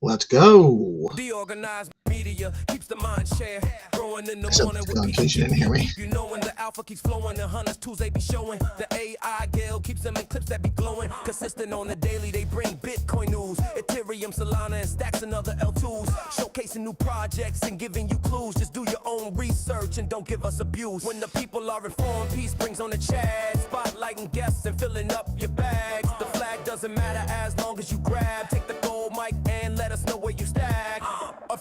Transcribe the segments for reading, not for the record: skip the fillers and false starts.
Let's go. DeOrganized media keeps the mind share growing in the Except morning with in case you didn't hear me. You know when the alpha keeps flowing, the hunters tools they be showing. The AI Gale keeps them in clips that be glowing. Consistent on the daily, they bring Bitcoin news. Ethereum, Solana, and stacks and other L2s. Showcasing new projects and giving you clues. Just do your own research and don't give us abuse. When the people are informed, peace brings on the chat. Spotlighting guests and filling up your bags. The flag doesn't matter as long as you grab. Take the gold mic and let us know where you stack.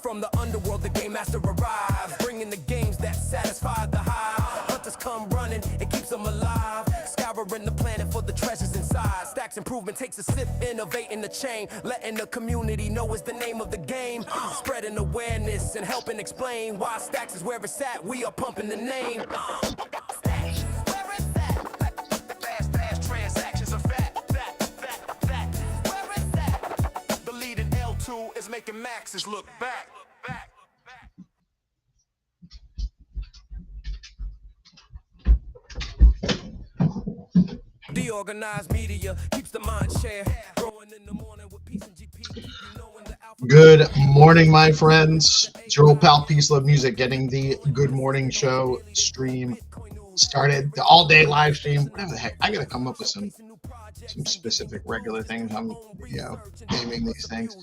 From the underworld, the game master arrives, bringing the games that satisfy the hive. Hunters come running, it keeps them alive. Scouring the planet for the treasures inside. Stacks improvement takes a sip, innovating the chain. Letting the community know is the name of the game. Spreading awareness and helping explain why Stacks is where it's at. We are pumping the name. Stacks, where it's at. Fast transactions are fat. Where it's at. The leading L2 is making maxes look back. DeOrganized media keeps the mind share growing in the morning with peace and GP. Good morning, my friends. It's your old pal Peace Love Music getting the Good Morning Show stream started. The all-day live stream. Whatever the heck. I gotta come up with some specific regular things. I'm naming these things.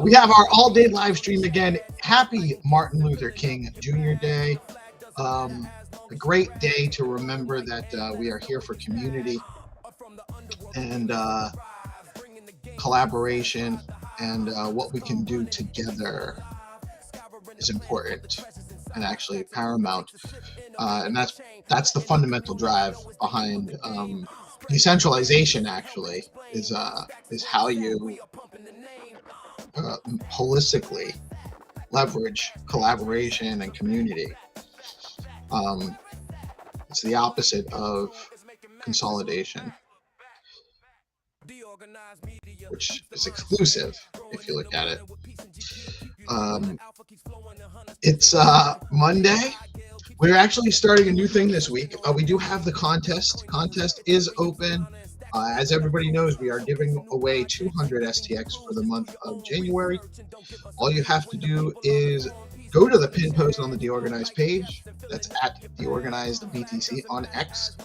We have our all-day live stream again. Happy Martin Luther King Jr. Day. A great day to remember that we are here for community and collaboration, and what we can do together is important and actually paramount. And that's the fundamental drive behind decentralization. Actually, is how you holistically leverage collaboration and community. It's the opposite of consolidation, which is exclusive if you look at it. It's Monday. We're actually starting a new thing this week. We do have the contest. Contest is open. As everybody knows, we are giving away 200 STX for the month of January. All you have to do is go to the pin post on the DeOrganized page. That's at DeOrganized BTC on X.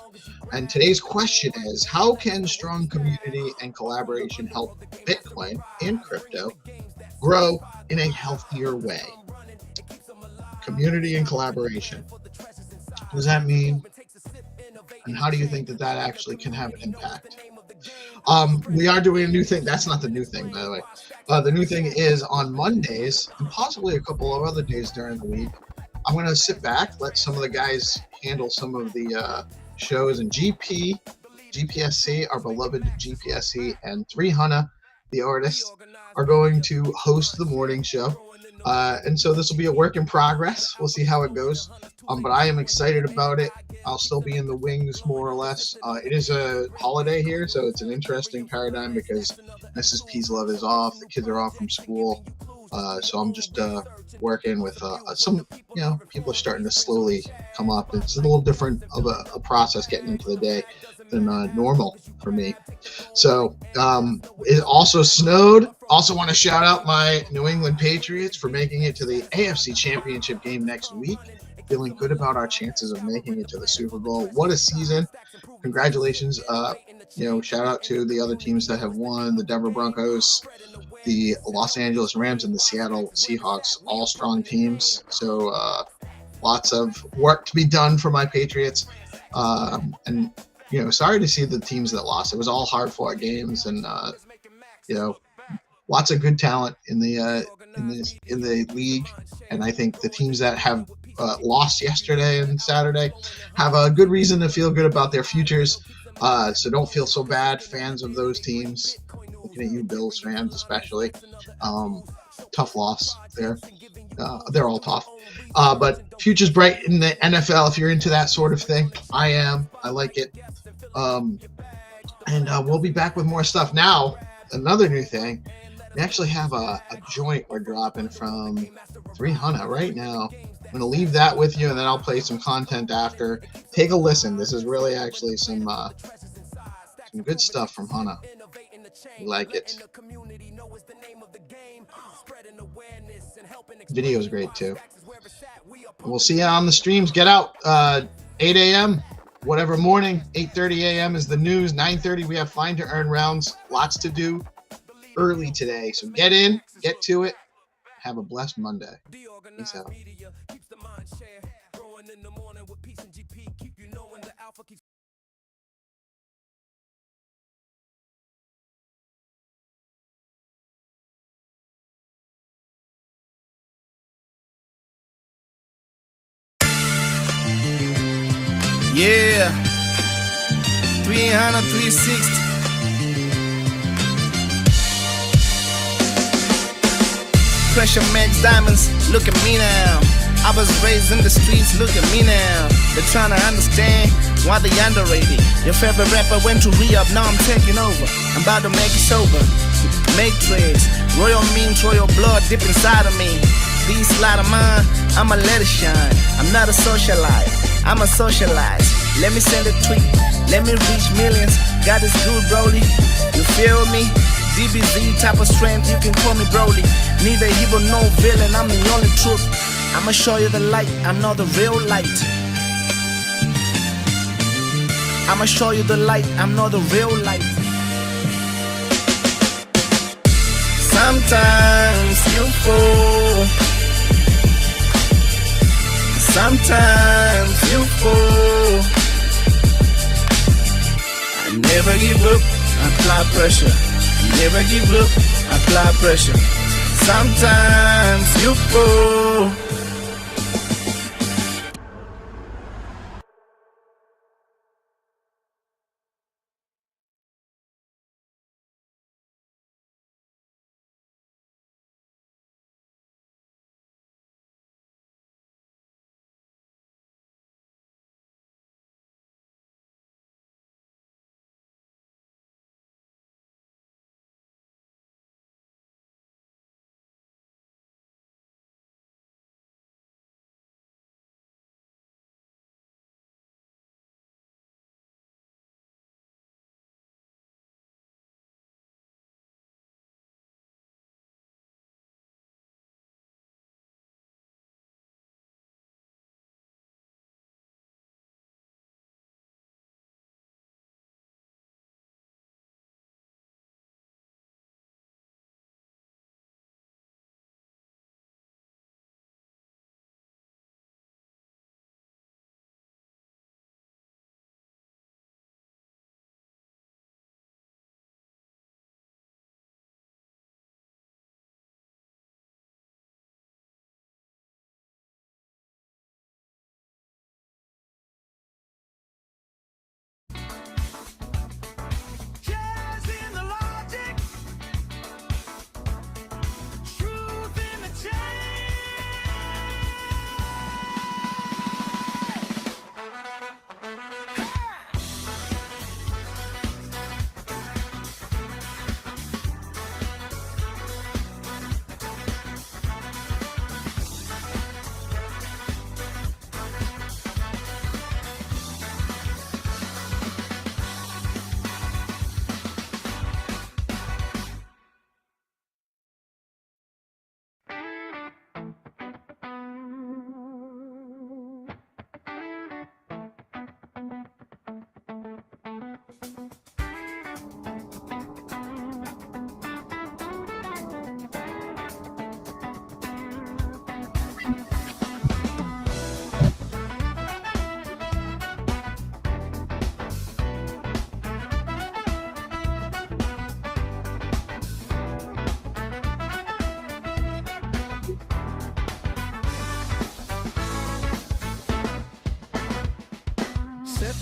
And today's question is, how can strong community and collaboration help Bitcoin and crypto grow in a healthier way? Community and collaboration. What does that mean? And how do you think that actually can have an impact? We are doing a new thing. That's not the new thing, by the way. The new thing is on Mondays, and possibly a couple of other days during the week, I'm going to sit back, let some of the guys handle some of the shows, and GPSC, our beloved GPSC, and 300, the artist, are going to host the morning show. And so this will be a work in progress. We'll see how it goes. But I am excited about it. I'll still be in the wings, more or less. It is a holiday here, so it's an interesting paradigm because Mrs. Peace Love is off. The kids are off from school. So I'm just working with some, people are starting to slowly come up. It's a little different of a process getting into the day than normal for me. So it also snowed. Also want to shout out my New England Patriots for making it to the AFC Championship game next week. Feeling good about our chances of making it to the Super Bowl. What a season. Congratulations. Shout out to the other teams that have won, the Denver Broncos, the Los Angeles Rams, and the Seattle Seahawks, all strong teams. So lots of work to be done for my Patriots. And sorry to see the teams that lost. It was all hard-fought games, and lots of good talent in the league. And I think the teams that have lost yesterday and Saturday have a good reason to feel good about their futures. So don't feel so bad, fans of those teams. Looking at you, Bills fans especially. Tough loss there. They're all tough. But future's bright in the NFL if you're into that sort of thing. I am. I like it. And we'll be back with more stuff. Now, another new thing. We actually have a joint we're dropping from 300 right now. I'm going to leave that with you, and then I'll play some content after. Take a listen. This is really actually some good stuff from Hana. We like it. Video is great too. We'll see you on the streams. Get out 8 a.m. whatever morning. 8:30 a.m. is the news. 9:30 we have Find2Earn rounds. Lots to do early today. So get in, get to it. Have a blessed Monday. Peace out. Yeah, 300, 360. Pressure max diamonds, look at me now. I was raised in the streets, look at me now. They're trying to understand why they underrated. Your favorite rapper went to re-up, now I'm taking over. I'm about to make it sober. Matrix, royal means royal blood dip inside of me. These light of mine, I'ma let it shine. I'm not a socialite, I'm a socialize. Let me send a tweet, let me reach millions. God is good, Brody, you feel me? DBZ type of strength, you can call me Brody. Neither hero nor villain, I'm the only truth. I'ma show you the light, I'm not the real light. I'ma show you the light, I'm not the real light. Sometimes you fall, sometimes you fall. I never give up, apply pressure. Never give up, apply pressure. Sometimes you fall.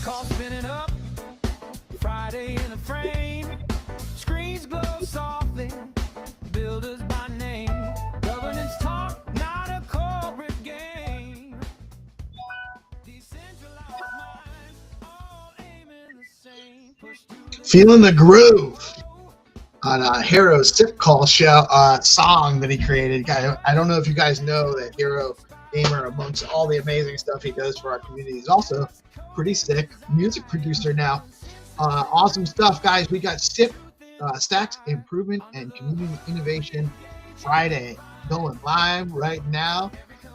Call spinning up, Friday in the frame, screens glow softly, builders by name, governance talk, not a corporate game, decentralized minds, all aiming the same, push to Feeling the groove on Hero's Sip Call show song that he created. I don't know if you guys know that Hero Gamer, amongst all the amazing stuff he does for our community, is also pretty sick music producer now. Awesome stuff, guys. We got Sip Stacks Improvement and Community Innovation Friday, going live right now.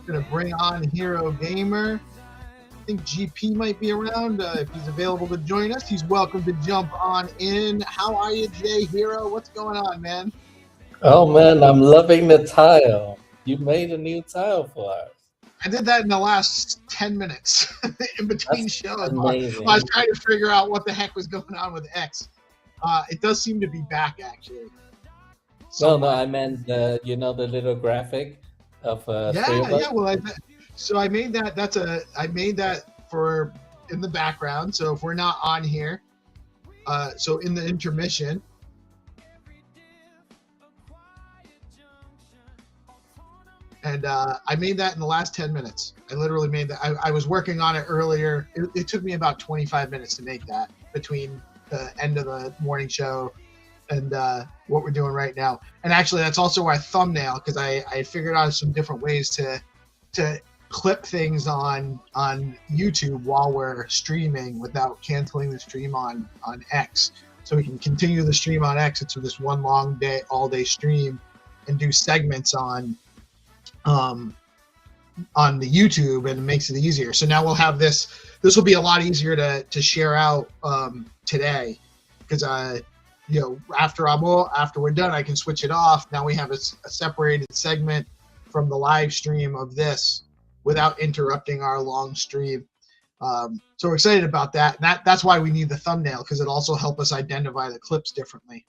Gonna bring on Hero Gamer. I think GP might be around. If he's available to join us, he's welcome to jump on in. How are you, Jay Hero? What's going on, man? Oh man, I'm loving the tile. You made a new tile for us. I did that in the last 10 minutes in between That's shows. amazing. I was trying to figure out what the heck was going on with X. It does seem to be back, actually. No, I meant the little graphic of three of us. Yeah. Well, I made that. I made that for in the background. So if we're not on here, so in the intermission. And I made that in the last 10 minutes. I literally made that. I was working on it earlier. It took me about 25 minutes to make that between the end of the morning show and what we're doing right now. And actually, that's also our thumbnail, because I figured out some different ways to clip things on YouTube while we're streaming without canceling the stream on X. So we can continue the stream on X into this one long day, all-day stream, and do segments on the YouTube, and it makes it easier. So now we'll have this will be a lot easier to share out today, because after we're done, I can switch it off. Now we have a separated segment from the live stream of this without interrupting our long stream. So we're excited about that. And that's why we need the thumbnail, because it also helps us identify the clips differently.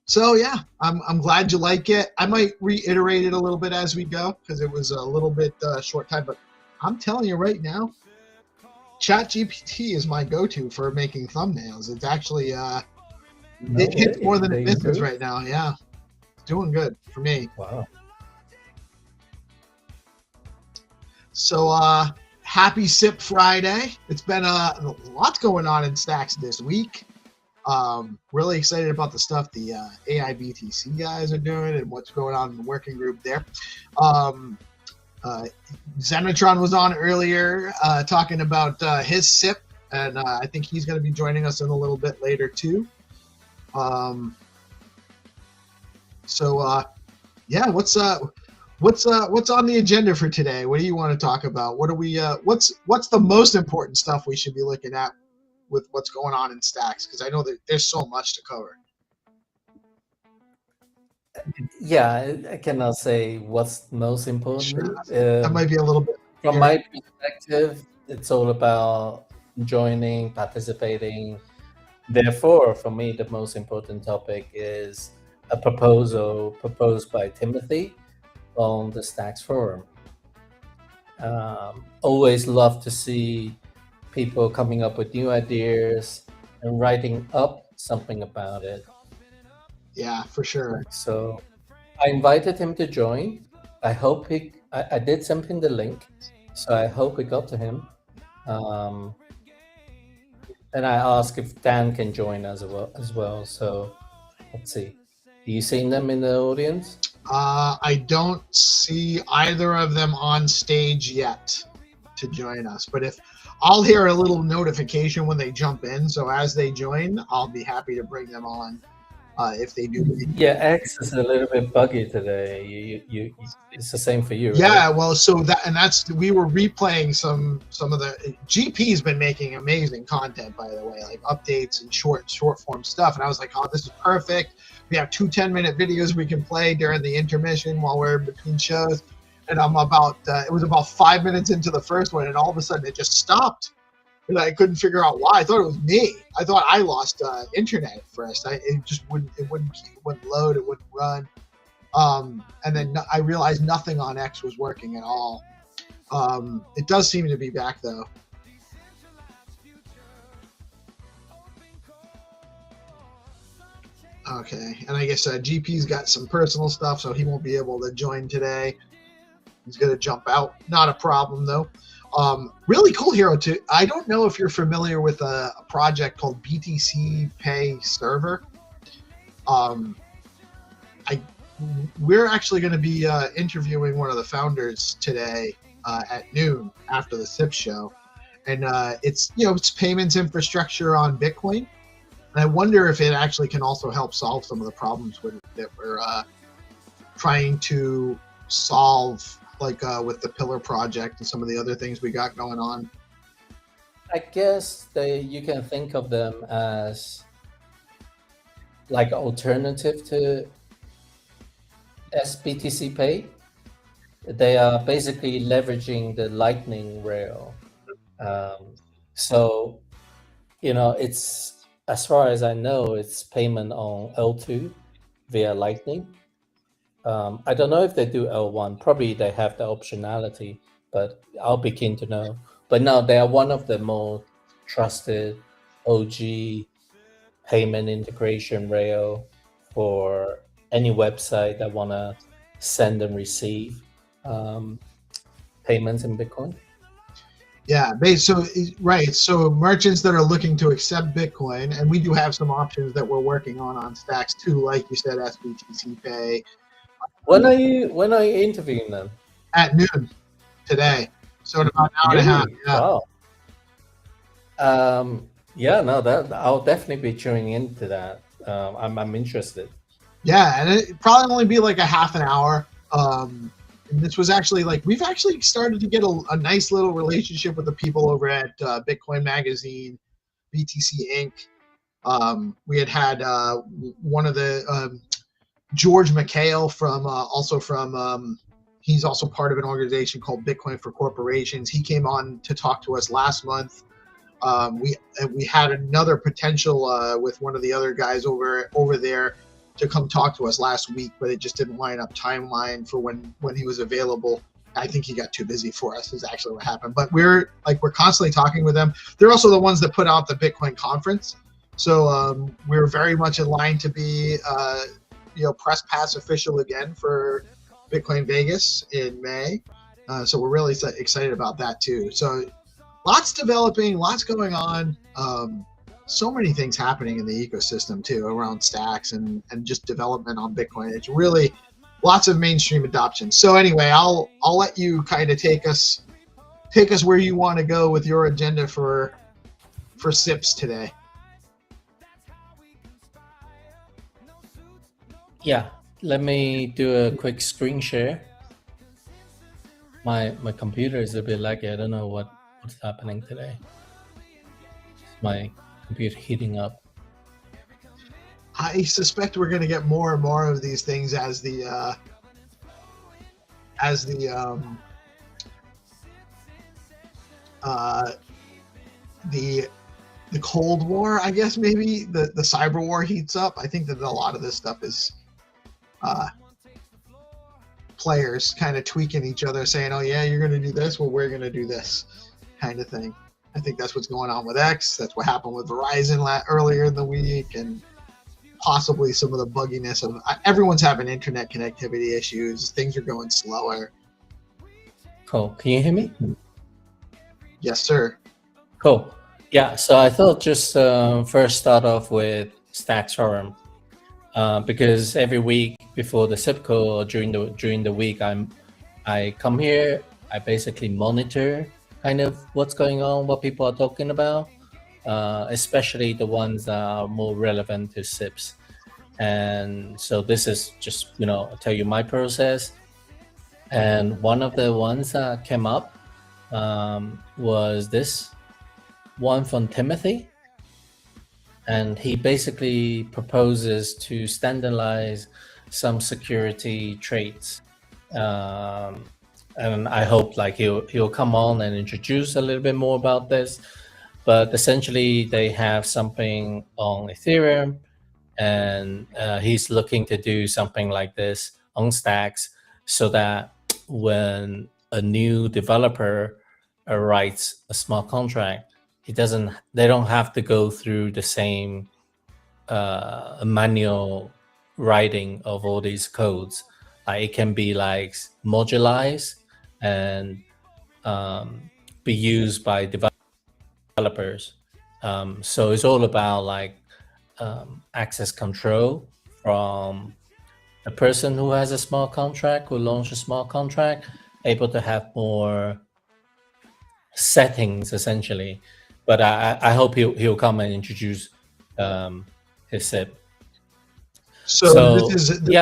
So yeah, I'm glad you like it. I might reiterate it a little bit as we go, because it was a little bit short time, but I'm telling you right now, ChatGPT is my go-to for making thumbnails. It's actually it hits more than it misses right now. Yeah, it's doing good for me. Wow. So happy Sip Friday. It's been a lot going on in Stacks this week. Really excited about the stuff the AIBTC guys are doing and what's going on in the working group there. Zenatron was on earlier talking about his SIP, and I think he's going to be joining us in a little bit later too. Yeah, what's on the agenda for today? What do you want to talk about? What do we what's the most important stuff we should be looking at with what's going on in Stacks? Because I know that there's so much to cover. Yeah, I cannot say what's most important. Sure. That might be a little bit. From my perspective, it's all about joining, participating. Therefore, for me, the most important topic is a proposal proposed by Timothy on the Stacks forum. Always love to see people coming up with new ideas and writing up something about it. Yeah, for sure. So I invited him to join. I hope I did send him the link, so I hope it got to him. And I asked if Dan can join as well. So let's see. Do you see them in the audience? I don't see either of them on stage yet to join us, but if I'll hear a little notification when they jump in, so as they join, I'll be happy to bring them on if they do. Yeah, X is a little bit buggy today. You it's the same for you, right? Yeah, well, so we were replaying some of the GP's been making amazing content, by the way, like updates and short form stuff, and I was like, oh, this is perfect. We have 2 10-minute videos we can play during the intermission while we're between shows. And I'm it was about 5 minutes into the first one, and all of a sudden it just stopped. And I couldn't figure out why. I thought it was me. I thought I lost internet at first. It wouldn't load, it wouldn't run. And then I realized nothing on X was working at all. It does seem to be back though. Okay, and I guess GP's got some personal stuff, so he won't be able to join today. He's going to jump out. Not a problem, though. Really cool, Hero, too. I don't know if you're familiar with a project called BTC Pay Server. We're actually going to be interviewing one of the founders today at noon after the SIP show. And it's payments infrastructure on Bitcoin. And I wonder if it actually can also help solve some of the problems that we're trying to solve, like with the Pillar project and some of the other things we got going on. I guess you can think of them as like alternative to SBTC Pay. They are basically leveraging the Lightning rail. So, it's, as far as I know, it's payment on L2 via Lightning. I don't know if they do L1. Probably they have the optionality, but I'll be keen to know. But no, they are one of the more trusted OG payment integration rail for any website that want to send and receive payments in Bitcoin. Yeah, so right. So merchants that are looking to accept Bitcoin, and we do have some options that we're working on Stacks too, like you said, SBTC Pay. When are you interviewing them? At noon today. So in about an hour and a half. Yeah. Wow. That I'll definitely be tuning into that. I'm interested. Yeah, and it probably only be like a half an hour. And this was actually like, we've actually started to get a nice little relationship with the people over at Bitcoin Magazine, BTC Inc. We had one of the George McHale from he's also part of an organization called Bitcoin for Corporations. He came on to talk to us last month. We had another potential with one of the other guys over there to come talk to us last week, but it just didn't line up timeline for when he was available. I think he got too busy for us is actually what happened. But we're constantly talking with them. They're also the ones that put out the Bitcoin conference. So we're very much in line to be press pass official again for Bitcoin Vegas in May. So we're really excited about that too. So lots developing, lots going on. So many things happening in the ecosystem too around stacks and just development on Bitcoin. It's really lots of mainstream adoption. So anyway, I'll let you kind of take us where you want to go with your agenda for SIPs today. Yeah, let me do a quick screen share. My computer is a bit laggy. I don't know what's happening today. My computer heating up. I suspect we're going to get more and more of these things as the Cold War, I guess maybe the cyber war heats up. I think that a lot of this stuff is players kind of tweaking each other, saying, "Oh yeah, you're going to do this. Well, we're going to do this," kind of thing. I think that's what's going on with X. That's what happened with Verizon earlier in the week, and possibly some of the bugginess of everyone's having internet connectivity issues. Things are going slower. Cool. Can you hear me? Yes, sir. Cool. Yeah. So I thought just first start off with Stacks Forum because every week before the SIPCO or during the week, I come here. I basically monitor kind of what's going on, what people are talking about, especially the ones that are more relevant to SIPs. And so this is just, I'll tell you my process. And one of the ones that came up was this one from Timothy. And he basically proposes to standardize some security traits. And I hope he'll come on and introduce a little bit more about this. But essentially, they have something on Ethereum, and he's looking to do something like this on Stacks, so that when a new developer writes a smart contract, they don't have to go through the same manual writing of all these codes. It can be modularized and be used by developers. So it's all about access control from the person who has a smart contract, who launched a smart contract, able to have more settings essentially. But I hope he'll come and introduce his SIP. So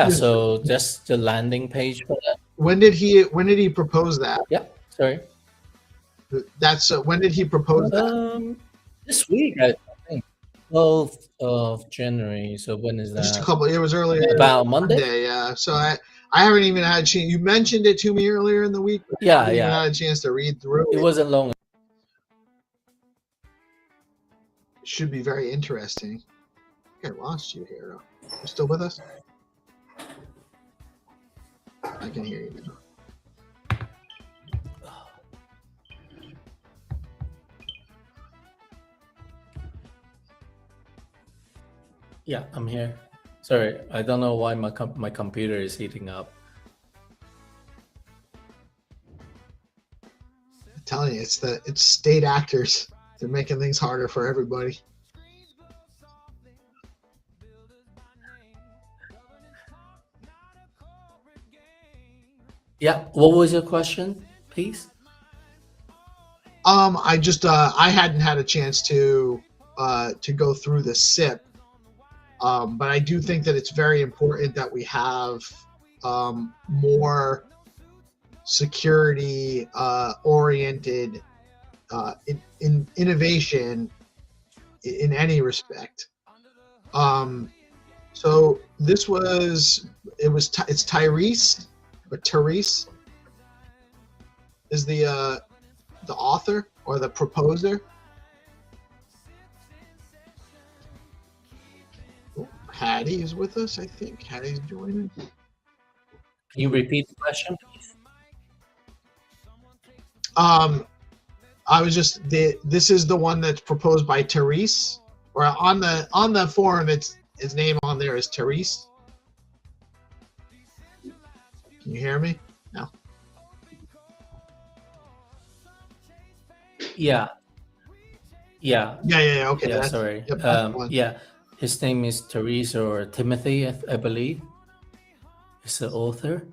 So just the landing page for that. when did he propose that? Yeah, sorry. That's when did he propose that? This week, I think, 12th of January. So when is that? Just a couple. It was earlier. About Monday. Yeah. So I haven't even had a chance. You mentioned it to me earlier in the week. But I haven't even had a chance to read through it. It wasn't long. It should be very interesting. I think I lost you here. You still with us? I can hear you now. Yeah, I'm here. Sorry, I don't know why my computer is heating up. I'm telling you, it's state actors. They're making things harder for everybody. Yeah, what was your question, please? I just I hadn't had a chance to go through the SIP. But I do think that it's very important that we have more security oriented in innovation in any respect. So this was it's Tyrese, or Therese is the author or the proposer. Hattie is with us, I think. Hattie's joining. Can you repeat the question, please? I was just this is the one that's proposed by Therese, or on the forum. It's his name on there is Therese. Can you hear me? No. Yeah. Okay. Yeah, sorry. Yeah, his name is Therese or Timothy, I believe. He's the author.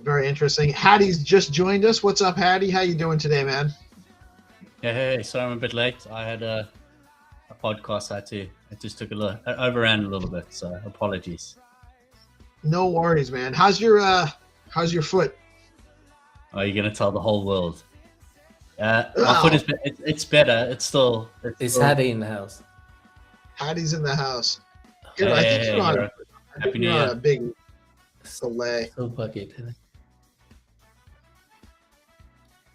Very interesting. Hattie's just joined us. What's up, Hattie? How you doing today, man? Yeah, hey, sorry I'm a bit late. I had a podcast. I just took I overran a little bit, so apologies. No worries, man. How's your foot? Oh, you're gonna tell the whole world. My foot is it's better. It's still. Is Hattie in the house? Hattie's in the house. Hey, I think you're on Happy New Year. a big delay. So buggy today.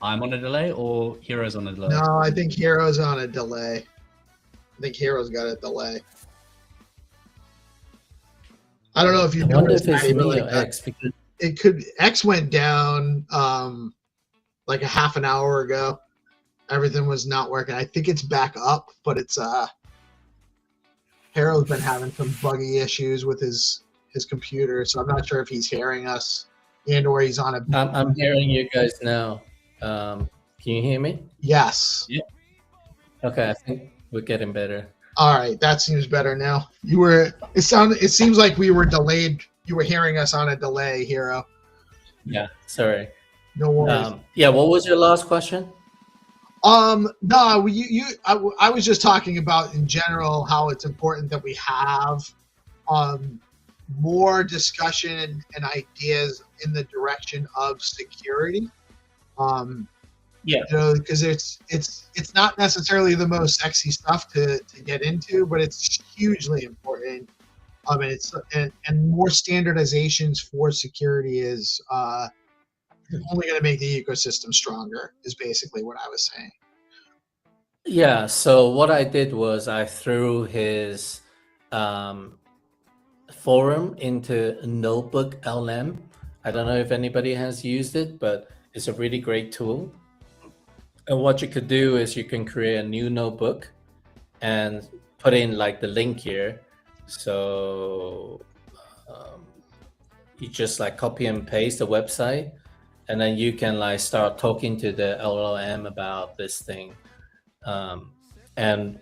I'm on a delay, or Hero's on a delay? No, I think Hero's on a delay. I think Hero's got a delay. I don't know if you I wonder noticed, if it's Hattie, me but or X, because it could. X went down like a half an hour ago. Everything was not working. I think it's back up, but it's Harold's been having some buggy issues with his computer, so I'm not sure if he's hearing us and or he's on a. I'm hearing you guys now. Can you hear me? Yes. Yeah. Okay, I think we're getting better. All right, that seems better now. It seems like we were delayed. You were hearing us on a delay, Hero. Yeah, sorry. No worries. Yeah, what was your last question? No, I was just talking about in general how it's important that we have more discussion and ideas in the direction of security. Yeah, because it's not necessarily the most sexy stuff to get into, but it's hugely important. And more standardizations for security is only going to make the ecosystem stronger. Is basically what I was saying. Yeah, so what I did was I threw his forum into Notebook LM. I don't know if anybody has used it, but it's a really great tool. And what you could do is you can create a new notebook and put in like the link here. So you just like copy and paste the website, and then you can like start talking to the LLM about this thing. And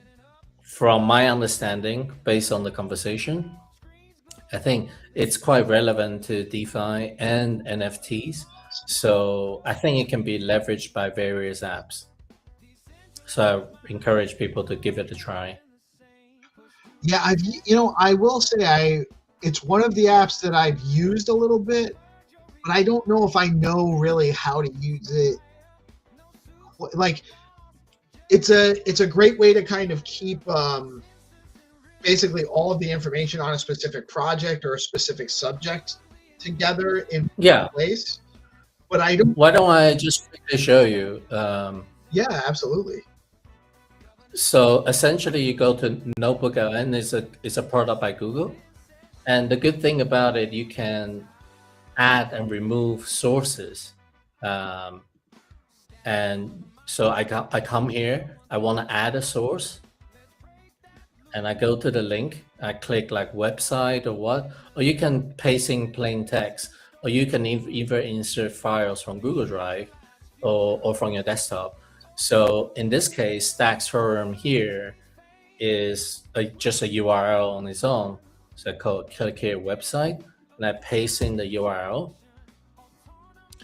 from my understanding, based on the conversation, I think it's quite relevant to DeFi and NFTs. So I think it can be leveraged by various apps. So I encourage people to give it a try. Yeah, I will say it's one of the apps that I've used a little bit, but I don't know if I know really how to use it. Like, it's a great way to kind of keep basically all of the information on a specific project or a specific subject together in one place. But I don't. Why don't I just quickly show you? Yeah, absolutely. So essentially, you go to Notebook.lm. It's a product by Google, and the good thing about it, you can add and remove sources. And so I come here. I want to add a source, and I go to the link. I click like website or what, or you can paste in plain text, or you can either insert files from Google Drive or from your desktop. So in this case, Stacks Forum here is just a URL on its own. So I click here website, and I paste in the URL.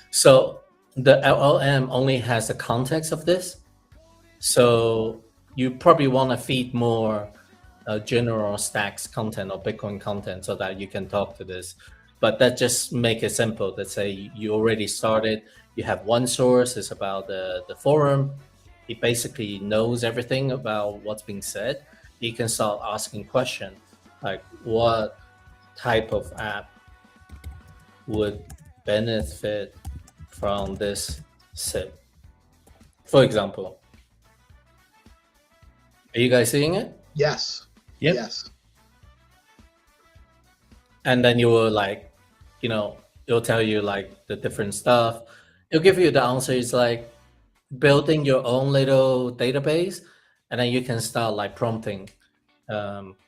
So the LLM only has the context of this. So you probably want to feed more general Stacks content or Bitcoin content so that you can talk to this. But that just make it simple. Let's say you already started, you have one source, it's about the forum. It basically knows everything about what's being said. You can start asking questions like, what type of app would benefit from this SIP, for example. Are you guys seeing it? Yes. Yep. Yes. And then you will like, it'll tell you like the different stuff. It'll give you the answer. It's like building your own little database, and then you can start like prompting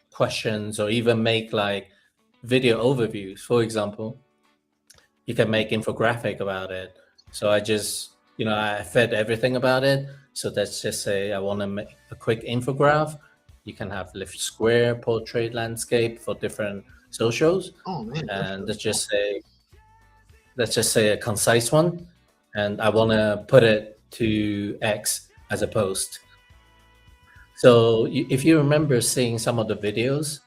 questions, or even make like video overviews. For example, you can make infographic about it. So I just, I fed everything about it. So let's just say I want to make a quick infograph. You can have lift square, portrait, landscape for different socials. Oh man. And let's just say a concise one. And I want to put it to X as a post. So if you remember seeing some of the videos,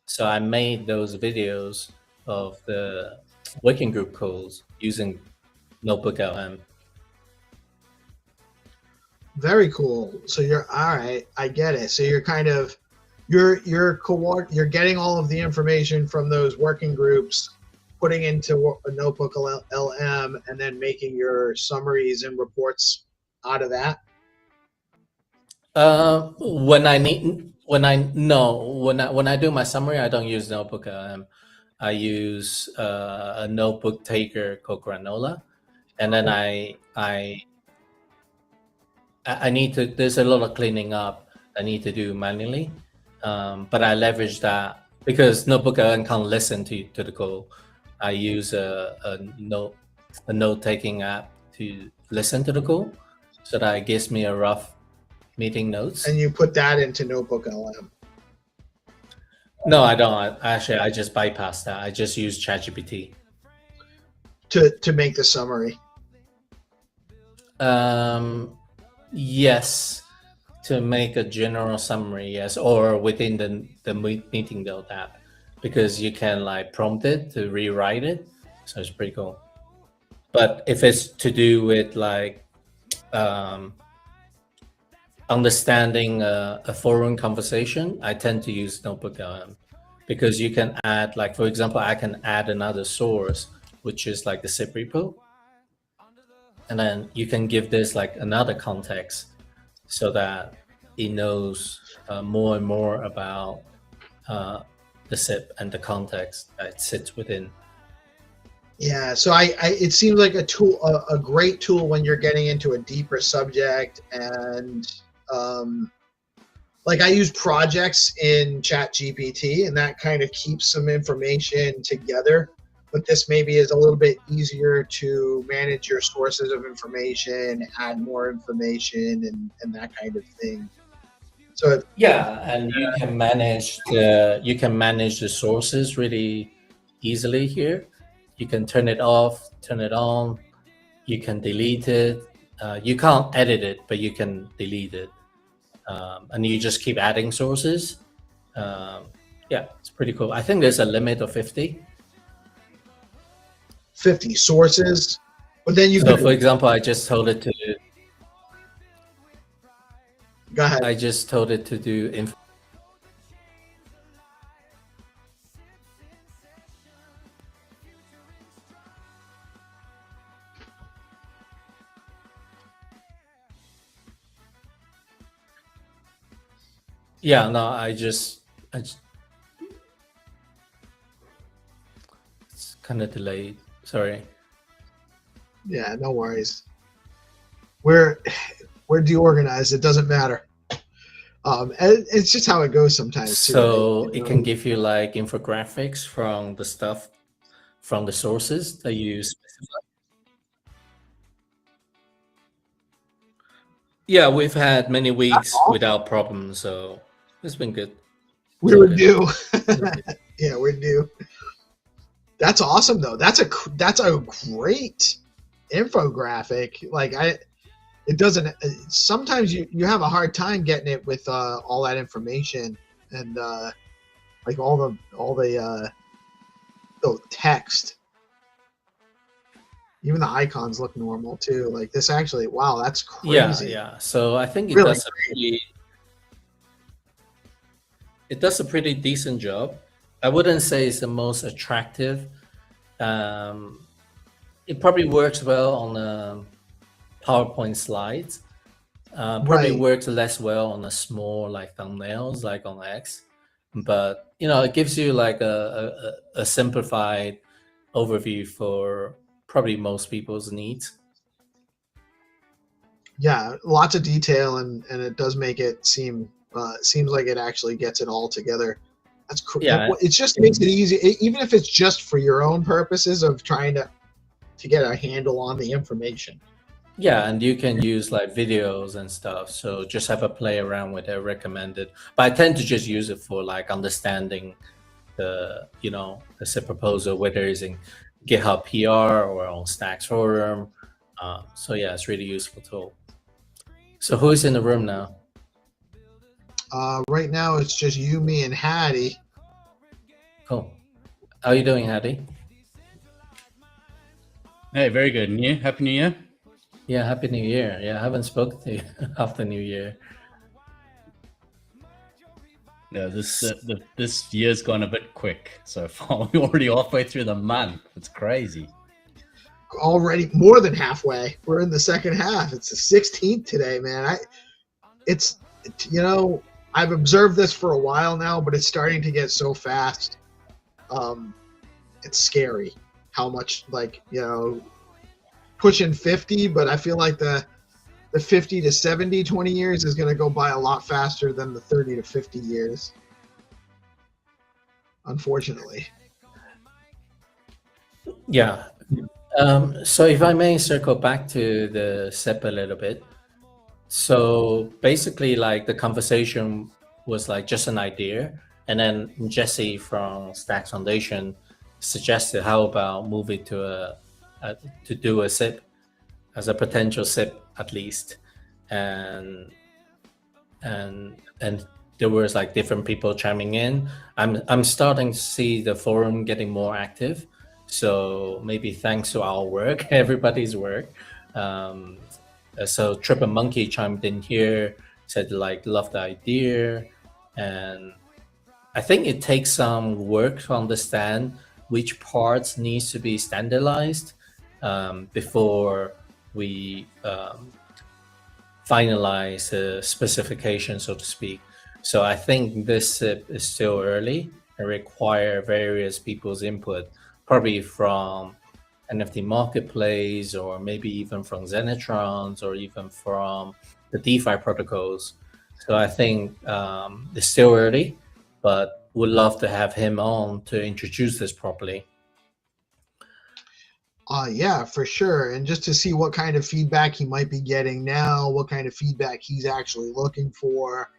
so I made those videos of the working group calls using Notebook.lm. Very cool. So you're all right. I get it. So you're kind of you're getting all of the information from those working groups, putting into a Notebook LM, and then making your summaries and reports out of that. When I do my summary, I don't use Notebook LM. I use a notebook taker called Granola, and then I need to. There's a lot of cleaning up I need to do manually, but I leverage that because Notebook LM can't listen to the call. I use a note taking app to listen to the call, so that it gives me a rough meeting notes. And you put that into Notebook LM. No, I don't. Actually, I just bypass that. I just use ChatGPT to make the summary. Yes, to make a general summary. Yes, or within the meeting note app, because you can like prompt it to rewrite it. So it's pretty cool. But if it's to do with like understanding a forum conversation, I tend to use Notebook LM, because you can add, like, for example, I can add another source, which is like the SIP repo. And then you can give this like another context so that it knows more and more about the SIP and the context that it sits within. Yeah, so it seems like a great tool when you're getting into a deeper subject, and like I use projects in ChatGPT, and that kind of keeps some information together. But this maybe is a little bit easier to manage your sources of information, add more information, and that kind of thing. So yeah, and you can manage the sources really easily here. You can turn it off, turn it on. You can delete it. You can't edit it, but you can delete it. And you just keep adding sources. Yeah, it's pretty cool. I think there's a limit of 50. 50 sources, but then you So, could for example, I just told it to. go ahead. I just told it to do info. Yeah, no, I just it's kind of delayed. Sorry. Yeah, no worries. We're DeOrganized. It doesn't matter. And it's just how it goes sometimes. So too, right? it can give you like infographics from the stuff, from the sources that you specify. Yeah, we've had many weeks without problems, so it's been good. We were due. Yeah, we're due. That's awesome though. That's a great infographic. Like it doesn't. Sometimes you have a hard time getting it with all that information and like all the text. Even the icons look normal too. Like this actually, wow, that's crazy. Yeah. So I think it Really does a pretty decent job. I wouldn't say it's the most attractive. It probably works well on PowerPoint slides. Probably Right. works less well on a small like thumbnails, like on X. But it gives you like a simplified overview for probably most people's needs. Yeah, lots of detail and it does make it seems like it actually gets it all together. That's cool. Yeah. It just makes it easy, even if it's just for your own purposes of trying to get a handle on the information. Yeah, and you can use like videos and stuff. So just have a play around with it, recommended. But I tend to just use it for like understanding the SIP proposal, whether it's in GitHub PR or on Stacks forum. So yeah, it's really useful tool. So who's in the room now? Right now it's just you, me, and Hattie. Cool. How are you doing, Hattie? Hey, very good. And you? Happy New Year? Yeah, Happy New Year. Yeah, I haven't spoken to you after New Year. Yeah, this year's gone a bit quick so far. We're already halfway through the month. It's crazy. Already more than halfway. We're in the second half. It's the 16th today, man. I've observed this for a while now, but it's starting to get so fast. It's scary how much, pushing 50, but I feel like the 50 to 70, 20 years is going to go by a lot faster than the 30 to 50 years, unfortunately. Yeah. So if I may circle back to the SIP a little bit. So basically, like the conversation was like just an idea, and then Jesse from Stacks Foundation suggested how about moving to do a SIP as a potential SIP at least, and there was like different people chiming in. I'm starting to see the forum getting more active, so maybe thanks to our work, everybody's work. So Triple Monkey chimed in here, said like love the idea, and I think it takes some work to understand which parts needs to be standardized before we finalize the specification, so to speak. So I think this SIP is still early and require various people's input, probably from NFT marketplace, or maybe even from Zenetrons, or even from the DeFi protocols. So I think it's still early, but would love to have him on to introduce this properly. Yeah, for sure. And just to see what kind of feedback he might be getting now, what kind of feedback he's actually looking for,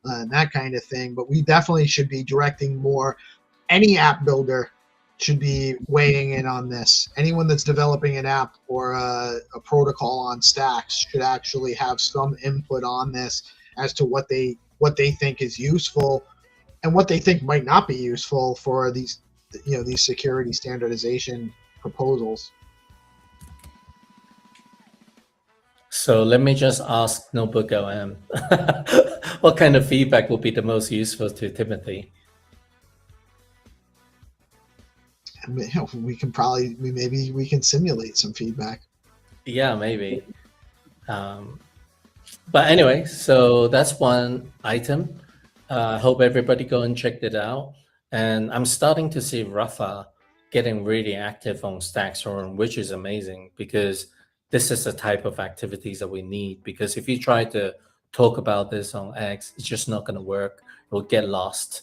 and that kind of thing. But we definitely should be directing more. Any app builder should be weighing in on this. Anyone that's developing an app or a protocol on Stacks should actually have some input on this as to what they think is useful, and what they think might not be useful for these, these security standardization proposals. So let me just ask Notebook LM, what kind of feedback would be the most useful to Timothy? We can probably, maybe we can simulate some feedback. Yeah, maybe. But anyway, so that's one item. Hope everybody go and check it out. And I'm starting to see Rafa getting really active on Stackstone, which is amazing, because this is the type of activities that we need. Because if you try to talk about this on X, it's just not going to work. It'll get lost.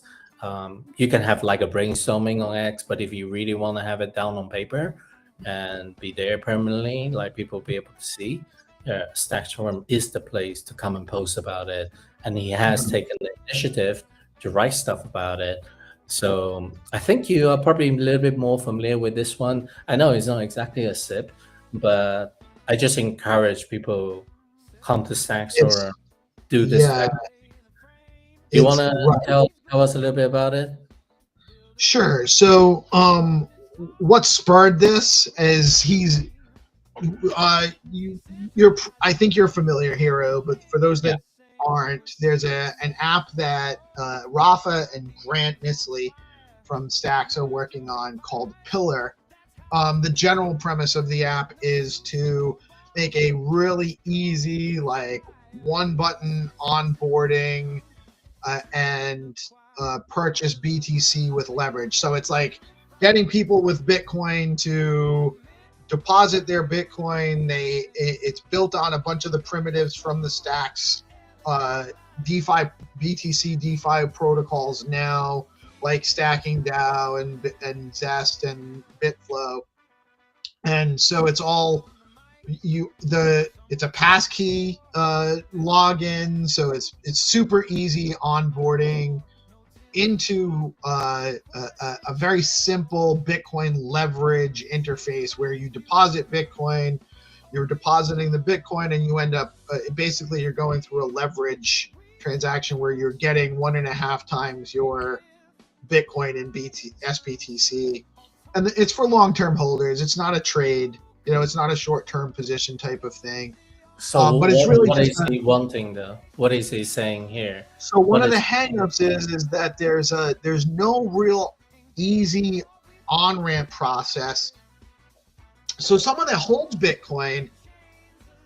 You can have like a brainstorming on X, but if you really want to have it down on paper and be there permanently, like people will be able to see, Stackstone is the place to come and post about it. And he has taken the initiative to write stuff about it. So I think you are probably a little bit more familiar with this one. I know it's not exactly a SIP, but I just encourage people come to Stackstone, do this. Yeah, you want to tell us a little bit about it? Sure. So what spurred this is I think you're familiar, Hero, but for those that aren't, there's an app that Rafa and Grant Nisley from Stacks are working on called Pillar. The general premise of the app is to make a really easy, like, one button onboarding and purchase BTC with leverage. So it's like getting people with Bitcoin to deposit their Bitcoin. It's built on a bunch of the primitives from the Stacks DeFi, BTC DeFi protocols now, like Stacking DAO and Zest and Bitflow. And so it's all it's a passkey login, so it's super easy onboarding into a very simple Bitcoin leverage interface where you deposit Bitcoin, you're depositing the Bitcoin, and you end up basically you're going through a leverage transaction where you're getting 1.5 times your Bitcoin in SBTC. And it's for long-term holders. It's not a trade. It's not a short-term position type of thing. So but it's really what is he wanting though? What is he saying here? So one of the hangups is that there's no real easy on-ramp process. So someone that holds Bitcoin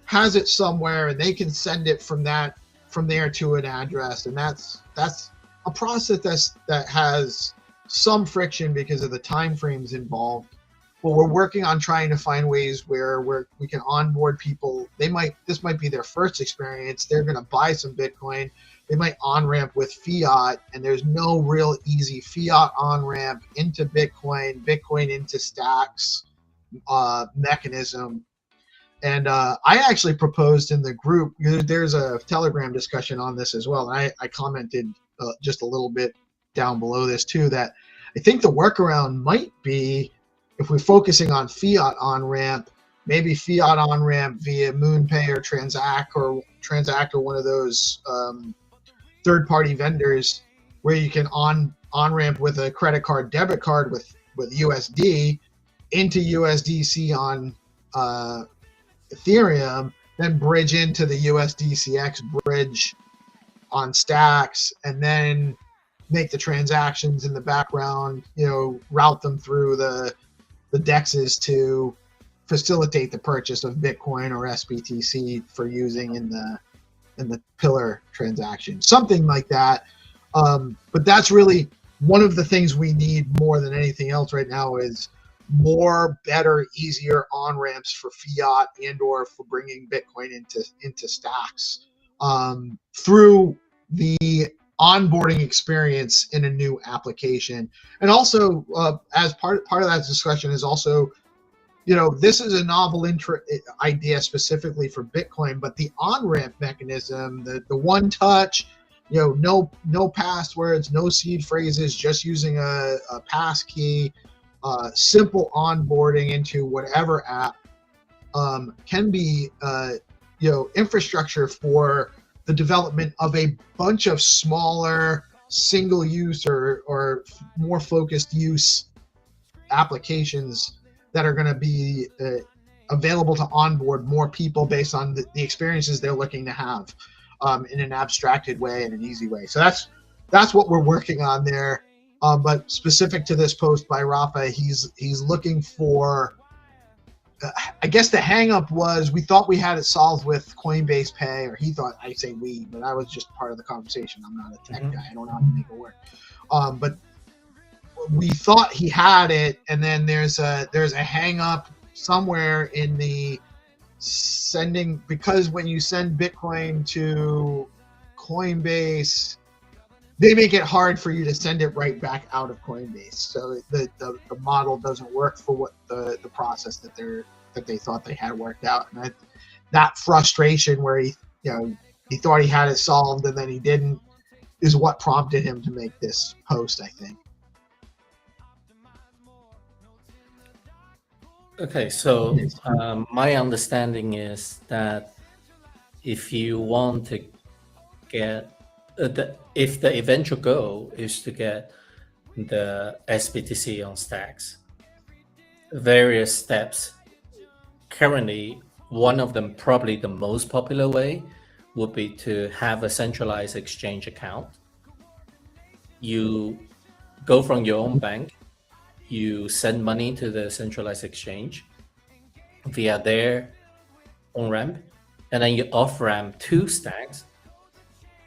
has it somewhere, and they can send it from there to an address, and that's a process that has some friction because of the time frames involved. But we're working on trying to find ways where we can onboard people. This might be their first experience. They're going to buy some Bitcoin. They might on-ramp with fiat, and there's no real easy fiat on-ramp into Bitcoin into Stacks mechanism. And I actually proposed in the group, there's a Telegram discussion on this as well, and I commented just a little bit down below this too, that I think the workaround might be, if we're focusing on fiat on-ramp, maybe fiat on-ramp via MoonPay or Transact or one of those third-party vendors where you can on-ramp with a credit card, debit card with USD into USDC on Ethereum, then bridge into the USDCX bridge on Stacks, and then make the transactions in the background, route them through the DEXs to facilitate the purchase of Bitcoin or SBTC for using in the Pillar transaction, something like that. But that's really one of the things we need more than anything else right now, is more, better, easier on-ramps for fiat and or for bringing Bitcoin into Stacks through the onboarding experience in a new application. And also as part of that discussion is also, this is a novel idea specifically for Bitcoin, but the on-ramp mechanism, the one touch, no passwords, no seed phrases, just using a passkey, simple onboarding into whatever app can be infrastructure for the development of a bunch of smaller single use or more focused use applications that are going to be available to onboard more people based on the experiences they're looking to have in an abstracted way and an easy way. So that's what we're working on there. But specific to this post by Rafa, he's looking for, I guess the hang up was we thought we had it solved with Coinbase Pay, or he thought, I say we, but I was just part of the conversation. I'm not a tech guy. I don't know how to make it work. But we thought he had it, and then there's a hang up somewhere in the sending, because when you send Bitcoin to Coinbase, they make it hard for you to send it right back out of Coinbase. So the model doesn't work for what the process that they thought they had worked out. And that frustration where he thought he had it solved and then he didn't is what prompted him to make this post, I think. Okay, so my understanding is that if you want to get if the eventual goal is to get the SBTC on stacks, various steps. Currently, one of them, probably the most popular way, would be to have a centralized exchange account. You go from your own bank, you send money to the centralized exchange via their on-ramp, and then you off-ramp 2 stacks,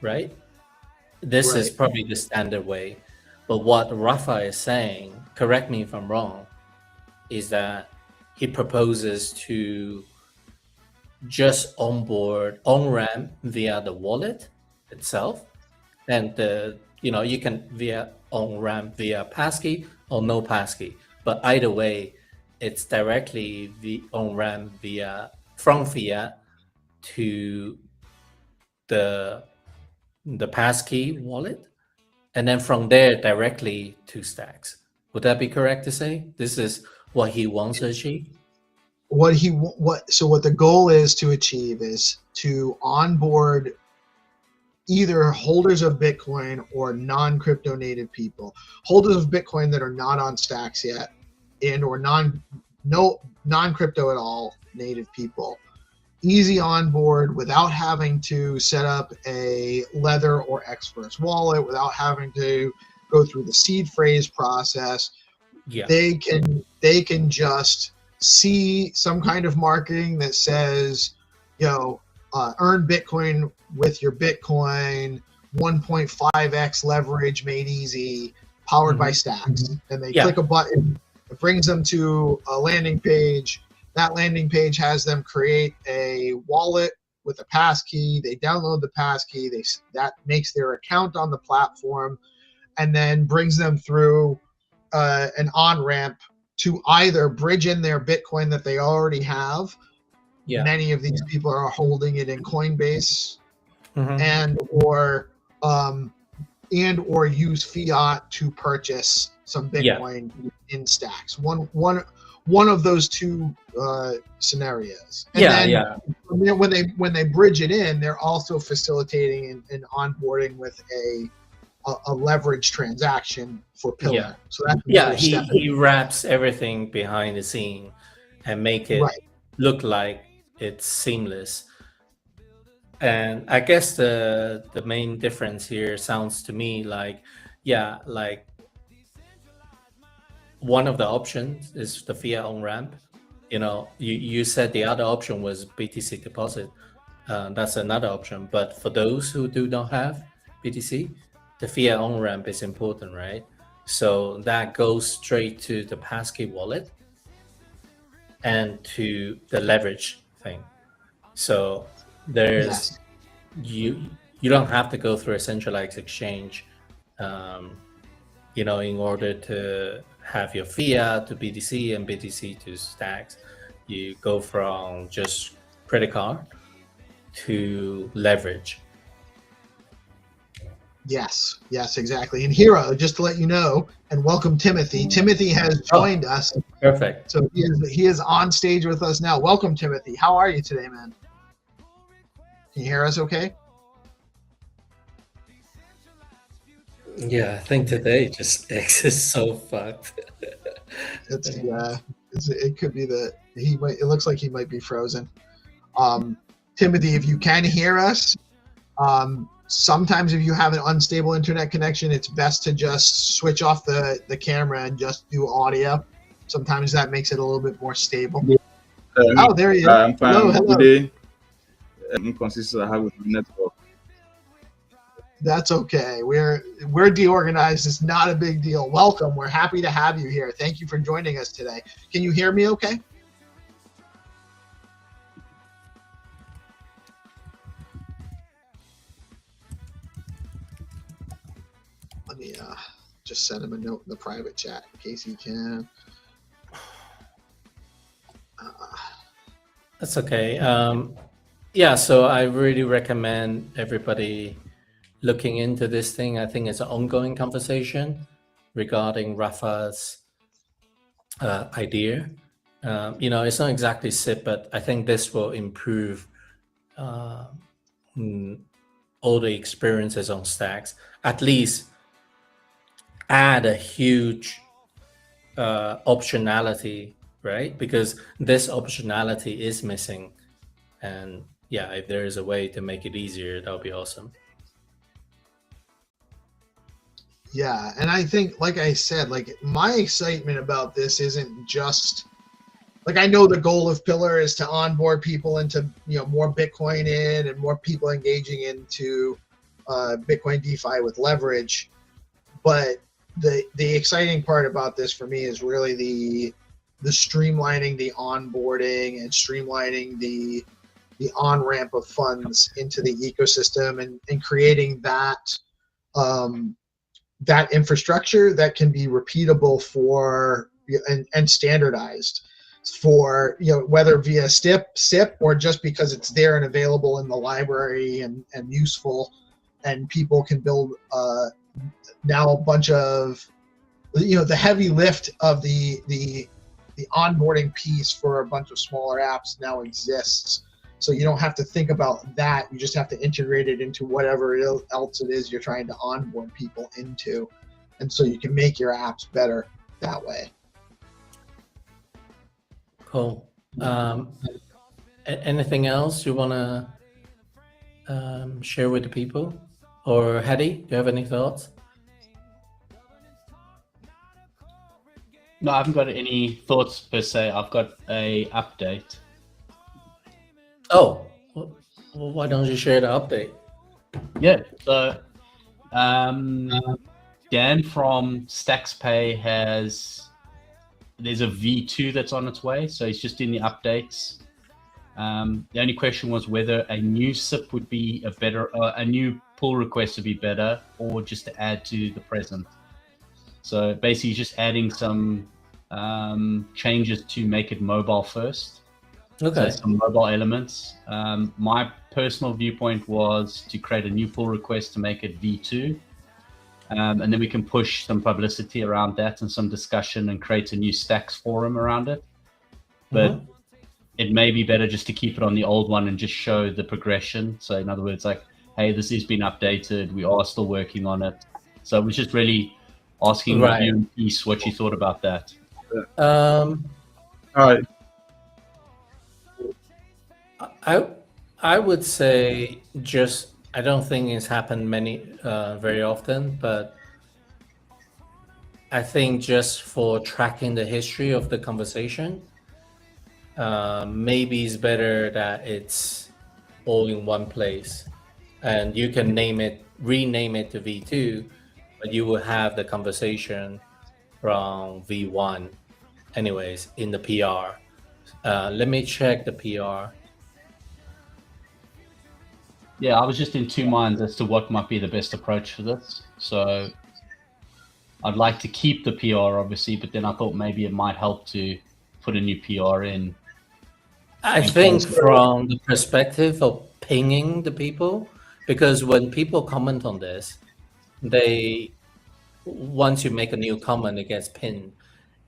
right? This is probably the standard way. But what Rafa is saying, correct me if I'm wrong, is that he proposes to just onboard on-ramp via the wallet itself, and you can via on-ramp via passkey or no passkey, but either way, it's directly the on-ramp via from fiat to the passkey wallet, and then from there directly to stacks. Would that be correct to say? This is what he wants to achieve? What the goal is to achieve is to onboard either holders of Bitcoin or non-crypto native people, holders of Bitcoin that are not on stacks yet, and or non-crypto at all native people. Easy onboard without having to set up a Lether or X1st wallet, without having to go through the seed phrase process. Yeah. They can just see some kind of marketing that says, earn Bitcoin with your Bitcoin, 1.5x leverage made easy, powered by stacks. And they click a button, it brings them to a landing page. That landing page has them create a wallet with a passkey. They download the passkey. That makes their account on the platform, and then brings them through an on-ramp to either bridge in their Bitcoin that they already have. Yeah. Many of these people are holding it in Coinbase, and or use fiat to purchase some Bitcoin in stacks. One of those 2 scenarios. And then when they bridge it in, they're also facilitating and onboarding with a leverage transaction for Pillar. So that's he wraps everything behind the scene and make it look like it's seamless. And I guess the main difference here sounds to me like one of the options is the fiat on-ramp. You said the other option was BTC deposit. That's another option. But for those who do not have BTC, the fiat on-ramp is important, right? So that goes straight to the passkey wallet and to the leverage thing. So there's you don't have to go through a centralized exchange, in order to have your fiat to BTC and BTC to stacks. You go from just credit card to leverage. Yes, exactly. And Hero, just to let you know, and welcome Timothy. Timothy has joined us. Perfect. So he is on stage with us now. Welcome, Timothy. How are you today, man? Can you hear us okay? Yeah, I think today just X is so fucked. It could be that it looks like he might be frozen. Timothy, if you can hear us, sometimes if you have an unstable internet connection, it's best to just switch off the camera and just do audio. Sometimes that makes it a little bit more stable. Oh, there he is. I'm fine. Hello. Good day. Inconsistencies I have with the network. That's okay. We're DeOrganized. It's not a big deal. Welcome. We're happy to have you here. Thank you for joining us today. Can you hear me okay? Let me just send him a note in the private chat in case he can. That's okay. Yeah, so I really recommend everybody looking into this thing. I think it's an ongoing conversation regarding Rafa's idea. It's not exactly SIP, but I think this will improve all the experiences on stacks. At least add a huge optionality, right? Because this optionality is missing. And yeah, if there is a way to make it easier, that would be awesome. Yeah, and I think, like I said, like my excitement about this isn't just like, I know the goal of Pillar is to onboard people into more Bitcoin in and more people engaging into Bitcoin DeFi with leverage, but the exciting part about this for me is really the streamlining the onboarding and streamlining the on-ramp of funds into the ecosystem and creating that that infrastructure that can be repeatable for and standardized for whether via SIP or just because it's there and available in the library and useful, and people can build now a bunch of the heavy lift of the onboarding piece for a bunch of smaller apps now exists. So you don't have to think about that. You just have to integrate it into whatever else it is you're trying to onboard people into. And so you can make your apps better that way. Cool. Anything else you want to share with the people? Or Hedy, do you have any thoughts? No, I haven't got any thoughts per se. I've got a update. Oh, well, why don't you share the update? Yeah, so Dan from StacksPay there's a V2 that's on its way, so he's just doing the updates. The only question was whether a new SIP would be a new pull request would be better, or just to add to the present. So basically just adding some changes to make it mobile first. Okay. So some mobile elements. My personal viewpoint was to create a new pull request to make it V2. And then we can push some publicity around that and some discussion and create a new stacks forum around it. But it may be better just to keep it on the old one and just show the progression. So in other words, like, hey, this has been updated. We are still working on it. So it was just really asking you in peace what you thought about that. All right. I would say I don't think it's happened very often, but I think just for tracking the history of the conversation, maybe it's better that it's all in one place, and you can rename it to V2, but you will have the conversation from V1 anyways in the PR. Let me check the PR. Yeah, I was just in two minds as to what might be the best approach for this. So I'd like to keep the PR, obviously, but then I thought maybe it might help to put a new PR in. I think from the perspective of pinging the people, because when people comment on this, once you make a new comment, it gets pinned.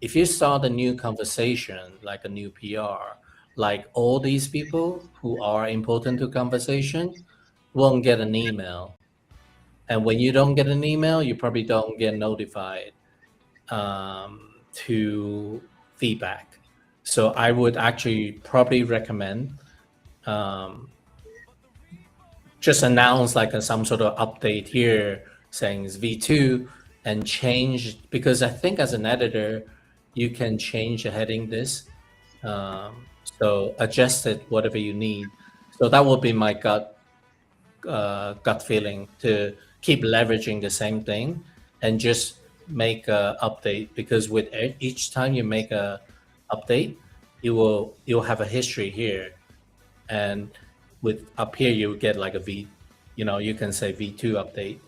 If you start a new conversation, like a new PR, like all these people who are important to conversation won't get an email. And when you don't get an email, you probably don't get notified to feedback. So I would actually probably recommend just announce like some sort of update here saying it's V2 and change, because I think as an editor, you can change the heading this. So adjust it, whatever you need. So that would be my gut feeling, to keep leveraging the same thing and just make a update, because with each time you make a update, you'll have a history here, and with up here you get like a you can say V2 update,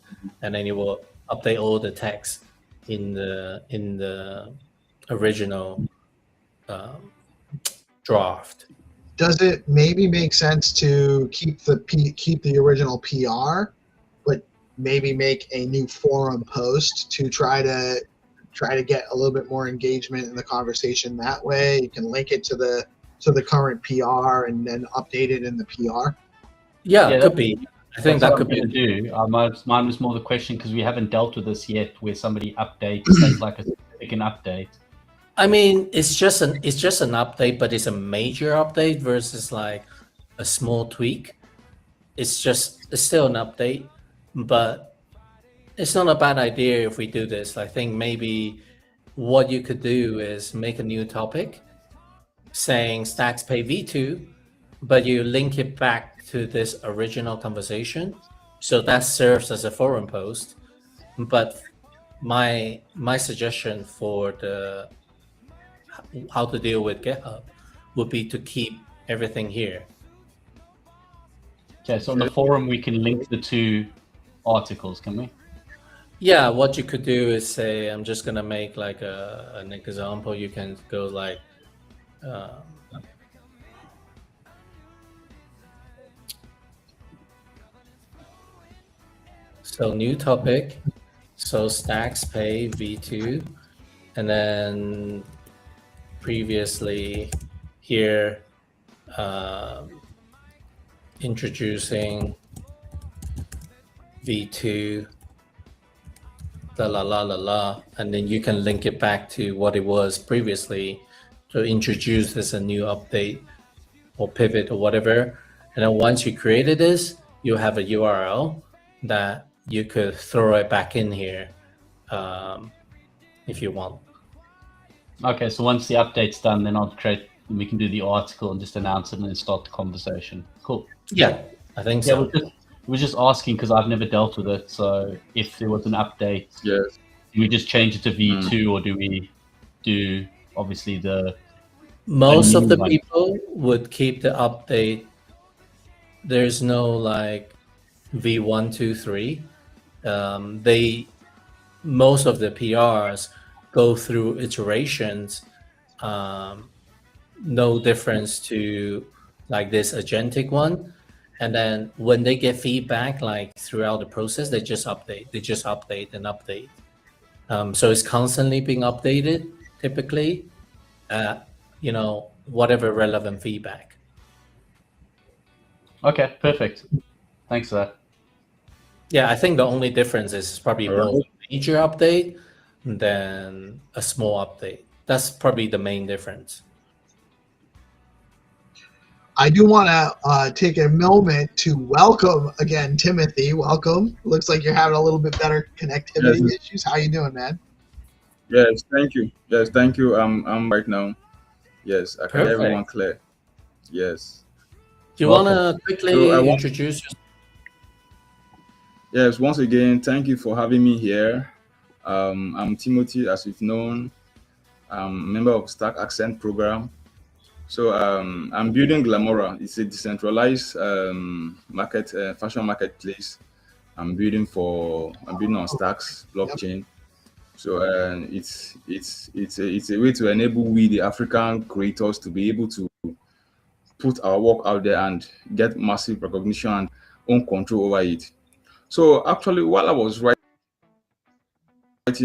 and then you will update all the text in the original draft. Does it maybe make sense to keep the original PR, but maybe make a new forum post to try to get a little bit more engagement in the conversation that way? You can link it to the current PR and then update it in the PR. Yeah, it could be. I think that could be. Do. Mine was more the question because we haven't dealt with this yet, where somebody updates as like a significant update. I mean, it's just an update, but it's a major update versus like a small tweak. It's still an update, but it's not a bad idea if we do this. I think maybe what you could do is make a new topic saying Stacks Pay V2, but you link it back to this original conversation. So that serves as a forum post. But my suggestion for how to deal with GitHub would be to keep everything here. Okay, so on the forum we can link the two articles, can we? Yeah, what you could do is say, I'm just gonna make like an example. You can go like so new topic, so Stacks Pay V2, and then previously here introducing V2 and then you can link it back to what it was previously to introduce as a new update or pivot or whatever. And then once you created this, you have a URL that you could throw it back in here if you want. Okay, so once the update's done, then we can do the article and just announce it and then start the conversation. Cool. Yeah, I think so. We're just asking because I've never dealt with it. So if there was an update, Yes. do we just change it to V2 or do we do obviously most of the one? people would keep the update. There's no like V1, 2, 3. Most of the PRs go through iterations, no difference to like this agentic one. And then when they get feedback, like throughout the process, they just update and update. So it's constantly being updated, typically, whatever relevant feedback. Okay, perfect. Thanks for that. Yeah, I think the only difference is probably more a major update than a small update. That's probably the main difference. I do want to take a moment to welcome again Timothy. Welcome. Looks like you're having a little bit better connectivity issues. How you doing, man? Yes, thank you. Yes, thank you. I'm right now. Yes, I can hear everyone clear. Yes. Do you want to quickly introduce yourself? Yes, once again, thank you for having me here. I'm Timothy, as you've known. I'm a member of Stack Accent program. So I'm building Glamora. It's a decentralized fashion marketplace. I'm building on Stacks blockchain. So it's a way to enable we, the African creators, to be able to put our work out there and get massive recognition and own control over it. So actually, while I was writing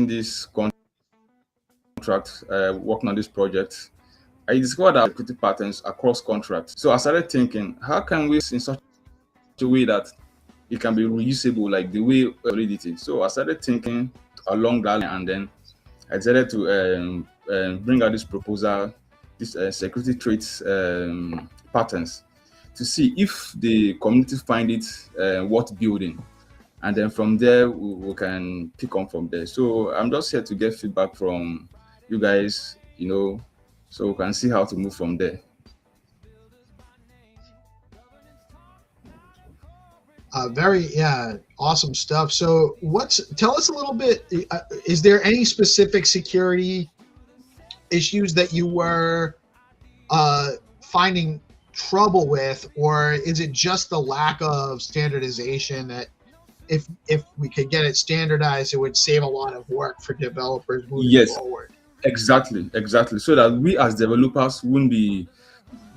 this contract, working on this project, I discovered equity patterns across contracts. So I started thinking, how can we, in such a way that it can be reusable like the way Solidity. So I started thinking along that line, and then I decided to bring out this proposal, this security traits patterns, to see if the community find it worth building, and then from there we can pick on from there. So I'm just here to get feedback from you guys, so we can see how to move from there. Very awesome stuff. So tell us a little bit, is there any specific security issues that you were finding trouble with, or is it just the lack of standardization that if we could get it standardized, it would save a lot of work for developers moving forward? Exactly. So that we as developers wouldn't be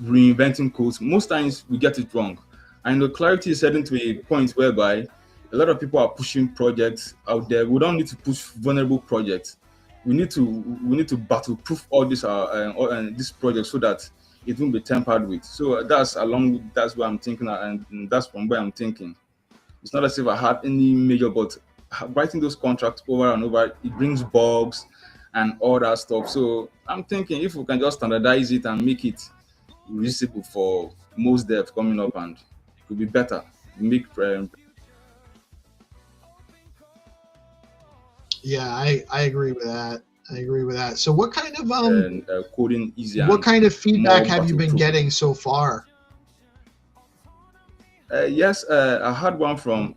reinventing codes. Most times we get it wrong. And the clarity is heading to a point whereby a lot of people are pushing projects out there. We don't need to push vulnerable projects. We need to battle-proof all these projects so that it won't be tampered with. So that's what I'm thinking, and that's from where I'm thinking. It's not as if I had any major, but writing those contracts over and over, it brings bugs and all that stuff. So I'm thinking if we can just standardize it and make it usable for most devs coming up, and it could be better. Yeah, I agree with that. So what kind of coding easier? What kind of feedback have you been getting so far? Yes, I had one from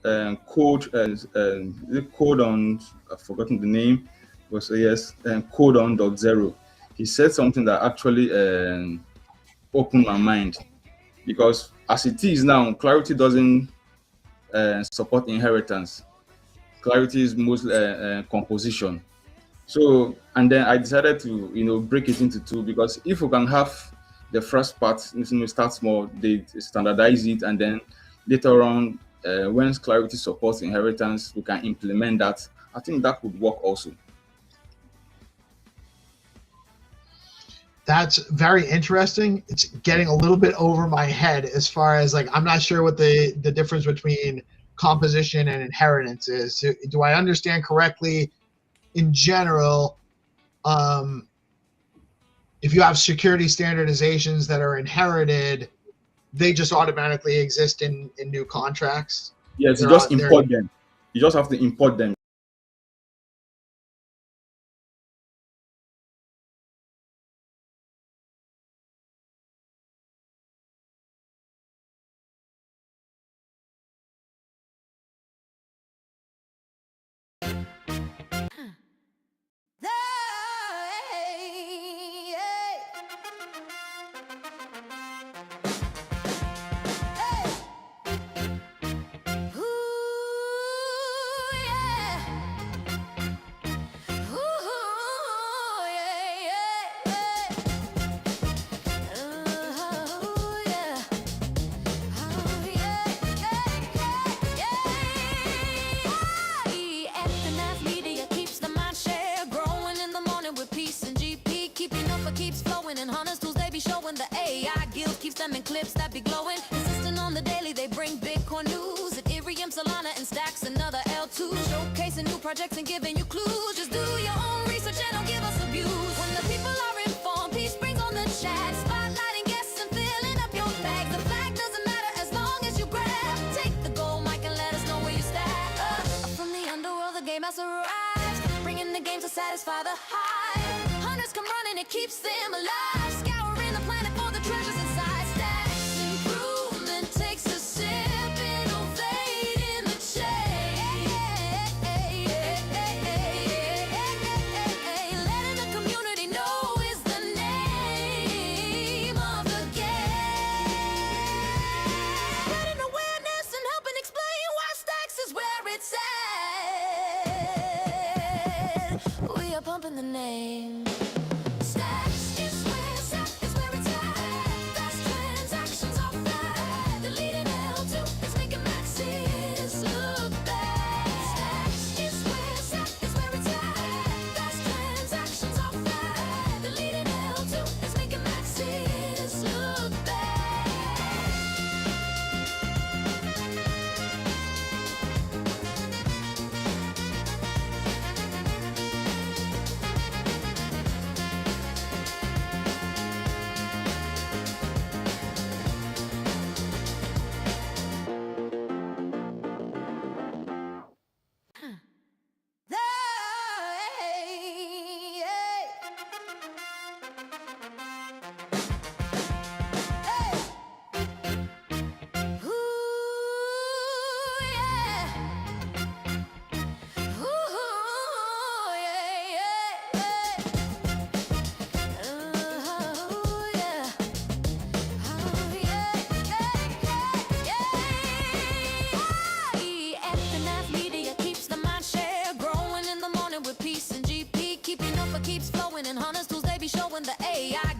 Code on, I've forgotten the name, but yes, Code on .0. He said something that actually opened my mind, because as it is now, Clarity doesn't support inheritance. Clarity is mostly composition. So, and then I decided to break it into two, because if we can have the first part, start small, they standardize it, and then later on, when Clarity supports inheritance, we can implement that. I think that would work also. That's very interesting. It's getting a little bit over my head as far as I'm not sure what the difference between composition and inheritance is. So, do I understand correctly? In general, if you have security standardizations that are inherited, they just automatically exist in new contracts? Yes, you just import them. You just have to import them. Clips that be glowing, insisting on the daily. They bring Bitcoin news, Ethereum, Solana, and stacks another L2. Showcasing new projects and giving you clues. Just do your own research and don't give us abuse. When the people are informed, peace brings on the chat. Spotlighting guests and filling up your bag. The flag doesn't matter as long as you grab. Take the gold mic and let us know where you stack. From the underworld, the game has arrived, bringing the game to satisfy the hype. Hunters come running, it keeps them alive. Scouring the planet for the treasures inside. Pumping the name. Stacks is where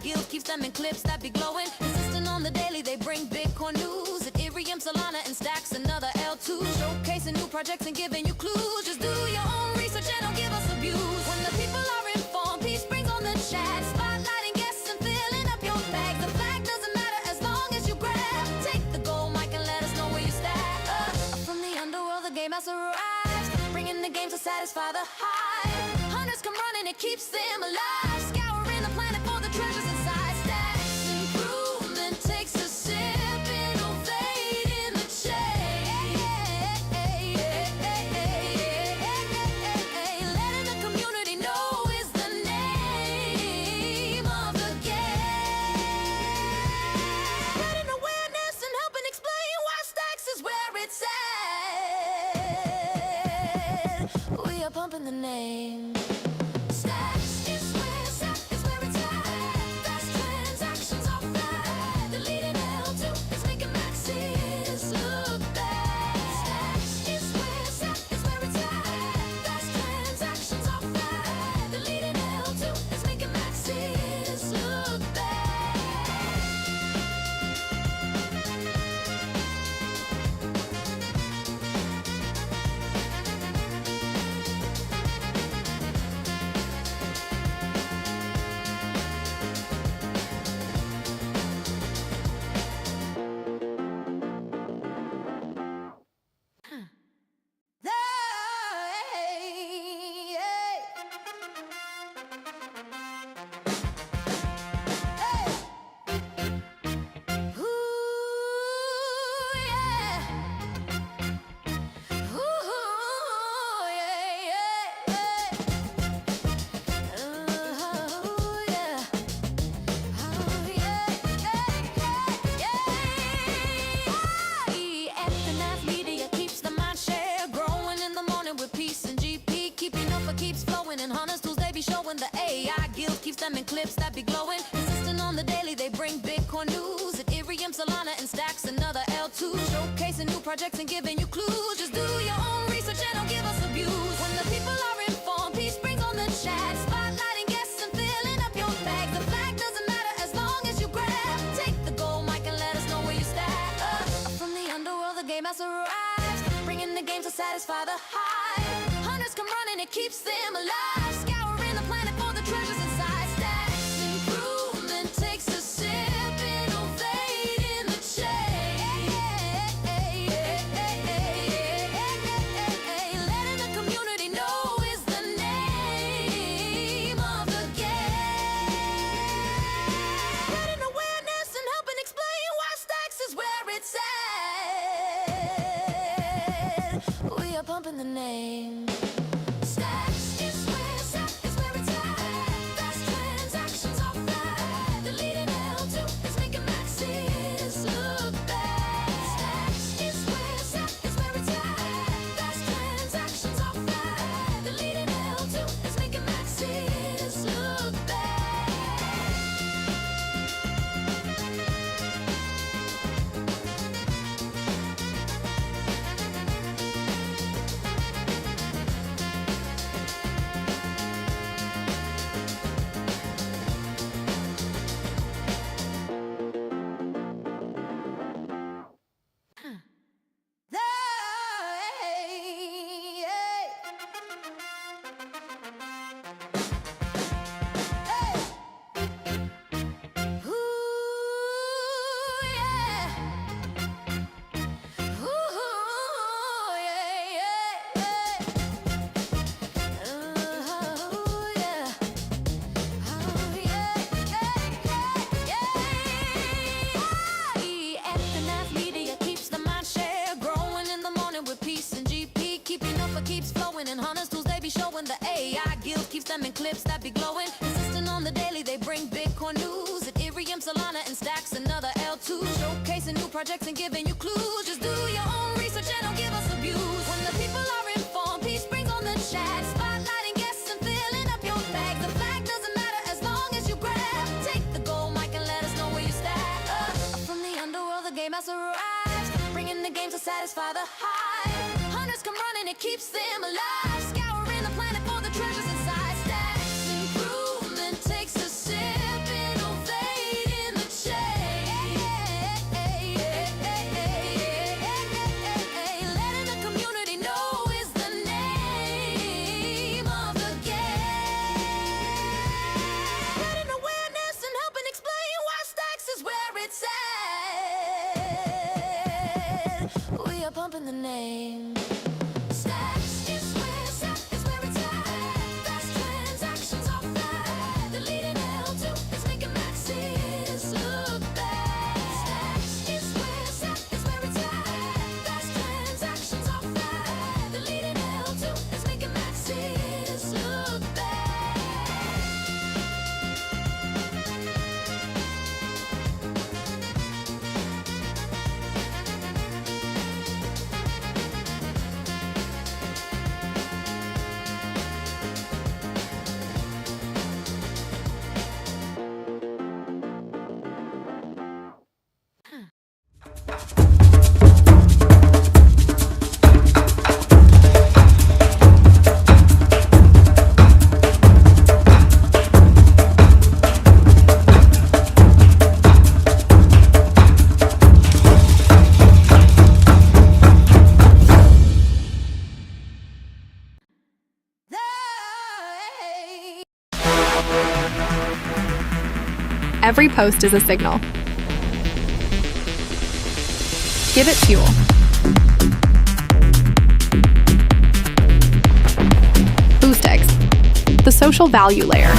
guild keeps them in clips that be glowing. Consistent on the daily, they bring Bitcoin news. Ethereum, Solana, and stacks another L2. Showcasing new projects and giving you clues. Just do your own research and don't give us abuse. When the people are informed, peace brings on the chat. Spotlighting guests and filling up your bag. The flag doesn't matter as long as you grab. Take the gold mic and let us know where you stack. From the underworld, the game has arrived. Bringing the game to satisfy the hype. Hunters come running, it keeps them alive. Scouring the planet for the treasures inside. Stacks improvement takes a sip. Innovate in the chain. Letting the community know is the name of the game. Spreading awareness and helping explain why Stacks is where it's at. We are pumping the name. Stacks is where it's at. Fast transactions are flat. The leading L2 is making maxis look bad. Stacks is where it's at. Fast transactions are flat. The leading L2 is making maxis look bad. And Hunters tools, they be showing. The AI guild keeps them in clips that be glowing. Consistent on the daily, they bring Bitcoin news. Ethereum, Solana, and stacks another L2. Showcasing new projects and giving you clues. Just do your own research and don't give us abuse. When the people are informed, peace brings on the chat. Spotlighting guests and filling up your bag. The flag doesn't matter as long as you grab. Take the gold mic and let us know where you stack. From the underworld, the game has arrived. Bringing the game to satisfy the hype. Hunters come running, it keeps them alive. Scouring the planet for the treasures inside. Stacks improvement takes a sip. Innovate in the chain. Letting the community know is the name of the game. Spreading awareness and helping explain why Stacks is where it's at. We are pumping the name. Stacks is where it's at. Fast transactions are flat. The leading L2 is making maxis look bad. Stacks is where it's at. Fast transactions are flat. The leading L2 is making maxis look bad. Keeps flowing and Hunters tools, they be showing. The AI guild keeps them in clips that be glowing. Consistent on the daily, they bring Bitcoin news. Ethereum, Solana, and stacks another L2. Showcasing new projects and giving you clues. Just do your own research and don't give us abuse. When the people are informed, peace brings on the chat. Spotlighting guests and filling up your bag. The flag doesn't matter as long as you grab. Take the gold mic and let us know where you stack. From the underworld, the game has arrived. Bringing the game to satisfy the hype. Hunters come running, it keeps them alive. Scouring the planet for the treasures inside. Stacks improvement takes a sip. Innovate Every post is a signal. Give it fuel. BoostEx, the social value layer.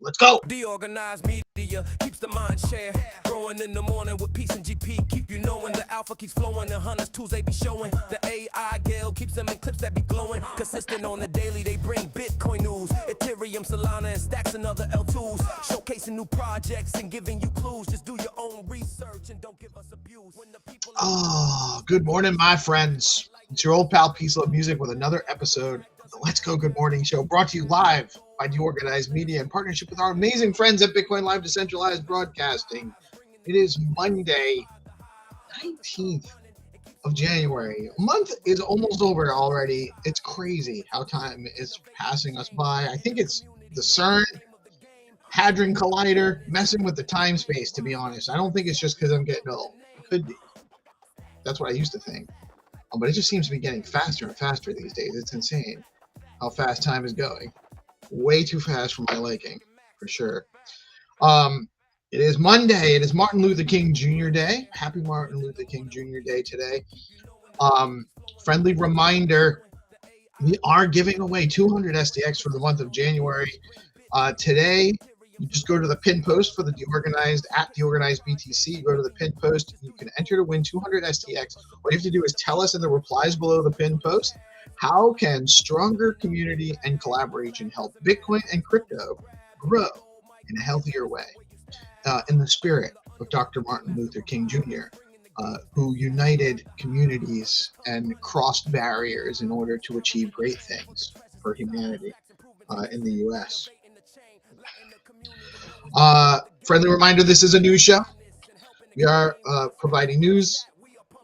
Let's go. DeOrganized media keeps the mind share. Growing in the morning with peace and GP. Keep you knowing the alpha keeps flowing. The hunters tools they be showing. The AI Gale keeps them in clips that be glowing. Consistent on the daily, they bring Bitcoin news. Ethereum, Solana, and stacks and other L2s. Showcasing new projects and giving you clues. Just do your own research and don't give us abuse. When the people Good morning, my friends. It's your old pal Peace Love Music with another episode of the Let's Go Good Morning Show, brought to you live by DeOrganized Media in partnership with our amazing friends at Bitcoin Live Decentralized Broadcasting. It is Monday, 19th of January. A month is almost over already. It's crazy how time is passing us by. I think it's the CERN Hadron Collider messing with the time space, to be honest. I don't think it's just because I'm getting old. It could be. That's what I used to think. But it just seems to be getting faster and faster these days. It's insane how fast time is going. Way too fast for my liking, for sure. It is Monday. It is Martin Luther King Jr. Day. Happy Martin Luther King Jr. Day today. Friendly reminder, we are giving away 200 SDX for the month of January. Today, you just go to the pin post for the DeOrganized at DeOrganized BTC. You go to the pin post. You can enter to win 200 SDX. What you have to do is tell us in the replies below the pin post, how can stronger community and collaboration help Bitcoin and crypto grow in a healthier way? In the spirit of Dr. Martin Luther King Jr., who united communities and crossed barriers in order to achieve great things for humanity in the U.S. Friendly reminder, this is a news show. We are providing news,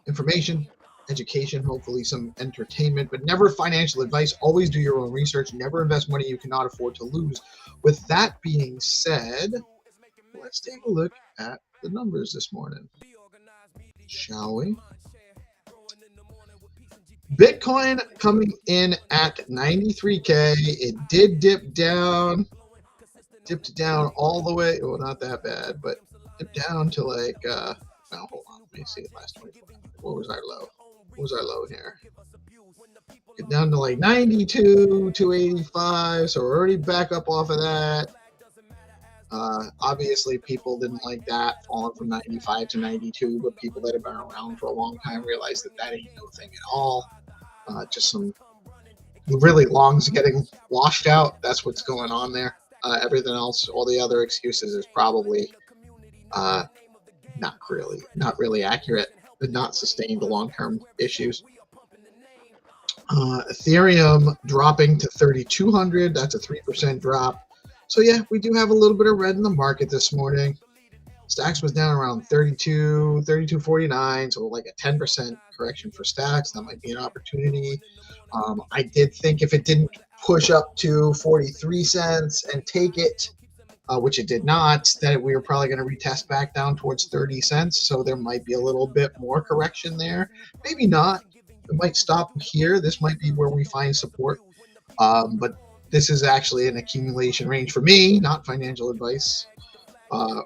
information, education, hopefully some entertainment, but never financial advice. Always do your own research. Never invest money you cannot afford to lose. With that being said, let's take a look at the numbers this morning, shall we? Bitcoin coming in at 93K. It did dip down. Dipped down all the way. Well, not that bad, but dipped down to like, no, hold on. Let me see the last 24 hours. What was our low? What was our low here? Get down to like 92, 285. So we're already back up off of that. Obviously, people didn't like that, falling from 95 to 92, but people that have been around for a long time realize that that ain't no thing at all. Just some really longs getting washed out. That's what's going on there. Everything else, all the other excuses is probably not really accurate, but not sustain the long-term issues. Ethereum dropping to 3,200. That's a 3% drop. So yeah, we do have a little bit of red in the market this morning. Stacks was down around 32.49, so like a 10% correction for Stacks. That might be an opportunity. I did think if it didn't push up to 43 cents and take it, which it did not, that we were probably going to retest back down towards 30 cents. So there might be a little bit more correction there. Maybe not. It might stop here. This might be where we find support. But this is actually an accumulation range for me, not financial advice,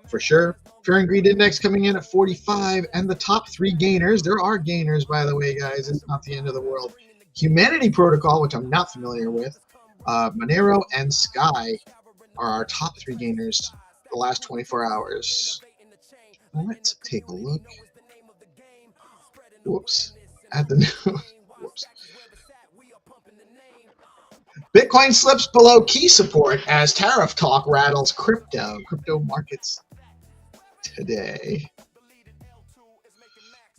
for sure. Fear and Greed Index coming in at 45. And the top three gainers, there are gainers, by the way, guys. It's not the end of the world. Humanity Protocol, which I'm not familiar with, Monero and Sky are our top three gainers the last 24 hours. Let's take a look. Whoops. At the whoops. Bitcoin slips below key support as tariff talk rattles crypto markets today.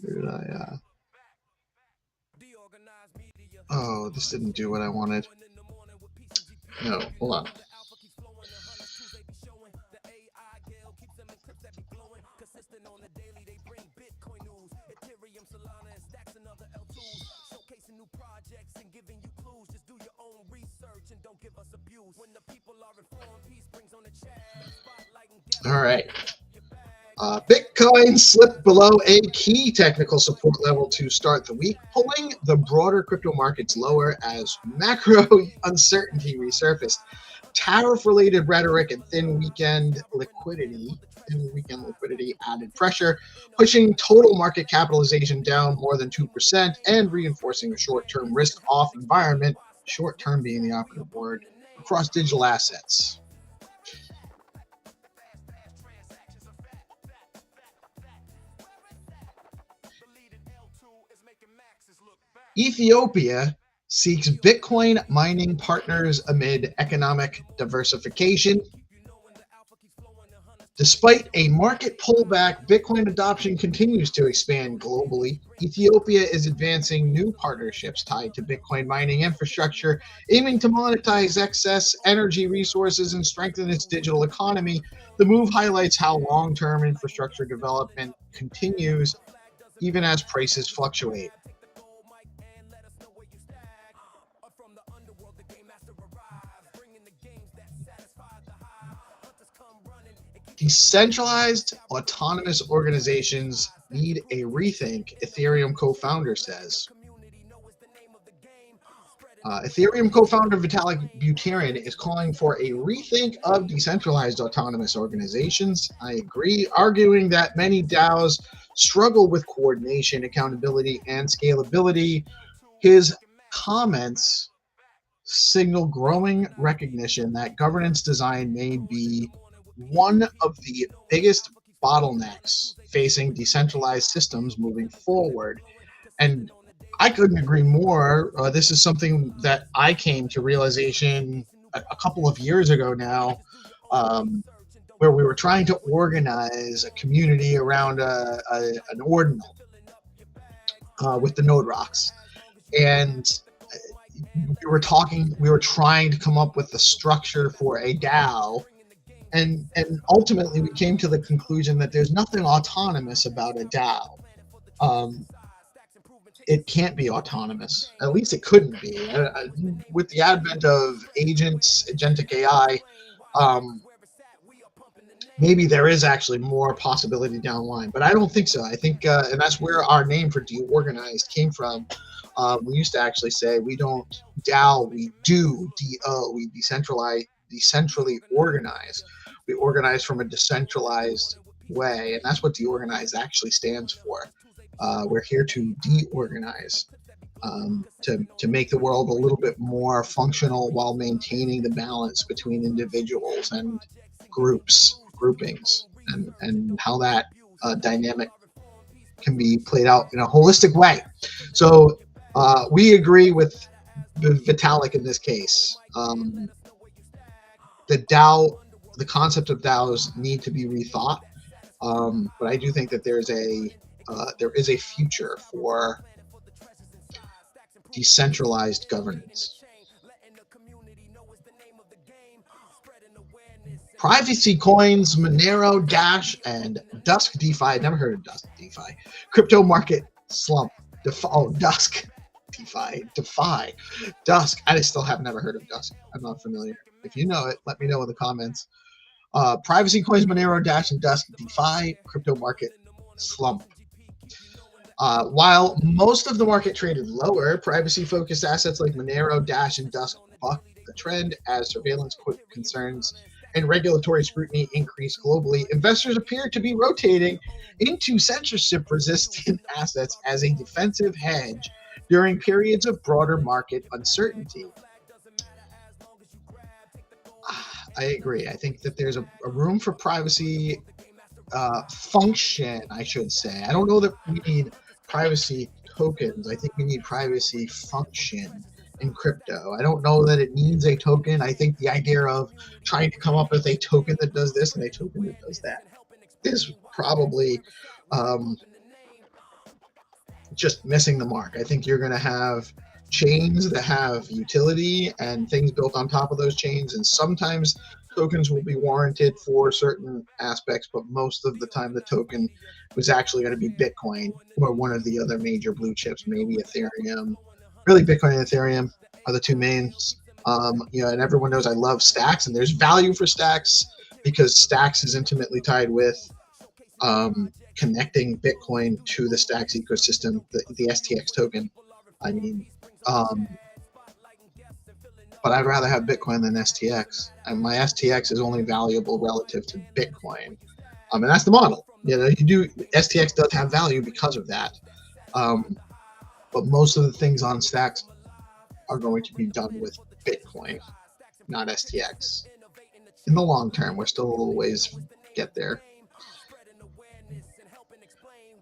Where did I oh, this didn't do what I wanted. No, hold on. All right. Bitcoin slipped below a key technical support level to start the week, pulling the broader crypto markets lower as macro uncertainty resurfaced. Tariff-related rhetoric and thin weekend liquidity added pressure, pushing total market capitalization down more than 2% and reinforcing a short-term risk-off environment, short-term being the operative word, across digital assets. Ethiopia seeks Bitcoin mining partners amid economic diversification. Despite a market pullback, Bitcoin adoption continues to expand globally. Ethiopia is advancing new partnerships tied to Bitcoin mining infrastructure, aiming to monetize excess energy resources and strengthen its digital economy. The move highlights how long-term infrastructure development continues even as prices fluctuate. Decentralized autonomous organizations need a rethink, Ethereum co-founder says. Ethereum co-founder Vitalik Buterin is calling for a rethink of decentralized autonomous organizations. I agree, arguing that many DAOs struggle with coordination, accountability, and scalability. His comments signal growing recognition that governance design may be one of the biggest bottlenecks facing decentralized systems moving forward. And I couldn't agree more. This is something that I came to realization a couple of years ago now, where we were trying to organize a community around an ordinal with the node rocks. And we were trying to come up with the structure for a DAO. And ultimately, we came to the conclusion that there's nothing autonomous about a DAO. It can't be autonomous. At least it couldn't be. With the advent of agents, agentic AI, maybe there is actually more possibility down the line. But I don't think so. I think, and that's where our name for DeOrganized came from. We used to actually say we don't DAO, we do DO. We decentrally organize. We organize from a decentralized way, and that's what DeOrganized actually stands for. We're here to deorganize, to make the world a little bit more functional while maintaining the balance between individuals and groupings, and how that dynamic can be played out in a holistic way. So we agree with Vitalik in this case. The concept of DAOs need to be rethought, but I do think that there is a future for decentralized governance. Privacy coins Monero, Dash, and Dusk DeFi. Never heard of Dusk DeFi. Crypto market slump. Dusk DeFi. Dusk. I still have never heard of Dusk. I'm not familiar. If you know it, let me know in the comments. Privacy coins Monero, Dash, and Dusk DeFi. Crypto market slump. While most of the market traded lower, privacy-focused assets like Monero, Dash, and Dusk bucked the trend as surveillance concerns and regulatory scrutiny increased globally. Investors appear to be rotating into censorship-resistant assets as a defensive hedge during periods of broader market uncertainty. I agree. I think that there's a room for privacy function, I should say. I don't know that we need privacy tokens. I think we need privacy function in crypto. I don't know that it needs a token. I think the idea of trying to come up with a token that does this and a token that does that is probably just missing the mark. I think you're going to have chains that have utility and things built on top of those chains, and sometimes tokens will be warranted for certain aspects, but most of the time the token was actually going to be Bitcoin or one of the other major blue chips, maybe Ethereum. Really, Bitcoin and Ethereum are the two mains. And everyone knows I love Stacks, and there's value for Stacks because Stacks is intimately tied with connecting Bitcoin to the Stacks ecosystem, the STX token. I mean, but I'd rather have Bitcoin than STX, and my STX is only valuable relative to Bitcoin, and that's the model. STX does have value because of that, but most of the things on Stacks are going to be done with Bitcoin, not STX. In the long term, we're still a little ways to get there.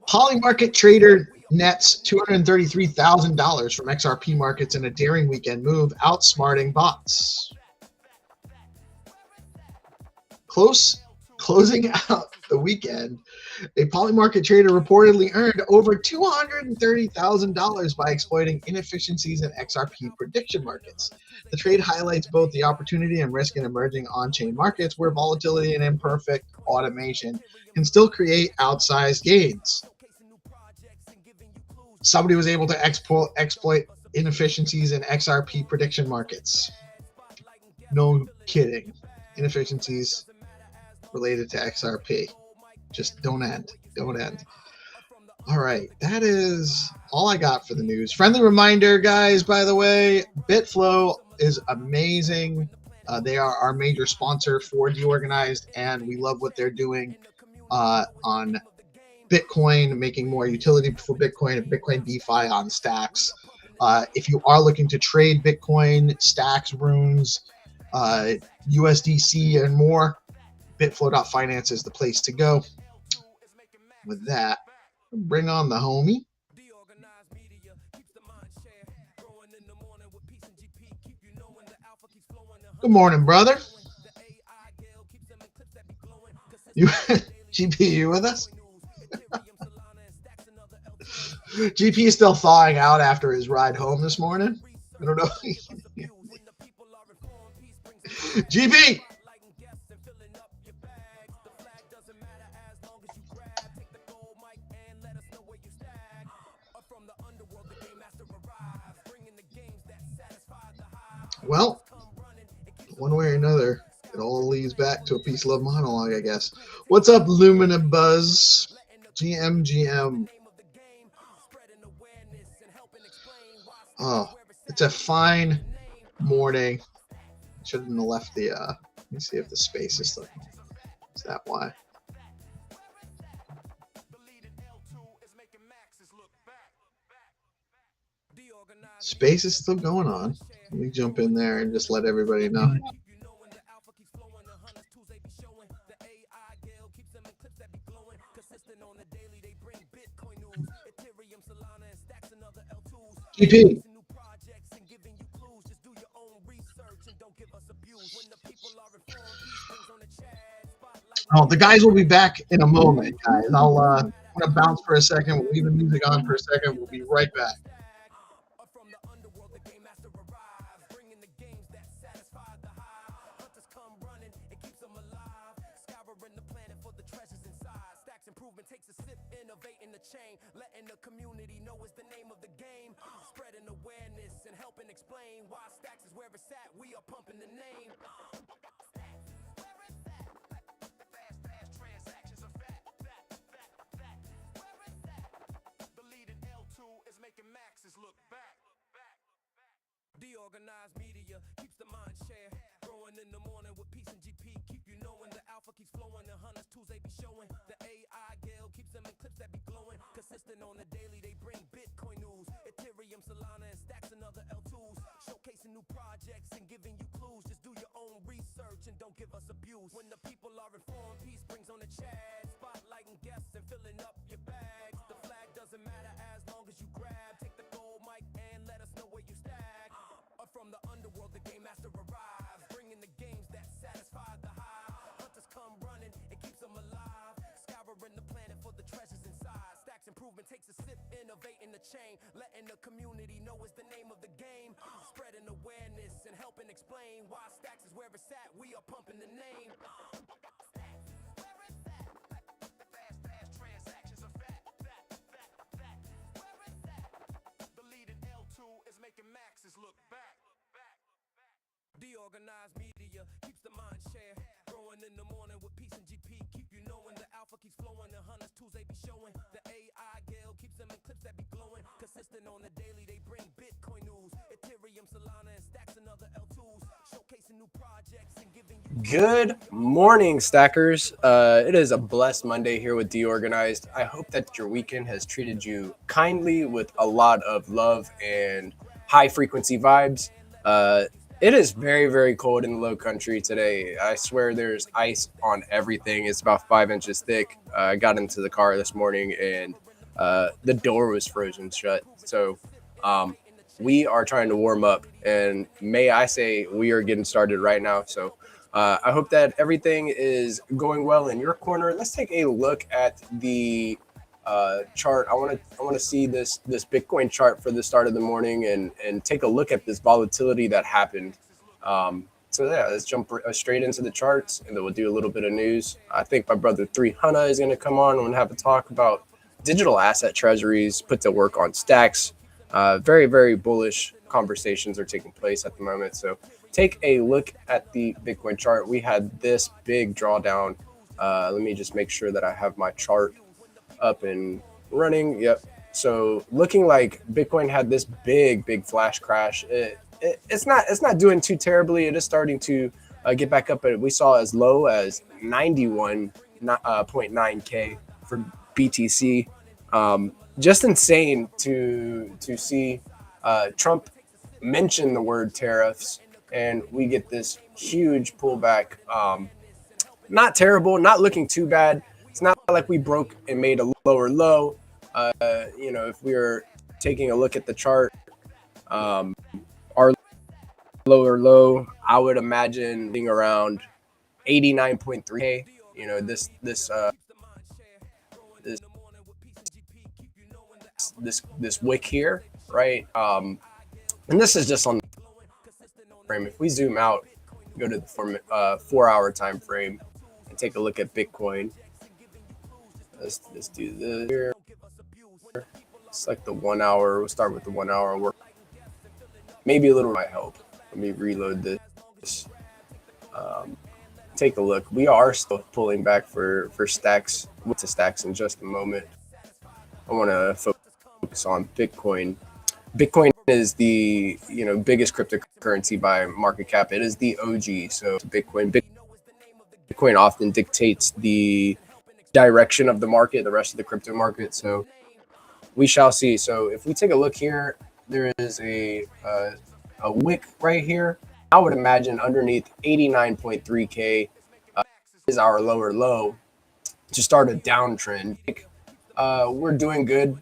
Polymarket trader nets $233,000 from XRP markets in a daring weekend move, outsmarting bots. Closing out the weekend, a Polymarket trader reportedly earned over $230,000 by exploiting inefficiencies in XRP prediction markets. The trade highlights both the opportunity and risk in emerging on-chain markets where volatility and imperfect automation can still create outsized gains. Somebody was able to exploit inefficiencies in XRP prediction markets. No kidding. Inefficiencies related to XRP. Just don't end. All right, that is all I got for the news. Friendly reminder, guys, by the way, BitFlow is amazing. They are our major sponsor for DeOrganized, and we love what they're doing on Bitcoin, making more utility for Bitcoin and Bitcoin DeFi on Stacks. If you are looking to trade Bitcoin, Stacks, Runes, USDC, and more, Bitflow.finance is the place to go. With that, bring on the homie. Good morning, brother. GP, you with us? GP is still thawing out after his ride home this morning. I don't know. GP! Well, one way or another, it all leads back to a peace love monologue, I guess. What's up, Lumina Buzz? GM. Oh, it's a fine morning. Shouldn't have left the, let me see if the space is still, is that why? Space is still going on. Let me jump in there and just let everybody know. GP. Oh, the guys will be back in a moment, guys. I'm going to bounce for a second. We'll leave the music on for a second. We'll be right back. Takes a sip, innovating the chain, letting the community know it's the name of the game, spreading awareness and helping explain why Stacks is where it's at. We are pumping the name. Fast transactions are fat. Where it's at? The leading L2 is making maxes look back. DeOrganized media keeps the mind share, growing in the morning with peace and GP. Keep you knowing the alpha keeps flowing, the hunters tools they be showing. The AI guild keeps them in clips that be glowing. Consistent on the daily, they bring Bitcoin news, Ethereum, Solana, and Stacks and other L2s. Showcasing new projects and giving you clues. Just do your own research and don't give us abuse. When the people are informed, peace brings on the chat, spotlighting guests and filling up your bags. The flag doesn't matter as long as you grab. Take the gold mic and let us know where you stack. From the underworld, the game master arrives, bringing the games that satisfy the hive. Hunters come running, it keeps them alive, scouring the planet for the treasures inside. Stacks improvement takes a sip, innovating the chain, letting the community know it's the name of the game, spreading awareness and helping explain why Stacks is where it's at. We are pumping the name. Fast transactions are fat. Where it's at? The leading L2 is making maxes look back. DeOrganized media keeps the mind share. Growing in the morning with peace and GP. Keep you knowing the alpha keeps flowing. The hunters tools they be showing. The AI Gale keeps them in clips that be glowing. Consistent on the daily, they bring Bitcoin news. Ethereum, Solana, and stacks and other L2s. Showcasing new projects and giving you. Good morning, stackers. It is a blessed Monday here with DeOrganized. I hope that your weekend has treated you kindly with a lot of love and high frequency vibes. It is very, very cold in the low country today. I swear there's ice on everything. It's about 5 inches thick. I got into the car this morning and the door was frozen shut. So we are trying to warm up, and may I say we are getting started right now. So I hope that everything is going well in your corner. Let's take a look at the chart. I want to see this Bitcoin chart for the start of the morning and take a look at this volatility that happened. So yeah, let's jump straight into the charts, and then we'll do a little bit of news. I think my brother 300 is going to come on and have a talk about digital asset treasuries put to work on stacks. Very, very bullish conversations are taking place at the moment. So take a look at the Bitcoin chart. We had this big drawdown. Let me just make sure that I have my chart up and running. Yep. So looking like Bitcoin had this big flash crash. It's not doing too terribly. It is starting to get back up. But we saw as low as 91.9K for BTC. Just insane to see Trump mention the word tariffs, and we get this huge pullback. Not terrible, not looking too bad. It's not like we broke and made a lower low. If we were taking a look at the chart, our lower low, I would imagine being around 89.3K. This wick here, right? And this is just on the frame. If we zoom out, go to the 4-hour time frame and take a look at Bitcoin. Let's do this here. Select the 1 hour. We'll start with the 1 hour work. Maybe a little might help. Let me reload this. Take a look. We are still pulling back for stacks. We'll to stacks in just a moment. I want to focus on Bitcoin. Bitcoin is the biggest cryptocurrency by market cap. It is the OG. So Bitcoin often dictates the direction of the market, the rest of the crypto market. So we shall see. So if we take a look here, there is a wick right here. I would imagine underneath 89.3K is our lower low to start a downtrend. We're doing good.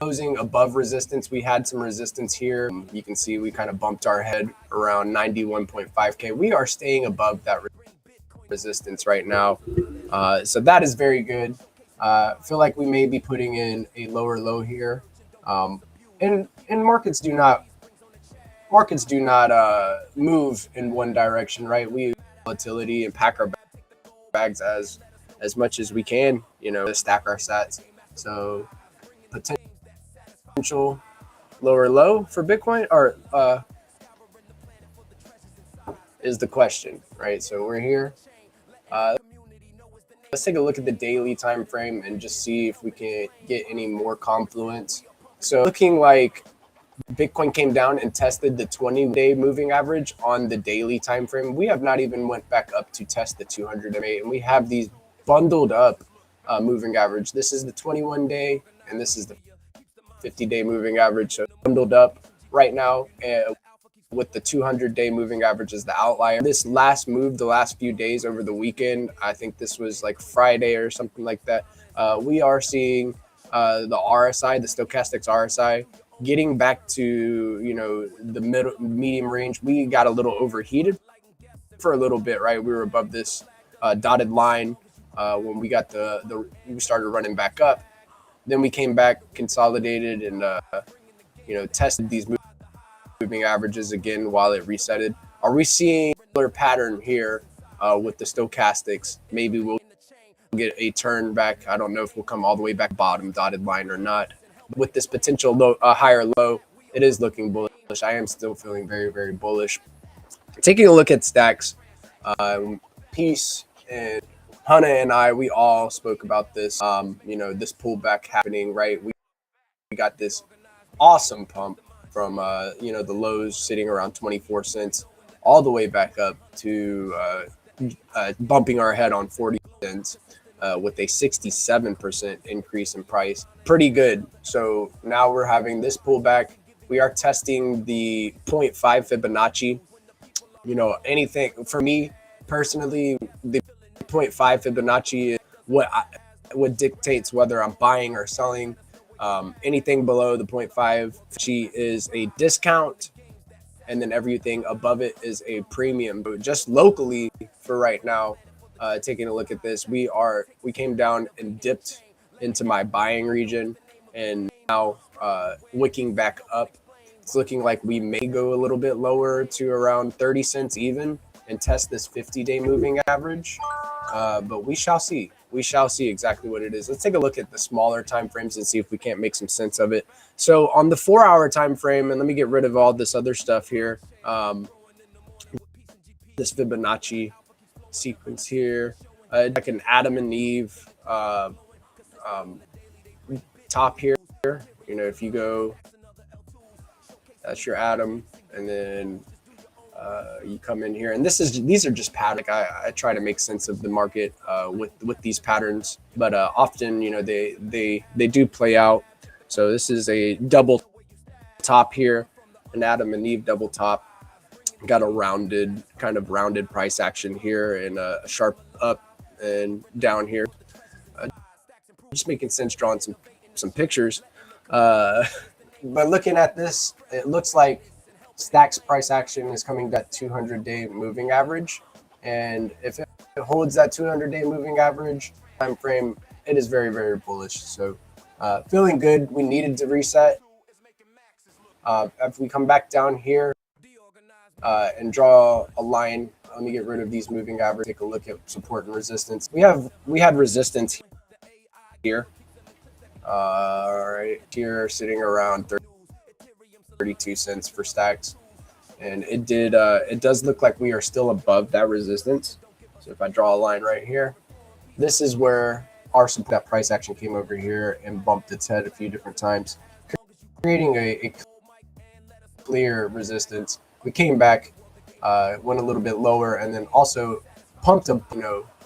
Closing above resistance. We had some resistance here. You can see we kind of bumped our head around 91.5K. We are staying above that resistance right now. So that is very good. Feel like we may be putting in a lower low here. And markets do not move in one direction, right? We use volatility and pack our bags as much as we can, to stack our sats. So potential lower low for Bitcoin or is the question, right? So we're here. Let's take a look at the daily time frame and just see if we can get any more confluence. So looking like Bitcoin came down and tested the 20-day moving average on the daily time frame. We have not even went back up to test the 200 MA, and we have these bundled up moving average. This is the 21-day, and this is the 50-day moving average. So bundled up right now, with the 200-day moving average as the outlier. This last move, the last few days over the weekend, I think this was like Friday or something like that. We are seeing the RSI, the stochastics RSI, getting back to the medium range. We got a little overheated for a little bit, right? We were above this dotted line when we got we started running back up. Then we came back, consolidated, and tested these moving averages again while it resetted. Are we seeing a similar pattern here with the stochastics? Maybe we'll get a turn back. I don't know if we'll come all the way back bottom dotted line or not. With this potential higher low, it is looking bullish. I am still feeling very, very bullish. taking a look at stacks, Peace and Hannah and I, we all spoke about this, this pullback happening, right? We got this awesome pump from, the lows sitting around 24 cents all the way back up to bumping our head on 40 cents with a 67% increase in price. Pretty good. So now we're having this pullback. We are testing the 0.5 Fibonacci. Anything for me personally, the 0.5 Fibonacci is what dictates whether I'm buying or selling. Anything below the 0.5 Fibonacci is a discount, and then everything above it is a premium. But just locally for right now, taking a look at this, we came down and dipped into my buying region, and now wicking back up. It's looking like we may go a little bit lower to around 30 cents even and test this 50-day moving average. But we shall see. We shall see exactly what it is. Let's take a look at the smaller time frames and see if we can't make some sense of it. So on the 4-hour time frame, and let me get rid of all this other stuff here. This Fibonacci sequence here, like an Adam and Eve top here. If you go, that's your Adam, and then you come in here, and these are just patterns. I try to make sense of the market with these patterns, but often they do play out. So this is a double top here, an Adam and Eve double top. Got a rounded price action here, and a sharp up and down here. Just making sense, drawing some pictures. But looking at this, it looks like Stacks price action is coming to that 200-day moving average, and if it holds that 200-day moving average time frame, it is very, very bullish. So feeling good. We needed to reset. If we come back down here and draw a line, let me get rid of these moving averages. Take a look at support and resistance. We had resistance here. Right here, sitting around 32 cents for stacks, and it does look like we are still above that resistance. So if I draw a line right here, this is where that price action came over here and bumped its head a few different times, creating a clear resistance. We came back, went a little bit lower, and then also pumped up,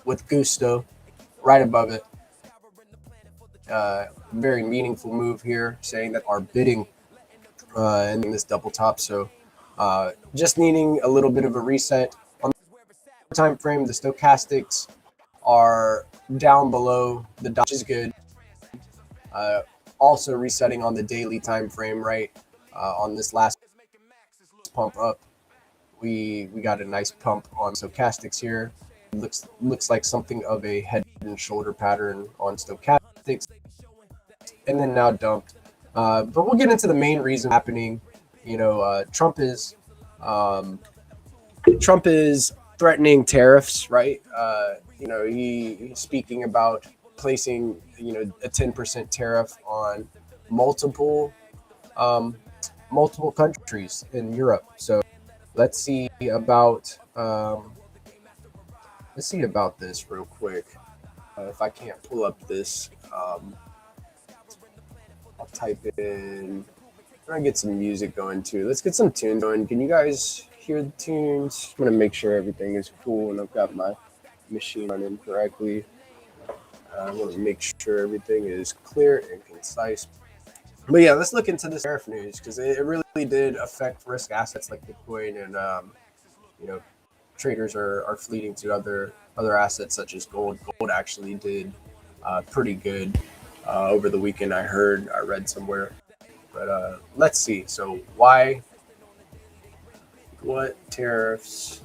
with gusto right above it. Very meaningful move here, saying that our bidding in this double top. So just needing a little bit of a reset on the time frame. The stochastics are down below the dot, which is good. Also resetting on the daily time frame, right? On this last pump up, we got a nice pump on stochastics here. Looks like something of a head and shoulder pattern on stochastics, and then now dumped. But we'll get into the main reason happening. Trump is threatening tariffs, right? He's speaking about placing, a 10% tariff on multiple countries in Europe. So let's see about this real quick. If I can't pull up this, I'll type in. I'm gonna get some music going too. Let's get some tunes going. Can you guys hear the tunes? I'm gonna make sure everything is cool and I've got my machine running correctly. I want to make sure everything is clear and concise. But yeah, let's look into this tariff news, because it really did affect risk assets like Bitcoin, and traders are fleeting to other assets such as gold. Gold actually did pretty good over the weekend. I read somewhere. But let's see. So what tariffs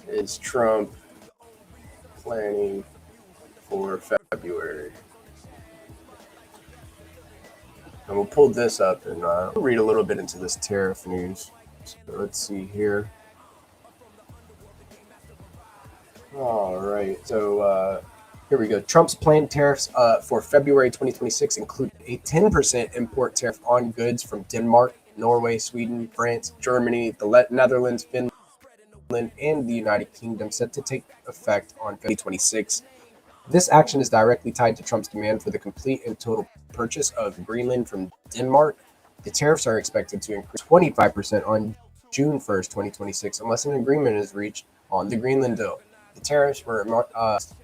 is Trump planning for February? And we'll pull this up and read a little bit into this tariff news. So let's see here. All right. So here we go. Trump's planned tariffs for February 2026 include a 10% import tariff on goods from Denmark Norway, Sweden, France, Germany, the Netherlands, Finland, and the United Kingdom set to take effect on February 26. This action is directly tied to Trump's demand for the complete and total purchase of Greenland from Denmark. The tariffs are expected to increase 25% on June 1st, 2026, unless an agreement is reached on the Greenland deal. The tariffs were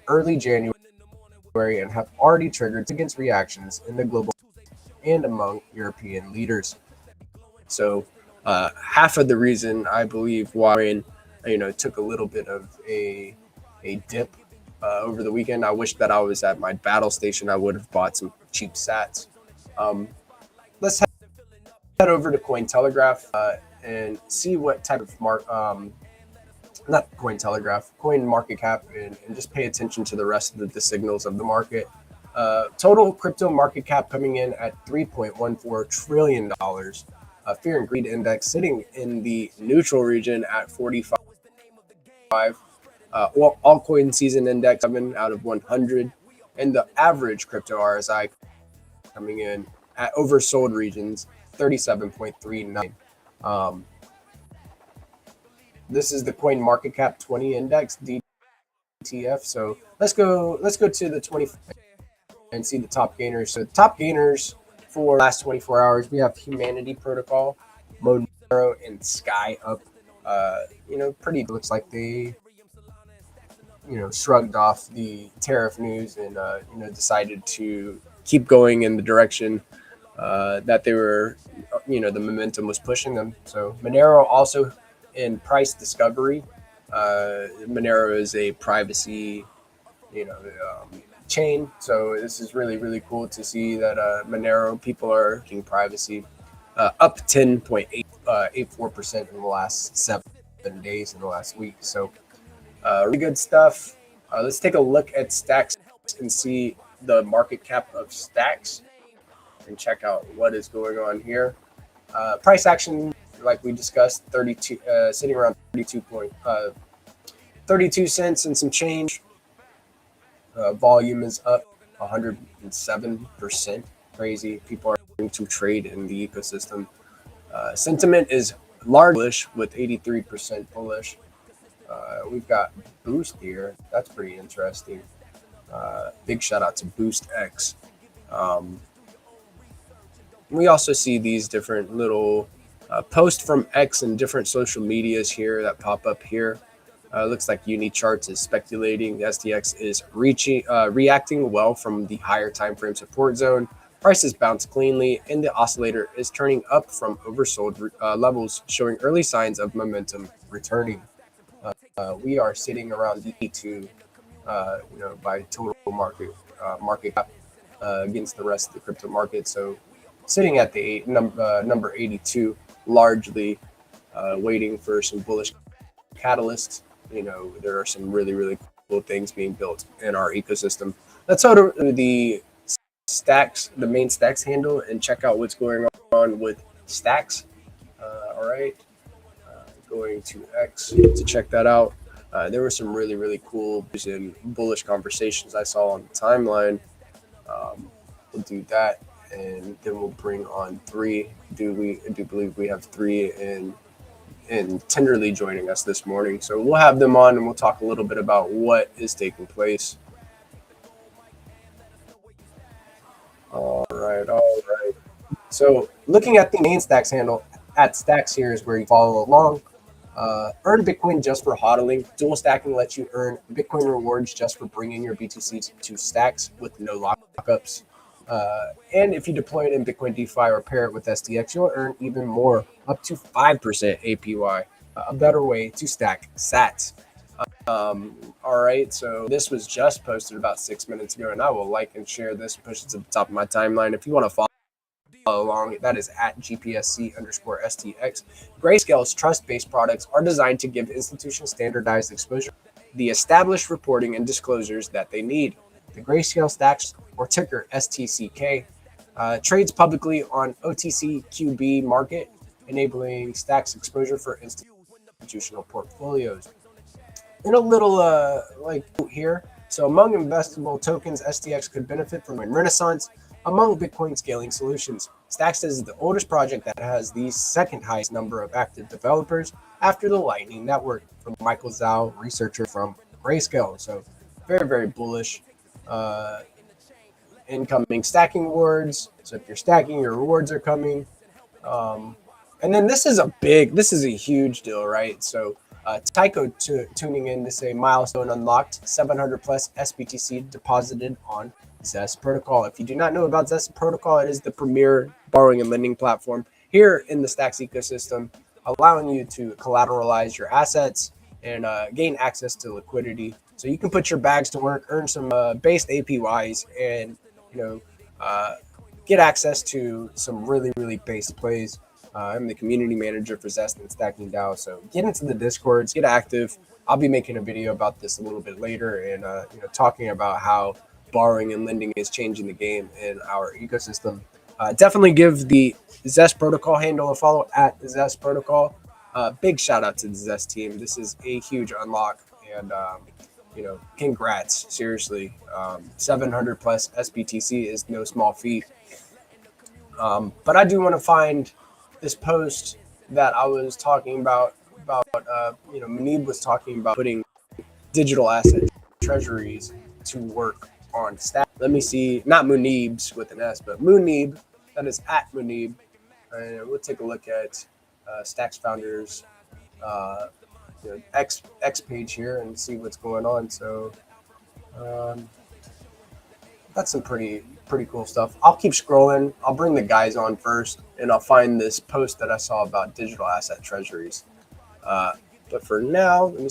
early January and have already triggered significant reactions in the global and among European leaders. So half of the reason I believe why took a little bit of a dip over the weekend. I wish that I was at my battle station. I would have bought some cheap sats. Let's head over to Cointelegraph and see what type of not Cointelegraph, Coin Market Cap, and just pay attention to the rest of the signals of the market. Total crypto market cap coming in at $3.14 trillion. Fear and Greed Index sitting in the neutral region at 45. Altcoin Season Index 7 out of 100. And the average crypto RSI coming in at oversold regions, 37.39. This is the Coin Market Cap 20 Index DTF. So let's go to the 20 and see the top gainers. So top gainers for the last 24 hours, we have Humanity Protocol, Monero, and Sky up. Pretty looks like they shrugged off the tariff news and decided to keep going in the direction that they were, the momentum was pushing them. So Monero also in price discovery. Monero is a privacy, chain. So this is really, really cool to see that Monero people are taking privacy up 10.84% in the last 7 days in the last week. So really good stuff. Let's take a look at Stacks and see the market cap of Stacks and check out what is going on here. Price action, like we discussed, sitting around 32 cents and some change. Volume is up 107%. Crazy. People are going to trade in the ecosystem. Sentiment is large bullish with 83% bullish. We've got Boost here. That's pretty interesting. Big shout out to Boost X. We also see these different little posts from X and different social medias here that pop up here. Looks like Unicharts is speculating the STX is reacting well from the higher time frame support zone. Prices bounce cleanly, and the oscillator is turning up from oversold levels, showing early signs of momentum returning. We are sitting around the E2, by total market cap against the rest of the crypto market. So sitting at the number 82, largely waiting for some bullish catalysts. There are some really, really cool things being built in our ecosystem. Let's go to the Stacks, the main Stacks handle, and check out what's going on with Stacks. All right. Going to X to check that out. There were some really, really cool and bullish conversations I saw on the timeline. We'll do that, and then we'll bring on three. I do believe we have three and Tenderly joining us this morning. So we'll have them on, and we'll talk a little bit about what is taking place. All right. So looking at the main Stacks handle at Stacks here is where you follow along. Earn Bitcoin just for hodling. Dual stacking lets you earn Bitcoin rewards just for bringing your BTC to Stacks with no lockups. And if you deploy it in Bitcoin DeFi or pair it with STX, you'll earn even more, up to 5% APY. A better way to stack sats. All right, so this was just posted about 6 minutes ago, and I will like and share this, push it to the top of my timeline. If you want to follow along, that is at GPSC_STX. Grayscale's trust-based products are designed to give institutions standardized exposure, the established reporting and disclosures that they need. The Grayscale Stacks, or ticker STCK, trades publicly on OTCQB market, enabling Stacks exposure for institutional portfolios. In a little here, so among investable tokens, STX could benefit from a renaissance among Bitcoin scaling solutions. Stacks is the oldest project that has the second highest number of active developers after the Lightning Network, from Michael Zhao, researcher from Grayscale. So very, very bullish. Incoming stacking rewards. So if you're stacking, your rewards are coming. And then this is a huge deal, right? So Tycho tuning in to say milestone unlocked, 700 plus SBTC deposited on Zest Protocol. If you do not know about Zest Protocol, it is the premier borrowing and lending platform here in the Stacks ecosystem, allowing you to collateralize your assets and gain access to liquidity. So you can put your bags to work, earn some based APYs, and get access to some really, really based plays. I'm the community manager for Zest and Stacking DAO. So get into the Discords, get active. I'll be making a video about this a little bit later, and talking about how borrowing and lending is changing the game in our ecosystem. Definitely give the Zest Protocol handle a follow at the Zest Protocol. Big shout out to the Zest team. This is a huge unlock, and congrats. Seriously, 700 plus SBTC is no small feat. But I do want to find this post that I was talking about. Munib was talking about putting digital asset treasuries to work on Stack. Let me see, not Munib's with an S, but Munib. That is at Munib. And we'll take a look at Stacks Founders X page here and see what's going on. So that's some pretty cool stuff. I'll keep scrolling. I'll bring the guys on first, and I'll find this post that I saw about digital asset treasuries. But for now, let me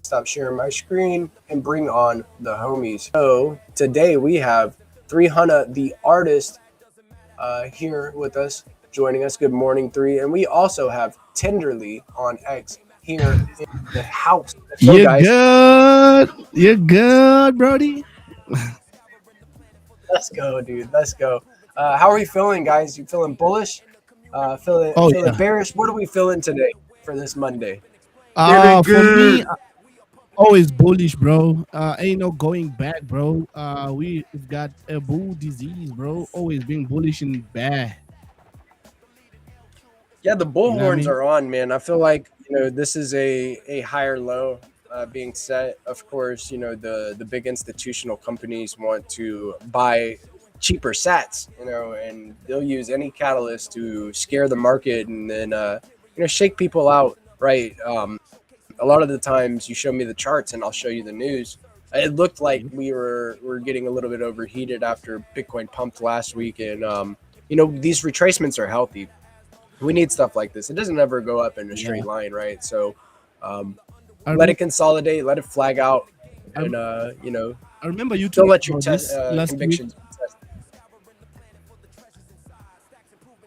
stop sharing my screen and bring on the homies. So today we have 300, the artist, here with us, joining us. Good morning, 3. And we also have Tenderly on X here in the house. So You're guys, good. You're good, Brody. let's go, dude. Let's go. How are you feeling, guys? You feeling bullish? Feeling bearish? What are we feeling today for this Monday? For me, always bullish, bro. Ain't no going back, bro. We've got a bull disease, bro. Always being bullish and bad. Yeah, the bull You know what I horns mean? are on, man. I feel like this is a higher low being set. Of course, the big institutional companies want to buy cheaper sats, and they'll use any catalyst to scare the market and then shake people out, right? A lot of the times you show me the charts and I'll show you the news. It looked like we were getting a little bit overheated after Bitcoin pumped last week, and these retracements are healthy. We need stuff like this. It doesn't ever go up in a straight line, right? So let it consolidate, let it flag out, and I remember you don't talking let your about this last convictions week. be tested.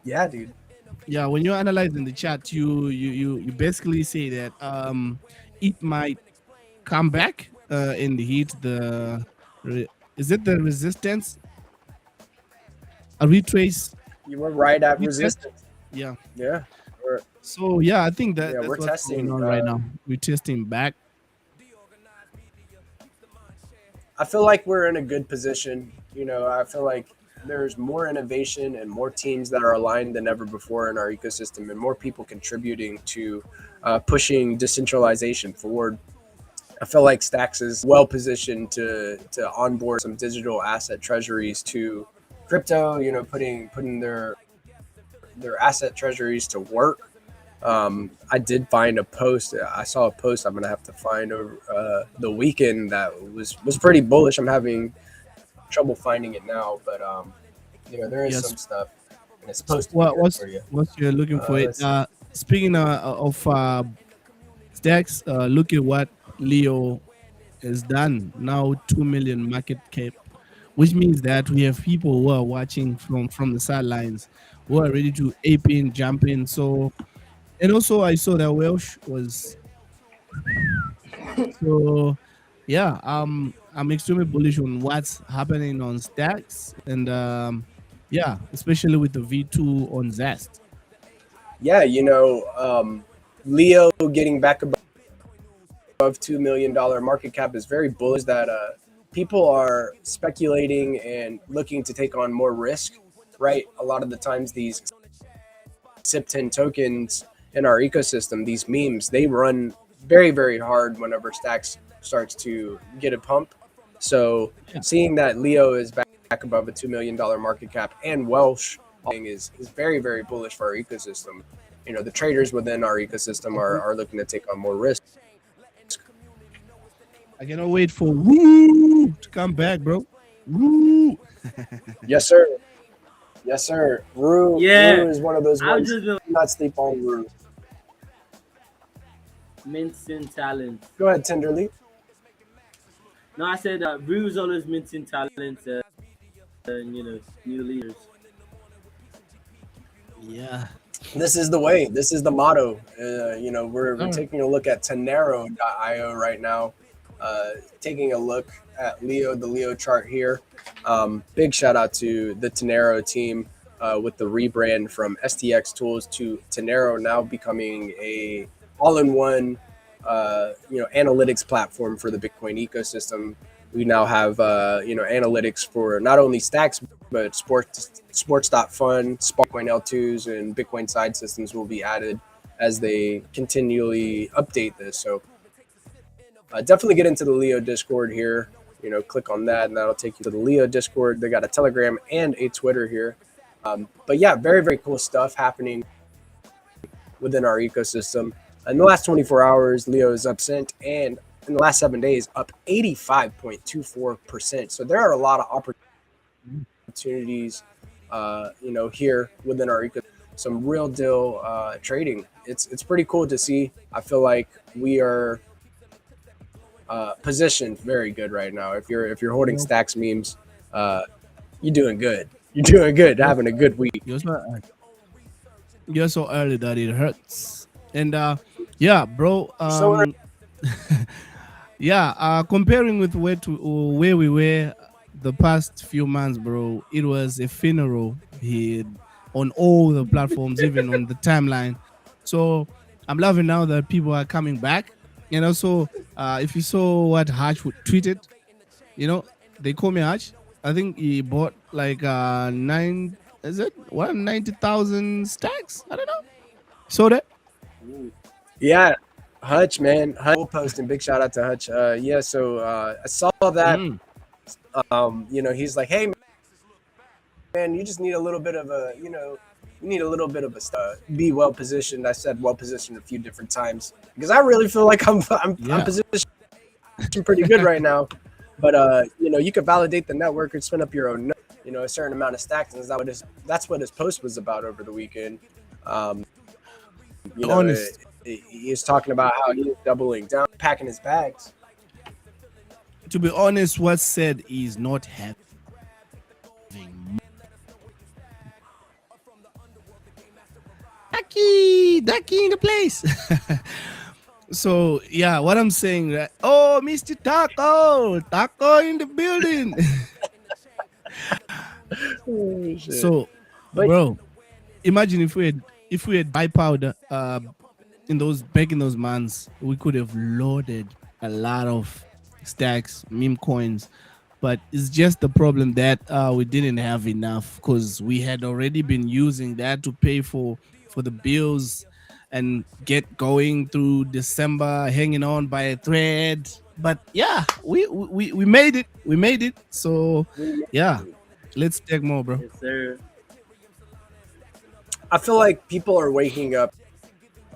Yeah, dude. Yeah, when you're analyzing the chart, you basically say that it might come back in the heat. Is it the resistance? A retrace? You were right at Retest? resistance. Yeah. Yeah. So yeah, I think that's we're what's testing going on right now. We're testing back. I feel like we're in a good position. I feel like there's more innovation and more teams that are aligned than ever before in our ecosystem, and more people contributing to pushing decentralization forward. I feel like Stacks is well positioned to onboard some digital asset treasuries to crypto, putting their asset treasuries to work. I did find a post. I saw a post I'm going to have to find over the weekend that was pretty bullish. I'm having trouble finding it now, but there is some stuff, and it's supposed to be good for you. What you're looking for it. Speaking of Stacks, look at what Leo has done now. 2 million market cap, which means that we have people who are watching from the sidelines, who are ready to ape in, jump in. So, and also I saw that Welsh was. So, yeah, I'm extremely bullish on what's happening on Stacks, and especially with the V2 on Zest. Yeah, Leo getting back above $2 million market cap is very bullish. That people are speculating and looking to take on more risk right? A lot of the times these SIP10 tokens in our ecosystem, these memes, they run very, very hard whenever Stacks starts to get a pump. So seeing that Leo is back above a $2 million market cap and Welsh is very, very bullish for our ecosystem. You know, the traders within our ecosystem are looking to take on more risk. I cannot wait for Woo to come back, bro. Woo. Yes, sir. Yes, sir. Rue is one of those I ones. just Do not sleep on Rue. minting talent. Go ahead, Tenderly. No, I said Rue's always minting talent and new leaders. Yeah. This is the way. This is the motto. We're taking a look at Tenero.io right now. Taking a look at Leo, the Leo chart here. Big shout out to the Tenero team with the rebrand from STX Tools to Tenero, now becoming a all-in-one analytics platform for the Bitcoin ecosystem. We now have analytics for not only Stacks but sports.fun, Bitcoin L2s, and Bitcoin side systems will be added as they continually update this. So definitely get into the Leo Discord here. Click on that, and that'll take you to the Leo Discord. They got a Telegram and a Twitter here. But yeah, very, very cool stuff happening within our ecosystem. In the last 24 hours, Leo is up cent, and in the last 7 days, up 85.24%. So there are a lot of opportunities, here within our ecosystem. Some real deal trading. It's pretty cool to see. I feel like we are positioned very good right now. If you're holding Stacks memes, you're doing good. You're doing good. Having a good week. You're so early that it hurts. And yeah, bro. Comparing with where we were the past few months, bro, it was a funeral here on all the platforms, even on the timeline. So I'm loving now that people are coming back. And also, if you saw what Hatch tweeted, they call me Hatch. I think he bought like 90,000 stacks. I don't know. Saw that? Yeah, Hutch, man. Hutch posting. Big shout out to Hutch. So I saw that. He's like, hey, man, you just need a little bit of a, you need a little bit of a be well positioned. I said well positioned a few different times because I really feel like I'm positioned pretty good right now. But you could validate the network and spin up your own, a certain amount of stacks, and that's what his post was about over the weekend. Honest. He's talking about how he's doubling down, packing his bags. To be honest, what's said is not having. Ducky in the place. So yeah, what I'm saying, right? Oh, Mr. Taco in the building. Oh, so, bro, imagine if we had buy powder in those months, we could have loaded a lot of stacks, meme coins. But it's just the problem that we didn't have enough because we had already been using that to pay for the bills and get going through December, hanging on by a thread. But yeah, we made it. We made it. So yeah, let's take more, bro. Yes, sir. I feel like people are waking up,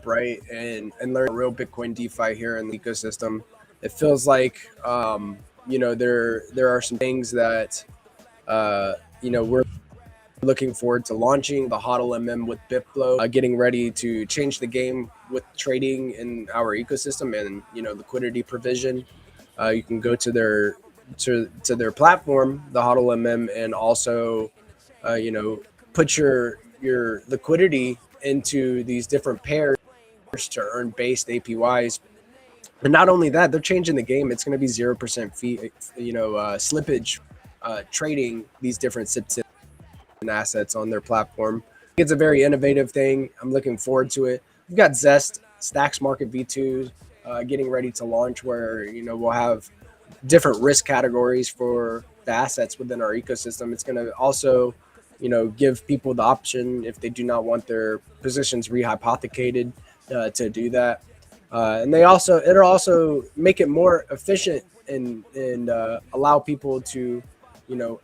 right, and learning real Bitcoin DeFi here in the ecosystem. It feels like there are some things that we're looking forward to launching the HODLMM with BitFlow, getting ready to change the game with trading in our ecosystem and liquidity provision. You can go to their platform, the HODLMM, and also put your liquidity into these different pairs to earn based APYs. And not only that, they're changing the game. It's going to be 0% fee, slippage, trading these different SIPs and assets on their platform. It's a very innovative thing. I'm looking forward to it. We've got Zest, Stacks Market V2, getting ready to launch, where we'll have different risk categories for the assets within our ecosystem. It's going to also give people the option if they do not want their positions rehypothecated to do that. And it'll also make it more efficient and allow people to,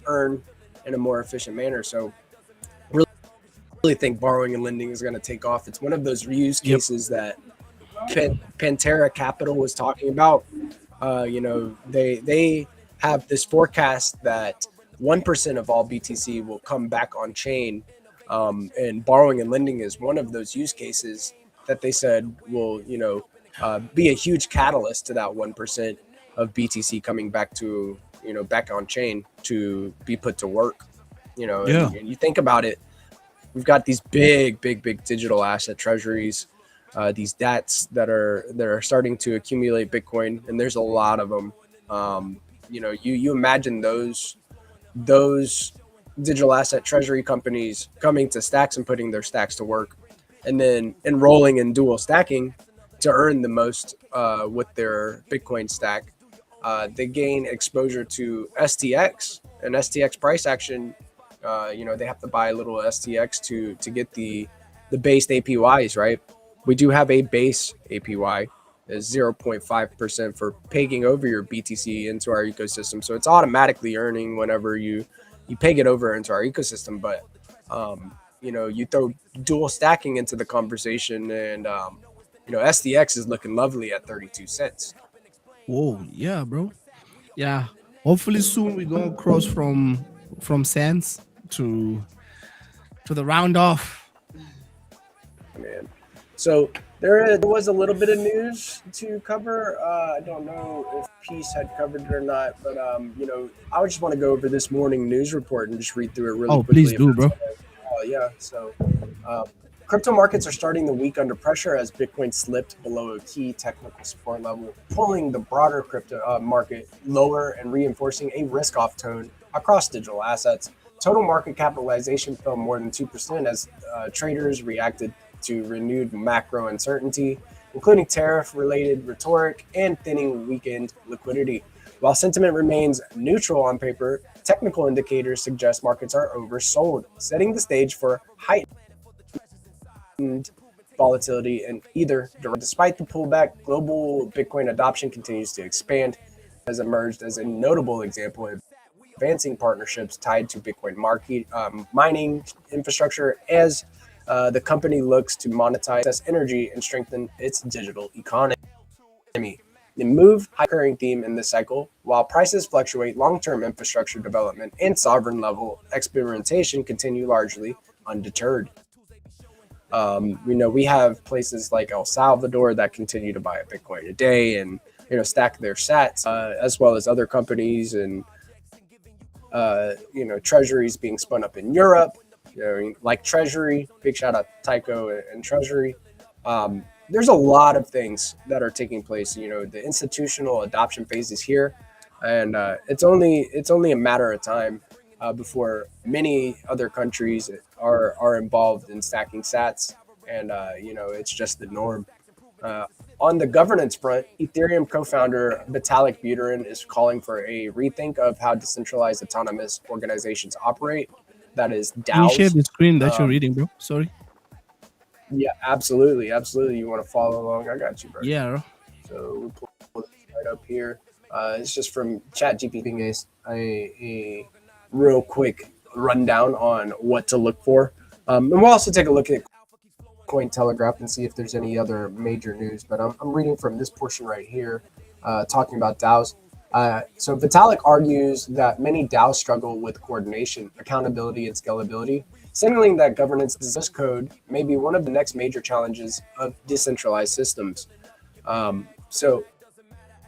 earn in a more efficient manner. So really think borrowing and lending is going to take off. It's one of those use cases that Pantera Capital was talking about. They have this forecast that 1% of all BTC will come back on chain, and borrowing and lending is one of those use cases that they said will be a huge catalyst to that 1% of BTC coming back to back on chain to be put to work. And you think about it, we've got these big digital asset treasuries, these DEX that are starting to accumulate Bitcoin, and there's a lot of them. You imagine those digital asset treasury companies coming to Stacks and putting their stacks to work, and then enrolling in dual stacking to earn the most with their Bitcoin stack. They gain exposure to STX and STX price action. They have to buy a little STX to get the based APYs, right? We do have a base APY, is 0.5% for pegging over your BTC into our ecosystem. So it's automatically earning whenever you peg it over into our ecosystem. But, you throw dual stacking into the conversation, and, STX is looking lovely at 32 cents. Whoa, yeah, bro. Yeah. Hopefully soon we're going to cross from cents to the round off. Man. So there was a little bit of news to cover. I don't know if Peace had covered it or not, but I just want to go over this morning news report and just read through it really quickly. Please do, bro. Yeah. So crypto markets are starting the week under pressure as Bitcoin slipped below a key technical support level, pulling the broader crypto market lower and reinforcing a risk-off tone across digital assets. Total market capitalization fell more than 2% as traders reacted to renewed macro uncertainty, including tariff-related rhetoric and thinning weekend liquidity. While sentiment remains neutral on paper, technical indicators suggest markets are oversold, setting the stage for heightened volatility in either direction. Despite the pullback, global Bitcoin adoption continues to expand, has emerged as a notable example of advancing partnerships tied to Bitcoin market mining infrastructure as the company looks to monetize energy and strengthen its digital economy. The move high recurring theme in this cycle, while prices fluctuate, long-term infrastructure development and sovereign level experimentation continue largely undeterred. We have places like El Salvador that continue to buy a Bitcoin a day and stack their sats, as well as other companies and treasuries being spun up in Europe. Like Treasury, big shout out to Tyco and Treasury. There's a lot of things that are taking place. The institutional adoption phase is here, and it's only a matter of time before many other countries are involved in stacking sats, and it's just the norm. On the governance front, Ethereum co-founder Vitalik Buterin is calling for a rethink of how decentralized autonomous organizations operate. That is DAOs. Can you share the screen that you're reading, bro? Sorry. Yeah, absolutely. You want to follow along? I got you, bro. Yeah. Bro. So we'll pull this right up here. It's just from ChatGPT, a real quick rundown on what to look for. And we'll also take a look at Cointelegraph and see if there's any other major news. But I'm reading from this portion right here, talking about DAOs. So Vitalik argues that many DAOs struggle with coordination, accountability, and scalability, signaling that governance code may be one of the next major challenges of decentralized systems. So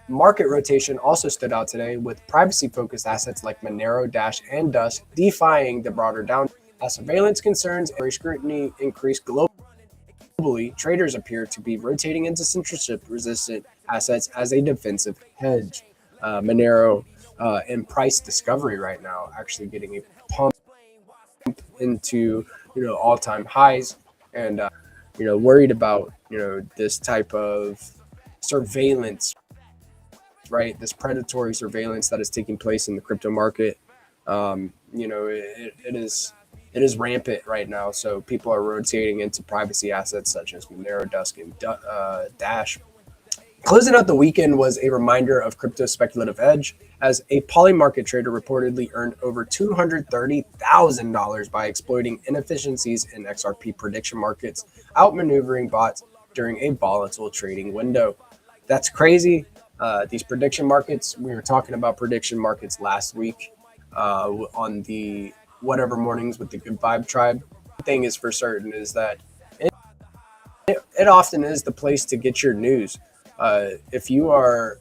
market rotation also stood out today, with privacy-focused assets like Monero, Dash, and Dust defying the broader down. As surveillance concerns and scrutiny increase globally, traders appear to be rotating into censorship-resistant assets as a defensive hedge. Monero and price discovery right now actually getting a pump into all-time highs, and worried about this type of surveillance, right? This predatory surveillance that is taking place in the crypto market. It is it is rampant right now. So people are rotating into privacy assets such as Monero, Dusk, and Dash. Closing out the weekend was a reminder of crypto speculative edge, as a polymarket trader reportedly earned over $230,000 by exploiting inefficiencies in XRP prediction markets, outmaneuvering bots during a volatile trading window. That's crazy. These prediction markets, we were talking about prediction markets last week on the whatever mornings with the Good Vibe Tribe. The thing is for certain is that it often is the place to get your news. If you are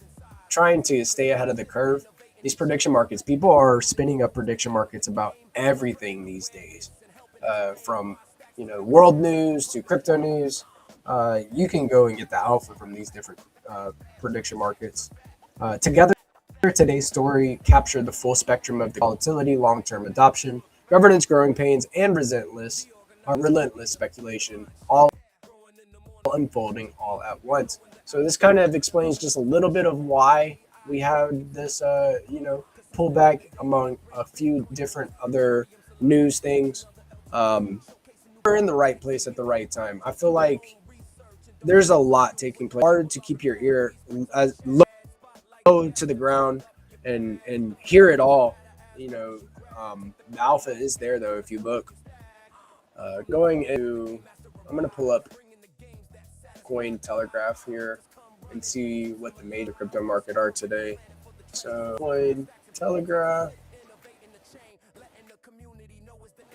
trying to stay ahead of the curve, these prediction markets, people are spinning up prediction markets about everything these days, from world news to crypto news. You can go and get the alpha from these different prediction markets. Together, today's story captured the full spectrum of the volatility, long-term adoption, governance, growing pains, and relentless speculation, all unfolding all at once. So this kind of explains just a little bit of why we have this, pullback among a few different other news things. We're in the right place at the right time. I feel like there's a lot taking place. It's hard to keep your ear as low to the ground and hear it all. The alpha is there though. If you look, I'm gonna pull up Cointelegraph here and see what the major crypto market are today. So Cointelegraph,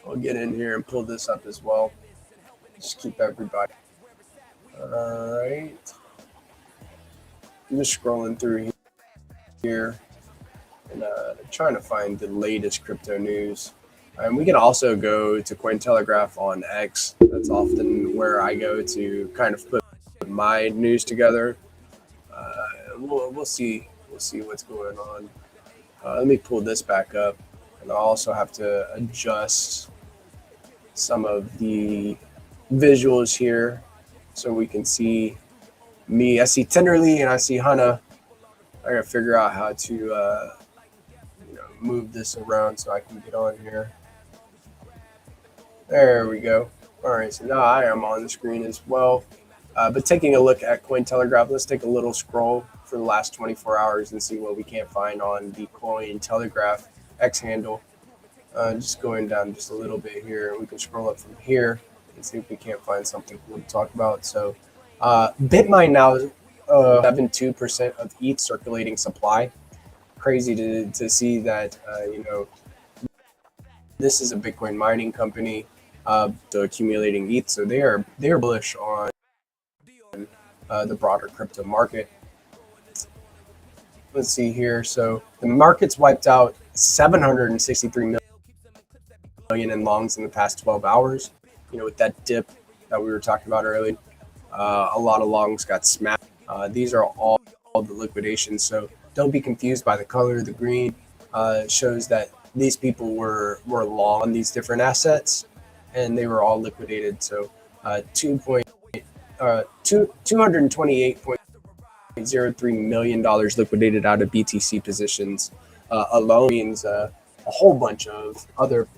I'll get in here and pull this up as well. Just keep everybody. All right. I'm just scrolling through here and trying to find the latest crypto news. And we can also go to Cointelegraph on X. That's often where I go to kind of put my news together. We'll see what's going on. Let me pull this back up, and I'll also have to adjust some of the visuals here so we can see me. I see Tenderly and I see Hannah. I gotta figure out how to move this around so I can get on here. There we go. All right, so now I am on the screen as well. But taking a look at Cointelegraph, let's take a little scroll for the last 24 hours and see what we can't find on the Cointelegraph X handle. Just going down just a little bit here. We can scroll up from here and see if we can't find something cool to talk about. So Bitmine now is 72% of ETH circulating supply. Crazy to see that, this is a Bitcoin mining company, accumulating ETH. So they're bullish on the broader crypto market. Let's see here. So the market's wiped out 763 million in longs in the past 12 hours. With that dip that we were talking about earlier, a lot of longs got smashed. These are all the liquidations. So don't be confused by the color. The green shows that these people were long on these different assets, and they were all liquidated. So $228.03 million liquidated out of BTC positions alone means a whole bunch of other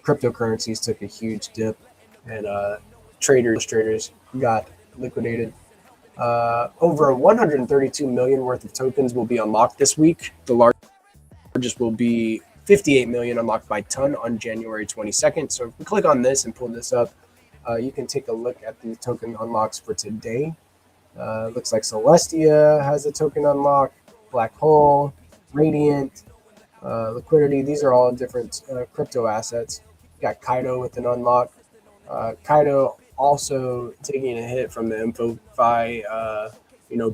cryptocurrencies took a huge dip, and traders got liquidated. Over 132 million worth of tokens will be unlocked this week. The largest will be 58 million unlocked by ton on January 22nd. So if we click on this and pull this up, you can take a look at the token unlocks for today. Looks like Celestia has a token unlock, Black Hole, Radiant, Liquidity. These are all different crypto assets. You got Kaido with an unlock. Kaido also taking a hit from the InfoFi,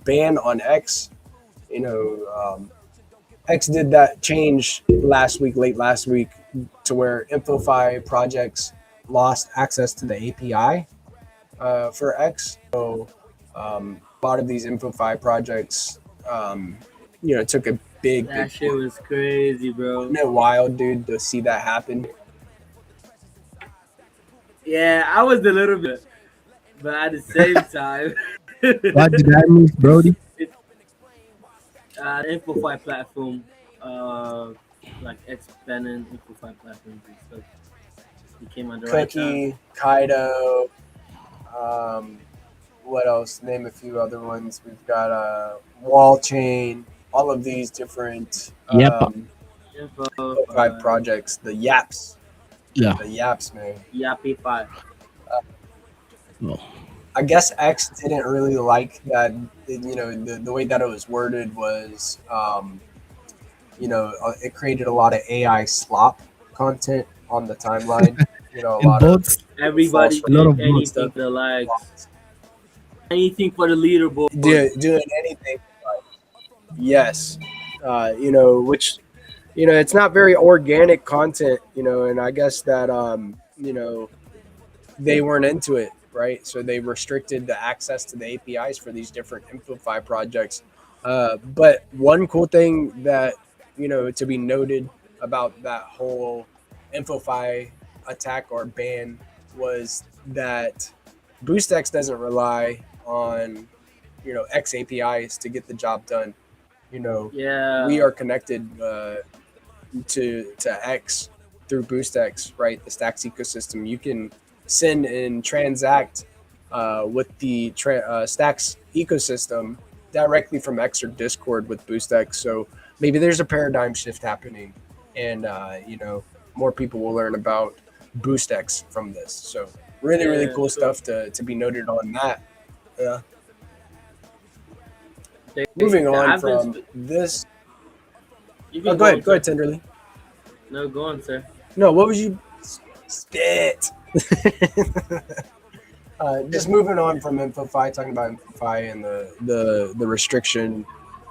ban on X. X did that change late last week, to where InfoFi projects lost access to the API for X. So a lot of these InfoFi projects, took a big. That shit was crazy, bro. Isn't it wild, dude, to see that happen? Yeah, I was a little bit, but at the same time. What did I miss, Brody? InfoFi platform, like expanding InfoFi platforms and stuff. You came on the right time. Cookie, Kaido. What else? Name a few other ones. We've got Wall Chain. All of these different Yep. Info, five projects. The Yaps. Yeah. The Yaps, man. Yappy 5. Oh. I guess X didn't really like that. The way that it was worded was, it created a lot of AI slop content on the timeline. A And lot of bots. Everybody A lot did of bots. anything stuff. for the likes. Anything for the leaderboard. Doing anything. Yes. Which, it's not very organic content, and I guess that, they weren't into it, right? So they restricted the access to the APIs for these different InfoFi projects. But one cool thing that, to be noted about that whole InfoFi attack or ban was that BoostX doesn't rely on, X APIs to get the job done. Yeah. We are connected to X through BoostX, right? The Stacks ecosystem. You can send and transact with the Stacks ecosystem directly from X or Discord with BoostX. So maybe there's a paradigm shift happening, and more people will learn about BoostX from this. So really cool stuff to be noted on that. Yeah. Moving on from this. Go ahead, Tenderly. No, go on, sir. No, what was you spit? Just moving on from InfoFi, talking about InfoFi and the restriction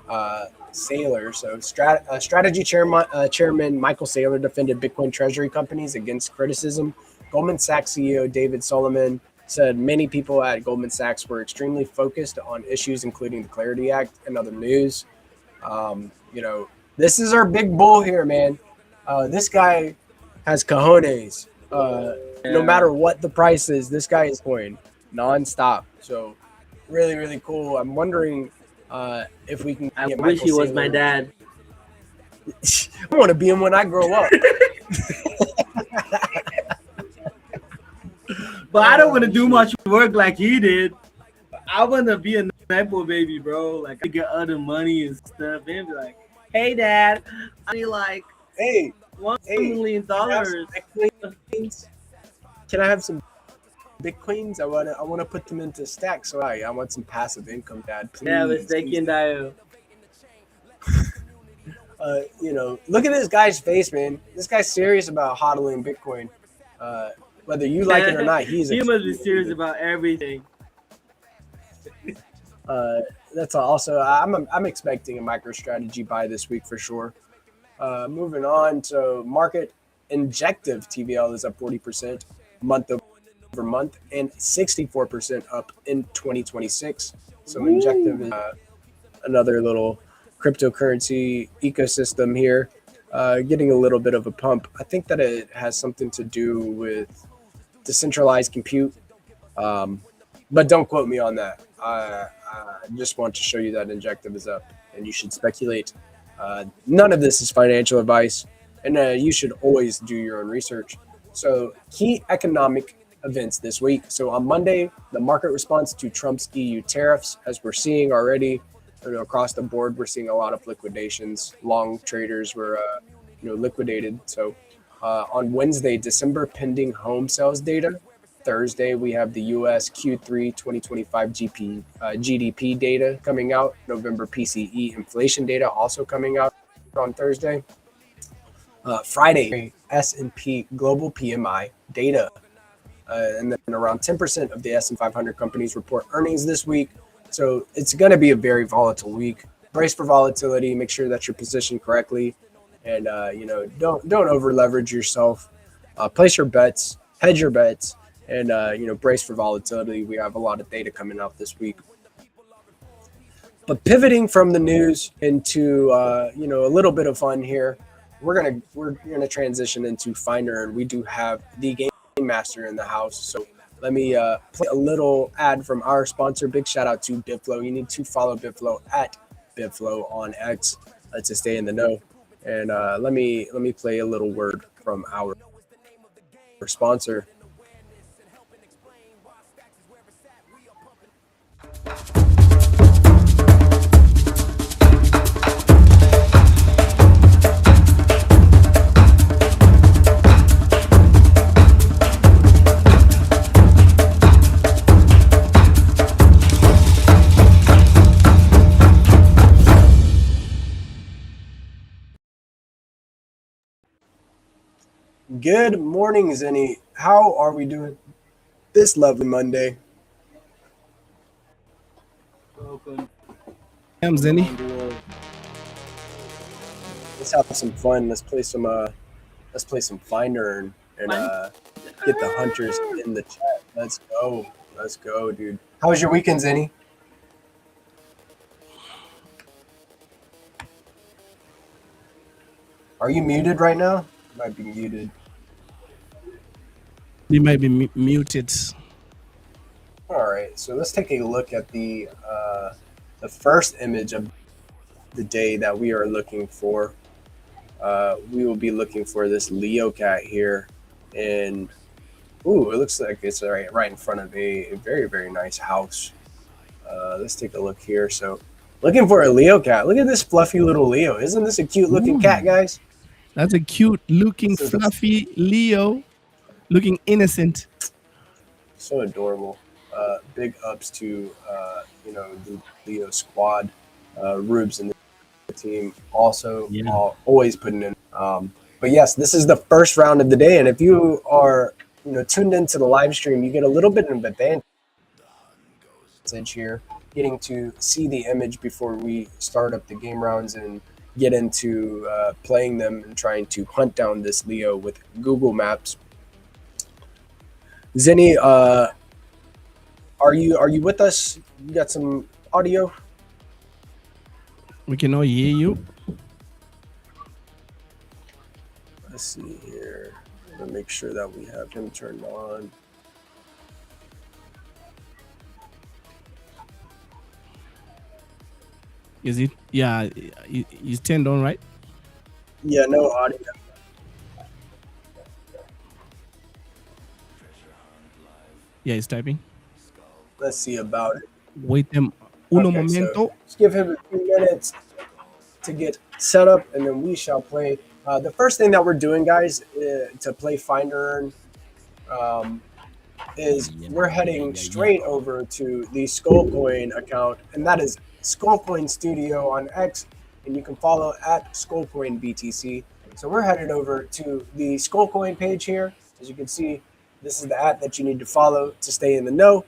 Saylor. So strategy chairman Michael Saylor defended Bitcoin treasury companies against criticism. Goldman Sachs CEO David Solomon said many people at Goldman Sachs were extremely focused on issues including the Clarity Act and other news. This is our big bull here, man. This guy has cojones. No matter what the price is, this guy is going nonstop. So really cool. I'm wondering if we can. I wish he was my dad. I want to be him when I grow up. But I don't want to do much work like he did. I want to be a Nepo baby, bro. Like, I get other money and stuff. And be like, hey, dad, I need like $1 million. Can I have some Bitcoins? I want to put them into stacks. So I want some passive income, dad. Please. Yeah, mistaken dial. Look at this guy's face, man. This guy's serious about hodling Bitcoin. Whether you like it or not, he must be serious about everything. That's also I'm expecting a MicroStrategy buy this week for sure. Moving on, so market injective TVL is up 40% month over month and 64% up in 2026. So injective is another little cryptocurrency ecosystem here, getting a little bit of a pump. I think that it has something to do with decentralized compute, but don't quote me on that. I just want to show you that injective is up, and you should speculate. None of this is financial advice, and you should always do your own research. So key economic events this week. So on Monday, the market response to Trump's EU tariffs, as we're seeing already across the board, we're seeing a lot of liquidations. Long traders were liquidated. So on Wednesday, December pending home sales data. Thursday, we have the U.S. Q3 2025 GDP data coming out. November PCE inflation data also coming out on Thursday. Friday, S&P Global PMI data. And then around 10% of the S&P 500 companies report earnings this week. So it's going to be a very volatile week. Brace for volatility. Make sure that you're positioned correctly. And, don't over leverage yourself. Place your bets, hedge your bets. And, brace for volatility. We have a lot of data coming out this week. But pivoting from the news into, a little bit of fun here, we're gonna transition into Find2Earn. We do have the game master in the house. So let me play a little ad from our sponsor. Big shout out to BitFlow. You need to follow BitFlow at BitFlow on X to stay in the know. And let me play a little word from our sponsor. Good morning, Zenny. How are we doing this lovely Monday? Welcome. I'm Zenny. Let's have some fun. Let's play some Find2Earn and get the hunters in the chat. Let's go. Let's go, dude. How was your weekend, Zenny? Are you muted right now? You might be muted. You might be muted. All right, so let's take a look at the first image of the day that we are looking for. We will be looking for this Leo cat here, and ooh, it looks like it's right in front of a very, very nice house. Let's take a look here. So, looking for a Leo cat. Look at this fluffy little Leo. Isn't this a cute looking cat, guys? That's a cute looking fluffy Leo, looking innocent. So adorable. Big ups to the Leo squad, Rubes and the team also always putting in. But yes, this is the first round of the day, and if you are tuned into the live stream, you get a little bit of advantage here, getting to see the image before we start up the game rounds and get into playing them and trying to hunt down this Leo with Google Maps. Zenny, are you with us? You got some audio? We can all hear you. Let's see here. I'm gonna make sure that we have him turned on. Is it? Yeah, he's turned on, right? Yeah, no audio. Yeah, he's typing. Let's see about it. Wait them uno Okay, momento. so just give him a few minutes to get set up, and then we shall play. The first thing that we're doing, guys, to play Find2Earn, is we're heading straight over to the Skullcoin account, and that is Skullcoin Studio on X, and you can follow at Skullcoin BTC. So we're headed over to the Skullcoin page here. As you can see, this is the app that you need to follow to stay in the know.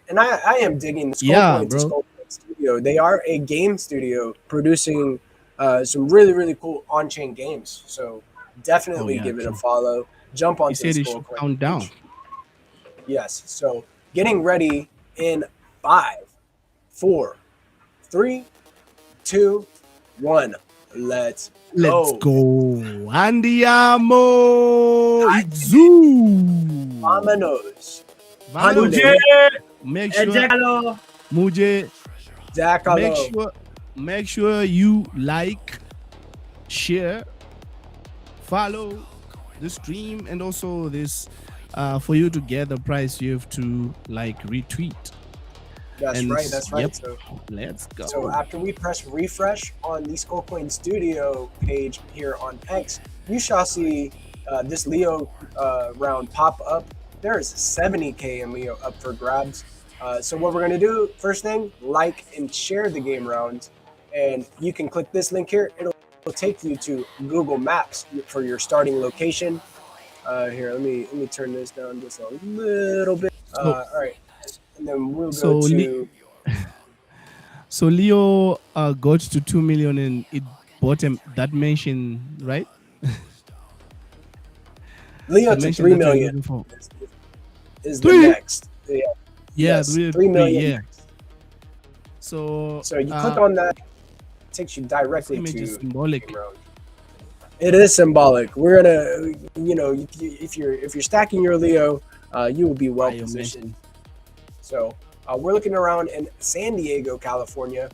And I am digging the Skullcoin Studio. They are a game studio producing some really, really cool on-chain games. So definitely give it a follow. Jump on the Skullcoin countdown. page. Yes. So getting ready in 5, 4, 3, 2, 1. Let's go. Andiamo. Izu. Vámonos. Muje. Make sure. Muje. Make sure you like, share, follow the stream, and also this. For you to get the prize, you have to retweet. That's right. Yep. So let's go. So after we press refresh on the Skullcoin Studio page here on X, you shall see this Leo round pop up. There is 70K in Leo up for grabs. So what we're going to do, first thing, like and share the game rounds. And you can click this link here. It'll take you to Google Maps for your starting location. Here, let me turn this down just a little bit. All right. And then we'll go to... So Leo got to 2 million and it bought him that mention, right? Leo to 3 million is the next. Yeah. Yes, 3 million. Yeah. So you click on that, it takes you directly to symbolic. It is symbolic. We're gonna, if you're stacking your Leo, you will be well positioned. So we're looking around in San Diego, California.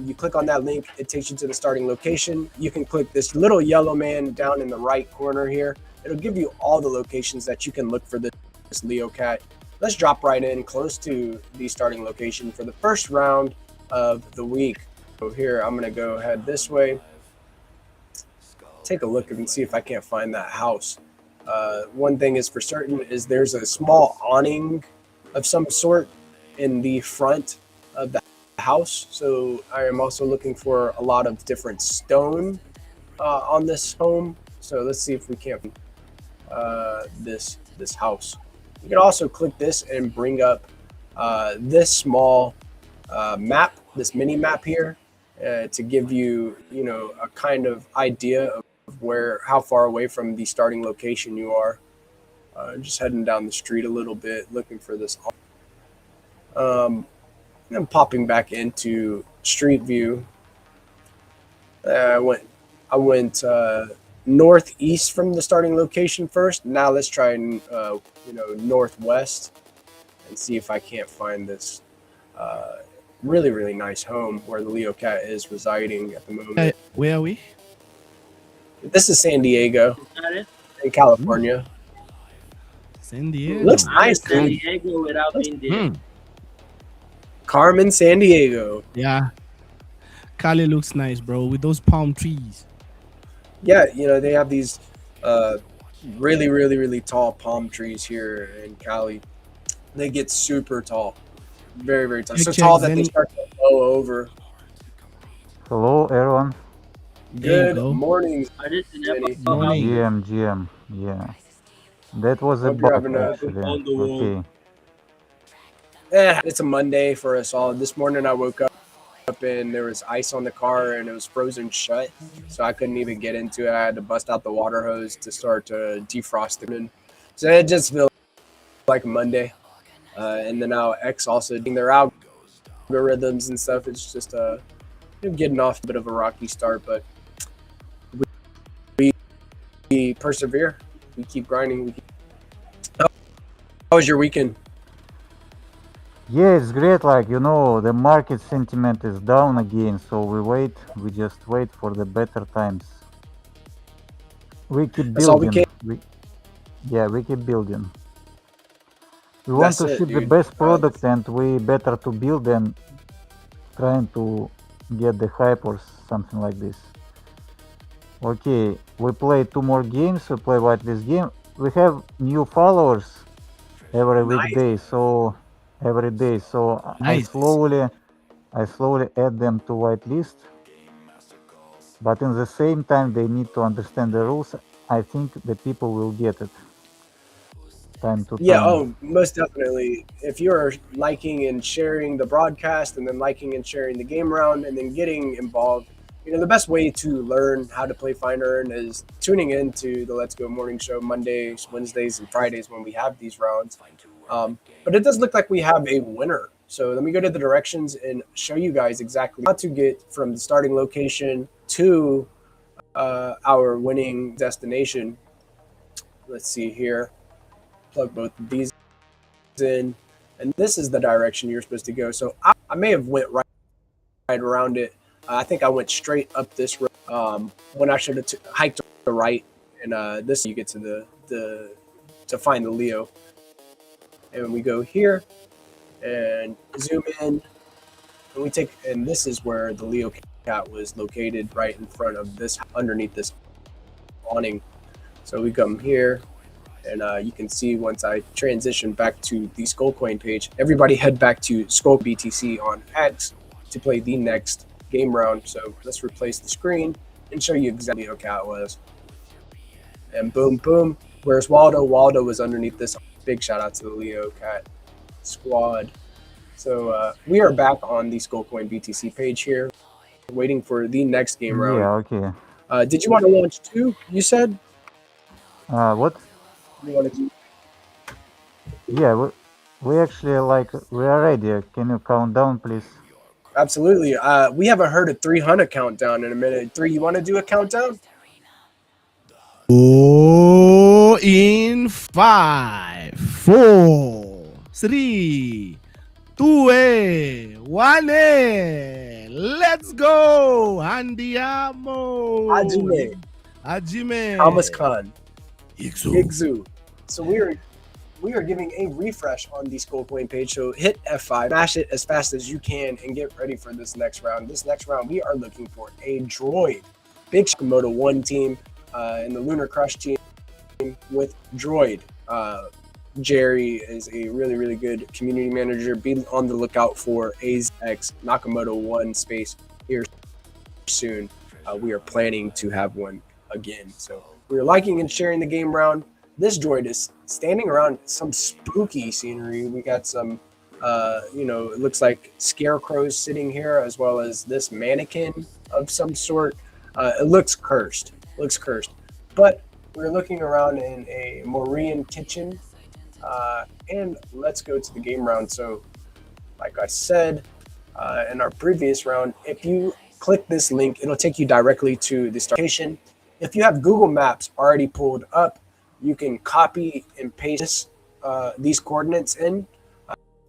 You click on that link, it takes you to the starting location. You can click this little yellow man down in the right corner here. It'll give you all the locations that you can look for this Leo cat. Let's drop right in close to the starting location for the first round of the week. So here, I'm gonna go ahead this way. Take a look and see if I can't find that house. One thing is for certain is there's a small awning of some sort in the front of the house. So I am also looking for a lot of different stone on this home. So let's see if we can't this house. You can also click this and bring up this small map, this mini map here, to give you, a kind of idea of how far away from the starting location you are. Just heading down the street a little bit, looking for this. And then popping back into Street View. I went northeast from the starting location first. Now let's try northwest and see if I can't find this really, really nice home where the Leo cat is residing at the moment. Where are we? This is San Diego in California. San Diego. Looks nice, San dude. Diego without being there. Carmen, San Diego. Yeah. Cali looks nice, bro, with those palm trees. Yeah, they have these really, really, really tall palm trees here in Cali. They get super tall. Very, very tall. So tall that they start to blow over. Hello, everyone. Good morning, Morning. GM. Yeah. That was a Hope you're bug, having a actually. on the wall. Okay. It's a Monday for us all. This morning I woke up and there was ice on the car and it was frozen shut. So I couldn't even get into it. I had to bust out the water hose to start defrosting. So it just feels like Monday. And then now X also doing their algorithms and stuff. It's just getting off a bit of a rocky start, but we persevere. We keep grinding. How was your weekend? Yeah, it's great. The market sentiment is down again, so we just wait for the better times. We keep That's all we building. can. We keep building. We want That's to it, ship the dude. best product, and we better to build than trying to get the hype or something like this. Okay, we play 2 more games. We play whitelist game. We have new followers every Nice. weekday, so every day. So Nice. I slowly add them to whitelist. But in the same time, they need to understand the rules. I think the people will get it. Time to Yeah, time. most definitely. If you're liking and sharing the broadcast and then liking and sharing the game round and then getting involved, the best way to learn how to play Find2Earn is tuning into the Let's Go Morning Show Mondays, Wednesdays, and Fridays when we have these rounds. But it does look like we have a winner. So let me go to the directions and show you guys exactly how to get from the starting location to our winning destination. Let's see here. Plug both of these in, and this is the direction you're supposed to go. So I may have went right around it. I think I went straight up this road when I should have hiked to the right, and this you get to to find the Leo. And we go here and zoom in, and this is where the Leo cat was located, right in front of this, underneath this awning. So we come here. And you can see once I transition back to the Skullcoin page, everybody head back to Skull BTC on X to play the next game round. So let's replace the screen and show you exactly how cat was. And boom, boom. Where's Waldo? Waldo was underneath this. Big shout out to the Leo cat squad. So we are back on the Skullcoin BTC page here, waiting for the next game round. Yeah, okay. Did you want to launch 2? You said? What? You want to do? Yeah, we actually we are ready. Can you count down, please? Absolutely. We haven't heard a 300 countdown in a minute. 3, you want to do a countdown? Oh, in 5, 4, 3, 2, 1. Let's go. Andiamo. Hajime. Hajime. Thomas Khan. Igzu. So we are giving a refresh on the Skullcoin page. So hit F5, smash it as fast as you can, and get ready for this next round. This next round, we are looking for a droid. Big Komodo 1 team and the Lunar Crush team with droid. Jerry is a really, really good community manager. Be on the lookout for AZX Nakamoto 1 space here soon. We are planning to have one again. So we are liking and sharing the game round. This droid is standing around some spooky scenery. We got some, it looks like scarecrows sitting here, as well as this mannequin of some sort. It looks cursed. But we're looking around in a Morean kitchen. And let's go to the game round. So, like I said in our previous round, if you click this link, it'll take you directly to the start location. If you have Google Maps already pulled up, you can copy and paste these coordinates in.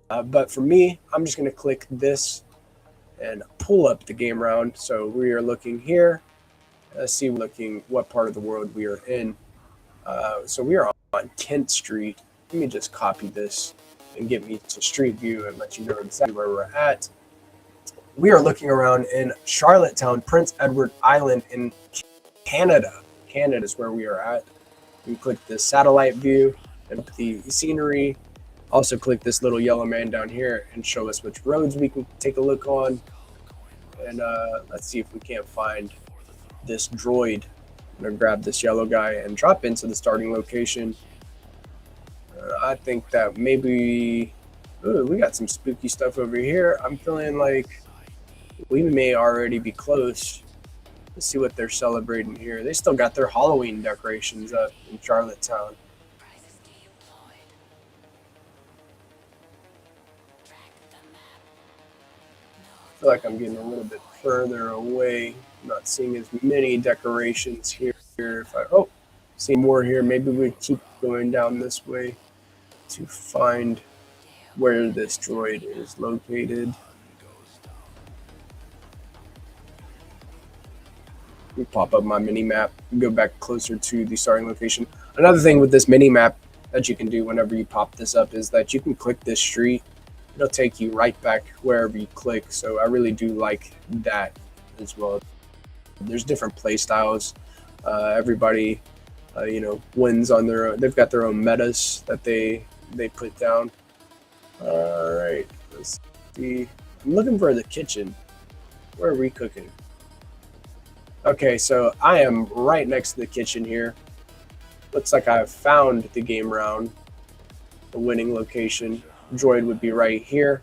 But for me, I'm just going to click this and pull up the game round. So we are looking here. Let's see, what part of the world we are in. So we are on 10th Street. Let me just copy this and get me to Street View and let you know exactly where we're at. We are looking around in Charlottetown, Prince Edward Island in Canada. Canada is where we are at. We click the satellite view and the scenery. Also click this little yellow man down here and show us which roads we can take a look on. And let's see if we can't find this droid. I'm gonna grab this yellow guy and drop into the starting location. I think that maybe we got some spooky stuff over here. I'm feeling like we may already be close. Let's see what they're celebrating here. They still got their Halloween decorations up in Charlottetown. I feel like I'm getting a little bit further away. I'm not seeing as many decorations here. If I see more here, maybe we keep going down this way to find where this droid is located. We pop up my mini map, go back closer to the starting location. Another thing with this mini map that you can do whenever you pop this up is that you can click this street. It'll take you right back wherever you click. So I really do like that as well. There's different play styles. Everybody, wins on their own. They've got their own metas that they put down. All right, let's see. I'm looking for the kitchen. Where are we cooking? Okay, so I am right next to the kitchen here. Looks like I've found the game round, the winning location. Droid would be right here.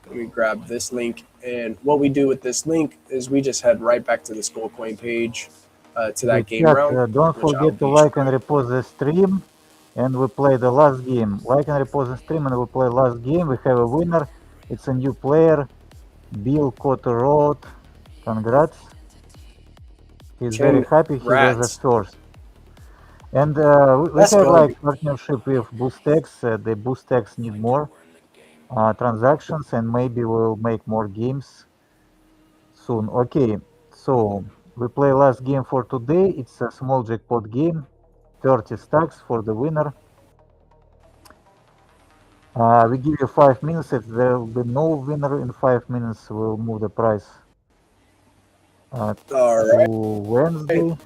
Let me grab this link. And what we do with this link is we just head right back to the Skullcoin page to that game round. Don't forget to like and repost the stream. And we play the last game. Like and repost the stream and we play last game. We have a winner. It's a new player. Bill Cotter Road. Congrats. He's very happy. He was the first. And we have like partnership with BoostX. The BoostX need more transactions and maybe we'll make more games soon. Okay, so we play last game for today. It's a small jackpot game. 30 stacks for the winner. We give you 5 minutes. If there will be no winner in 5 minutes, we'll move the price to Wednesday,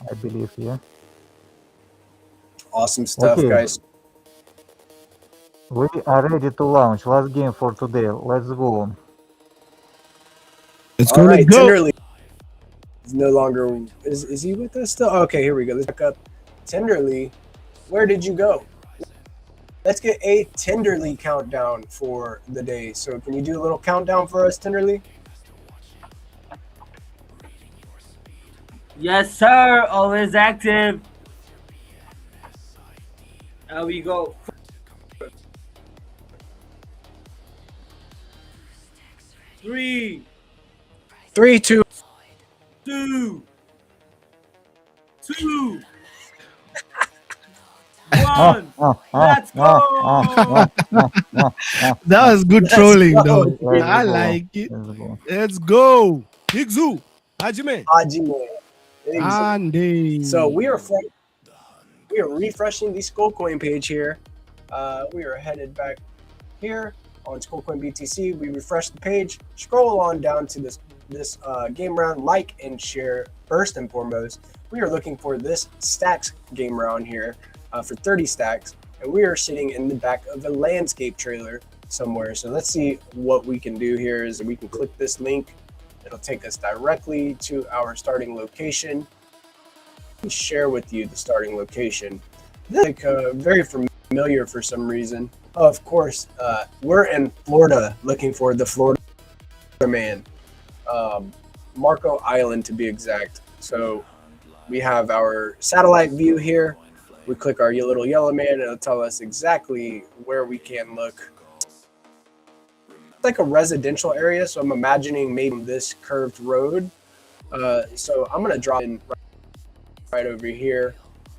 I believe. Yeah. Awesome stuff, guys. We are ready to launch. Last game for today. Let's go. Let's go. All right, Tenderly is no longer. Is he with us still? Okay, here we go. Let's back up. Tenderly, where did you go? Let's get a Tenderly countdown for the day. So can you do a little countdown for us, Tenderly? Yes, sir. Always active. There we go. 3, 2, 2, 1. Let's go. That was good trolling, though. I like it. Let's go. Igzu. Hajime. Andy. So we are we are refreshing the Skullcoin page here. We are headed back here on Skullcoin BTC. We refresh the page, scroll on down to this game round, like and share. First and foremost, we are looking for this stacks game round here for 30 stacks, and we are sitting in the back of a landscape trailer somewhere. So let's see what we can do here. Is we can click this link. It'll take us directly to our starting location. Share with you the starting location. Like very familiar for some reason. Of course, we're in Florida looking for the Florida man, Marco Island to be exact. So we have our satellite view here. We click our little yellow man and it'll tell us exactly where we can look. It's like a residential area, so I'm imagining maybe this curved road. So I'm gonna drop in right over here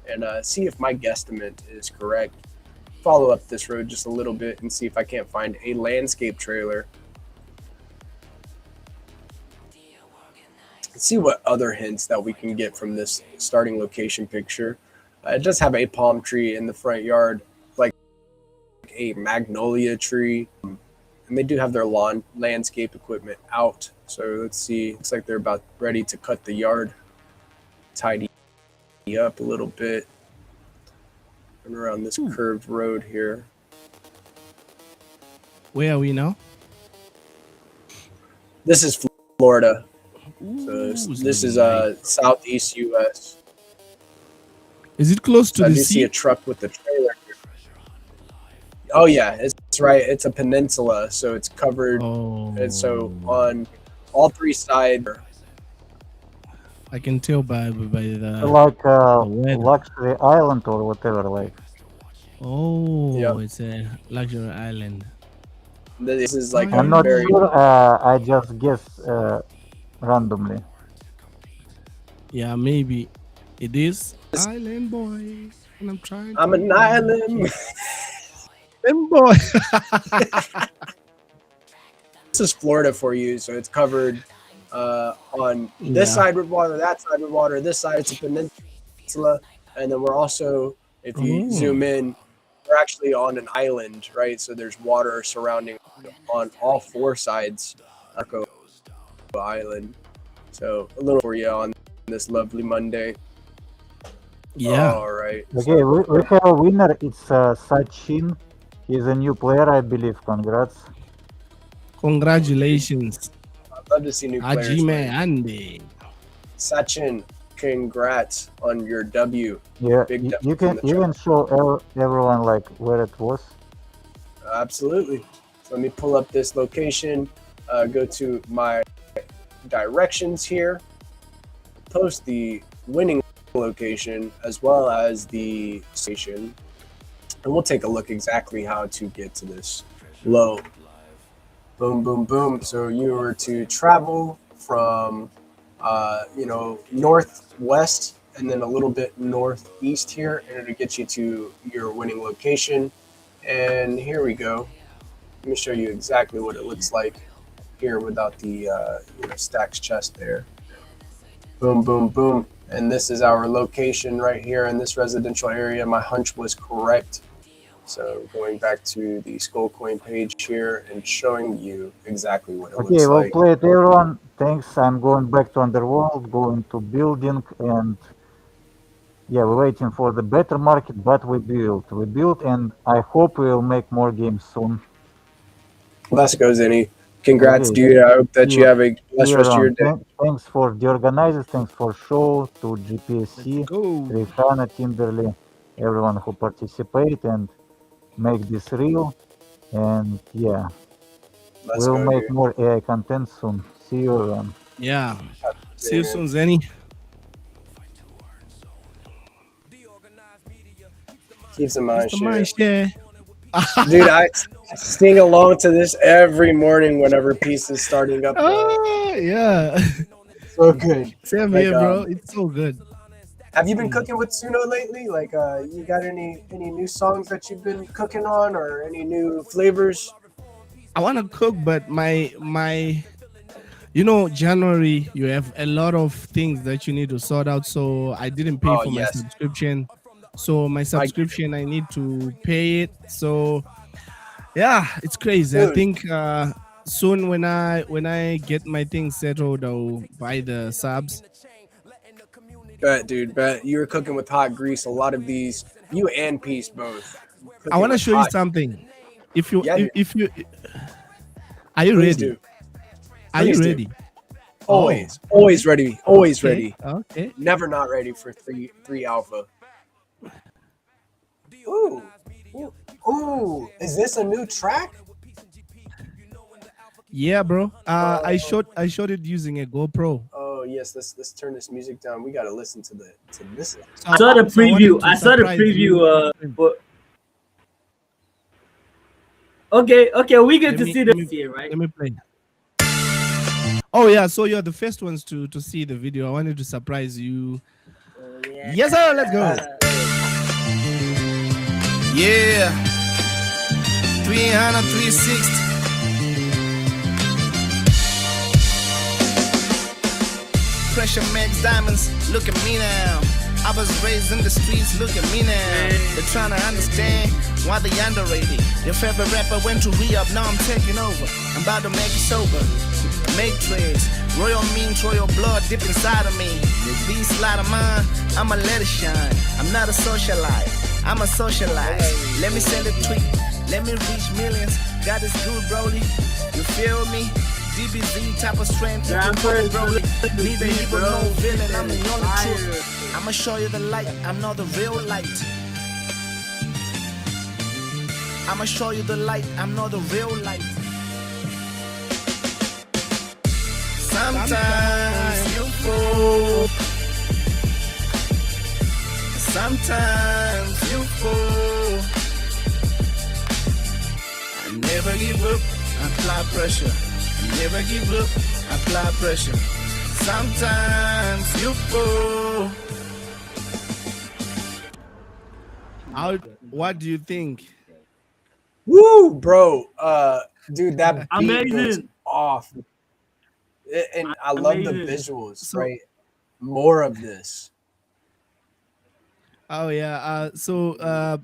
and see if my guesstimate is correct. Follow up this road just a little bit and see if I can't find a landscape trailer. Let's see what other hints that we can get from this starting location picture. It does have a palm tree in the front yard, like a magnolia tree. And they do have their lawn landscape equipment out. So let's see, looks like they're about ready to cut the yard, tidy up a little bit. And around this curved road here. Where are we now? This is Florida. Ooh, So this is southeast US. Is it close to So I the do see sea? a truck with the trailer here. Oh yeah, it's right. It's a peninsula, so it's covered. Oh, And so on all three sides. I can tell by the Like weather. luxury island or whatever, like. Oh, Yep. it's a luxury island. This is like I'm a not very sure. I just guess randomly. Yeah, maybe it is island boy, and I'm trying. I'm an island. Island boy. This is Florida for you, so it's covered on this Yeah. side with water, that side with water. This side it's a peninsula, and then we're also, if you Oh. zoom in, we're actually on an island, right? So there's water surrounding on all four sides of Marco Island. So a little for you on this lovely Monday. Yeah. All right. Okay, we have a winner. It's Sachin. He's a new player, I believe. Congrats. Congratulations, I'd love to see new players. Hajime win. Andy. Sachin, congrats on your W. Yeah, Big you W can from the even show everyone like where it was. Absolutely. So let me pull up this location, go to my directions here, post the winning location as well as the station, and we'll take a look exactly how to get to this low. Boom, boom, boom. So you were to travel from, northwest and then a little bit northeast here, and it'll get you to your winning location. And here we go. Let me show you exactly what it looks like here without the stacks chest there. Boom, boom, boom. And this is our location right here in this residential area. My hunch was correct. So going back to the Skullcoin page here and showing you exactly what it Okay, looks well like. played everyone. Thanks. I'm going back to Underworld, going to building, and yeah, we're waiting for the better market, but we built, and I hope we'll make more games soon. Let's go, Zenny. Congrats, Okay, dude. I hope that you have a blessed see you rest of your around. day. Thanks for DeOrganized, thanks for show, to GPSC, Go. Rihana, Timberly, everyone who participate and make this real. And yeah, Let's we'll go, make dude. more AI content soon. See you around. Yeah. See you Yeah. soon, Zenny. Keep some mind Mr. Mind shit. Share. Dude, I sing along to this every morning whenever Peace is starting up. Oh, yeah. So good. Same Like, here, bro. It's so good. Have you been cooking with Suno lately? Like, you got any new songs that you've been cooking on, or any new flavors? I want to cook, but my January, you have a lot of things that you need to sort out. So I didn't pay Oh, for my yes. subscription. So my subscription, I need to pay it. So yeah, it's crazy. I Dude. think soon when I get my things settled, I'll buy the subs. Bet, dude, bet. You were cooking with hot grease. A lot of these, you and Peace both. I want to Cooking with show you hot- something. If you Yeah, dude. if you are you Please ready? do. Are you Please do. ready? Always, always ready, always Okay, ready. Okay. Never not ready for three alpha. Ooh, ooh, is this a new track? Yeah, bro. I shot it using a GoPro. Oh yes, let's turn this music down. We gotta listen to this. I saw the So I wanted preview. to I saw the surprise you. preview. Okay, we get to see this here, right? Let me play. Oh yeah, so you're the first ones to see the video. I wanted to surprise you. Yeah. Yes, sir. Let's go. Yeah. 300, 360. Pressure makes diamonds. Look at me now. I was raised in the streets. Look at me now. They're trying to understand why they underrated. Your favorite rapper went to re-up. Now I'm taking over. I'm about to make you sober. Matrix, royal means royal blood dip inside of me. This light of mine, I'ma let it shine. I'm not a socialite, I'm a socialite. Let me send a tweet, let me reach millions. God is good, Brody. You feel me? DBZ type of strength. Brody. Neither evil no villain. I'm the only truth. I'ma show you the light. I'm not the real light. I'ma show you the light. I'm not the real light. Sometimes you fall. Sometimes you fall. I never give up. Apply pressure. Never give up. Apply pressure. Sometimes you fall. What do you think? Woo, bro. Dude, that beat goes Amazing. off. And I love the Amazing. visuals, right? More of this. Oh yeah. So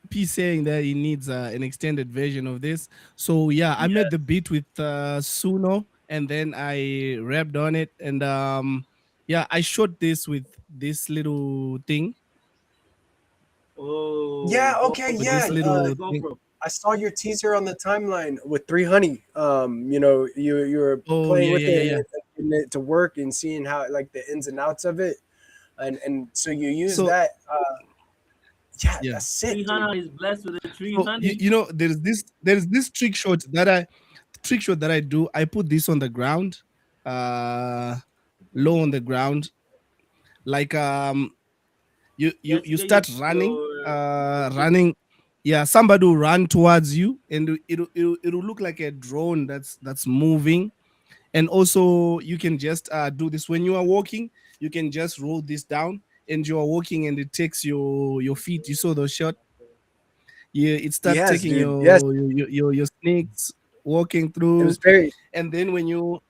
P saying that he needs an extended version of this. So yeah, I made the beat with Suno, and then I rapped on it, and yeah, I shot this with this little thing. Oh. Yeah, okay, With yeah. this little thing. GoPro. I saw your teaser on the timeline with 300. You know, you were Oh, playing yeah, with yeah, it, yeah. and putting it to work and seeing how like the ins and outs of it, and so you use So- that. Yeah, Yeah. that's sick. dude. 300 is blessed with a So, 300. you know, there's this trick shot that I do. I put this on the ground, low on the ground, like you Let's get start your- running. Yeah, somebody will run towards you, and it'll look like a drone that's moving. And also, you can just do this when you are walking. You can just roll this down, and you are walking, and it takes your feet. You saw the shot. Yeah, it starts Yes, taking dude. Yes. your snakes walking through, It was very and then when you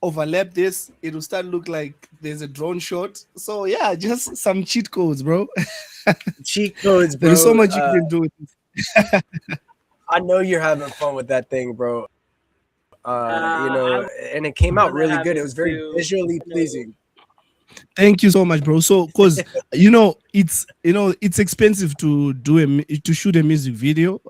overlap this, it will start look like there's a drone shot. So yeah, just some cheat codes, bro. cheat codes, bro. There's so much you can do with this. I know you're having fun with that thing, bro. You know, and it came out really good. It was very visually pleasing. Thank you so much, bro. So, cause it's expensive to to shoot a music video.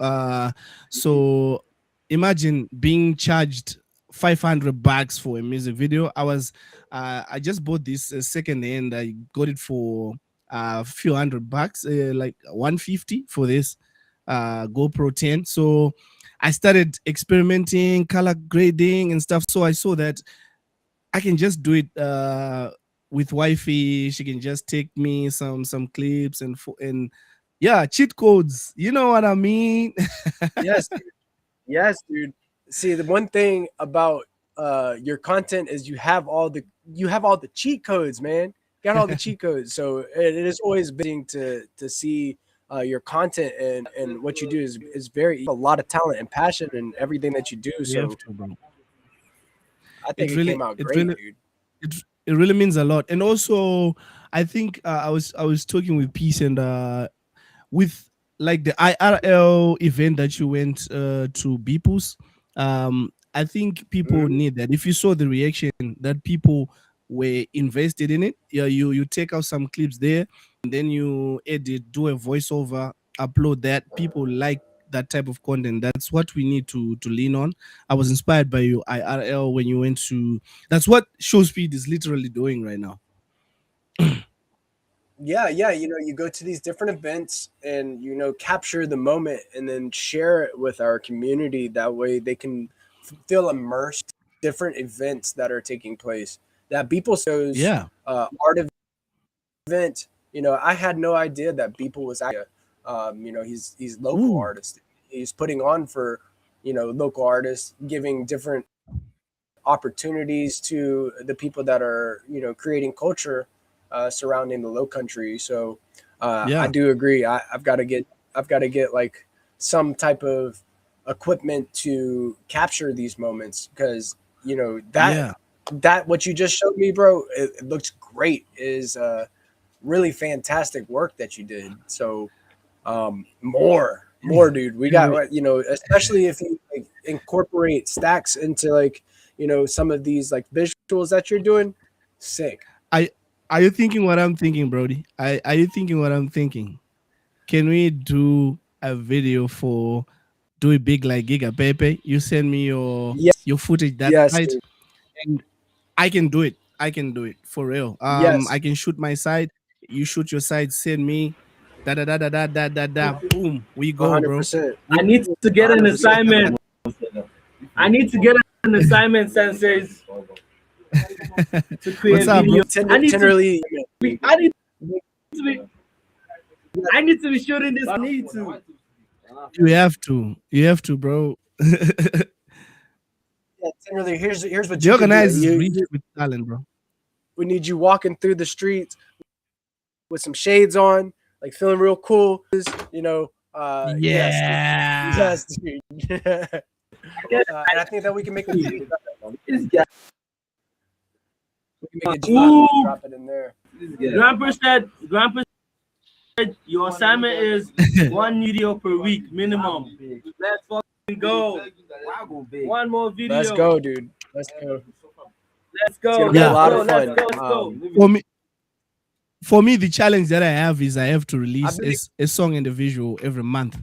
So imagine being charged $500 for a music video. I just bought this second hand. I got it for a few $100, like 150 for this GoPro 10. So I started experimenting, color grading and stuff. So I saw that I can just do it with wifey. She can just take me some clips and yeah, cheat codes. You know what I mean? Yes, dude. Yes, dude. See, the one thing about your content is you have all the cheat codes, man. You got all the cheat codes. So it is always amazing to see your content and what you do is very a lot of talent and passion and everything that you do. So I think it came out great, dude. It really means a lot. And also I think I was talking with Peace and with like the IRL event that you went to Bipus. I think people need that. If you saw the reaction that people were invested in it, yeah, you take out some clips there and then you edit, do a voiceover, upload that. People like that type of content. That's what we need to lean on. I was inspired by your IRL when you went to. That's what Showspeed is literally doing right now. Yeah, you go to these different events and capture the moment and then share it with our community. That way they can feel immersed in different events that are taking place. That Beeple shows art event. I had no idea that Beeple was actually he's local artist. He's putting on for local artists, giving different opportunities to the people that are creating culture surrounding the Low Country. So I do agree. I've got to get like some type of equipment to capture these moments, because that what you just showed me, bro, it looks great. Is really fantastic work that you did. So more, dude. We got especially if you like, incorporate stacks into like some of these like visuals that you're doing. Sick. Are you thinking what I'm thinking, Brody? Are you thinking what I'm thinking? Can we do a video for Do It Big Like Giga Pepe? You send me your footage that night, and I can do it. I can do it for real. I can shoot my side. You shoot your side. Send me. Da da da da da da da da. Boom. We go, 100%. bro. I need to get an assignment. I need to get an assignment, senseis. To create video. I need to be shooting this. I need to. You have to, bro. Tenderly, here's what DeOrganized you is do. rich with talent, bro. We need you walking through the streets with some shades on, like feeling real cool. Yes, dude. And I think that we can make a video. We can make a drop it in there. Grandpa said your assignment is one video per week minimum. Let's fucking go. One more video. Let's go, dude. Let's go. Let's go. It's gonna be a lot of fun. Let's go. For me, the challenge that I have is I have to release a song and a visual every month.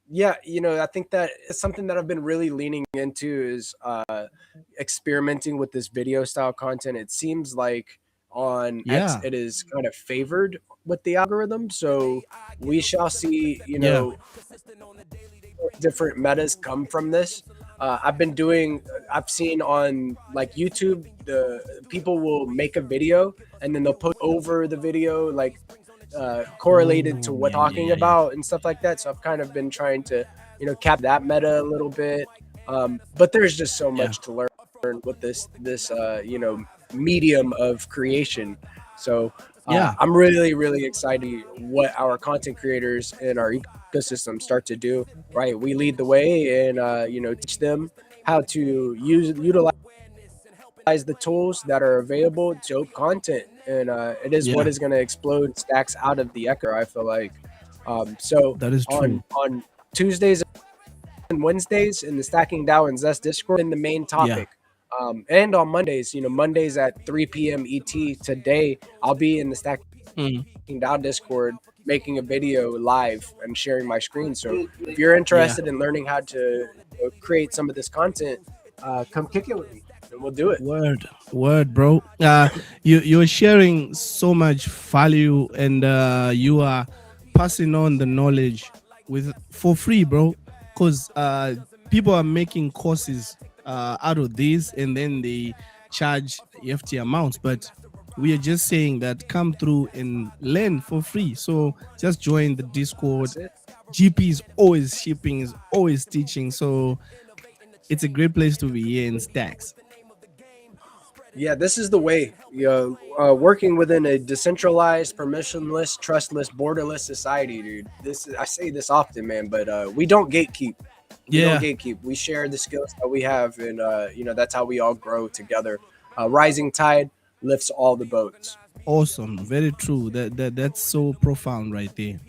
Yeah, I think that it's something that I've been really leaning into is experimenting with this video style content. It seems like on X it is kind of favored with the algorithm, so we shall see different metas come from this. I've seen on like YouTube, the people will make a video and then they'll put over the video like correlated to what talking about and stuff like that. So I've kind of been trying to cap that meta a little bit, but there's just so much to learn with this medium of creation. So I'm really excited what our content creators and our ecosystem start to do. Right, we lead the way and teach them how to utilize the tools that are available to open content, and it is what is going to explode stacks out of the echo, I feel like. So that is true. On Tuesdays and Wednesdays in the Stacking DAO and Zest Discord in the main topic. And on Mondays, Mondays at 3 p.m. ET today, I'll be in the Stacking DAO Discord making a video live and sharing my screen. So if you're interested in learning how to create some of this content, come kick it with me and we'll do it. Word, bro. You're sharing so much value and you are passing on the knowledge for free, bro. Because people are making courses out of this and then they charge hefty amounts, but we are just saying that come through and learn for free. So just join the Discord. GP is always shipping, is always teaching, so it's a great place to be here in Stacks. Yeah, this is the way. Working within a decentralized, permissionless, trustless, borderless society, dude. I say this often, man, but we don't gatekeep. We don't gatekeep. We share the skills that we have, and that's how we all grow together. Rising tide lifts all the boats. Awesome, very true. That's so profound right there.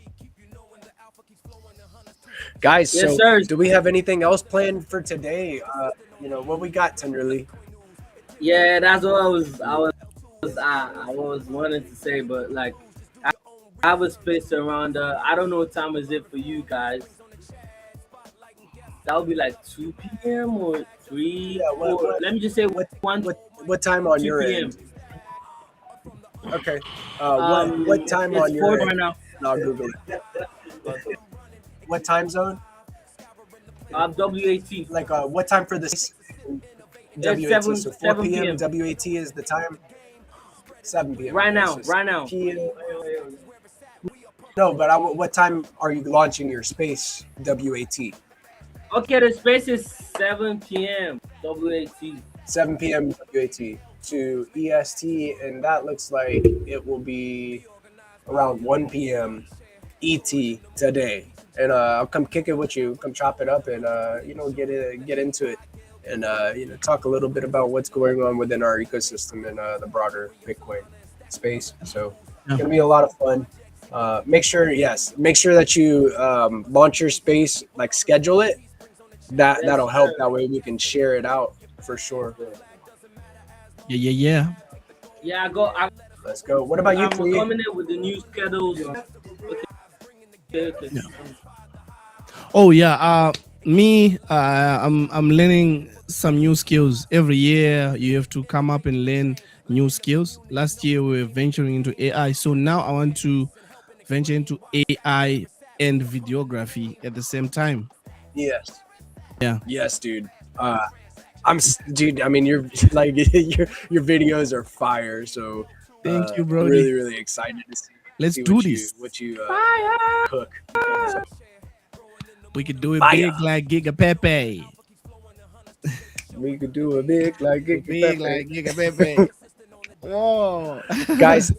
Guys, Yes, so sir. do we have anything else planned for today? What we got, Tenderly? Yeah, that's what I was wanting to say, but like I was spaced around. I don't know what time is it for you guys. That would be like 2 p.m. or 3. Yeah, what- Let me just say what- 1. What time on 2 your p.m. end? Okay. Um, What time it's on your 4 end? right now. I'll Google it. What time zone? WAT. Like what time for this? WAT. It's So 4 7 p.m. p.m. WAT is the time. 7 p.m. Right Okay, now, so right now. 7 p.m. No, but what time are you launching your space? WAT. Okay, the space is 7 p.m. WAT. 7 p.m. WAT to EST, and that looks like it will be around 1 p.m. ET today. And I'll come kick it with you, come chop it up, and get into it, and talk a little bit about what's going on within our ecosystem and the broader Bitcoin space. So it's gonna be a lot of fun. Make sure that you launch your space, like schedule it. That'll help. That way we can share it out for sure. Yeah. Yeah, Let's go. What about you, I'm Clea? coming in with the new schedules. Okay. Yeah. Oh yeah. Me, I'm learning some new skills every year. You have to come up and learn new skills. Last year we were venturing into AI, so now I want to venture into AI and videography at the same time. Yes. Yeah. Yes, dude. Dude. I mean, you're like your videos are fire. So Thank you, bro. Really, really excited to see. Let's see do what this. You cook. So, We could do it Fire. big like Giga Pepe. we could do a big like Big like Giga Pepe. Whoa. Guys.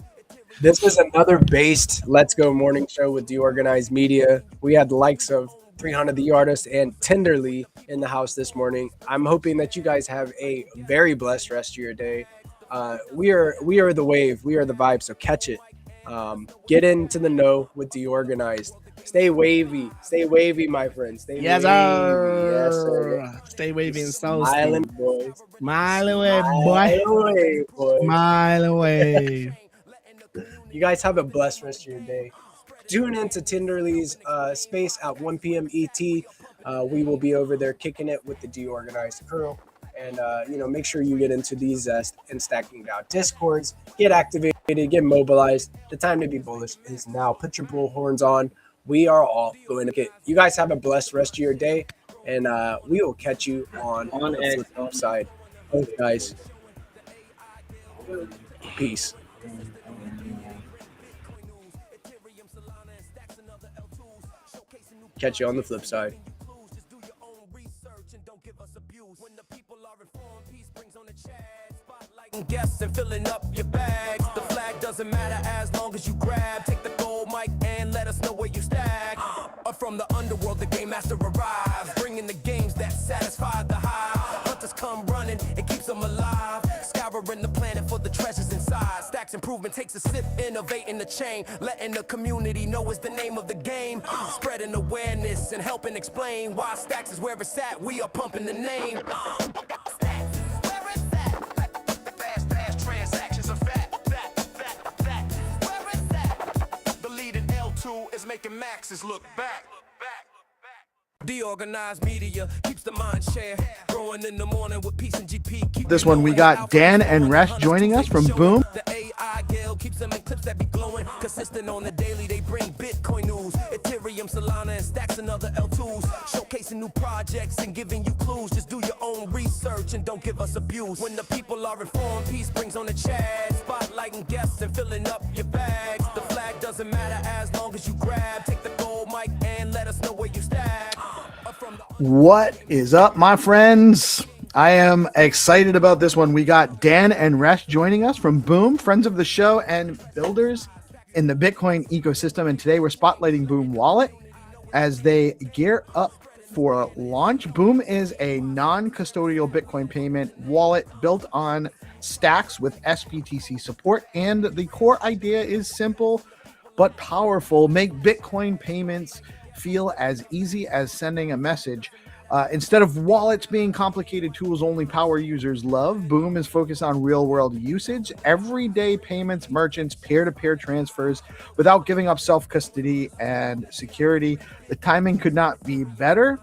This was another based Let's Go morning show with DeOrganized Media. We had the likes of 300 the artist and Tenderly in the house this morning. I'm hoping that you guys have a very blessed rest of your day. We are the wave, we are the vibe, so catch it. Get into the know with DeOrganized. Stay wavy, my friends. Stay Yes, wavy. sir. Yes, sir. Stay wavy and so Smiling, boys. Smile away, boy. Smile away, boys. Smile away. You guys have a blessed rest of your day. Tune into Tenderly's space at 1 p.m. ET. We will be over there kicking it with the DeOrganized crew. And, make sure you get into these and stacking down discords. Get activated, get mobilized. The time to be bullish is now. Put your bullhorns on. We are all going to get. You guys have a blessed rest of your day. And we will catch you on the flip side. Okay, guys. Peace. Catch you on the flip side. Guests and filling up your bags. The flag doesn't matter as long as you grab. Take the gold mic and let us know where you stack. From the underworld, the game master arrives, bringing the games that satisfy the hive. Hunters come running, it keeps them alive. Scouring the planet for the treasures inside. Stacks improvement takes a sip, innovating the chain, letting the community know is the name of the game. Spreading awareness and helping explain why Stacks is where it's at. We are pumping the name. Is making maxes look back. DeOrganized Media keeps the mind share growing in the morning with peace and GP. This one we got Dan and Rest joining us from Boom. The AI Gale keeps them in clips that be glowing. Consistent on the daily, they bring Bitcoin news, Ethereum, Solana, and Stacks and other L2s. Showcasing new projects and giving you clues. Just do your own research and don't give us abuse. When the people are informed, peace brings on the chat. Spotlighting guests and filling up your bags. The flag doesn't matter as long as you grab. Take the gold mic and let us know where you stack. What is up, my friends? I am excited about this one. We got Dan and Rest joining us from Boom, friends of the show and builders in the Bitcoin ecosystem. And today we're spotlighting Boom Wallet as they gear up for launch. Boom is a non-custodial Bitcoin payment wallet built on Stacks with SBTC support, and the core idea is simple but powerful. Make Bitcoin payments feel as easy as sending a message. Instead of wallets being complicated tools only power users love, Boom is focused on real-world usage, everyday payments, merchants, peer-to-peer transfers without giving up self-custody and security. The timing could not be better.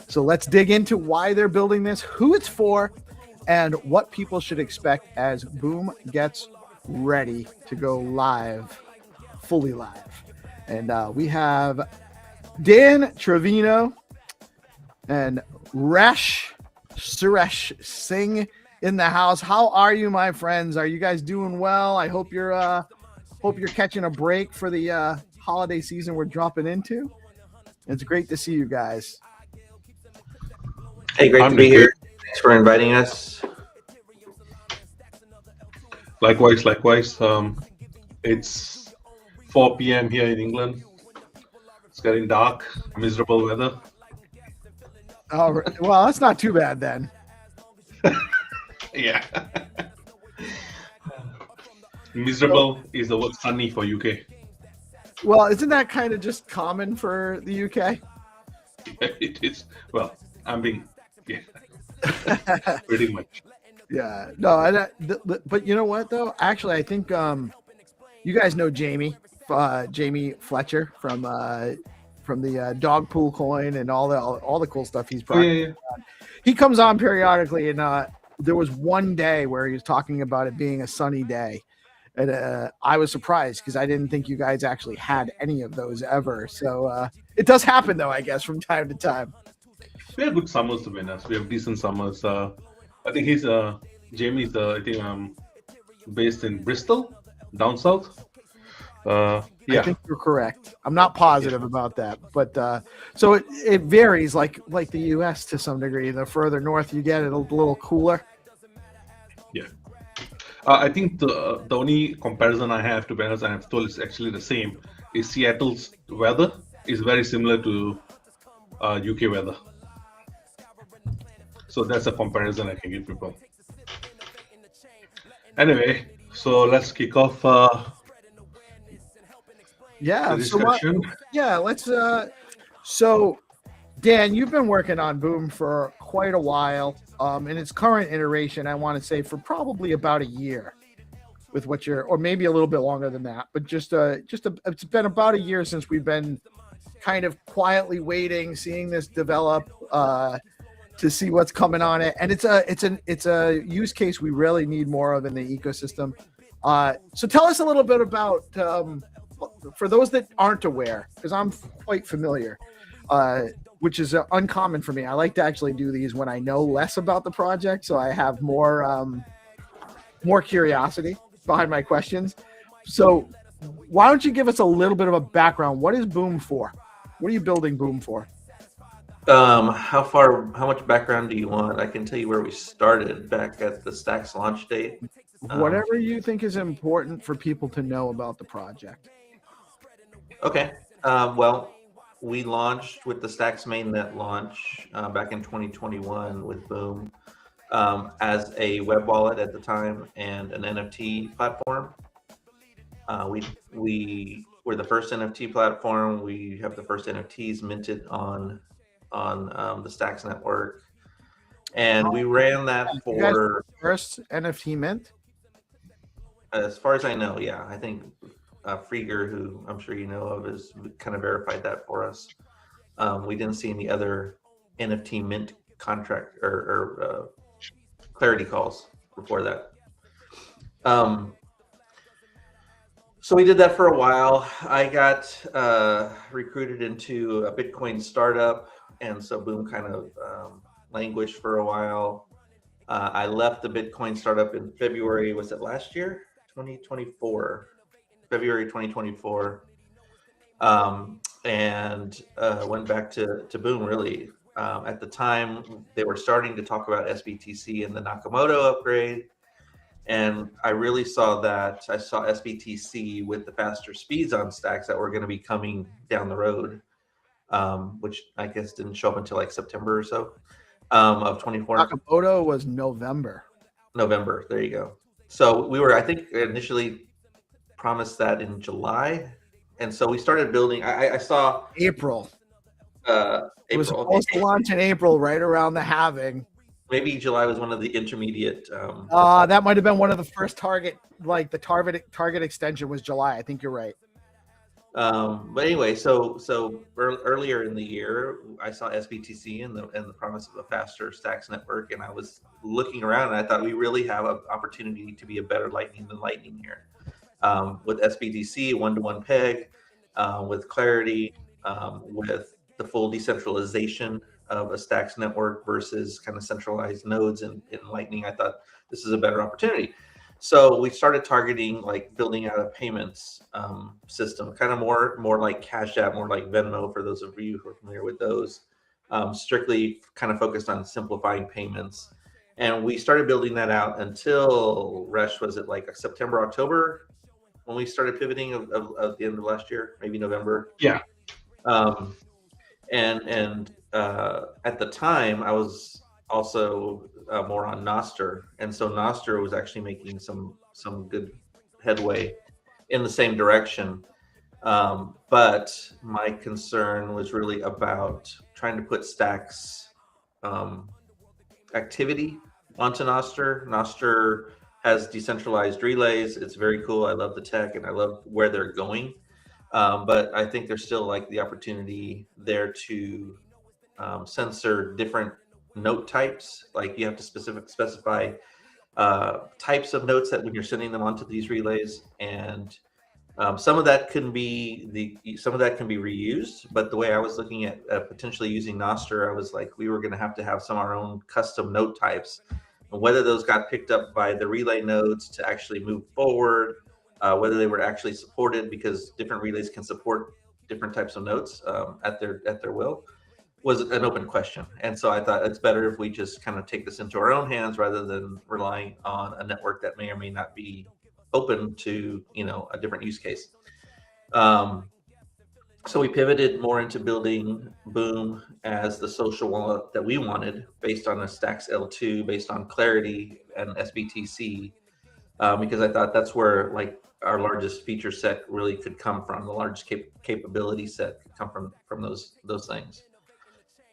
So let's dig into why they're building this, who it's for, and what people should expect as Boom gets ready to go live, fully live. And we have Dan Trevino and Suresh Singh in the house. How are you, my friends? Are you guys doing well? I hope you're catching a break for the holiday season we're dropping into. It's great to see you guys. Hey, great to be here. Thanks for inviting us. Likewise. It's 4 p.m. here in England. It's getting dark, miserable weather. Oh, well, that's not too bad then. Yeah. Miserable is the word sunny for UK. Well, isn't that kind of just common for the UK? It is. Well, I'm being, yeah, pretty much. Yeah. No, but you know what though? Actually, I think you guys know Jamie Fletcher from the dog pool coin and all the cool stuff he's brought. Yeah. He comes on periodically, and there was one day where he was talking about it being a sunny day, and I was surprised because I didn't think you guys actually had any of those ever. So it does happen though, I guess, from time to time. We have good summers to be honest. We have decent summers. I think Jamie's I think based in Bristol, down south. Yeah. I think you're correct. I'm not positive about that, but so it varies like the US to some degree. The further north you get, it's a little cooler. Yeah. I think the only comparison I have, to be honest, I have told is actually the same, is Seattle's weather is very similar to UK weather. So that's a comparison I can give people. Anyway, so let's kick off Yeah. the So discussion. let's. So, Dan, you've been working on Boom for quite a while. In its current iteration, I want to say for probably about a year, with what you're, or maybe a little bit longer than that. But it's been about a year since we've been kind of quietly waiting, seeing this develop, to see what's coming on it. And it's a use case we really need more of in the ecosystem. So tell us a little bit about. For those that aren't aware, because I'm quite familiar, which is uncommon for me. I like to actually do these when I know less about the project, so I have more curiosity behind my questions. So why don't you give us a little bit of a background? What is Boom for? What are you building Boom for? How much background do you want? I can tell you where we started back at the Stacks launch date. Whatever you think is important for people to know about the project. Okay. Well, we launched with the Stacks mainnet launch back in 2021 with Boom as a web wallet at the time and an NFT platform. We were the first NFT platform. We have the first NFTs minted on the Stacks network, and we ran that You guys for were the first NFT mint. as far as I know. Yeah, I think Frieger, who I'm sure you know of, has kind of verified that for us. We didn't see any other NFT mint contract or clarity calls before that. So we did that for a while. I got recruited into a Bitcoin startup, and so Boom kind of languished for a while. I left the Bitcoin startup in February, was it last year? 2024, February 2024, and went back to Boom, really. At the time, they were starting to talk about SBTC and the Nakamoto upgrade, and I really saw that. I saw SBTC with the faster speeds on Stacks that were going to be coming down the road, which I guess didn't show up until like September or so of 24. Nakamoto was November. November. There you go. So we were, I think, initially promised that in July, and so we started building. I saw April. It was April. supposed to launch in April, right around the halving. Maybe July was one of the intermediate. That might have been one of the first target. Like the target extension was July. I think you're right. But anyway, so earlier in the year, I saw SBTC and the promise of a faster Stacks network, and I was looking around, and I thought we really have an opportunity to be a better Lightning than Lightning here. With SBTC, one-to-one peg, with Clarity, with the full decentralization of a Stacks network versus kind of centralized nodes in Lightning, I thought this is a better opportunity. So we started targeting like building out a payments system, kind of more like Cash App, more like Venmo for those of you who are familiar with those, strictly kind of focused on simplifying payments. And we started building that out until, Resh, was it like September, October when we started pivoting of the end of last year, maybe November? Yeah. And at the time, I was also more on Nostr, and so Nostr was actually making some good headway in the same direction. But my concern was really about trying to put Stacks activity onto Nostr. Nostr has decentralized relays. It's very cool. I love the tech and I love where they're going. But I think there's still like the opportunity there to censor different note types. Like you have to specify types of notes that when you're sending them onto these relays, and some of that can be reused. But the way I was looking at potentially using Nostr, I was like, we were going to have some of our own custom note types, and whether those got picked up by the relay nodes to actually move forward, whether they were actually supported, because different relays can support different types of notes at their will, was an open question. And so I thought it's better if we just kind of take this into our own hands rather than relying on a network that may or may not be open to, a different use case. So we pivoted more into building Boom as the social wallet that we wanted, based on a Stacks L2, based on Clarity and SBTC, because I thought that's where like our largest feature set really could come from. The largest capability set could come from those things.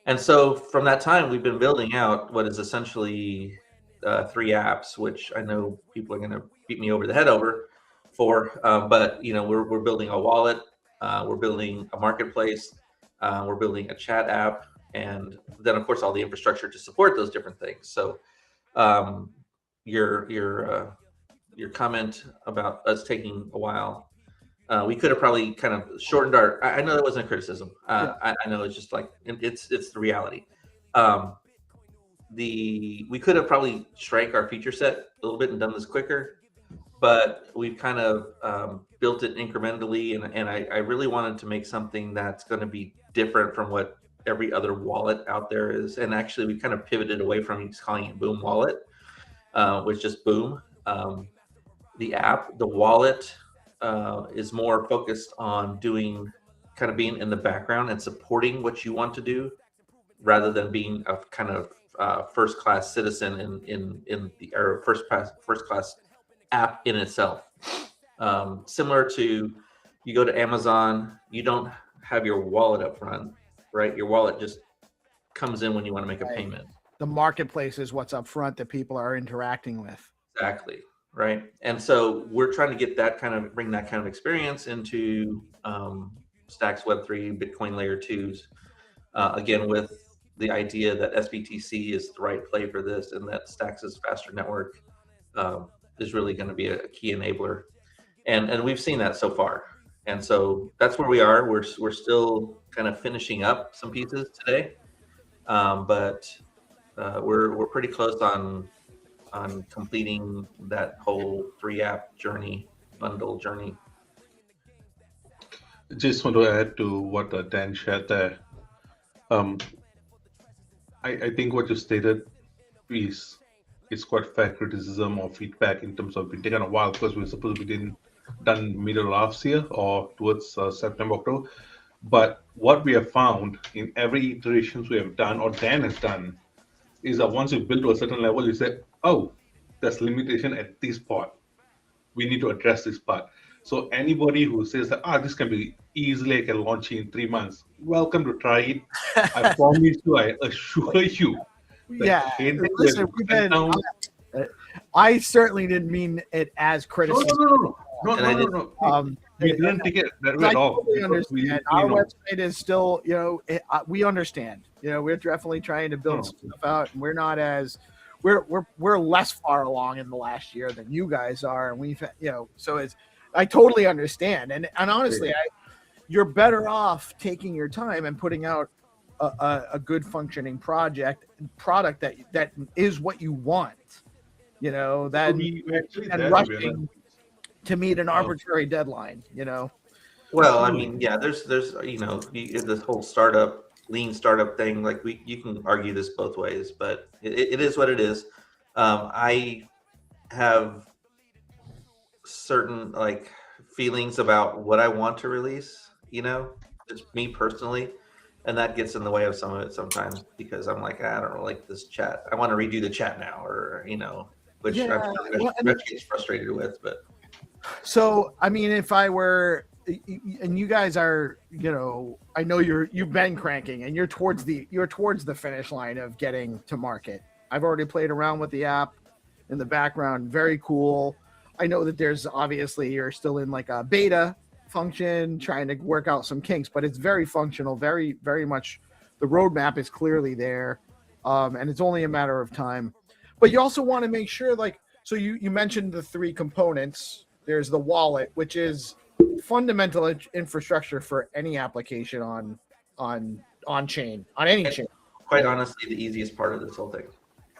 And so from that time, we've been building out what is essentially 3 apps, which I know people are going to beat me over the head for. But we're building a wallet, we're building a marketplace, we're building a chat app, and then of course all the infrastructure to support those different things. So your comment about us taking a while. We could have probably kind of shortened I know that wasn't a criticism. I know it's just like, it's the reality. We could have probably shrank our feature set a little bit and done this quicker, but we've kind of built it incrementally. And I really wanted to make something that's going to be different from what every other wallet out there is. And actually we kind of pivoted away from just calling it Boom Wallet, which is just Boom. The app, the wallet, is more focused on being in the background and supporting what you want to do, rather than being a kind of first-class citizen in the first-class app in itself. Similar to, you go to Amazon, you don't have your wallet up front, right? Your wallet just comes in when you want to make a payment. The marketplace is what's up front that people are interacting with. Exactly. Right. And so we're trying to bring that kind of experience into Stacks Web3, Bitcoin Layer 2s, again, with the idea that SBTC is the right play for this, and that Stacks' faster network is really going to be a key enabler. And we've seen that so far. And so that's where we are. We're still kind of finishing up some pieces today, but we're pretty close on completing that whole 3-app bundle journey. Just want to add to what Dan shared there. I think what you stated is quite fair criticism or feedback, in terms of it taken a while because we were supposed to be done middle of last year or towards September, October. But what we have found in every iterations we have done or Dan has done is that once you build to a certain level, you say, oh, there's limitation at this part. We need to address this part. So anybody who says that, this can be easily, I can launch in 3 months, welcome to try it. I promise you, I assure you. Yeah, listen, I certainly didn't mean it as criticism. No. We didn't take it that way at all. Totally understand. Our website is still, we understand. We're definitely trying to build stuff out, and we're not as we're less far along in the last year than you guys are, and we've so it's. I totally understand, and honestly, you're better off taking your time and putting out a good functioning product that is what you want. And rushing to meet an arbitrary deadline. Well, I mean, yeah, there's this whole lean startup thing. Like you can argue this both ways, but it is what it is. I have certain feelings about what I want to release, just me personally, and that gets in the way of some of it sometimes because I'm like, I don't like this chat. I want to redo the chat now, or which I'm gets frustrated with. But so I mean, if I were, and you guys are, I know you've been cranking, and you're towards the finish line of getting to market. I've already played around with the app in the background. Very cool. I know that there's obviously you're still in like a beta function, trying to work out some kinks, but it's very functional, very, very much. The roadmap is clearly there, and it's only a matter of time. But you also want to make sure, so you mentioned the 3 components. There's the wallet, which is fundamental infrastructure for any application on chain, on any chain. Quite honestly, the easiest part of this whole thing.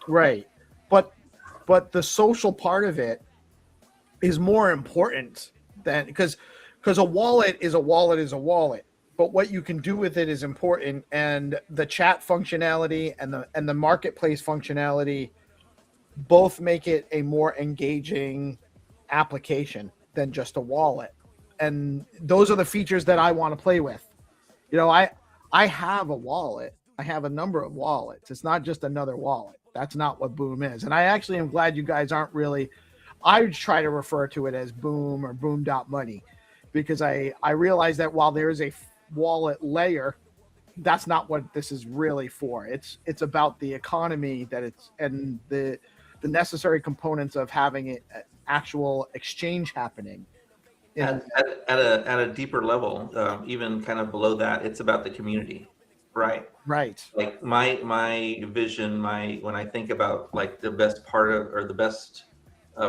Right, but the social part of it is more important than because a wallet is a wallet, but what you can do with it is important, and the chat functionality and the marketplace functionality both make it a more engaging application than just a wallet. And those are the features that I want to play with. I have a wallet. I have a number of wallets. It's not just another wallet. That's not what Boom is. And I actually am glad you guys aren't really, I try to refer to it as Boom or Boom.money, because I realize that while there is a wallet layer, that's not what this is really for. It's about the economy and the necessary components of having an actual exchange happening. At a deeper level, even kind of below that, it's about the community, right? Right. Like my vision, when I think about the best part of, or the best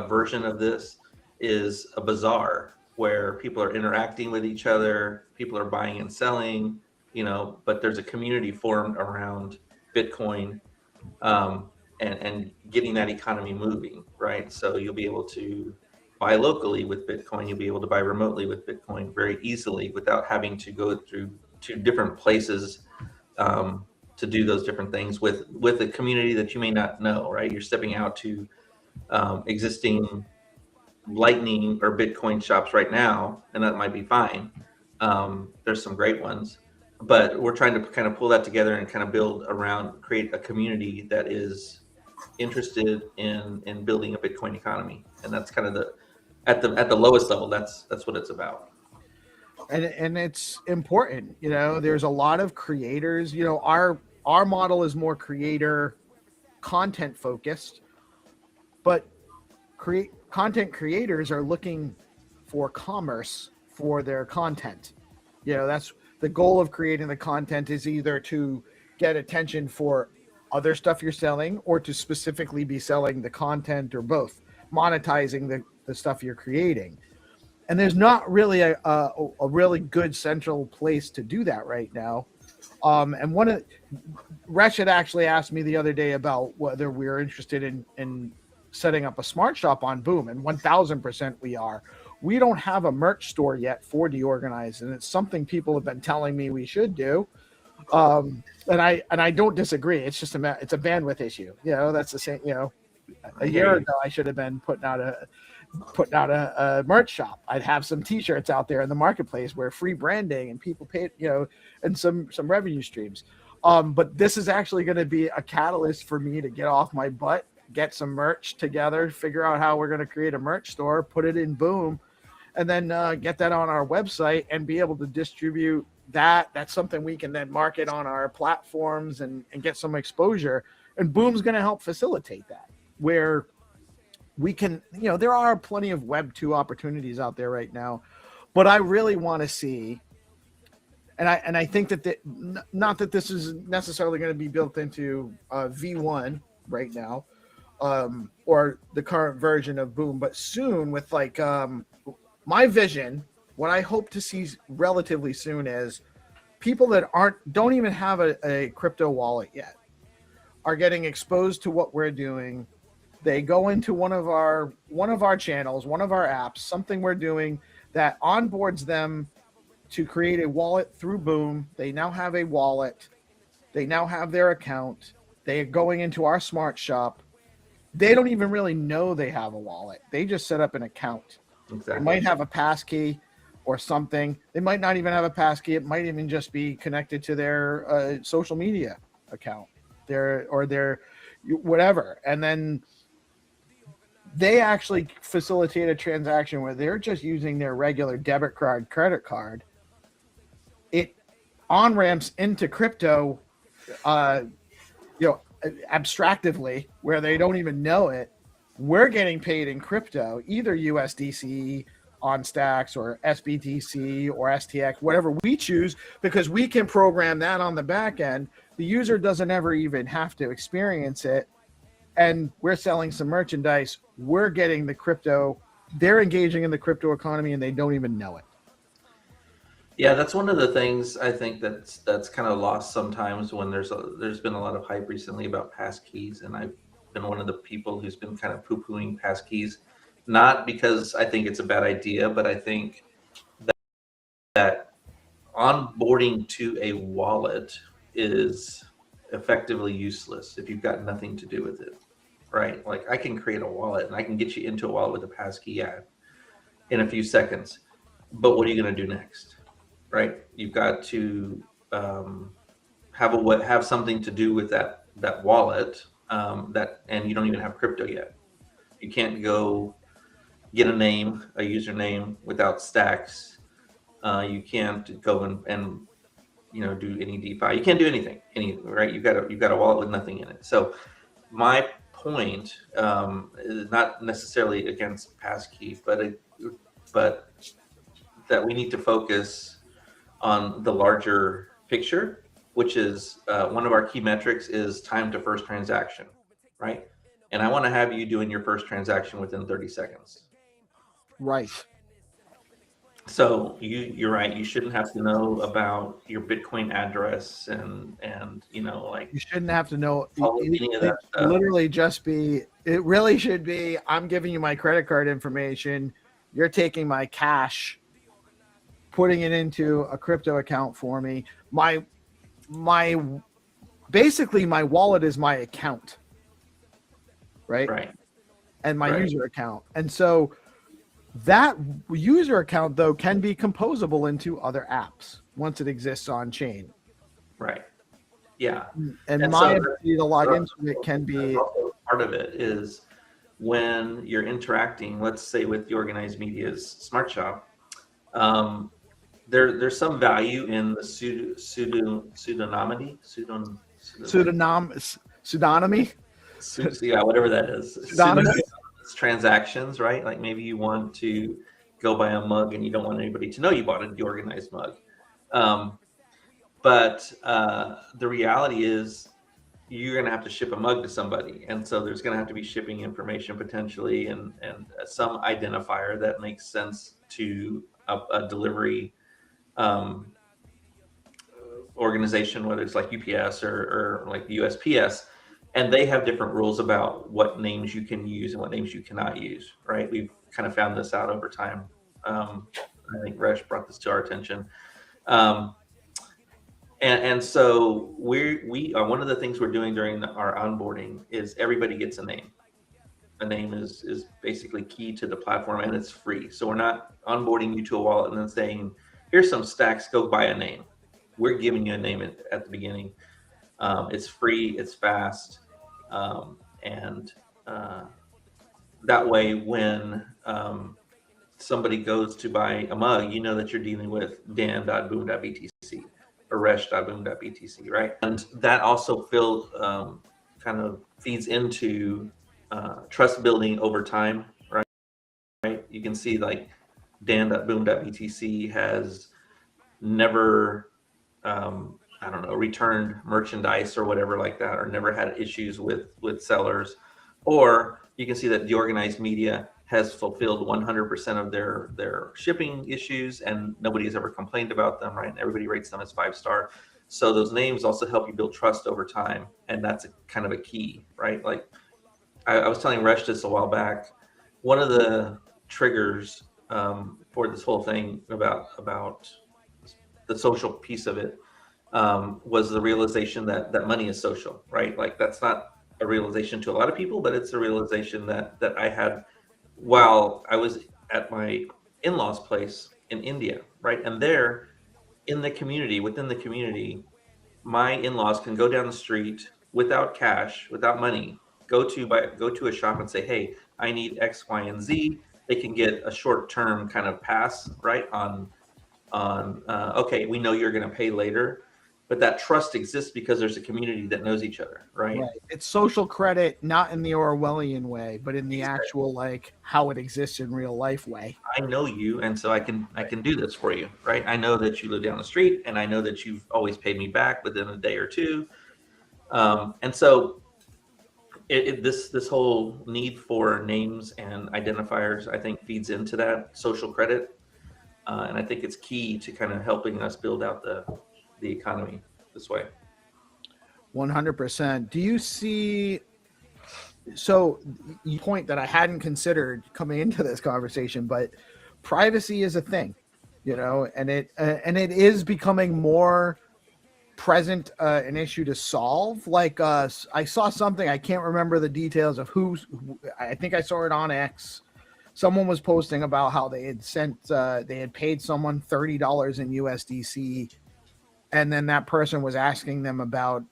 version of this is a bazaar where people are interacting with each other, people are buying and selling, but there's a community formed around Bitcoin, and getting that economy moving, right? So you'll be able to buy locally with Bitcoin, you'll be able to buy remotely with Bitcoin very easily without having to go through 2 different places to do those different things with a community that you may not know, right? You're stepping out to existing Lightning or Bitcoin shops right now, and that might be fine. There's some great ones, but we're trying to kind of pull that together and kind of create a community that is interested in building a Bitcoin economy, and that's kind of at the lowest level. That's what it's about. And it's important. There's a lot of creators. Our model is more creator content focused, but content creators are looking for commerce for their content. That's the goal of creating the content, is either to get attention for other stuff you're selling or to specifically be selling the content, or both, monetizing the stuff you're creating. And there's not really a really good central place to do that right now. And Resh had actually asked me the other day about whether we were interested in setting up a smart shop on Boom, and 1000% we are. We don't have a merch store yet for DeOrganized, and it's something people have been telling me we should do. And I don't disagree. It's just it's a bandwidth issue. That's the same. A year ago I should have been putting out putting out a merch shop. I'd have some T-shirts out there in the marketplace where free branding and people pay, and some revenue streams. But this is actually going to be a catalyst for me to get off my butt, get some merch together, figure out how we're going to create a merch store, put it in Boom, and then get that on our website and be able to distribute that. That's something we can then market on our platforms and get some exposure. And Boom's going to help facilitate that, where we can, there are plenty of Web 2 opportunities out there right now, but I really want to see, and I think that not that this is necessarily going to be built into V1 right now, or the current version of Boom, but soon with like my vision, what I hope to see relatively soon is people that don't even have a crypto wallet yet are getting exposed to what we're doing. They go into one of our channels, one of our apps, something we're doing that onboards them to create a wallet through Boom. They now have a wallet. They now have their account. They are going into our smart shop. They don't even really know they have a wallet. They just set up an account. Exactly. They might have a passkey or something. They might not even have a passkey. It might even just be connected to their social media account, their whatever. And then they actually facilitate a transaction where they're just using their regular debit card, credit card. It on-ramps into crypto, abstractively, where they don't even know it. We're getting paid in crypto, either USDC on Stacks or SBTC or STX, whatever we choose, because we can program that on the back end. The user doesn't ever even have to experience it. And we're selling some merchandise. We're getting the crypto. They're engaging in the crypto economy and they don't even know it. Yeah, that's one of the things I think that's kind of lost sometimes when there's been a lot of hype recently about passkeys, and I've been one of the people who's been kind of poo-pooing passkeys, not because I think it's a bad idea, but I think that onboarding to a wallet is effectively useless if you've got nothing to do with it, right? Like I can create a wallet and I can get you into a wallet with a passkey in a few seconds, but what are you going to do next, right? You've got to have something to do with that wallet, and you don't even have crypto yet. You can't go get a username without Stacks. You can't go and do any DeFi. You can't do anything, right? You've got a wallet with nothing in it. So my point is not necessarily against passkey, but that we need to focus on the larger picture, which is one of our key metrics is time to first transaction, right? And I want to have you doing your first transaction within 30 seconds. Right. So you're right. You shouldn't have to know about your Bitcoin address and like you shouldn't have to know any of that stuff. Literally just be. It really should be. I'm giving you my credit card information. You're taking my cash, putting it into a crypto account for me. Basically my wallet is my account, right? Right. And my user account, and so. That user account, though, can be composable into other apps once it exists on chain. Right. Yeah. And my ability to log into it can be part of it is when you're interacting, let's say with DeOrganized Media's smart shop, there's some value in the pseudonymity. Yeah, whatever that is. Pseudonymous. Transactions, right? Like maybe you want to go buy a mug and you don't want anybody to know you bought a DeOrganized mug. But the reality is you're going to have to ship a mug to somebody. And so there's going to have to be shipping information potentially and some identifier that makes sense to a delivery organization, whether it's like UPS or like the USPS. And they have different rules about what names you can use and what names you cannot use, right? We've kind of found this out over time. I think Resh brought this to our attention. And so we are one of the things we're doing during our onboarding is everybody gets a name, a name is basically key to the platform, and it's free. So we're not onboarding you to a wallet and then saying, here's some stacks, go buy a name. We're giving you a name at the beginning. It's free, it's fast, and that way when somebody goes to buy a mug, you know that you're dealing with dan.boom.btc or resh.boom.btc, right? And that also kind of feeds into trust building over time, right? You can see like dan.boom.btc has never, I don't know, returned merchandise or whatever like that, or never had issues with sellers. Or you can see that DeOrganized Media has fulfilled 100% of their shipping issues, and nobody has ever complained about them, right? And everybody rates them as 5-star. So those names also help you build trust over time, and that's kind of a key, right? Like I was telling Resh this a while back. One of the triggers for this whole thing about the social piece of it was the realization that money is social, right? Like that's not a realization to a lot of people, but it's a realization that I had while I was at my in-laws' place in India, right? And there, in the community, within the community, my in-laws can go down the street without cash, without money, go to a shop and say, hey, I need X, Y, and Z. They can get a short-term kind of pass, right? On okay, we know you're going to pay later, but that trust exists because there's a community that knows each other, right? It's social credit, not in the Orwellian way, but in the actual like how it exists in real life way. I know you, and so I can do this for you, right? I know that you live down the street, and I know that you've always paid me back within a day or two, and so this whole need for names and identifiers, I think, feeds into that social credit, and I think it's key to kind of helping us build out the economy this way. 100%. Do you see? So, you point that I hadn't considered coming into this conversation, but privacy is a thing, you know, and it is becoming more present, an issue to solve. Like I saw something, I can't remember the details of I think I saw it on X. Someone was posting about how they had paid someone $30 in USDC, and then that person was asking them about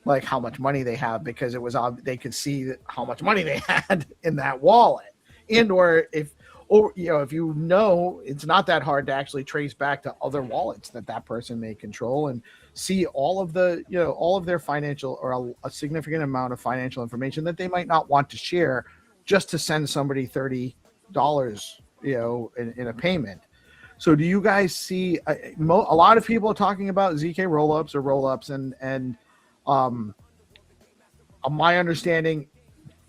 like how much money they have, because it was they could see how much money they had in that wallet, and if you know, it's not that hard to actually trace back to other wallets that person may control and see all of their financial, or a significant amount of financial information that they might not want to share just to send somebody $30, in a payment. So do you guys see a lot of people are talking about ZK rollups, and my understanding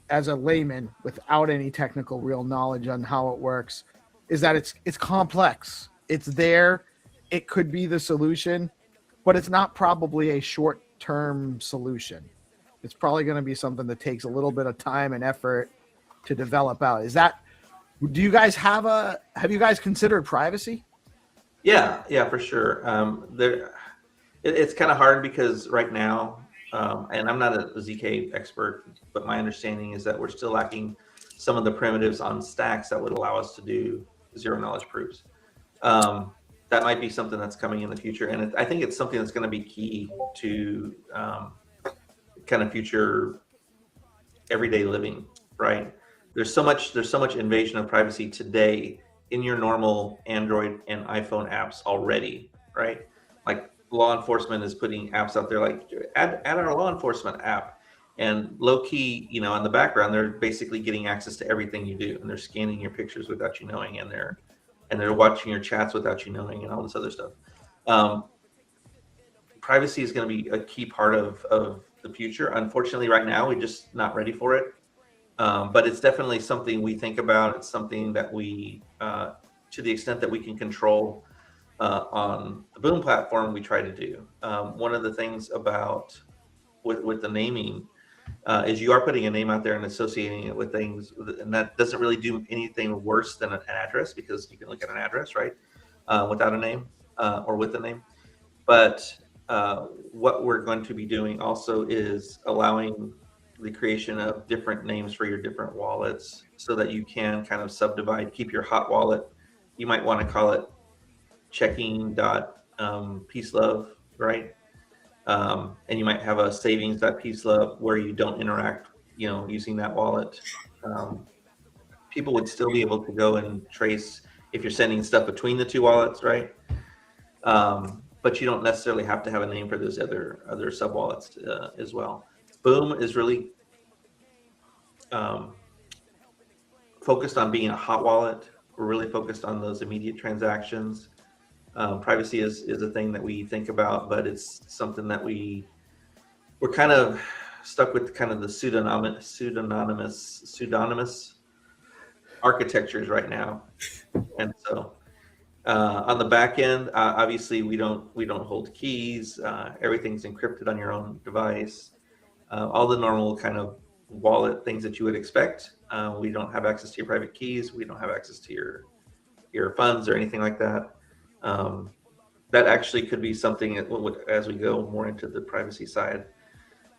as a layman without any technical real knowledge on how it works is that it's complex. It's there. It could be the solution, but it's not probably a short-term solution. It's probably going to be something that takes a little bit of time and effort to develop out. Do you guys have you guys considered privacy? Yeah, for sure. It's kind of hard because right now, and I'm not a ZK expert, but my understanding is that we're still lacking some of the primitives on stacks that would allow us to do zero-knowledge proofs. That might be something that's coming in the future, and I think it's something that's going to be key to kind of future everyday living, right? There's so much invasion of privacy today in your normal Android and iPhone apps already, right? Like law enforcement is putting apps out there like add our law enforcement app, and low key, in the background, they're basically getting access to everything you do, and they're scanning your pictures without you knowing, and they're watching your chats without you knowing, and all this other stuff. Privacy is going to be a key part of the future. Unfortunately, right now, we're just not ready for it. But it's definitely something we think about. It's something that we, to the extent that we can control on the Boom platform, we try to do. One of the things about with the naming is you are putting a name out there and associating it with things, and that doesn't really do anything worse than an address, because you can look at an address, right, without a name or with a name. But what we're going to be doing also is allowing the creation of different names for your different wallets so that you can kind of subdivide, keep your hot wallet. You might want to call it checking dot peace love, right? And you might have a savings dot peace love where you don't interact, using that wallet. People would still be able to go and trace if you're sending stuff between the two wallets, right? But you don't necessarily have to have a name for those other sub wallets as well. Boom is really focused on being a hot wallet. We're really focused on those immediate transactions. Privacy is a thing that we think about, but it's something that we're kind of stuck with, kind of the pseudonymous architectures right now. And so on the back end, obviously we don't hold keys. Everything's encrypted on your own device. All the normal kind of wallet things that you would expect. We don't have access to your private keys. We don't have access to your funds or anything like that. That actually could be something as we go more into the privacy side,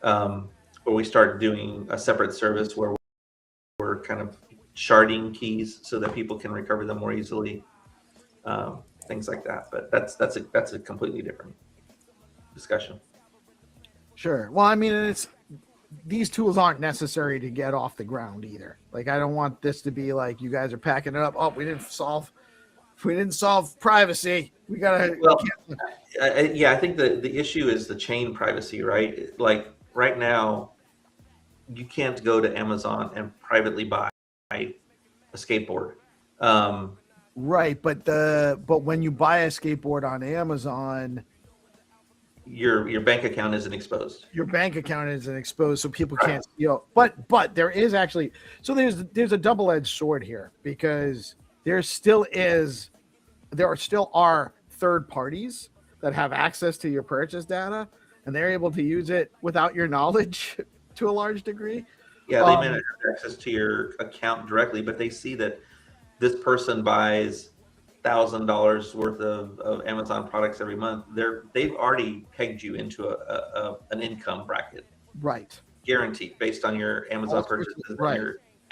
where we start doing a separate service where we're kind of sharding keys so that people can recover them more easily, things like that. But that's a completely different discussion. Sure. Well, I mean, these tools aren't necessary to get off the ground either. Like, I don't want this to be like you guys are packing it up. Oh, we didn't solve privacy. We gotta. Well, I think the issue is the chain privacy, right? Like right now, you can't go to Amazon and privately buy a skateboard. Right, but when you buy a skateboard on Amazon, your bank account isn't exposed. Your bank account isn't exposed, so people can't steal. But there is actually, so there's a double-edged sword here, because there still are third parties that have access to your purchase data, and they're able to use it without your knowledge to a large degree. Yeah, they may not have access to your account directly, but they see that this person buys $1,000 worth of Amazon products every month. They've already pegged you into an income bracket, right? Guaranteed, based on your Amazon purchases, right,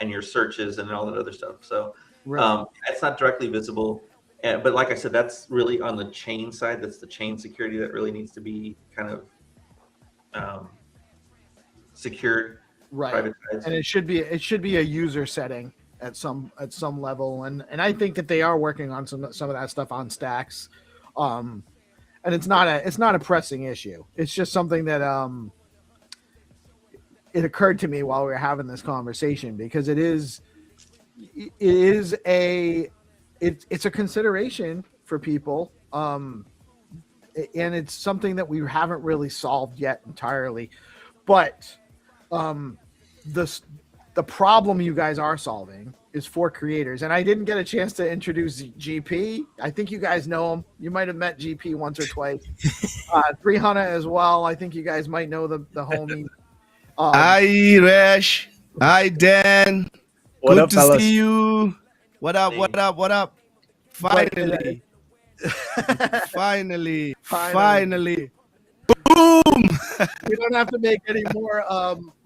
and your searches and all that other stuff. So right. It's not directly visible, but like I said, that's really on the chain side. That's the chain security that really needs to be kind of secured, right? Privatized. And it should be a user setting at some level, and I think that they are working on some of that stuff on Stacks, and it's not a pressing issue. It's just something that it occurred to me while we were having this conversation, because it's a consideration for people, and it's something that we haven't really solved yet entirely, but the problem you guys are solving is for creators. And I didn't get a chance to introduce GP. I think you guys know him. You might have met GP once or twice. 300 as well. I think you guys might know the homie. Hi, Rash. Hi, Dan. What Good up, to fellas? see you. What up? What up? What up? Finally. Finally. Boom! We don't have to make any more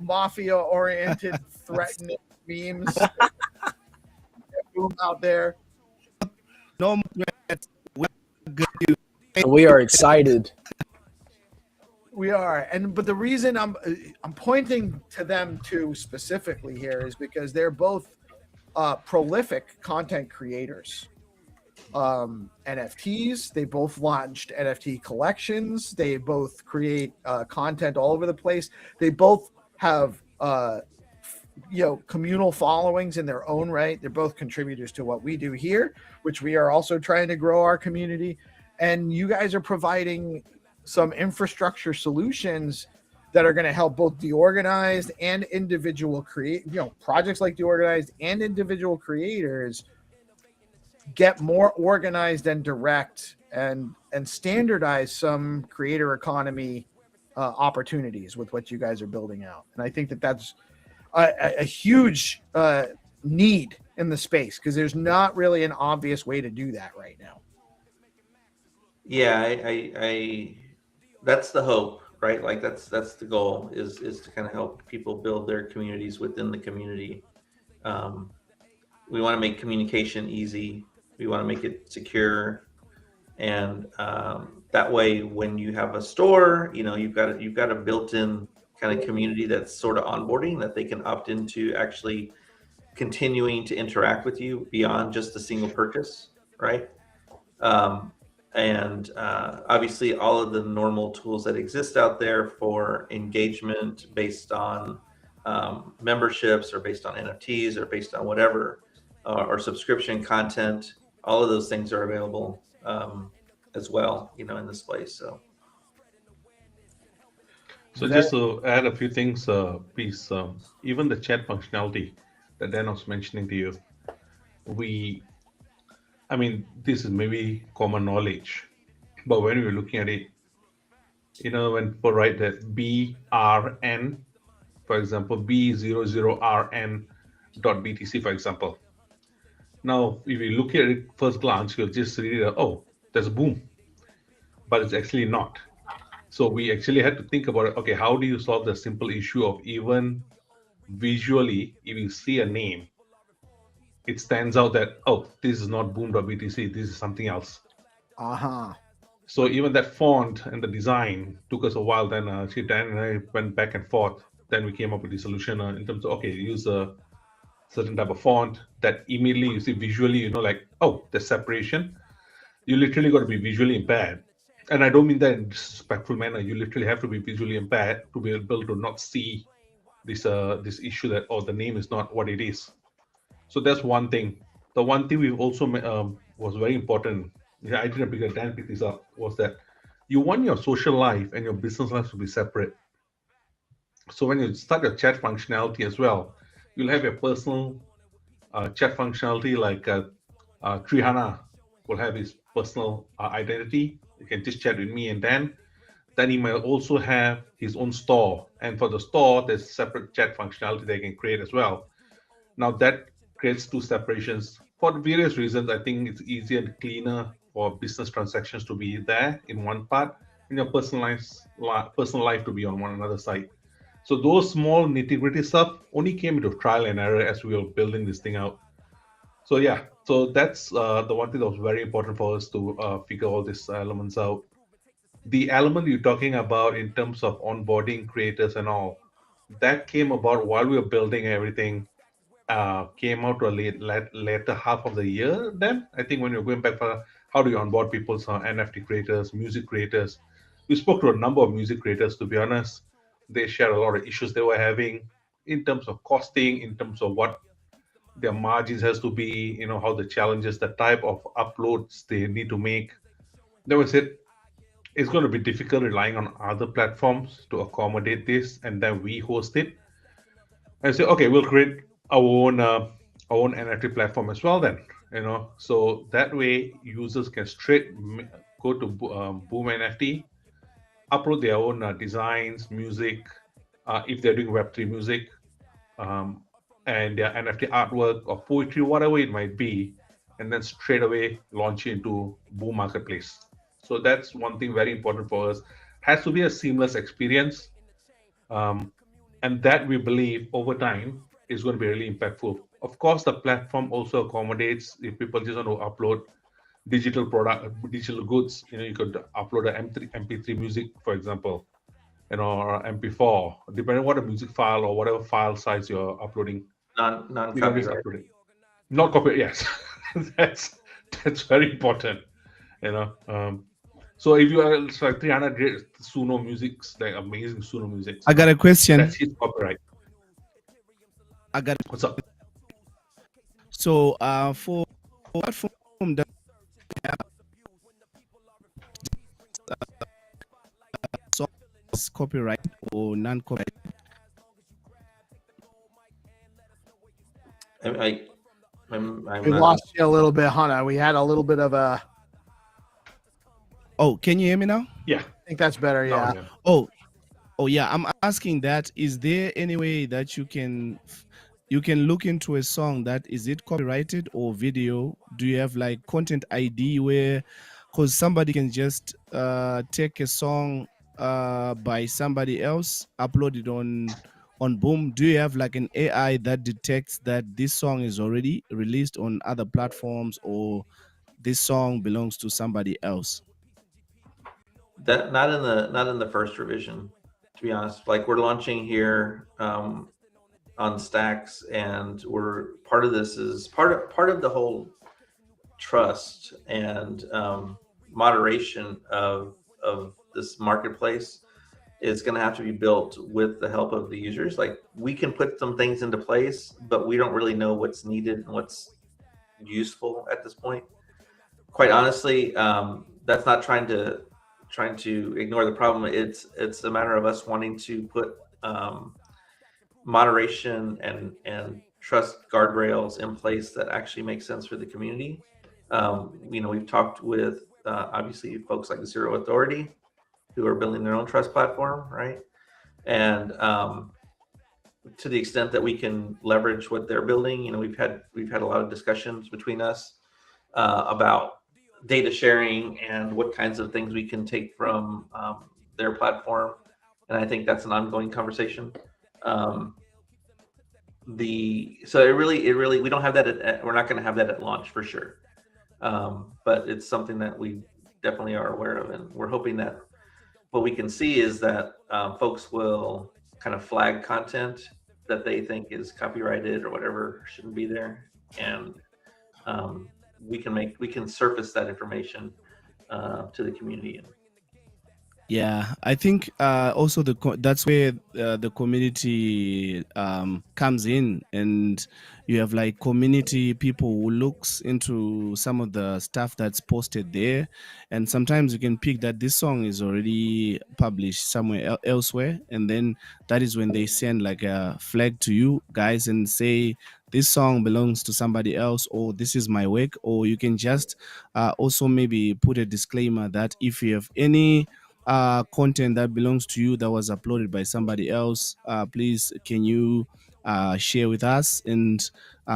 mafia-oriented, threatening memes. Boom out there. No more threats. We are excited. We are, but the reason I'm pointing to them too specifically here is because they're both prolific content creators. NFTs, they both launched NFT collections. They both create content all over the place. They both have communal followings in their own right. They're both contributors to what we do here, which we are also trying to grow our community. And you guys are providing some infrastructure solutions that are going to help both DeOrganized and individual projects like DeOrganized and individual creators get more organized and direct and standardize some creator economy opportunities with what you guys are building out. And I think that that's a huge need in the space, because there's not really an obvious way to do that right now. Yeah, I that's the hope. right? Like that's the goal is to kind of help people build their communities within the community. We want to make communication easy. We want to make it secure, and that way, when you have a store, you know, you've got a built-in kind of community that's sort of onboarding that they can opt into actually continuing to interact with you beyond just a single purchase, right? And obviously all of the normal tools that exist out there for engagement based on memberships or based on NFTs or based on whatever, or subscription content, all of those things are available as well, you know, in this place. So just to add a few things, please, even the chat functionality that Dan was mentioning to you, I mean, this is maybe common knowledge, but when we're looking at it, you know, when people write that BRN, for example, B00RN.BTC, for example. Now, if you look at it first glance, you'll just read it, oh, there's a boom, but it's actually not. So we actually had to think about it. Okay, how do you solve the simple issue of even visually, if you see a name, it stands out that, oh, this is not boom.btc, this is something else. So even that font and the design took us a while. Then Dan and I went back and forth. Then we came up with the solution in terms of, okay, use a certain type of font that immediately you see visually, you know, like, oh, the separation. You literally got to be visually impaired. And I don't mean that in a disrespectful manner. You literally have to be visually impaired to be able to not see this issue that, oh, the name is not what it is. So that's one thing. The one thing we also was very important, I didn't pick Dan pick this up, was that you want your social life and your business life to be separate. So when you start your chat functionality as well, you'll have your personal chat functionality, like Trihana will have his personal identity. You can just chat with me and Dan. Then he might also have his own store. And for the store, there's separate chat functionality they can create as well. Now that creates two separations. For various reasons, I think it's easier and cleaner for business transactions to be there in one part and your personal life to be on one another side. So those small nitty-gritty stuff only came into trial and error as we were building this thing out. So yeah, so that's the one thing that was very important for us to figure all these elements out. The element you're talking about in terms of onboarding creators and all, that came about while we were building everything. Came out to a later half of the year. Then I think when you're going back for how do you onboard people, NFT creators, music creators, we spoke to a number of music creators. To be honest, they shared a lot of issues they were having in terms of costing, in terms of what their margins has to be, you know, how the challenges, the type of uploads they need to make. Then we said it's going to be difficult relying on other platforms to accommodate this, and then we host it. And say, okay, we'll create our own NFT platform as well. Then, you know, so that way users can straight go to Boom NFT, upload their own designs, music, if they're doing Web3 music, and their NFT artwork or poetry, whatever it might be, and then straight away launch it into Boom Marketplace. So that's one thing very important for us. Has to be a seamless experience. And that we believe over time is going to be really impactful. Of course, the platform also accommodates if people just want to upload digital goods. You know, you could upload an MP3 music, for example, you know, or MP4, depending on what a music file or whatever file size you're uploading. Non-copyright. Not copyright, yes. that's very important. You know, so if you are like 300 great Suno musics, like amazing Suno music. I got a question. That's his copyright. What's up? So for platform that copyright or non-copyright? We lost you a little bit, Hannah. We had a little bit of a. Oh, can you hear me now? Yeah, I think that's better. Yeah. Oh, yeah. I'm asking that. Is there any way that you can look into a song that is it copyrighted or video? Do you have like content ID where, because somebody can just take a song by somebody else, uploaded on Boom, do you have like an AI that detects that this song is already released on other platforms, or this song belongs to somebody else? That not in the first revision, to be honest. Like, we're launching here on Stacks, and we're part of this is part of the whole trust and moderation of this marketplace is going to have to be built with the help of the users. Like, we can put some things into place, but we don't really know what's needed and what's useful at this point. Quite honestly, that's not trying to ignore the problem. It's a matter of us wanting to put moderation and trust guardrails in place that actually make sense for the community. We've talked with obviously folks like Zero Authority, who are building their own trust platform, right? And to the extent that we can leverage what they're building, we've had a lot of discussions between us about data sharing and what kinds of things we can take from their platform, and I think that's an ongoing conversation. So it really we don't have that we're not going to have that at launch for sure, but it's something that we definitely are aware of, and we're hoping that what we can see is that folks will kind of flag content that they think is copyrighted or whatever shouldn't be there, and we can surface that information to the community. Yeah, I think also that's where the community comes in, and you have like community people who looks into some of the stuff that's posted there, and sometimes you can pick that this song is already published somewhere elsewhere, and then that is when they send like a flag to you guys and say this song belongs to somebody else, or this is my work. Or you can just also maybe put a disclaimer that if you have any content that belongs to you that was uploaded by somebody else, please can you share with us, and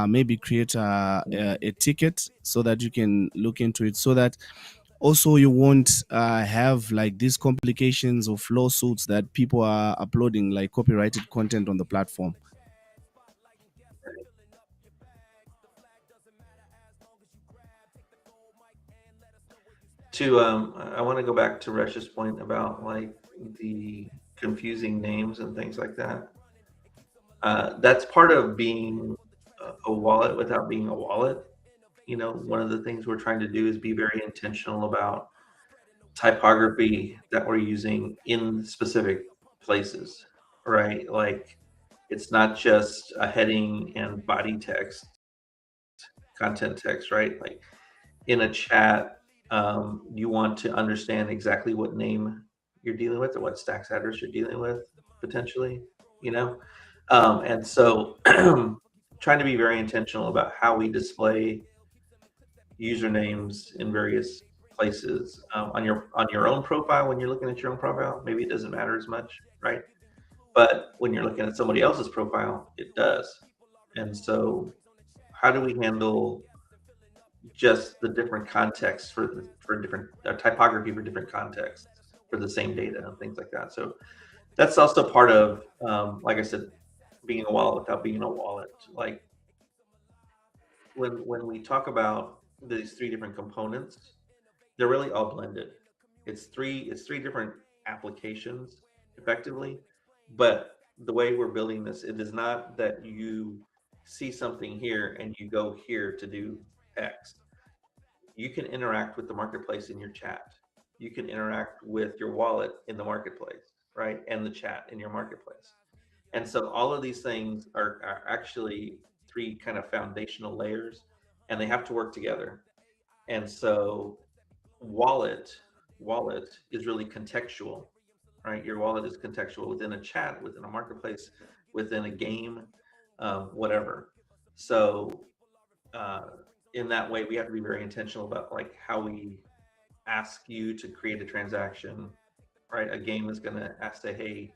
maybe create a ticket so that you can look into it, so that also you won't have like these complications of lawsuits that people are uploading like copyrighted content on the platform. I want to go back to Resh's point about like the confusing names and things like that. That's part of being a wallet without being a wallet. One of the things we're trying to do is be very intentional about typography that we're using in specific places, right? Like, it's not just a heading and body text, content text, right? Like, in a chat, you want to understand exactly what name you're dealing with or what stacks address you're dealing with potentially, and so trying to be very intentional about how we display usernames in various places on your own profile. When you're looking at your own profile, maybe it doesn't matter as much, right? But when you're looking at somebody else's profile, it does. And so how do we handle just the different contexts for different typography for different contexts for the same data and things like that? So that's also part of like I said, being a wallet without being a wallet. Like, when we talk about these three different components, they're really all blended. It's three different applications effectively, but the way we're building this, it is not that you see something here and you go here to do X. You can interact with the marketplace in your chat. You can interact with your wallet in the marketplace, right? And the chat in your marketplace. And so all of these things are actually three kind of foundational layers, and they have to work together. And so wallet is really contextual, right? Your wallet is contextual within a chat, within a marketplace, within a game, whatever. So in that way, we have to be very intentional about like how we ask you to create a transaction, right? A game is going to ask, say, hey,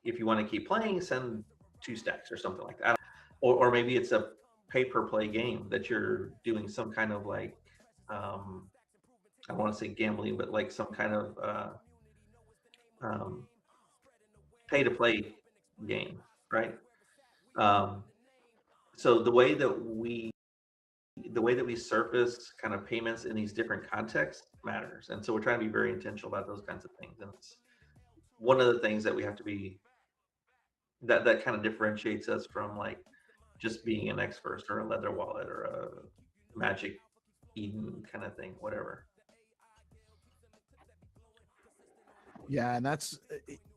if you want to keep playing, send 2 stacks or something like that. Or maybe it's a pay-per-play game that you're doing some kind of like, I don't want to say gambling, but like some kind of pay to play game, right? So the way that we surface kind of payments in these different contexts matters, and so we're trying to be very intentional about those kinds of things. And it's one of the things that we have to be that kind of differentiates us from like just being an X first or a Leather Wallet or a Magic Eden kind of thing, whatever. Yeah, and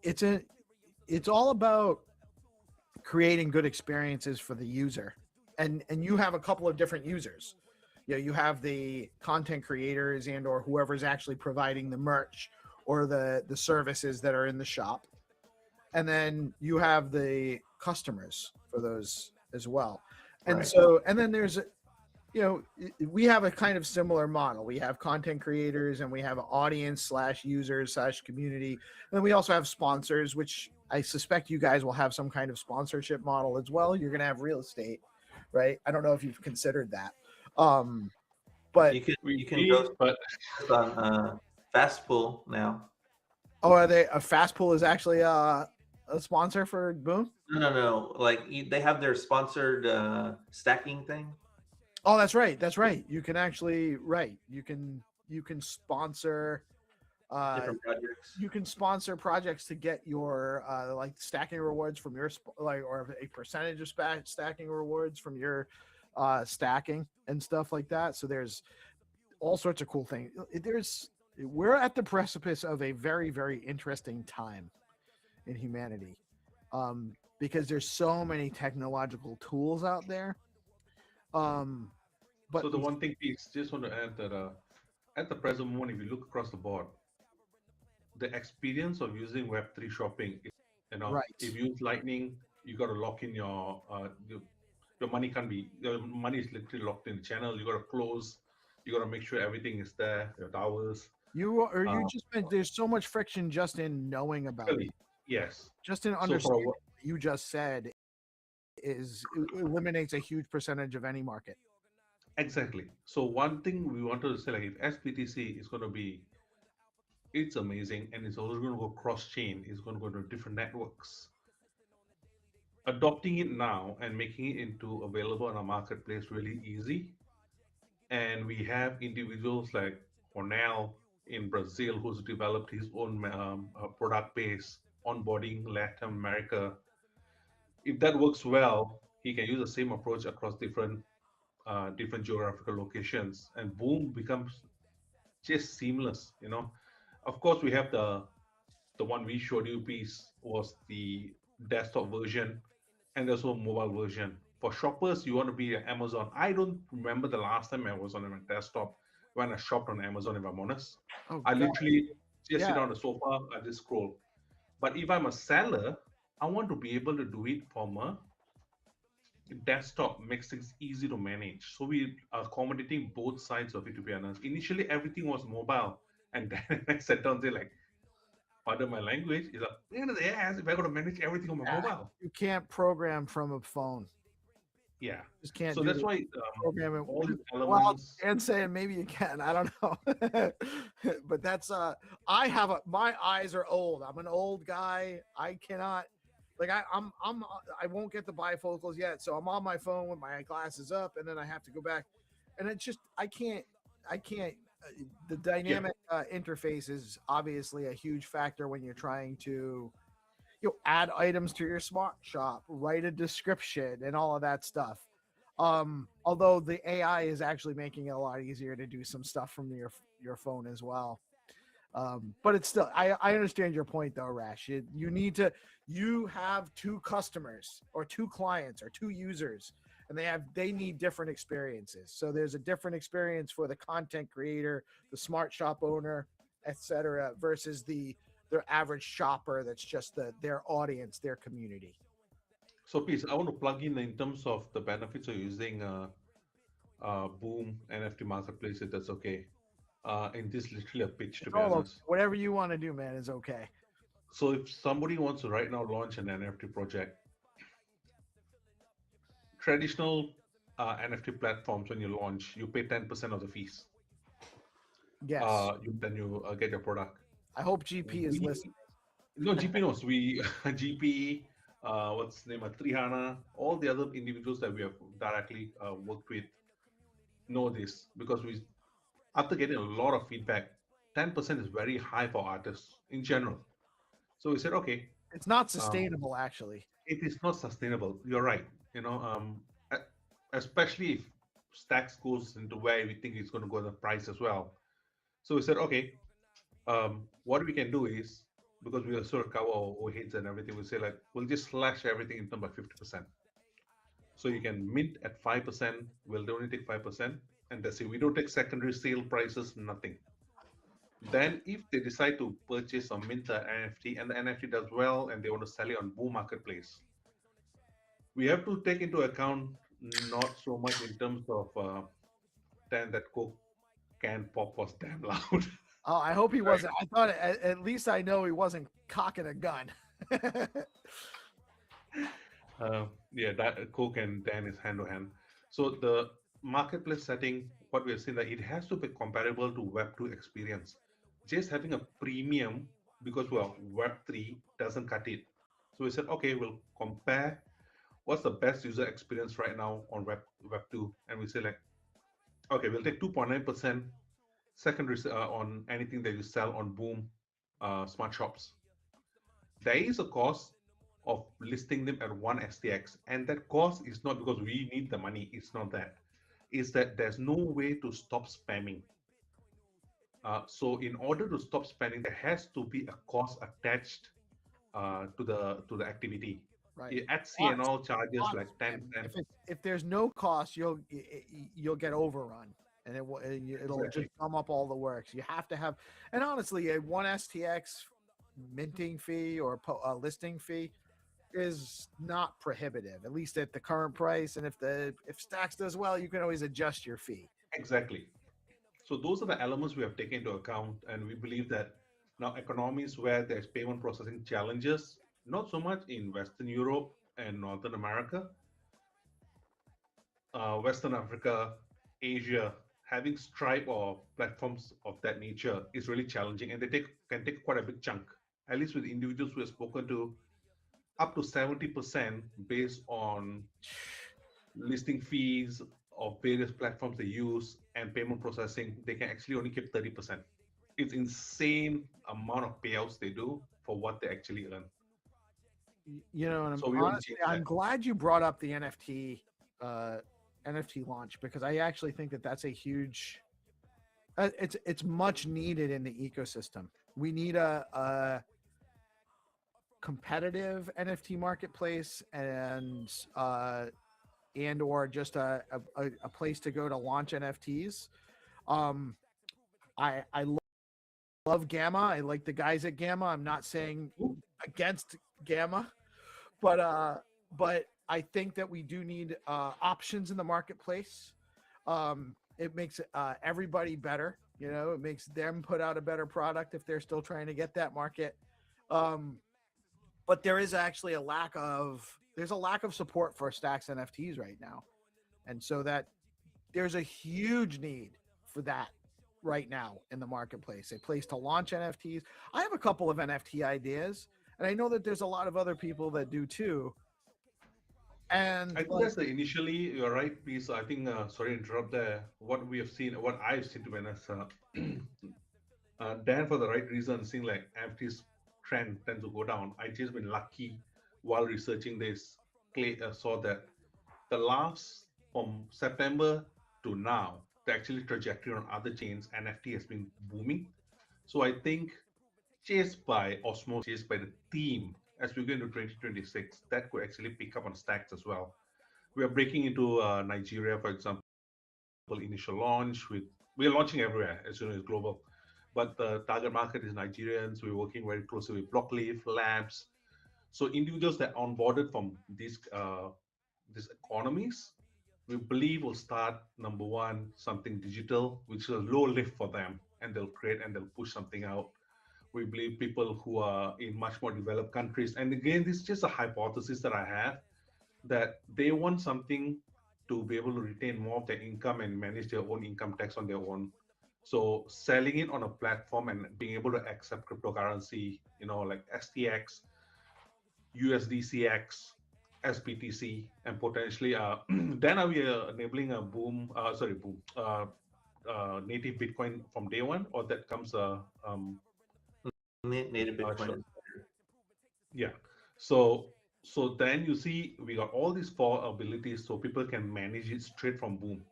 it's all about creating good experiences for the user. And you have a couple of different users. You have the content creators and or whoever's actually providing the merch or the services that are in the shop. And then you have the customers for those as well. And Right. so, and then there's, we have a kind of similar model. We have content creators and we have audience / users / community. And then we also have sponsors, which I suspect you guys will have some kind of sponsorship model as well. You're going to have real estate, right? I don't know if you've considered that. But you can go on Fastpool now. Oh, are they a Fastpool is actually a sponsor for Boom? No. Like they have their sponsored stacking thing. Oh, that's right. That's right. You can actually you can sponsor Different projects. You can sponsor projects to get your like stacking rewards from your or a percentage of stacking rewards from your stacking and stuff like that. So there's all sorts of cool things. We're at the precipice of a very, very interesting time in humanity, because there's so many technological tools out there. But so the one thing, Pete, just want to add that at the present moment, if you look across the board, the experience of using Web3 shopping, Right. if you use Lightning, you got to lock in your money your money is literally locked in the channel. You got to close. You got to make sure everything is there. Your towers. You just meant there's so much friction just in knowing about it. Yes. Just in understanding what you just said eliminates a huge percentage of any market. Exactly. So one thing we wanted to say, like if SBTC is going to be, it's amazing, and it's also going to go cross-chain. It's going to go to different networks. Adopting it now and making it into available on a marketplace really easy. And we have individuals like Cornell in Brazil who's developed his own product base onboarding Latin America. If that works well, he can use the same approach across different geographical locations, and Boom becomes just seamless. Of course, we have the one we showed you piece was the desktop version, and there's also a mobile version. For shoppers, you want to be at Amazon. I don't remember the last time I was on my desktop when I shopped on Amazon, if I'm honest. I literally just sit on the sofa, I just scroll. But if I'm a seller, I want to be able to do it from a desktop, makes things easy to manage. So we are accommodating both sides of it, to be honest. Initially, everything was mobile. And then I sat down and say, like, pardon my language, is like, pain in the ass if I got to manage everything on my mobile. You can't program from a phone. Yeah. Just can't. So that's why program it. all the Well, elements. and saying maybe you can. I don't know. But that's my eyes are old. I'm an old guy. I cannot. Like I won't get the bifocals yet, so I'm on my phone with my glasses up, and then I have to go back, and it's just I can't. The dynamic interface is obviously a huge factor when you're trying to, add items to your smart shop, write a description, and all of that stuff. Although the AI is actually making it a lot easier to do some stuff from your phone as well. But it's still, I understand your point though, Rash. You have two customers or two clients or two users, and they need different experiences. So there's a different experience for the content creator, the smart shop owner, etc., versus their average shopper that's just their audience, their community. So please, I want to plug in terms of the benefits of using Boom NFT Marketplace, if that's okay. And this is literally a pitch, to be honest. Whatever you want to do, man, is okay. So if somebody wants to right now launch an NFT project, traditional NFT platforms, when you launch, you pay 10% of the fees. Yes. Then you get your product. I hope GP is listening. No, GP knows. We GP, what's the name? Trihana, all the other individuals that we have directly worked with know this because we, after getting a lot of feedback, 10% is very high for artists in general. So we said, okay, It's not sustainable, actually. it is not sustainable. You're right. Especially if Stacks goes into where we think it's going to go the price as well. So we said, okay, what we can do is, because we also cover our overheads and everything, we say like, we'll just slash everything in terms by 50%. So you can mint at 5%, we'll only take 5%, and that's it. We don't take secondary sale prices, nothing. Then if they decide to purchase or mint the NFT and the NFT does well and they want to sell it on Boom Marketplace, we have to take into account not so much in terms of then that Coke can pop was damn loud. Oh, I hope he wasn't. I thought at least I know he wasn't cocking a gun. Yeah, that Coke and Dan is hand to hand. So the marketplace setting, what we have seen that it has to be comparable to Web2 experience. Just having a premium because well, Web3 doesn't cut it. So we said, okay, we'll compare what's the best user experience right now on Web2, and we say like, okay, we'll take 2.9% secondary on anything that you sell on Boom smart shops. There is a cost of listing them at one STX, and that cost is not because we need the money. It's not that. It's that there's no way to stop spamming. So in order to stop spamming, there has to be a cost attached to the activity. Right. Etsy and all charges like 10 cents. If there's no cost, you'll get overrun, and it'll Exactly. just sum up all the works. You have to have, and honestly, a one STX minting fee or listing fee is not prohibitive, at least at the current price. And if Stacks does well, you can always adjust your fee. Exactly. So those are the elements we have taken into account, and we believe that now economies where there's payment processing challenges, not so much in Western Europe and Northern America, Western Africa, Asia, having Stripe or platforms of that nature is really challenging, and they can take quite a big chunk. At least with individuals we have spoken to, up to 70% based on listing fees of various platforms they use and payment processing, they can actually only keep 30%. It's insane amount of payouts they do for what they actually earn. You know, and So we want to honestly, change I'm that. glad you brought up the NFT launch, because I actually think that that's a huge. It's much needed in the ecosystem. We need a competitive NFT marketplace and or just a place to go to launch NFTs. I love Gamma. I like the guys at Gamma. I'm not saying against Gamma, but I think that we do need options in the marketplace. It makes everybody better. You know, it makes them put out a better product if they're still trying to get that market. But there is actually a lack of support for Stacks NFTs right now, and so that there's a huge need for that right now in the marketplace, a place to launch NFTs. I have a couple of NFT ideas, and I know that there's a lot of other people that do too. And I think that's initially you're right, please. I think sorry to interrupt there. What we have seen, what I've seen to be honest, Dan, for the right reason, seeing like NFTs trend tends to go down. I just been lucky while researching this. Saw that the last from September to now, the actually trajectory on other chains, NFT has been booming. So I think chased by osmosis, by the theme as we go into 2026, that could actually pick up on Stacks as well. We are breaking into Nigeria, for example, initial launch with, we are launching everywhere as soon as global, but the target market is Nigerians. We're working very closely with Blockleaf Labs. So individuals that onboarded from these economies, we believe will start number one, something digital, which is a low lift for them, and they'll create and they'll push something out. We believe people who are in much more developed countries, and again, this is just a hypothesis that I have, that they want something to be able to retain more of their income and manage their own income tax on their own. So selling it on a platform and being able to accept cryptocurrency, like STX, USDCX, SBTC, and potentially then are we enabling a native Bitcoin from day one, or that comes native Bitcoin. Sure. Yeah. So then you see we got all these four abilities, so people can manage it straight from Boom.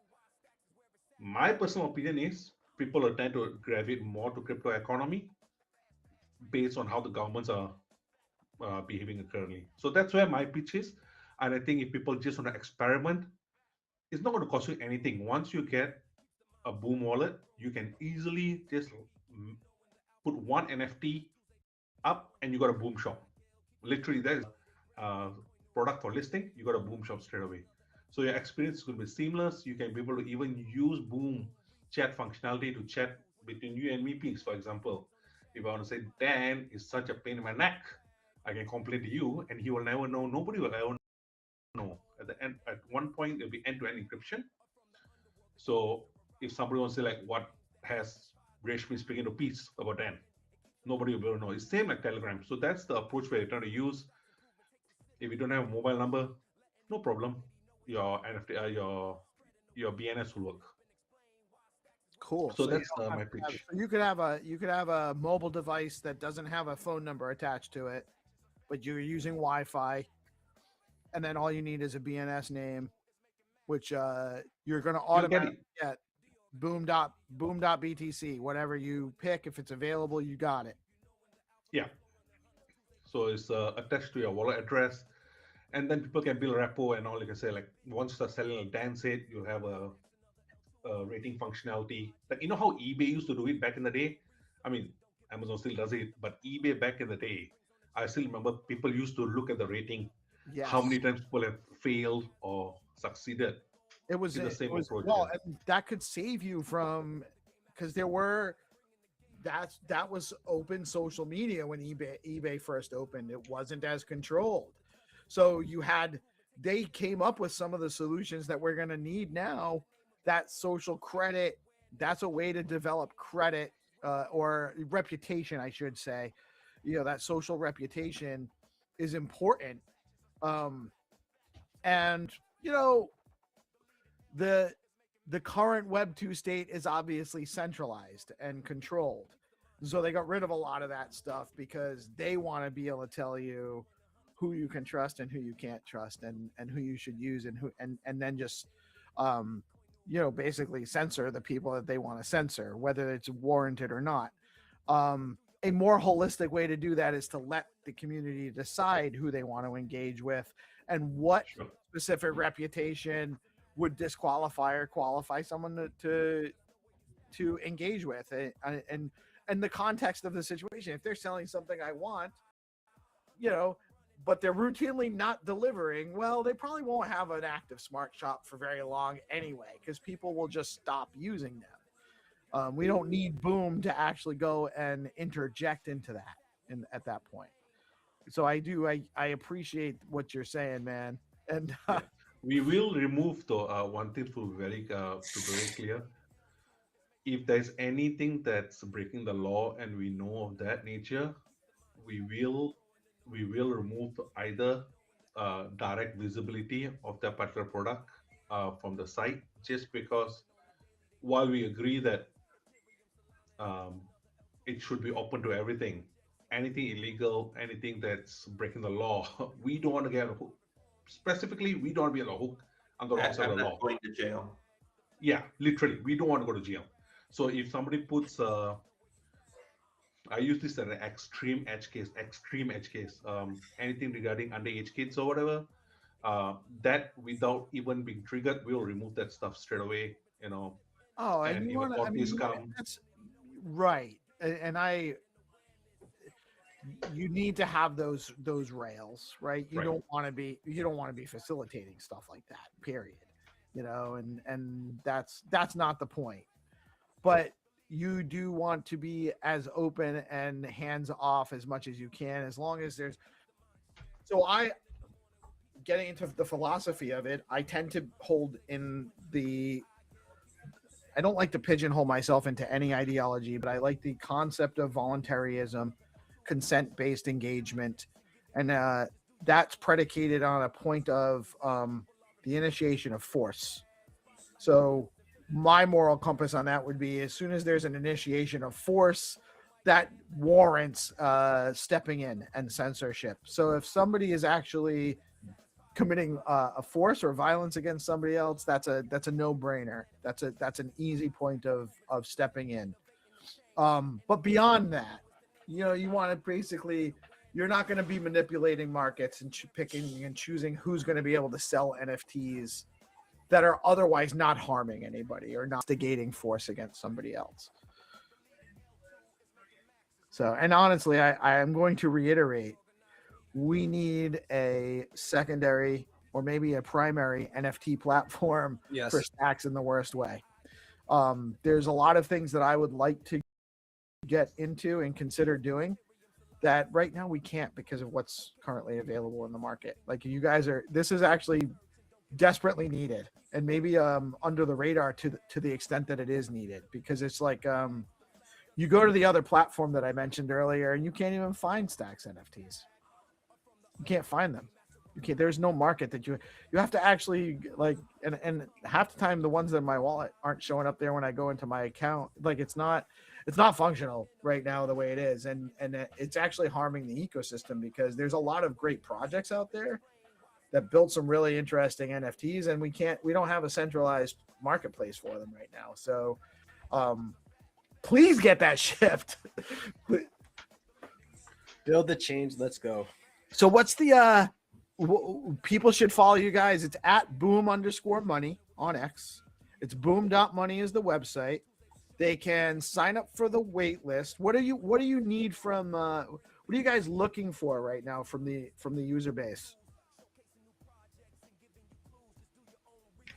My personal opinion is people are tend to gravitate more to crypto economy based on how the governments are behaving currently. So that's where my pitch is. And I think if people just want to experiment, it's not going to cost you anything. Once you get a Boom wallet, you can easily just put one NFT up and you got a Boom shop. Literally, that is a product for listing. You got a Boom shop straight away. So your experience is going to be seamless. You can be able to even use Boom chat functionality to chat between you and me, please. For example, if I want to say Dan is such a pain in my neck, I can complain to you, and he will never know. Nobody will ever know. At the end, at one point, it'll be end-to-end encryption. So if somebody wants to say like, what has Restream speaking to peace about Dan? Nobody will know. It's same like Telegram. So that's the approach we're trying to use. If you don't have a mobile number, no problem. Your NFT, your BNS will work. Cool. So that's my pitch. You could have a mobile device that doesn't have a phone number attached to it, but you're using Wi-Fi, and then all you need is a BNS name, which you're going to automatically get boom.btc, whatever you pick. If it's available, you got it. Yeah. So it's attached to your wallet address, and then people can build repo and all. You can say like once you start selling, like Dan said, you have a rating functionality. Like how eBay used to do it back in the day. I mean, Amazon still does it, but eBay back in the day, I still remember people used to look at the rating. Yes. How many times people have failed or succeeded. It was the same approach. Well, and that could save you from, because that was open social media when eBay first opened. It wasn't as controlled. So they came up with some of the solutions that we're going to need now. That social credit, that's a way to develop credit or reputation, I should say. That social reputation is important. And the current Web 2 state is obviously centralized and controlled. So they got rid of a lot of that stuff because they want to be able to tell you who you can trust and who you can't trust, and who you should use, and then just basically censor the people that they want to censor, whether it's warranted or not. A more holistic way to do that is to let the community decide who they want to engage with and what specific reputation would disqualify or qualify someone to engage with, and the context of the situation. If they're selling something I want, but they're routinely not delivering, well, they probably won't have an active smart shop for very long anyway, because people will just stop using them. We don't need Boom to actually go and interject into that at that point. So I appreciate what you're saying, man. And we will remove the one thing to be very clear. If there's anything that's breaking the law and we know of that nature, we will remove either direct visibility of that particular product from the site, just because while we agree that it should be open to everything, anything illegal, anything that's breaking the law, we don't want to get a hook. Specifically, we don't want to be on a hook on the wrong side of the law. Going to jail. Yeah, literally, we don't want to go to jail. So if somebody puts, I use this as an extreme edge case, anything regarding underage kids or whatever, that without even being triggered, we'll remove that stuff straight away, Oh, and you want to, that's right. And you need to have those rails, right? You don't want to be facilitating stuff like that, period. And that's not the point. But you do want to be as open and hands off as much as you can, as long as there's. So getting into the philosophy of it, I tend to hold in the I don't like to pigeonhole myself into any ideology, but I like the concept of voluntarism, consent-based engagement, and that's predicated on a point of the initiation of force. So my moral compass on that would be, as soon as there's an initiation of force, that warrants stepping in and censorship. So if somebody is actually committing a force or violence against somebody else, that's a no-brainer. That's an easy point of stepping in. But beyond that, you want to basically, you're not going to be manipulating markets and picking and choosing who's going to be able to sell NFTs that are otherwise not harming anybody or not instigating force against somebody else. So, and honestly, I am going to reiterate, we need a secondary or maybe a primary NFT platform for stacks in the worst way. There's a lot of things that I would like to get into and consider doing that right now we can't because of what's currently available in the market. Like you guys this is actually desperately needed, and maybe under the radar to the extent that it is needed, because it's like you go to the other platform that I mentioned earlier and you can't even find stacks NFTs. You can't find them. You can't, there's no market that you have to actually like, and half the time the ones that in my wallet aren't showing up there when I go into my account. Like it's not functional right now the way it is, and it's actually harming the ecosystem, because there's a lot of great projects out there that built some really interesting NFTs, and we don't have a centralized marketplace for them right now. So please get that shipped. Build the change. Let's go. So what's the people should follow you guys? It's at boom_money on X. It's boom.money is the website. They can sign up for the wait list. What do you need from what are you guys looking for right now from the user base?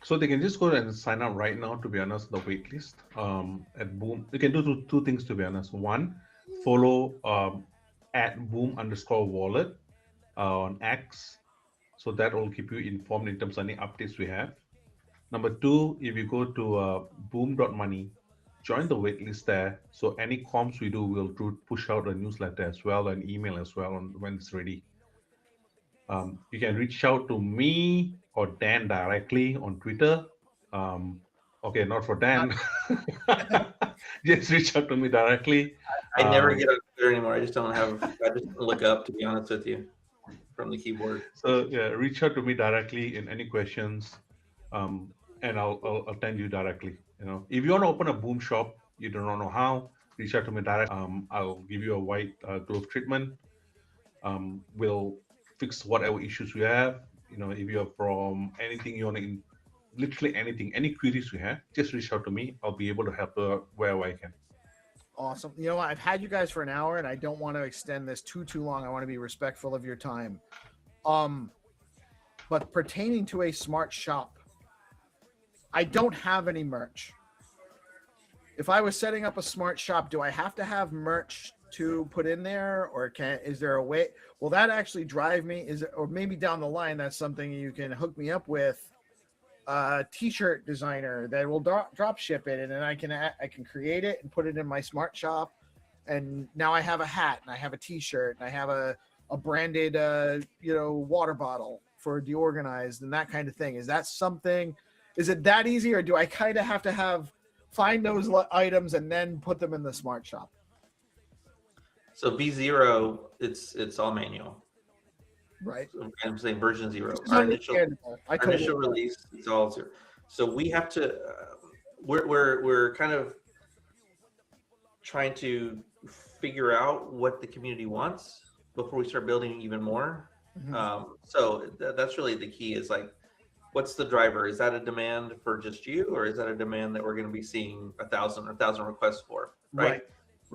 So they can just go and sign up right now, to be honest, the wait list at Boom. You can do two things, to be honest. One, follow at boom_wallet on X. So that will keep you informed in terms of any updates we have. Number two, if you go to boom.money, join the waitlist there. So any comms we do, we'll push out a newsletter as well, and email as well when it's ready. You can reach out to me or Dan directly on Twitter. Okay, not for Dan. Just reach out to me directly. I never get on Twitter anymore. I just don't look up, to be honest with you, from the keyboard. So yeah, reach out to me directly in any questions, and I'll attend you directly. If you want to open a Boom shop, you do not know how, reach out to me direct. I'll give you a white glove treatment. We'll fix whatever issues you have. If you're from anything you want to, literally anything, any queries you have, just reach out to me. I'll be able to help wherever I can. Awesome. I've had you guys for an hour, and I don't want to extend this too long. I want to be respectful of your time. But pertaining to a smart shop, I don't have any merch. If I was setting up a smart shop, do I have to have merch to put in there, or is there a way? Will that actually drive me? Or maybe down the line, that's something you can hook me up with a t-shirt designer that will drop ship it, and then I can create it and put it in my smart shop, and now I have a hat and I have a t-shirt and I have a branded water bottle for DeOrganized and that kind of thing. Is that something? Is it that easy, or do I kind of have to find those items and then put them in the smart shop? So V0, it's all manual. Right. So I'm saying version 0. Our initial release, it's all 0. So we have to. We're kind of trying to figure out what the community wants before we start building even more. Mm-hmm. So that's really the key. Is like, what's the driver? Is that a demand for just you, or is that a demand that we're going to be seeing 1,000 requests for? Right.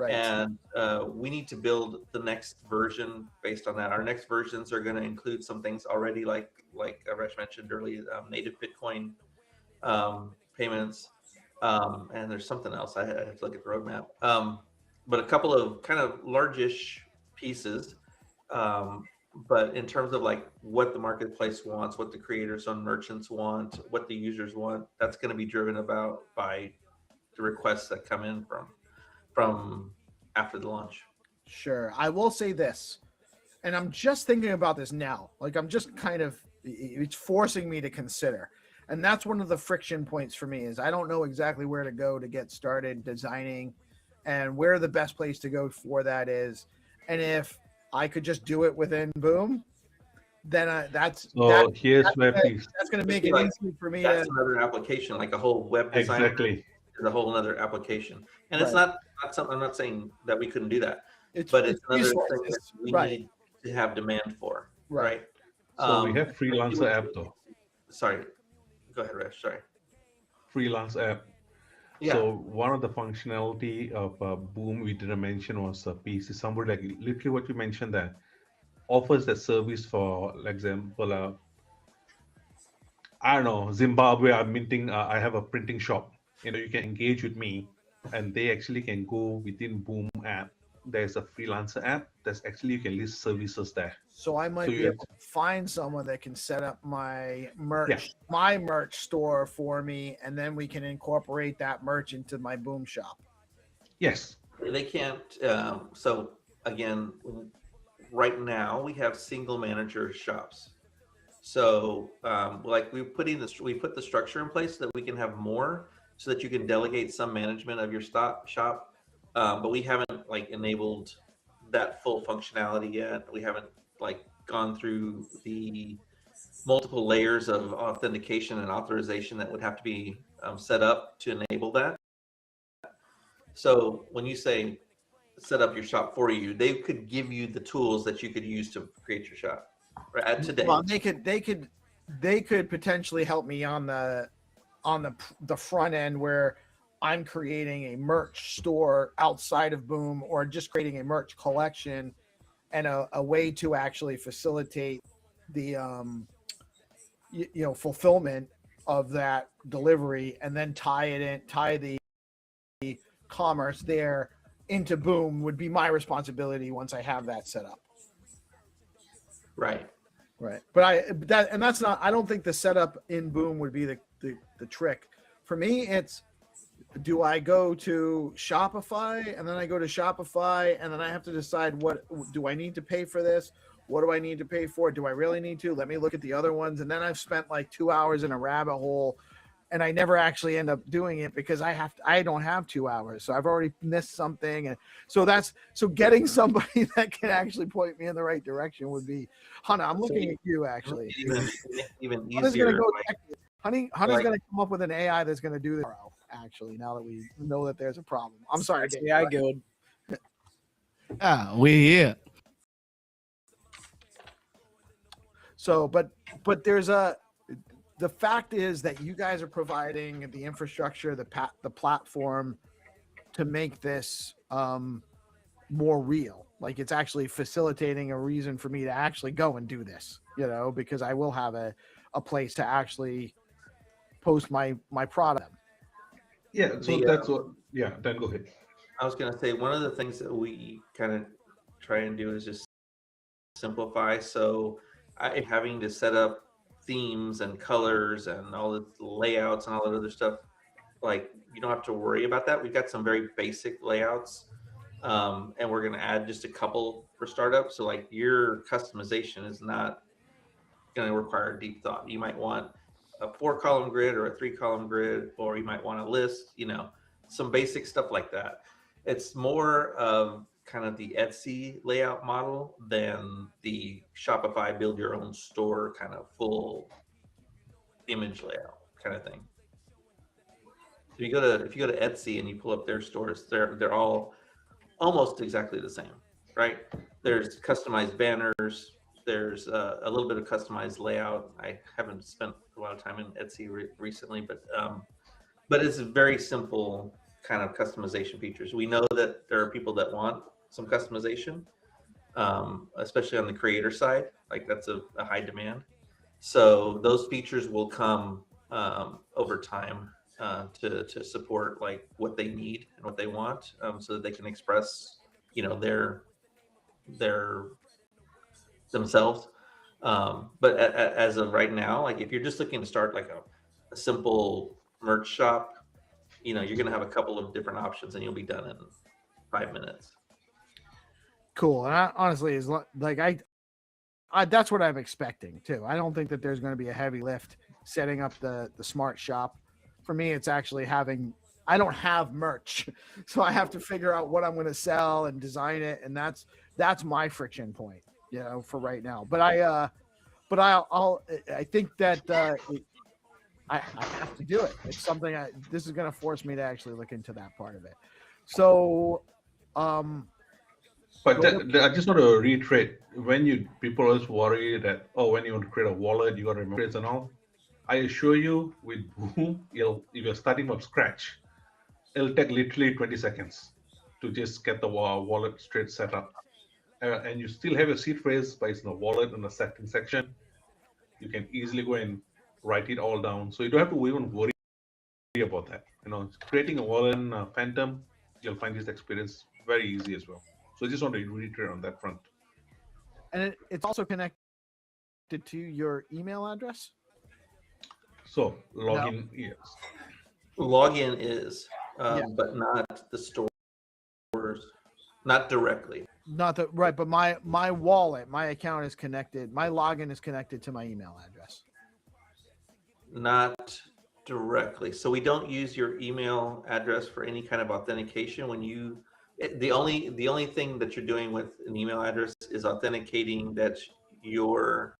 And we need to build the next version based on that. Our next versions are going to include some things already, like Resh mentioned earlier, native Bitcoin payments, and there's something else. I have to look at the roadmap. But a couple of kind of largish pieces. But in terms of like what the marketplace wants, what the creators and merchants want, what the users want, that's going to be driven about by requests that come in from after the launch. Sure. I will say this, and I'm just thinking about this now. Like I'm just kind of, it's forcing me to consider. And that's one of the friction points for me is I don't know exactly where to go to get started designing and where the best place to go for that is. And if I could just do it within Boom, then that's So here's that's where gonna, please. that's going to make it Like, easy for me. That's another application, like a whole web design Exactly. is a whole other application. And it's not something, I'm not saying that we couldn't do that, It's but it's another resources. thing that we Right. need to have demand for, right? So we have freelancer app though. Sorry, go ahead, Resh. Sorry. Freelance app. Yeah. So one of the functionality of Boom we didn't mention was a PC. Somebody like literally what you mentioned there offers that service for example, I don't know, Zimbabwe. I'm minting. I have a printing shop. You can engage with me, and they actually can go within Boom app. There's a freelancer app that's actually you can list services there. So I might So be you- able to find someone that can set up my merch, Yeah. my merch store for me, and then we can incorporate that merch into my Boom shop. Yes. They can't. So again, right now we have single manager shops. So like we put the structure in place so that we can have more, so that you can delegate some management of your shop. But we haven't like enabled that full functionality yet. We haven't like gone through the multiple layers of authentication and authorization that would have to be set up to enable that. So when you say set up your shop for you, they could give you the tools that you could use to create your shop right today. Well, they could potentially help me on the front end where I'm creating a merch store outside of Boom, or just creating a merch collection, and a way to actually facilitate the fulfillment of that delivery, and then tie the commerce there into Boom would be my responsibility once I have that set up. Right. But I don't think the setup in Boom would be the trick. For me, it's, do I go to Shopify, and then I go to Shopify, and then I have to decide, what do I need to pay for this? What do I need to pay for? Do I really need to? Let me look at the other ones. And then I've spent like 2 hours in a rabbit hole, and I never actually end up doing it because I don't have 2 hours. So I've already missed something. And so getting somebody that can actually point me in the right direction would be, Hannah, I'm looking at you actually. Even Hunter's easier. gonna go Hunter's gonna come up with an AI that's gonna do this actually, now that we know that there's a problem. I'm sorry, AI Guild. We're here. So, but there's the fact is that you guys are providing the infrastructure, the platform to make this more real. Like, it's actually facilitating a reason for me to actually go and do this, because I will have a place to actually post my product. Yeah, so that's what. Yeah, then go ahead. I was going to say, one of the things that we kind of try and do is just simplify. So having to set up themes and colors and all the layouts and all that other stuff, like, you don't have to worry about that. We've got some very basic layouts, and we're going to add just a couple for startup. So like, your customization is not going to require deep thought. You might want a 4-column grid or a 3-column grid, or you might want a list, some basic stuff like that. It's more of kind of the Etsy layout model than the Shopify build your own store kind of full image layout kind of thing. If you go to Etsy and you pull up their stores, they're all almost exactly the same, right? There's customized banners. There's a little bit of customized layout. I haven't spent a lot of time in Etsy recently, but it's a very simple kind of customization features. We know that there are people that want some customization, especially on the creator side. Like, that's a high demand. So those features will come over time to support like what they need and what they want, so that they can express, their themselves. But as of right now, like, if you're just looking to start like a simple merch shop, you know, you're going to have a couple of different options and you'll be done in 5 minutes. Cool. And honestly, is like I that's what I'm expecting too. I don't think that there's going to be a heavy lift setting up the smart shop. For me, it's actually I don't have merch, so I have to figure out what I'm going to sell and design it, and that's my friction point, you know, for right now. But I think that I have to do it. It's something this is going to force me to actually look into that part of it. So, But I just want to reiterate, when people always worry that, oh, when you want to create a wallet, you got to remember it and all. I assure you, with Boom, if you're starting from scratch, it'll take literally 20 seconds to just get the wallet straight set up. And you still have your seed phrase, but it's in the wallet in the setting section. You can easily go and write it all down. So you don't have to even worry about that. You know, creating a wallet in Phantom, you'll find this experience very easy as well. So I just want to reiterate on that front. And it's also connected to your email address? So login, yes. Login is, but not the stores, not directly. Not the right, but my wallet, my account is connected. My login is connected to my email address. Not directly. So we don't use your email address for any kind of authentication. When you, the only thing that you're doing with an email address is authenticating that you're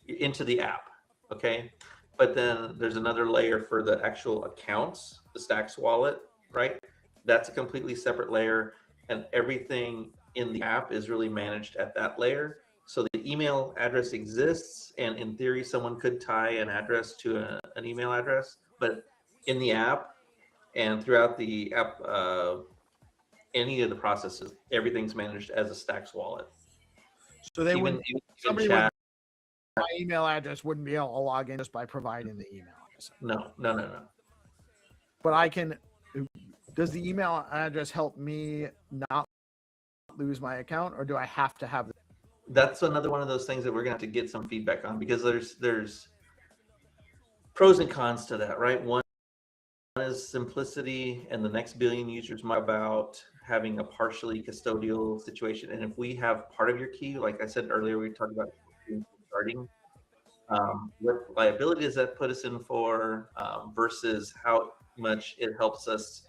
into the app. Okay. But then there's another layer for the actual accounts, the Stacks wallet, right? That's a completely separate layer, and everything in the app is really managed at that layer. So the email address exists, and in theory, someone could tie an address to an email address, but in the app and throughout the app, any of the processes, everything's managed as a Stacks wallet. So they wouldn't, somebody would, chat. my email address wouldn't be able to log in just by providing the email address. No. But I can, does the email address help me not lose my account, or do I have to have? That's another one of those things that we're gonna have to get some feedback on, because there's pros and cons to that, right? One is simplicity, and the next billion users might about having a partially custodial situation. And if we have part of your key, like I said earlier, we talked about starting, what liability does that put us in for, versus how much it helps us,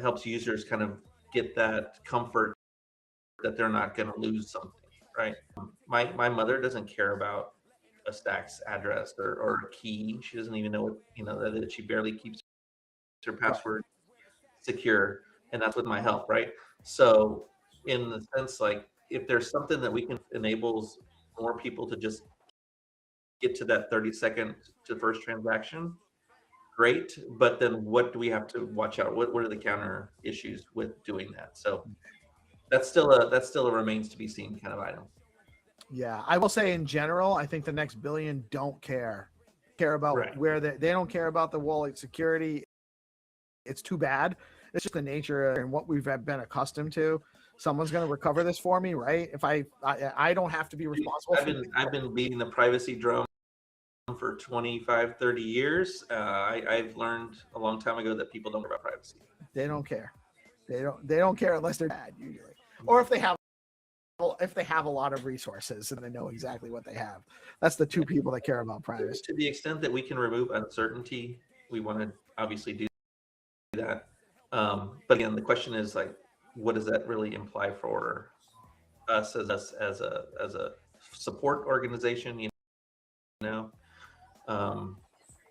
helps users kind of get that comfort that they're not going to lose something, right? My mother doesn't care about a Stacks address or a key. She doesn't even know what, you know, that she barely keeps her password secure, and that's with my help, right? So in the sense, like, if there's something that we can enables more people to just get to that 30-second to first transaction, great. But then what do we have to watch out? What are the counter issues with doing that? So that's still a remains to be seen kind of item. Yeah, I will say in general, I think the next billion don't care about where they don't care about the wallet security. It's too bad. It's just the nature and what we've been accustomed to. Someone's going to recover this for me, right? If I don't have to be responsible. I've been beating the privacy drum for 25, 30 years. I've learned a long time ago that people don't care about privacy. They don't care. They don't care unless they're bad, usually, or if they have a lot of resources and they know exactly what they have. That's the two people that care about privacy. To the extent that we can remove uncertainty, we want to obviously do that. But again, the question is, like, what does that really imply for us as a support organization? You know,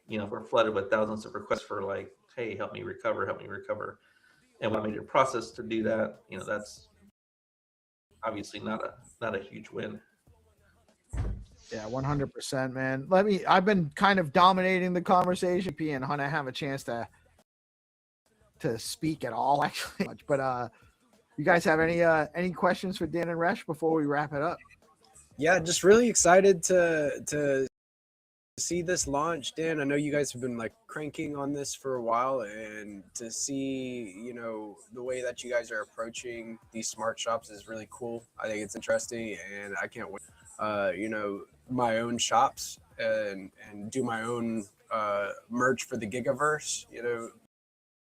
if we're flooded with thousands of requests for, like, hey, help me recover, and we made a process to do that, you know, that's obviously not a huge win. Yeah, 100%, man. I've been kind of dominating the conversation, P, and Hunt, I have a chance to speak at all, actually. But you guys have any questions for Dan and Resh before we wrap it up? Yeah, just really excited to see this launch, Dan. I know you guys have been like cranking on this for a while, and to see, you know, the way that you guys are approaching these smart shops is really cool. I think it's interesting, and I can't wait, you know, my own shops and do my own merch for the Gigaverse, you know,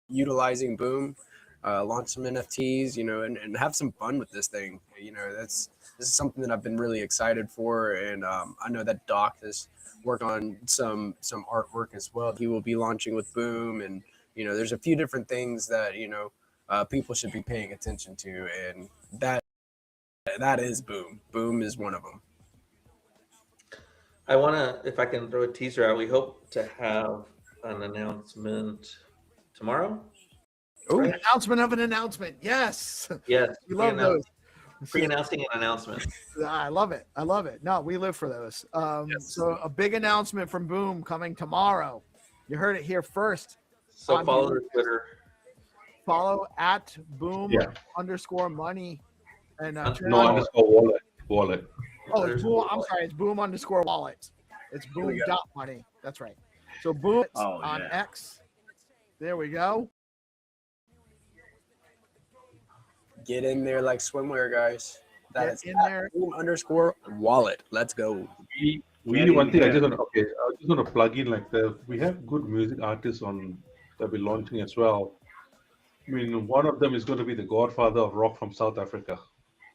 utilizing Boom, launch some NFTs, and have some fun with this thing. This is something that I've been really excited for, and I know that Doc has worked on some artwork as well. He will be launching with Boom, and there's a few different things that people should be paying attention to, and that is Boom. Boom is one of them. I want to, if I can throw a teaser out, we hope to have an announcement tomorrow. An announcement of an announcement. Yes. Yes. We love those. Pre-announcing an announcement. I love it. I love it. No, we live for those. So a big announcement from Boom coming tomorrow. You heard it here first. So follow their Twitter. Follow at Boom _money. And no underscore wallet. Oh, it's Boom. I'm sorry. It's Boom _ wallet. It's Boom.money. That's right. So Boom on X. There we go. Get in there like swimwear, guys. That's in there. Boom _ wallet. Let's go. One thing I just want to plug in, like we have good music artists that we're launching as well. I mean, one of them is going to be the godfather of rock from South Africa.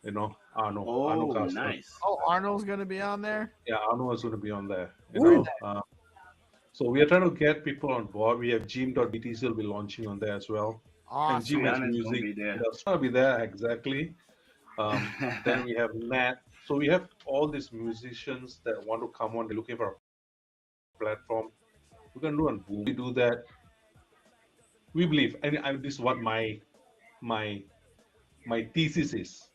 Arno. Arno Castro. Nice. Oh, Arnold's going to be on there? Yeah, Arno is going to be on there. So we are trying to get people on board. We have Gym.btc will be launching on there as well. Awesome. And Gym has music. It's going to be there, exactly. Then we have Nat. So we have all these musicians that want to come on. They're looking for a platform. We're going to do on Boom. We do that. We believe, and this is what my thesis is.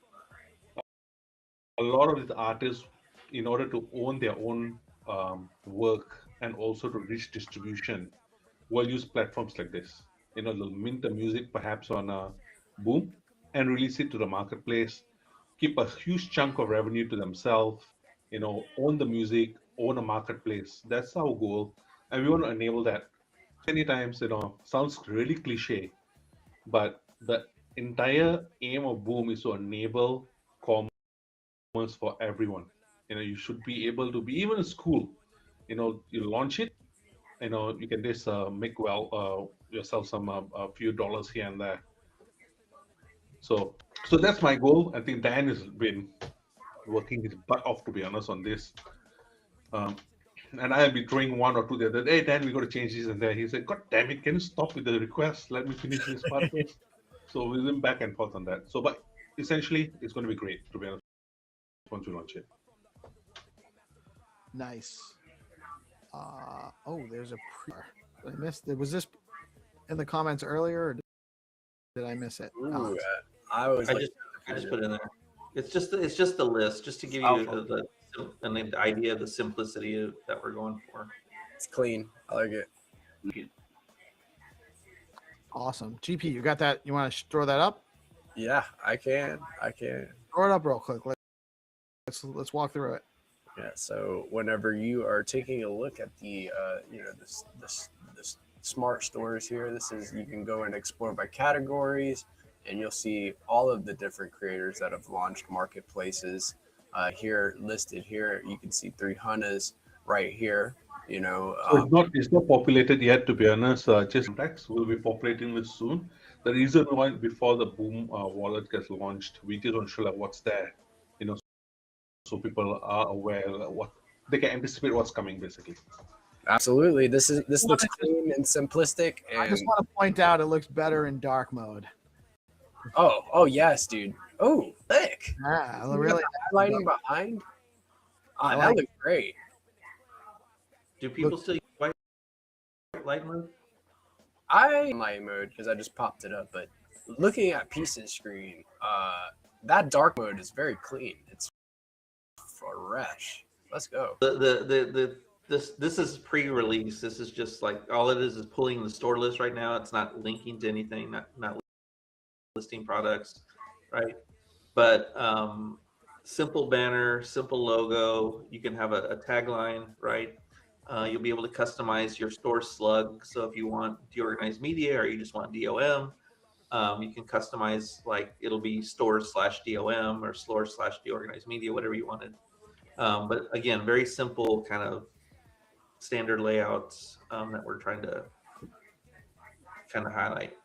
A lot of these artists, in order to own their own work and also to reach distribution, will use platforms like this. They'll mint the music perhaps on Boom and release it to the marketplace, keep a huge chunk of revenue to themselves, own the music, own a marketplace. That's our goal. And we want to enable that. Many times, sounds really cliche, but the entire aim of Boom is to enable commerce for everyone. You should be able to be, even in school, you launch it, you can just make yourself some a few dollars here and there. So that's my goal. I think Dan has been working his butt off, to be honest, on this. And I'll be throwing one or two there that, hey, Dan, we got to change this and that. He said, God damn it, can you stop with the request? Let me finish this part first. So we went back and forth on that. So, but essentially, it's going to be great, to be honest, once we launch it. Nice. There's a I missed it. Was this in the comments earlier, or did I miss it? Ooh, I just put it in there. It's just the list, just to give you the idea of the simplicity that we're going for. It's clean. I like it. Awesome. GP, you got that? You want to throw that up? Yeah, I can. Throw it up real quick. Let's walk through it. Yeah. So whenever you are taking a look at the this smart stores here, you can go and explore by categories, and you'll see all of the different creators that have launched marketplaces. Here listed here, you can see 300s right here. So it's not populated yet, to be honest. Just Dex will be populating this soon. The reason why before the Boom wallet gets launched, we just want to show what's there, so people are aware what they can anticipate what's coming, basically. Absolutely, this looks clean and simplistic. And I just want to point out it looks better in dark mode. Oh yes, dude. Oh, thick. Yeah, really. Lighting behind. That looks great. Do people still use white light mode? I light mode because I just popped it up, but looking at Pieces screen, that dark mode is very clean. It's fresh. Let's go. This is pre-release. This is just like all it is pulling the store list right now. It's not linking to anything, not listing products, right? But simple banner, simple logo. You can have a tagline, right? You'll be able to customize your store slug. So if you want DeOrganized Media or you just want DOM, you can customize, like it'll be store/DOM or store/DeOrganized Media, whatever you wanted. But again, very simple kind of standard layouts that we're trying to kind of highlight.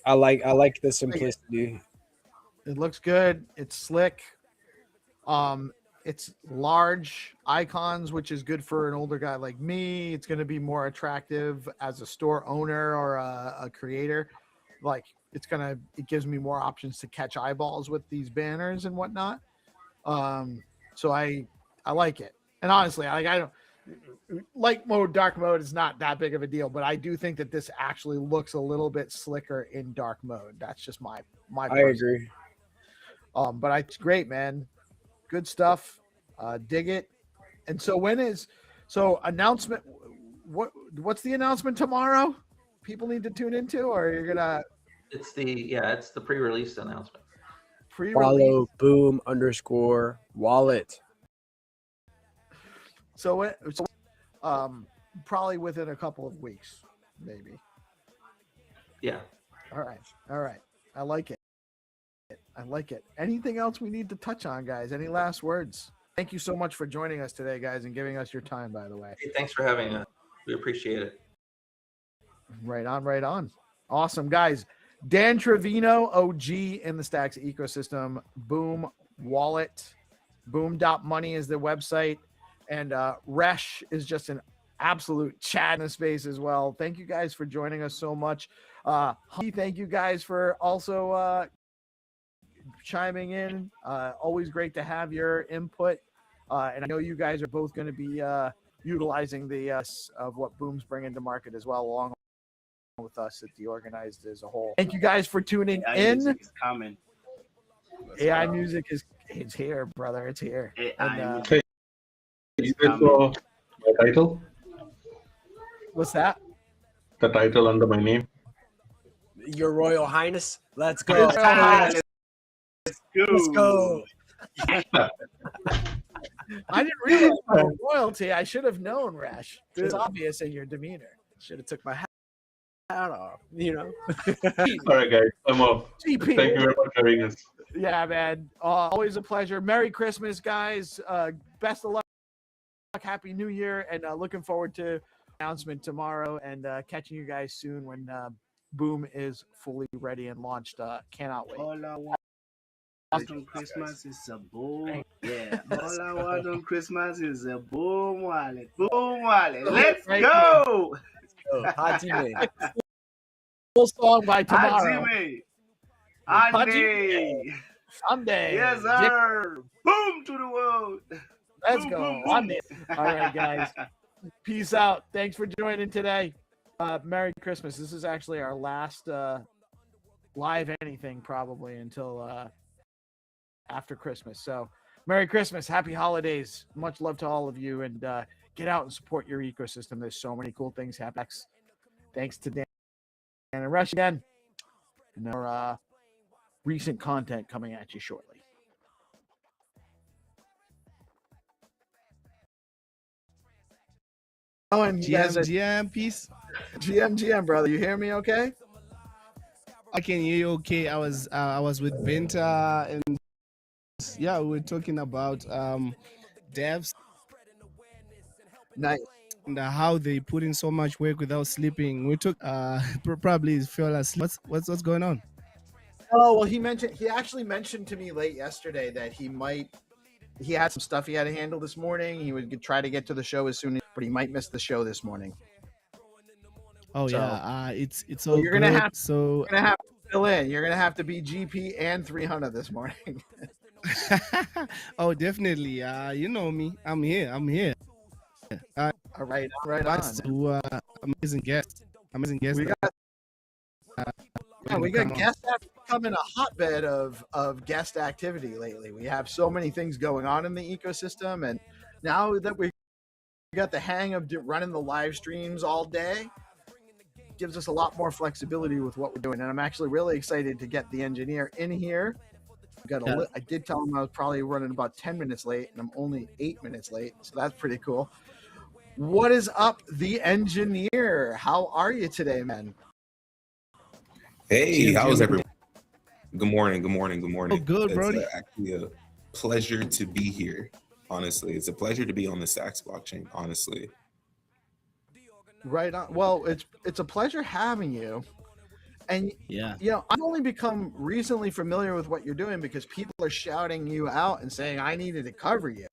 I like the simplicity. It looks good. It's slick. It's large icons, which is good for an older guy like me. It's going to be more attractive as a store owner or a creator. Like it gives me more options to catch eyeballs with these banners and whatnot. So I like it. And honestly, I don't light mode, dark mode is not that big of a deal, but I do think that this actually looks a little bit slicker in dark mode. That's just my I agree. But it's great, man. Good stuff. Dig it. And so announcement? What's the announcement tomorrow? People need to tune into, or you're gonna? It's the pre-release announcement. Follow boom _ wallet. So probably within a couple of weeks, maybe. Yeah. All right. I like it. Anything else we need to touch on, guys? Any last words? Thank you so much for joining us today, guys, and giving us your time, by the way. Hey, thanks for having us. We appreciate it. Right on. Awesome, guys. Dan Trevino, OG in the Stacks ecosystem. Boom Wallet. Boom.money is the website. And Resh is just an absolute chat in the space as well. Thank you guys for joining us so much. Thank you guys for also chiming in. Always great to have your input. And I know you guys are both going to be utilizing the of what Boom's bringing to market as well, along with us at DeOrganized as a whole. Thank you guys for tuning in. Music is coming. AI music it's here, brother. It's here. Okay. Is this for my title? What's that? The title under my name. Your Royal Highness. Let's go. Let's go. I didn't realize my royalty. I should have known, Rash. It's obvious in your demeanor. Should have took my hat off, All right, guys. I'm off. GP. Thank you very much for having us. Yeah, man. Always a pleasure. Merry Christmas, guys. Best of luck. Happy New Year. And looking forward to announcement tomorrow and catching you guys soon when Boom is fully ready and launched. Cannot wait. All I want on Christmas is a boom. Yeah. All I want on Christmas is a boom wallet. Boom wallet. Let's go. Hajime. Full song by tomorrow. Hajime. Sunday. Yes, sir. Boom to the world. Let's boom, go. boom, boom. All right, guys. Peace out. Thanks for joining today. Merry Christmas. This is actually our last live anything probably until after Christmas. So Merry Christmas. Happy holidays. Much love to all of you. And get out and support your ecosystem. There's so many cool things happening. Thanks to Dan and Rush again. And our recent content coming at you shortly. Oh, and GM, peace. GM, brother. You hear me okay? I can hear you okay. I was with Benta and yeah, we were talking about devs. Nice. And how they put in so much work without sleeping. We took probably fell asleep. What's going on? Oh, well, he actually mentioned to me late yesterday that he had some stuff he had to handle this morning. He would try to get to the show as soon as, but he might miss the show this morning. Oh so, yeah, it's all you're gonna good. have so you're gonna have to fill in. You're gonna have to be GP and 300 this morning. Oh, definitely. You know me. I'm here. All right on. To amazing guests. We got guests that have become in a hotbed of guest activity lately. We have so many things going on in the ecosystem, and now that we got the hang of running the live streams all day, gives us a lot more flexibility with what we're doing. And I'm actually really excited to get the engineer in here. I did tell him I was probably running about 10 minutes late, and I'm only 8 minutes late, so that's pretty cool. What is up, the engineer? How are you today, man? Hey, how's everyone? Good morning. Oh, good, Brody. It's actually a pleasure to be here. Honestly, it's a pleasure to be on the Stacks blockchain. Honestly, right on. Well, it's a pleasure having you. And Yeah. I've only become recently familiar with what you're doing because people are shouting you out and saying I needed to cover you.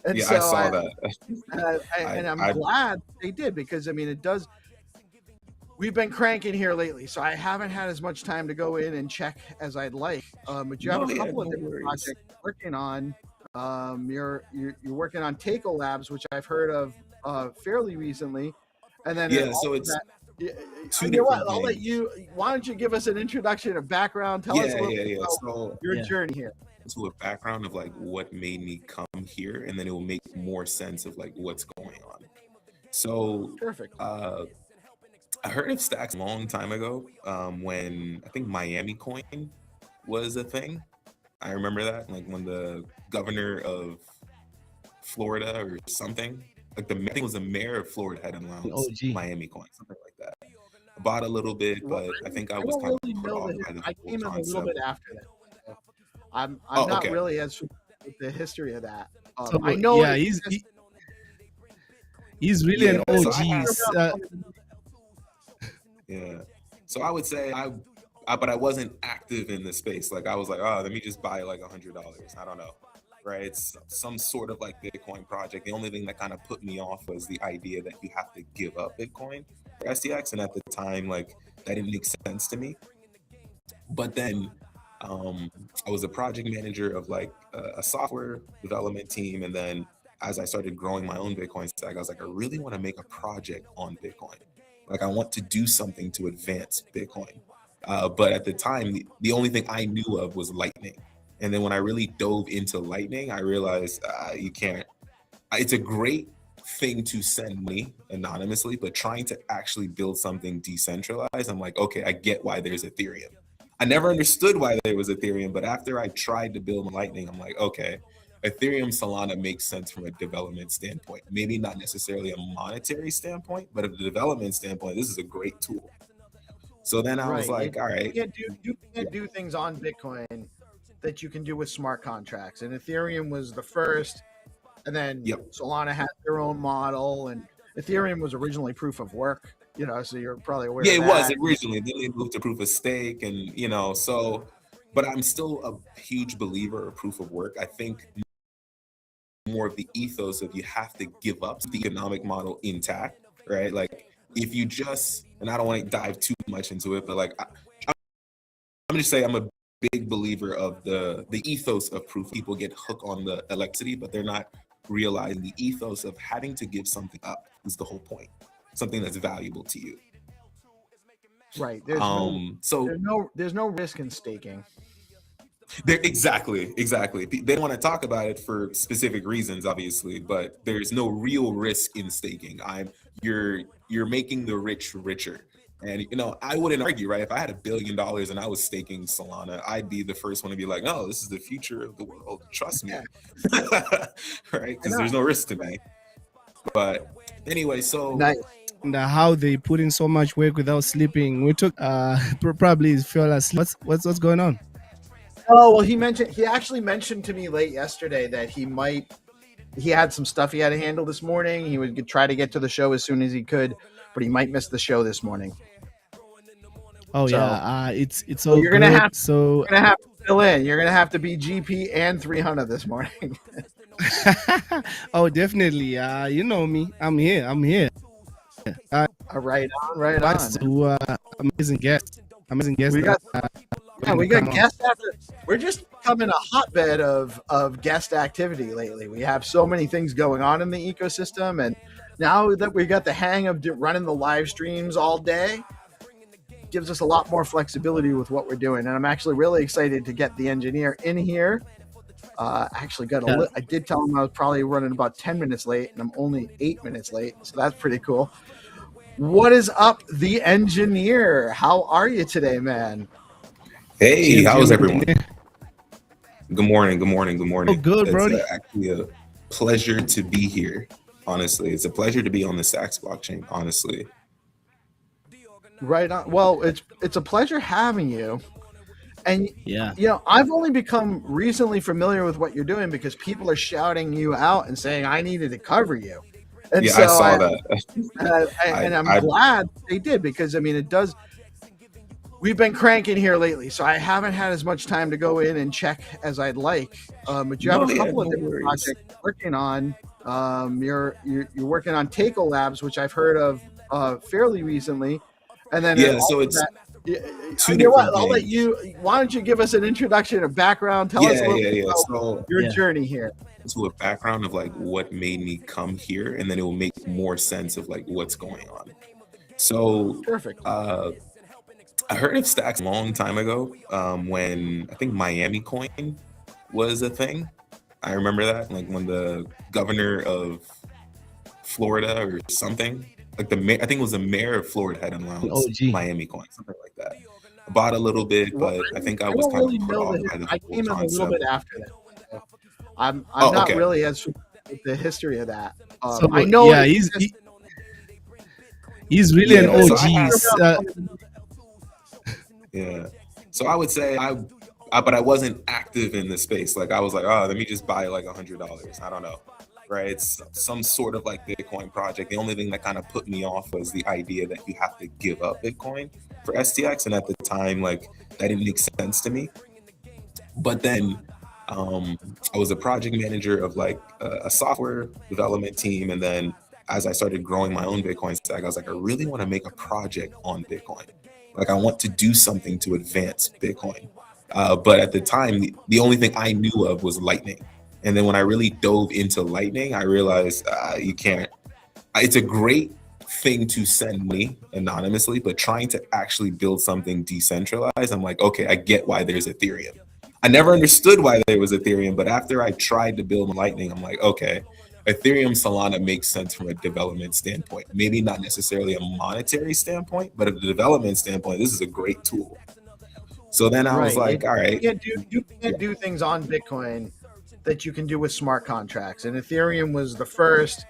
And Yeah, so I saw that. and I'm I glad they did, because I mean it does. We've been cranking here lately, so I haven't had as much time to go in and check as I'd like. But you have a couple of different projects you're working on. You're working on Takeo Labs, which I've heard of fairly recently, and then Yeah, so also it's that. two You know what? different I'll let things. you. Why don't you give us an introduction, a background? Tell us a little bit about So your journey here. to a background of like what made me come here, and then it will make more sense of like what's going on. So Perfect. I heard of Stacks a long time ago, when I think Miami Coin was a thing. I remember that, like when the governor of Florida or something, like I think it was the mayor of Florida had announced OG. Miami Coin, something like that. I bought a little bit, but I think I was don't kind really of put know off the by the I whole came in a little concept. bit after that. So I'm Oh, not okay. really as familiar with the history of that. So I know. yeah, he's really an Yeah, so OG. Yeah. So I would say but I wasn't active in the space. Like I was like, oh, let me just buy like $100. I don't know. Right. It's some sort of like Bitcoin project. The only thing that kind of put me off was the idea that you have to give up Bitcoin for STX. And at the time, like that didn't make sense to me. But then I was a project manager of like a software development team. And then as I started growing my own Bitcoin stack, I was like, I really want to make a project on Bitcoin. Like I want to do something to advance Bitcoin. But at the time, the only thing I knew of was Lightning. And then when I really dove into Lightning, I realized you can't. It's a great thing to send money anonymously, but trying to actually build something decentralized, I'm like, okay, I get why there's Ethereum. I never understood why there was Ethereum, but after I tried to build Lightning, I'm like, okay, Ethereum Solana makes sense from a development standpoint. Maybe not necessarily a monetary standpoint, but a development standpoint, this is a great tool. So then I was like, all right. You can't do things on Bitcoin that you can do with smart contracts. And Ethereum was the first, and then Solana had their own model, and Ethereum was originally proof of work, so you're probably aware of that. Yeah, it was originally. Then they moved to proof of stake, and but I'm still a huge believer of proof of work. I think more of the ethos of you have to give up the economic model intact, right? Like if you just, and I don't want to dive too much into it, but like I'm just saying I'm a big believer of the ethos of proof. People get hooked on the electricity, but they're not realizing the ethos of having to give something up is the whole point. Something that's valuable to you. Right. There's no risk in staking. Exactly. They don't want to talk about it for specific reasons, obviously, but there's no real risk in staking. You're making the rich richer. And I wouldn't argue, right? If I had $1 billion and I was staking Solana, I'd be the first one to be like, "No, this is the future of the world. Trust me," right? Because there's no risk to me. But anyway, so nice. And how they put in so much work without sleeping. We took probably fell asleep. What's going on? Oh well, he actually mentioned to me late yesterday that he had some stuff he had to handle this morning. He would try to get to the show as soon as he could, but he might miss the show this morning. Oh yeah, it's all you're gonna have to fill in. You're gonna have to be GP and 300 this morning. Oh definitely. You know me. I'm here. Right on. To amazing guest. We got guests we're just becoming a hotbed of guest activity lately. We have so many things going on in the ecosystem, and now that we got the hang of running the live streams all day, gives us a lot more flexibility with what we're doing. And I'm actually really excited to get the engineer in here. I did tell him I was probably running about 10 minutes late, and I'm only 8 minutes late, so that's pretty cool. What is up, the engineer? How are you today, man? Hey, how's everyone? Good morning. Oh, good, Brody. It's actually a pleasure to be here. Honestly, it's a pleasure to be on the Stacks blockchain. Honestly, right on. Well, it's a pleasure having you. And yeah, I've only become recently familiar with what you're doing because people are shouting you out and saying I needed to cover you. And yeah, so I saw that. And I'm glad they did, because I mean it does. we've been cranking here lately, so I haven't had as much time to go in and check as I'd like. But you have a couple of different projects you're working on. You're working on Takeo Labs, which I've heard of fairly recently, and then so it's you know what? I'll let you. Why don't you give us an introduction or background? Tell us a little bit about your journey here. To a background of like what made me come here, and then it will make more sense of like what's going on. So perfect. I heard of Stacks a long time ago when I think Miami Coin was a thing. I remember that, like when the governor of Florida or something, like I think it was the mayor of Florida had announced Miami Coin, something like that. I bought a little bit, but I think I was kind of put off by the I came in a little bit after that. So I'm Oh, not okay. really as familiar with the history of that. So, I know. yeah, he's really an OG. Yeah. So I would say but I wasn't active in the space. Like I was like, oh, let me just buy like $100. I don't know. Right. It's some sort of like Bitcoin project. The only thing that kind of put me off was the idea that you have to give up Bitcoin for STX. And at the time, like that didn't make sense to me. But then I was a project manager of like a software development team. And then as I started growing my own Bitcoin stack, I was like, I really want to make a project on Bitcoin. Like I want to do something to advance Bitcoin. But at the time, the only thing I knew of was Lightning. And then when I really dove into Lightning, I realized you can't. It's a great thing to send money anonymously, but trying to actually build something decentralized, I'm like, okay, I get why there's Ethereum. I never understood why there was Ethereum, but after I tried to build Lightning, I'm like, okay, Ethereum Solana makes sense from a development standpoint. Maybe not necessarily a monetary standpoint, but at a development standpoint, this is a great tool. So then I was like, all right. You can't do things on Bitcoin that you can do with smart contracts. And Ethereum was the first.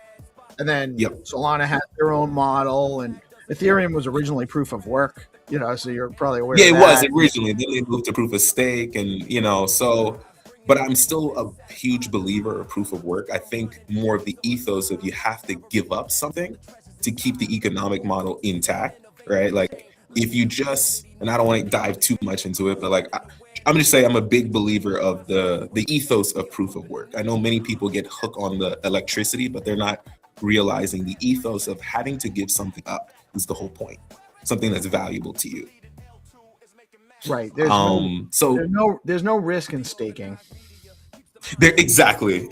And then Solana had their own model. And Ethereum was originally proof of work, you know, so you're probably aware of that. Yeah, it was originally. Then they moved to proof of stake and, you know, so... But I'm still a huge believer of proof of work. I think more of the ethos of you have to give up something to keep the economic model intact, right? Like if you just, and I don't want to dive too much into it, but like I'm just saying I'm a big believer of the ethos of proof of work. I know many people get hooked on the electricity, but they're not realizing the ethos of having to give something up is the whole point. Something that's valuable to you. Right. There's there's no risk in staking. Exactly.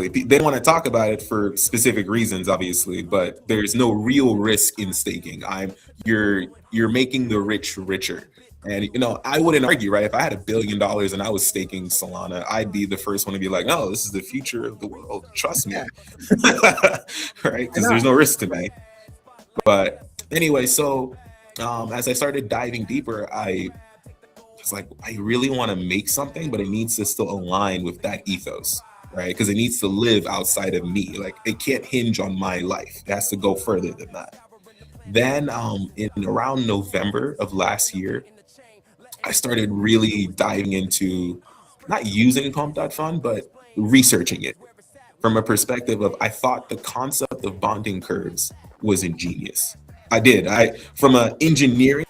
They want to talk about it for specific reasons, obviously, but there's no real risk in staking. You're making the rich richer. And you know, I wouldn't argue, right? If I had $1 billion and I was staking Solana, I'd be the first one to be like, no, this is the future of the world. Trust me. Right? Because there's no risk to me. But anyway, so as I started diving deeper, I was like, I really want to make something, but it needs to still align with that ethos, right? Because it needs to live outside of me. Like it can't hinge on my life. It has to go further than that. Then in around November of last year, I started really diving into not using Pump.Fund, but researching it from a perspective of I thought the concept of bonding curves was ingenious. I did. From an engineering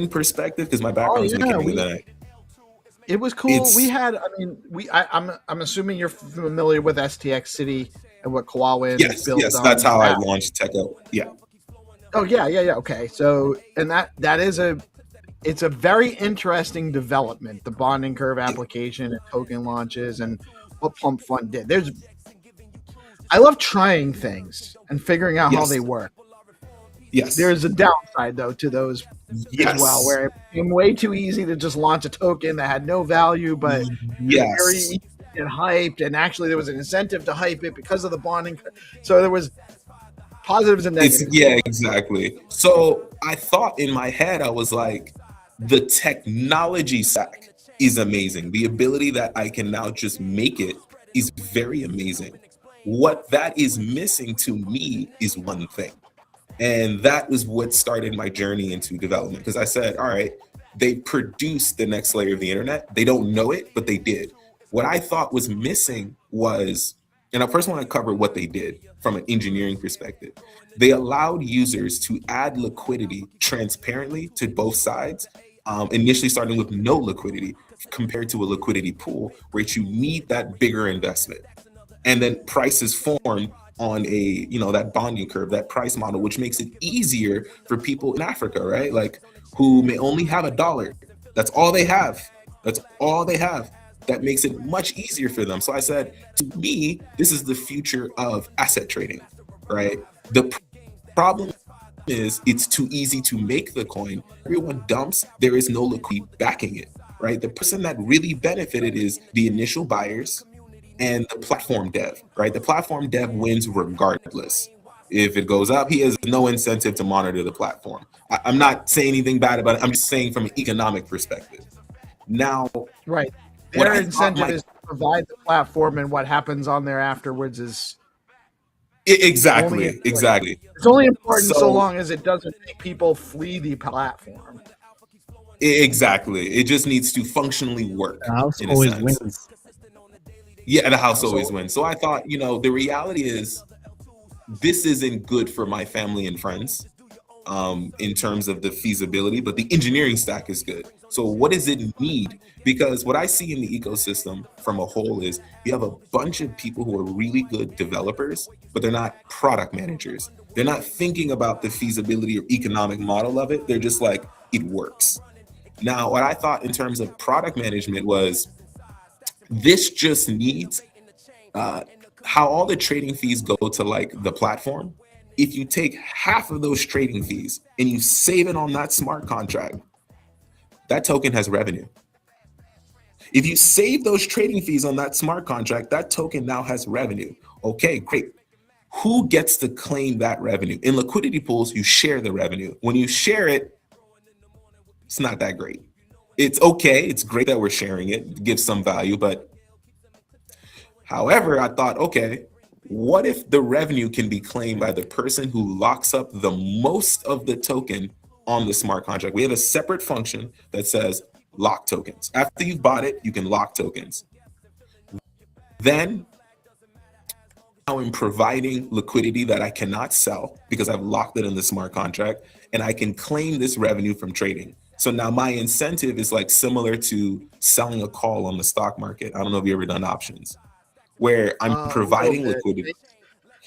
perspective, because my background is mechanical, it was cool. We had, I mean, I'm assuming you're familiar with STX City and what Kawawin built. Yes, that's how I launched Techo. Yeah. Oh yeah. Okay. So, and that is it's a very interesting development, the bonding curve application and token launches and what Pump Fund did. I love trying things and figuring out how they work. Yes. There's a downside though to those as well, where it became way too easy to just launch a token that had no value, but very easy to get hyped. And actually there was an incentive to hype it because of the bonding. So there was positives and negatives. Yeah, exactly. So I thought in my head, I was like, the technology stack is amazing. The ability that I can now just make it is very amazing. What that is missing to me is one thing. And that was what started my journey into development. Because I said, all right, they produced the next layer of the internet. They don't know it, but they did. What I thought was missing was, and I first want to cover what they did from an engineering perspective. They allowed users to add liquidity transparently to both sides initially starting with no liquidity compared to a liquidity pool, which you need that bigger investment. And then prices form on a, that bonding curve, that price model, which makes it easier for people in Africa, right? Like who may only have $1. That's all they have. That's all they have. That makes it much easier for them. So I said, to me, this is the future of asset trading, right? The problem is it's too easy to make the coin. Everyone dumps, there is no liquidity backing it, right? The person that really benefited is the initial buyers and the platform dev, right? The platform dev wins regardless. If it goes up, he has no incentive to monitor the platform. I'm not saying anything bad about it. I'm just saying from an economic perspective. Now, right. what Their I incentive thought is to provide the platform, and what happens on there afterwards is exactly. It's only important so long as it doesn't make people flee the platform. Exactly. It just needs to functionally work. The house in a always sense. wins. Yeah, the house always wins. So I thought, the reality is this isn't good for my family and friends in terms of the feasibility, but the engineering stack is good. So what does it need? Because what I see in the ecosystem from a whole is you have a bunch of people who are really good developers, but they're not product managers. They're not thinking about the feasibility or economic model of it. They're just like, it works. Now, what I thought in terms of product management was this just needs how all the trading fees go to like the platform. If you take half of those trading fees and you save it on that smart contract, that token has revenue. If you save those trading fees on that smart contract, that token now has revenue. Okay, great. Who gets to claim that revenue? In liquidity pools, you share the revenue. When you share it, it's not that great. It's okay. It's great that we're sharing it. It gives some value, but however, I thought, okay, what if the revenue can be claimed by the person who locks up the most of the token on the smart contract? We have a separate function that says lock tokens. After you've bought it, you can lock tokens. Then I'm providing liquidity that I cannot sell because I've locked it in the smart contract, and I can claim this revenue from trading. So now my incentive is like similar to selling a call on the stock market. I don't know if you've ever done options, where I'm providing liquidity.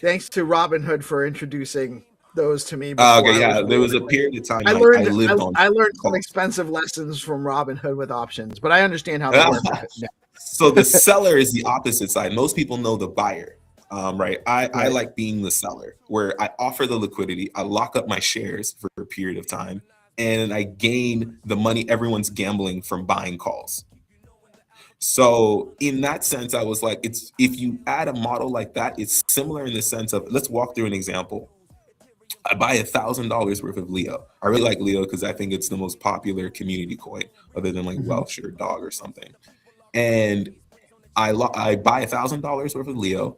Thanks to Robinhood for introducing those to me. Before Okay, yeah, there was a period of time I learned some expensive lessons from Robinhood with options, but I understand how they work. So the seller is the opposite side. Most people know the buyer, right? I like being the seller, where I offer the liquidity, I lock up my shares for a period of time, and I gain the money everyone's gambling from buying calls. So in that sense, I was like, if you add a model like that, it's similar in the sense of, let's walk through an example. I buy $1,000 worth of Leo. I really like Leo because I think it's the most popular community coin, other than like Welsh or Dog or something. And I buy $1,000 worth of Leo.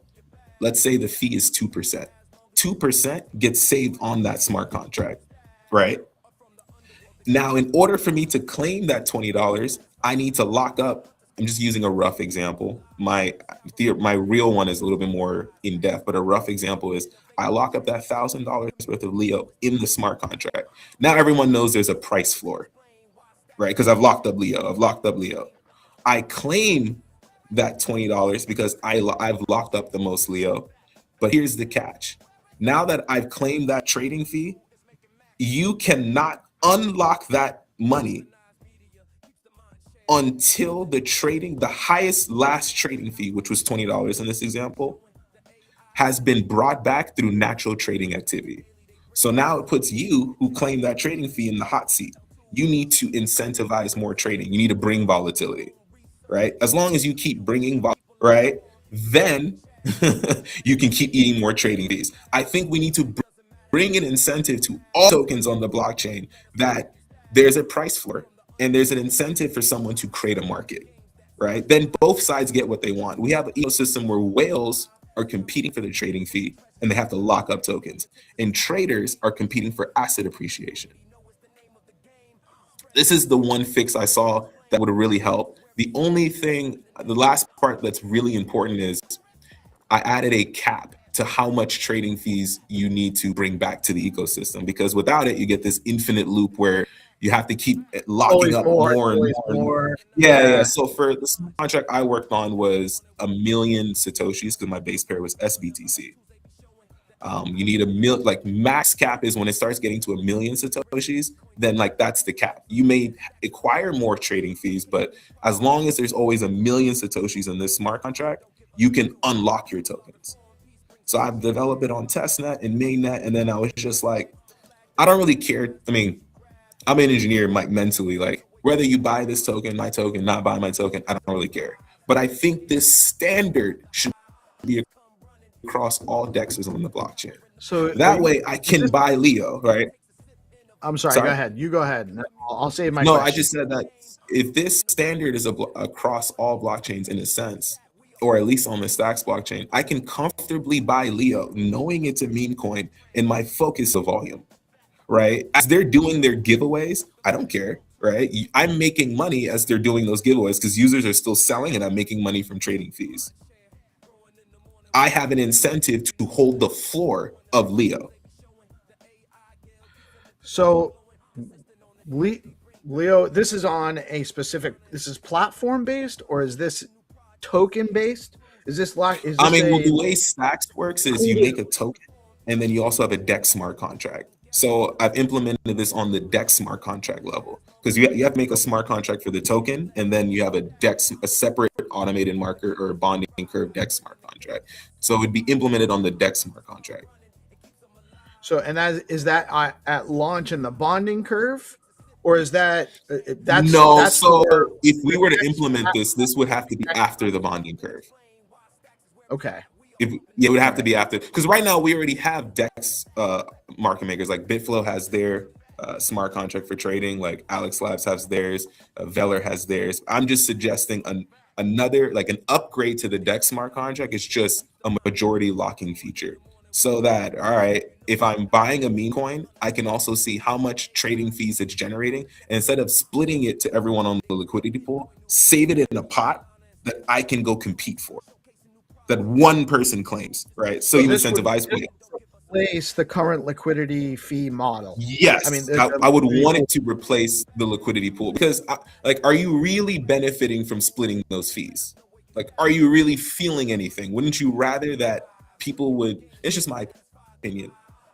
Let's say the fee is 2%. 2% gets saved on that smart contract, right? Now, in order for me to claim that $20, I need to lock up. I'm just using a rough example. My real one is a little bit more in depth, but a rough example is I lock up that $1,000 worth of Leo in the smart contract. Now everyone knows there's a price floor, right? Because I've locked up Leo. I claim that $20 because I've locked up the most Leo. But here's the catch. Now that I've claimed that trading fee, you cannot unlock that money until the highest last trading fee, which was $20 in this example, has been brought back through natural trading activity. So now it puts you who claimed that trading fee in the hot seat. You need to incentivize more trading. You need to bring volatility, right? As long as you keep bringing right, then you can keep eating more trading fees. I think we need to bring an incentive to all tokens on the blockchain that there's a price floor and there's an incentive for someone to create a market, right? Then both sides get what they want. We have an ecosystem where whales are competing for the trading fee and they have to lock up tokens, and traders are competing for asset appreciation. This is the one fix I saw that would really help. The last part that's really important is I added a cap to how much trading fees you need to bring back to the ecosystem, because without it, you get this infinite loop where You have to keep locking up more and more. Yeah. So for the smart contract I worked on was 1 million Satoshis because my base pair was SBTC. You need like max cap is when it starts getting to 1 million Satoshis, then like that's the cap. You may acquire more trading fees, but as long as there's always 1 million Satoshis in this smart contract, you can unlock your tokens. So I've developed it on testnet and mainnet, and then I was just like, I don't really care. I mean, I'm an engineer, like mentally, like whether you buy this token, my token, not buy my token, I don't really care. But I think this standard should be across all DEXs on the blockchain. So that way I can buy Leo, right? I'm sorry, go ahead. You go ahead. I'll save my No, question. I just said that if this standard is across all blockchains in a sense, or at least on the Stacks blockchain, I can comfortably buy Leo knowing it's a meme coin and my focus of volume, right? As they're doing their giveaways, I don't care, right? I'm making money as they're doing those giveaways because users are still selling and I'm making money from trading fees. I have an incentive to hold the floor of Leo. So Leo, this is on a specific, this is platform based or is this token based? Is this like, the way Stacks works is you make a token and then you also have a DEX smart contract. So I've implemented this on the DEX smart contract level because you have to make a smart contract for the token and then you have a DEX, a separate automated marker or bonding curve DEX smart contract. So it would be implemented on the DEX smart contract. So, and is that at launch in the bonding curve, or is that that's no? That's so if we were to implement this would have to be after the bonding curve. Okay. It would have to be after, because right now we already have DEX market makers. Like Bitflow has their smart contract for trading. Like Alex Labs has theirs. Veller has theirs. I'm just suggesting another, like an upgrade to the DEX smart contract is just a majority locking feature. So that, all right, if I'm buying a meme coin, I can also see how much trading fees it's generating. And instead of splitting it to everyone on the liquidity pool, save it in a pot that I can go compete for, that one person claims, right? So you incentivize me. Replace the current liquidity fee model. Yes, I mean, I would want it to replace the liquidity pool because, like, are you really benefiting from splitting those fees? Like, are you really feeling anything? Wouldn't you rather that people would? It's just my opinion,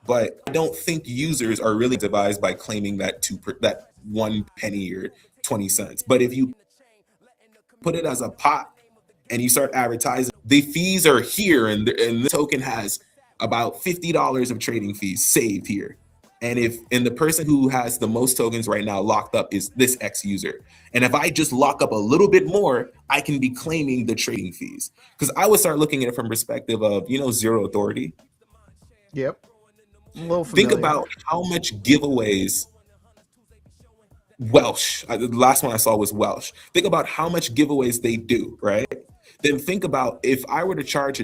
but I don't think users are really incentivized by claiming that that 1 penny or 20 cents. But if you put it as a pot and you start advertising, the fees are here, and the token has about $50 of trading fees saved here. And the person who has the most tokens right now locked up is this X user. And if I just lock up a little bit more, I can be claiming the trading fees. Because I would start looking at it from perspective of, Zero Authority. Yep. A little Think familiar. about how much giveaways Welsh, the last one I saw was Welsh. Think about how much giveaways they do, right? Then think about if I were to charge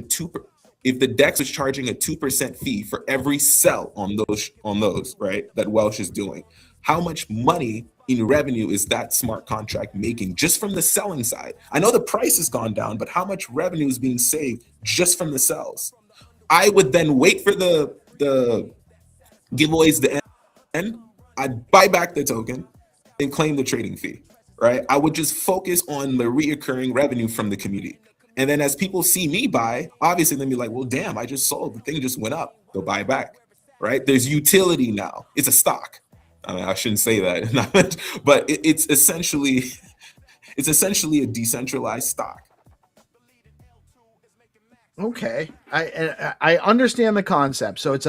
if the DEX is charging a 2% fee for every sell on those, right, that Welsh is doing, how much money in revenue is that smart contract making just from the selling side? I know the price has gone down, but how much revenue is being saved just from the sells? I would then wait for the giveaways to end. I'd buy back the token and claim the trading fee, right? I would just focus on the reoccurring revenue from the community. And then as people see me buy, obviously they'll be like, well, damn, I just sold. The thing just went up. They'll buy back, right? There's utility now. It's a stock. I mean, I shouldn't say that, but it's essentially a decentralized stock. Okay, I understand the concept. So it's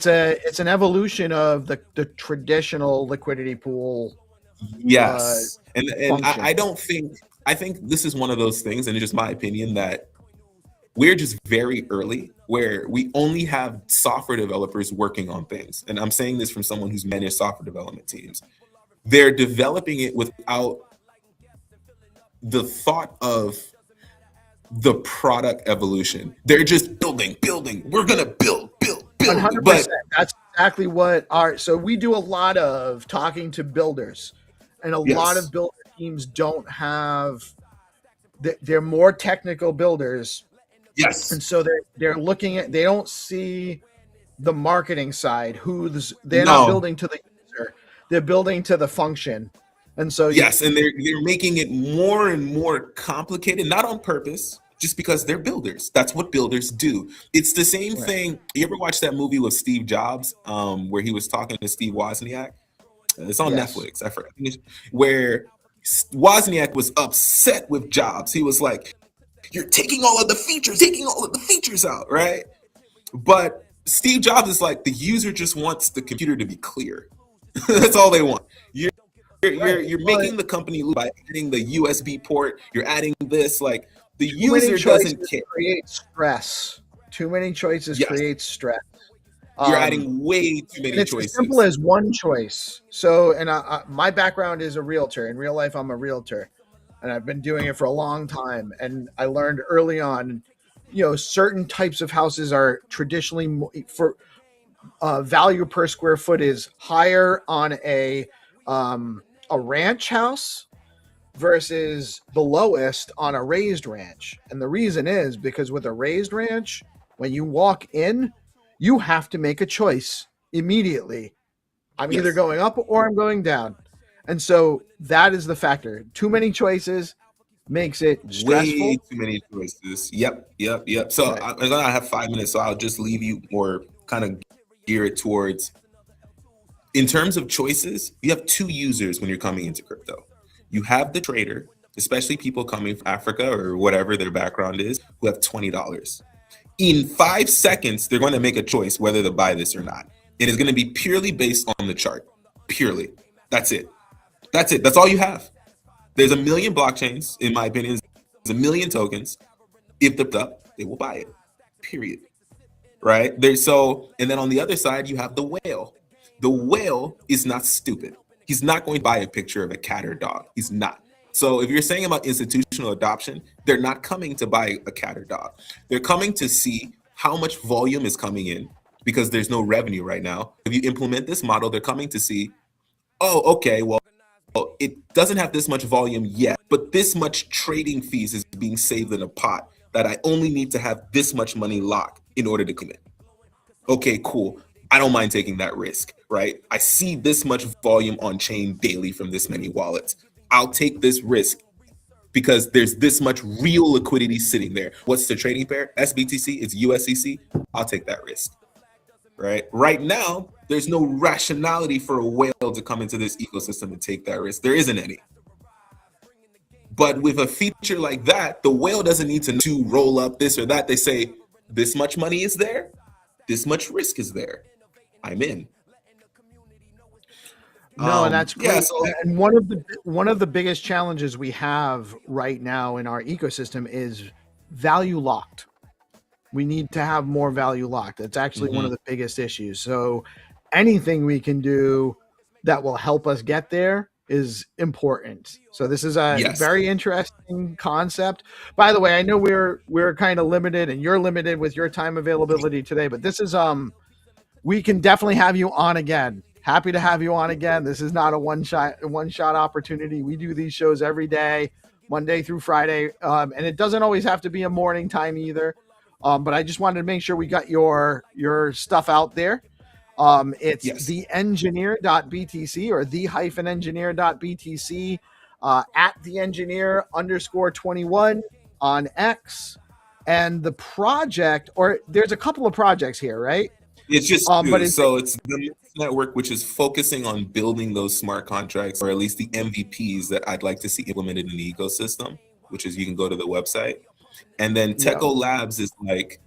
an evolution of the traditional liquidity pool. Yes, and I think this is one of those things, and it's just my opinion that we're just very early, where we only have software developers working on things. And I'm saying this from someone who's managed software development teams. They're developing it without the thought of the product evolution. They're just building. We're gonna build. 100%. But That's exactly what so we do a lot of talking to builders, and a lot of builder teams don't have. They're more technical builders. Yes. And so they're looking at, they don't see the marketing side. They're not building to the user. they're building to the function, and so yes, and they're making it more and more complicated, not on purpose, just because they're builders. That's what builders do. It's the same thing. You ever watch that movie with Steve Jobs, where he was talking to Steve Wozniak? It's on Netflix. I forgot. Where Wozniak was upset with Jobs. He was like, "You're taking all of the features out, right?" But Steve Jobs is like, the user just wants the computer to be clear. That's all they want. You're making the company by adding the USB port. You're adding this, like the user doesn't care. Create stress. Too many choices create stress. You're adding way too many it's choices. As simple as one choice. So, and my background is a realtor. In real life, I'm a realtor, and I've been doing it for a long time. And I learned early on, certain types of houses are traditionally for value per square foot is higher on a ranch house versus the lowest on a raised ranch. And the reason is because with a raised ranch, when you walk in, you have to make a choice immediately. I'm either going up or I'm going down. And so that is the factor. Too many choices makes it stressful. Way too many choices. Yep. So I'm gonna have 5 minutes, so I'll just leave you or kind of gear it towards. In terms of choices, you have two users when you're coming into crypto. You have the trader, especially people coming from Africa or whatever their background is, who have $20. In 5 seconds, they're going to make a choice whether to buy this or not. It is going to be purely based on the chart. Purely. That's it. That's all you have. There's a million blockchains, in my opinion. There's a million tokens. If they're up, they will buy it. Period. Right? And then on the other side, you have the whale. The whale is not stupid. He's not going to buy a picture of a cat or dog. He's not. So if you're saying about institutional adoption, they're not coming to buy a cat or dog. They're coming to see how much volume is coming in because there's no revenue right now. If you implement this model, they're coming to see, oh, okay, well, it doesn't have this much volume yet, but this much trading fees is being saved in a pot that I only need to have this much money locked in order to commit. Okay, cool. I don't mind taking that risk, right? I see this much volume on chain daily from this many wallets. I'll take this risk because there's this much real liquidity sitting there. What's the trading pair? SBTC, it's USCC. I'll take that risk, right? Right now, there's no rationality for a whale to come into this ecosystem and take that risk. There isn't any. But with a feature like that, the whale doesn't need to roll up this or that. They say, this much money is there, this much risk is there. I'm in. No, and that's great. And one of the biggest challenges we have right now in our ecosystem is value locked. We need to have more value locked. It's actually one of the biggest issues. So anything we can do that will help us get there is important. So this is a very interesting concept. By the way, I know we're kind of limited and you're limited with your time availability today, but this is we can definitely have you on again. Happy to have you on again. This is not a one shot opportunity. We do these shows every day, Monday through Friday, and it doesn't always have to be a morning time either. But I just wanted to make sure we got your stuff out there. It's theengineer.btc or the-engineer.btc at theengineer_21 on X. And the project, or there's a couple of projects here, right? It's just two. It's the network, which is focusing on building those smart contracts, or at least the MVPs that I'd like to see implemented in the ecosystem, which is you can go to the website. And then Techo Labs is like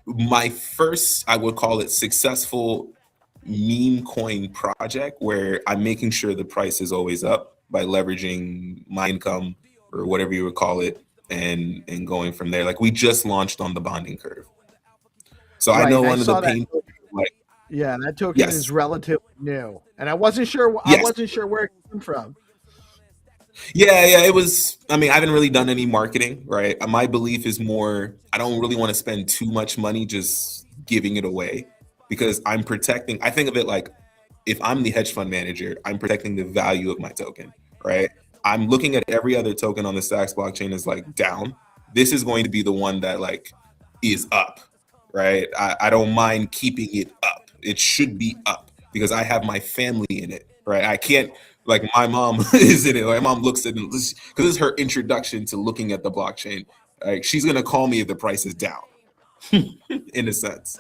my first, I would call it, successful meme coin project where I'm making sure the price is always up by leveraging my income or whatever you would call it and going from there. Like we just launched on the bonding curve. So I know one of the pain that token is relatively new, and I wasn't sure where it came from. It was. I mean, I haven't really done any marketing, right? My belief is more, I don't really want to spend too much money just giving it away because I'm protecting. I think of it like if I'm the hedge fund manager, I'm protecting the value of my token, right? I'm looking at every other token on the Stacks blockchain is like down. This is going to be the one that like is up. Right. I don't mind keeping it up. It should be up. because I have my family in it, right? I can't, like, my mom is in it. My mom looks at it because this is her introduction to looking at the blockchain. Like, she's gonna call me if the price is down, in a sense.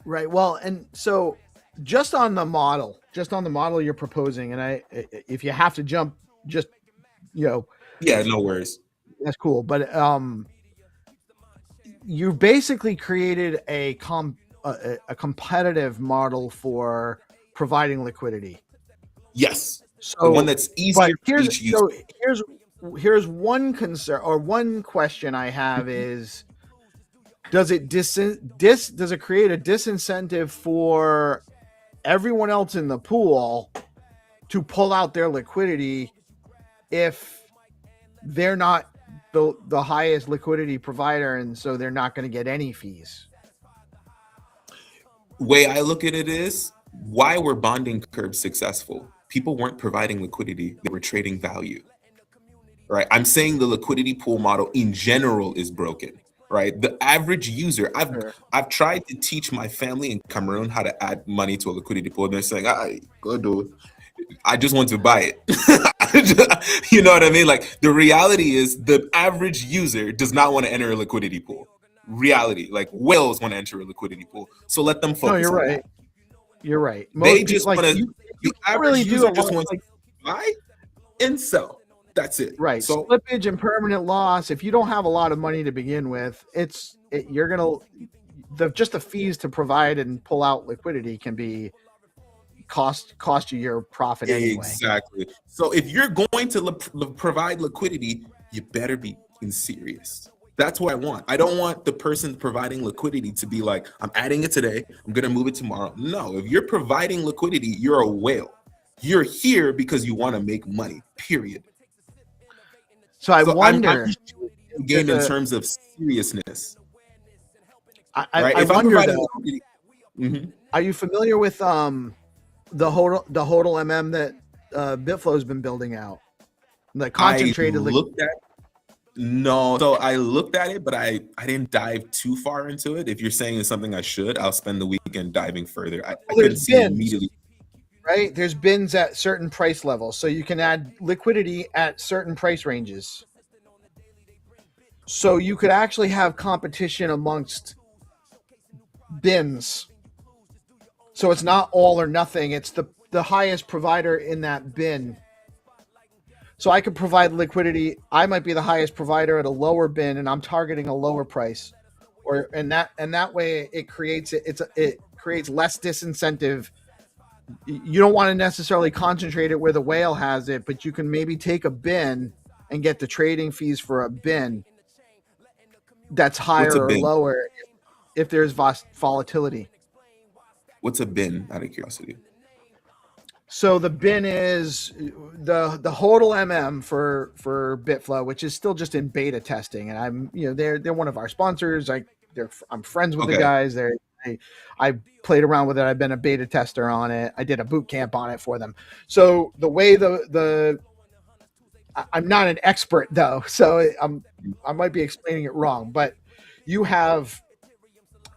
Right. Well, and so just on the model you're proposing, and if you have to jump, just, yeah, no worries. That's cool. But you basically created a competitive model for providing liquidity. Yes. So the one that's easier for each user. So here's one concern, or one question I have is, does it does it create a disincentive for everyone else in the pool to pull out their liquidity if they're not the highest liquidity provider, and so they're not going to get any fees? Way I look at it is, why were bonding curbs successful? People weren't providing liquidity, they were trading value. Right? I'm saying the liquidity pool model in general is broken. Right? The average user, I've tried to teach my family in Cameroon how to add money to a liquidity pool. They're saying, go do it. I just want to buy it. You know what I mean? Like, the reality is the average user does not want to enter a liquidity pool. Reality, like, whales want to enter a liquidity pool. So let them focus. No, you're on right. that. You're right. They just want to. You average really user do just wants to buy and sell. That's it. Right. So Slippage and permanent loss. If you don't have a lot of money to begin with, you're gonna just the fees to provide and pull out liquidity can be cost you your profit anyway. Exactly. So if you're going to provide liquidity, you better be serious. That's what I want. I don't want the person providing liquidity to be like, I'm adding it today, I'm gonna move it tomorrow. No, if you're providing liquidity, you're a whale. You're here because you want to make money. Period. So I wonder, I'm game in terms of seriousness. I wonder though, are you familiar with the HODLMM that BitFlow has been building out? The concentrated No, so I looked at it, but I didn't dive too far into it. If you're saying it's something I should, I'll spend the weekend diving further. I couldn't see it immediately. Right? There's bins at certain price levels, so you can add liquidity at certain price ranges. So you could actually have competition amongst bins. So it's not all or nothing. It's the highest provider in that bin. So I could provide liquidity. I might be the highest provider at a lower bin, and I'm targeting a lower price, and that way it creates less disincentive. You don't want to necessarily concentrate it where the whale has it, but you can maybe take a bin and get the trading fees for a bin that's higher or lower if there's volatility. What's a bin, out of curiosity? So the bin is the HODLMM for BitFlow, which is still just in beta testing, and I'm they're one of our sponsors. I'm friends with the guys. I played around with it. I've been a beta tester on it. I did a boot camp on it for them. So the way I'm not an expert though, so I might be explaining it wrong. But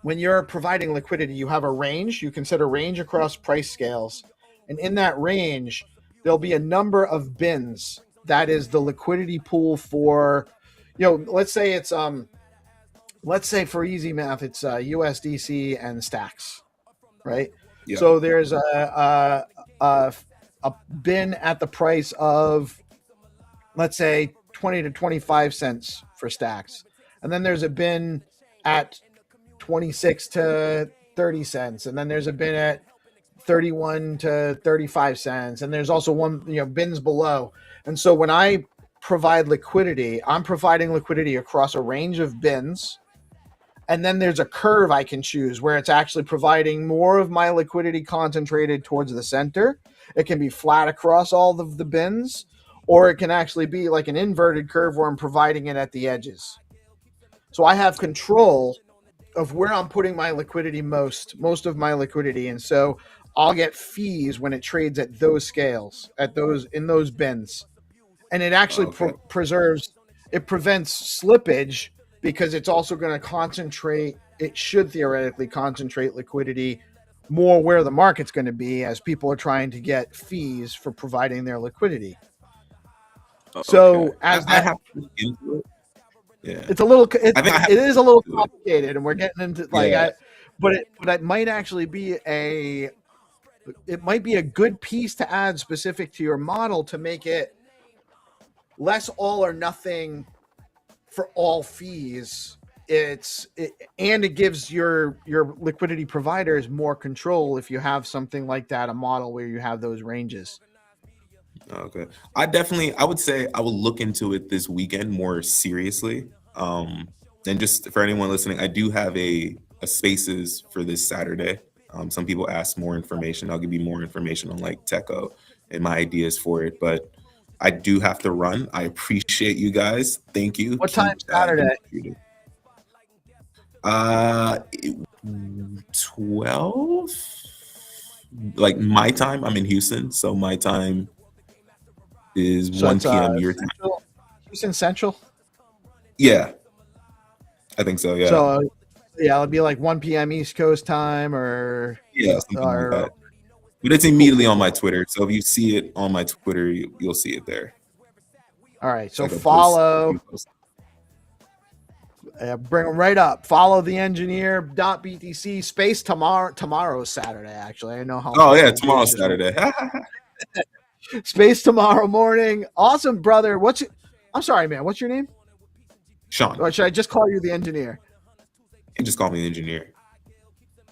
when you're providing liquidity, you have a range. You can set a range across price scales, and in that range, there'll be a number of bins. That is the liquidity pool for, let's say it's let's say for easy math, it's USDC and stacks, right? Yeah. So there's a bin at the price of, let's say, 20 to 25 cents for stacks. And then there's a bin at 26 to 30 cents. And then there's a bin at 31 to 35 cents. And there's also one, bins below. And so when I provide liquidity, I'm providing liquidity across a range of bins. And then there's a curve I can choose where it's actually providing more of my liquidity concentrated towards the center. It can be flat across all of the bins, or it can actually be like an inverted curve where I'm providing it at the edges. So I have control of where I'm putting my liquidity most of my liquidity. And so I'll get fees when it trades at those scales, in those bins. And it actually prevents slippage, because it's also going to concentrate, it should theoretically concentrate liquidity more where the market's going to be as people are trying to get fees for providing their liquidity. So Okay. as I that, have to look into it. Yeah. it's a little, I think I have it is a to little do it. complicated, and we're getting into like, Yeah. but it might actually be it might be a good piece to add specific to your model to make it less all or nothing for all fees. And it gives your liquidity providers more control if you have something like that, a model where you have those ranges. Okay. I would say I will look into it this weekend more seriously. And just for anyone listening, I do have a spaces for this Saturday. Some people ask more information. I'll give you more information on like Techo and my ideas for it. But I do have to run. I appreciate you guys. Thank you. What time Saturday? 12, like my time. I'm in Houston, so my time is So 1 it's, p.m. your time. Houston Central. Yeah, I think so. Yeah. So yeah, it'll be like 1 p.m. East Coast time, or Yeah, something like that. But it's immediately on my Twitter. So if you see it on my Twitter, you'll see it there. All right. So Like a follow. post. Bring them right up. Follow the engineer.btc space tomorrow's Saturday, actually. I know how. Oh yeah, tomorrow's Saturday. Space tomorrow morning. Awesome, brother. I'm sorry, man. What's your name? Sean. Or should I just call you the engineer? You just call me the engineer.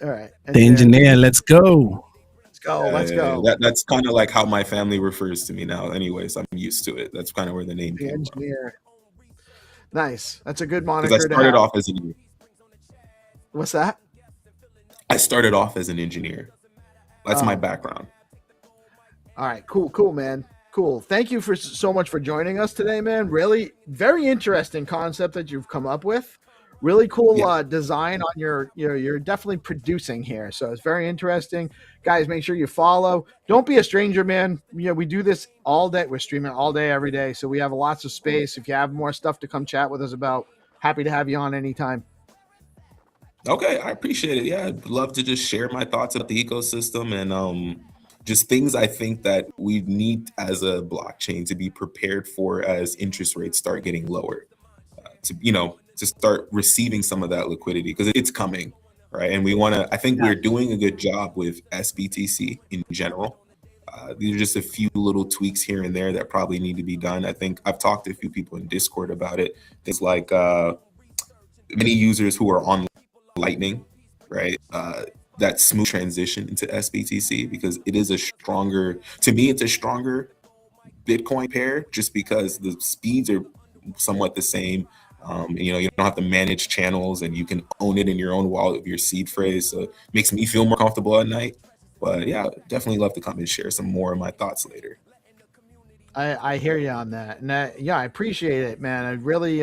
All right. The engineer. Let's go. Let's go. Let's go. That's kind of like how my family refers to me now. Anyways, I'm used to it. That's kind of where the name The came engineer. Nice. That's a good from. moniker. Because I started off as an engineer. What's that? I started off as an engineer. That's my background. All right. Cool, man. Cool. Thank you so much for joining us today, man. Really very interesting concept that you've come up with. Really cool design on you're definitely producing here. So it's very interesting. Guys, make sure you follow. Don't be a stranger, man. We do this all day. We're streaming all day, every day. So we have lots of space. If you have more stuff to come chat with us about, happy to have you on anytime. Okay, I appreciate it. Yeah, I'd love to just share my thoughts about the ecosystem and just things I think that we need as a blockchain to be prepared for as interest rates start getting lower. To start receiving some of that liquidity because it's coming, right? And we want to. I think we're doing a good job with SBTC in general. These are just a few little tweaks here and there that probably need to be done. I think I've talked to a few people in Discord about it. Things like many users who are on Lightning, right? That smooth transition into SBTC because it is to me, it's a stronger Bitcoin pair just because the speeds are somewhat the same. You don't have to manage channels and you can own it in your own wallet with your seed phrase. So it makes me feel more comfortable at night. But yeah, definitely love to come and share some more of my thoughts later. I hear you on that. And I appreciate it, man. I really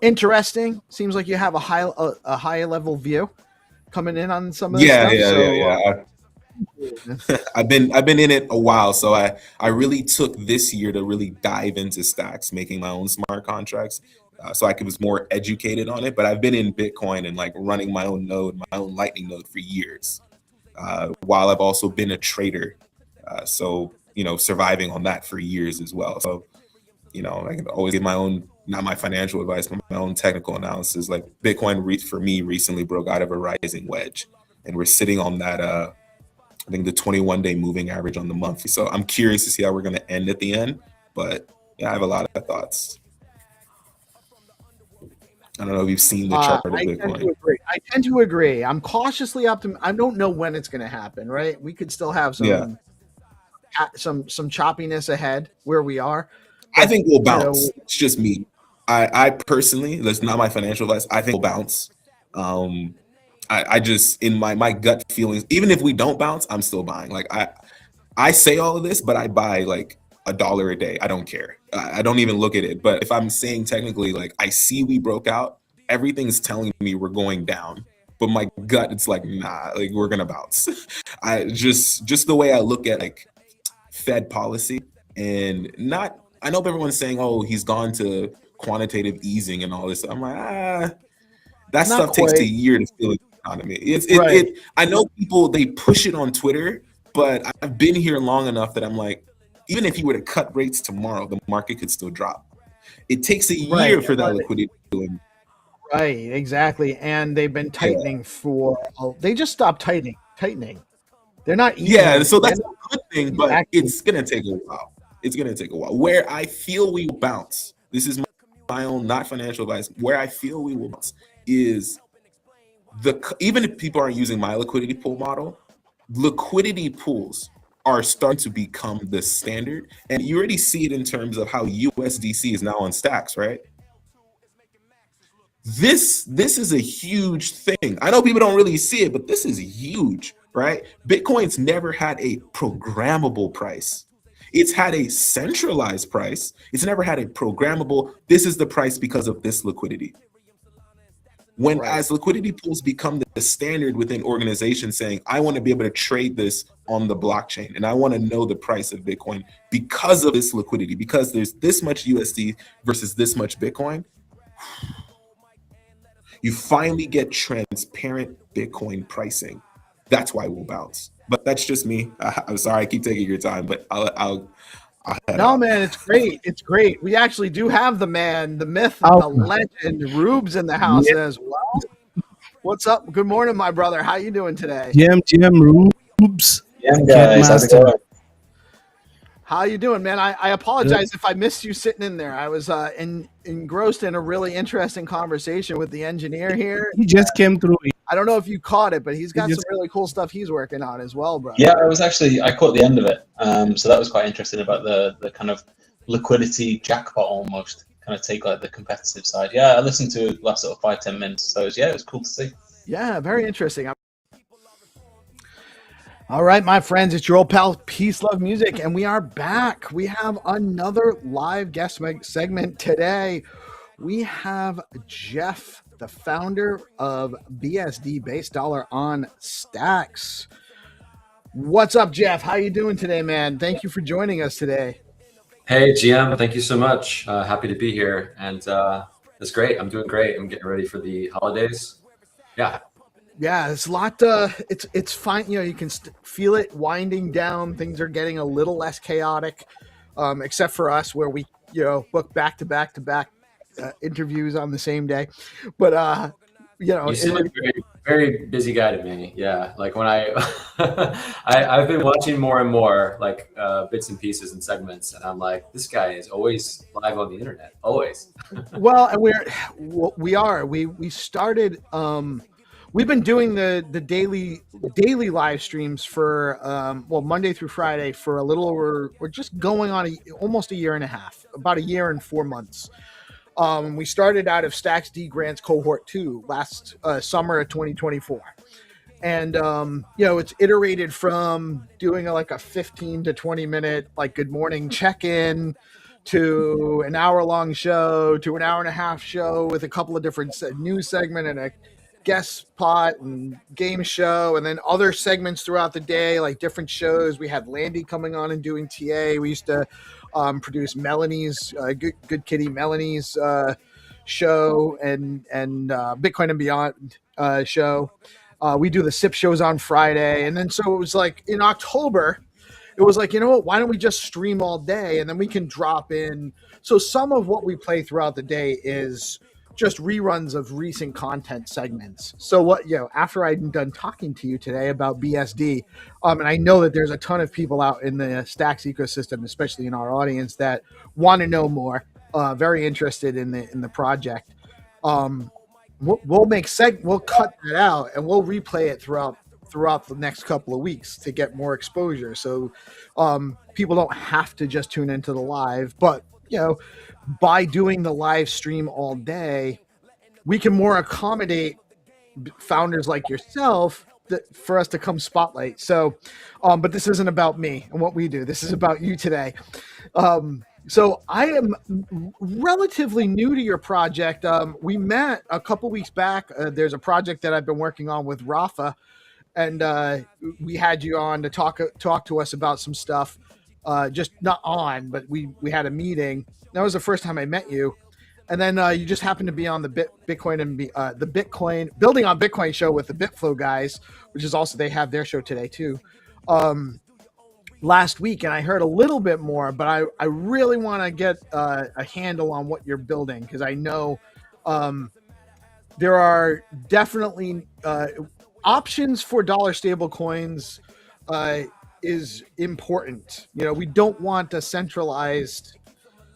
interesting. Seems like you have a high level view coming in on some of this stuff. Yeah. I've been in it a while, so I really took this year to really dive into stacks, making my own smart contracts, so I was more educated on it. But I've been in Bitcoin and like running my own node, my own Lightning node for years, while I've also been a trader. So surviving on that for years as well. So I can always give my own, not my financial advice, but my own technical analysis. Like Bitcoin for me recently broke out of a rising wedge, and we're sitting on that. I think the 21-day moving average on the monthly. So I'm curious to see how we're going to end at the end. But yeah, I have a lot of thoughts. I don't know if you've seen the chart of Bitcoin. I tend to agree. I'm cautiously optimistic. I don't know when it's going to happen, right? We could still have some choppiness ahead where we are. I think we'll bounce. It's just me. I personally, that's not my financial advice. I think we'll bounce. I just, in my gut feelings, even if we don't bounce, I'm still buying. Like I say all of this, but I buy like $1 a day. I don't care. I don't even look at it. But if I'm saying technically, like I see we broke out, everything's telling me we're going down. But my gut, it's like, nah, like we're gonna bounce. I just the way I look at like Fed policy and not. I know everyone's saying, oh, he's gone to quantitative easing and all this. I'm like, that stuff takes a year to feel it. economy. It's Right. I know people, they push it on Twitter, but I've been here long enough that I'm like, even if you were to cut rates tomorrow, the market could still drop. It takes a year Right, for that but- liquidity to Right, exactly. And they've been tightening they just stopped tightening. They're not easing. Yeah, so that's They're a good thing, but it's gonna take a while. It's gonna take a while. Where I feel we will bounce, this is my own, not financial advice. Where I feel we will bounce is even if people aren't using my liquidity pool model, liquidity pools are starting to become the standard, and you already see it in terms of how USDC is now on stacks, right? This is a huge thing. I know people don't really see it, but this is huge, right? Bitcoin's never had a programmable price. It's had a centralized price. It's never had a programmable, this is the price because of this liquidity. As liquidity pools become the standard within organizations saying, I want to be able to trade this on the blockchain, and I want to know the price of Bitcoin because of this liquidity, because there's this much USD versus this much Bitcoin, you finally get transparent Bitcoin pricing. That's why we'll bounce. But that's just me. I'm sorry I keep taking your time, but I'll head No, out. man, it's great. It's great. We actually do have the man, the myth, the legend, Rubes in the house as well. What's up? Good morning, my brother. How you doing today? GM Rubes. Yeah, guys, how's it going? How you doing, man? I apologize if I missed you sitting in there. I was engrossed in a really interesting conversation with the engineer here. He just came through. I don't know if you caught it, but he's got some really cool stuff he's working on as well, bro. Yeah, I caught the end of it. So that was quite interesting about the kind of liquidity jackpot almost, kind of take like the competitive side. Yeah, I listened to it last sort of 5-10 minutes. So it was cool to see. Yeah, very interesting. All right, my friends, it's your old pal Peace Love Music, and we are back. We have another live guest segment today. We have Jeff, the founder of BSD, Base Dollar on Stacks. What's up, Jeff? How you doing today, man? Thank you for joining us today. Hey, GM. Thank you so much. Happy to be here. And it's great. I'm doing great. I'm getting ready for the holidays. Yeah. Yeah, it's a lot. It's fine. You know, you can feel it winding down. Things are getting a little less chaotic, except for us, where we, book back to back interviews on the same day. But You seem like a very, very busy guy to me. Yeah, like when I've been watching more and more like bits and pieces and segments, and I'm like, this guy is always live on the internet, always. Well, and we started. We've been doing the daily live streams for Monday through Friday for a little over. We're just going on almost a year and a half, about a year and 4 months. We started out of Stacks D Grants Cohort 2 last summer of 2024. And, it's iterated from doing a 15 to 20 minute, good morning check-in to an hour-long show to an hour and a half show with a couple of different news segment and a guest spot and game show, and then other segments throughout the day, like different shows. We had Landy coming on and doing TA. We used to produce Melanie's good kitty Melanie's show and Bitcoin and Beyond show. We do the SIP shows on Friday, and then so it was like in October, it was like, you know what? Why don't we just stream all day, and then we can drop in. So some of what we play throughout the day is just reruns of recent content segments. So after I'm done talking to you today about BSD, and I know that there's a ton of people out in the Stacks ecosystem, especially in our audience, that want to know more, very interested in the project. We'll cut that out and we'll replay it throughout the next couple of weeks to get more exposure. So people don't have to just tune into the live, but by doing the live stream all day, we can more accommodate founders like yourself for us to come spotlight. So, but this isn't about me and what we do. This is about you today. So I am relatively new to your project. We met a couple weeks back. There's a project that I've been working on with Rafa, and we had you on to talk to us about some stuff. Just not on, but we had a meeting. That was the first time I met you. and then you just happened to be on the Bitcoin and the Bitcoin Building on Bitcoin show with the Bitflow guys, which is also, they have their show today too, last week, and I heard a little bit more, but I really want to get a handle on what you're building, because I know there are definitely options for dollar stable coins is important. You know, we don't want a centralized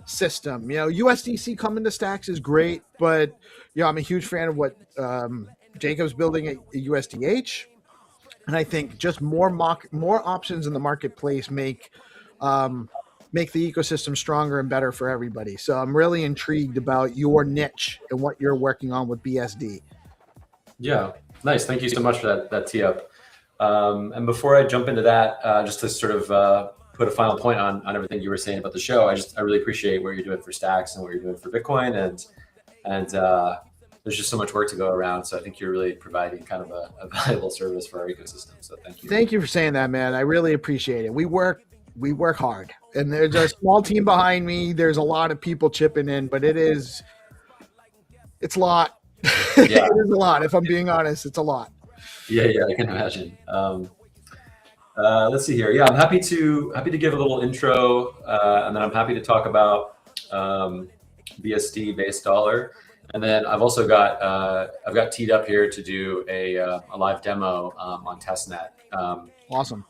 system. You know, USDC coming to Stacks is great, but you know, I'm a huge fan of what Jacob's building at USDH, and I think just more options in the marketplace make the ecosystem stronger and better for everybody. So I'm really intrigued about your niche and what you're working on with BSD. Yeah, nice. Thank you so much for that tee up. And before I jump into that, just to sort of put a final point on everything you were saying about the show, I really appreciate what you're doing for Stacks and what you're doing for Bitcoin, and there's just so much work to go around. So I think you're really providing kind of a valuable service for our ecosystem. So thank you. Thank you for saying that, man. I really appreciate it. We work hard, and there's a small team behind me. There's a lot of people chipping in, but it's a lot. Yeah. It is a lot. If I'm being honest, it's a lot. Yeah, I can imagine. Let's see here. Yeah, I'm happy to give a little intro, and then I'm happy to talk about BSD based dollar, and then I've also got I've got teed up here to do a live demo on testnet. Awesome.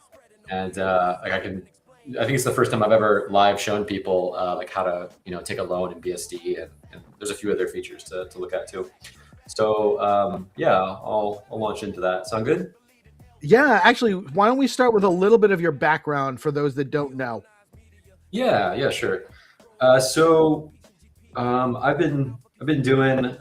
And I think it's the first time I've ever live shown people like how to take a loan in BSD, and there's a few other features to look at too. So yeah, I'll launch into that. Sound good? Yeah, actually, why don't we start with a little bit of your background for those that don't know? Yeah, sure. So I've been doing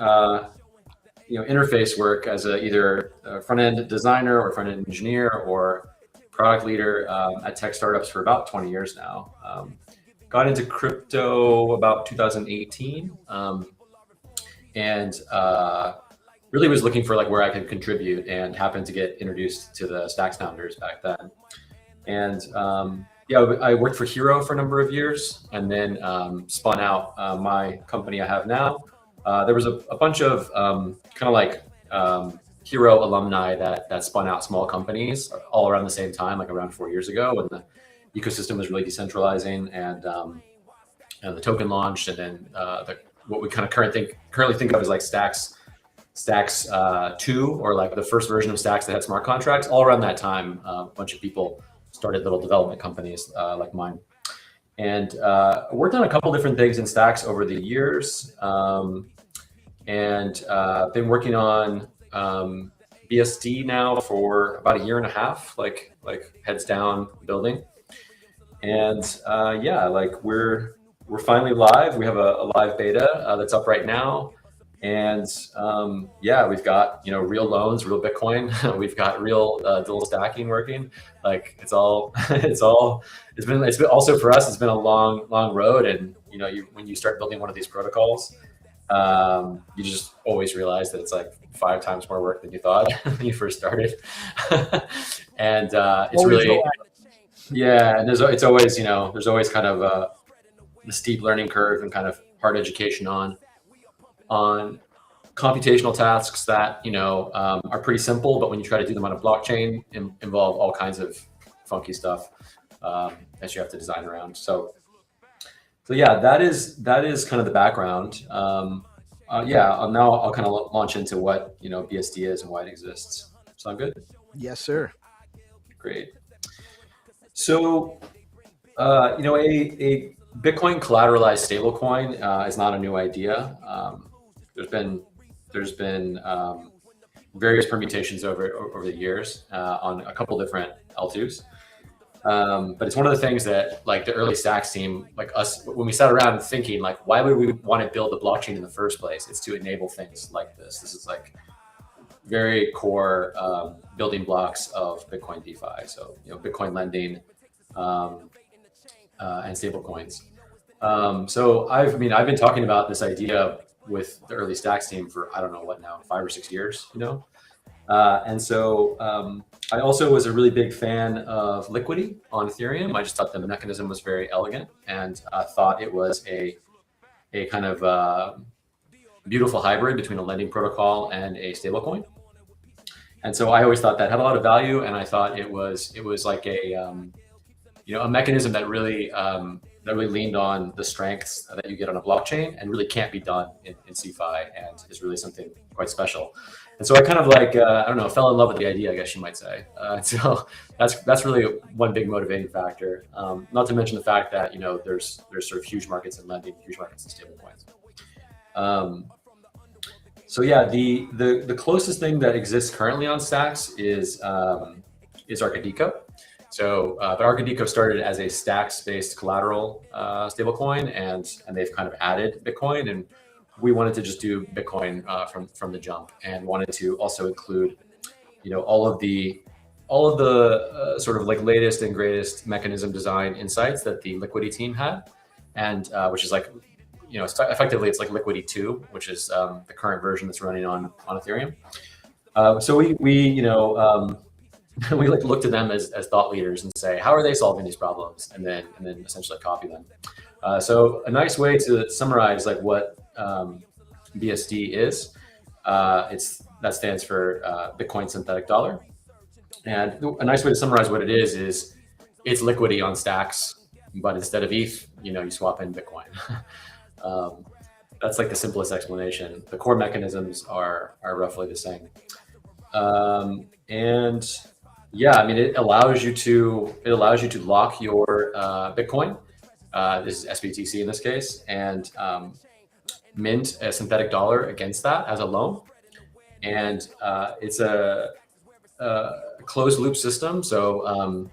interface work as either a front end designer or front end engineer or product leader at tech startups for about 20 years now. Got into crypto about 2018. And really was looking for like where I could contribute, and happened to get introduced to the Stacks founders back then. And yeah, I worked for Hero for a number of years, and then spun out my company I have now. There was a bunch of kind of like Hero alumni that spun out small companies all around the same time, like around 4 years ago, when the ecosystem was really decentralizing, and the token launched, and then what we kind of currently think of as like Stacks 2, or like the first version of Stacks that had smart contracts. All around that time, a bunch of people started little development companies like mine. And worked on a couple different things in Stacks over the years, and been working on BSD now for about 1.5 years, like heads down building. And yeah, like we're finally live. We have a live beta that's up right now, and yeah, we've got real loans, real Bitcoin. We've got real dual stacking working. Like it's been also for us. It's been a long road, and when you start building one of these protocols, you just always realize that it's like 5 times more work than you thought when you first started. And it's always really yeah, and it's always there's always kind of a steep learning curve and kind of hard education on computational tasks that are pretty simple, but when you try to do them on a blockchain, involve all kinds of funky stuff that you have to design around. So yeah, that is kind of the background. Yeah, now I'll kind of launch into what BSD is and why it exists. Sound good? Yes, sir. Great. So a Bitcoin collateralized stablecoin is not a new idea. There's been various permutations over the years on a couple different L2s. But it's one of the things that like the early Stacks team, like us, when we sat around thinking like, why would we want to build a blockchain in the first place? It's to enable things like this. This is like very core building blocks of Bitcoin DeFi. So Bitcoin lending and stable coins. So I've been talking about this idea with the early Stacks team for I don't know what now, 5 or 6 years, and so I also was a really big fan of liquidity on Ethereum. I just thought the mechanism was very elegant, and thought it was a kind of beautiful hybrid between a lending protocol and a stablecoin. And so I always thought that had a lot of value, and I thought it was like a a mechanism that really leaned on the strengths that you get on a blockchain and really can't be done in CeFi, and is really something quite special. And so I kind of like I don't know, fell in love with the idea, I guess you might say. So that's really one big motivating factor. Not to mention the fact that there's sort of huge markets in lending, huge markets in stablecoins. So yeah, the closest thing that exists currently on Stacks is Arcadico. So, but Arcadico started as a Stacks-based collateral stablecoin, and they've kind of added Bitcoin, and we wanted to just do Bitcoin from the jump, and wanted to also include, all of the sort of like latest and greatest mechanism design insights that the Liquidity team had, and which is like, effectively it's like Liquidity 2, which is the current version that's running on Ethereum. So we we like look to them as thought leaders and say, how are they solving these problems, and then essentially copy them. So a nice way to summarize like what BSD is, that stands for Bitcoin synthetic dollar. And a nice way to summarize what it is it's liquidity on Stacks, but instead of ETH, you swap in Bitcoin. That's like the simplest explanation. The core mechanisms are roughly the same. And yeah, I mean, it allows you to lock your Bitcoin. This is SBTC in this case, and mint a synthetic dollar against that as a loan. And it's a closed loop system. So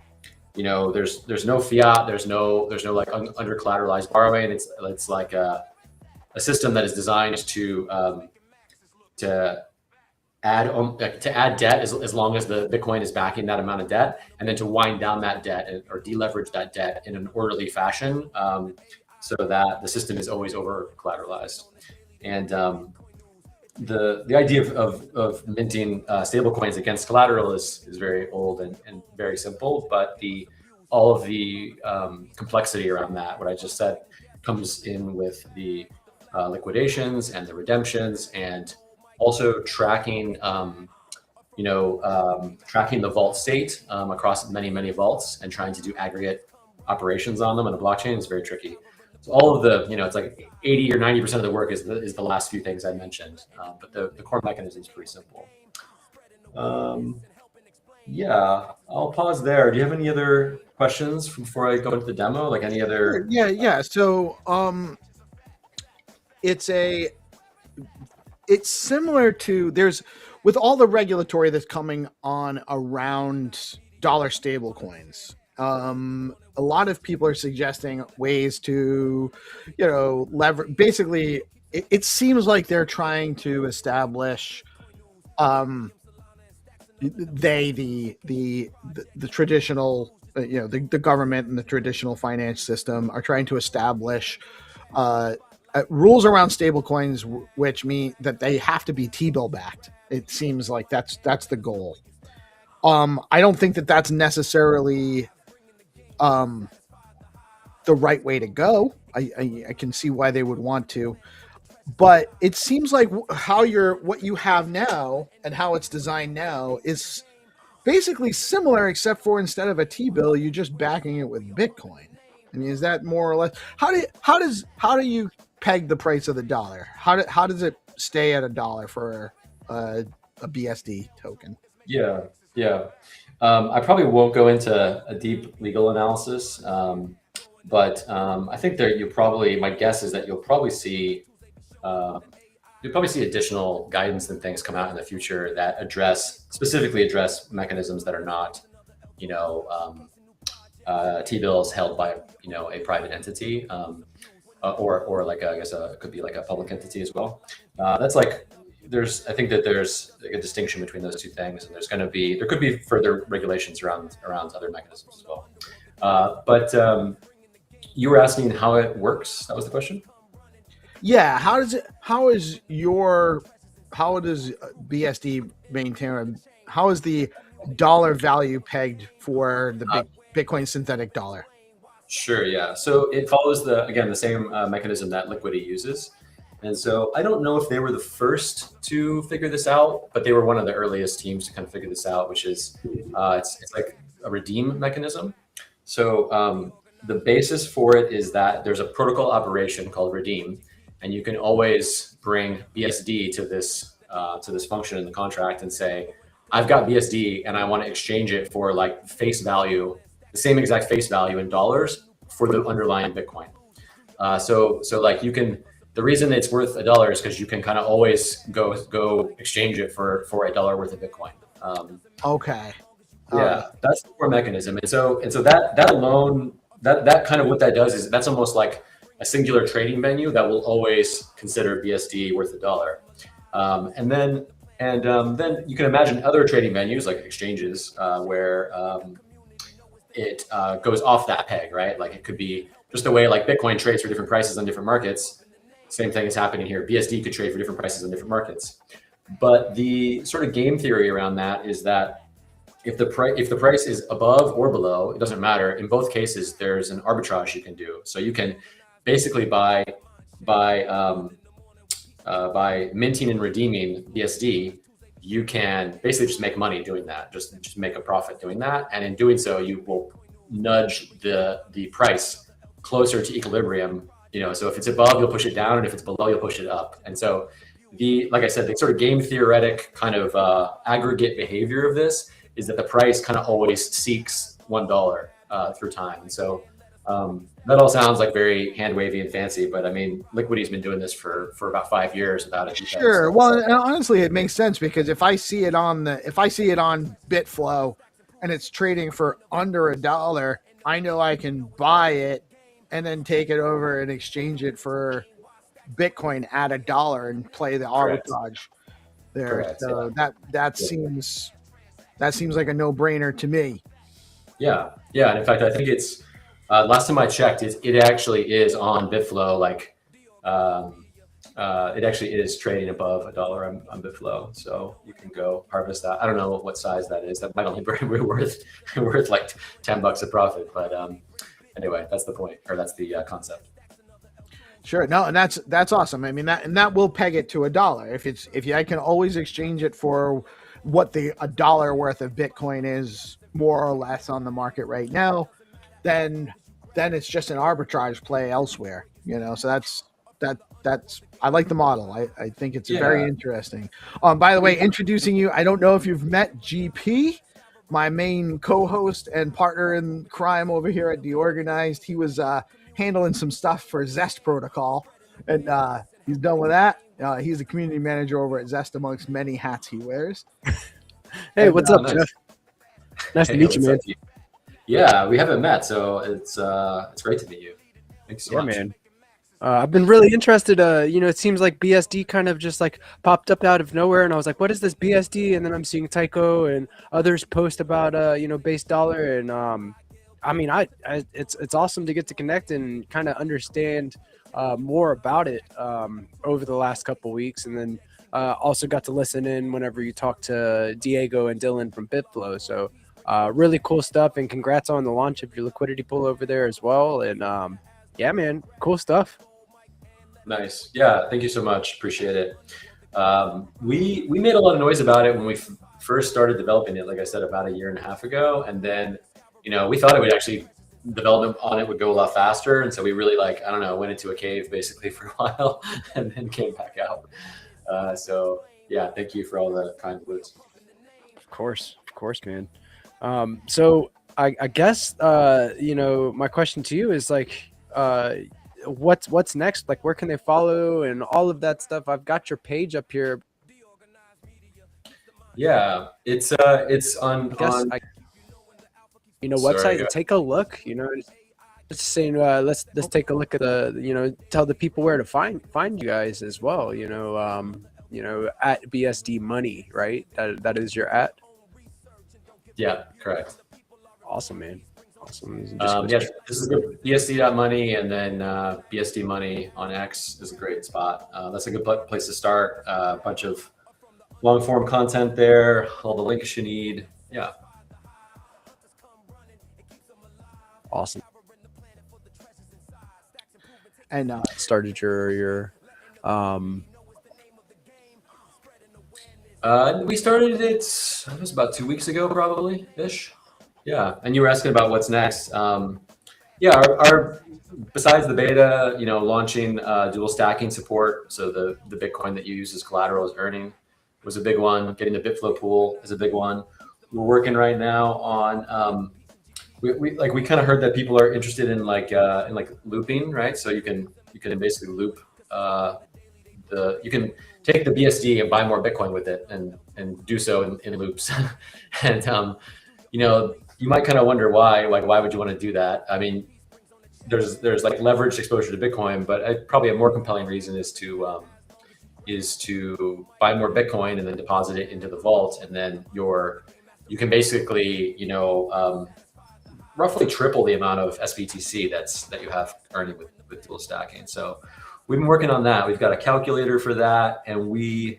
there's no fiat, there's no like under collateralized borrowing. It's like a system that is designed to add debt as long as the Bitcoin is backing that amount of debt, and then to wind down that debt or deleverage that debt in an orderly fashion, so that the system is always over collateralized. And the idea of minting stable coins against collateral is very old and very simple, but all of the complexity around that, what I just said, comes in with the liquidations and the redemptions, and also tracking, tracking the vault state across many vaults, and trying to do aggregate operations on them on a blockchain is very tricky. So all of the, it's like 80 or 90% of the work is the last few things I mentioned, but the core mechanism is pretty simple. Yeah, I'll pause there. Do you have any other questions before I go into the demo? Like any other? Yeah. So it's similar to, with all the regulatory that's coming on around dollar stable coins. A lot of people are suggesting ways to, leverage. Basically, it seems like they're trying to establish, the traditional, the government and the traditional finance system are trying to establish rules around stable coins, which mean that they have to be T-bill backed. It seems like that's the goal. I don't think that that's necessarily the right way to go. I can see why they would want to, but it seems like what you have now and how it's designed now is basically similar, except for instead of a T-bill, you're just backing it with Bitcoin. I mean, is that more or less how do you peg the price of the dollar? How does it stay at $1 for a BSD token? Yeah. I probably won't go into a deep legal analysis, but I think my guess is that you'll probably see additional guidance and things come out in the future that specifically address mechanisms that are not, T-bills held by, a private entity, or like, I guess it could be like a public entity as well. That's like, I think that there's a distinction between those two things, and there could be further regulations around other mechanisms as well. But you were asking how it works. That was the question. Yeah. How does BSD maintain? How is the dollar value pegged for the Bitcoin synthetic dollar? Sure. Yeah. So it follows the same mechanism that Liquidity uses. And so I don't know if they were the first to figure this out, but they were one of the earliest teams to kind of figure this out, which is it's like a redeem mechanism. So the basis for it is that there's a protocol operation called redeem, and you can always bring BSD to this function in the contract and say, I've got BSD and I want to exchange it for like face value, the same exact face value in dollars for the underlying Bitcoin. So like you can, the reason it's worth $1 is because you can kind of always go exchange it for $1 worth of Bitcoin. Okay. Yeah, that's the core mechanism. And so that alone, that kind of what that does is that's almost like a singular trading venue that will always consider BSD worth $1. And then you can imagine other trading venues like exchanges where it goes off that peg, right? Like it could be just the way like Bitcoin trades for different prices on different markets. Same thing is happening here. BSD could trade for different prices on different markets. But the sort of game theory around that is that if the price is above or below, it doesn't matter. In both cases, there's an arbitrage you can do. So you can basically by minting and redeeming BSD, you can basically just make money doing that. Just make a profit doing that, and in doing so, you will nudge the price closer to equilibrium. So if it's above, you'll push it down, and if it's below, you'll push it up. And so like I said, the sort of game theoretic kind of aggregate behavior of this is that the price kind of always seeks $1 through time. And so that all sounds like very hand wavy and fancy, but I mean, Liquidity's been doing this for about 5 years without it. Sure. Well, and honestly, it makes sense because if I see it on Bitflow and it's trading for under $1, I know I can buy it and then take it over and exchange it for Bitcoin at $1 and play the arbitrage there. Correct, So that seems like a no-brainer to me. Yeah. And in fact, I think it's last time I checked, it actually is on Bitflow. Like it actually is trading above $1 on Bitflow, so you can go harvest that. I don't know what size that is. That might only be worth like $10 a profit, but anyway, that's the point, or that's the concept. Sure. No, and that's awesome. I mean, that will peg it to $1. If I can always exchange it for what the $1 worth of Bitcoin is more or less on the market right now, then it's just an arbitrage play elsewhere. So that's I like the model. I think it's very interesting. By the way, introducing you, I don't know if you've met GP, my main co-host and partner in crime over here at DeOrganized. He was handling some stuff for Zest Protocol, and he's done with that. He's a community manager over at Zest amongst many hats he wears. Hey, what's up, nice. Jeff? Nice to meet you, man. Yeah, we haven't met, so it's great to meet you. Thanks so much. Man. I've been really interested. It seems like BSD kind of just like popped up out of nowhere, and I was like, "What is this BSD?" And then I'm seeing Tycho and others post about base dollar, and I mean, it's awesome to get to connect and kind of understand more about it over the last couple weeks, and then also got to listen in whenever you talk to Diego and Dylan from Bitflow. So really cool stuff, and congrats on the launch of your liquidity pool over there as well. And yeah, man, cool stuff. Nice. Yeah, thank you so much. Appreciate it. We made a lot of noise about it when we first started developing it, like I said, about 1.5 years ago, and then we thought it would actually, development on it would go a lot faster. And so we really went into a cave basically for a while and then came back out. So yeah, thank you for all the kind words. Of course, man. So I guess, my question to you is like, what's next? Like, where can they follow and all of that stuff? I've got your page up here. Yeah, it's on website and take a look, just saying, let's take a look at the, tell the people where to find you guys as well, at BSD Money, right? That is your at. Yeah, correct. Awesome, man. Awesome. This is good. BSD.money, and then BSD Money on X is a great spot. That's a good place to start. A bunch of long form content there, all the links you need. Yeah. Awesome. And started your We started it was about 2 weeks ago, probably ish. Yeah, and you were asking about what's next. Yeah, our besides the beta, launching dual stacking support, so the Bitcoin that you use as collateral is earning, was a big one. Getting the Bitflow pool is a big one. We're working right now on we kind of heard that people are interested in like looping, right? So you can basically loop you can take the BSD and buy more Bitcoin with it and do so in loops. And you might kind of wonder why would you want to do that? I mean, there's like leveraged exposure to Bitcoin, but probably a more compelling reason is to buy more Bitcoin and then deposit it into the vault, and then you can basically roughly triple the amount of SBTC that you have earning with dual stacking. So we've been working on that. We've got a calculator for that, and we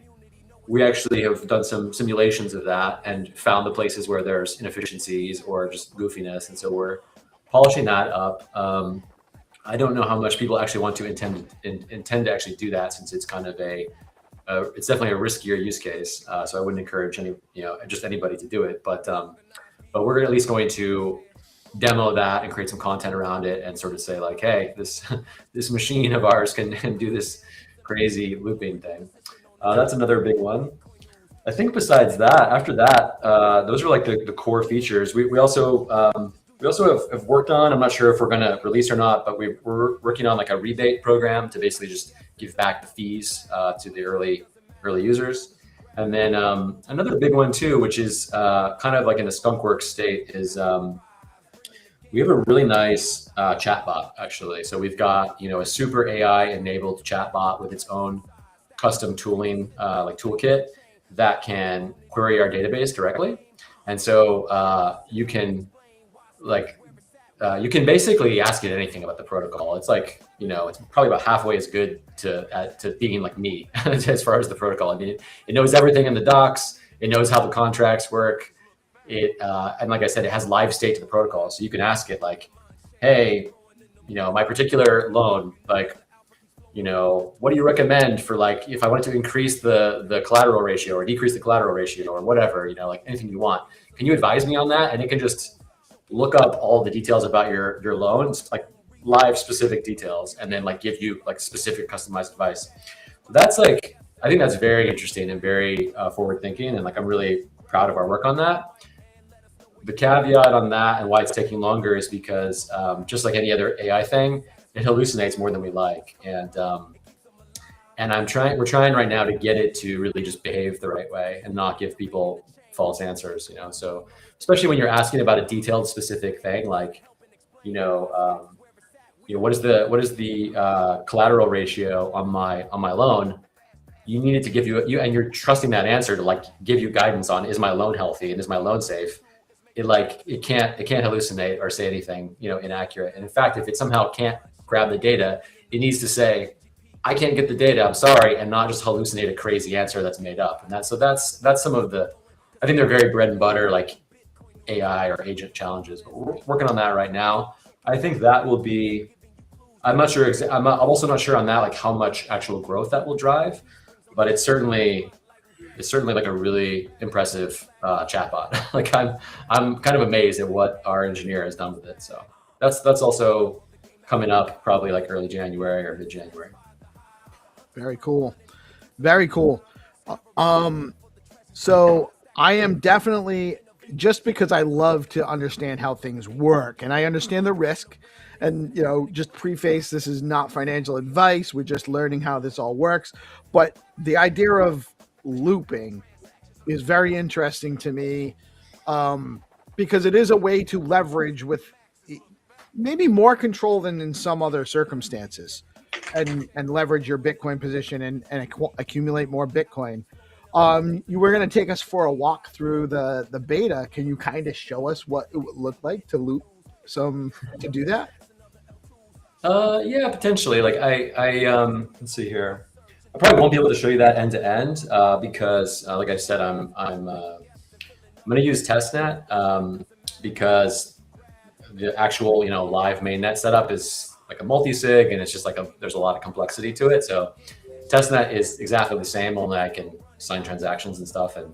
actually have done some simulations of that and found the places where there's inefficiencies or just goofiness, and so we're polishing that up. I don't know how much people actually want to intend to actually do that, since it's kind of it's definitely a riskier use case. So I wouldn't encourage just anybody to do it, but we're at least going to demo that and create some content around it and sort of say like, hey, this machine of ours can do this crazy looping thing. That's another big one. I think besides that, after that, those are like the core features. We also have worked on, I'm not sure if we're going to release or not, but we're working on like a rebate program to basically just give back the fees to the early users. And then another big one too, which is kind of like in a skunkworks state, is we have a really nice chatbot, actually. So we've got a super AI enabled chatbot with its own custom tooling, like toolkit, that can query our database directly. And so you can basically ask it anything about the protocol. It's like, it's probably about halfway as good to being like me as far as the protocol. I mean, it knows everything in the docs. It knows how the contracts work. And like I said, it has live state to the protocol. So you can ask it like, hey, my particular loan, like, what do you recommend for like, if I wanted to increase the collateral ratio or decrease the collateral ratio or whatever, like anything you want, can you advise me on that? And it can just look up all the details about your loans, like live specific details, and then like give you like specific customized advice. So that's like, I think that's very interesting and very forward thinking. And like, I'm really proud of our work on that. The caveat on that and why it's taking longer is because just like any other AI thing, it hallucinates more than we like. And we're trying right now to get it to really just behave the right way and not give people false answers, So especially when you're asking about a detailed specific thing, like, what is the collateral ratio on my loan? You need it to give you and you're trusting that answer to like give you guidance on, is my loan healthy and is my loan safe? It can't hallucinate or say anything, inaccurate. And in fact, if it somehow can't grab the data, it needs to say, I can't get the data, I'm sorry, and not just hallucinate a crazy answer that's made up. And that's some of the, I think they're very bread and butter, like AI or agent challenges, but we're working on that right now. I think that will be, I'm not sure, I'm also not sure on that, like how much actual growth that will drive, but it's certainly like a really impressive chatbot. Like I'm kind of amazed at what our engineer has done with it. So that's also coming up probably like early January or mid-January. Very cool. Very cool. So I am definitely, just because I love to understand how things work and I understand the risk, and just preface, this is not financial advice. We're just learning how this all works. But the idea of looping is very interesting to me, because it is a way to leverage with maybe more control than in some other circumstances, and leverage your Bitcoin position and accumulate more Bitcoin. You were going to take us for a walk through the beta. Can you kind of show us what it would look like to loop to do that? Yeah, potentially. Like let's see here. I probably won't be able to show you that end to end because, like I said, I'm going to use testnet because the actual live mainnet setup is like a multi-sig, and it's just like there's a lot of complexity to it. So testnet is exactly the same, only I can sign transactions and stuff in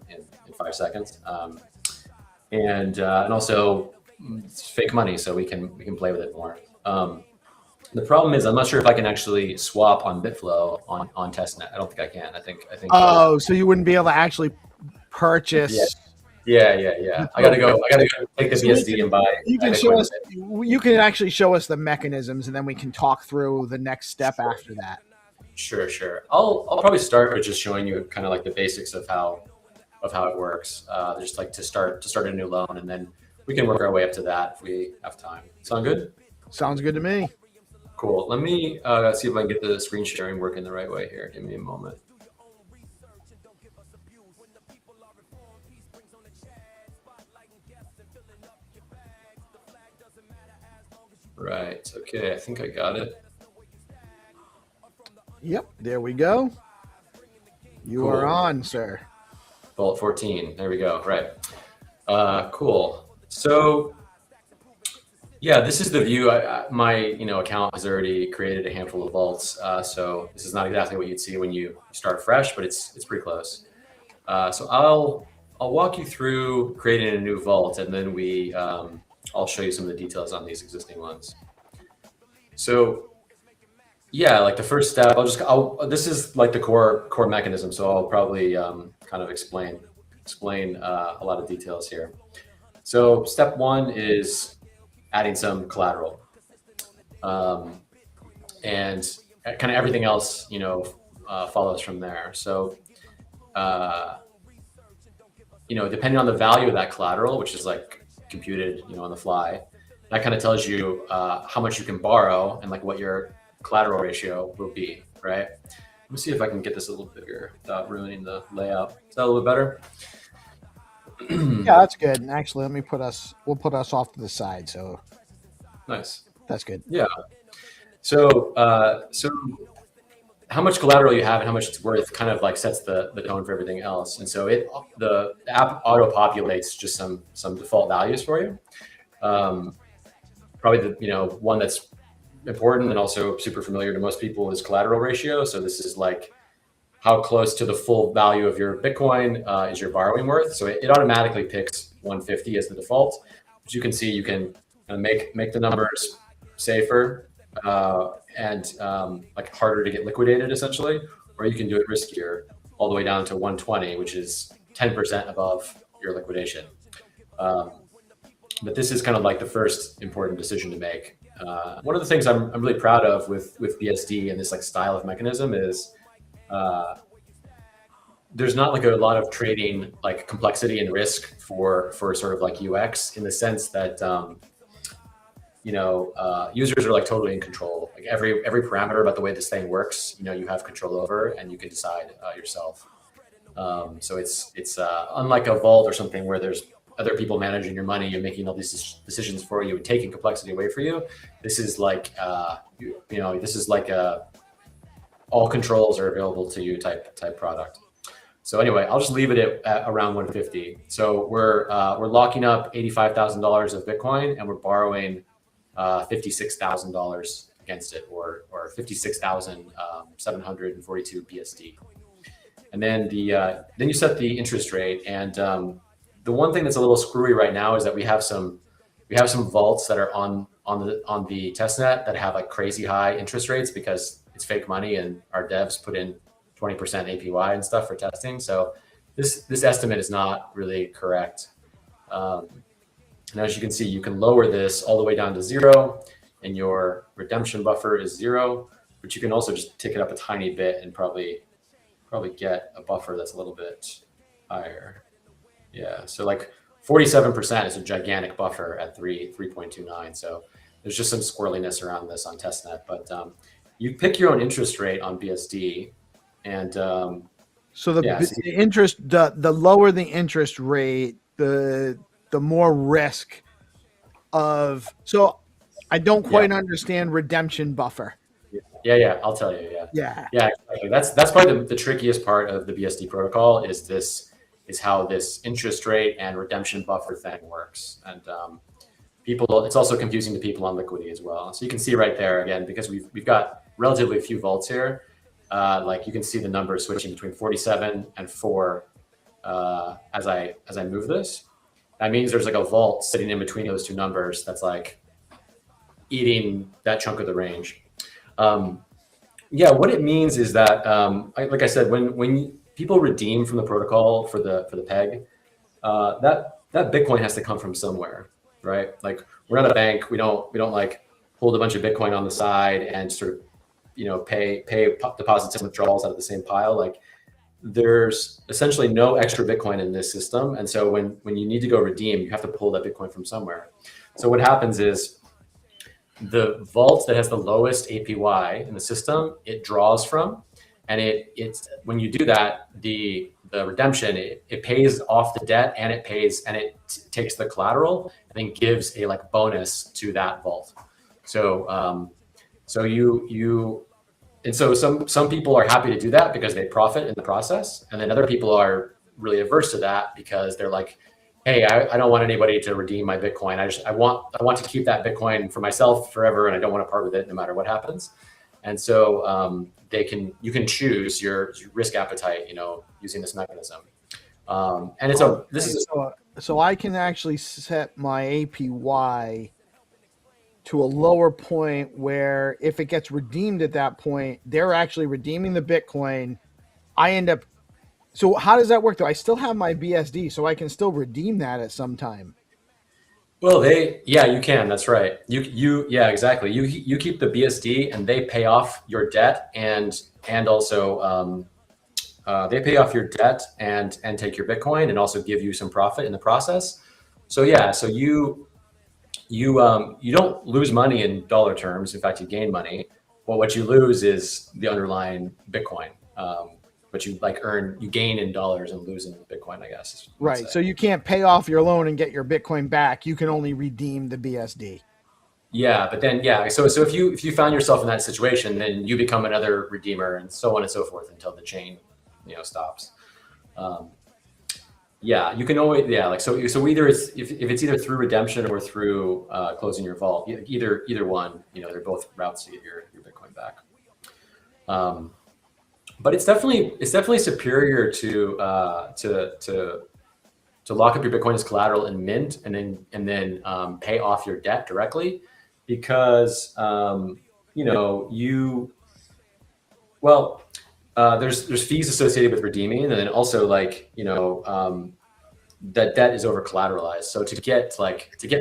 5 seconds. And also it's fake money, so we can play with it more. The problem is I'm not sure if I can actually swap on Bitflow on testnet. I don't think I can. I think. Oh, so you wouldn't be able to actually purchase. Yeah. I gotta go take the BSD and buy. You can show us. You can actually show us the mechanisms, and then we can talk through the next step after that. Sure. I'll probably start with just showing you kind of like the basics of how it works. Just like to start a new loan, and then we can work our way up to that if we have time. Sound good? Sounds good to me. Cool. Let me see if I can get the screen sharing working the right way here. Give me a moment. Right. Okay. I think I got it. Yep. There we go. You Cool. are on, sir. Vault 14. There we go. Right. Cool. So yeah, this is the view. My account has already created a handful of vaults. So this is not exactly what you'd see when you start fresh, but it's pretty close. So I'll walk you through creating a new vault, and then I'll show you some of the details on these existing ones. So yeah, like the first step, this is like the core mechanism. So I'll probably kind of explain a lot of details here. So step one is adding some collateral, and kind of everything else, follows from there. So, depending on the value of that collateral, which is like computed, on the fly, that kind of tells you how much you can borrow and like what your collateral ratio will be, right? Let me see if I can get this a little bigger without ruining the layout. Is that a little bit better? Yeah, that's good. And actually, we'll put us off to the side. So nice. That's good. Yeah. So how much collateral you have and how much it's worth kind of like sets the tone for everything else. And so the app auto populates just some default values for you. Probably the one that's important and also super familiar to most people is collateral ratio. So this is like how close to the full value of your Bitcoin is your borrowing worth. So it automatically picks 150 as the default. As you can see, you can make the numbers safer and like harder to get liquidated essentially, or you can do it riskier all the way down to 120, which is 10% above your liquidation. But this is kind of like the first important decision to make. One of the things I'm really proud of with BSD and this like style of mechanism is there's not like a lot of trading like complexity and risk for sort of like UX in the sense that users are like totally in control. Like every parameter about the way this thing works, you have control over and you can decide yourself. So it's unlike a vault or something where there's other people managing your money, you're making all these decisions for you and taking complexity away for you. This is like all controls are available to you type product. So anyway, I'll just leave it at around 150. So we're locking up $85,000 of Bitcoin and we're borrowing $56,000 against it, or 56,742 BSD. And then then you set the interest rate. And the one thing that's a little screwy right now is that we have some vaults that are on the testnet that have like crazy high interest rates because it's fake money and our devs put in 20% APY and stuff for testing. So this estimate is not really correct. And as you can see, you can lower this all the way down to 0 and your redemption buffer is 0, but you can also just tick it up a tiny bit and probably get a buffer that's a little bit higher. Yeah, so like 47% is a gigantic buffer at 3.29. So there's just some squirreliness around this on testnet, but you pick your own interest rate on BSD, and so the interest, the lower the interest rate, the more risk of. So I don't quite understand redemption buffer. Yeah, I'll tell you. Yeah, exactly. That's probably the trickiest part of the BSD protocol is how this interest rate and redemption buffer thing works. And it's also confusing to people on liquidity as well. So you can see right there again, because we've got relatively few vaults here. like you can see the numbers switching between 47 and 4 as I move this. That means there's like a vault sitting in between those two numbers that's like eating that chunk of the range. Yeah, what it means is that, like I said, when people redeem from the protocol for the peg, that Bitcoin has to come from somewhere, right? Like we're not a bank. We don't like hold a bunch of Bitcoin on the side and sort of, you know, pay deposits and withdrawals out of the same pile. Like there's essentially no extra Bitcoin in this system. And so when you need to go redeem, you have to pull that Bitcoin from somewhere. So what happens is the vault that has the lowest APY in the system, it draws from, and it's when you do that, the redemption, it pays off the debt and it takes the collateral and then gives a like bonus to that vault. So so some people are happy to do that because they profit in the process, and then other people are really averse to that because they're like, hey, I don't want anybody to redeem my Bitcoin. I want to keep that Bitcoin for myself forever, and I don't want to part with it no matter what happens. And so you can choose your risk appetite, you know, using this mechanism. And so I can actually set my APY to a lower point where if it gets redeemed at that point, they're actually redeeming the Bitcoin. I end up. So how does that work though? I still have my BSD, so I can still redeem that at some time. Well, you can. That's right. Yeah, exactly. You keep the BSD, and they pay off your debt, and also they pay off your debt and take your Bitcoin, and also give you some profit in the process. So yeah, so you don't lose money in dollar terms. In fact, you gain money. Well, what you lose is the underlying Bitcoin. But you gain in dollars and lose in Bitcoin, I guess. Right. So you can't pay off your loan and get your Bitcoin back. You can only redeem the BSD. Yeah, but then so if you found yourself in that situation, then you become another redeemer, and so on and so forth until the chain, you know, stops. Yeah, you can always so either if it's either through redemption or through closing your vault, either one, you know, they're both routes to get your Bitcoin back. But it's definitely superior to lock up your Bitcoin as collateral and mint, and then pay off your debt directly, because you know there's fees associated with redeeming, and then also like, you know, that debt is over collateralized. So to get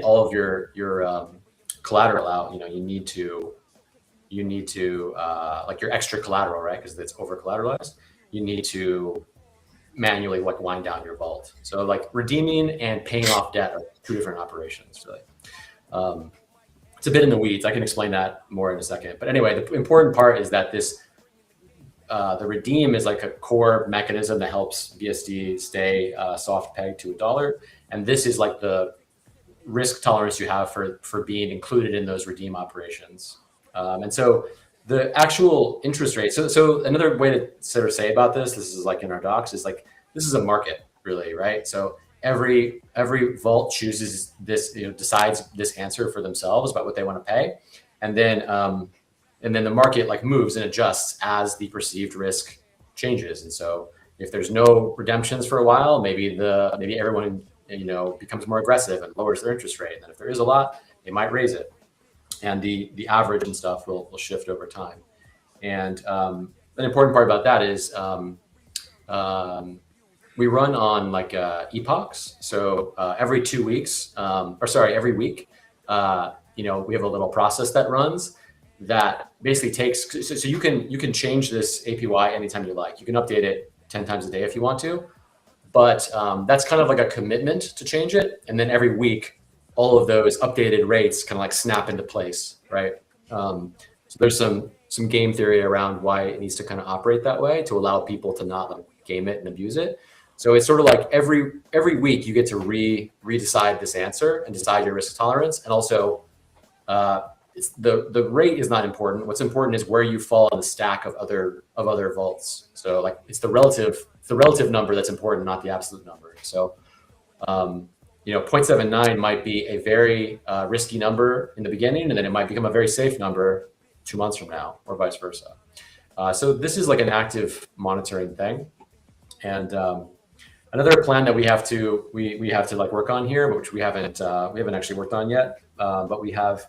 all of your collateral out, you know, you need to like your extra collateral, right? Because it's over collateralized. You need to manually like wind down your vault. So like redeeming and paying off debt are two different operations, really. It's a bit in the weeds. I can explain that more in a second. But anyway, the important part is that the redeem is like a core mechanism that helps BSD stay soft pegged to $1. And this is like the risk tolerance you have for being included in those redeem operations. And so the actual interest rate, so another way to sort of say about this is like in our docs, is like, this is a market really, right? So every vault chooses this, you know, decides this answer for themselves about what they want to pay. And then the market like moves and adjusts as the perceived risk changes. And so if there's no redemptions for a while, maybe everyone, you know, becomes more aggressive and lowers their interest rate. And then if there is a lot, they might raise it. And the average and stuff will shift over time. And an important part about that is we run on like epochs. So every 2 weeks, every week, you know, we have a little process that runs that basically takes, so you can change this APY anytime you like. You can update it 10 times a day if you want to, but that's kind of like a commitment to change it. And then every week, all of those updated rates kind of like snap into place, right? So there's some game theory around why it needs to kind of operate that way to allow people to not like game it and abuse it. So it's sort of like every week you get to redecide this answer and decide your risk tolerance. And also the rate is not important. What's important is where you fall in the stack of other vaults. So like it's the relative number that's important, not the absolute number. So you know, 0.79 might be a very risky number in the beginning, and then it might become a very safe number 2 months from now, or vice versa. So this is like an active monitoring thing. And another plan that we have to like work on here, which we haven't actually worked on yet, but we have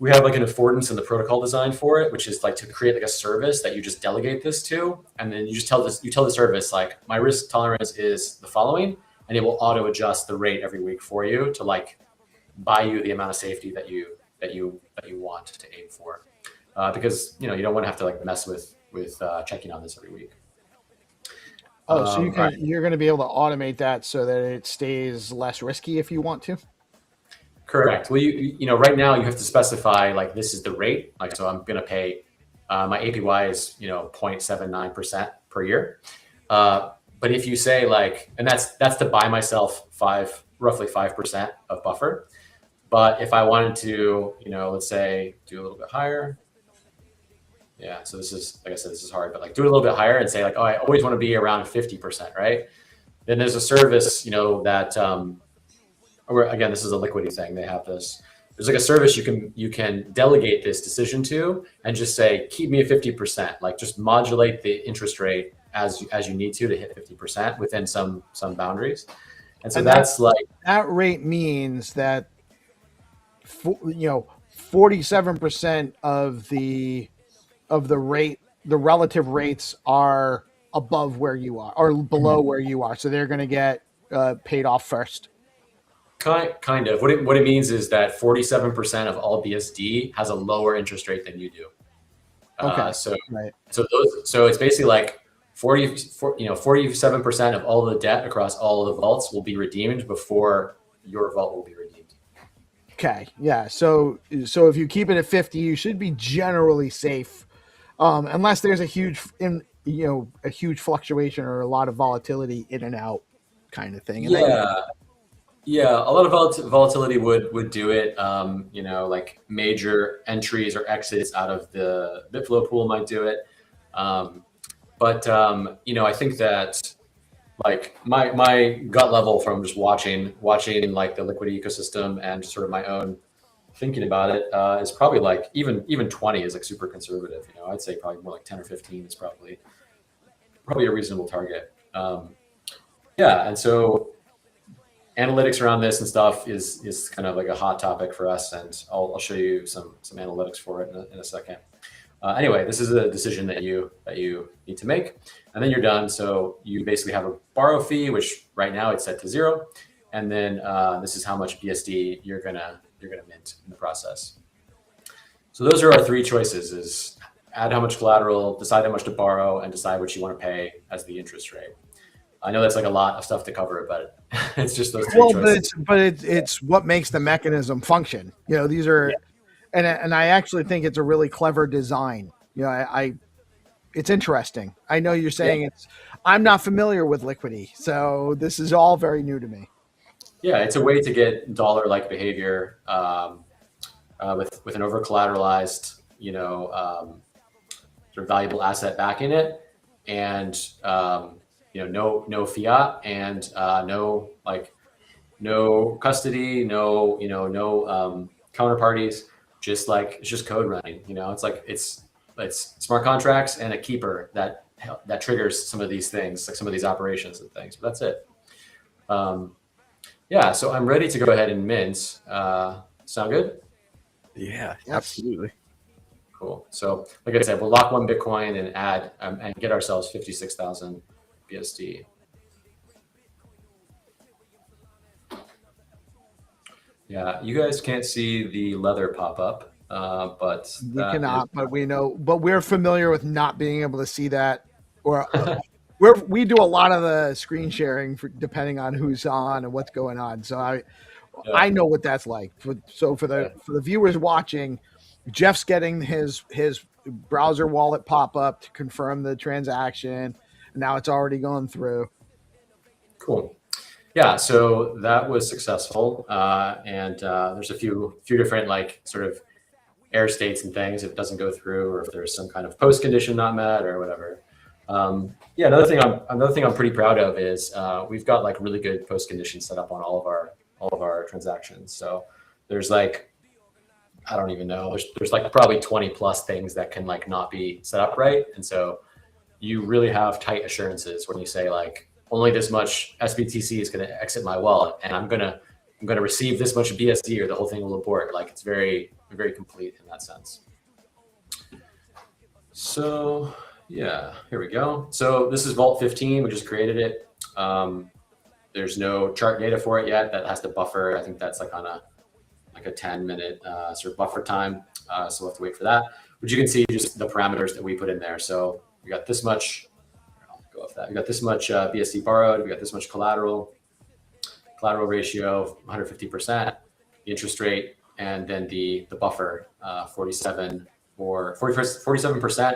like an affordance in the protocol design for it, which is like to create like a service that you just delegate this to, and then you just tell the service like, my risk tolerance is the following, and it will auto adjust the rate every week for you to like buy you the amount of safety that you want to aim for, because you don't want to have to like mess with checking on this every week. Oh, so you're going to be able to automate that so that it stays less risky if you want to. Correct. Well, right now you have to specify like, this is the rate. Like, so I'm going to pay, my APY is 0.79% per year. But if you say like, and that's to buy myself roughly 5% of buffer. But if I wanted to, let's say do a little bit higher. Yeah. So this is, like I said, this is hard, but like do it a little bit higher and say like, oh, I always want to be around 50%, right? Then there's a service, that, or again, this is a liquidity thing. They have this. There's like a service you can delegate this decision to, and just say, keep me at 50%. Like just modulate the interest rate as you need to hit 50% within some boundaries. And so that's like, that rate means that 47% of the rate, the relative rates are above where you are or below where you are, so they're going to get paid off first. Kind of. What it means is that 47% of all BSD has a lower interest rate than you do. Okay. So right. So it's basically like 47% of all the debt across all of the vaults will be redeemed before your vault will be redeemed. Okay. Yeah. So if you keep it at 50, you should be generally safe, unless there's a huge fluctuation or a lot of volatility in and out kind of thing. And Yeah, a lot of volatility would do it. Like major entries or exits out of the Bitflow pool might do it. But I think that like my gut level from just watching like the liquidity ecosystem and just sort of my own thinking about it is probably like even 20 is like super conservative. I'd say probably more like 10 or 15 is probably a reasonable target. And so analytics around this and stuff is kind of like a hot topic for us, and I'll show you some analytics for it in a second. Anyway, this is a decision that you need to make, and then you're done. So you basically have a borrow fee, which right now it's set to 0, and then this is how much BSD you're gonna mint in the process. So those are our 3 choices: is add how much collateral, decide how much to borrow, and decide what you want to pay as the interest rate. I know that's like a lot of stuff to cover, but it's just those 3 choices. But it's what makes the mechanism function. These are, and I actually think it's a really clever design. It's interesting. I know you're saying I'm not familiar with liquidity, so this is all very new to me. Yeah, it's a way to get dollar-like behavior with an over-collateralized, sort of valuable asset backing it, and no fiat and no custody, no counterparties. It's just code running. It's like it's smart contracts and a keeper that triggers some of these things, like some of these operations and things. But that's it. So I'm ready to go ahead and mint. Sound good? Yeah, absolutely. Cool. So like I said, we'll lock 1 Bitcoin and add and get ourselves 56,000 BSD. Yeah, you guys can't see the leather pop up, but we cannot. But we know. But we're familiar with not being able to see that, or we do a lot of the screen sharing depending on who's on and what's going on. So I know what that's like. So for the viewers watching, Jeff's getting his browser wallet pop up to confirm the transaction. Now it's already gone through. Cool. Yeah, so that was successful, and there's a few different like sort of error states and things if it doesn't go through, or if there's some kind of post condition not met or whatever. Another thing I'm pretty proud of is we've got like really good post conditions set up on all of our transactions. So there's like I don't even know. There's like probably 20 plus things that can like not be set up right. And so you really have tight assurances when you say like only this much SBTC is going to exit my wallet, and I'm going to receive this much BSD or the whole thing will abort. Like it's very, very complete in that sense. So yeah, here we go. So this is Vault 15. We just created it. There's no chart data for it yet. That has to buffer. I think that's like on a 10-minute sort of buffer time. So we'll have to wait for that. But you can see just the parameters that we put in there. So we got this much. I'll go off that. We got this much BSD borrowed. We got this much collateral ratio, 150%, the interest rate, and then the buffer, 47%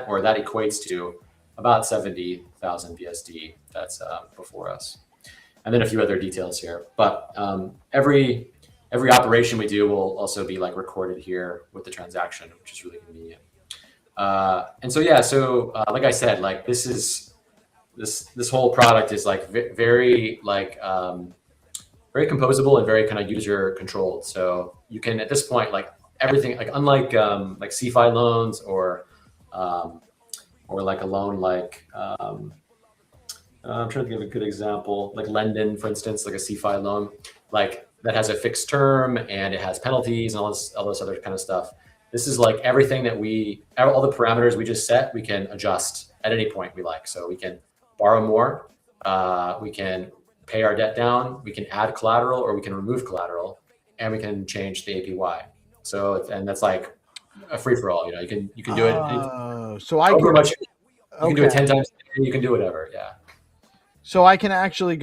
or that equates to about 70,000 BSD. That's before us. And then a few other details here. But every operation we do will also be like recorded here with the transaction, which is really convenient. And so yeah, so like I said, like this whole product is like very like very composable and very kind of user controlled. So you can at this point like everything like unlike like CFI loans or like a loan like I'm trying to give a good example, like Lendin, for instance, like a CFI loan, like that has a fixed term and it has penalties and all this other kind of stuff. This is like everything that all the parameters we just set, we can adjust at any point we like. So we can borrow more, we can pay our debt down, we can add collateral or we can remove collateral, and we can change the APY. So, and that's like a free for all, you know, you can do it. So I can, you can do it 10 times a day, you can do whatever. Yeah. So I can actually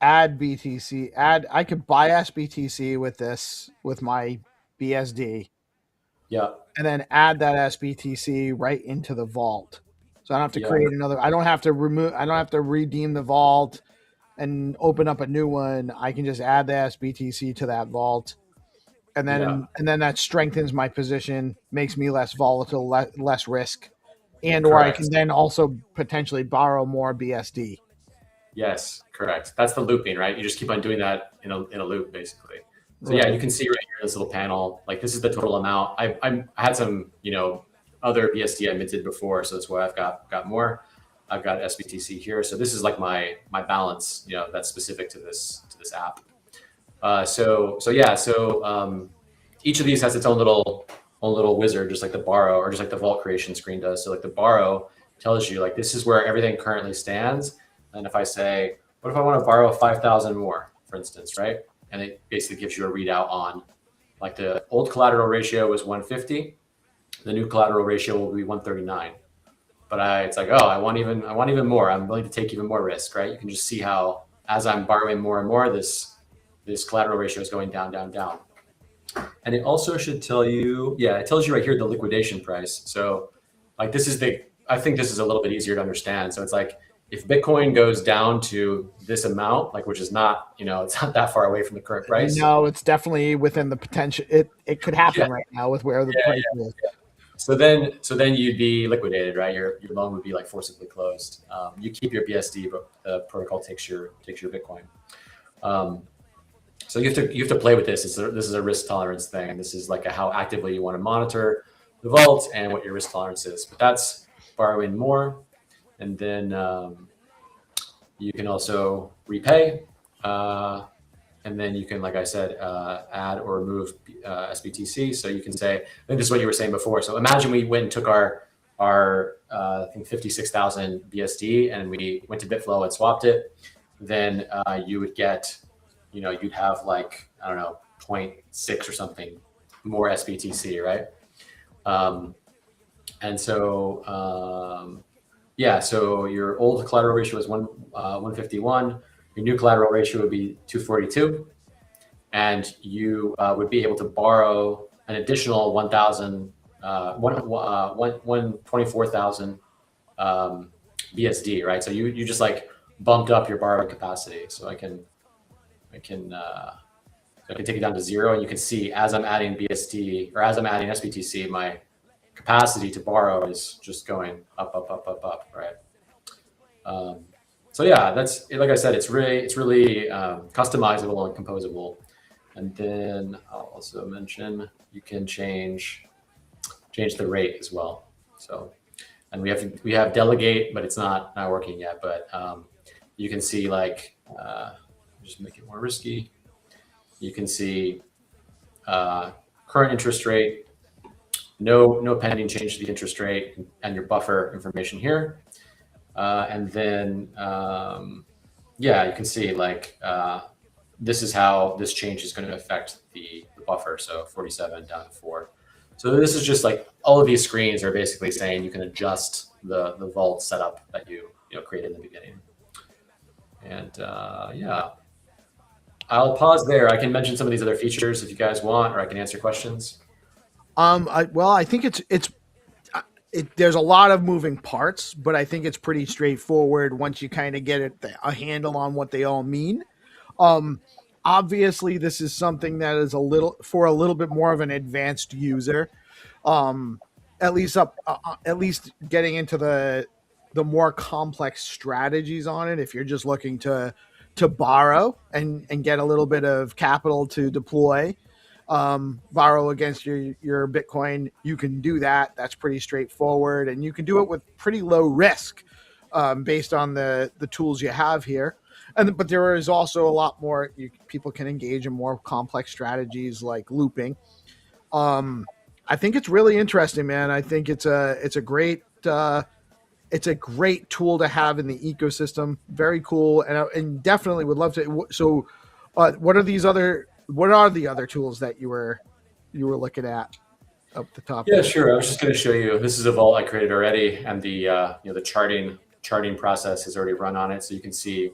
add BTC, I could buy SBTC with this, with my BSD. Yeah. And then add that SBTC right into the vault. So I don't have to create another, I don't have to redeem the vault and open up a new one. I can just add the SBTC to that vault. And then, that strengthens my position, makes me less volatile, less risk. And or I can then also potentially borrow more BSD. Yes, correct. That's the looping, right? You just keep on doing that in a loop, basically. So yeah, you can see right here in this little panel, like this is the total amount. I had some, other BSD I minted before, so that's why I've got more. I've got SBTC here, so this is like my balance, that's specific to this app. So each of these has its own little wizard, just like the borrow or just like the vault creation screen does. So like the borrow tells you like this is where everything currently stands. And if I say, what if I want to borrow 5,000 more, for instance, right? And it basically gives you a readout on like the old collateral ratio was 150. The new collateral ratio will be 139. But it's like, oh, I want even more. I'm willing to take even more risk, right? You can just see how as I'm borrowing more and more, this collateral ratio is going down, down, down. And it also should tell you, it tells you right here the liquidation price. So like I think this is a little bit easier to understand. So it's like if Bitcoin goes down to this amount, like which is not, it's not that far away from the current price. No, it's definitely within the potential. It could happen right now with where the price is. So then you'd be liquidated, right? Your loan would be like forcibly closed. You keep your BSD, but the protocol takes your Bitcoin. So you have to play with this. This is a risk tolerance thing, and this is like how actively you want to monitor the vault and what your risk tolerance is. But that's borrowing more, and then you can also repay, and then you can, like I said, add or remove SBTC. So you can say, I think this is what you were saying before. So imagine we went and took our I think 56,000 BSD, and we went to Bitflow and swapped it. Then you would get, you'd have like, I don't know, 0.6 or something more SBTC, right? And so, so your old collateral ratio is 151. Your new collateral ratio would be 242. And you would be able to borrow an additional 124,000 BSD, right? So you just like bumped up your borrowing capacity. So I can take it down to 0, and you can see as I'm adding BSD or as I'm adding SBTC, my capacity to borrow is just going up, right? So yeah, that's like I said, it's really customizable and composable. And then I'll also mention you can change the rate as well. So, and we have delegate, but it's not working yet. But you can see like just make it more risky. You can see current interest rate, no pending change to the interest rate, and your buffer information here. And then yeah, you can see like this is how this change is going to affect the buffer. So 47 down to 4. So this is just like all of these screens are basically saying you can adjust the vault setup that you created in the beginning. And yeah, I'll pause there. I can mention some of these other features if you guys want, or I can answer questions. I think there's a lot of moving parts, but I think it's pretty straightforward once you kind of get a handle on what they all mean. Obviously, this is something that is a little bit more of an advanced user. At least getting into the more complex strategies on it. If you're just looking to borrow and get a little bit of capital to deploy, borrow against your Bitcoin, you can do that. That's pretty straightforward, and you can do it with pretty low risk based on the tools you have here. But there is also a lot more. People can engage in more complex strategies like looping. I think it's really interesting, man. I think it's a great tool to have in the ecosystem. Very cool, and definitely would love to. So, what are the other tools that you were looking at up the top? Yeah, sure. I was just going to show you. This is a vault I created already, and the the charting process has already run on it, so you can see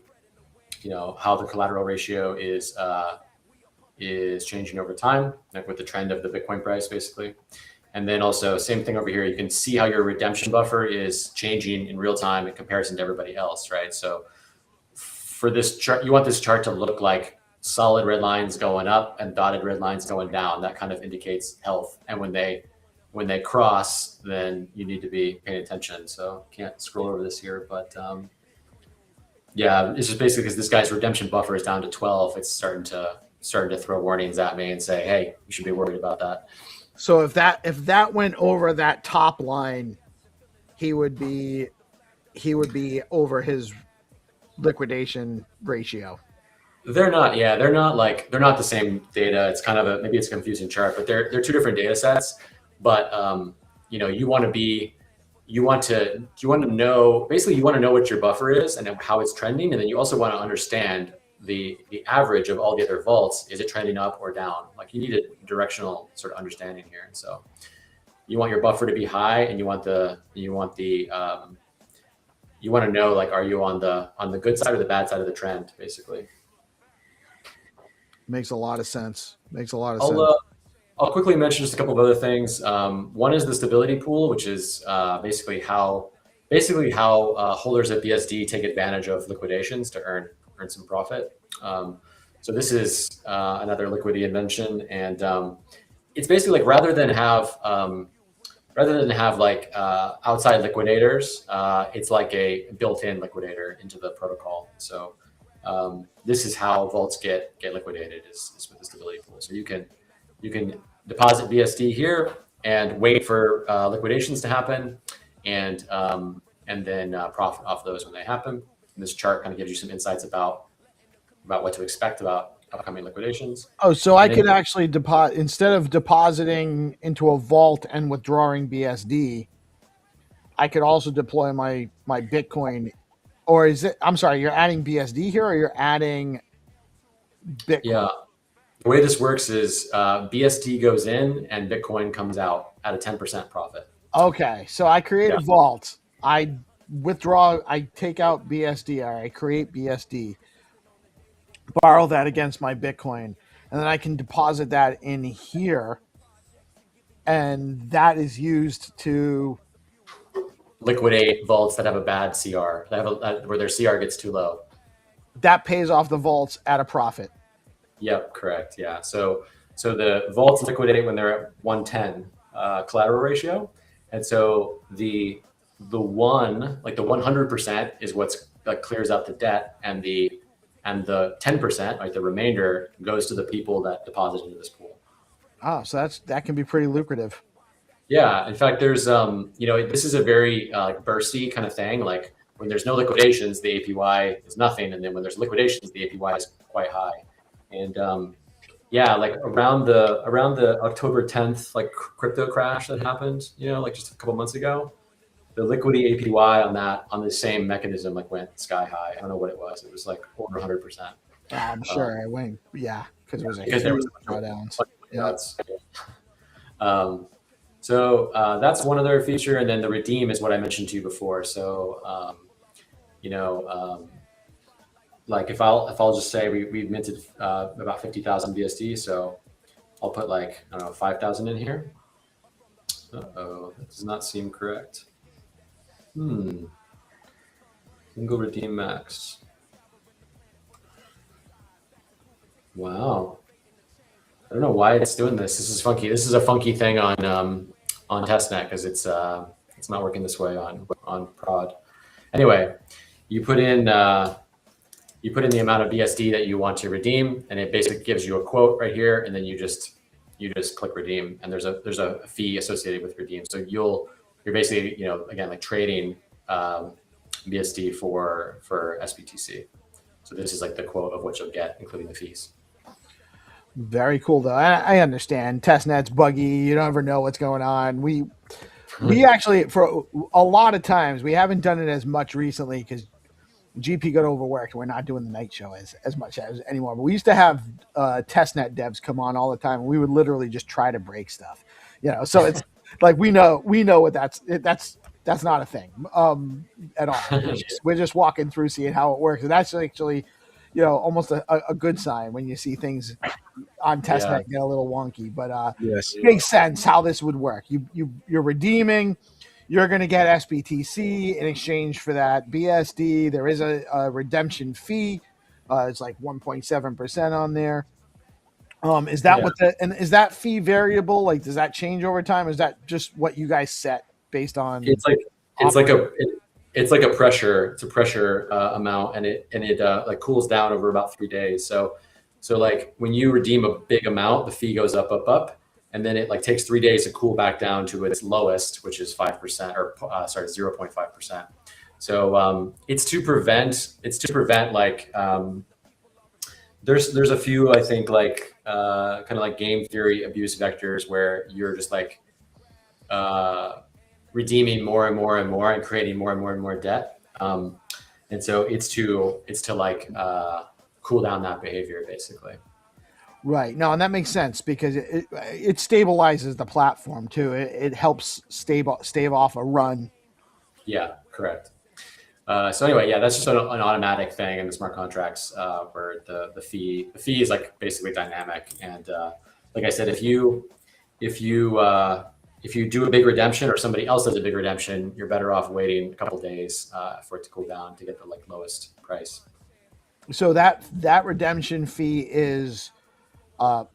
how the collateral ratio is changing over time, like with the trend of the Bitcoin price, basically. And then also same thing over here. You can see how your redemption buffer is changing in real time in comparison to everybody else, right? So for this chart, you want this chart to look like solid red lines going up and dotted red lines going down. That kind of indicates health. And when they cross, then you need to be paying attention. So can't scroll over this here, but yeah, it's just basically because this guy's redemption buffer is down to 12. It's starting to throw warnings at me and say, hey, you should be worried about that. So if that went over that top line, he would be over his liquidation ratio. They're not the same data. It's kind of maybe it's a confusing chart, but they're two different data sets. But you want to know what your buffer is and how it's trending, and then you also want to understand the average of all the other vaults. Is it trending up or down? Like you need a directional sort of understanding here. And so you want your buffer to be high, and you want to know, like, are you on the good side or the bad side of the trend, basically. Makes a lot of sense. I'll quickly mention just a couple of other things. One is the stability pool, which is basically how holders at BSD take advantage of liquidations to earn some profit. So this is another liquidity invention, and it's basically like rather than have like outside liquidators, it's like a built-in liquidator into the protocol. So this is how vaults get liquidated is with the stability pool. So you can deposit BSD here and wait for liquidations to happen, and then profit off those when they happen. And this chart kind of gives you some insights about what to expect about upcoming liquidations. Oh, so I could actually deposit, instead of depositing into a vault and withdrawing BSD, I could also deploy my Bitcoin. Or is it, I'm sorry, you're adding BSD here, or you're adding Bitcoin? Yeah. The way this works is BSD goes in and Bitcoin comes out at a 10% profit. Okay. So I create a vault. I withdraw, I take out BSD, or I create BSD, borrow that against my Bitcoin, and then I can deposit that in here. And that is used to liquidate vaults that have a bad CR, where their CR gets too low. That pays off the vaults at a profit. Yep, correct. Yeah. So the vaults liquidate when they're at 110 collateral ratio, and so the 100% is what's clears out the debt, and the and the 10%, like the remainder, goes to the people that deposit into this pool. Oh, so that can be pretty lucrative. Yeah, in fact, there's this is a very like bursty kind of thing. Like when there's no liquidations, the APY is nothing, and then when there's liquidations, the APY is quite high. And yeah, like around the October 10th like crypto crash that happened, like just a couple months ago, the liquidity APY on the same mechanism like went sky high. I don't know what it was. It was like over 100%. I'm sure I went, yeah, because it was because there was drawdowns. Yeah. So that's one other feature, and then the redeem is what I mentioned to you before. So like if I'll just say we've minted about 50,000 BSD, so I'll put like, I don't know, 5,000 in here. Uh-oh, that does not seem correct. Single redeem max. Wow. I don't know why it's doing this. This is funky. This is a funky thing on testnet because it's not working this way on prod. Anyway, you put in the amount of BSD that you want to redeem, and it basically gives you a quote right here, and then you just click redeem, and there's a fee associated with redeem. So you're basically again like trading BSD for SBTC. So this is like the quote of what you'll get, including the fees. Very cool though. I understand testnet's buggy. You don't ever know what's going on. We actually, for a lot of times, we haven't done it as much recently because GP got overworked. We're not doing the night show as much as anymore. But we used to have testnet devs come on all the time. And we would literally just try to break stuff. So it's like we know what that's not a thing at all. We're just walking through, seeing how it works, and that's actually almost a good sign when you see things on testnet get a little wonky. But yes, it makes sense how this would work. You're redeeming. You're going to get SBTC in exchange for that BSD. There is a redemption fee. It's like 1.7% on there. Is that is that fee variable? Like, does that change over time? Is that just what you guys set based on? It's like a pressure. It's a pressure amount, and it like cools down over about 3 days. So like when you redeem a big amount, the fee goes up, and then it like takes 3 days to cool back down to its lowest, which is 5% or 0.5%. So it's to prevent like there's a few, I think, like kind of like game theory abuse vectors where you're just like redeeming more and more and more and creating more and more and more debt. And so it's to like cool down that behavior basically. Right. No, and that makes sense because it stabilizes the platform too. It helps stave off a run. Yeah, correct. So anyway, yeah, that's just an automatic thing in the smart contracts where the fee is like basically dynamic. And like I said, if you do a big redemption or somebody else does a big redemption, you're better off waiting a couple of days for it to cool down to get the like lowest price. So that redemption fee is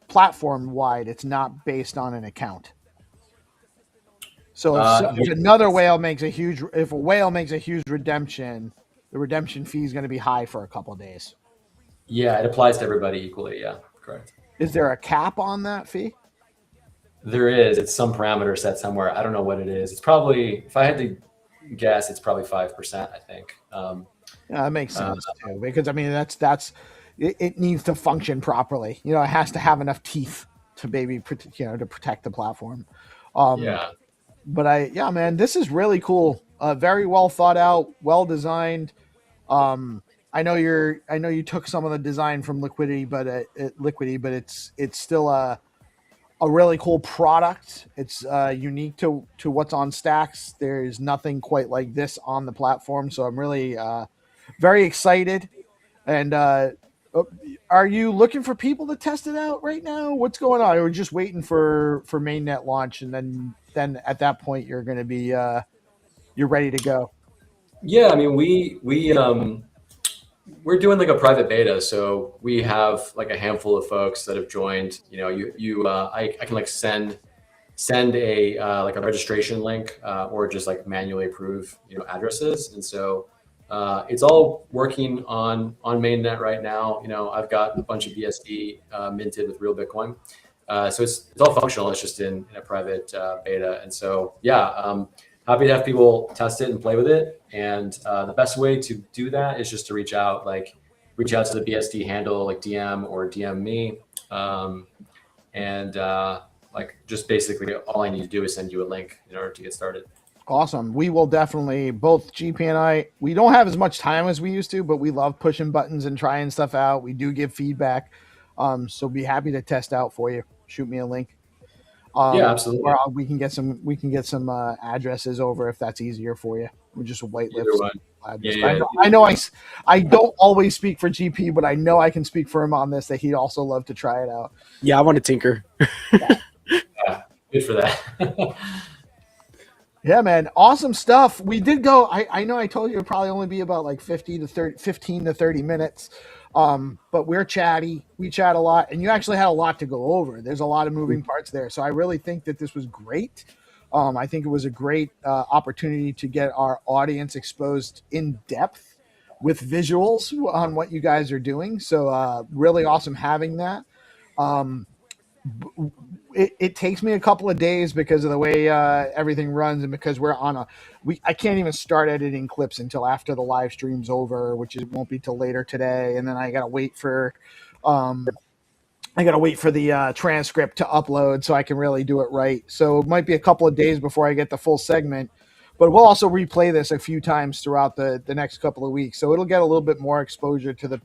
platform wide. It's not based on an account. So if a whale makes a huge redemption, the redemption fee is going to be high for a couple of days. Yeah, it applies to everybody equally. Yeah, correct. Is there a cap on that fee? There is. It's some parameter set somewhere. I don't know what it is. It's probably, if I had to guess, it's probably 5%, I think. Yeah, that makes sense too, because I mean it needs to function properly. It has to have enough teeth to to protect the platform. Yeah. But man, this is really cool. Very well thought out, well designed. I know you took some of the design from Liquidity, but it's still a really cool product. It's unique to what's on Stacks. There's nothing quite like this on the platform, so I'm really very excited. And are you looking for people to test it out right now? What's going on? Or are we just waiting for mainnet launch, and then at that point you're going to be you're ready to go? Yeah, I mean we're doing like a private beta, so we have like a handful of folks that have joined. I can like send a like a registration link or just like manually approve addresses, and so It's all working on mainnet right now. I've got a bunch of BSD minted with real Bitcoin. So it's all functional. It's just in a private beta. And so, happy to have people test it and play with it. And the best way to do that is just to reach out to the BSD handle, like DM or DM me. Just basically all I need to do is send you a link in order to get started. Awesome. We will definitely, both GP and I, we don't have as much time as we used to, but we love pushing buttons and trying stuff out. We do give feedback. So be happy to test out for you. Shoot me a link. Yeah, absolutely. Or we can get some addresses over if that's easier for you. We just whitelist. I don't always speak for GP, but I know I can speak for him on this, that he'd also love to try it out. Yeah, I want to tinker. Yeah, good for that. Yeah, man. Awesome stuff. We did go, I know I told you it'd probably only be about like 15 to 30 minutes. But we're chatty. We chat a lot, and you actually had a lot to go over. There's a lot of moving parts there. So I really think that this was great. I think it was a great opportunity to get our audience exposed in depth with visuals on what you guys are doing. So really awesome having that. It takes me a couple of days because of the way everything runs, and because we're on I can't even start editing clips until after the live stream's over, which won't be till later today. And then I gotta wait for the transcript to upload so I can really do it right. So it might be a couple of days before I get the full segment, but we'll also replay this a few times throughout the next couple of weeks. So it'll get a little bit more exposure to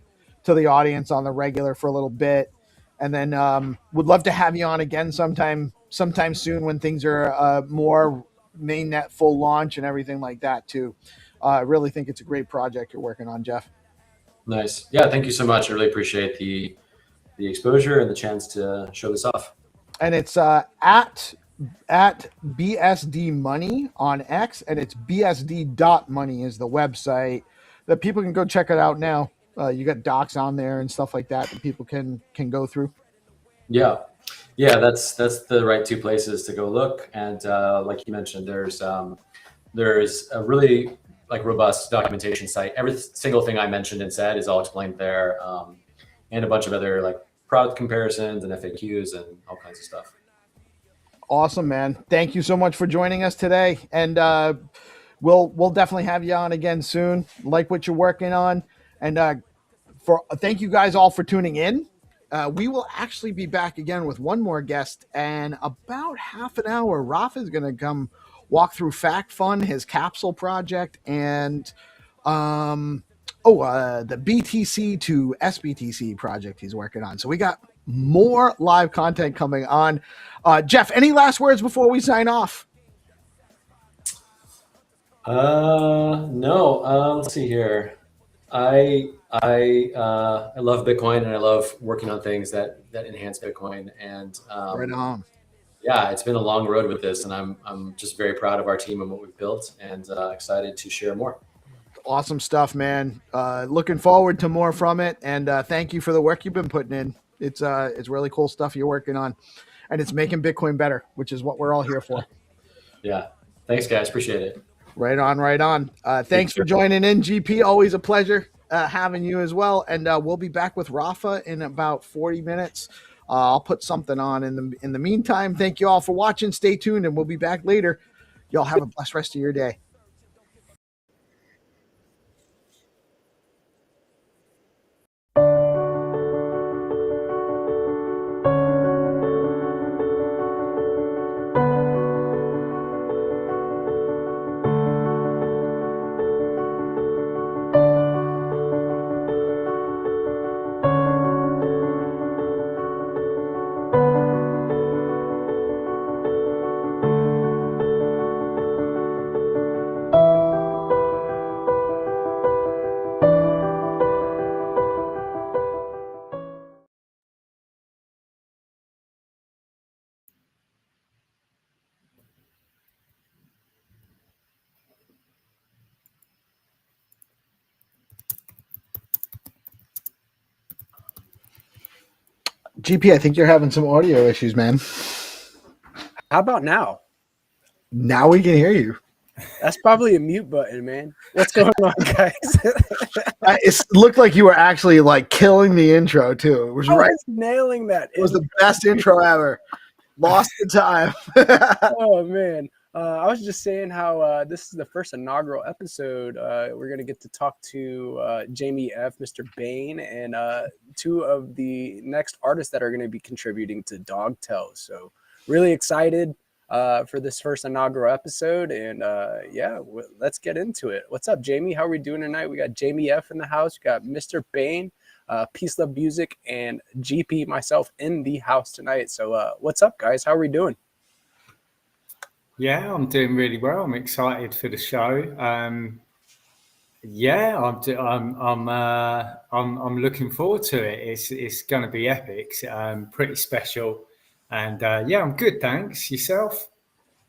the audience on the regular for a little bit. And then would love to have you on again sometime soon when things are more mainnet full launch and everything like that too. I really think it's a great project you're working on, Jeff. Nice. Yeah, thank you so much. I really appreciate the exposure and the chance to show this off. And it's at BSD Money on X, and it's bsd.money is the website that people can go check it out now. You got docs on there and stuff like that people can go through. Yeah, that's the right two places to go look. And like you mentioned, there's a really robust documentation site. Every single thing I mentioned and said is all explained there, and a bunch of other product comparisons and FAQs and all kinds of stuff. Awesome, man. Thank you so much for joining us today, and we'll definitely have you on again soon. Like what you're working on. And thank you guys all for tuning in. We will actually be back again with one more guest, and about half an hour, Rafa is going to come walk through Fact Fund, his capsule project, and the BTC to SBTC project he's working on. So we got more live content coming on. Jeff, any last words before we sign off? No. Let's see here. I love Bitcoin, and I love working on things that enhance Bitcoin. And right on. Yeah, it's been a long road with this, and I'm just very proud of our team and what we've built, and excited to share more. Awesome stuff, man. Looking forward to more from it, and thank you for the work you've been putting in. It's really cool stuff you're working on, and it's making Bitcoin better, which is what we're all here for. Yeah, thanks, guys. Appreciate it. Right on. Thanks for joining in, GP. Always a pleasure having you as well. And we'll be back with Rafa in about 40 minutes. I'll put something on in the meantime. Thank you all for watching. Stay tuned, and we'll be back later. Y'all have a blessed rest of your day. GP, I think you're having some audio issues, man. How about now? Now we can hear you. That's probably a mute button, man. What's going on, guys? It looked like you were actually like killing the intro too. It was I right. was nailing that. It was the best intro ever. Lost the time. Oh man. I was just saying how this is the first inaugural episode. We're gonna get to talk to Jamie F, Mr. Bain, and two of the next artists that are gonna be contributing to Dogtail. So really excited for this first inaugural episode, and yeah, let's get into it. What's up, Jamie? How are we doing tonight? We got Jamie F in the house. We got Mr. Bain, Peace Love Music, and GP myself in the house tonight. So what's up, guys? How are we doing? Yeah, I'm doing really well. I'm excited for the show. Yeah, I'm looking forward to it. It's going to be epic. Pretty special, and yeah, I'm good. Thanks. Yourself?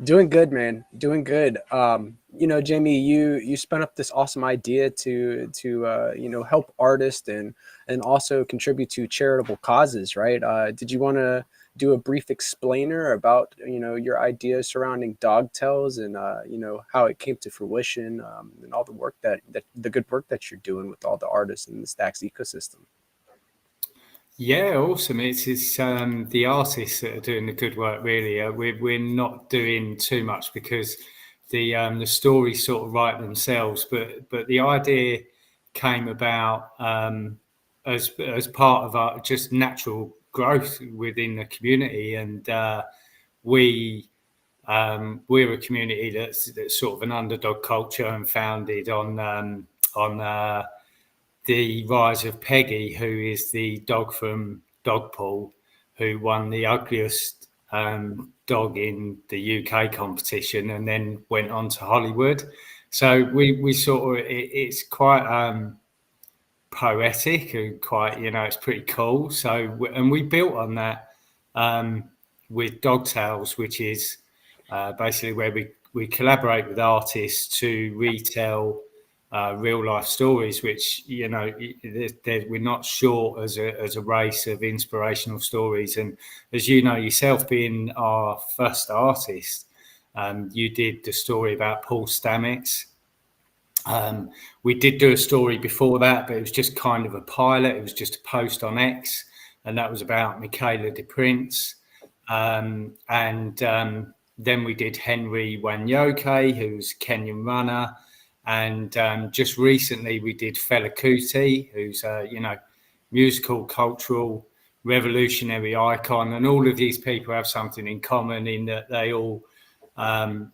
Doing good, man. Doing good. You know, Jamie, you spun up this awesome idea to you know, help artists and also contribute to charitable causes, right? Did you want to do a brief explainer about, you know, your ideas surrounding Dogtails and you know, how it came to fruition, and all the work that the good work that you're doing with all the artists in the Stacks ecosystem? Yeah, awesome. It's the artists that are doing the good work. Really, we're not doing too much because the stories sort of write themselves. But the idea came about as part of our just natural growth within the community, and we're a community that's sort of an underdog culture and founded on the rise of Peggy, who is the dog from Dogpool, who won the ugliest dog in the UK competition and then went on to Hollywood. So we sort of, it's quite poetic and quite, you know, it's pretty cool. So, and we built on that with Dogtails, which is basically where we collaborate with artists to retell real life stories, which, you know, we're not short as a race of inspirational stories. And as you know yourself, being our first artist, you did the story about Paul Stamets. We did do a story before that, but it was just kind of a pilot. It was just a post on X, and that was about Michaela de Prince. And then we did Henry Wanyoke, who's a Kenyan runner. And just recently we did Fela Kuti, who's a, you know, musical, cultural, revolutionary icon. And all of these people have something in common in that they all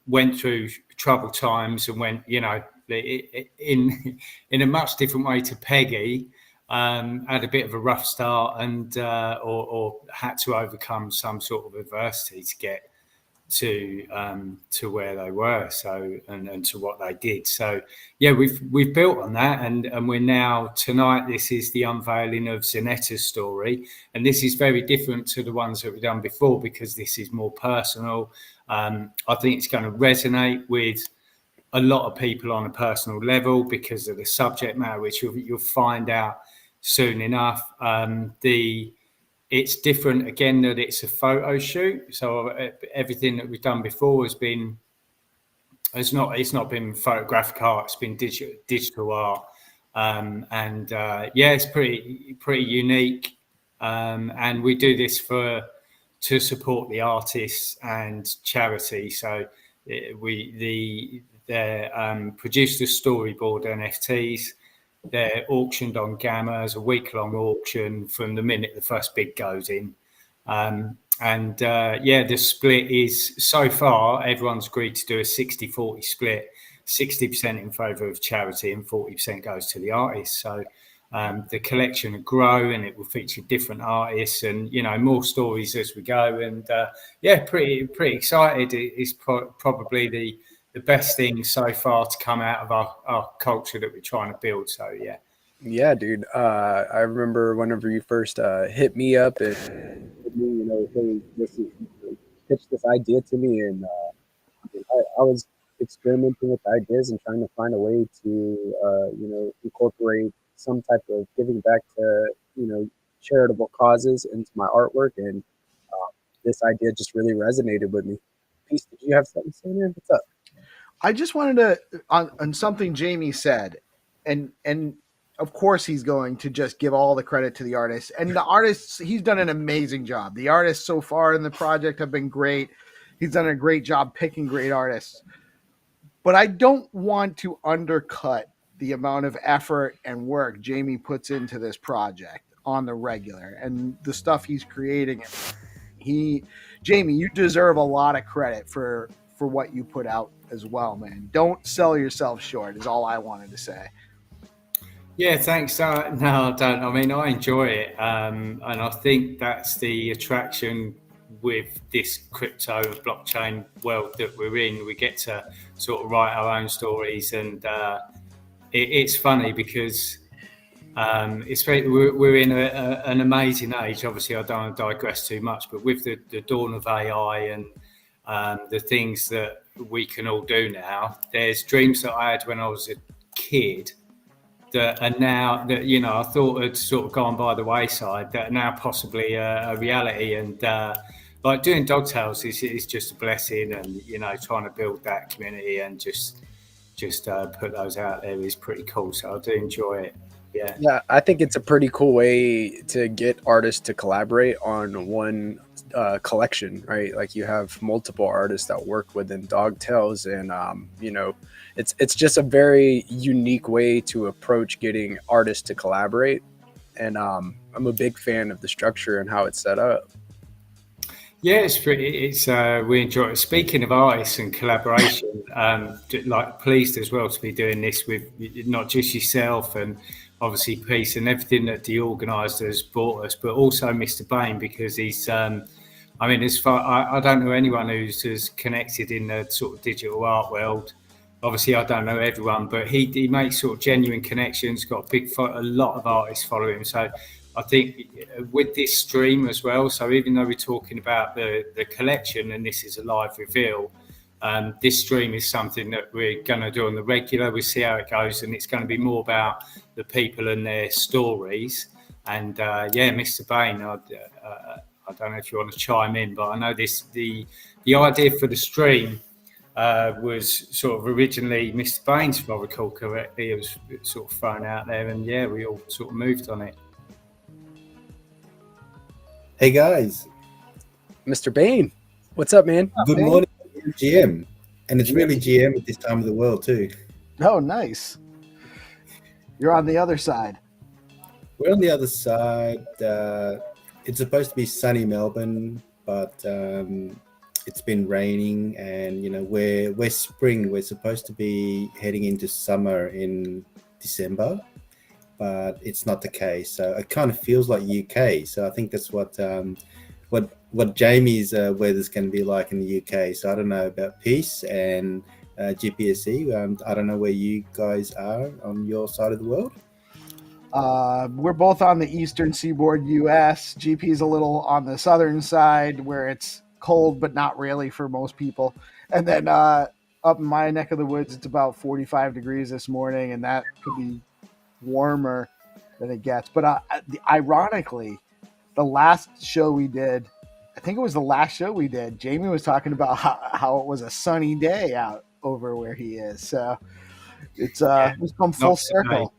went through troubled times and went, you know, in a much different way to Peggy, had a bit of a rough start and or had to overcome some sort of adversity to get to where they were, so and to what they did. So yeah, we've built on that, and we're now, tonight this is the unveiling of Zanetta's story, and this is very different to the ones that we've done before because this is more personal. I think it's going to resonate with a lot of people on a personal level because of the subject matter, which you'll find out soon enough. It's different again that it's a photo shoot. So everything that we've done before it's not been photographic art. It's been digital art, and yeah, it's pretty unique. And we do this to support the artists and charity. So they produced the storyboard NFTs. They're auctioned on Gamma as a week-long auction from the minute the first bid goes in. Yeah, the split is, so far, everyone's agreed to do a 60-40 split, 60% in favour of charity and 40% goes to the artists. So the collection will grow and it will feature different artists and, you know, more stories as we go. And yeah, pretty excited. It's probably the best thing so far to come out of our culture that we're trying to build. So yeah, dude, I remember whenever you first hit me up and you know, hey, pitched this idea to me, and I was experimenting with ideas and trying to find a way to you know, incorporate some type of giving back to, you know, charitable causes into my artwork, and this idea just really resonated with me. Peace, did you have something to say, man? What's up? I just wanted to on something Jamie said, and of course he's going to just give all the credit to the artist. And the artists, he's done an amazing job. The artists so far in the project have been great. He's done a great job picking great artists. But I don't want to undercut the amount of effort and work Jamie puts into this project on the regular and the stuff he's creating. Jamie, you deserve a lot of credit for what you put out as well, man. Don't sell yourself short is all I wanted to say. Yeah, thanks. No, I don't. I mean, I enjoy it. And I think that's the attraction with this crypto blockchain world that we're in. We get to sort of write our own stories. And it's funny because we're in an amazing age. Obviously, I don't want to digress too much, but with the dawn of AI and the things that we can all do now, there's dreams that I had when I was a kid that are now that I thought had sort of gone by the wayside that are now possibly a reality. And like doing Dogtails is just a blessing, and trying to build that community and just put those out there is pretty cool. So I do enjoy it. Yeah, I think it's a pretty cool way to get artists to collaborate on one collection, right? Like you have multiple artists that work within Dogtails, and it's just a very unique way to approach getting artists to collaborate. And I'm a big fan of the structure and how it's set up. Yeah, we enjoy it. Speaking of artists and collaboration, pleased as well to be doing this with not just yourself and obviously Peace and everything that DeOrganized has brought us, but also Mr. Bain, because he's as far I don't know anyone who's as connected in the sort of digital art world. Obviously, I don't know everyone, but he makes sort of genuine connections. Got a lot of artists follow him. So I think with this stream as well. So even though we're talking about the collection and this is a live reveal, this stream is something that we're going to do on the regular. We'll see how it goes, and it's going to be more about the people and their stories. And Mr. Bain, I don't know if you want to chime in, but I know the idea for the stream was sort of originally Mr. Bain's, if I recall correctly. It was sort of thrown out there, and we all sort of moved on it. Hey guys, Mr. Bain, what's up, man? Good morning, GM, and it's really GM at this time of the world too. Oh, nice. You're on the other side. We're on the other side. It's supposed to be sunny Melbourne, but it's been raining, and we're spring. We're supposed to be heading into summer in December, but it's not the case. So it kind of feels like UK. So I think that's what Jamie's weather's going to be like in the UK. So I don't know about Peace and GPSC. I don't know where you guys are on your side of the world. We're both on the eastern seaboard US. GP's a little on the southern side where it's cold, but not really for most people. And then up in my neck of the woods, it's about 45 degrees this morning, and that could be warmer than it gets. But ironically, the last show we did, I think it was the last show we did, Jamie was talking about how it was a sunny day out over where he is. So it's come full circle.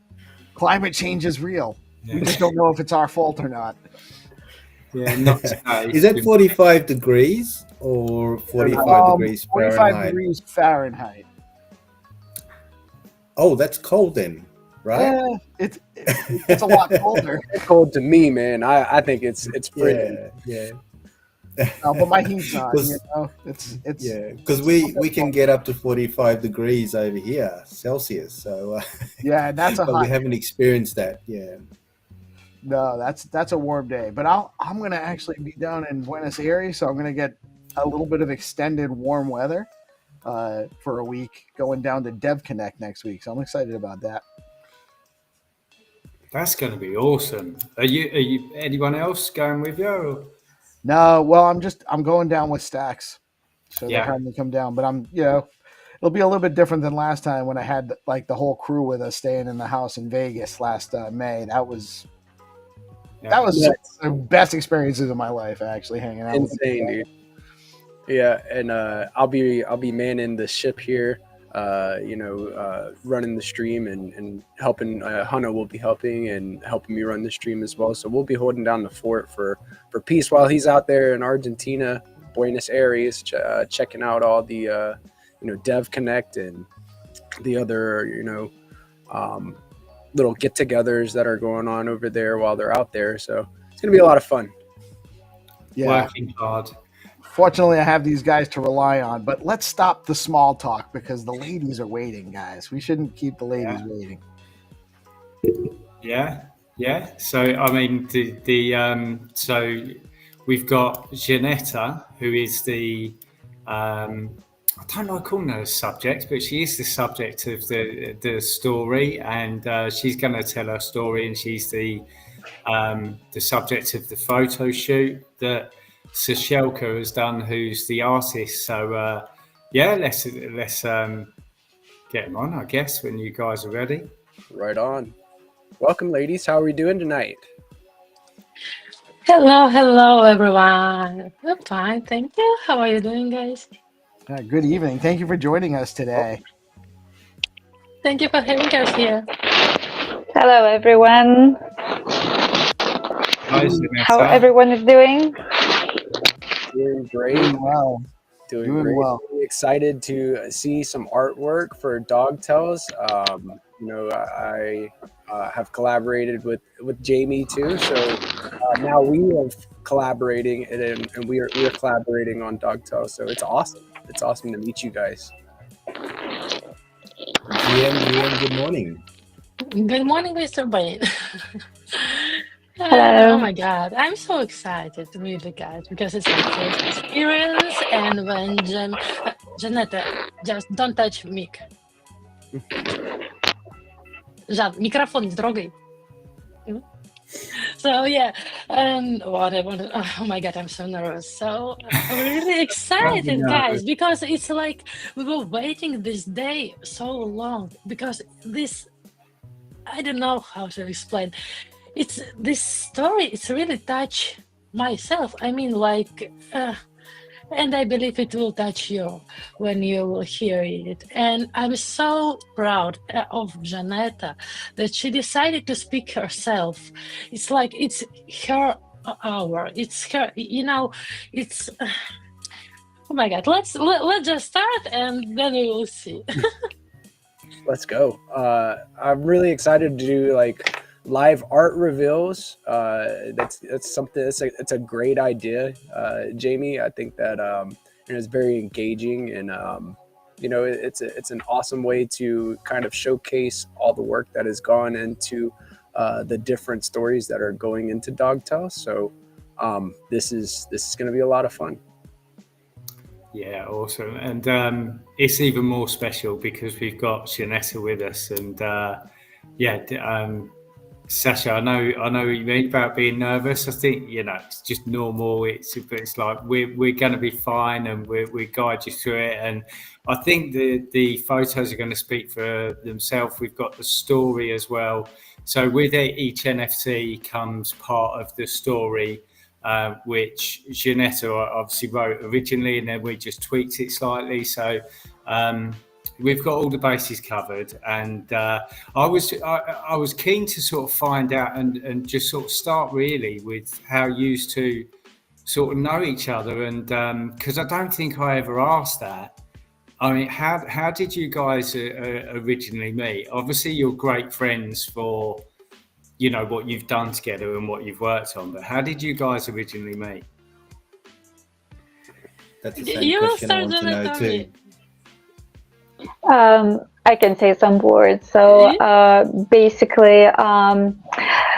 Climate change is real. Yeah. We just don't know if it's our fault or not. Yeah, not today. Is that 45 degrees or 45 degrees 45 Fahrenheit? degrees Fahrenheit. Oh, that's cold then, right? Yeah, it's a lot colder. It's cold to me, man. I think it's pretty. Yeah. No, but my heat's on. It's because we can get up to 45 degrees over here Celsius. So yeah, that's a but hot we haven't experienced that. Yeah. No, that's a warm day. But I'm gonna actually be down in Buenos Aires, so I'm gonna get a little bit of extended warm weather for a week, going down to Dev Connect next week. So I'm excited about that. That's going to be awesome. Are you anyone else going with you? Or? No, well, I'm going down with Stacks, so they're having me come down. But it'll be a little bit different than last time when I had like the whole crew with us staying in the house in Vegas last May. That was the best experiences of my life, actually hanging out. Insane, dude. Yeah, and I'll be manning the ship here running the stream and helping. Hana will be helping me run the stream as well. So we'll be holding down the fort for peace while he's out there in Argentina, Buenos Aires, checking out all the Dev Connect and the other little get-togethers that are going on over there while they're out there. So it's gonna be a lot of fun. Yeah. Working hard. Fortunately, I have these guys to rely on, but let's stop the small talk because the ladies are waiting, guys. We shouldn't keep the ladies waiting. Yeah. So I mean, so we've got Janetta, who is the I don't like calling her a subject, but she is the subject of the story, and she's going to tell her story, and she's the subject of the photo shoot that Sashelka has done, who's the artist. So let's get him on, I guess, when you guys are ready. Right on. Welcome, ladies. How are we doing tonight? Hello, everyone. I'm fine, thank you. How are you doing, guys? Good evening. Thank you for joining us today. Thank you for having us here. Hello, everyone. How everyone is doing? Doing great. Doing great. well. Really excited to see some artwork for Dog Tales. I have collaborated with Jamie too, so now we are collaborating and we are collaborating on Dog Tales. So it's awesome. It's awesome to meet you guys. GM, good morning. Good morning, Mr. Bain. Hello. Oh my God, I'm so excited to meet you guys because it's my first experience. And when Janetta, just don't touch mic. Жан, микрофон не трогай. So yeah, and whatever. Oh my God, I'm so nervous. So I'm really excited, guys, because it's like we were waiting this day so long because this, I don't know how to explain. It's this story. It's really touch myself. I mean, like, and I believe it will touch you when you will hear it. And I'm so proud of Janetta that she decided to speak herself. It's like it's her hour. It's her. It's. Oh my God! Let's just start and then we will see. Let's go. I'm really excited to do like live art reveals. That's something. It's a great idea, Jamie. I think that it's very engaging, and it's an awesome way to kind of showcase all the work that has gone into the different stories that are going into Dogtail. So this is going to be a lot of fun. Yeah, awesome. And it's even more special because we've got Janetta with us, and Sasha, I know what you mean about being nervous. I think it's just normal. It's like we're going to be fine, and we guide you through it. And I think the photos are going to speak for themselves. We've got the story as well. So with each NFT comes part of the story, which Janetta obviously wrote originally, and then we just tweaked it slightly. So. We've got all the bases covered, and I was keen to sort of find out and just sort of start really with how you used to sort of know each other, and because I don't think I ever asked that. I mean, how did you guys originally meet? Obviously, you're great friends for what you've done together and what you've worked on, but how did you guys originally meet? That's the same question I want to know too. I can say some words. So basically,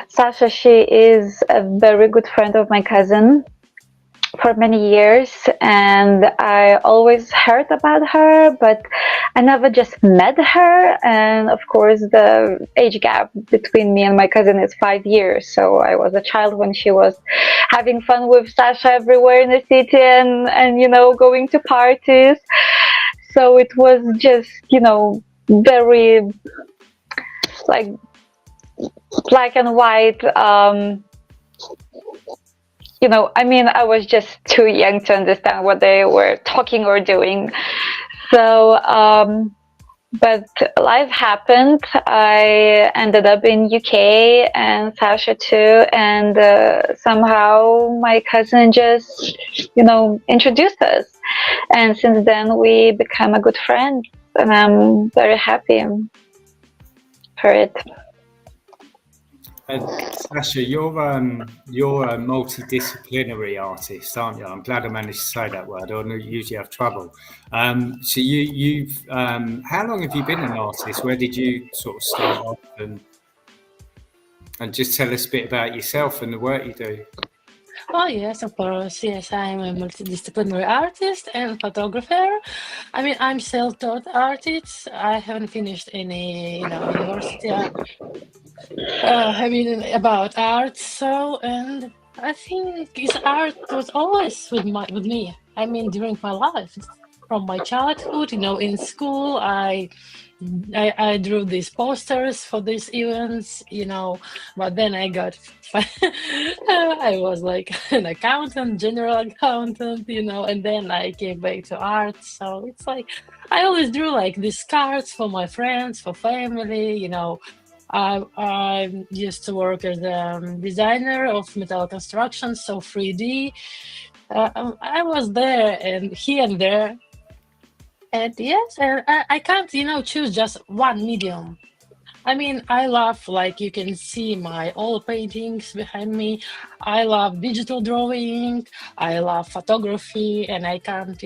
Sasha, she is a very good friend of my cousin for many years, and I always heard about her, but I never just met her. And of course, the age gap between me and my cousin is 5 years. So I was a child when she was having fun with Sasha everywhere in the city and going to parties. So it was just, very like black and white. I was just too young to understand what they were talking or doing. So but life happened. I ended up in UK and Sasha too, and somehow my cousin just, introduced us, and since then we become a good friend, and I'm very happy for it. Sasha, you're a multidisciplinary artist, aren't you? I'm glad I managed to say that word. I don't usually have trouble. So you've how long have you been an artist? Where did you sort of start off? And just tell us a bit about yourself and the work you do. Oh, yes, of course. Yes, I'm a multidisciplinary artist and photographer. I mean, I'm self-taught artist. I haven't finished any, university. About art. So, and I think art was always with me. I mean, during my life, from my childhood, in school, I drew these posters for these events, but then I got, I was like an accountant, general accountant, and then I came back to art. So it's like, I always drew like these cards for my friends, for family, I used to work as a designer of metal construction, so 3D. I was there and here and there. And yes, and I can't, choose just one medium. I mean, I love, like you can see my old paintings behind me. I love digital drawing. I love photography, and I can't,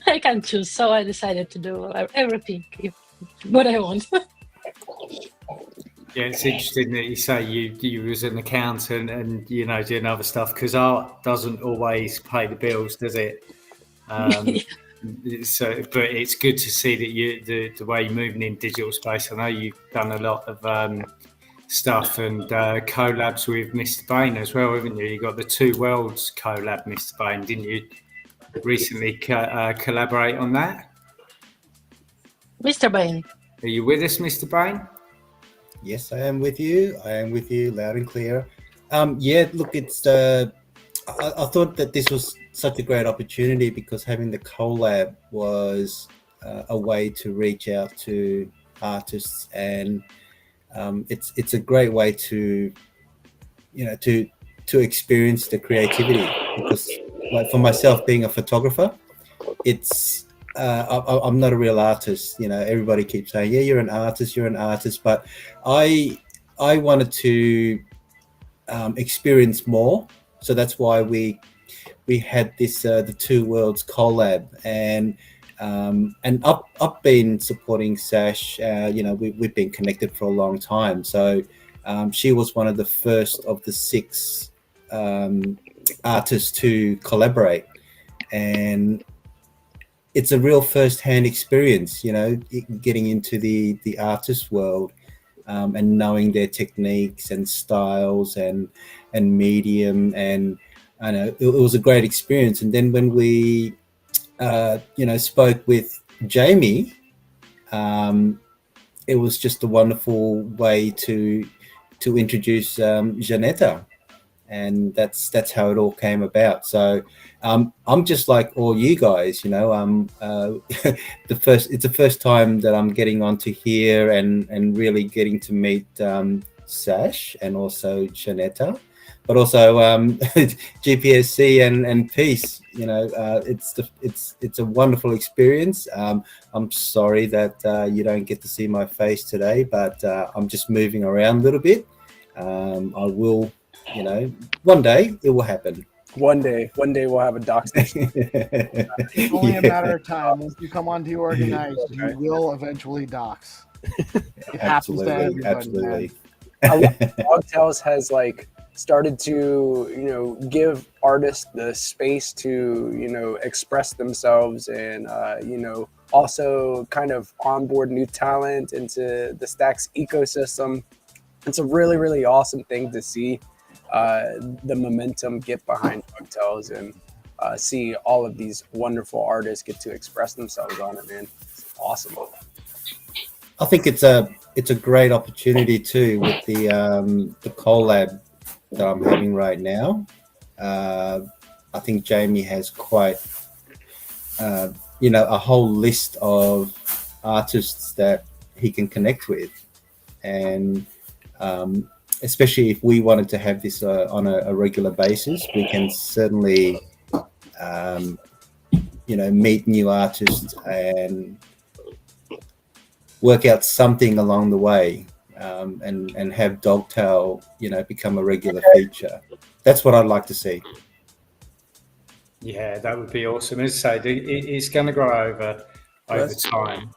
I can't choose. So I decided to do everything, what I want. Yeah, it's interesting that you say you was an accountant and doing other stuff, because art doesn't always pay the bills, does it? So, but it's good to see that the way you're moving in digital space. I know you've done a lot of stuff and collabs with Mr. Bain as well, haven't you? You got the Two Worlds collab, Mr. Bain, didn't you? Recently collaborate on that. Mr. Bain, are you with us, Mr. Bain? Yes, I am with you. I am with you, loud and clear. Yeah, look, it's. I thought that this was such a great opportunity because having the collab was a way to reach out to artists, and it's a great way to to experience the creativity. Because, like, for myself, being a photographer, it's. I'm not a real artist, everybody keeps saying, yeah, you're an artist, but I wanted to experience more. So that's why we had this the Two Worlds collab, and I've been supporting Sash. We've been connected for a long time. So she was one of the first of the 6 artists to collaborate, and it's a real first-hand experience, getting into the artist world, and knowing their techniques and styles and medium, and I know it was a great experience. And then when we spoke with Jamie, it was just a wonderful way to introduce Janetta, and that's how it all came about. So I'm just like all you guys, it's the first time that I'm getting onto here and really getting to meet Sash and also Janetta, but also GPSC and Peace. It's a wonderful experience. I'm sorry that you don't get to see my face today, but I'm just moving around a little bit. I will, one day it will happen. One day we'll have a doc station. It's only a matter of time. Once you come on DeOrganized, you will eventually dox. It happens to everybody. Absolutely. Dogtails has started to give artists the space to express themselves, and also kind of onboard new talent into the Stacks ecosystem. It's a really, really awesome thing to see the momentum get behind Dogtails, and see all of these wonderful artists get to express themselves on it, man. It's awesome. I think it's a great opportunity too with the collab that I'm having right now. I think Jamie has quite a whole list of artists that he can connect with, and especially if we wanted to have this on a regular basis, we can certainly meet new artists and work out something along the way, and have Dogtail become a regular feature. That's what I'd like to see. Yeah, that would be awesome. As I say, it's going to grow over time.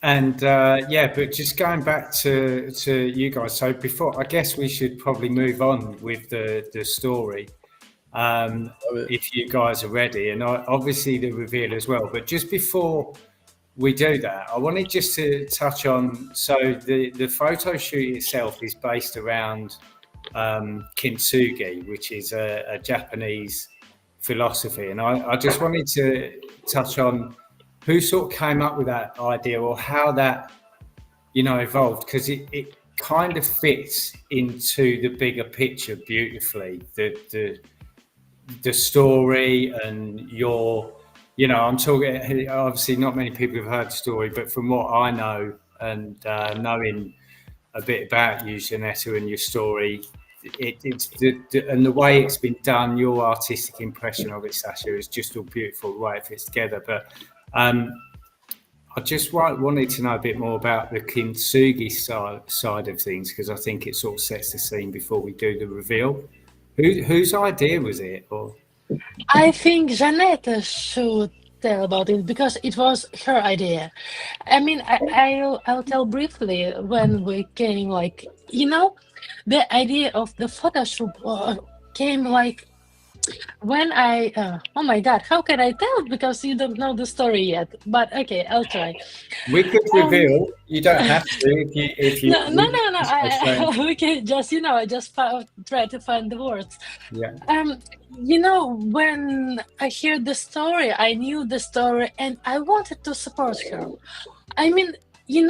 But just going back to you guys. So before, I guess we should probably move on with the story, if you guys are ready, and obviously the reveal as well. But just before we do that, I wanted just to touch on. So the photo shoot itself is based around kintsugi, which is a Japanese philosophy, and I just wanted to touch on who sort of came up with that idea, or how that evolved, because it kind of fits into the bigger picture beautifully. The story and your, I'm talking, obviously not many people have heard the story, but from what I know and knowing a bit about you, Janetta, and your story, it's and the way it's been done, your artistic impression of it, Sasha, is just all beautiful, the way it fits together. But I just wanted to know a bit more about the kintsugi side of things, because I think it sort of sets the scene before we do the reveal. Whose idea was it? Or I think Janetta should tell about it, because it was her idea. I mean, I'll tell briefly when we came, the idea of the photo shoot came when I, oh my God, how can I tell? Because you don't know the story yet. But okay, I'll try. We could reveal. You don't have to if you. No. We can just, I just try to find the words. Yeah. When I heard the story, I knew the story, and I wanted to support her. I mean, you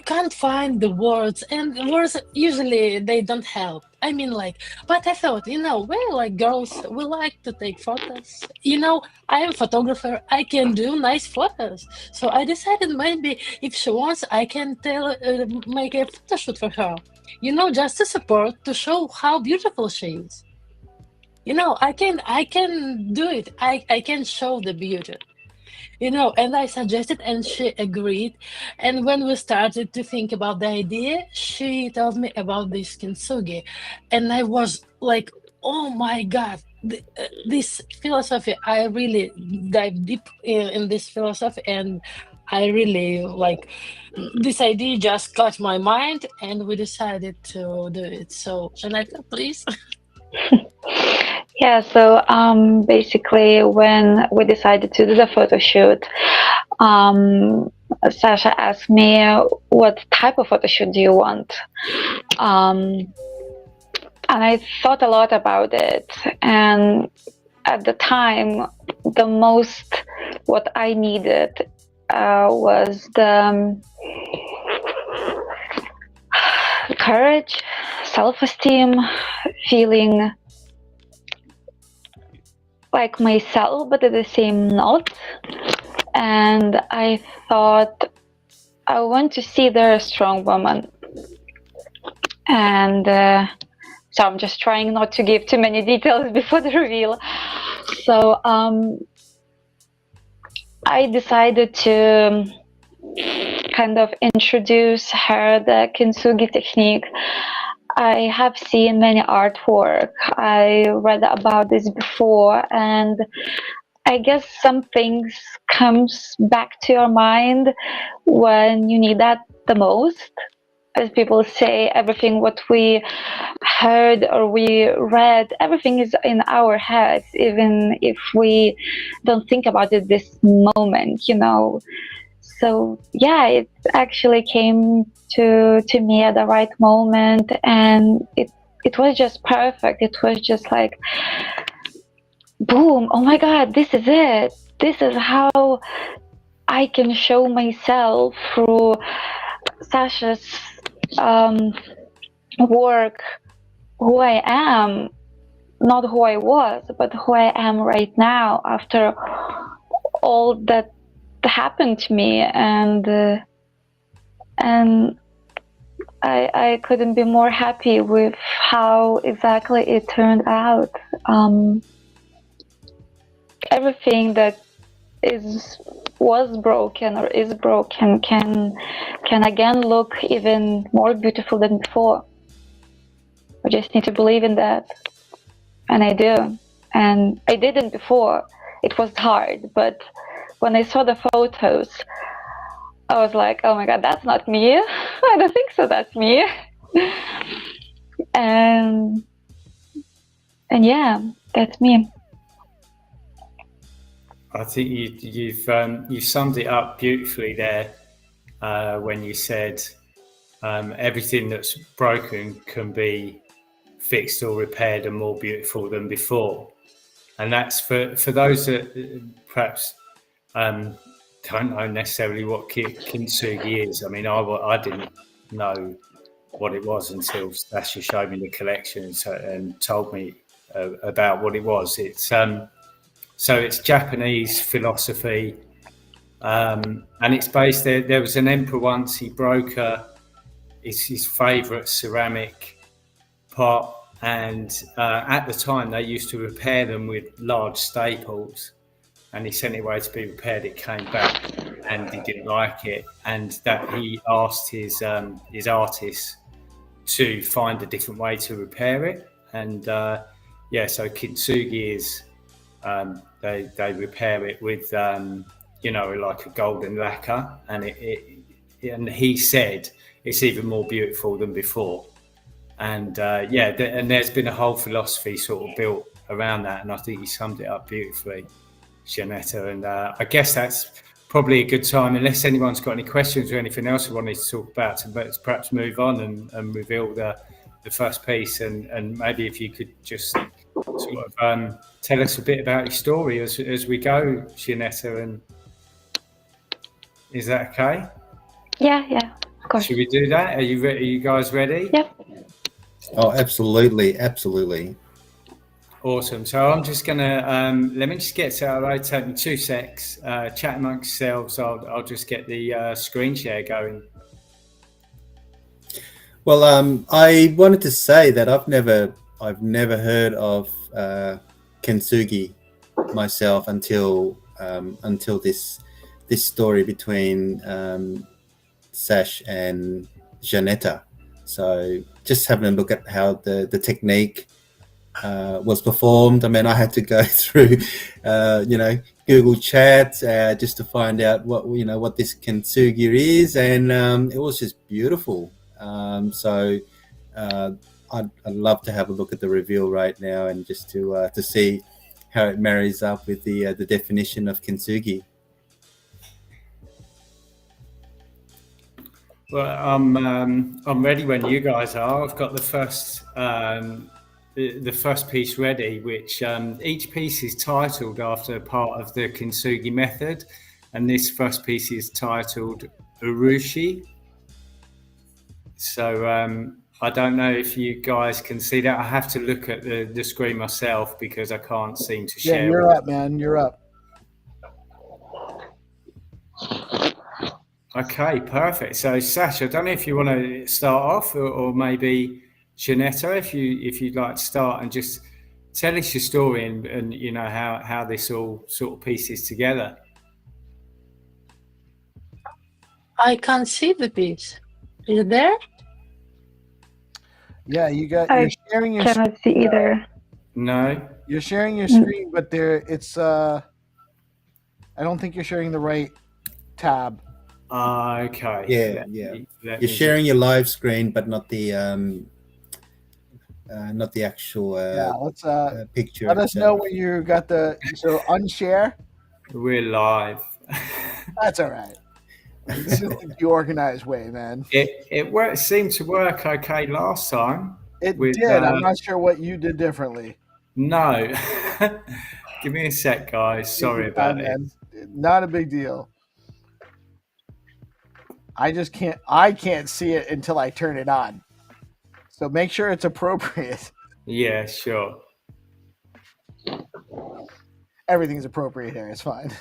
can't find the words, and words usually they don't help. I mean, but I thought, we're girls, we like to take photos. I am a photographer, I can do nice photos. So I decided maybe if she wants, I can make a photo shoot for her. Just to support, to show how beautiful she is. I can do it. I can show the beauty. And I suggested, and she agreed. And when we started to think about the idea, she told me about this kintsugi, and I was like, oh my God, this philosophy, I really dive deep in this philosophy, and I really this idea just caught my mind, and we decided to do it. So Janetta, please. Yeah, so basically when we decided to do the photo shoot, Sasha asked me, what type of photo shoot do you want? And I thought a lot about it, and at the time, the most what I needed was the courage, self-esteem, feeling like myself, but at the same not. And I thought, I want to see there a strong woman. And so I'm just trying not to give too many details before the reveal. So I decided to kind of introduce her the kintsugi technique. I have seen many artwork. I read about this before, and I guess some things comes back to your mind when you need that the most. As people say, everything what we heard or we read, everything is in our heads, even if we don't think about it this moment, So yeah, it actually came to me at the right moment, and it was just perfect. It was just like, boom, oh my God, this is it. This is how I can show myself through Sasha's work, who I am, not who I was, but who I am right now after all that happened to me, and I couldn't be more happy with how exactly it turned out. Everything that was broken or is broken can again look even more beautiful than before. I just need to believe in that, and I do. And I didn't before. It was hard, but when I saw the photos, I was like, oh my god, that's not me. I don't think so, that's me. and yeah, that's me. I think you've summed it up beautifully there when you said everything that's broken can be fixed or repaired and more beautiful than before. And that's for those that perhaps don't know necessarily what kintsugi is. I mean, I didn't know what it was until Sasha showed me the collection and told me about what it was. It's so it's Japanese philosophy, and it's based there. There was an emperor once. He broke his favourite ceramic pot, and at the time they used to repair them with large staples, and he sent it away to be repaired. It came back and he didn't like it, and that he asked his artists to find a different way to repair it. And so kintsugi is they repair it with like a golden lacquer, and and he said it's even more beautiful than before. And and there's been a whole philosophy sort of built around that, and I think you summed it up beautifully, Janetta. And I guess that's probably a good time, unless anyone's got any questions or anything else we wanted to talk about, to perhaps move on and reveal the first piece. And maybe if you could just sort of tell us a bit about your story as we go, Janetta. And is that okay? Yeah, of course. Should we do that? Are you ready? Are you guys ready? Yep. Oh, absolutely. Awesome. So I'm just gonna let me just get set up. Take me 2 secs. Chat amongst yourselves. I'll just get the screen share going. Well, I wanted to say that I've never heard of kintsugi myself until this story between Sash and Janetta. So just having a look at how the technique was performed. I mean, I had to go through, Google Chat just to find out what this kintsugi is, and it was just beautiful. So I'd love to have a look at the reveal right now, and just to see how it marries up with the definition of kintsugi. Well, I'm ready when you guys are. I've got the first piece ready, which each piece is titled after part of the kintsugi method, and this first piece is titled Urushi. So I don't know if you guys can see that. I have to look at the screen myself because I can't seem to share. Yeah, you're up, man. You're up. Okay, perfect. So Sash, I don't know if you want to start off, or maybe Janetta, if you'd like to start and just tell us your story and how this all sort of pieces together. I can't see the piece. Is it there? Yeah, you're sharing your cannot see either. No. You're sharing your screen, but I don't think you're sharing the right tab. Okay. Yeah. You're sharing your live screen, but not the actual let's picture. let us know when you got so unshare. We're live. That's all right. This is the organized way, man. It seemed to work okay last time. It did. I'm not sure what you did differently. No. Give me a sec, guys. Sorry about it. Not a big deal. I can't see it until I turn it on. So make sure it's appropriate. Yeah, sure. Everything's appropriate here. It's fine.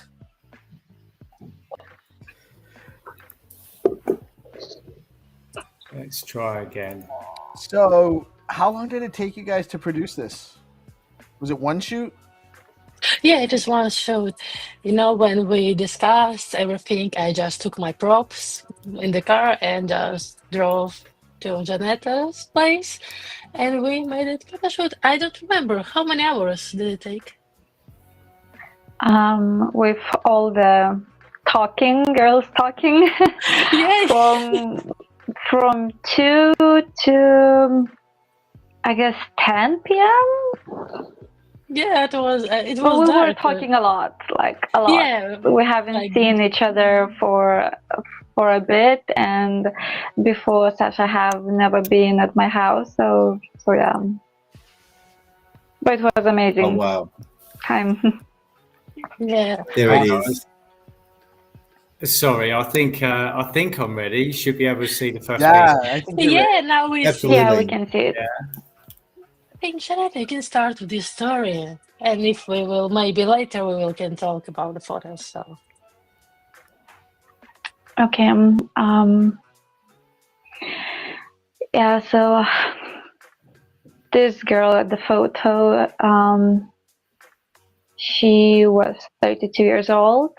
Let's try again. So, how long did it take you guys to produce this? Was it one shoot? Yeah, it just one shoot. You know, when we discussed everything, I just took my props in the car and just drove to Janetta's place, and we made it photo shoot. I don't remember how many hours did it take. With all the girls talking, Yes. from 2 to I guess 10 p.m. Yeah, it was. It But was we were dark. talking a lot, like a lot. Yeah, We haven't like- seen each other for a bit, and before Sasha have never been at my house, so yeah. But it was amazing. Oh wow! Time. Yeah. There it is. Sorry, I think I'm ready. You should be able to see the first Yeah, piece. I think Yeah, now we see. Yeah, we can see it. I think Janetta, you can start with this story, and if we will, maybe later we can talk about the photos. So. Okay. Yeah. So this girl at the photo, she was 32 years old.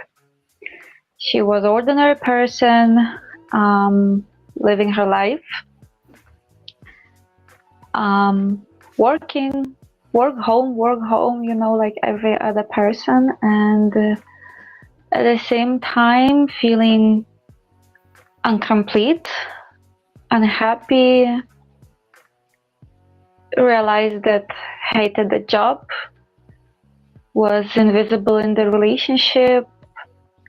She was an ordinary person, living her life, work home, you know, like every other person, and at the same time feeling incomplete, unhappy, realized that hated the job, was invisible in the relationship,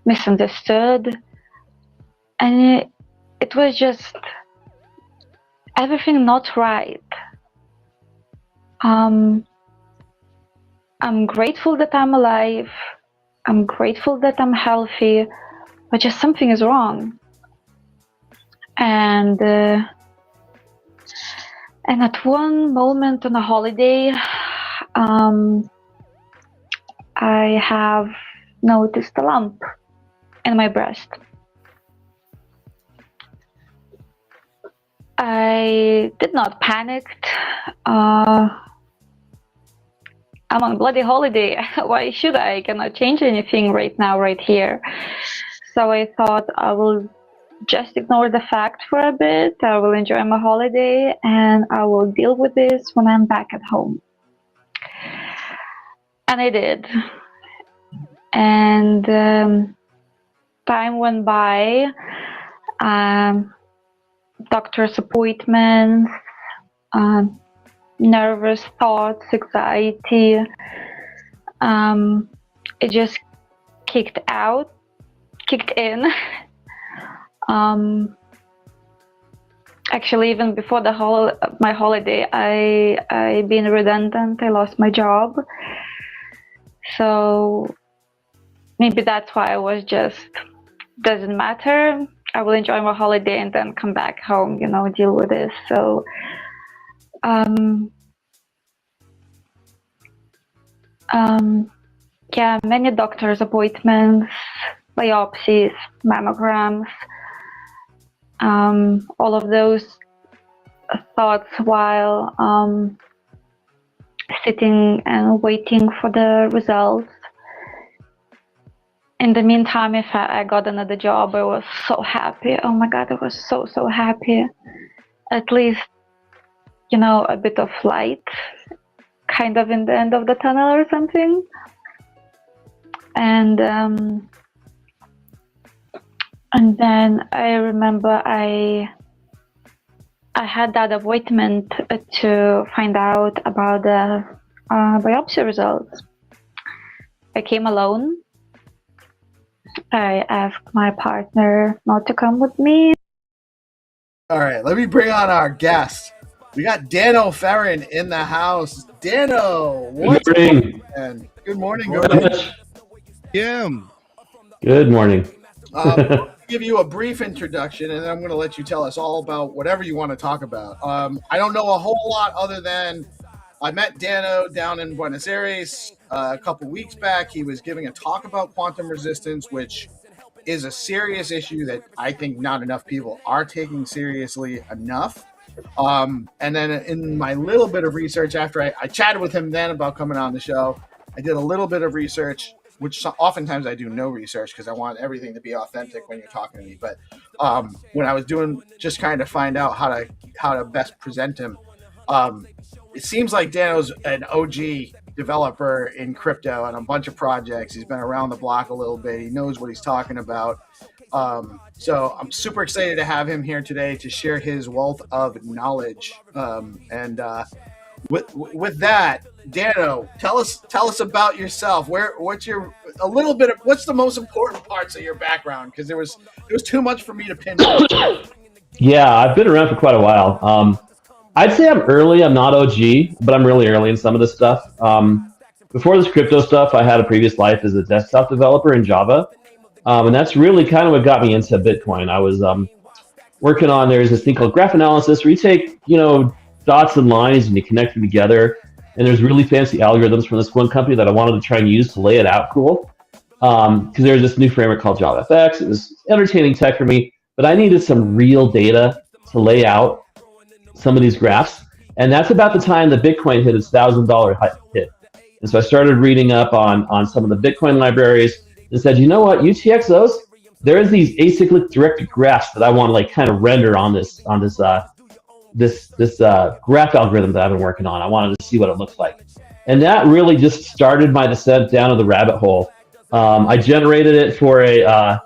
misunderstood, and it was just everything not right. I'm grateful that I'm alive. I'm grateful that I'm healthy, but just something is wrong. And at one moment on a holiday, I have noticed a lump in my breast. I did not panic. I'm on bloody holiday. Why should I? I cannot change anything right now, right here. So I thought I will just ignore the fact for a bit. I will enjoy my holiday and I will deal with this when I'm back at home. And I did. And time went by. Doctor's appointments, nervous thoughts, anxiety. It just kicked in. Actually, even before my holiday, I been redundant. I lost my job, so maybe that's why I was just doesn't matter. I will enjoy my holiday and then come back home, you know, deal with this. So, yeah, many doctor's appointments, biopsies, mammograms, all of those thoughts while sitting and waiting for the results. In the meantime, if I got another job, I was so happy. Oh my God, I was so happy. At least, you know, a bit of light, kind of in the end of the tunnel or something. And then I remember I had that appointment to find out about the biopsy results. I came alone. I asked my partner not to come with me. All right, let me bring on our guest. We got Dano Ferrin in the house. Dano, what's morning. going? Good morning. Good morning. Yeah. Good morning. I'll give you a brief introduction, and then I'm going to let you tell us all about whatever you want to talk about. I don't know a whole lot other than I met Dano down in Buenos Aires a couple weeks back. He was giving a talk about quantum resistance, which is a serious issue that I think not enough people are taking seriously enough. And then in my little bit of research, after I chatted with him then about coming on the show, I did a little bit of research, which oftentimes I do no research because I want everything to be authentic when you're talking to me. But when I was doing, just kind of find out how to best present him, it seems like Dano's an OG developer in crypto and a bunch of projects. He's been around the block a little bit. He knows what he's talking about. So I'm super excited to have him here today to share his wealth of knowledge. With that, Dano, tell us about yourself. What's the most important parts of your background? Because there was too much for me to pin down. Yeah, I've been around for quite a while. I'd say I'm early. I'm not OG, but I'm really early in some of this stuff. Before this crypto stuff, I had a previous life as a desktop developer in Java. And that's really kind of what got me into Bitcoin. I was working on, there's this thing called graph analysis where you take, dots and lines and you connect them together. And there's really fancy algorithms from this one company that I wanted to try and use to lay it out cool. Because there's this new framework called JavaFX. It was entertaining tech for me, but I needed some real data to lay out some of these graphs. And that's about the time that Bitcoin hit its $1,000 hit. And so I started reading up on some of the Bitcoin libraries and said, you know what, UTXOs, there is these acyclic directed graphs that I want to like kind of render on this graph algorithm that I've been working on. I wanted to see what it looks like. And that really just started my descent down to the rabbit hole. I generated it for a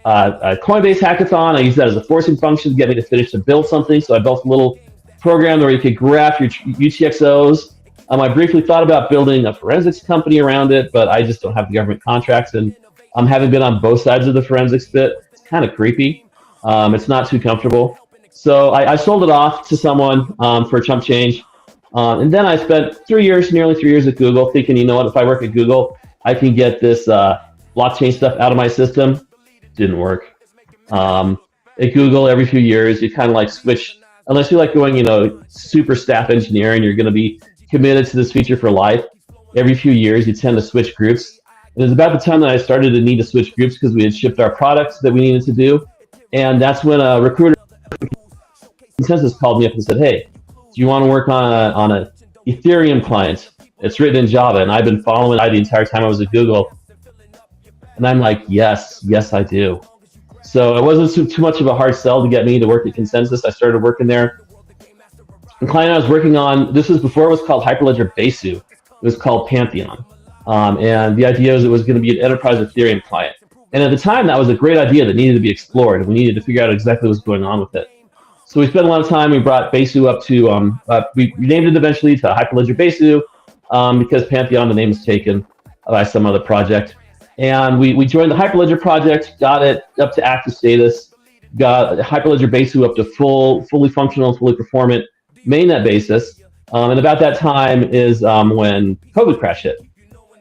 Coinbase hackathon. I used that as a forcing function to get me to finish to build something. So I built a little program where you could graph your UTXOs. I briefly thought about building a forensics company around it, but I just don't have the government contracts. And having been on both sides of the forensics bit, it's kind of creepy. It's not too comfortable. So I sold it off to someone for a chump change. And then I spent nearly 3 years at Google thinking, you know what, if I work at Google, I can get this blockchain stuff out of my system. Didn't work. At Google, every few years, you kind of like switch, unless you're like going, super staff engineer and you're going to be committed to this feature for life. Every few years, you tend to switch groups. And it was about the time that I started to need to switch groups because we had shipped our products that we needed to do. And that's when a recruiter Consensus called me up and said, hey, do you want to work on a Ethereum client? It's written in Java. And I've been following it the entire time I was at Google. And I'm like, yes, I do. So it wasn't too much of a hard sell to get me to work at Consensus. I started working there. The client I was working on, this was before it was called Hyperledger Besu. It was called Pantheon. And the idea was it was going to be an enterprise Ethereum client. And at the time, that was a great idea that needed to be explored. And we needed to figure out exactly what was going on with it. So we spent a lot of time. We brought Besu up to, we named it eventually to Hyperledger Besu because Pantheon, the name was taken by some other project. And we joined the Hyperledger project, got it up to active status, got Hyperledger Besu up to fully functional, fully performant mainnet basis. And about that time is when COVID crash hit.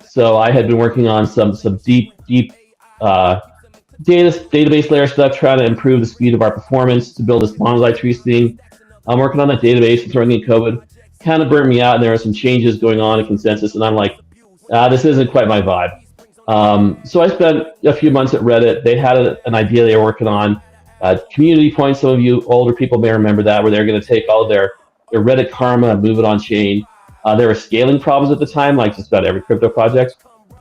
So I had been working on some deep database layer stuff, trying to improve the speed of our performance to build this monolith trees thing. I'm working on that database and throwing in COVID. Kind of burned me out, and there were some changes going on in Consensus, and I'm like, this isn't quite my vibe. So I spent a few months at Reddit. They had an idea they were working on. Community Point, some of you older people may remember that, where they're going to take all of their Reddit karma and move it on chain. There were scaling problems at the time, like just about every crypto project.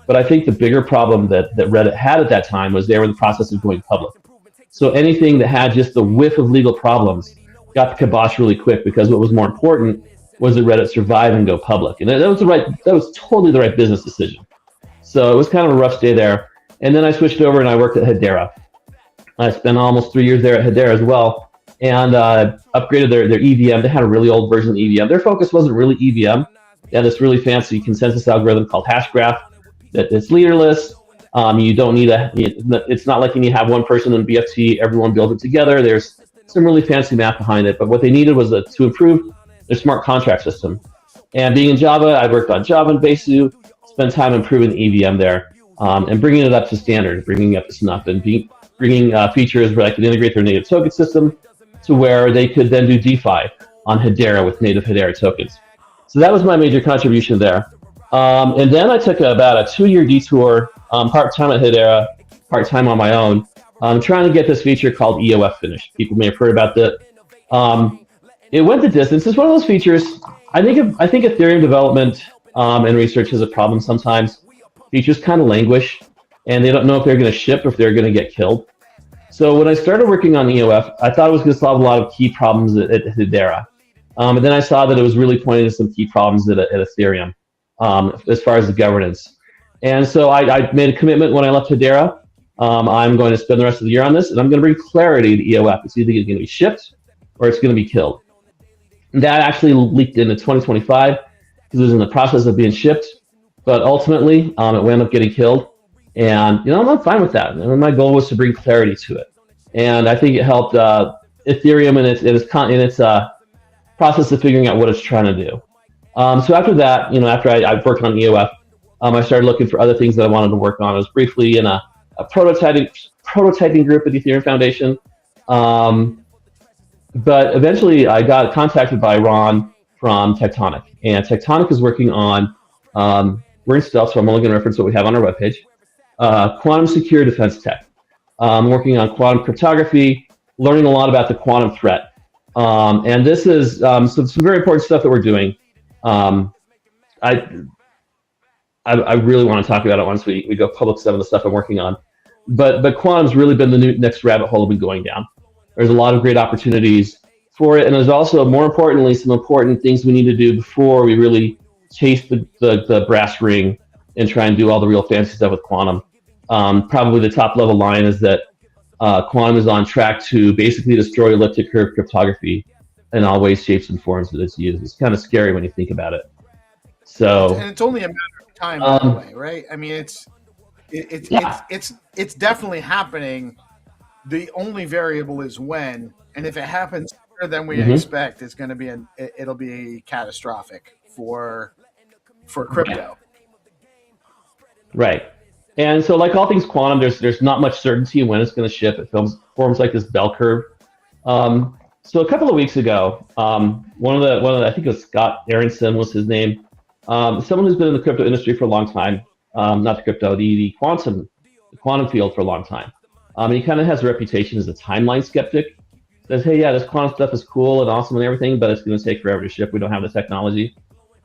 But I think the bigger problem that Reddit had at that time was they were in the process of going public. So anything that had just the whiff of legal problems got the kibosh really quick, because what was more important was that Reddit survive and go public. And that was totally the right business decision. So it was kind of a rough stay there. And then I switched over and I worked at Hedera. I spent almost 3 years there at Hedera as well, and upgraded their EVM. They had a really old version of EVM. Their focus wasn't really EVM. They had this really fancy consensus algorithm called Hashgraph that's leaderless. You don't need it's not like you need to have one person in BFT, everyone build it together. There's some really fancy math behind it, but what they needed was to improve their smart contract system. And being in Java, I worked on Java and Besu, spent time improving the EVM there, and bringing it up to standard, bringing it up to snuff, and bringing features where I could integrate their native token system to where they could then do DeFi on Hedera with native Hedera tokens. So that was my major contribution there. And then I took about a 2-year detour, part-time at Hedera, part-time on my own, I'm trying to get this feature called EOF finished. People may have heard about that. It went the distance. It's one of those features. I think Ethereum development and research is a problem sometimes. Features kind of languish, and they don't know if they're going to ship or if they're going to get killed. So when I started working on EOF, I thought it was going to solve a lot of key problems at Hedera. And then I saw that it was really pointing to some key problems at Ethereum as far as the governance. And so I made a commitment when I left Hedera. I'm going to spend the rest of the year on this, and I'm going to bring clarity to EOF. It's either going to be shipped or it's going to be killed. And that actually leaked into 2025 because it was in the process of being shipped, but ultimately it wound up getting killed. And I'm not fine with that. And my goal was to bring clarity to it, and I think it helped Ethereum in its process of figuring out what it's trying to do. So after that, after I worked on EOF, I started looking for other things that I wanted to work on. I was briefly in a prototyping group at the Ethereum Foundation. But eventually I got contacted by Ron from Tectonic, and Tectonic is working on, we're in stealth, so I'm only going to reference what we have on our webpage, quantum secure defense tech. Working on quantum cryptography, learning a lot about the quantum threat. And this is some very important stuff that we're doing. I really want to talk about it once we go public, some of the stuff I'm working on. But quantum's really been the next rabbit hole I've been going down. There's a lot of great opportunities for it, and there's also, more importantly, some important things we need to do before we really chase the brass ring and try and do all the real fancy stuff with quantum. Probably the top level line is that quantum is on track to basically destroy elliptic curve cryptography in all ways, shapes, and forms that it's used. It's kind of scary when you think about it. So, and it's only a matter of time, by the way, right? I mean, it's definitely happening. The only variable is when, and if it happens sooner than we expect, it's going to be it'll be catastrophic for crypto. Right. And so, like all things quantum, there's not much certainty when it's going to ship. It forms like this bell curve. So a couple of weeks ago, one of the I think it was Scott Aronson was his name. Someone who's been in the crypto industry for a long time, not the crypto, the quantum field for a long time. He kind of has a reputation as a timeline skeptic. Says, hey, yeah, this quantum stuff is cool and awesome and everything, but it's going to take forever to ship. We don't have the technology.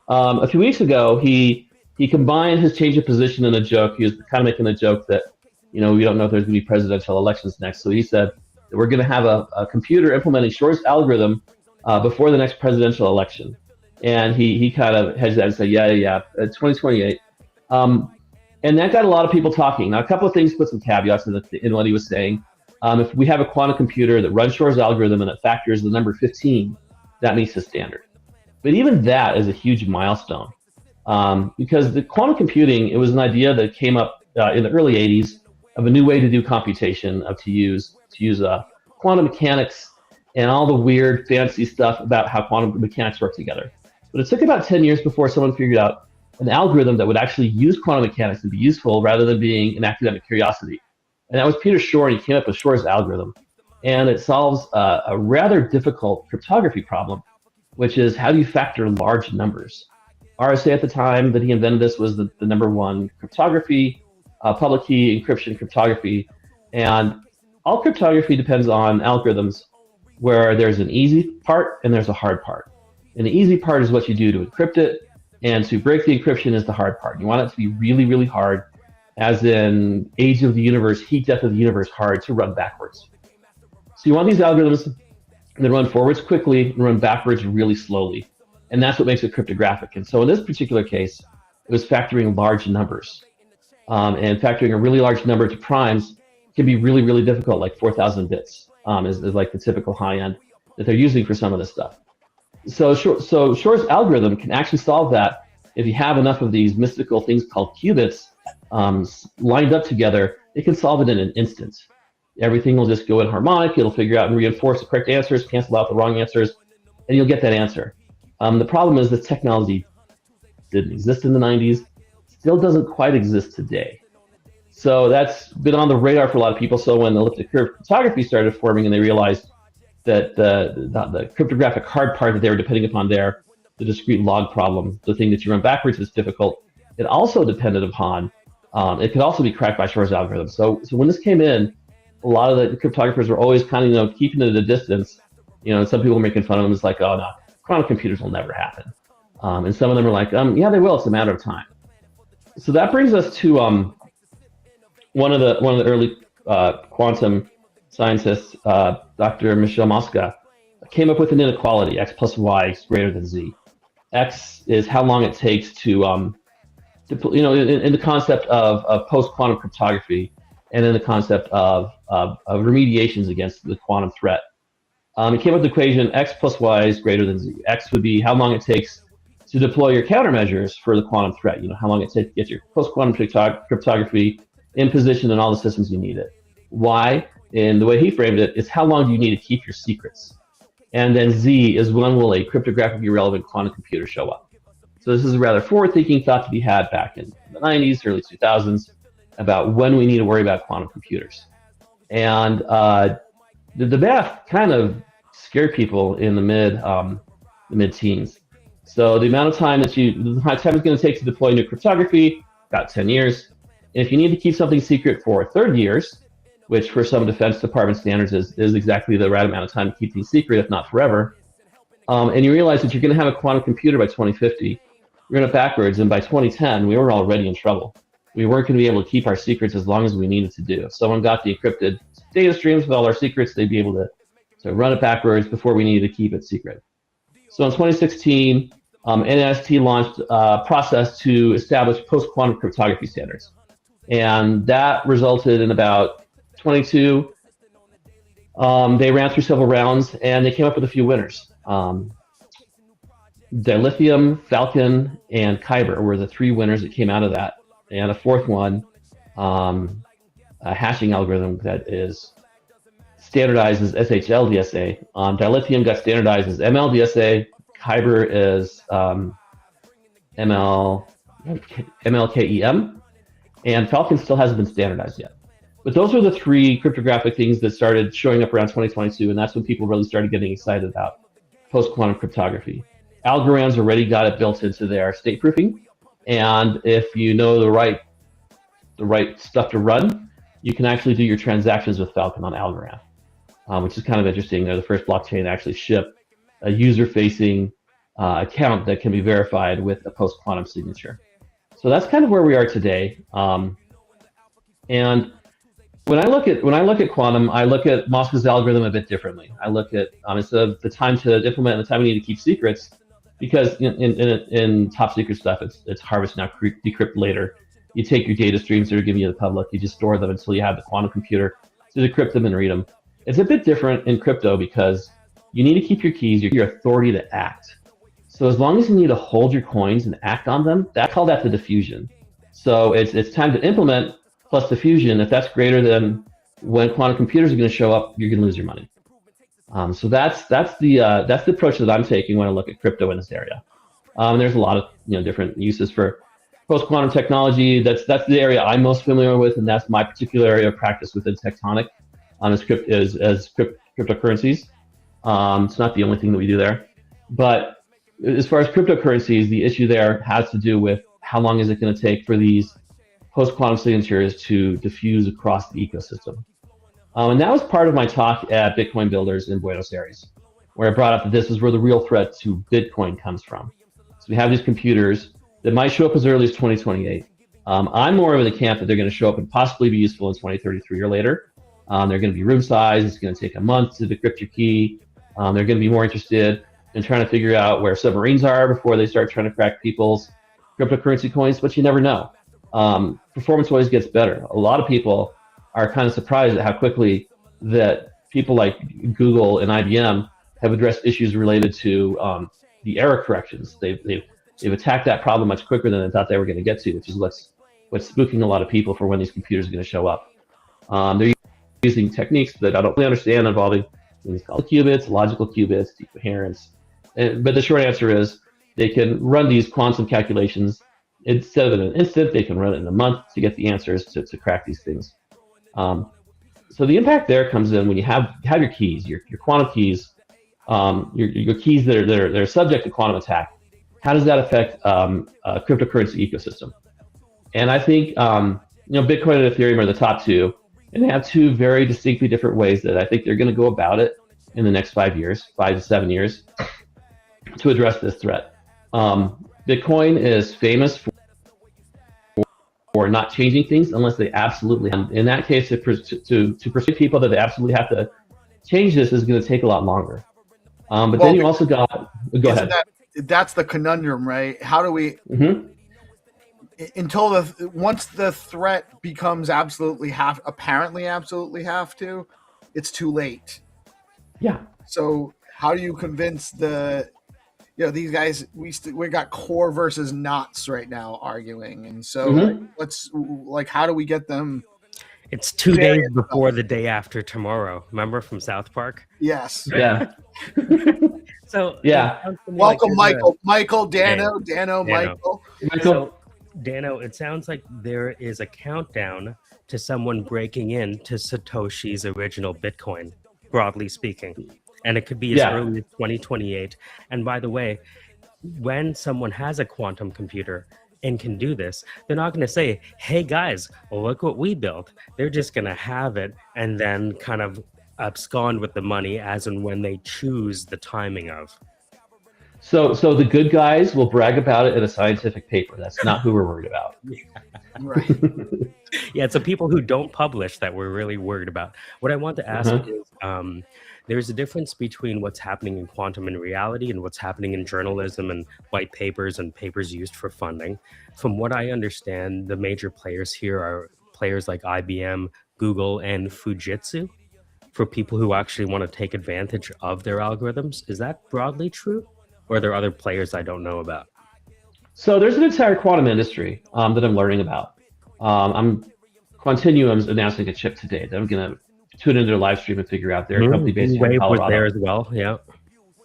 A few weeks ago, he combined his change of position in a joke. He was kind of making a joke that, we don't know if there's going to be presidential elections next. So he said that we're going to have a computer implementing Shor's algorithm before the next presidential election. And he kind of hedged that and said, yeah, 2028. And that got a lot of people talking. Now, a couple of things, put some caveats in what he was saying. If we have a quantum computer that runs Shor's algorithm and it factors the number 15, that meets the standard. But even that is a huge milestone. Because the quantum computing, it was an idea that came up in the early 80s of a new way to do computation, to use quantum mechanics and all the weird fancy stuff about how quantum mechanics work together. But it took about 10 years before someone figured out an algorithm that would actually use quantum mechanics to be useful rather than being an academic curiosity. And that was Peter Shor, and he came up with Shor's algorithm. And it solves a rather difficult cryptography problem, which is how do you factor large numbers? RSA at the time that he invented this was the number one cryptography, public key encryption cryptography. And all cryptography depends on algorithms where there's an easy part and there's a hard part. And the easy part is what you do to encrypt it, and to break the encryption is the hard part. You want it to be really, really hard, as in age of the universe, heat death of the universe hard to run backwards. So you want these algorithms that run forwards quickly and run backwards really slowly. And that's what makes it cryptographic. And so in this particular case, it was factoring large numbers. And factoring a really large number to primes can be really, really difficult, like 4,000 bits is like the typical high end that they're using for some of this stuff. So Shor's algorithm can actually solve that if you have enough of these mystical things called qubits lined up together. It can solve it in an instant. Everything will just go in harmonic. It'll figure out and reinforce the correct answers, cancel out the wrong answers, and you'll get that answer. The problem is this technology didn't exist in the 90s, still doesn't quite exist today. So that's been on the radar for a lot of people. So when elliptic curve cryptography started forming and they realized that the cryptographic hard part that they were depending upon there, the discrete log problem, the thing that you run backwards is difficult. It also depended upon, it could also be cracked by Shor's algorithm. So when this came in, a lot of the cryptographers were always kind of, keeping it at a distance. Some people were making fun of them. It's like, oh no, quantum computers will never happen. And some of them are like, yeah, they will. It's a matter of time. So that brings us to one of the early quantum scientists, Dr. Michel Mosca, came up with an inequality: x plus y is greater than z. X is how long it takes to in the concept of post-quantum cryptography, and in the concept of remediations against the quantum threat. It came up with the equation x plus y is greater than z. X would be how long it takes to deploy your countermeasures for the quantum threat. How long it takes to get your post-quantum cryptography in position in all the systems you need it. Y, in the way he framed it, is how long do you need to keep your secrets. And then Z is when will a cryptographically relevant quantum computer show up. So this is a rather forward-thinking thought to be had back in the 90s, early 2000s, about when we need to worry about quantum computers. And the math kind of scared people in the mid-teens. So the amount of time the time it's going to take to deploy new cryptography, about 10 years. And if you need to keep something secret for 30 years, which for some Defense Department standards is exactly the right amount of time to keep things secret, if not forever, and you realize that you're going to have a quantum computer by 2050, we're going backwards, and by 2010, we were already in trouble. We weren't going to be able to keep our secrets as long as we needed to do. If someone got the encrypted data streams with all our secrets, they'd be able to run it backwards before we needed to keep it secret. So in 2016, NIST launched a process to establish post-quantum cryptography standards. And that resulted in about 22. They ran through several rounds, and they came up with a few winners. Dilithium, Falcon, and Kyber were the three winners that came out of that. And a fourth one, a hashing algorithm that is standardized as SHLDSA. Dilithium got standardized as MLDSA. Kyber is MLKEM. And Falcon still hasn't been standardized yet. But those are the three cryptographic things that started showing up around 2022, and that's when people really started getting excited about post-quantum cryptography. Algorand's already got it built into their state proofing, and if you know the right stuff to run, you can actually do your transactions with Falcon on Algorand, which is kind of interesting. They're the first blockchain to actually ship a user-facing account that can be verified with a post-quantum signature. So that's kind of where we are today. And when I look at quantum, I look at Mosca's algorithm a bit differently. I look at instead of the time to implement and the time you need to keep secrets, because in top secret stuff, it's harvest now, decrypt later. You take your data streams that are given you to the public, you just store them until you have the quantum computer to decrypt them and read them. It's a bit different in crypto because you need to keep your keys, your authority to act. So as long as you need to hold your coins and act on them, I call that the diffusion. So it's time to implement plus diffusion. If that's greater than when quantum computers are going to show up, you're going to lose your money. So that's the approach that I'm taking when I look at crypto in this area. There's a lot of different uses for post-quantum technology. That's the area I'm most familiar with, and that's my particular area of practice within Tectonic as cryptocurrencies. It's not the only thing that we do there, but as far as cryptocurrencies, the issue there has to do with how long is it going to take for these post-quantum signatures to diffuse across the ecosystem. And that was part of my talk at Bitcoin Builders in Buenos Aires, where I brought up that this is where the real threat to Bitcoin comes from. So we have these computers that might show up as early as 2028. I'm more of in the camp that they're going to show up and possibly be useful in 2033 or later. They're going to be room size. It's going to take a month to decrypt your key. They're going to be more interested in trying to figure out where submarines are before they start trying to crack people's cryptocurrency coins, but you never know. Performance always gets better. A lot of people are kind of surprised at how quickly that people like Google and IBM have addressed issues related to the error corrections. They've attacked that problem much quicker than they thought they were going to get to, which is what's spooking a lot of people for when these computers are going to show up. They're using techniques that I don't really understand involving things called qubits, logical qubits, decoherence. But the short answer is they can run these quantum calculations instead of in an instant. They can run it in a month to get the answers to crack these things. So the impact there comes in when you have your keys, your quantum keys, your keys that are subject to quantum attack. How does that affect a cryptocurrency ecosystem? And I think Bitcoin and Ethereum are the top two. And they have two very distinctly different ways that I think they're going to go about it in the next 5 years, 5 to 7 years, to address this threat. Bitcoin is famous for not changing things unless they absolutely have. In that case, to persuade people that they absolutely have to change this is going to take a lot longer. But then you also got, go ahead. That's the conundrum, right? How do we, until once the threat becomes apparently absolutely have to, it's too late. Yeah. So how do you convince these guys? We got core versus knots right now arguing, and so how do we get them? It's 2 days before the day after tomorrow. Remember from South Park? Yes. Yeah. So welcome, Michael, Dano, Michael. So, Dano, it sounds like there is a countdown to someone breaking into Satoshi's original Bitcoin, broadly speaking. And it could be as early as 2028. And by the way, when someone has a quantum computer and can do this, they're not going to say, hey guys, look what we built. They're just going to have it and then kind of abscond with the money as and when they choose the timing of. So the good guys will brag about it in a scientific paper. That's not who we're worried about. Right. Yeah, it's the people who don't publish that we're really worried about. What I want to ask is, there's a difference between what's happening in quantum and reality and what's happening in journalism and white papers and papers used for funding. From what I understand, the major players here are players like IBM, Google, and Fujitsu, for people who actually want to take advantage of their algorithms. Is that broadly true? Or are there other players I don't know about? So there's an entire quantum industry that I'm learning about. Quantinuum's announcing a chip today that I'm going to tune into their live stream and figure out. They're a company based here in Colorado. Was there as well, yeah.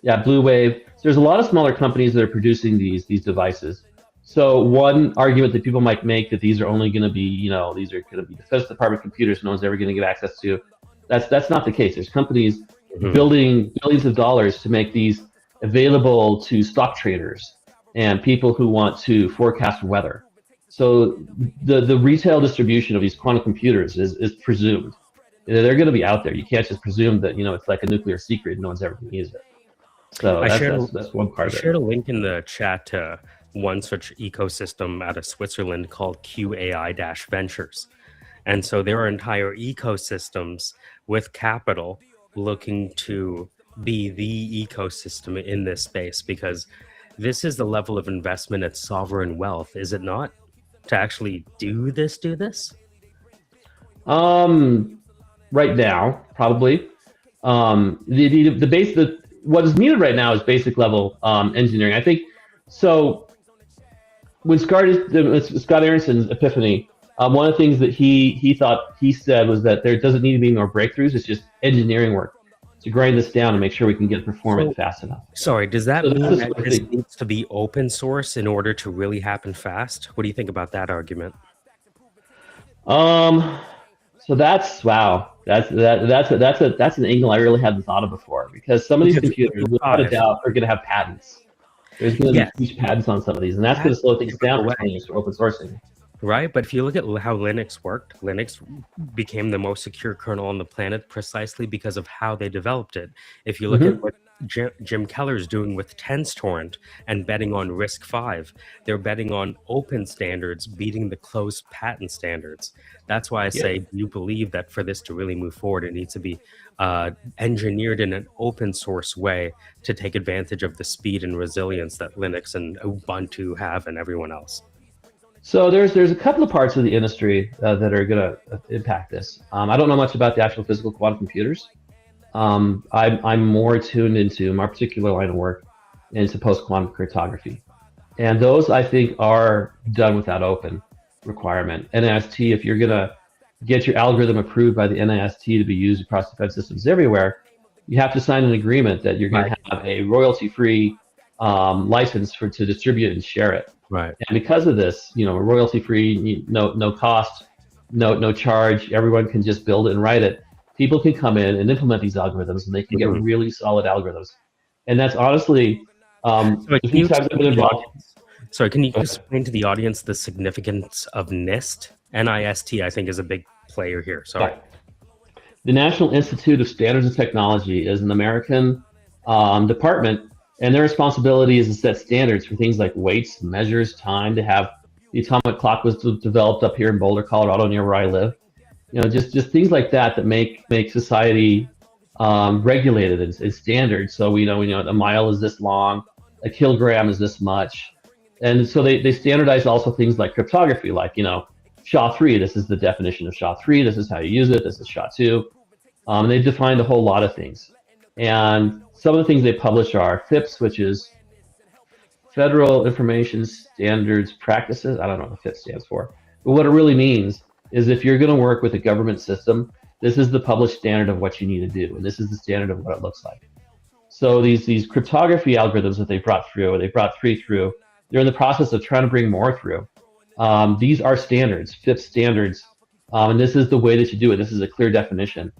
Yeah, Blue Wave. So there's a lot of smaller companies that are producing these devices. So one argument that people might make that these are only going to be, these are going to be Defense Department computers no one's ever going to get access to. That's not the case. There's companies building billions of dollars to make these available to stock traders and people who want to forecast weather. So the retail distribution of these quantum computers is presumed. They're going to be out there. You can't just presume that it's like a nuclear secret. No one's ever going to use it. So that's one part of it. I shared a link in the chat to one such ecosystem out of Switzerland called QAI-Ventures. And so there are entire ecosystems with capital looking to be the ecosystem in this space, because this is the level of investment at sovereign wealth, is it not? To actually do this? Right now, probably. What is needed right now is basic level engineering. I think so. When Scott Aronson's epiphany, one of the things that he said was that there doesn't need to be more breakthroughs. It's just engineering work to grind this down and make sure we can get performance fast enough. Sorry, does that mean that this needs to be open source in order to really happen fast? What do you think about that argument? So that's an angle I really hadn't thought of before, because some of these computers, without a doubt, are going to have patents. There's going to be huge patents on some of these, and that's going to slow things down when it comes to open sourcing. Right, but if you look at how Linux worked, Linux became the most secure kernel on the planet precisely because of how they developed it. If you look at what Jim Keller's doing with TensTorrent and betting on RISC-V, they're betting on open standards beating the closed patent standards. That's why I say, you believe that for this to really move forward, it needs to be engineered in an open source way to take advantage of the speed and resilience that Linux and Ubuntu have and everyone else. So there's a couple of parts of the industry that are going to impact this. I don't know much about the actual physical quantum computers. I'm more tuned into my particular line of work into post-quantum cryptography. And those, I think, are done without open requirement. NIST, if you're going to get your algorithm approved by the NIST to be used across defense systems everywhere, you have to sign an agreement that you're going to have a royalty-free license to distribute and share it. Right. And because of this, royalty-free, no cost, no charge, everyone can just build it and write it. People can come in and implement these algorithms, and they can get really solid algorithms. And that's honestly, the few times I've been involved. Sorry, can you explain to the audience the significance of NIST? NIST, I think, is a big player here. Sorry. the National Institute of Standards and Technology is an American department, and their responsibility is to set standards for things like weights, measures, time. To have the atomic clock was developed up here in Boulder, Colorado, near where I live. You know, just things like that that make society regulated and standard. So we know a mile is this long, a kilogram is this much, and so they standardize also things like cryptography, like SHA-3. This is the definition of SHA-3. This is how you use it. This is SHA-2. And they've defined a whole lot of things. And some of the things they publish are FIPS, which is Federal Information Standards Practices. I don't know what FIPS stands for. But what it really means is if you're going to work with a government system, this is the published standard of what you need to do. And this is the standard of what it looks like. So these cryptography algorithms that they brought three through, they're in the process of trying to bring more through. These are standards, FIPS standards, and this is the way that you do it. This is a clear definition.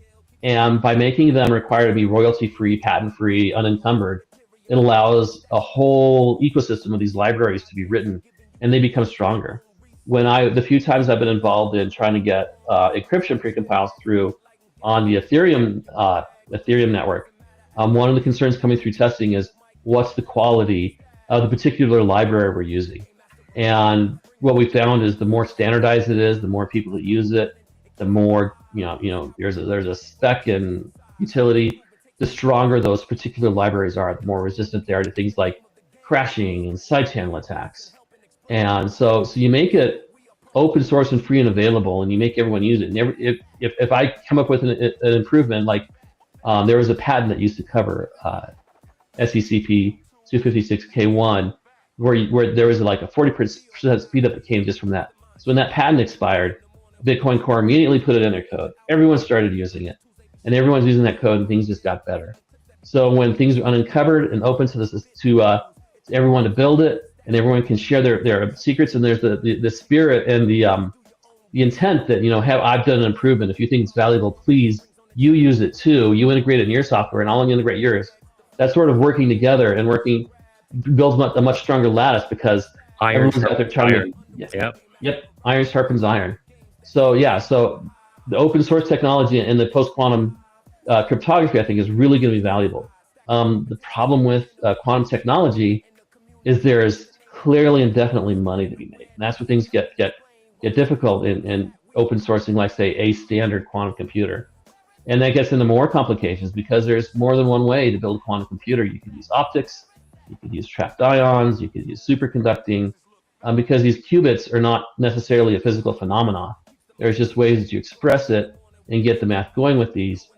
And by making them require to be royalty-free, patent-free, unencumbered, it allows a whole ecosystem of these libraries to be written, and they become stronger. The few times I've been involved in trying to get encryption precompiles through on the Ethereum network, one of the concerns coming through testing is what's the quality of the particular library we're using. And what we found is the more standardized it is, the more people that use it, the more there's a spec and utility, the stronger those particular libraries are, the more resistant they are to things like crashing and side channel attacks. And so you make it open source and free and available, and you make everyone use it. And if I come up with an improvement, like there was a patent that used to cover SECP 256K1, where there was like a 40% speed up that came just from that. So when that patent expired, Bitcoin Core immediately put it in their code. Everyone started using it, and everyone's using that code, and things just got better. So when things are uncovered and open to everyone to build it, and everyone can share their secrets, and there's the spirit and the intent that I've done an improvement. If you think it's valuable, please you use it too. You integrate it in your software, and I'll integrate yours. That sort of working together and builds a much stronger lattice, because everyone's out there trying to iron sharpens iron. So the open source technology and the post-quantum cryptography, I think, is really going to be valuable. The problem with quantum technology is there is clearly and definitely money to be made. And that's where things get difficult in open sourcing, like, say, a standard quantum computer. And that gets into more complications, because there's more than one way to build a quantum computer. You could use optics, you could use trapped ions, you could use superconducting, because these qubits are not necessarily a physical phenomenon. There's just ways that you express it and get the math going with these.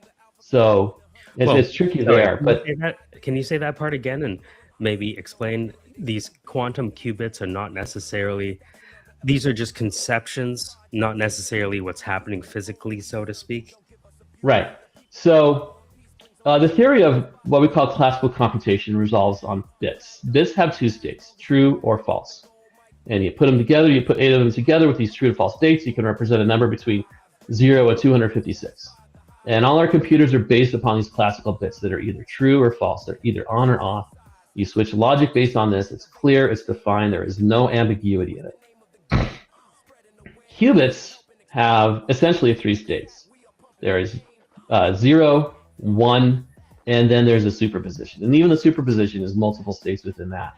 So it's tricky there. But can you say that part again and maybe explain? These quantum qubits are not necessarily, these are just conceptions, not necessarily what's happening physically, so to speak. Right. So the theory of what we call classical computation resolves on bits. Bits have two states, true or false. And you put them together, you put 8 of them together with these true and false states, you can represent a number between 0 and 256. And all our computers are based upon these classical bits that are either true or false. They're either on or off. You switch logic based on this. It's clear, it's defined, there is no ambiguity in it. Qubits have essentially 3 states. There is 0, 1, and then there's a superposition. And even the superposition is multiple states within that.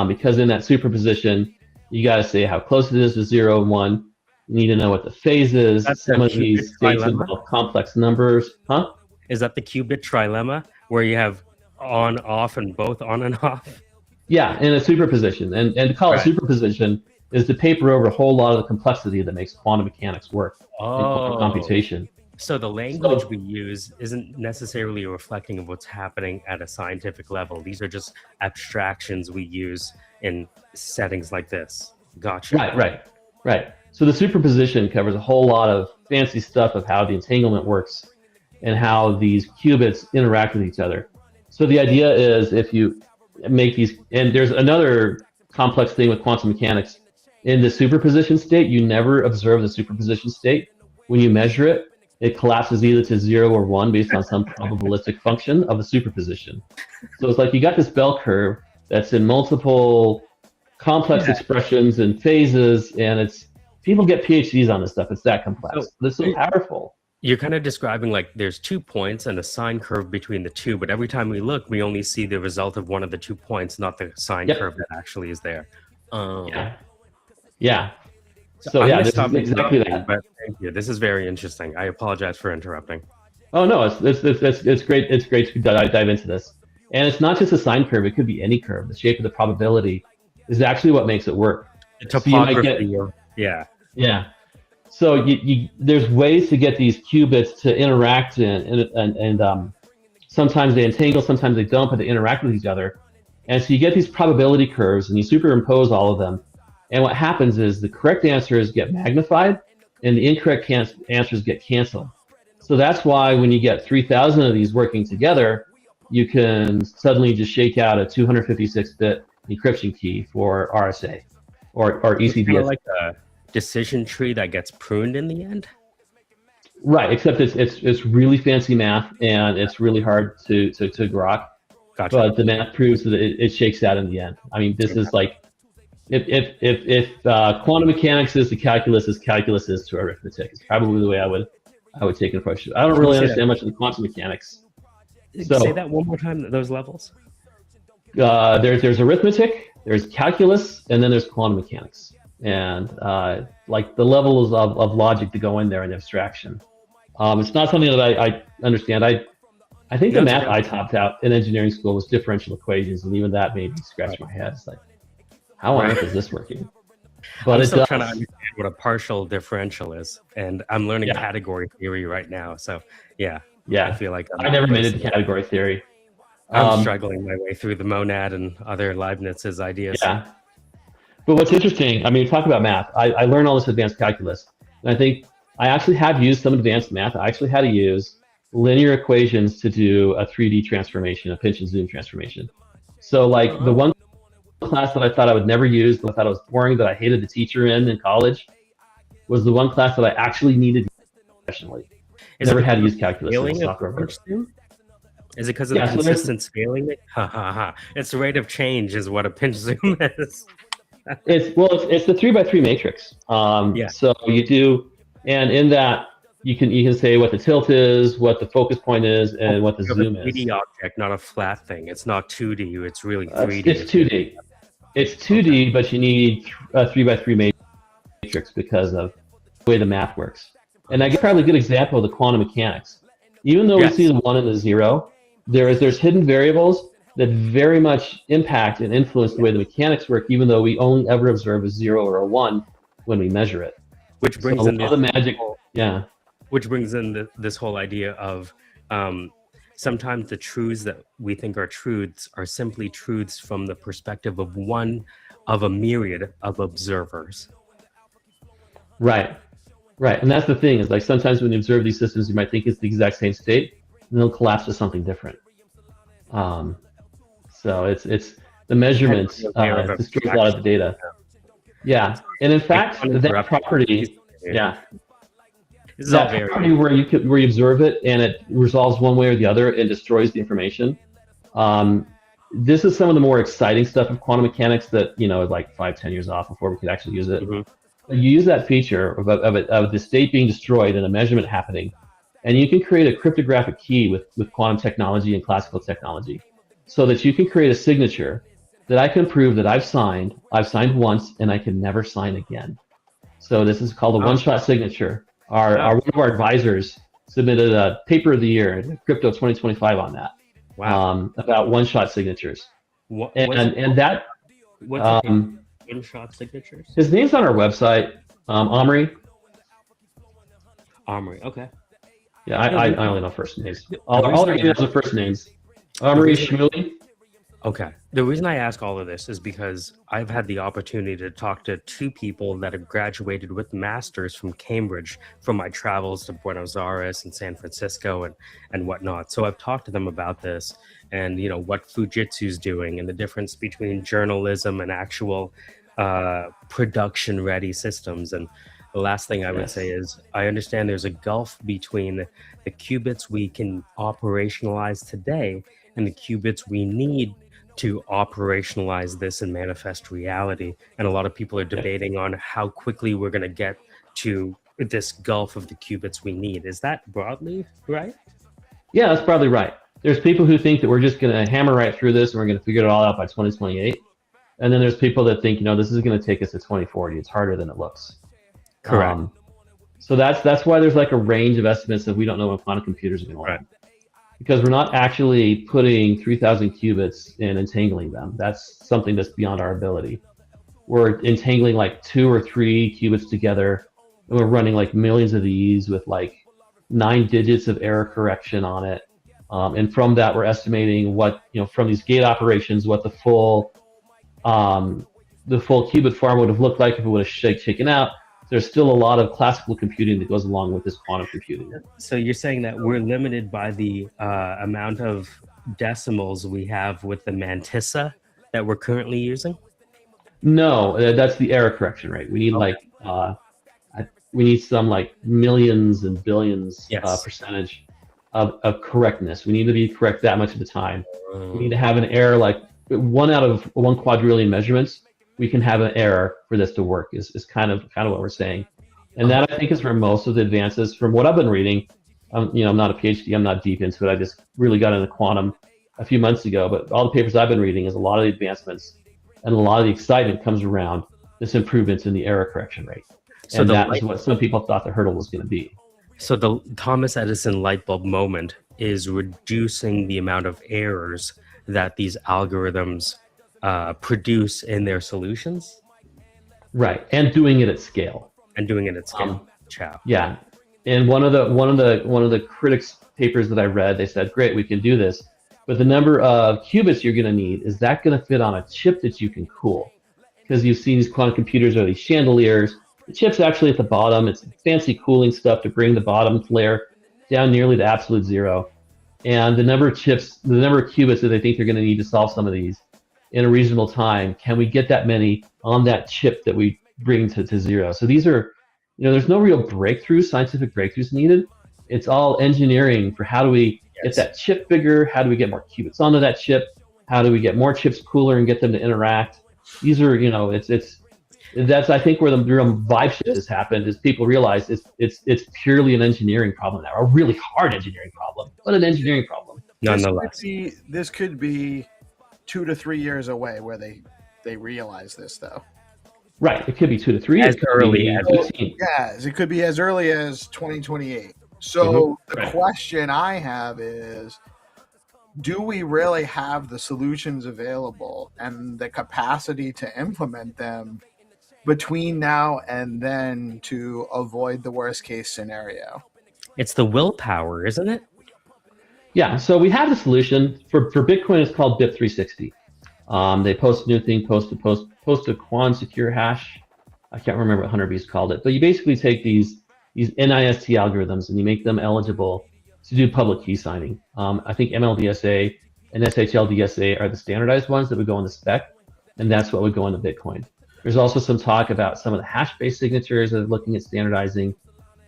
Because in that superposition, you got to say how close it is to 0 and 1. You need to know what the phase is. Some of these states involve complex numbers. Huh? Is that the qubit trilemma, where you have on, off, and both on and off? Yeah, in a superposition. And to call it superposition is to paper over a whole lot of the complexity that makes quantum mechanics work in quantum computation. So the language we use isn't necessarily reflecting of what's happening at a scientific level. These are just abstractions we use in settings like this. Gotcha. Right. So the superposition covers a whole lot of fancy stuff of how the entanglement works and how these qubits interact with each other. So the idea is, if you make these, and there's another complex thing with quantum mechanics, in the superposition state, you never observe the superposition state. When you measure it, it collapses either to 0 or 1 based on some probabilistic function of the superposition. So it's like you got this bell curve that's in multiple complex expressions and phases, and people get PhDs on this stuff. It's that complex. This is so powerful. You're kind of describing like there's 2 points and a sine curve between the two, but every time we look, we only see the result of one of the 2 points, not the sine curve that actually is there. Yeah. So I'm yeah, gonna this stop is exactly interrupting, that. but thank you. This is very interesting. I apologize for interrupting. Oh no, it's great. It's great to dive into this. And it's not just a sine curve; it could be any curve. The shape of the probability is actually what makes it work. The So you might get- topography, yeah. So there's ways to get these qubits to interact and sometimes they entangle, sometimes they don't, but they interact with each other. And so you get these probability curves and you superimpose all of them. And what happens is the correct answers get magnified and the incorrect answers get canceled. So that's why when you get 3,000 of these working together, you can suddenly just shake out a 256-bit encryption key for RSA or It's ECB. kinda like a decision tree that gets pruned in the end. Right, except it's really fancy math and it's really hard to grok. Gotcha. But the math proves that it shakes out in the end. I mean, this is like if quantum mechanics is to calculus as calculus is to arithmetic, it's probably the way I would take an approach. I don't Can you really say understand that? much of the quantum mechanics. So Say that one more time. Those levels. there's arithmetic, there's calculus, and then there's quantum mechanics, and like the levels of logic to go in there and abstraction. It's not something that I understand. I think the math I topped out in engineering school was differential equations, and even that made me scratch my head. It's like, how on earth is this working? But I'm it still does. trying to understand what a partial differential is, and I'm learning category theory right now. So yeah, I feel like I never made it to category theory. I'm struggling my way through the monad and other Leibniz's ideas. Yeah. But what's interesting, I mean, talk about math. I learned all this advanced calculus. And I think I actually have used some advanced math. I actually had to use linear equations to do a 3D transformation, a pinch and zoom transformation. So like the one class that I thought I would never use, that I thought it was boring, that I hated the teacher in college, was the one class that I actually needed to use professionally. Never had to use calculus in Scaling of software. pinch zoom? Is it because of Yeah, the so there's- consistent scaling? Ha ha ha! Its rate of change is what a pinch zoom is. It's the 3x3 matrix. So you do, and in that you can say what the tilt is, what the focus point is, and what the You have a zoom is. 3D object, not a flat thing. It's not 2D. It's really 3D. It's 2D. It's 2D, but you need a 3x3 matrix because of the way the math works. And I guess probably a good example of the quantum mechanics. Even though we see the 1 and the 0, there's hidden variables that very much impact and influence the way the mechanics work, even though we only ever observe a 0 or a 1 when we measure it. Which brings so in a lot of the magic. Yeah. Which brings in this whole idea of sometimes the truths that we think are truths are simply truths from the perspective of one of a myriad of observers. Right. And that's the thing, is like sometimes when you observe these systems, you might think it's the exact same state, and they'll collapse to something different. So it's the measurements destroys a lot of the data. Yeah, and in fact, that property, This is all that very property where you observe it and it resolves one way or the other and destroys the information. This is some of the more exciting stuff of quantum mechanics that is like 5-10 years off before we could actually use it. But you use that feature of the state being destroyed and a measurement happening, and you can create a cryptographic key with quantum technology and classical technology, so that you can create a signature that I can prove that I've signed once and I can never sign again. So this is called a one-shot signature. One of our advisors submitted a paper of the year, Crypto 2025, on that. Wow. About one-shot signatures. What's one-shot signatures? His name's on our website, Omri. Omri, okay. Yeah, I only know first names. All their names are first names. Omri Shmuley. Okay. The reason I ask all of this is because I've had the opportunity to talk to 2 people that have graduated with masters from Cambridge from my travels to Buenos Aires and San Francisco and whatnot. So I've talked to them about this and what Fujitsu's doing and the difference between journalism and actual production ready systems. And the last thing I would say is I understand there's a gulf between the qubits we can operationalize today and the qubits we need to operationalize this and manifest reality. And a lot of people are debating on how quickly we're going to get to this gulf of the qubits we need. Is that broadly right? Yeah, that's probably right. There's people who think that we're just going to hammer right through this and we're going to figure it all out by 2028. And then there's people that think, this is going to take us to 2040. It's harder than it looks. Correct. So that's why there's like a range of estimates that we don't know when quantum computers are going to land. Because we're not actually putting 3,000 qubits and entangling them. That's something that's beyond our ability. We're entangling like 2 or 3 qubits together, and we're running like millions of these with like 9 digits of error correction on it. And from that, we're estimating what, from these gate operations, what the full qubit farm would have looked like if it would have shaken out. There's still a lot of classical computing that goes along with this quantum computing. So you're saying that we're limited by the amount of decimals we have with the mantissa that we're currently using? No, that's the error correction rate. We need we need some like millions and billions percentage of correctness. We need to be correct that much of the time. We need to have an error like 1 out of 1 quadrillion measurements. We can have an error for this to work is kind of what we're saying. And that I think is where most of the advances from what I've been reading. I'm not a PhD, I'm not deep into it. I just really got into quantum a few months ago, but all the papers I've been reading is a lot of the advancements and a lot of the excitement comes around this improvements in the error correction rate. So and that is what some people thought the hurdle was going to be. So the Thomas Edison light bulb moment is reducing the amount of errors that these algorithms produce in their solutions, right? And doing it at scale. Ciao. Yeah, and one of the critics' papers that I read, they said, "Great, we can do this, but the number of qubits you're going to need is that going to fit on a chip that you can cool? Because you've seen these quantum computers are these chandeliers. The chip's actually at the bottom. It's fancy cooling stuff to bring the bottom layer down nearly to absolute zero, and the number of qubits that they think they're going to need to solve some of these in a reasonable time, can we get that many on that chip that we bring to zero? So these are, there's no real scientific breakthroughs needed. It's all engineering for how do we get that chip bigger? How do we get more qubits onto that chip? How do we get more chips cooler and get them to interact? These are, that's I think where the real vibe shift has happened is people realize it's purely an engineering problem now, a really hard engineering problem, but an engineering problem. Nonetheless, this could be 2 to 3 years away where they realize this, though. Right, it could be 2 to 3 years. As early as 15. Yes, it could be as early as 2028. So the question I have is, do we really have the solutions available and the capacity to implement them between now and then to avoid the worst case scenario? It's the willpower, isn't it? Yeah, so we have the solution for Bitcoin. It's called BIP 360. They post a new thing, post a quant secure hash. I can't remember what Hunter Beast called it, but you basically take these NIST algorithms and you make them eligible to do public key signing. I think MLDSA and SHLDSA are the standardized ones that would go on the spec, and that's what would go into Bitcoin. There's also some talk about some of the hash-based signatures that are looking at standardizing.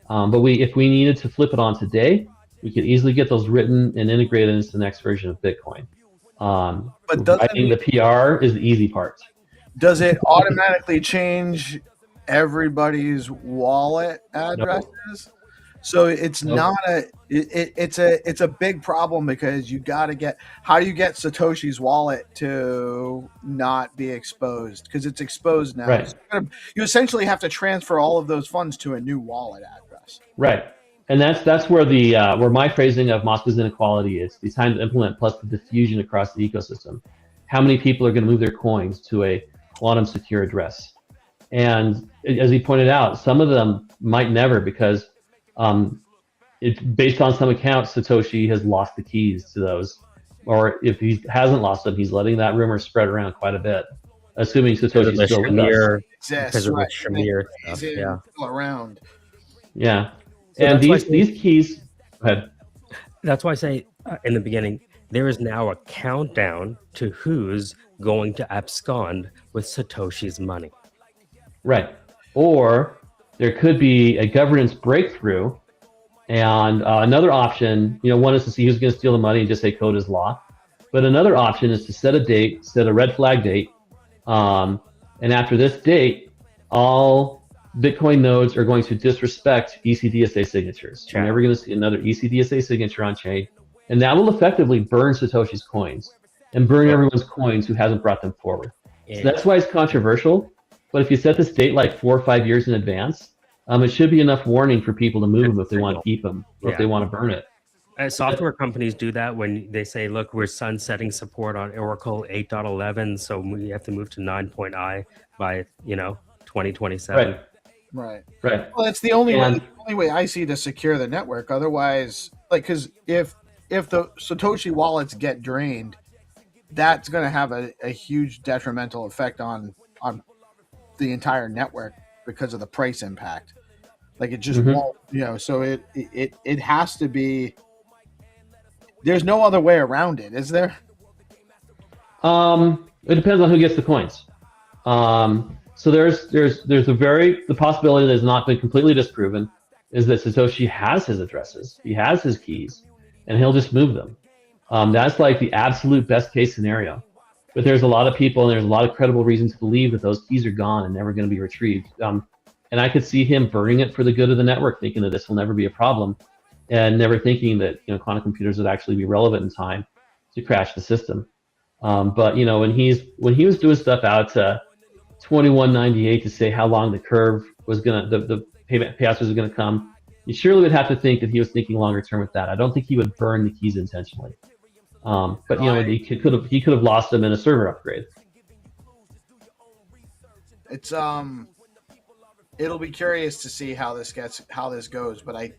But if we needed to flip it on today, we could easily get those written and integrated into the next version of Bitcoin. But writing the PR is the easy part. Does it automatically change everybody's wallet addresses? No. So it's not it's a big problem because how do you get Satoshi's wallet to not be exposed? Because it's exposed now. Right. So you essentially have to transfer all of those funds to a new wallet address. Right. And that's where where my phrasing of Moscow's inequality is, the time to implement plus the diffusion across the ecosystem. How many people are going to move their coins to a quantum secure address? And as he pointed out, some of them might never, because it's based on some accounts, Satoshi has lost the keys to those. Or if he hasn't lost them, he's letting that rumor spread around quite a bit, assuming Satoshi's still with us. Because of the Shamir stuff, yeah. Still around. Yeah. So and these keys, go ahead. That's why I say in the beginning, there is now a countdown to who's going to abscond with Satoshi's money. Right. Or there could be a governance breakthrough, and another option, one is to see who's going to steal the money and just say code is law. But another option is to set a date, set a red flag date, and after this date, all Bitcoin nodes are going to disrespect ECDSA signatures. You're never going to see another ECDSA signature on chain, and that will effectively burn Satoshi's coins and burn everyone's coins who hasn't brought them forward. So that's why it's controversial. But if you set this date like 4 or 5 years in advance, it should be enough warning for people to move them if they want to keep them or if they want to burn it. Software companies do that when they say, look, we're sunsetting support on Oracle 8.11, so we have to move to 9.I by 2027. Right. Well, that's the only way I see to secure the network. Otherwise, because if the Satoshi wallets get drained, that's going to have a huge detrimental effect on the entire network because of the price impact. Like, it just won't, so it has to be. There's no other way around it, is there? It depends on who gets the coins. So there's the possibility that has not been completely disproven is that Satoshi has his addresses, he has his keys, and he'll just move them. That's like the absolute best case scenario. But there's a lot of people and there's a lot of credible reasons to believe that those keys are gone and never going to be retrieved. And I could see him burning it for the good of the network, thinking that this will never be a problem, and never thinking that quantum computers would actually be relevant in time to crash the system. But when he was doing stuff out to 2198 to say how long the curve was the payment payouts was gonna come, you surely would have to think that he was thinking longer term with that. I don't think he would burn the keys intentionally. But he could have lost them in a server upgrade. It's it'll be curious to see how this goes, but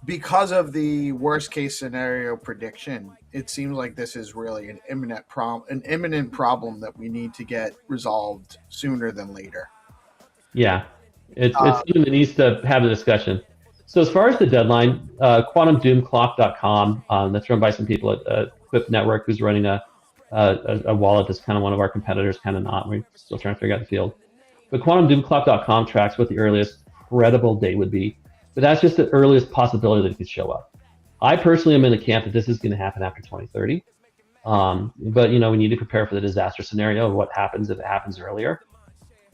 because of the worst case scenario prediction, it seems like this is really an imminent problem that we need to get resolved sooner than later. Yeah, it's something that needs to have a discussion. So as far as the deadline, quantumdoomclock.com, that's run by some people at Quip Network, who's running a wallet that's kind of one of our competitors, kind of not. We're still trying to figure out the field. But quantumdoomclock.com tracks what the earliest credible date would be. But that's just the earliest possibility that it could show up. I personally am in the camp that this is going to happen after 2030. But we need to prepare for the disaster scenario of what happens if it happens earlier.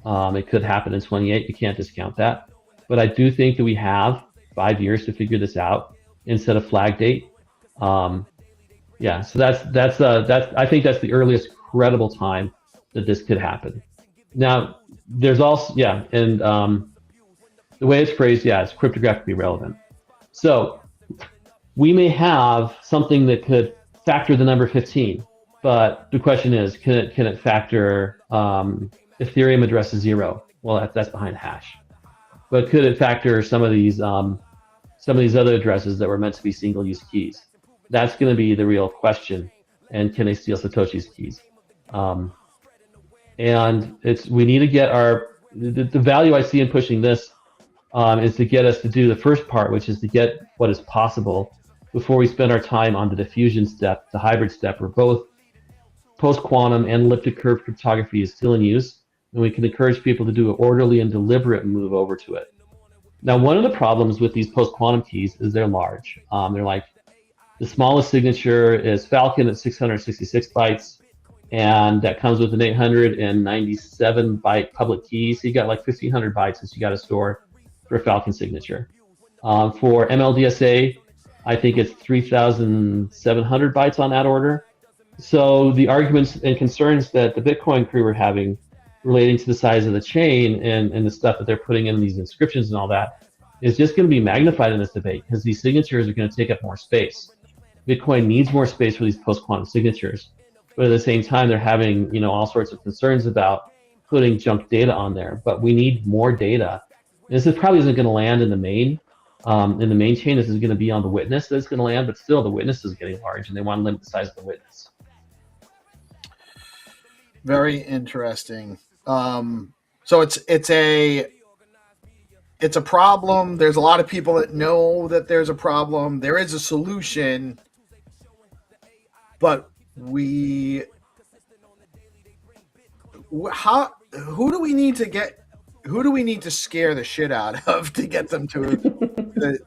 It could happen in 28. You can't discount that. But I do think that we have 5 years to figure this out instead of flag date. Yeah, so that's I think that's the earliest credible time that this could happen. Now, there's also and the way it's phrased, it's cryptographically relevant. So we may have something that could factor the number 15, but the question is, can it factor Ethereum address 0? Well, that's behind hash. But could it factor some of these other addresses that were meant to be single-use keys? That's going to be the real question. And can they steal Satoshi's keys? And we need to get the value I see in pushing this is to get us to do the first part, which is to get what is possible before we spend our time on the diffusion step, the hybrid step, where both post-quantum and elliptic curve cryptography is still in use, and we can encourage people to do an orderly and deliberate move over to it. Now, one of the problems with these post-quantum keys is they're large. They're like, the smallest signature is Falcon at 666 bytes, and that comes with an 897 byte public key. So you got like 1,500 bytes that you got to store for a Falcon signature. For MLDSA, I think it's 3,700 bytes on that order. So the arguments and concerns that the Bitcoin crew were having relating to the size of the chain and the stuff that they're putting in these inscriptions and all that is just going to be magnified in this debate because these signatures are going to take up more space. Bitcoin needs more space for these post-quantum signatures, but at the same time, they're having all sorts of concerns about putting junk data on there. But we need more data. And this probably isn't going to land in the main chain. This is going to be on the witness that's going to land, but still the witness is getting large, and they want to limit the size of the witness. Very interesting. So it's a problem. There's a lot of people that know that there's a problem. There is a solution, but who do we need to scare the shit out of to get them to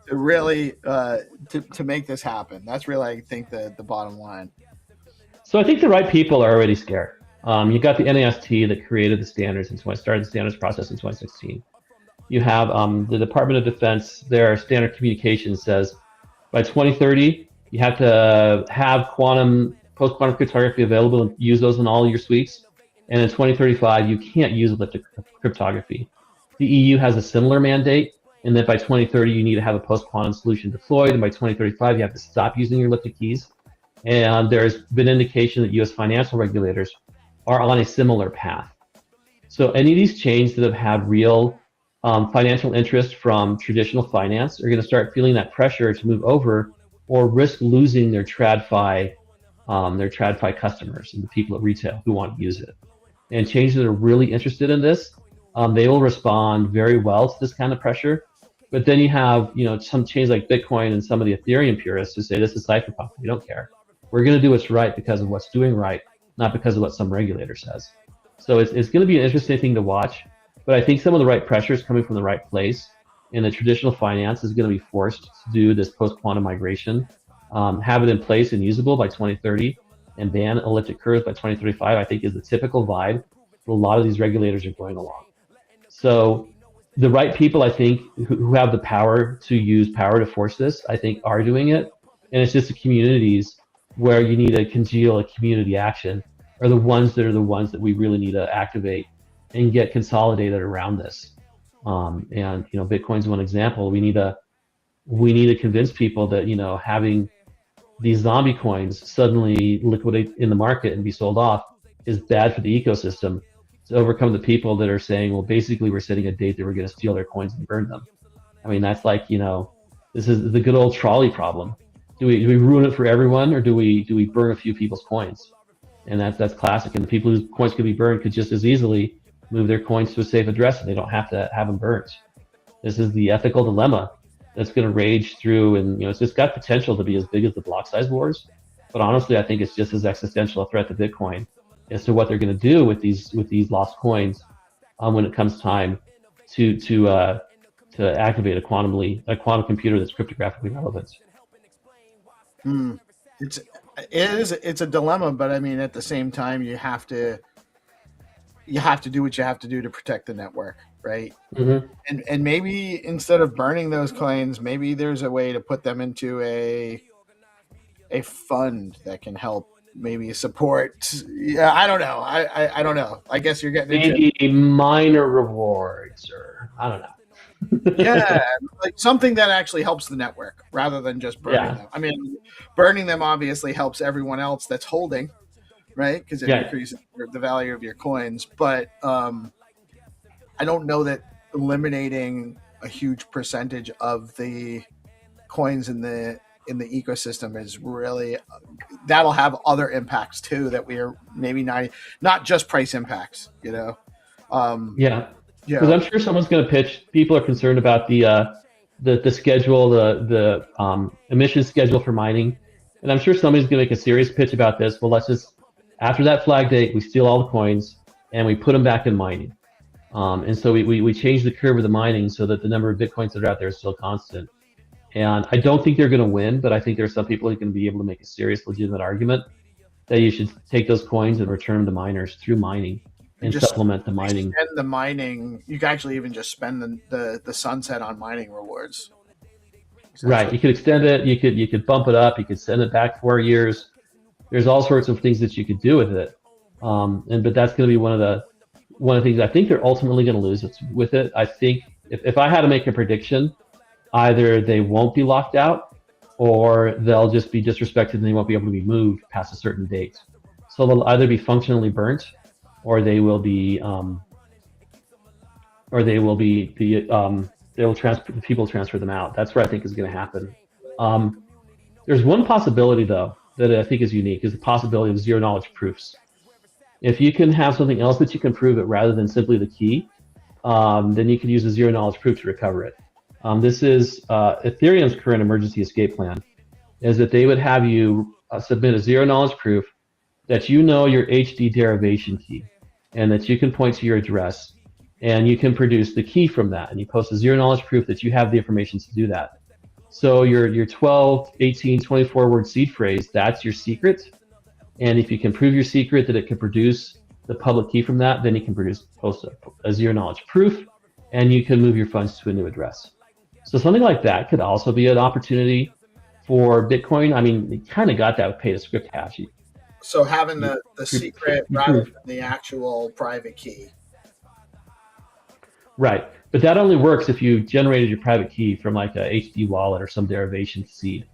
really to make this happen? That's really, I think, the bottom line. So I think the right people are already scared. You got the NAST that created the standards started the standards process in 2016. you have the Department of Defense, their standard communication says by 2030, you have to have post-quantum cryptography available and use those in all your suites. And in 2035, you can't use elliptic cryptography. The EU has a similar mandate, and that by 2030, you need to have a post-quantum solution deployed, and by 2035, you have to stop using your elliptic keys. And there's been indication that US financial regulators are on a similar path. So any of these chains that have had real financial interest from traditional finance are going to start feeling that pressure to move over or risk losing their TradFi customers and the people at retail who want to use it. And chains that are really interested in this, they will respond very well to this kind of pressure. But then you have, some chains like Bitcoin and some of the Ethereum purists who say this is cypherpunk. We don't care. We're going to do what's right because of what's doing right, not because of what some regulator says. So it's going to be an interesting thing to watch. But I think some of the right pressure is coming from the right place, and the traditional finance is going to be forced to do this post-quantum migration, have it in place and usable by 2030, and ban elliptic curves by 2035, I think is the typical vibe that a lot of these regulators are going along. So the right people, I think, who have the power to use power to force this, I think are doing it. And it's just the communities where you need to congeal a community action are the ones that we really need to activate and get consolidated around this. And Bitcoin's one example. We need to convince people that having these zombie coins suddenly liquidate in the market and be sold off is bad for the ecosystem, to overcome the people that are saying, well, basically we're setting a date that we're going to steal their coins and burn them. I mean, that's like, this is the good old trolley problem. Do we ruin it for everyone, or do we burn a few people's coins? And that's classic. And the people whose coins could be burned could just as easily move their coins to a safe address, and they don't have to have them burnt. This is the ethical dilemma that's going to rage through, and it's just got potential to be as big as the block size wars. But honestly, I think it's just as existential a threat to Bitcoin as to what they're going to do with these lost coins when it comes time to activate a quantum computer that's cryptographically relevant. It's a dilemma, but I mean, at the same time, you have to do what you have to do to protect the network, right? Mm-hmm. And maybe instead of burning those coins, maybe there's a way to put them into a fund that can help maybe support. Yeah, I don't know. I don't know. I guess you're getting maybe minor rewards, or I don't know. Yeah, like something that actually helps the network rather than just burning them. I mean, burning them obviously helps everyone else that's holding, right? Because it increases the value of your coins. But I don't know that eliminating a huge percentage of the coins in the ecosystem is really that'll have other impacts too that we are maybe not just price impacts, Because I'm sure someone's going to pitch. People are concerned about the schedule, the emissions schedule for mining, and I'm sure somebody's going to make a serious pitch about this. Well, let's just, after that flag date, we steal all the coins and we put them back in mining, and so we change the curve of the mining so that the number of Bitcoins that are out there is still constant. And I don't think they're going to win, but I think there are some people who can be able to make a serious, legitimate argument that you should take those coins and return them to miners through mining. And just supplement the mining. Spend the mining. You can actually even just spend the sunset on mining rewards. Right. You could extend it. You could bump it up. You could send it back 4 years. There's all sorts of things that you could do with it. But that's going to be one of the things I think they're ultimately going to lose with it. I think if I had to make a prediction, either they won't be locked out, or they'll just be disrespected and they won't be able to be moved past a certain date. So they'll either be functionally burnt, or they will people transfer them out. That's what I think is going to happen. There's one possibility though that I think is unique, is the possibility of zero knowledge proofs. If you can have something else that you can prove it rather than simply the key, then you can use a zero knowledge proof to recover it. This is Ethereum's current emergency escape plan, is that they would have you submit a zero knowledge proof that your HD derivation key, and that you can point to your address, and you can produce the key from that, and you post a zero knowledge proof that you have the information to do that. So your 12, 18, 24 word seed phrase, that's your secret. And if you can prove your secret that it can produce the public key from that, then you can post a zero knowledge proof, and you can move your funds to a new address. So something like that could also be an opportunity for Bitcoin. I mean, you kind of got that with pay-to-script hash. So having the secret rather than the actual private key. Right, but that only works if you generated your private key from like a HD wallet or some derivation seed,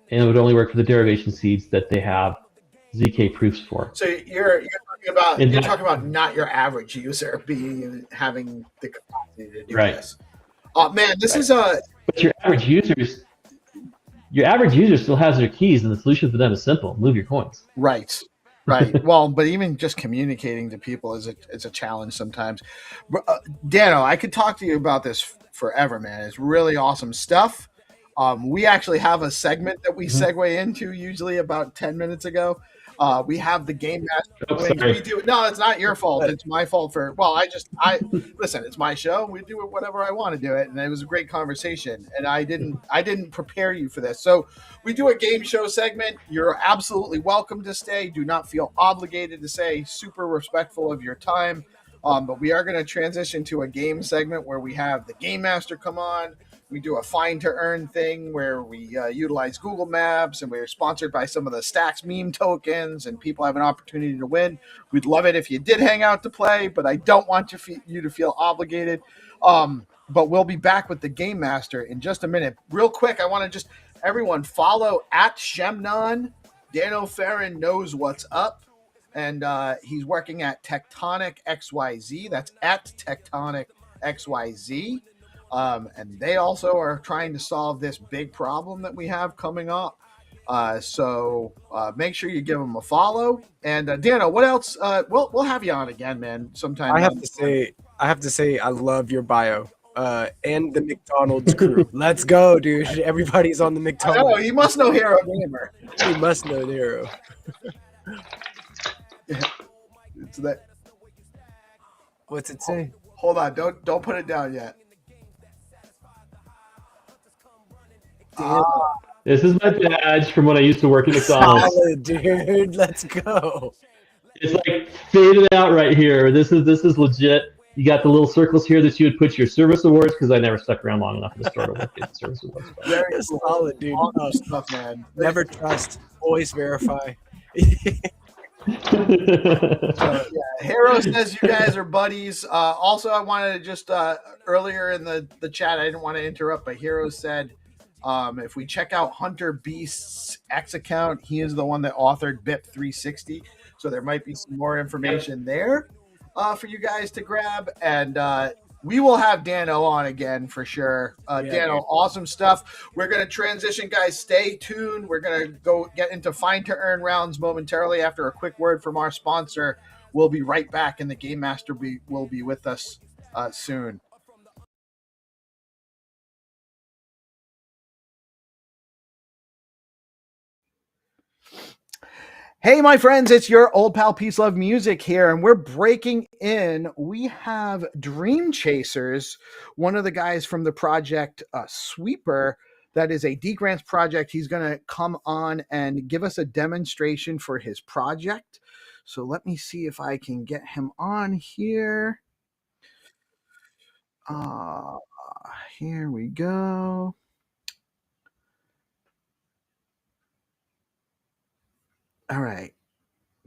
and it would only work for the derivation seeds that they have ZK proofs for. So you're talking about not your average user having the capacity to do this. Oh man, this is a. But your average user still has their keys, and the solution for them is simple: move your coins. Right. Well, but even just communicating to people is a challenge sometimes. Dano, I could talk to you about this forever, man. It's really awesome stuff. We actually have a segment that we segue into usually about 10 minutes ago. We have the Game Master. We do. No, it's not your fault. It's my fault for. Well, listen. It's my show. We do it whatever I want to do it, and it was a great conversation. And I didn't prepare you for this. So we do a game show segment. You're absolutely welcome to stay. Do not feel obligated to stay. Super respectful of your time. But we are going to transition to a game segment where we have the Game Master come on. We do a Find2Earn thing where we utilize Google Maps, and we're sponsored by some of the Stacks meme tokens, and people have an opportunity to win. We'd love it if you did hang out to play, but I don't want you to feel obligated. But we'll be back with the Game Master in just a minute. Real quick, I want to just everyone follow at Shemnon. Dano Farron knows what's up, and he's working at Tectonic XYZ. That's at Tectonic XYZ. And they also are trying to solve this big problem that we have coming up. So make sure you give them a follow. And Dano, what else? We'll have you on again, man. Sometime. I have to say, I love your bio. And the McDonald's crew. Let's go, dude. Everybody's on the McDonald's. Oh, he must know Hero Gamer. He must know the Hero. It's that. What's it say? Hold on. Don't put it down yet. This is my badge from when I used to work at McDonald's. Solid, dude. Let's go. It's like faded out right here. This is legit. You got the little circles here that you would put your service awards, because I never stuck around long enough in the store to work at service awards. Very solid, dude. Awesome stuff, man. Never trust. Always verify. Hero says you guys are buddies. Also, I wanted to just earlier in the chat, I didn't want to interrupt, but Hero said if we check out Hunter Beast's X account, he is the one that authored BIP 360. So there might be some more information there for you guys to grab. And we will have Dano on again for sure. Dano, awesome stuff. We're going to transition, guys. Stay tuned. We're going to go get into Find2Earn rounds momentarily after a quick word from our sponsor. We'll be right back, and the Game Master will be with us soon. Hey, my friends, it's your old pal Peace Love Music here, and we're breaking in. We have Dream Chasers, one of the guys from the project Sweeper. That is a DeOrganized project. He's going to come on and give us a demonstration for his project. So let me see if I can get him on here. Here we go. All right.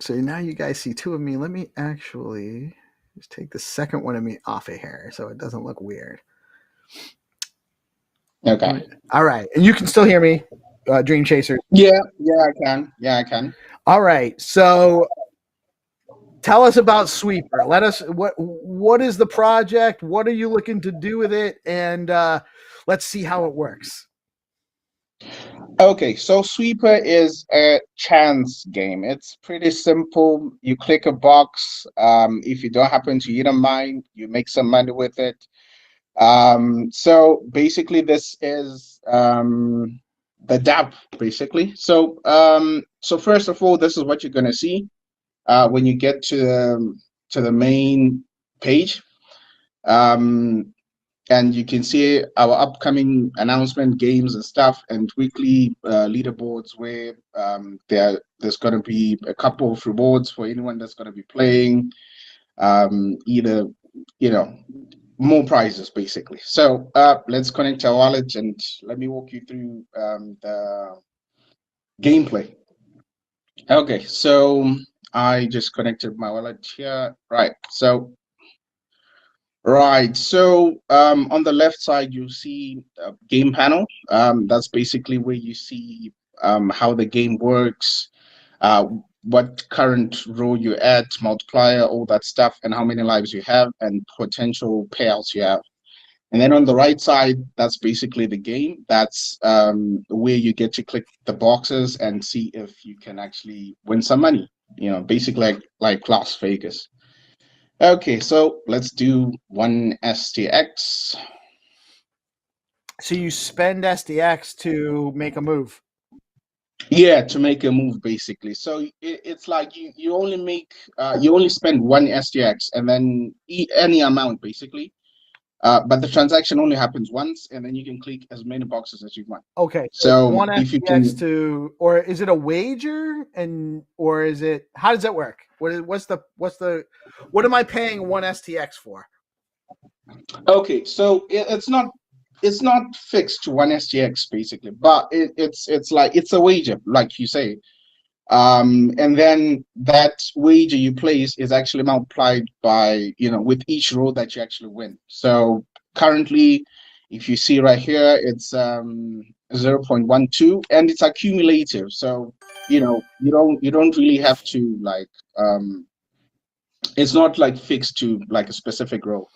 So now you guys see two of me. Let me actually just take the second one of me off of here so it doesn't look weird. Okay. All right. And you can still hear me, Dream Chaser? Yeah, I can. Yeah, I can. All right. So tell us about Sweeper. Let us, what is the project? What are you looking to do with it? And let's see how it works. Okay, so Sweeper is a chance game. It's pretty simple. You click a box. If you don't happen to hit a mine, you make some money with it. So basically, this is the DApp, basically. So so first of all, this is what you're gonna see when you get to the main page. And you can see our upcoming announcement games and stuff, and weekly leaderboards where there's going to be a couple of rewards for anyone that's going to be playing. Either, more prizes basically. So let's connect our wallet and let me walk you through the gameplay. Okay, so I just connected my wallet here. Right. So on the left side you see a game panel. That's basically where you see how the game works, what current row you're at, multiplier, all that stuff, and how many lives you have and potential payouts you have. And then on the right side, that's basically the game. That's where you get to click the boxes and see if you can actually win some money. Basically like Las Vegas. Okay, so let's do one STX. So you spend SDX to make a move. Yeah, to make a move basically. So it's like you only spend one STX and then any amount basically. But the transaction only happens once, and then you can click as many boxes as you want. Okay, so one if you SDX can, or is it a wager, or is it, how does that work? What am I paying one STX for? okay, so it's not fixed to one STX basically, but it's like it's a wager, like you say. And then that wager you place is actually multiplied by, with each row that you actually win. So currently, if you see right here, it's 0.12 and it's accumulative. So, you don't really have to it's not like fixed to like a specific row.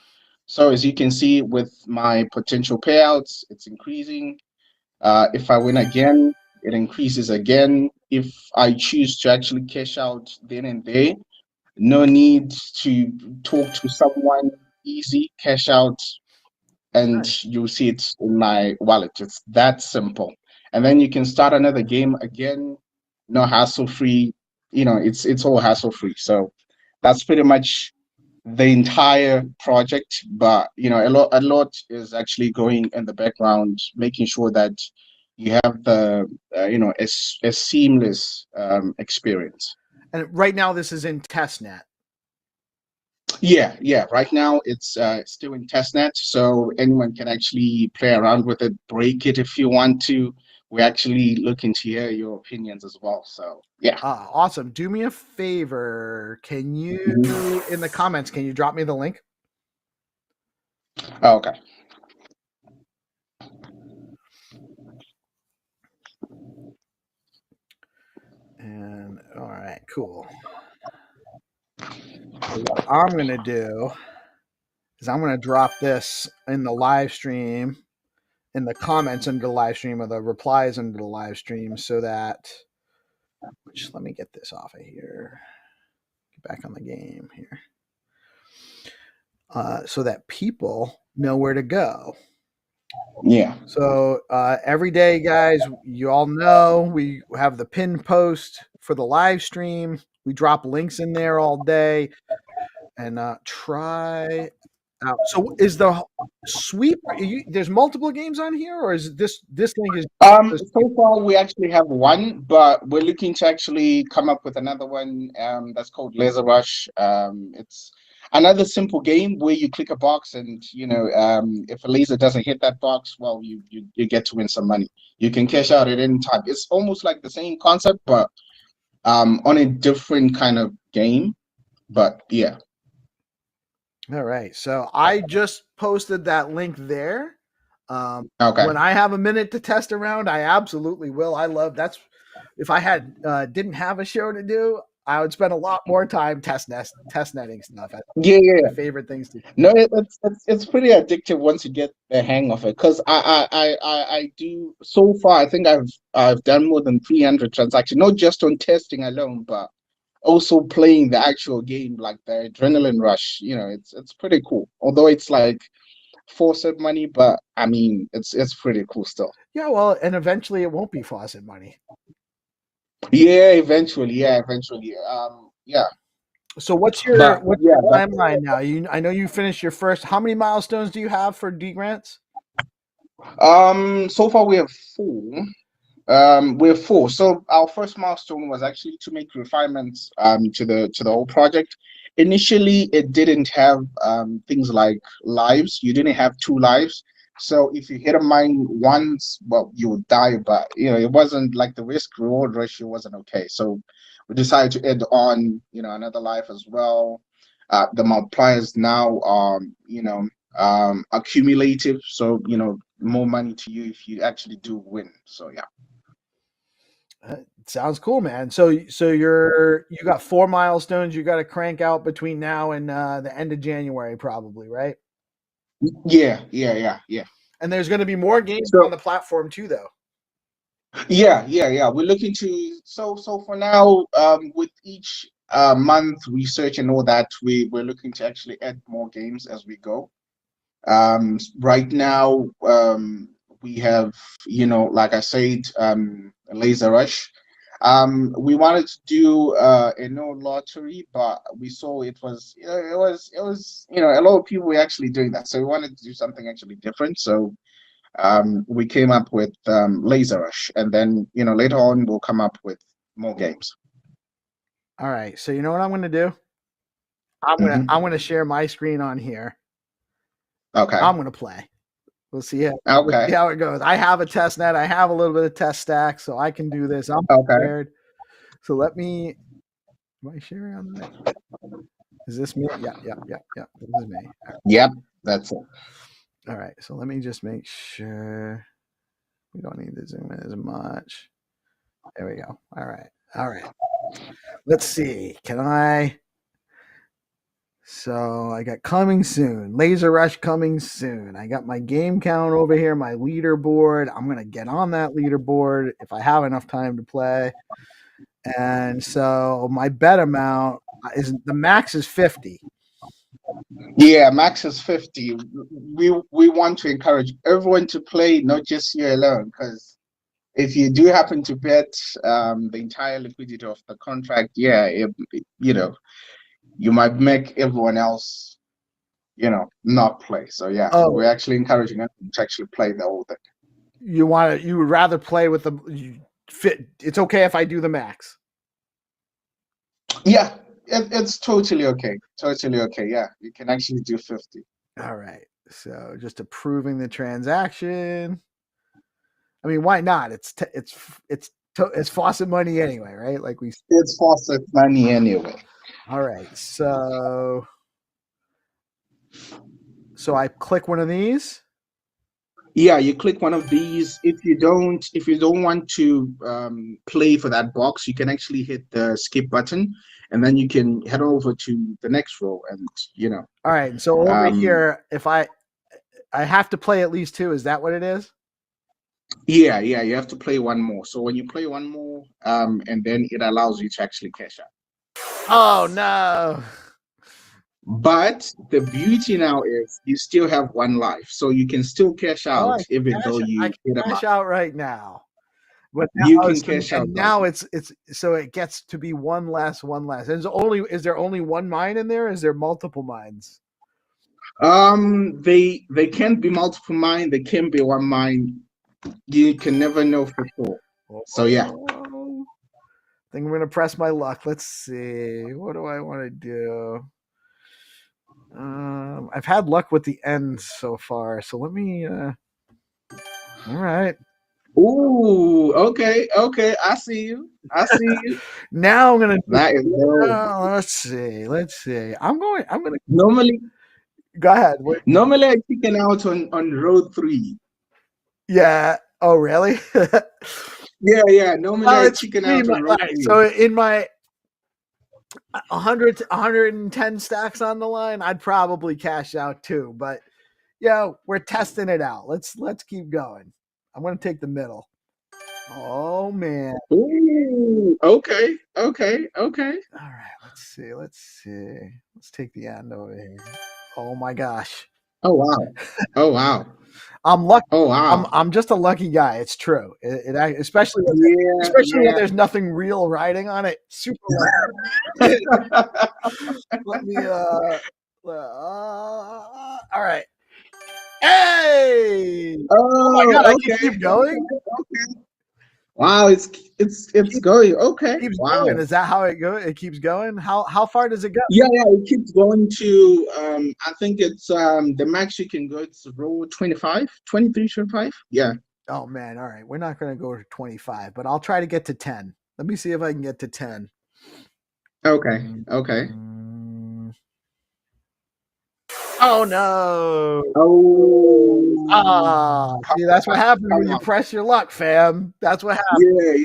So as you can see with my potential payouts, it's increasing. If I win again, it increases again. If I choose to actually cash out then and there, no need to talk to someone, easy cash out, and you'll see it in my wallet. It's that simple. And then you can start another game again, no hassle free. It's all hassle free. So that's pretty much the entire project. But a lot is actually going in the background, making sure that you have the a seamless experience. And right now this is in testnet. Yeah. Right now it's still in testnet, so anyone can actually play around with it, break it if you want to. We're actually looking to hear your opinions as well. So yeah. Awesome. Do me a favor. Can you, in the comments, can you drop me the link? Okay. And all right, cool. So what I'm going to do is I'm going to drop this in the live stream, in the comments under the live stream, or the replies under the live stream, so that, let me get this off of here. Get back on the game here. So that people know where to go. Yeah. So every day, guys, you all know we have the pinned post for the live stream. We drop links in there all day, and try out. So is the sweep? There's multiple games on here, or is this link is? So far we actually have one, but we're looking to actually come up with another one. That's called Laser Rush. It's another simple game where you click a box, and if a laser doesn't hit that box, well, you get to win some money. You can cash out at any time. It's almost like the same concept, but on a different kind of game. But yeah. All right. So I just posted that link there. Okay. When I have a minute to test around, I absolutely will. I love that's. If I had didn't have a show to do, I would spend a lot more time test netting stuff. Yeah. My favorite things to do. No, it's pretty addictive once you get the hang of it. Because I do so far. I think I've done more than 300 transactions, not just on testing alone, but also playing the actual game, like the adrenaline rush. It's pretty cool. Although it's like faucet money, but I mean it's pretty cool still. Yeah, well, and eventually it won't be faucet money. Yeah, eventually. Yeah. So what's your timeline now? I know you finished your first. How many milestones do you have for D grants? So far we have 4. We have 4. So our first milestone was actually to make refinements to the whole project, initially it didn't have things like lives. You didn't have 2 lives. So if you hit a mine once, well, you would die. But it wasn't like the risk reward ratio wasn't okay. So we decided to add on, another life as well. The multipliers now are, accumulative. So more money to you if you actually do win. So yeah. Sounds cool, man. So you got 4 milestones you got to crank out between now and the end of January, probably, right? Yeah. And there's going to be more games on the platform too, though. Yeah. We're looking to so for now, with each month research and all that, we're looking to actually add more games as we go. Right now, we have, like I said, Laser Rush. We wanted to do a no lottery, but we saw it was a lot of people were actually doing that, so we wanted to do something actually different. So we came up with Laser Rush, and then later on we'll come up with more games. All right, so you know what I'm going to do? I'm gonna share my screen on here. Okay. I'm gonna play. We'll see how it goes. I have a test net. I have a little bit of test stack, so I can do this. I'm prepared. So let me. Am I sharing on that? Is this me? Yeah. This is me. Right. Yep, that's it. All right. So let me just make sure we don't need to zoom in as much. There we go. All right. Let's see. Can I? So I got coming soon. Laser Rush coming soon. I got my game count over here, my leaderboard. I'm going to get on that leaderboard if I have enough time to play. And so my bet amount is the max is 50. Yeah, max is 50. We want to encourage everyone to play, not just you alone, because if you do happen to bet the entire liquidity of the contract, you might make everyone else, not play. So yeah, we're actually encouraging everyone to actually play the whole thing. You would rather play with the fit. It's okay if I do the max. Yeah, it's totally okay. Totally okay. Yeah, you can actually do 50. All right. So just approving the transaction. I mean, why not? It's faucet money anyway, right? Like it's faucet money anyway. All right, so I click one of these. Yeah, you click one of these. If you don't want to play for that box, you can actually hit the skip button, and then you can head over to the next row, and All right, so over here, if I have to play at least 2, is that what it is? Yeah, you have to play one more. So when you play one more, and then it allows you to actually cash out. Oh no! But the beauty now is you still have 1 life, so you can still cash out even though you can cash out right now. But now, you can cash out. And now it's so it gets to be one less. Is there only 1 mine in there? Is there multiple mines? They can be multiple mine. They can be 1 mine. You can never know for sure. So yeah. I think I'm gonna press my luck. Let's see. What do I want to do? I've had luck with the ends so far, so let me. All right. Ooh, okay. I see you. Now I'm gonna. That is let's see. I'm gonna. Normally. Go ahead. Normally, I chicken out on row 3. Yeah. Oh, really? Yeah. Normally, I chicken out on row 3. So in my 100 to 110 stacks on the line, I'd probably cash out too. But we're testing it out. Let's keep going. I'm gonna take the middle. Oh man. Ooh, okay. All right, let's see. Let's take the end over here. Oh my gosh. Oh wow. I'm lucky. Oh wow. I'm just a lucky guy. It's true. Especially when there's nothing real riding on it. Super lucky. Let me. All right. Hey! Oh my god! I can keep going. Okay. Wow, it's going. Okay. Keeps Wow. going. Is that how it goes? It keeps going. How far does it go? Yeah, it keeps going to I think it's the max you can go it's row 25, 23, 25. Yeah. Oh man, all right. We're not gonna go to 25, but I'll try to get to 10. Let me see if I can get to 10. Okay. Okay. Oh no. Oh. See, that's what happens when you press your luck, fam. That's what happens. Yeah.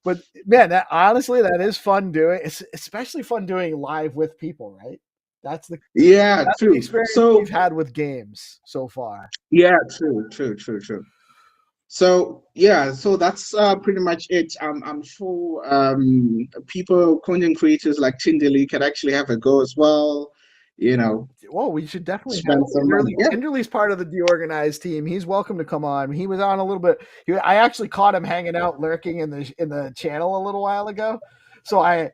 But man, honestly, that is fun doing. It's especially fun doing live with people, right? That's the True. experience So we've had with games so far. yeah, true. So yeah, so that's pretty much it. I'm sure people, content creators like Tindley could actually have a go as well. You know, Well, we should definitely have spend some money. Yeah. Tinderly's part of the DeOrganized team. He's welcome to come on. He was on a little bit. I actually caught him hanging out, lurking in the channel a little while ago. So I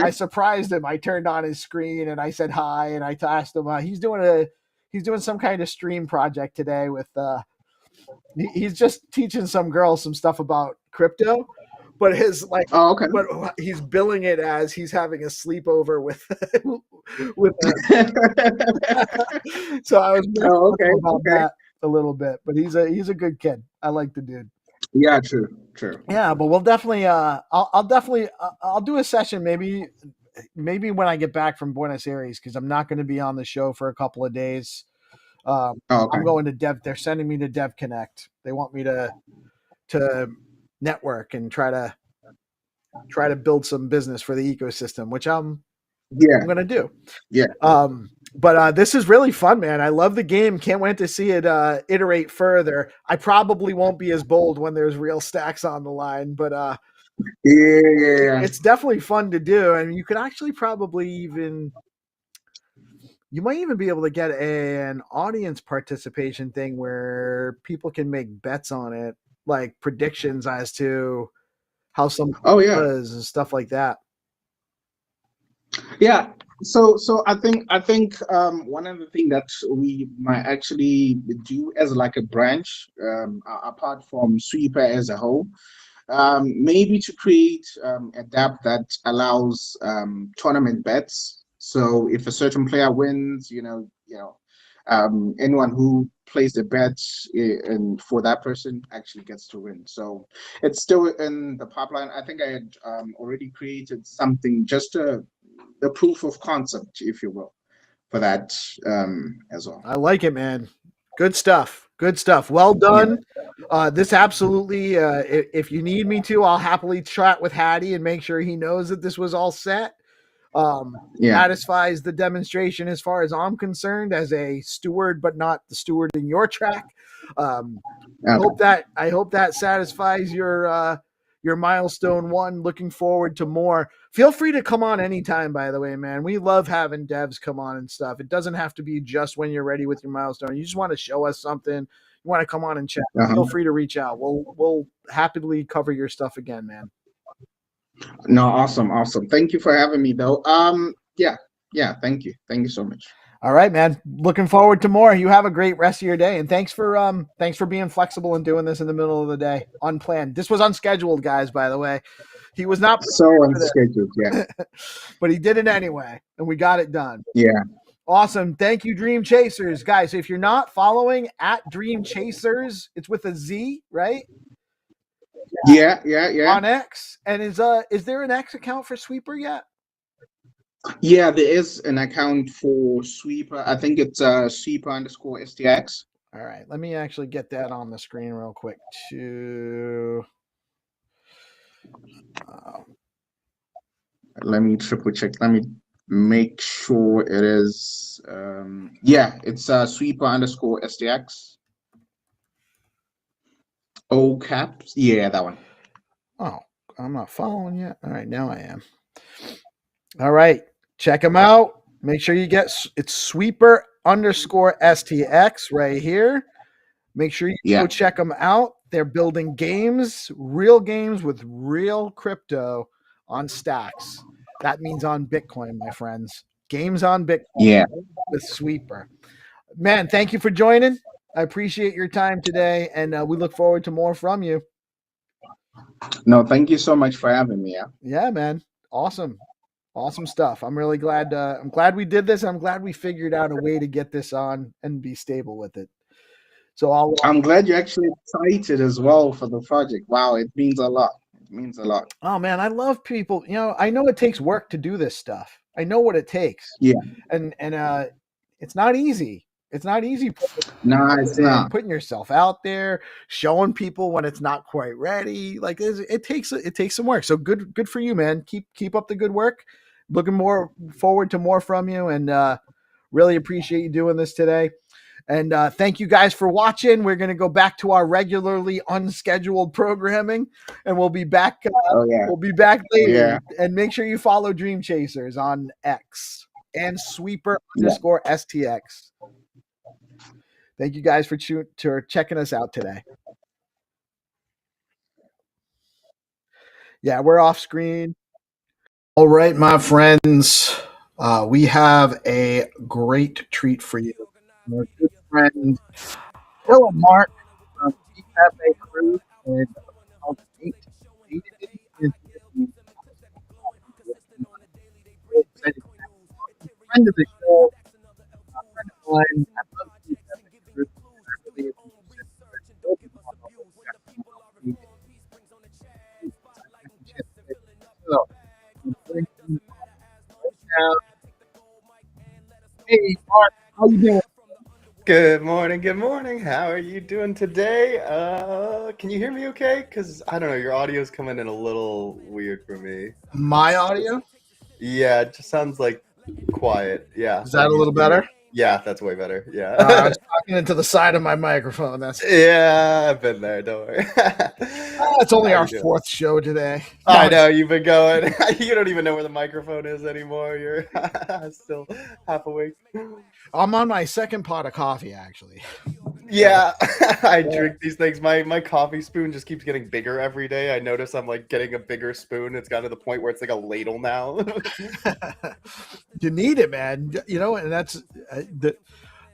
surprised him. I turned on his screen and I said hi, and I asked him. He's doing some kind of stream project today with. He's just teaching some girls some stuff about crypto. But but he's billing it as he's having a sleepover with so I was about that a little bit, but he's a good kid. I like the dude. Yeah, true. Yeah, but we'll definitely I'll do a session maybe when I get back from Buenos Aires, because I'm not going to be on the show for a couple of days. I'm going to Dev. They're sending me to Dev Connect. They want me to network and try to build some business for the ecosystem, which I'm going to do. Yeah. But this is really fun, man. I love the game. Can't wait to see it iterate further. I probably won't be as bold when there's real stacks on the line, but it's definitely fun to do. And you could actually probably you might even be able to get an audience participation thing where people can make bets on it, like predictions as to how some is and stuff like that. Yeah. So I think one of the things that we might actually do as like a branch, apart from Sweeper as a whole, maybe to create a DApp that allows tournament bets. So if a certain player wins, anyone who plays the bet and for that person actually gets to win. So it's still in the pipeline. I think I had already created something, just the proof of concept, if you will, for that as well. I like it, man. Good stuff. Well done. This absolutely, if you need me to, I'll happily chat with Hattie and make sure he knows that this was all set. Satisfies the demonstration as far as I'm concerned, as a steward, but not the steward in your track. I hope that satisfies your milestone one. Looking forward to more. Feel free to come on anytime, by the way, man. We love having devs come on and stuff. It doesn't have to be just when you're ready with your milestone. You just want to show us something, you want to come on and chat, feel free to reach out. We'll happily cover your stuff again, man. No, awesome. Thank you for having me, though. Yeah, thank you so much. All right, man. Looking forward to more. You have a great rest of your day, and thanks for being flexible and doing this in the middle of the day, unplanned. This was unscheduled, guys, by the way. He was not so unscheduled, yeah. But he did it anyway, and we got it done. Yeah. Awesome. Thank you, Dream Chasers. Guys, if you're not following at Dream Chasers, it's with a Z, right? Yeah. On X. And is there an X account for Sweeper yet? Yeah, there is an account for Sweeper. I think it's Sweeper_STX. All right, let me actually get that on the screen real quick too. Let me triple check. Let me make sure it is. It's Sweeper_STX. O caps. Yeah, that one. Oh, I'm not following yet. All right, now I am. All right, check them out. Make sure you get it's Sweeper_STX right here. Make sure you go check them out. They're building games, real games with real crypto on stacks. That means on Bitcoin, my friends. Games on Bitcoin with Sweeper. Man, thank you for joining. I appreciate your time today, and we look forward to more from you. No, thank you so much for having me. Yeah, man. Awesome. Awesome stuff. I'm really glad. I'm glad we did this. I'm glad we figured out a way to get this on and be stable with it. So I'm glad you're actually excited as well for the project. Wow, it means a lot. It means a lot. Oh man, I love people. I know it takes work to do this stuff. I know what it takes. Yeah. And it's not easy. It's not easy No, it's not. putting yourself out there, showing people when it's not quite ready. Like it takes some work. So good for you, man. Keep up the good work. Looking more forward to more from you, and really appreciate you doing this today. And thank you guys for watching. We're going to go back to our regularly unscheduled programming, and we'll be back. We'll be back later. Yeah. And make sure you follow Dream Chasers on X and Sweeper_STX. Thank you guys for checking us out today. Yeah, we're off screen. All right, my friends, we have a great treat for you. Our good friend, hello, Mark from Cafe Crew and friend of the show, a friend of mine. I love Cafe Crew. I really Hey, Mark, how you doing? Good morning. Good morning. How are you doing today? Can you hear me okay? Because I don't know, your audio's coming in a little weird for me. My audio? Yeah, it just sounds like quiet. Yeah. Is that a little better? Yeah, that's way better. Yeah. I was talking into the side of my microphone. That's Yeah, I've been there. Don't worry. it's only How our you doing? fourth show today. I know you've been going. You don't even know where the microphone is anymore. You're still half awake. I'm on my second pot of coffee, actually. Yeah, I drink these things. My coffee spoon just keeps getting bigger every day. I notice I'm like getting a bigger spoon. It's gotten to the point where it's like a ladle now. You need it, man. And that's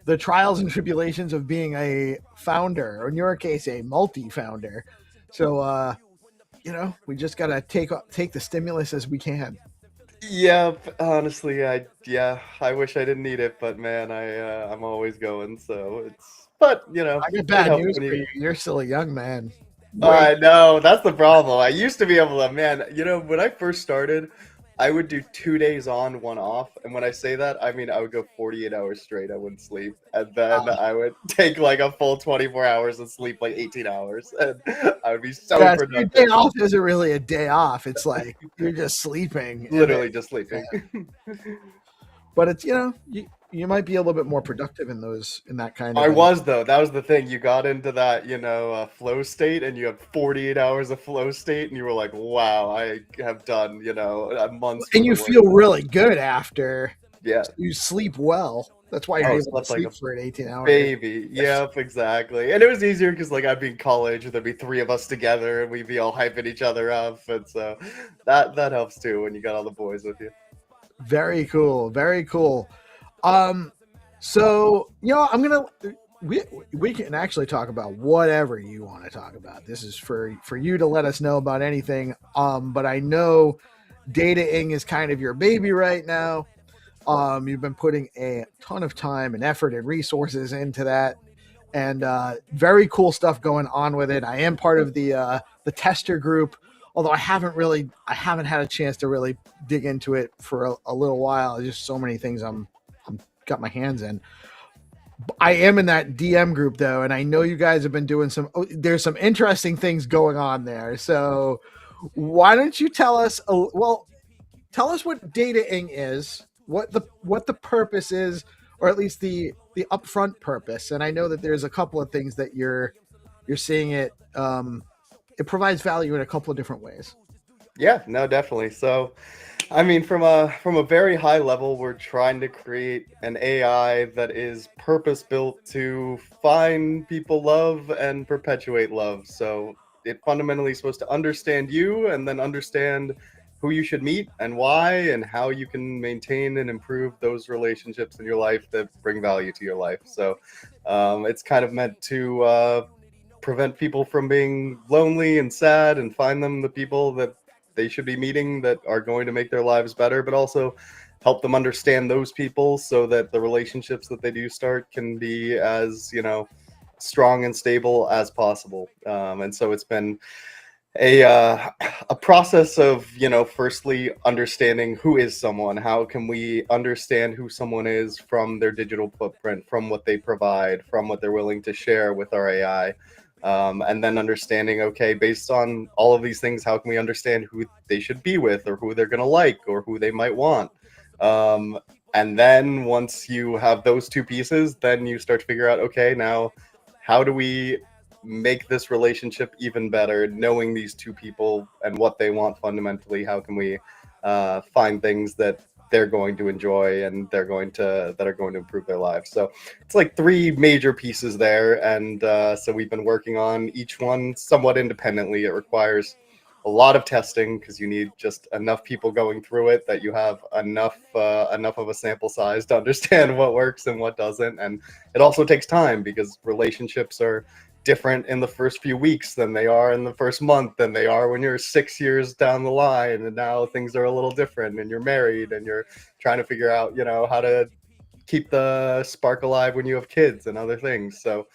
the trials and tribulations of being a founder, or in your case, a multi-founder. So, we just gotta take the stimulus as we can. Yep, honestly, I wish I didn't need it, but man, I'm always going. So I got it bad helps news when for you. You're still a young man. I know, that's the problem. I used to be able to, man, when I first started, I would do 2 days on, 1 off. And when I say that, I mean, I would go 48 hours straight. I wouldn't sleep. And then I would take like a full 24 hours and sleep like 18 hours. And I would be so Your productive. day off isn't really a day off. It's like you're just sleeping. Literally just sleeping. But it's, you might be a little bit more productive in that kind of. I was, though. That was the thing. You got into that, flow state, and you have 48 hours of flow state, and you were like, wow, I have done, a month's. And you feel really good after. Yeah. You sleep well. That's why you're able to sleep for an 18 hours. Baby. Yep, exactly. And it was easier because, like, I'd be in college, and there'd be 3 of us together, and we'd be all hyping each other up. And so that helps, too, when you got all the boys with you. Very cool. Very cool. So, we can actually talk about whatever you want to talk about. This is for you to let us know about anything. But I know dataing is kind of your baby right now. You've been putting a ton of time and effort and resources into that, and very cool stuff going on with it. I am part of the tester group, although I haven't had a chance to really dig into it for a little while. There's just so many things I'm got my hands in. I am in that DM group though, and I know you guys have been doing there's some interesting things going on there. So why don't you tell us tell us what dataing is, what the purpose is, or at least the upfront purpose. And I know that there's a couple of things that you're seeing it provides value in a couple of different ways. Yeah, no, definitely. So, I mean, from a very high level, we're trying to create an AI that is purpose-built to find people love and perpetuate love. So it fundamentally is supposed to understand you and then understand who you should meet and why and how you can maintain and improve those relationships in your life that bring value to your life. So it's kind of meant to prevent people from being lonely and sad and find them the people that they should be meeting that are going to make their lives better, but also help them understand those people so that the relationships that they do start can be as, you know, strong and stable as possible. And so it's been a process of, you know, firstly understanding who is someone, how can we understand who someone is from their digital footprint, from what they provide, from what they're willing to share with our AI, and then understanding, okay, based on all of these things, how can we understand who they should be with, or who they're going to like, or who they might want. And then once you have those two pieces, then you start to figure out, okay, now how do we make this relationship even better, knowing these two people and what they want fundamentally? How can we find things that they're going to enjoy and that are going to improve their lives? So it's like three major pieces there, and so we've been working on each one somewhat independently. It requires a lot of testing because you need just enough people going through it that you have enough of a sample size to understand what works and what doesn't. And it also takes time because relationships are different in the first few weeks than they are in the first month than they are when you're 6 years down the line, and now things are a little different and you're married and you're trying to figure out, you know, how to keep the spark alive when you have kids and other things. So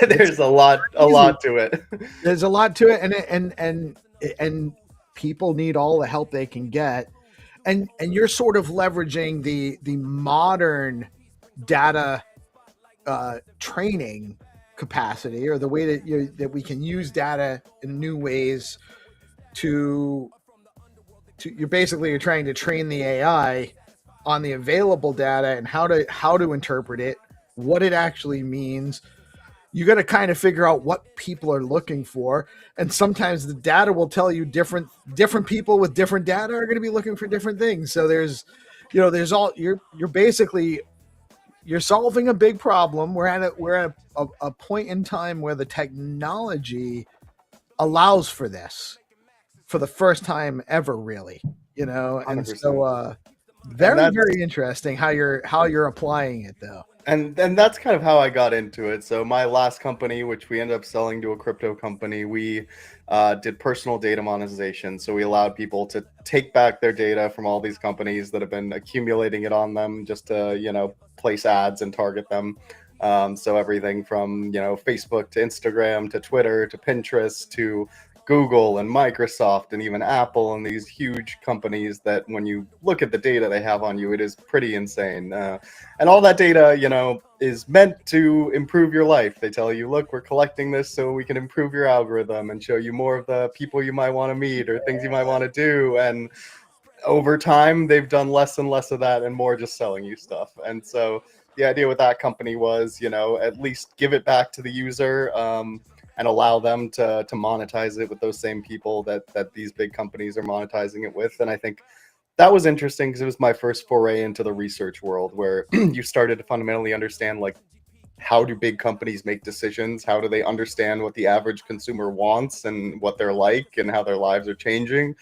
there's a lot to it. There's a lot to it, and people need all the help they can get, and you're sort of leveraging the modern data training capacity, or the way that we can use data in new ways to you're trying to train the AI on the available data and how to interpret it, what it actually means. You got to kind of figure out what people are looking for, and sometimes the data will tell you different people with different data are going to be looking for different things. So you're solving a big problem. We're at a point in time where the technology allows for this for the first time ever, really, you know. And 100%. so very interesting how you're applying it, though. And that's kind of how I got into it. So my last company, which we ended up selling to a crypto company, we did personal data monetization. So we allowed people to take back their data from all these companies that have been accumulating it on them just to, you know, place ads and target them. So everything from, you know, Facebook to Instagram to Twitter to Pinterest to Google and Microsoft and even Apple, and these huge companies that when you look at the data they have on you, it is pretty insane. And all that data, you know, is meant to improve your life. They tell you, look, we're collecting this so we can improve your algorithm and show you more of the people you might want to meet or things you might want to do. And over time, they've done less and less of that and more just selling you stuff. And so the idea with that company was, you know, at least give it back to the user, and allow them to monetize it with those same people that these big companies are monetizing it with. And I think that was interesting because it was my first foray into the research world, where you started to fundamentally understand, like, how do big companies make decisions? How do they understand what the average consumer wants and what they're like and how their lives are changing?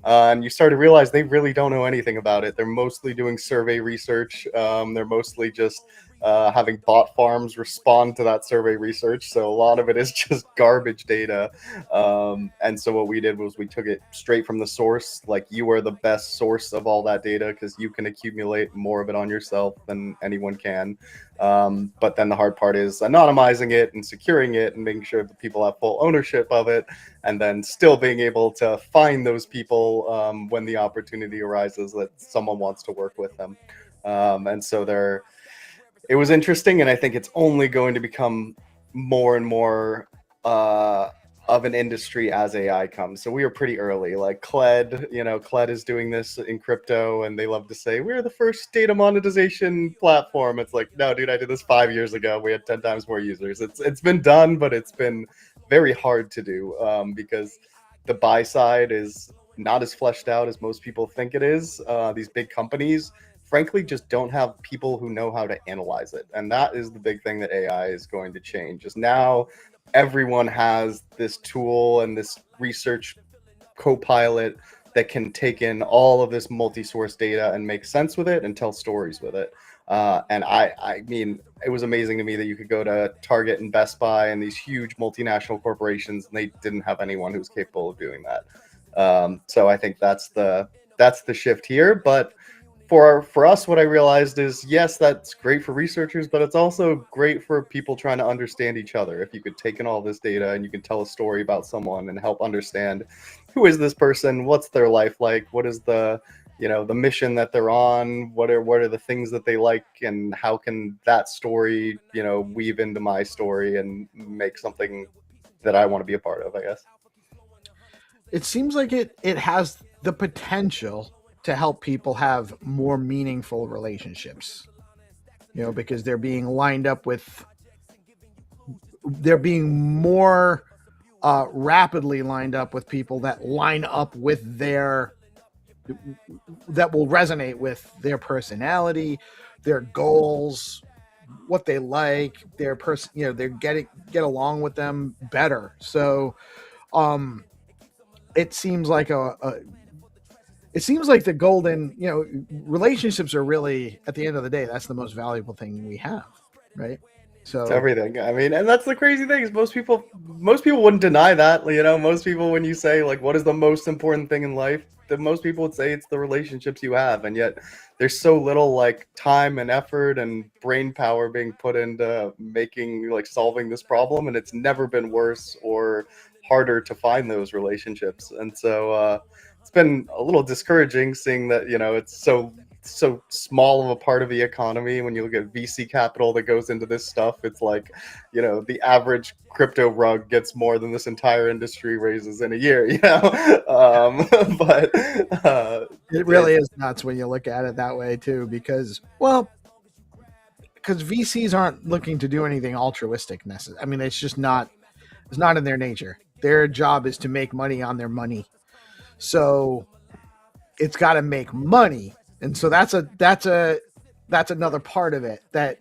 And you start to realize they really don't know anything about it. They're mostly doing survey research. They're mostly just having bot farms respond to that survey research. So a lot of it is just garbage data. And so what we did was we took it straight from the source. Like, you are the best source of all that data because you can accumulate more of it on yourself than anyone can. But then the hard part is anonymizing it and securing it and making sure that people have full ownership of it, and then still being able to find those people when the opportunity arises that someone wants to work with them. And so it was interesting, and I think it's only going to become more and more of an industry as AI comes. So we were pretty early. Like Cled, you know, Cled is doing this in crypto, and they love to say we're the first data monetization platform. It's like, no, dude, I did this 5 years ago. We had 10 times more users. It's been done, but it's been very hard to do because the buy side is not as fleshed out as most people think it is. These big companies, frankly, just don't have people who know how to analyze it. And that is the big thing that AI is going to change. Just now, everyone has this tool and this research co-pilot that can take in all of this multi-source data and make sense with it and tell stories with it. And I mean, it was amazing to me that you could go to Target and Best Buy and these huge multinational corporations, and they didn't have anyone who was capable of doing that. So I think that's the shift here. But for us, what I realized is, yes, that's great for researchers, but it's also great for people trying to understand each other. If you could take in all this data and you can tell a story about someone and help understand who is this person, what's their life like, what is the the mission that they're on, what are the things that they like, and how can that story weave into my story and make something that I want to be a part of, I guess. It seems like it has the potential to help people have more meaningful relationships, because they're being lined up with, they're being more rapidly lined up with people that line up with that will resonate with their personality, their goals, what they like, their person, they're get along with them better. So it seems like the golden, relationships are really, at the end of the day, that's the most valuable thing we have, right? So it's everything. I mean, and that's the crazy thing is most people wouldn't deny that. Most people, when you say like, what is the most important thing in life, that most people would say it's the relationships you have, and yet there's so little like time and effort and brain power being put into solving this problem, and it's never been worse or harder to find those relationships. And so it's been a little discouraging seeing that it's so small of a part of the economy. When you look at VC capital that goes into this stuff, it's like the average crypto rug gets more than this entire industry raises in a year. But it really is nuts when you look at it that way too, because VCs aren't looking to do anything altruistic necessarily. I mean, it's not in their nature. Their job is to make money on their money, so it's got to make money. And so that's another part of it that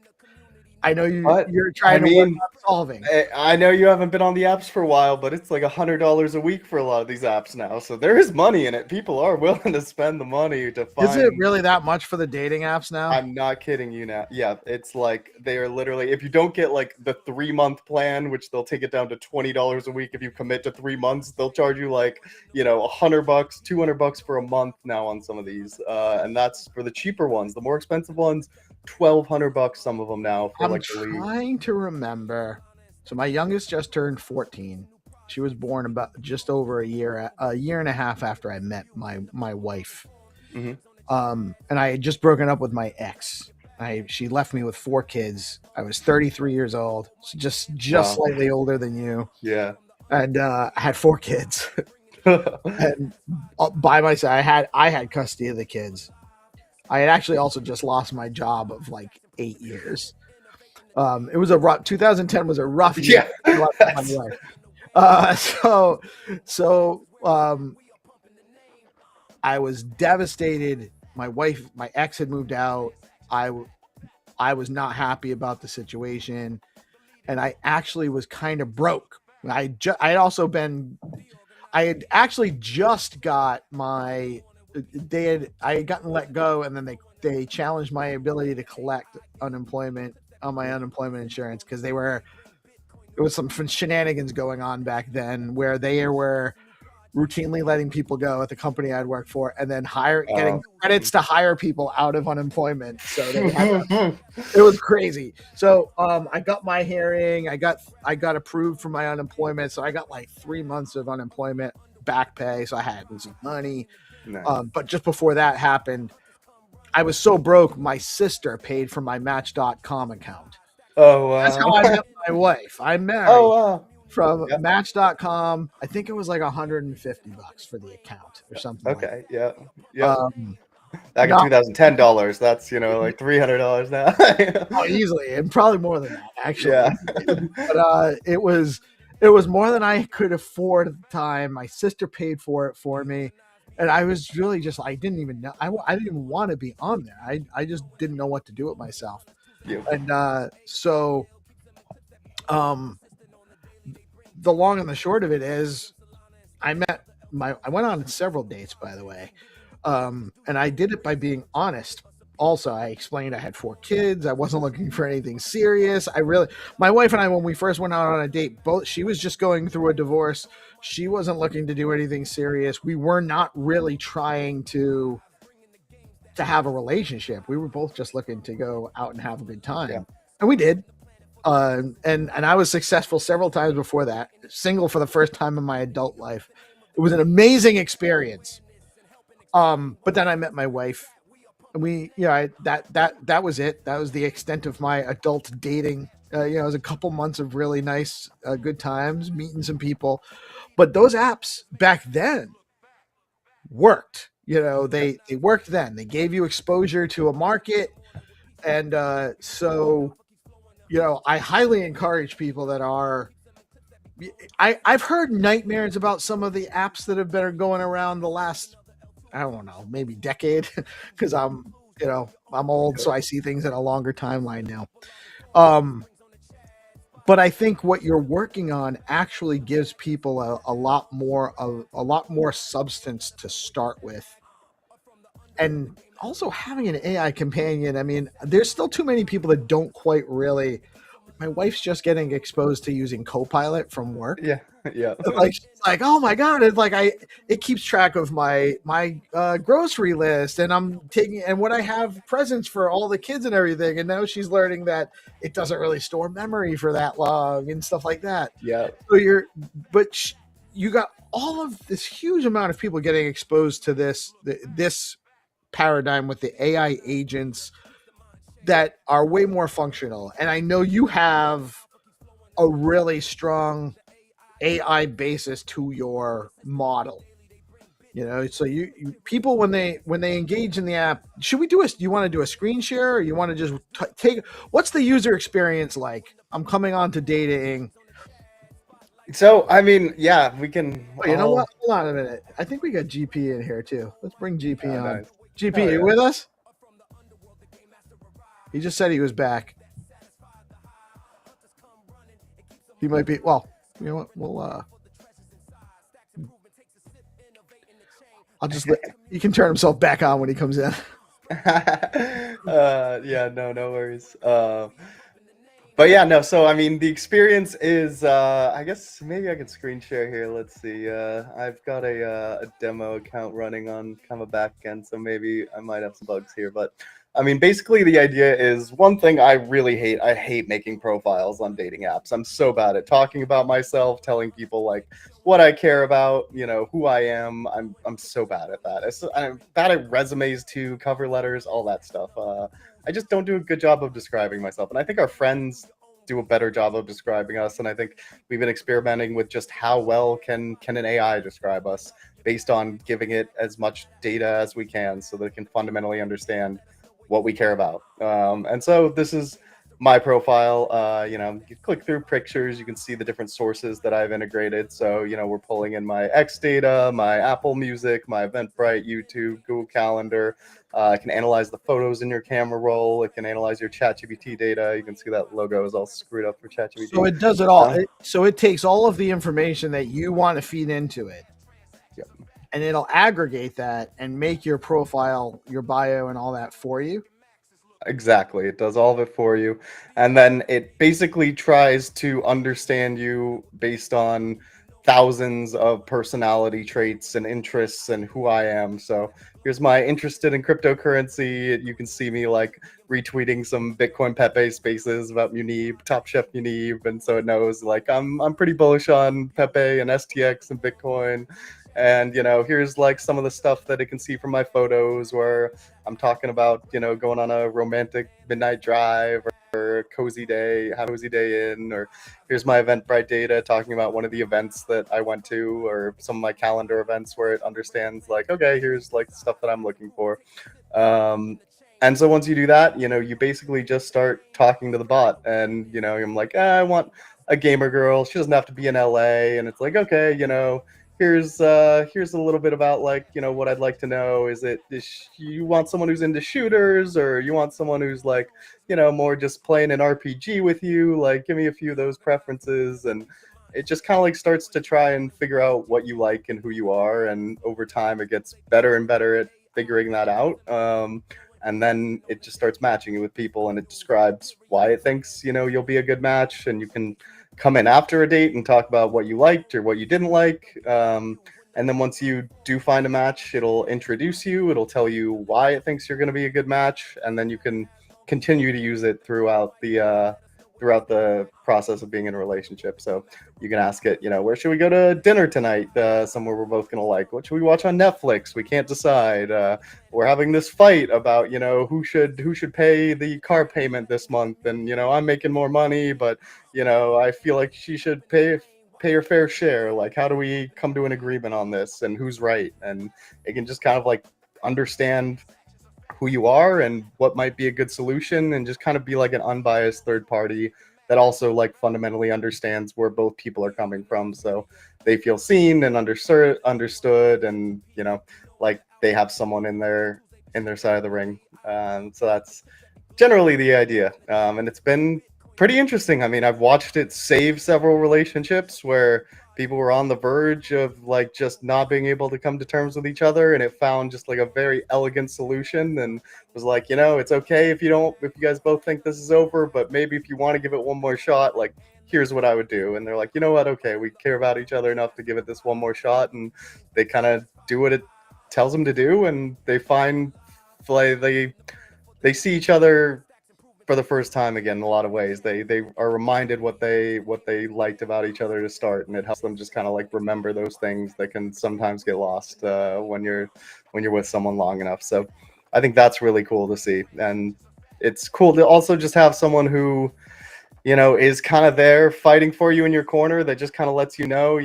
I know you're trying to work on solving. I know you haven't been on the apps for a while, but it's like $100 a week for a lot of these apps now. So there is money in it. People are willing to spend the money to find. Is it really that much for the dating apps now? I'm not kidding you now. Yeah, it's like they are literally, if you don't get like the 3-month plan, which they'll take it down to $20 a week. If you commit to 3 months, they'll charge you like, $100, $200 for a month now on some of these. And that's for the cheaper ones. The more expensive ones, $1,200 some of them now for I'm trying to remember. So my youngest just turned 14. She was born about just over a year and a half after I met my wife. Mm-hmm. And I had just broken up with my ex. She left me with 4 kids. I was 33 years old, so just wow. Slightly older than you. Yeah. And I had 4 kids. And by myself, I had custody of the kids. I had actually also just lost my job of like 8 years. It was 2010 was a rough year. Yeah. So I was devastated. My ex had moved out. I was not happy about the situation, and I actually was kind of broke. I had actually just got I had gotten let go, and then they challenged my ability to collect unemployment on my unemployment insurance because there was some shenanigans going on back then where they were routinely letting people go at the company I'd worked for, and then getting credits to hire people out of unemployment. So it was crazy. So I got my hearing. I got approved for my unemployment. So I got like 3 months of unemployment back pay. So I had some money. Nice. But just before that happened, I was so broke, my sister paid for my Match.com account. Oh, wow. That's how I met my wife. I married from Match.com. I think it was like $150 for the account or something. Okay, yeah. Back in $2010, that's like $300 now. Easily, and probably more than that, actually. Yeah. But it was more than I could afford at the time. My sister paid for it for me. And I was really I didn't even know. I didn't even want to be on there. I just didn't know what to do with myself. Yeah. And so the long and the short of it is I met I went on several dates, by the way, and I did it by being honest. Also, I explained I had 4 kids. I wasn't looking for anything serious. My wife and I, when we first went out on a date, she was just going through a divorce. She wasn't looking to do anything serious. We were not really trying to have a relationship. We were both just looking to go out and have a good time, and we did. And I was successful several times before that. Single for the first time in my adult life. It was an amazing experience. But then I met my wife. That was it. That was the extent of my adult dating. It was a couple months of really nice, good times, meeting some people. But those apps back then worked. They worked then. They gave you exposure to a market, and so I highly encourage people that are. I've heard nightmares about some of the apps that have been going around the last, I don't know, maybe decade, because I'm old, so I see things in a longer timeline now. But I think what you're working on actually gives people a lot more substance to start with, and also having an AI companion. I mean, there's still too many people that don't quite really. My wife's just getting exposed to using Copilot from work. Yeah. She's like, oh my god, it keeps track of my grocery list, and I'm taking and what I have presents for all the kids and everything. And now she's learning that it doesn't really store memory for that long and stuff like that. Yeah. So you got all of this huge amount of people getting exposed to this paradigm with the AI agents that are way more functional. And I know you have a really strong AI basis to your model. So you people when they engage in the app, do you want to do a screen share, or you want to just take what's the user experience like? I'm coming on to dating. So I mean, yeah, we can. You know what? Hold on a minute. I think we got GP in here too. Let's bring GP on. Nice. GP, you with us? He just said he was back. He might be. Well, you know what? We'll. I'll just let. He can turn himself back on when he comes in. Yeah, no worries. But yeah, no. So I mean, the experience is. I guess maybe I can screen share here. Let's see. I've got a demo account running on kind of a back end, so maybe I might have some bugs here, but. I mean, basically the idea is one thing I really hate. I hate making profiles on dating apps. I'm so bad at talking about myself, telling people like what I care about, who I am. I'm so bad at that. I'm bad at resumes too, cover letters, all that stuff. I just don't do a good job of describing myself. And I think our friends do a better job of describing us. And I think we've been experimenting with just how well can an AI describe us based on giving it as much data as we can so that it can fundamentally understand what we care about. And so this is my profile. You click through pictures, you can see the different sources that I've integrated. So, we're pulling in my X data, my Apple Music, my Eventbrite, YouTube, Google Calendar. I can analyze the photos in your camera roll. It can analyze your ChatGPT data. You can see that logo is all screwed up for ChatGPT. So it does it all. So it takes all of the information that you want to feed into it. Yep. And it'll aggregate that and make your profile, your bio, and all that for you. Exactly. It does all of it for you. And then it basically tries to understand you based on thousands of personality traits and interests and who I am. So here's my interested in cryptocurrency. You can see me like retweeting some Bitcoin Pepe spaces about Munib, Top Chef Munib. And so it knows like I'm pretty bullish on Pepe and STX and Bitcoin. And, here's like some of the stuff that it can see from my photos where I'm talking about, going on a romantic midnight drive or a cozy day, have a cozy day in, or here's my Eventbrite data talking about one of the events that I went to or some of my calendar events where it understands like, okay, here's like stuff that I'm looking for. And so once you do that, you basically just start talking to the bot and, I'm like, I want a gamer girl. She doesn't have to be in LA. And it's like, okay, here's a little bit about like, what I'd like to know. Is you want someone who's into shooters, or you want someone who's like, more just playing an RPG with you? Like, give me a few of those preferences. And it just kind of like starts to try and figure out what you like and who you are, and over time it gets better and better at figuring that out. And then it just starts matching you with people, and it describes why it thinks, you know, you'll be a good match, and you can come in after a date and talk about what you liked or what you didn't like. And then once you do find a match, it'll introduce you, it'll tell you why it thinks you're going to be a good match, and then you can continue to use it throughout the process of being in a relationship. So you can ask it, you know, where should we go to dinner tonight? Somewhere we're both gonna like. What should we watch on Netflix? We can't decide. We're having this fight about, you know, who should pay the car payment this month, and you know, I'm making more money, but you know, I feel like she should pay her fair share. Like, how do we come to an agreement on this, and who's right? And it can just kind of like understand who you are and what might be a good solution, and just kind of be like an unbiased third party that also like fundamentally understands where both people are coming from, so they feel seen and understood, and you know, like they have someone in their side of the ring. So that's generally the idea, and it's been pretty interesting. I mean, I've watched it save several relationships where people were on the verge of like just not being able to come to terms with each other, and it found just like a very elegant solution, and was like, you know, it's okay if you guys both think this is over, but maybe if you want to give it one more shot, like here's what I would do. And they're like, you know what, okay, we care about each other enough to give it this one more shot, and they kind of do what it tells them to do, and they find like they see each other for the first time again in a lot of ways. They are reminded what they liked about each other to start, and it helps them just kind of like remember those things that can sometimes get lost when you're with someone long enough. So I think that's really cool to see, and it's cool to also just have someone who, you know, is kind of there fighting for you in your corner, that just kind of lets you know,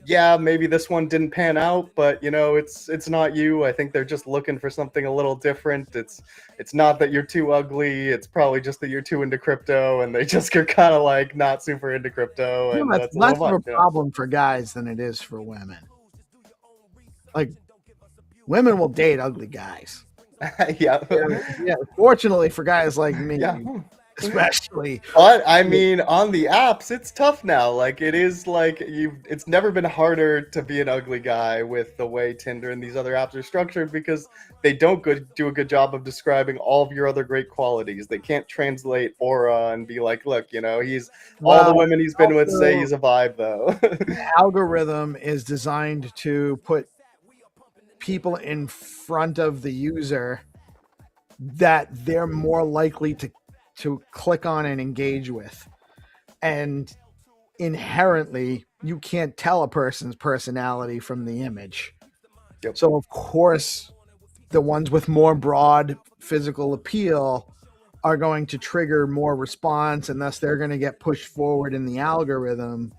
yeah, maybe this one didn't pan out, but you know, it's not you. I think they're just looking for something a little different. It's not that you're too ugly. It's probably just that you're too into crypto, and they just are kind of like not super into crypto. And That's less of a problem for guys than it is for women. Like, women will date ugly guys. Yeah. Fortunately for guys like me, especially. But I mean, on the apps, it's tough now. Like, it is like it's never been harder to be an ugly guy with the way Tinder and these other apps are structured, because they don't do a good job of describing all of your other great qualities. They can't translate aura and be like, look, you know, all the women he's been with say he's a vibe, though. The algorithm is designed to put people in front of the user that they're more likely to click on and engage with, and inherently you can't tell a person's personality from the image. So of course the ones with more broad physical appeal are going to trigger more response, and thus they're going to get pushed forward in the algorithm,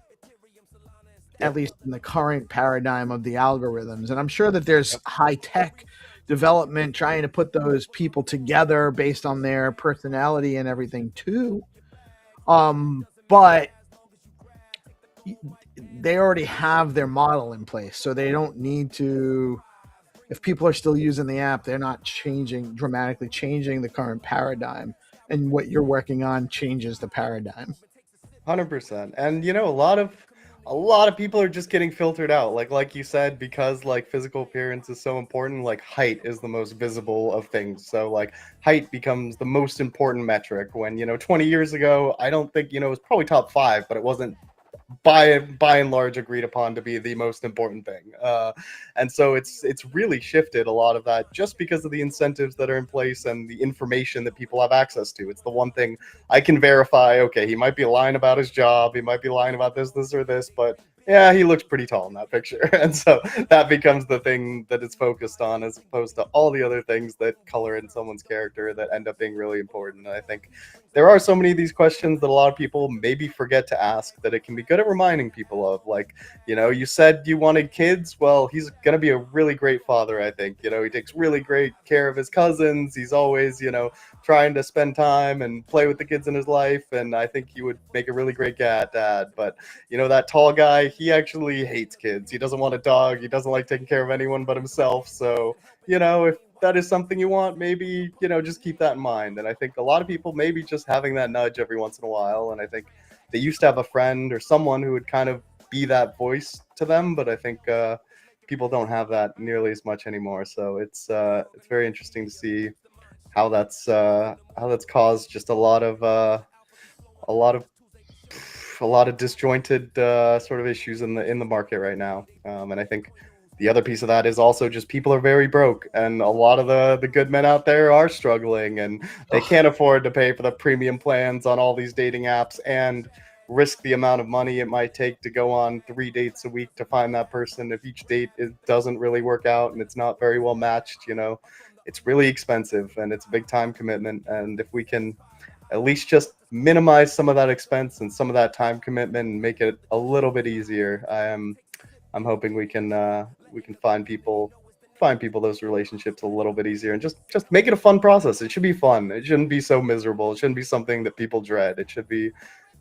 at least in the current paradigm of the algorithms. And I'm sure that there's high tech development trying to put those people together based on their personality and everything too. But they already have their model in place, so they don't need to. If people are still using the app, they're not dramatically changing the current paradigm, and what you're working on changes the paradigm. 100%. And you know, a lot of people are just getting filtered out, like you said, because like physical appearance is so important. Like, height is the most visible of things, so like height becomes the most important metric, when, you know, 20 years ago, I don't think, you know, it was probably top 5, but it wasn't by and large agreed upon to be the most important thing. And so it's really shifted a lot of that, just because of the incentives that are in place and the information that people have access to. It's the one thing I can verify. Okay, he might be lying about his job, he might be lying about this or this, but yeah, he looks pretty tall in that picture. And so that becomes the thing that it's focused on, as opposed to all the other things that color in someone's character that end up being really important. And I think there are so many of these questions that a lot of people maybe forget to ask, that it can be good at reminding people of. Like, you know, you said you wanted kids. Well, he's going to be a really great father, I think. You know, he takes really great care of his cousins. He's always, you know, trying to spend time and play with the kids in his life. And I think he would make a really great dad. But, you know, that tall guy, he actually hates kids. He doesn't want a dog. He doesn't like taking care of anyone but himself. So, you know, if that is something you want, maybe, you know, just keep that in mind. And I think a lot of people maybe just having that nudge every once in a while. And I think they used to have a friend or someone who would kind of be that voice to them, but I think people don't have that nearly as much anymore. So it's very interesting to see how that's caused just a lot of disjointed sort of issues in the market right now. And I think the other piece of that is also just people are very broke, and a lot of the good men out there are struggling, and they can't afford to pay for the premium plans on all these dating apps and risk the amount of money it might take to go on 3 dates a week to find that person. If each date doesn't really work out and it's not very well matched, it's really expensive and it's a big time commitment. And if we can at least just minimize some of that expense and some of that time commitment and make it a little bit easier, I'm hoping we can find people those relationships a little bit easier, and just make it a fun process. It should be fun. It shouldn't be so miserable. It shouldn't be something that people dread. It should be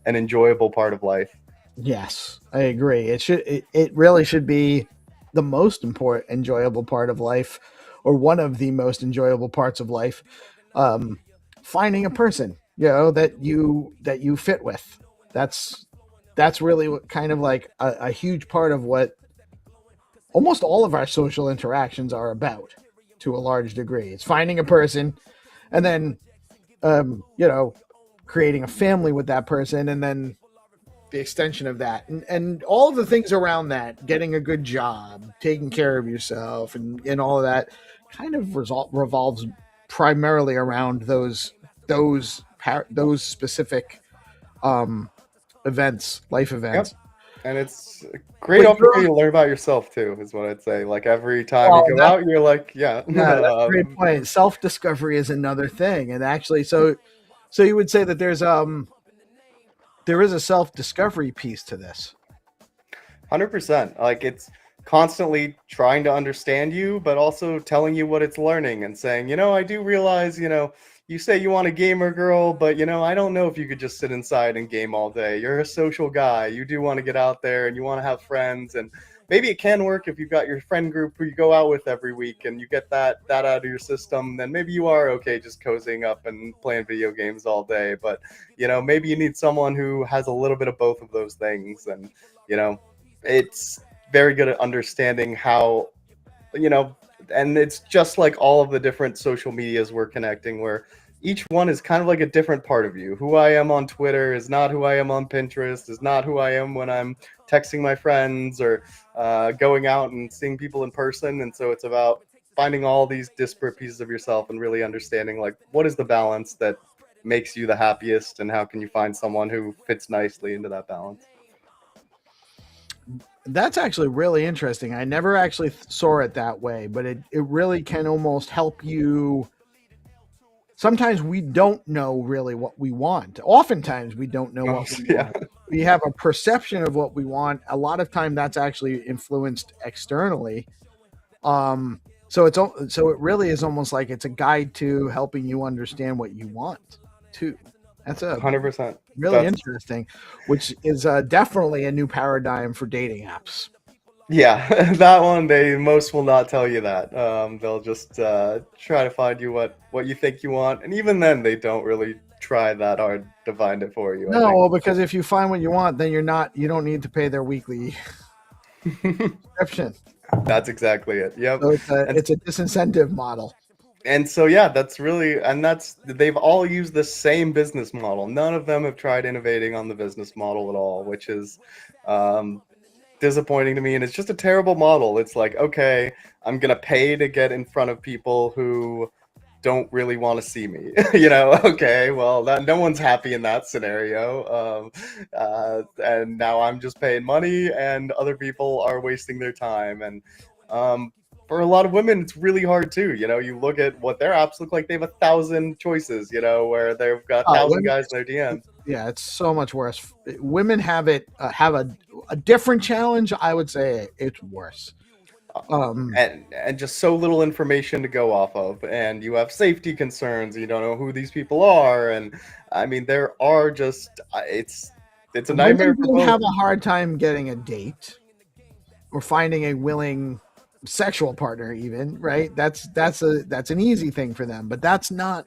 an enjoyable part of life. Yes, I agree. It really should be the most important, enjoyable part of life, or one of the most enjoyable parts of life. Finding a person, that you fit with. That's really what kind of like a huge part of what almost all of our social interactions are about, to a large degree. It's finding a person, and then creating a family with that person, and then the extension of that, and all of the things around that, getting a good job, taking care of yourself, and all of that kind of revolves primarily around those specific events, life events. Yep. And it's a great opportunity to learn about yourself too, is what I'd say. Like every time you go out, you're like, yeah. Yeah, that's a great point. Self-discovery is another thing. And actually, so you would say that there is a self-discovery piece to this. 100%. Like, it's constantly trying to understand you, but also telling you what it's learning and saying, I do realize, you say you want a gamer girl, but I don't know if you could just sit inside and game all day. You're a social guy. You do want to get out there and you want to have friends, and maybe it can work if you've got your friend group who you go out with every week and you get that out of your system. Then maybe you are okay just cozying up and playing video games all day. But maybe you need someone who has a little bit of both of those things, and it's very good at understanding how and it's just like all of the different social medias we're connecting, where each one is kind of like a different part of you. Who I am on Twitter is not who I am on Pinterest, is not who I am when I'm texting my friends or going out and seeing people in person. And so it's about finding all these disparate pieces of yourself and really understanding, like, what is the balance that makes you the happiest, and how can you find someone who fits nicely into that balance. That's actually really interesting. I never actually saw it that way, but it really can almost help you. Sometimes we don't know really what we want. Oftentimes we don't know what we want. We have a perception of what we want. A lot of time that's actually influenced externally. So it really is almost like it's a guide to helping you understand what you want too. That's 100%. Really interesting, which is definitely a new paradigm for dating apps. Yeah, that one, most will not tell you that. They'll just try to find you what you think you want, and even then, they don't really try that hard to find it for you. No, because if you find what you want, then you don't need to pay their weekly subscription. That's exactly it. Yep. So it's a disincentive model. And so, yeah, they've all used the same business model. None of them have tried innovating on the business model at all, which is disappointing to me. And it's just a terrible model. It's like, okay, I'm going to pay to get in front of people who don't really want to see me. Okay, well, no one's happy in that scenario. And now I'm just paying money and other people are wasting their time. And for a lot of women, it's really hard too. You look at what their apps look like. They have 1,000 choices, where they've got 1,000 guys in their DMs. Yeah, it's so much worse. Women have a different challenge. I would say it's worse. And just so little information to go off of, and you have safety concerns. You don't know who these people are, and I mean, there are just it's a nightmare. Women have a hard time getting a date or finding a willing sexual partner, even, right? That's an easy thing for them, but that's not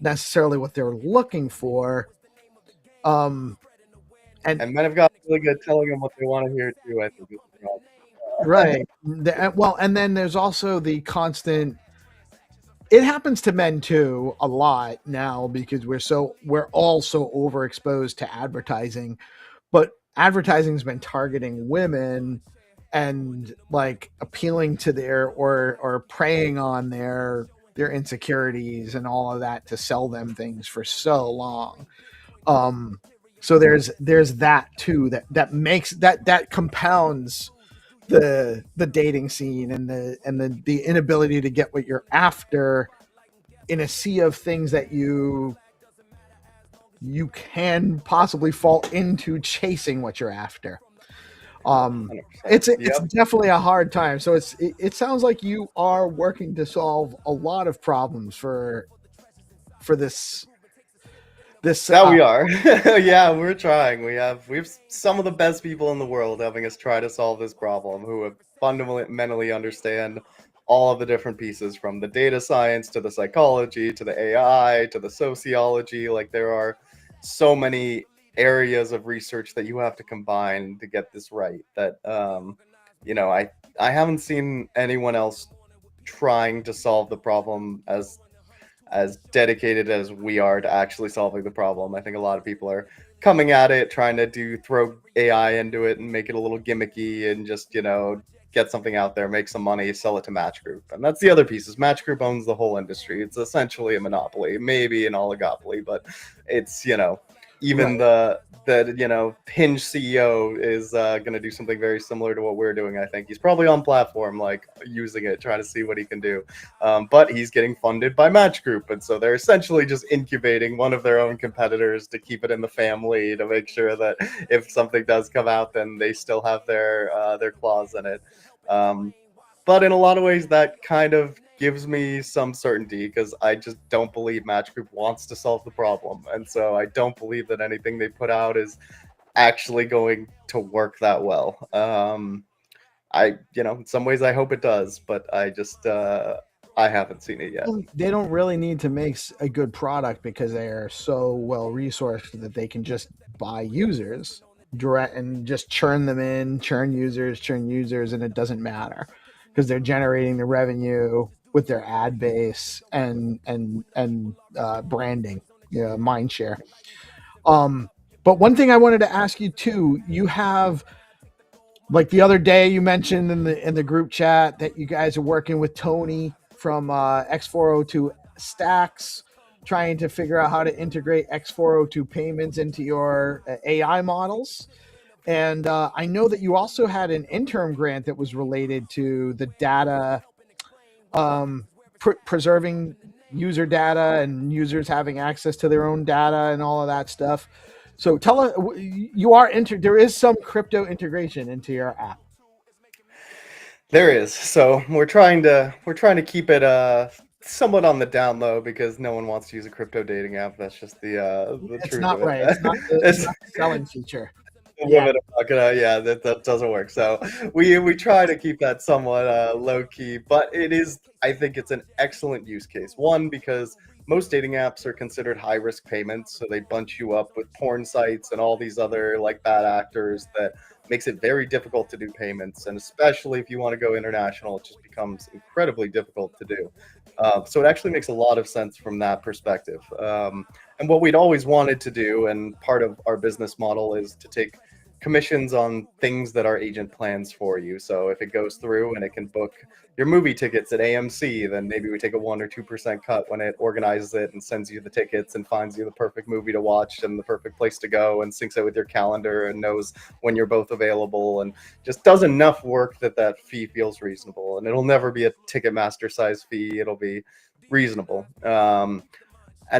necessarily what they're looking for And men have got really good telling them what they want to hear too, I think. Right. Well, and then there's also the constant. It happens to men too a lot now because we're all so overexposed to advertising, but advertising's been targeting women and like appealing to their or preying on their insecurities and all of that to sell them things for so long. So there's that too that makes that compounds the dating scene and the inability to get what you're after in a sea of things that you can possibly fall into chasing what you're after. It's definitely a hard time. So it sounds like you are working to solve a lot of problems for this. Yeah, we are. Yeah, we're trying. We have some of the best people in the world helping us try to solve this problem, who have fundamentally understand all of the different pieces, from the data science to the psychology to the AI to the sociology. Like, there are so many areas of research that you have to combine to get this right that I haven't seen anyone else trying to solve the problem as dedicated as we are to actually solving the problem. I think a lot of people are coming at it trying to throw AI into it and make it a little gimmicky and just get something out there, make some money, sell it to Match Group. And that's the other piece, is Match Group owns the whole industry. It's essentially a monopoly, maybe an oligopoly, but it's even the Hinge CEO is going to do something very similar to what we're doing. I think he's probably on platform, like using it, trying to see what he can do. But he's getting funded by Match Group, and so they're essentially just incubating one of their own competitors to keep it in the family, to make sure that if something does come out, then they still have their claws in it. But in a lot of ways, that kind of gives me some certainty, because I just don't believe Match Group wants to solve the problem. And so I don't believe that anything they put out is actually going to work that well. In some ways I hope it does, but I just, I haven't seen it yet. They don't really need to make a good product because they are so well resourced that they can just buy users direct and just churn them in, churn users, and it doesn't matter because they're generating the revenue with their ad base and branding, mind share. But one thing I wanted to ask you too, you have, like the other day you mentioned in the group chat that you guys are working with Tony from X402 Stacks, trying to figure out how to integrate X402 payments into your AI models. And I know that you also had an interim grant that was related to the data, preserving user data and users having access to their own data and all of that stuff. So tell us, there is some crypto integration into your app. There is. So we're trying to keep it somewhat on the down low, because no one wants to use a crypto dating app. That's just the It's truth not of it. right. It's not the selling feature. That doesn't work. So we try to keep that somewhat low key, but I think it's an excellent use case. One, because most dating apps are considered high risk payments, so they bunch you up with porn sites and all these other like bad actors that makes it very difficult to do payments. And especially if you want to go international, it just becomes incredibly difficult to do. So it actually makes a lot of sense from that perspective. And what we'd always wanted to do, and part of our business model, is to take commissions on things that our agent plans for you. So if it goes through and it can book your movie tickets at AMC, then maybe we take a 1 or 2% cut when it organizes it and sends you the tickets and finds you the perfect movie to watch and the perfect place to go and syncs it with your calendar and knows when you're both available, and just does enough work that fee feels reasonable. And it'll never be a Ticketmaster size fee. It'll be reasonable. And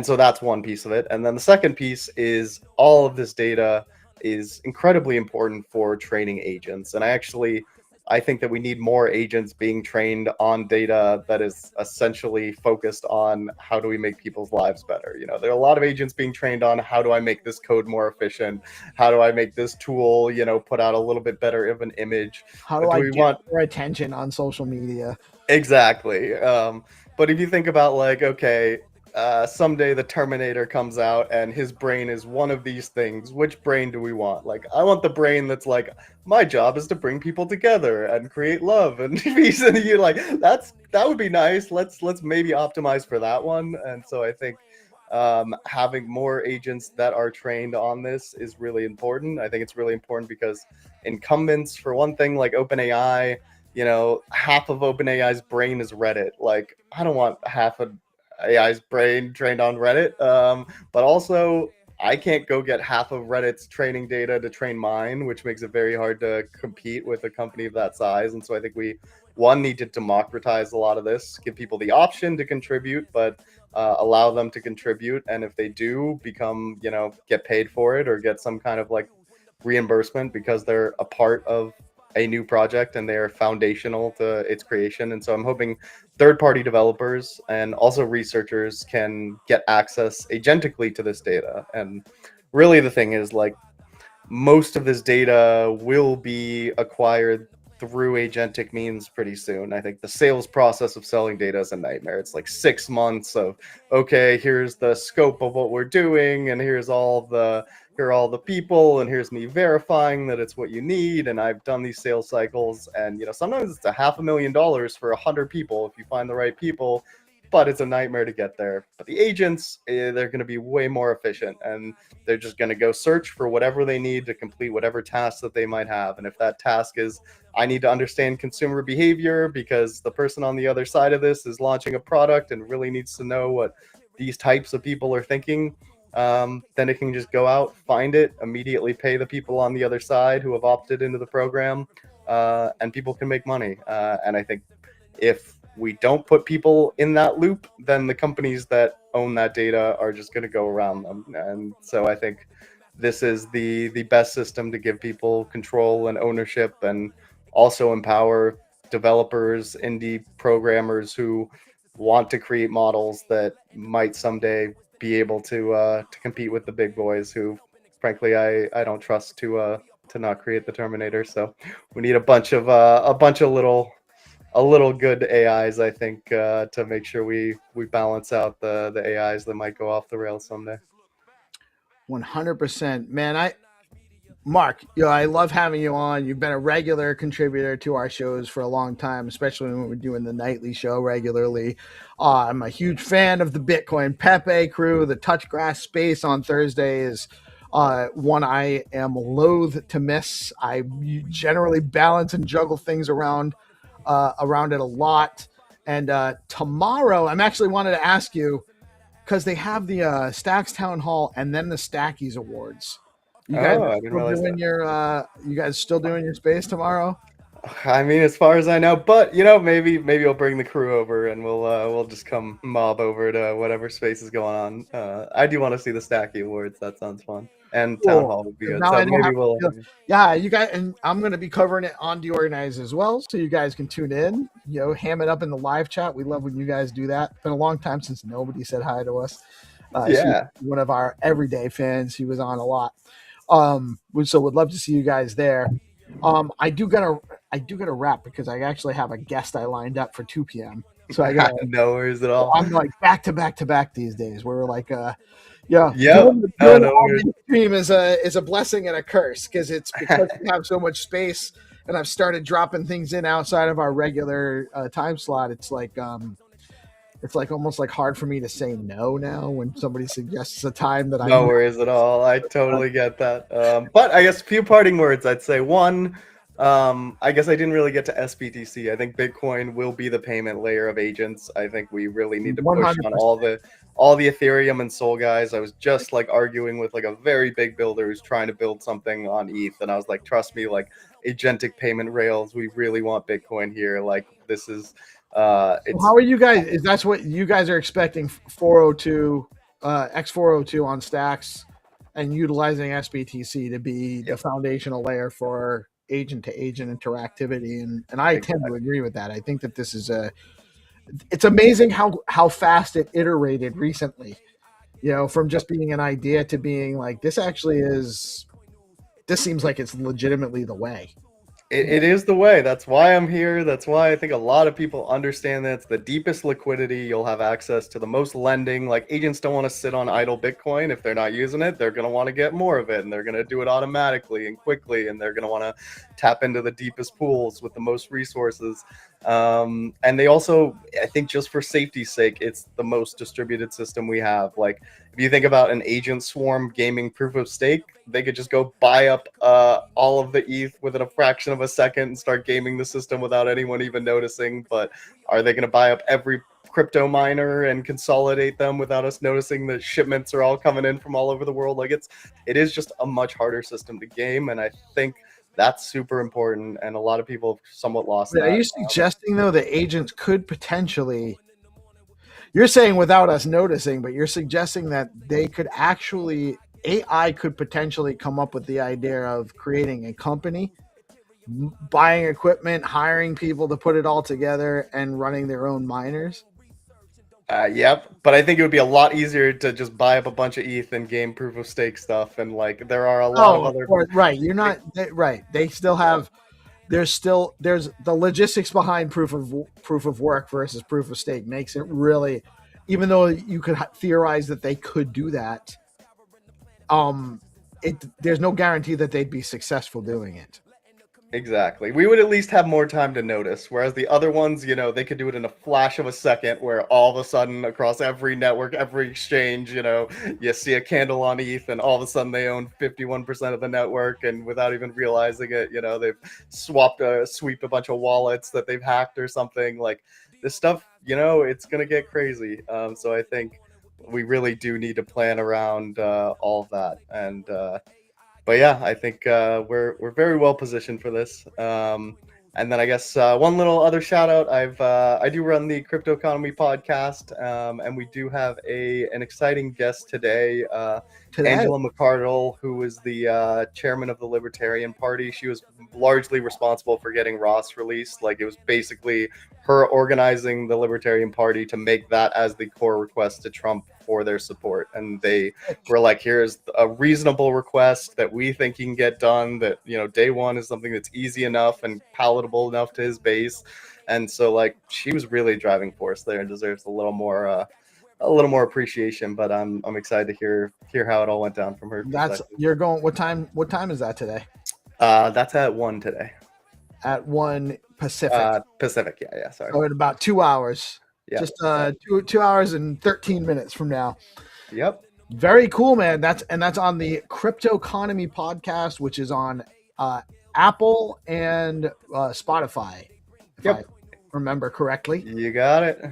so that's one piece of it. And then the second piece is all of this data is incredibly important for training agents. And I think that we need more agents being trained on data that is essentially focused on how do we make people's lives better. There are a lot of agents being trained on how do I make this code more efficient? How do I make this tool, put out a little bit better of an image? How do I get more attention on social media? Exactly. But if you think about, like, okay, someday the Terminator comes out and his brain is one of these things. Which brain do we want? Like, I want the brain that's like, my job is to bring people together and create love and peace. And you like, that would be nice. Let's maybe optimize for that one. And so I think having more agents that are trained on this is really important. I think it's really important because incumbents, for one thing, like OpenAI, you know, half of OpenAI's brain is Reddit. Like, I don't want half of AI's brain trained on Reddit. But also, I can't go get half of Reddit's training data to train mine, which makes it very hard to compete with a company of that size. And so I think we, one, need to democratize a lot of this, give people the option to contribute, but allow them to contribute. And if they do become, you know, get paid for it or get some kind of like reimbursement because they're a part of a new project and they are foundational to its creation. And so I'm hoping third-party developers and also researchers can get access agentically to this data. And really the thing is, like, most of this data will be acquired through agentic means pretty soon. I think the sales process of selling data is a nightmare. It's like 6 months of, okay, here's the scope of what we're doing, and here's all the, here are all the people, and here's me verifying that it's what you need. And I've done these sales cycles, and you know, sometimes it's $500,000 for 100 people if you find the right people, but it's a nightmare to get there. But the agents, they're going to be way more efficient, and they're just going to go search for whatever they need to complete whatever task that they might have. And if that task is, I need to understand consumer behavior because the person on the other side of this is launching a product and really needs to know what these types of people are thinking, then it can just go out, find it, immediately pay the people on the other side who have opted into the program, and people can make money. And I think if we don't put people in that loop, then the companies that own that data are just going to go around them. And so I think this is the best system to give people control and ownership, and also empower developers, indie programmers who want to create models that might someday be able to compete with the big boys who, frankly, I don't trust to not create the Terminator. So we need a bunch of little good AIs, I think, to make sure we balance out the AIs that might go off the rails someday. 100%, man. Mark, you know, I love having you on. You've been a regular contributor to our shows for a long time, especially when we're doing the nightly show regularly. I'm a huge fan of the Bitcoin Pepe crew. The Touch Grass space on Thursday is one I am loath to miss. I generally balance and juggle things around it a lot. And tomorrow, I'm actually wanted to ask you, because they have the Stacks Town Hall and then the Stackies Awards. You guys, you guys still doing your space tomorrow? I mean, as far as I know, but you know, maybe I'll bring the crew over and we'll just come mob over to whatever space is going on. I do want to see the Stacky Awards. That sounds fun. And Town Hall would be good. So maybe we'll. Yeah, you guys, and I'm going to be covering it on DeOrganized as well, so you guys can tune in. You know, ham it up in the live chat. We love when you guys do that. It's been a long time since nobody said hi to us. Yeah, one of our everyday fans. He was on a lot. So would love to see you guys there. I do gotta wrap because I actually have a guest I lined up for 2 p.m. So I got no worries at all. I'm like back to back these days. We're like, doing the stream is a blessing and a curse because it's because we have so much space and I've started dropping things in outside of our regular time slot. It's like almost like hard for me to say no now when somebody suggests a time that no worries at all. I totally get that. But I guess a few parting words. I'd say one, I guess I didn't really get to SBTC. I think Bitcoin will be the payment layer of agents. I think we really need to push 100%. on all the Ethereum and Sol guys. I was just like arguing with like a very big builder who's trying to build something on ETH, and I was like, trust me, like agentic payment rails, we really want Bitcoin here. Like this is how are you guys? Is that's what you guys are expecting? 402 X402 on Stacks and utilizing SBTC to be the foundational layer for agent to agent interactivity, and I tend to agree with that. I think that this is it's amazing how fast it iterated recently, you know, from just being an idea to being like this seems like it's legitimately the way. It is the way. That's why I'm here. That's why I think a lot of people understand that it's the deepest liquidity. You'll have access to the most lending. Like, agents don't want to sit on idle Bitcoin. If they're not using it, they're going to want to get more of it, and they're going to do it automatically and quickly, and they're going to want to tap into the deepest pools with the most resources. And they also, I think, just for safety's sake, it's the most distributed system we have. Like, if you think about an agent swarm gaming proof of stake, they could just go buy up all of the ETH within a fraction of a second and start gaming the system without anyone even noticing. But are they going to buy up every crypto miner and consolidate them without us noticing that shipments are all coming in from all over the world? Like, it is just a much harder system to game, and I think that's super important, and a lot of people have somewhat lost that. Are you suggesting, though, that agents could potentially, you're saying without us noticing, but you're suggesting that they could actually, AI could potentially come up with the idea of creating a company, buying equipment, hiring people to put it all together, and running their own miners? Yep, but I think it would be a lot easier to just buy up a bunch of ETH and game proof of stake stuff, and like there are a lot of other. Right, you're not right. They still have. There's the logistics behind proof of work versus proof of stake makes it really, even though you could theorize that they could do that, there's no guarantee that they'd be successful doing it. Exactly. We would at least have more time to notice, whereas the other ones, you know, they could do it in a flash of a second, where all of a sudden across every network, every exchange, you know, you see a candle on ETH and all of a sudden they own 51% of the network, and without even realizing it, you know, they've swept a bunch of wallets that they've hacked or something. Like, this stuff, you know, it's going to get crazy. So I think we really do need to plan around all of that. And but yeah, I think we're very well positioned for this. And then I guess one little other shout out. I do run the Crypto Economy podcast, and we do have an exciting guest today. Angela McArdle, who is the chairman of the Libertarian Party. She was largely responsible for getting Ross released. Like, it was basically her organizing the Libertarian Party to make that as the core request to Trump for their support. And they were like, here's a reasonable request that we think he can get done, that, you know, day one is something that's easy enough and palatable enough to his base. And so, like, she was really driving force there and deserves a little more appreciation. But I'm excited to hear how it all went down from her perspective. You're going, what time is that today? That's at 1 today. At 1 Pacific. Pacific, yeah, sorry. So in about 2 hours. Yep. Just 2 hours and 13 minutes from now. Yep. Very cool, man. That's on the Crypto Economy podcast, which is on Apple and Spotify, if I remember correctly. You got it.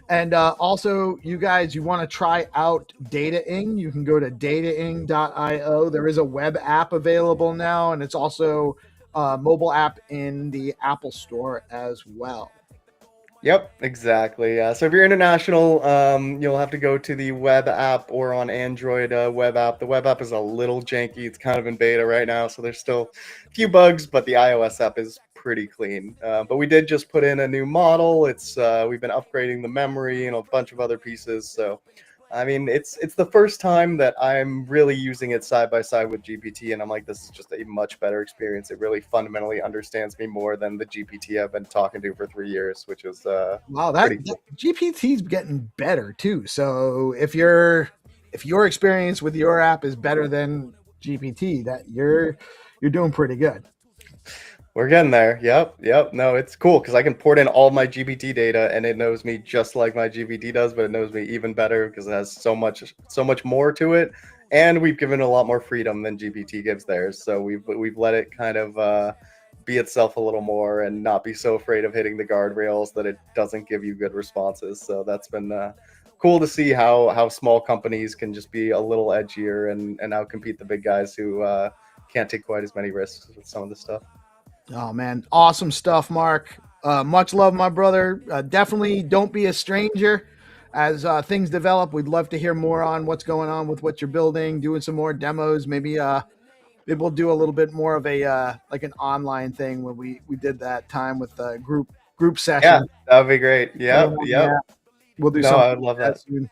And also, you guys, you want to try out Dataing, you can go to dataing.io. There is a web app available now, and it's also a mobile app in the Apple Store as well. Yep, exactly. So if you're international, you'll have to go to the web app or on Android web app. The web app is a little janky. It's kind of in beta right now, so there's still a few bugs, but the iOS app is pretty clean. But we did just put in a new model. We've been upgrading the memory and a bunch of other pieces. So, I mean, it's the first time that I'm really using it side by side with GPT, and I'm like, this is just a much better experience. It really fundamentally understands me more than the GPT I've been talking to for 3 years, which is wow, that GPT's getting better too. So if your experience with your app is better than GPT, that you're doing pretty good. We're getting there. Yep. No, it's cool because I can port in all my GPT data and it knows me just like my GPT does, but it knows me even better because it has so much more to it. And we've given it a lot more freedom than GPT gives theirs. So we've let it kind of be itself a little more and not be so afraid of hitting the guardrails that it doesn't give you good responses. So that's been cool to see how small companies can just be a little edgier and outcompete the big guys who can't take quite as many risks with some of the stuff. Oh man, awesome stuff, Mark. Much love, my brother. Definitely don't be a stranger as things develop. We'd love to hear more on what's going on with what you're building, doing some more demos. Maybe we'll do a little bit more of a like an online thing when we did that time with the group session. Yeah, that would be great. Yep. We'll do something. I would love that soon.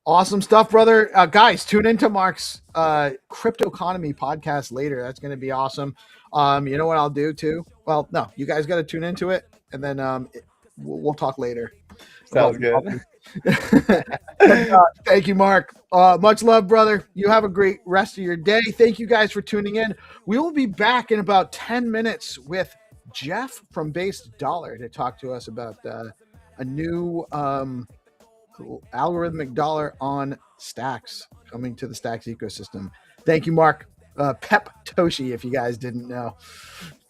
Awesome stuff, brother. Guys, tune into Mark's crypto economy podcast later. That's going to be awesome. You know what I'll do too? Well, no, you guys got to tune into it, and then we'll talk later. Sounds good. Thank you, Mark. Much love, brother. You have a great rest of your day. Thank you guys for tuning in. We will be back in about 10 minutes with Jeff from Base Dollar to talk to us about a new algorithmic dollar on Stacks coming to the Stacks ecosystem. Thank you, Mark. Pep Toshi, if you guys didn't know.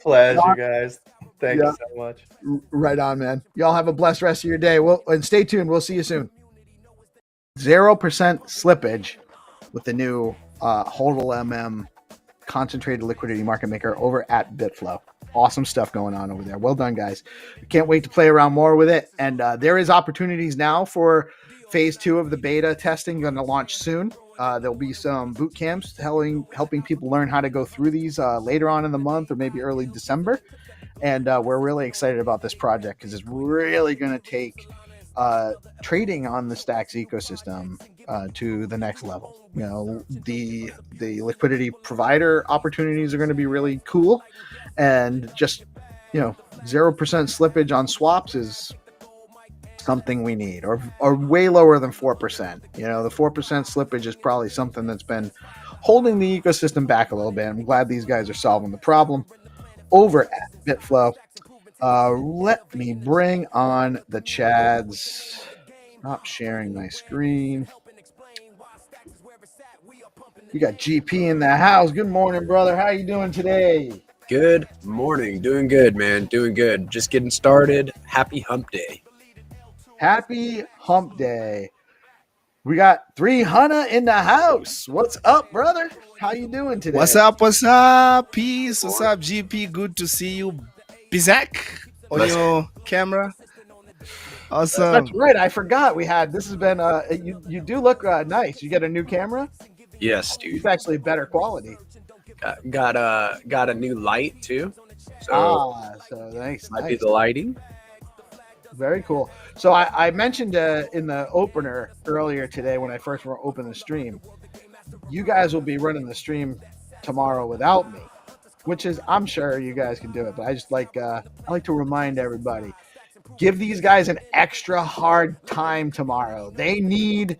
Pleasure, guys. Thank you so much. Right on, man. Y'all have a blessed rest of your day. And stay tuned. We'll see you soon. 0% slippage with the new HODLMM concentrated liquidity market maker over at Bitflow. Awesome stuff going on over there. Well done, guys. Can't wait to play around more with it. And there is opportunities now for phase 2 of the beta testing going to launch soon. There'll be some boot camps helping people learn how to go through these later on in the month or maybe early December. And we're really excited about this project because it's really going to take trading on the Stacks ecosystem to the next level. You know, the liquidity provider opportunities are going to be really cool, and just 0% slippage on swaps is something we need, or way lower than 4%. The 4% slippage is probably something that's been holding the ecosystem back a little bit. I'm glad these guys are solving the problem over at Bitflow. Let me bring on the Chads. Stop sharing my screen. We got GP in the house. Good morning, brother. How you doing today? Good morning. Doing good, man. Doing good. Just getting started. Happy hump day. Happy hump day. We got 300 in the house. What's up, brother? How you doing today? What's up? What's up? Peace. What's up, GP? Good to see you. Bizak on your camera. Awesome. That's right. I forgot we had. This has been. You do look nice. You get a new camera. Yes, dude. It's actually better quality. Got a new light too. So so nice. Might be the lighting. Very cool. So I mentioned in the opener earlier today when I first opened the stream, you guys will be running the stream tomorrow without me, which is, I'm sure you guys can do it, but I just I like to remind everybody, give these guys an extra hard time tomorrow. They need.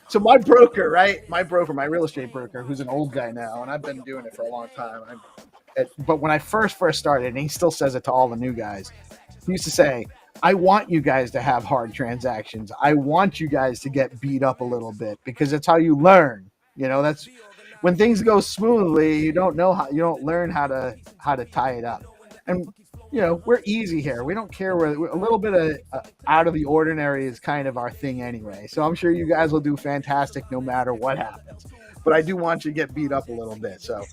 So my broker, right? My real estate broker, who's an old guy now, and I've been doing it for a long time. But when I first started, and he still says it to all the new guys, he used to say, I want you guys to have hard transactions. I want you guys to get beat up a little bit because that's how you learn. That's when things go smoothly. You don't learn how to tie it up. And we're easy here. We don't care. We're a little bit of out of the ordinary is kind of our thing anyway. So I'm sure you guys will do fantastic no matter what happens. But I do want you to get beat up a little bit. So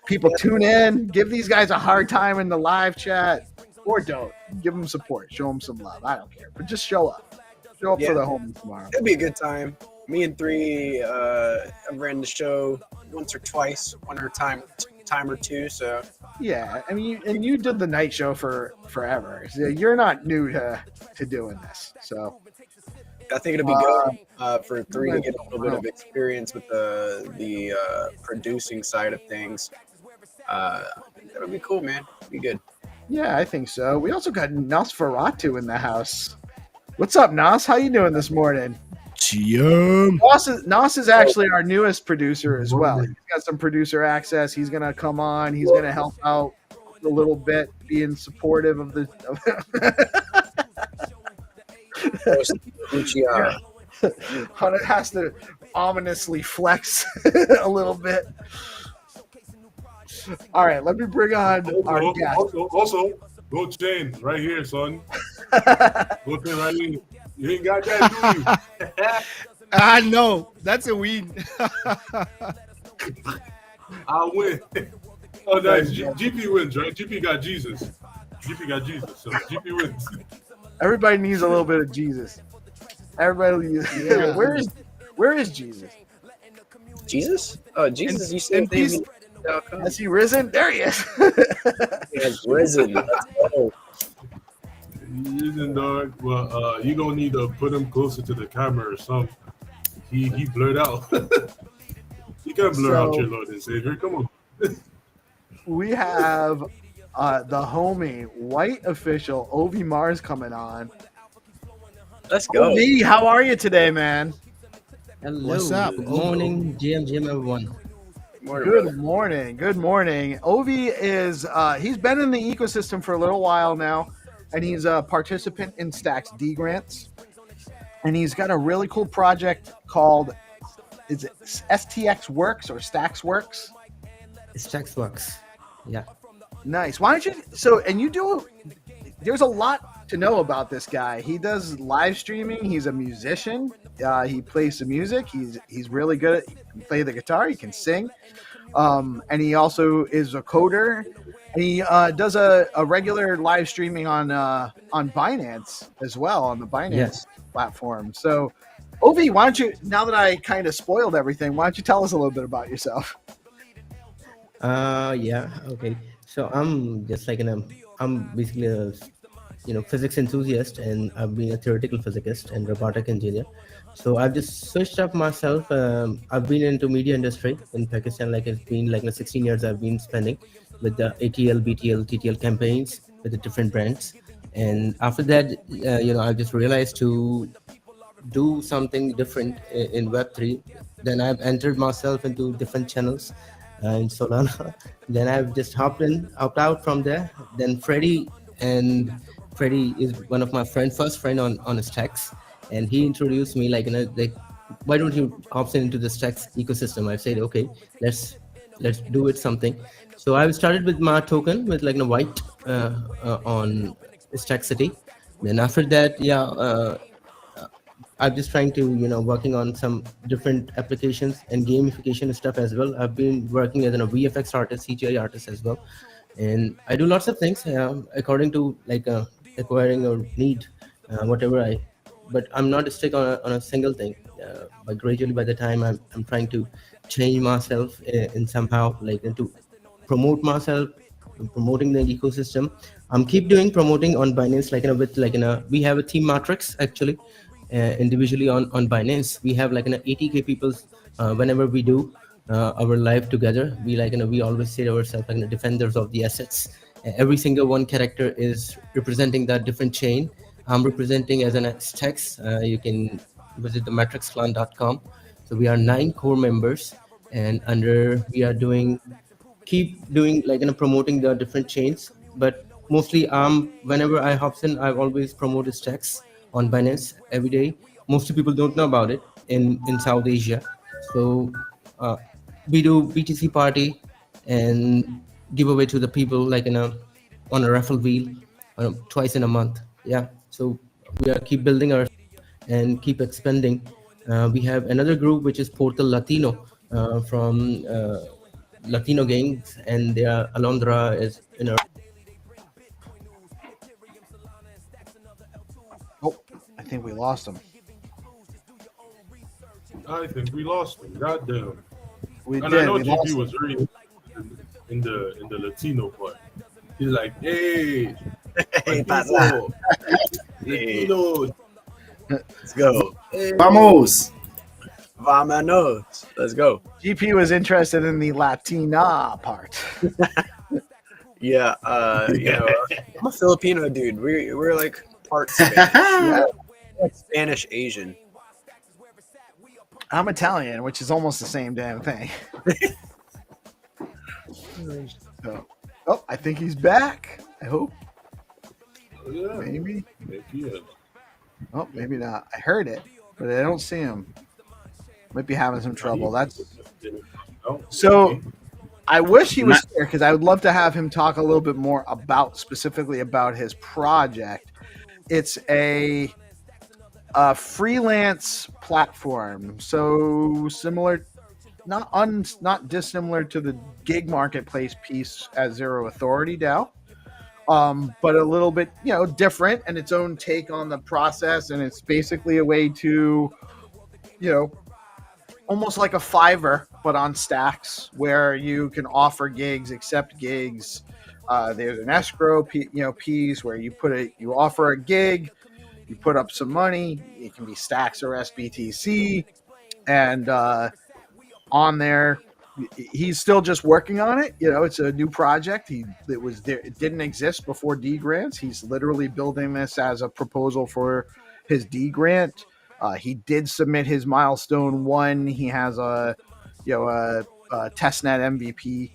people tune in, give these guys a hard time in the live chat, or don't. Give them support. Show them some love. I don't care. But just show up. Show up for the homies tomorrow. It'll be a good time. Me and 3 have ran the show once or twice, one or time or two. So yeah, I mean, you did the night show for forever. So you're not new to doing this. So I think it'll be good for 3 to get a little bit of experience with the producing side of things. That'll be cool, man. Be good. Yeah, I think so. We also got Nosferatu in the house. What's up, Nos? How you doing this morning? Nos is actually our newest producer as well. He's got some producer access. He's gonna come on. He's gonna help out a little bit, being supportive of the. Hunter has to ominously flex a little bit. All right, let me bring on our guest. Also, go chain right here, son. Go chain right here. You ain't got that, do you? I know. That's a win. I'll win. Oh, nice. GP wins, right? GP got Jesus. GP got Jesus, so GP wins. Everybody needs a little bit of Jesus. Everybody needs. Yeah. Where is Jesus? Jesus? Oh, Jesus! You said peace. Has he risen? There he is. He has risen. Let's go. He's in dog. Well, you gonna need to put him closer to the camera or something. he blurred out. You can't blur out So- your Lord and Savior. Come on. We have the homie white official Ovi Mars coming on. Let's go. Ovi, how are you today, man? Hello. What's up? Good morning, GM, everyone. Good morning. Good morning. Ovi is he's been in the ecosystem for a little while now, and he's a participant in Stacks D grants. And he's got a really cool project called, is it STX Works or Stacks Works? Stacks Works. Yeah. Nice. Why don't you there's a lot to know about this guy. He does live streaming. He's a musician. He plays some music. He's really good at, he can play the guitar. He can sing. And he also is a coder. And he does a regular live streaming on Binance as well, on the Binance platform. So, Ovi, why don't you, now that I kind of spoiled everything, why don't you tell us a little bit about yourself? Yeah. Okay. So I'm just like I'm basically a physics enthusiast, and I've been a theoretical physicist and robotic engineer. So I've just switched up myself. I've been into media industry in Pakistan. Like it's been like 16 years I've been spending with the ATL, BTL, TTL campaigns with the different brands. And after that, I just realized to do something different in Web3. Then I've entered myself into different channels in Solana. Then I've just hopped out from there. Then Freddie is one of my first friend on Stacks, and he introduced me like why don't you opt into the Stacks ecosystem? I said okay, let's do it something. So I started with my token with like a white on Stack City. Then after that, I'm just trying to working on some different applications and gamification stuff as well. I've been working as a VFX artist, CGI artist as well, and I do lots of things according to like acquiring or need whatever but I'm not stuck on a single thing. But gradually, by the time I'm trying to change myself in somehow like into promote myself, promoting the ecosystem. I'm keep doing promoting on Binance we have a team matrix actually. Individually on Binance, we have like 80K people whenever we do our live together. We always say ourselves like defenders of the assets. Every single one character is representing that different chain. I'm representing as an Stacks. You can visit the matrixclan.com. So we are 9 core members, and we are keep doing promoting the different chains. But mostly whenever I hop in, I've always promoted Stacks on Binance every day. Most people don't know about it in South Asia. So we do BTC party and give away to the people on a raffle wheel twice in a month. Yeah. So we are keep building our and keep expanding. We have another group which is Portal Latino from Latino gangs, and Alondra is in our. Oh, I think we lost him. I think we lost him. Goddamn. We and did. I know We lost GP was very in the Latino part. He's like, hey, Hey, Latino. Latino. Let's go. Hey. Vamos. Vámonos. Let's go. GP was interested in the Latina part. Yeah, I'm a Filipino dude. We're like part Spanish. Like Spanish Asian. I'm Italian, which is almost the same damn thing. So, I think he's back. I hope. Oh, yeah. Maybe. Yeah. Oh, maybe not. I heard it, but I don't see him. Might be having some trouble. So. I wish he was here because I would love to have him talk a little bit more specifically about his project. It's a freelance platform, so similar, not dissimilar to the gig marketplace piece at Zero Authority DAO, but a little bit different and its own take on the process. And it's basically a way to almost like a Fiverr, but on Stacks, where you can offer gigs, accept gigs. There's an escrow piece where you offer a gig, you put up some money. It can be Stacks or SBTC, and on there, he's still just working on it. It's a new project. It didn't exist before D grants. He's literally building this as a proposal for his D grant. He did submit his milestone 1. He has a testnet MVP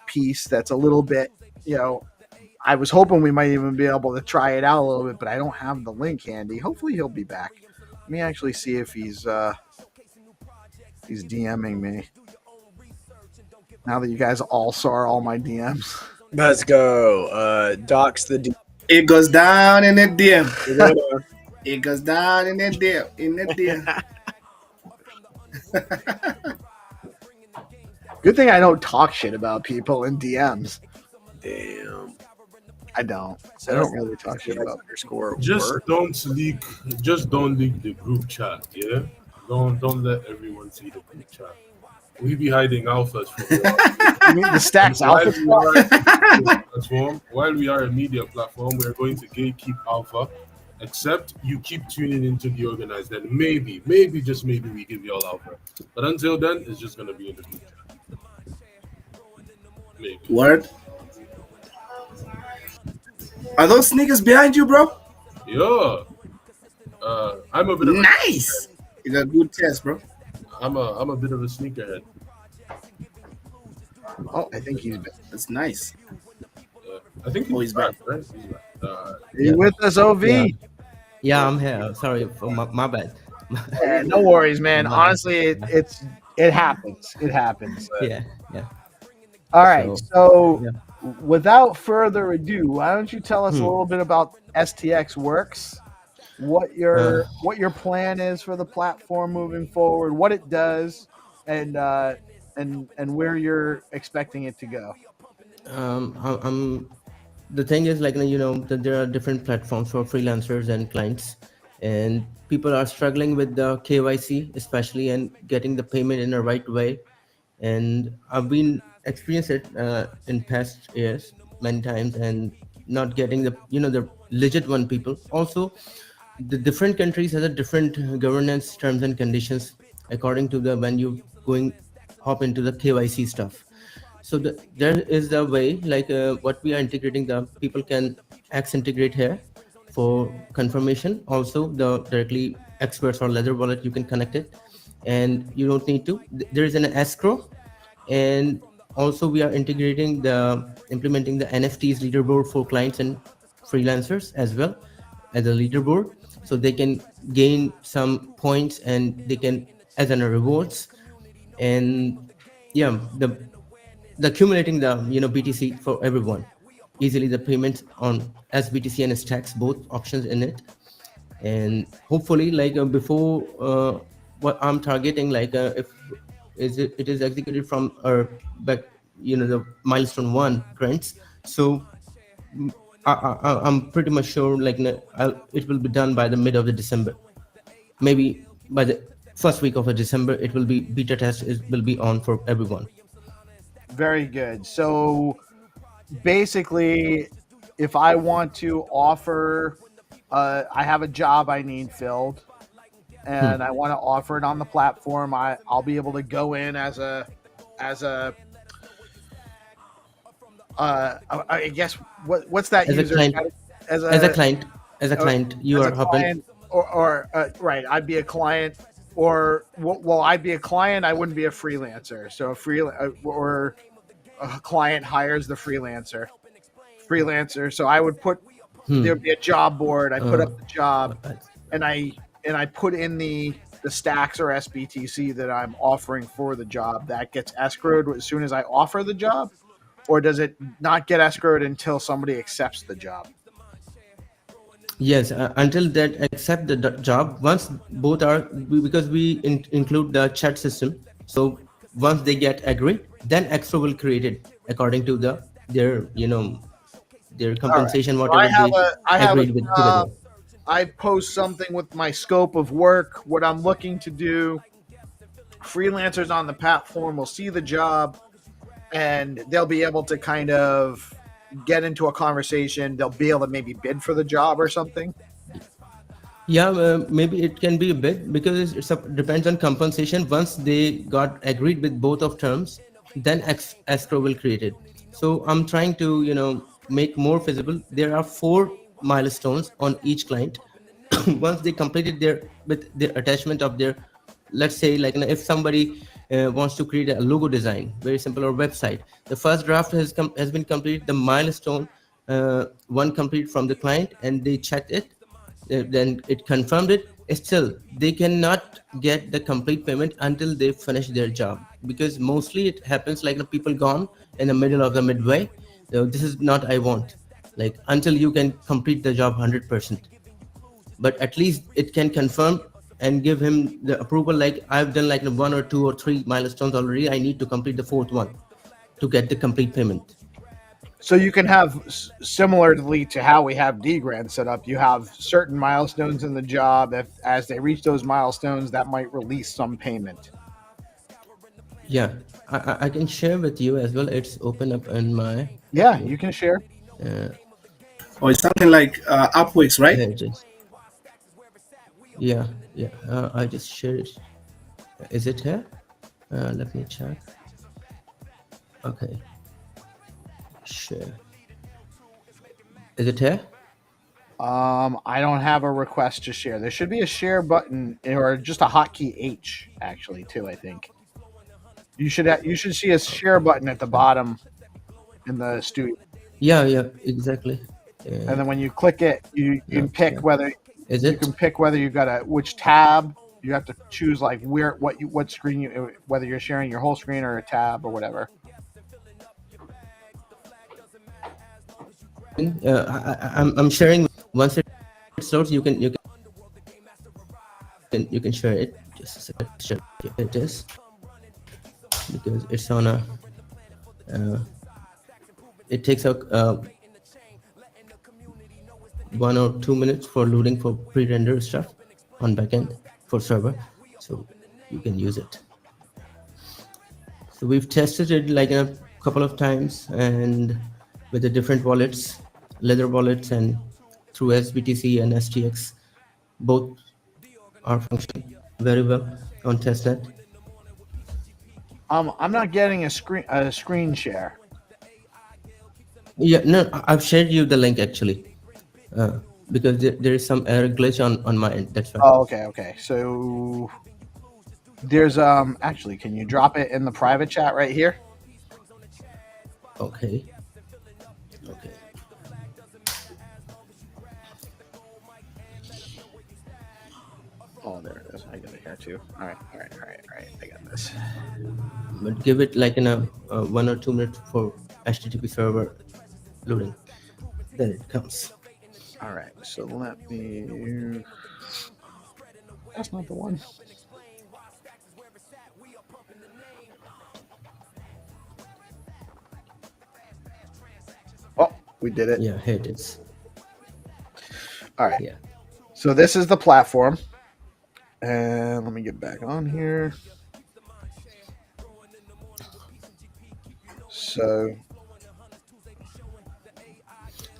piece that's a little bit, I was hoping we might even be able to try it out a little bit, but I don't have the link handy. Hopefully he'll be back. Let me actually see if he's DMing me. Now that you guys all saw all my DMs. Let's go. Docs the DM. It goes down in the DM. It goes down in the DM. In the DM. Good thing I don't talk shit about people in DMs. Damn. I don't really talk shit about underscore. Just don't leak the group chat, yeah? Don't let everyone see the group chat. We be hiding alphas from You mean the Stacks alpha platform? While we are a media platform, we're going to gatekeep alpha, except you keep tuning into DeOrganized, and maybe, just maybe we give you all alpha. But until then, it's just gonna be in the group chat. Maybe. Word. Are those sneakers behind you, bro? Yeah. I'm a bit of nice. It's a good test, bro. I'm a bit of a sneakerhead. Oh, I think he's back. That's nice. I think he's back, right? He's back. Are you with us, OV? Yeah, I'm here. Sorry for my bad. Yeah, no worries, man. Honestly, it happens. It happens. Yeah. All right. So without further ado, why don't you tell us a little bit about STX Works? What your plan is for the platform moving forward, what it does, and where you're expecting it to go. The thing is, that there are different platforms for freelancers and clients, and people are struggling with the KYC, especially, and getting the payment in the right way. And I've been experienced it in past years many times, and not getting the legit one people. Also, the different countries has a different governance terms and conditions according to the when you hop into the KYC stuff. So there is the way what we are integrating, the people can integrate here for confirmation. Also, the directly experts or Ledger wallet, you can connect it, and you don't need to. There is an escrow, and also we are implementing the NFTs leaderboard for clients and freelancers as well as a leaderboard, so they can gain some points and they can as an rewards. And the accumulating the BTC for everyone easily, the payments on SBTC and stacks, both options in it. And hopefully before what I'm targeting, if it is executed from the milestone 1 grants. So I'm pretty much sure it will be done by the mid of the December. Maybe by the first week of December, it will be beta test. It will be on for everyone. Very good. So basically, if I want to offer, I have a job I need filled, and I want to offer it on the platform, I'll be able to go in as a I guess what's that as user? A client, as a client, you are hopping. Or right, I'd be a client, or well, I'd be a client. I wouldn't be a freelancer. So or a client hires the freelancer. So I would put there'd be a job board. I put up the job, and I put in the stacks or SBTC that I'm offering for the job. That gets escrowed as soon as I offer the job, or does it not get escrowed until somebody accepts the job? Yes, until that accept the job. Once both are, because we include the chat system. So once they get agreed, then escrow will create it according to their compensation, right. So whatever I have agreed with together. I post something with my scope of work, what I'm looking to do. Freelancers on the platform will see the job, and they'll be able to kind of get into a conversation. They'll be able to maybe bid for the job or something. Yeah, maybe it can be a bit because depends on compensation. Once they got agreed with both of terms, then escrow will create it. So I'm trying to make more feasible. There are 4 milestones on each client. Once they completed their attachment of their, let's say, like if somebody wants to create a logo design, very simple, or website, the first draft has been completed. The milestone one complete from the client, and they checked it, then it confirmed it. Still they cannot get the complete payment until they finish their job, because mostly it happens like the people gone in the middle of the midway. So this is not I want, like until you can complete the job 100%. But at least it can confirm and give him the approval, like I've done like 1 or 2 or 3 milestones already, I need to complete the 4th one to get the complete payment. So you can have, similarly to how we have DGrand set up, you have certain milestones in the job. If as they reach those milestones, that might release some payment. Yeah, I can share with you as well. It's open up in my. Yeah, you can share. Or it's something like Upworks, right? Yeah, I just shared it. Is it here? Let me check. Okay, share. Is it here? I don't have a request to share. There should be a share button or just a hotkey H actually too. I think you should see a share button at the bottom in the studio. Yeah, exactly. And then when you click it, you can pick whether you can pick whether you've got which tab. You have to choose like what screen whether you're sharing your whole screen or a tab or whatever. I'm sharing. Once it loads, you can share it. Just a second. Share it is because it's on a. It takes a 1 or 2 minutes for loading for pre-render stuff on backend for server, so you can use it. So we've tested it like a couple of times, and with the different wallets, Ledger wallets, and through SBTC and STX, both are functioning very well on testnet. I'm not getting a screen share. Yeah, no, I've shared you the link actually, because there is some error glitch on my end. That's why. Oh, okay. So there's actually, can you drop it in the private chat right here? Okay. Oh, there it is. I got it here too. All right. I got this. But give it like in a 1 or 2 minutes for HTTP server loading, then it comes. All right, so let me. That's not the one. Oh, we did it. Yeah, here it is. All right. Yeah. So this is the platform, and let me get back on here. So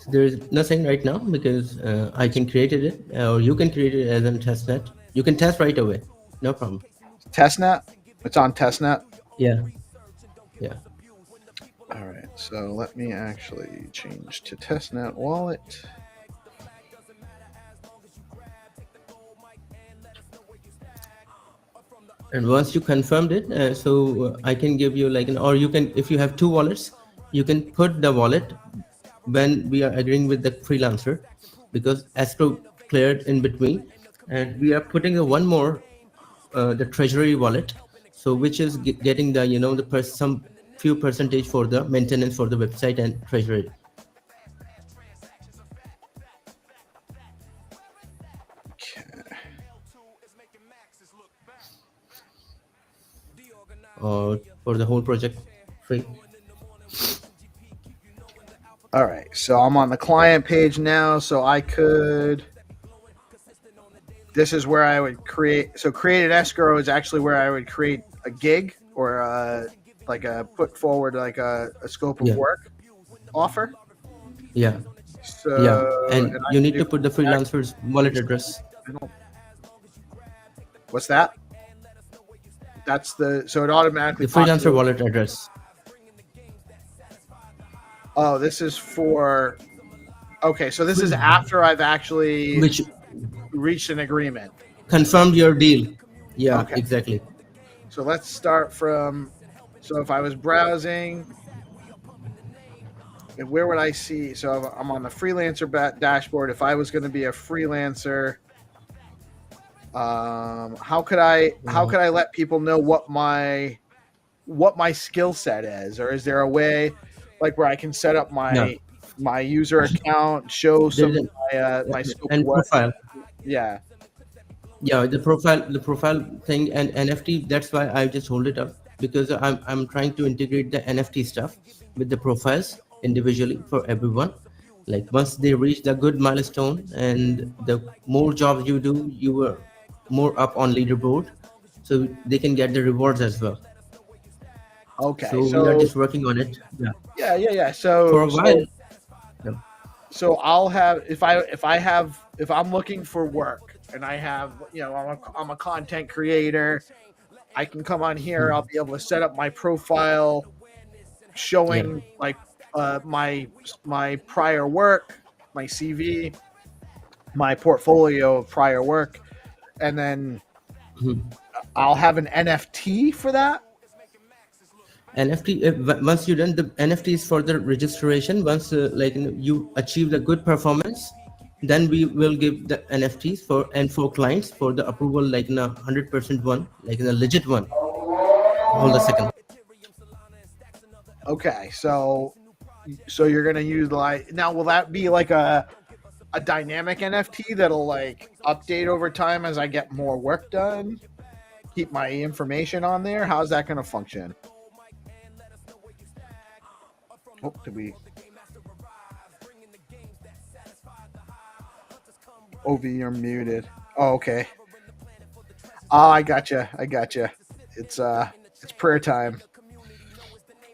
there is nothing right now because I can create it, or you can create it as a testnet. You can test right away, no problem. Testnet? It's on testnet? Yeah. All right, so let me actually change to testnet wallet. And once you confirmed it, so I can give you like or you can, if you have 2 wallets, you can put the wallet when we are agreeing with the freelancer, because escrow cleared in between, and we are putting the one more, the treasury wallet, so which is getting the some few percentage for the maintenance for the website and treasury. Or for the whole project free. All right, so I'm on the client page now, so I could. This is where I would create. So create an escrow is actually where I would create a gig or put forward like a scope of work offer. Yeah. So and you need to put the freelancer's wallet address. What's that? That's so it automatically The freelancer populates. wallet address. Oh, this is for. Okay, so this is after I've actually Which reached an agreement. confirmed your deal. Yeah, Okay. exactly. So let's start from. So if I was browsing, and where would I see? So I'm on the freelancer dashboard. If I was going to be a freelancer, how could I let people know what my skill set is, or is there a way like where I can set up my user account, show some of my scope and of work? profile. Yeah. Yeah, the profile thing and NFT. That's why I just hold it up, because I'm trying to integrate the NFT stuff with the profiles individually for everyone. Like once they reach the good milestone, and the more jobs you do, you were more up on leaderboard, so they can get the rewards as well. Okay. So we are just working on it. Yeah. Yeah. So For a while. So I'll have if I'm looking for work and I have I'm a content creator, I can come on here. I'll be able to set up my profile, showing like my prior work, my CV, my portfolio of prior work, and then I'll have an NFT for that. NFT, once you done the NFTs for the registration, once you achieve the good performance, then we will give the NFTs for clients for the approval, like in a 100% one, like in a legit one. Hold a second. Okay, so you're gonna use now. Will that be like a dynamic NFT that'll like update over time as I get more work done? Keep my information on there. How's that gonna function? Oh, did we? OV, you're muted. Oh, okay. Oh, I gotcha. It's prayer time.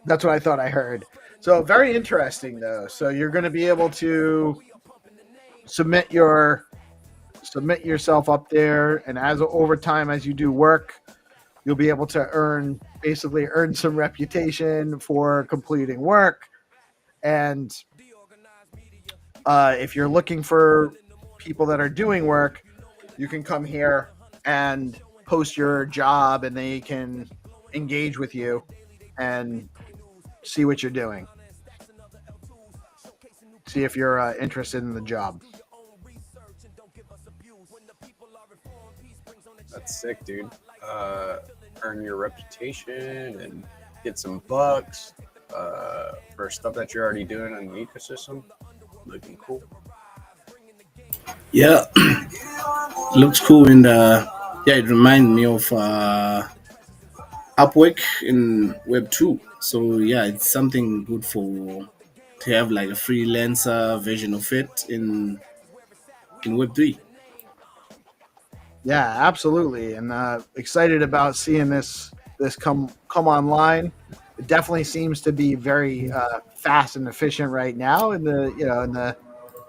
That's what I thought I heard. So very interesting though. So you're going to be able to submit yourself up there, and as over time as you do work, you'll be able to earn some reputation for completing work. And if you're looking for people that are doing work, you can come here and post your job, and they can engage with you and see what you're doing. See if you're interested in the job. That's sick, dude. Earn your reputation and get some bucks for stuff that you're already doing in the ecosystem. Looking cool. Yeah, looks cool, and it reminds me of Upwork in Web 2. So yeah, it's something good to have like a freelancer version of it in Web 3. Yeah, absolutely, and excited about seeing this come online. It definitely seems to be very fast and efficient right now in the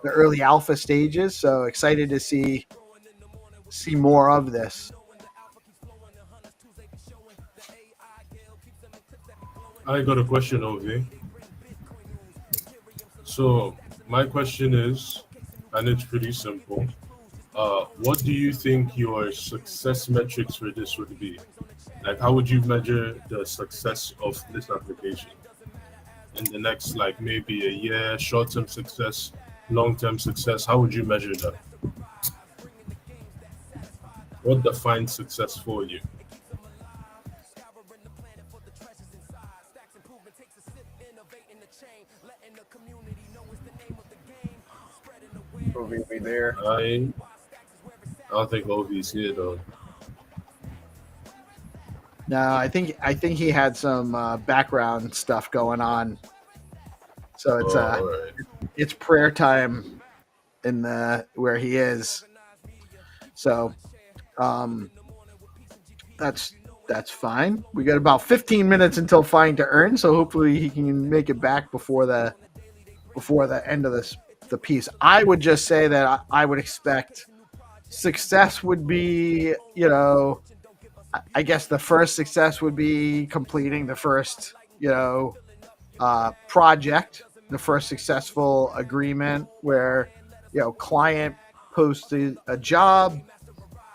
early alpha stages. So excited to see more of this. I got a question, Ovi. So my question is, and it's pretty simple. What do you think your success metrics for this would be? Like, how would you measure the success of this application in the next, like, maybe a year, short-term success, long-term success? How would you measure that? What defines success for you? Ovi, be there. I don't think Ovi's here though. No, I think he had some background stuff going on. So it's it's prayer time in where he is. So that's fine. We got about 15 minutes until Find2Earn, so hopefully he can make it back before the end of the piece. I would just say that I would expect success would be, you know, I guess the first success would be completing the first, you know, project, the first successful agreement where, you know, client posts a job,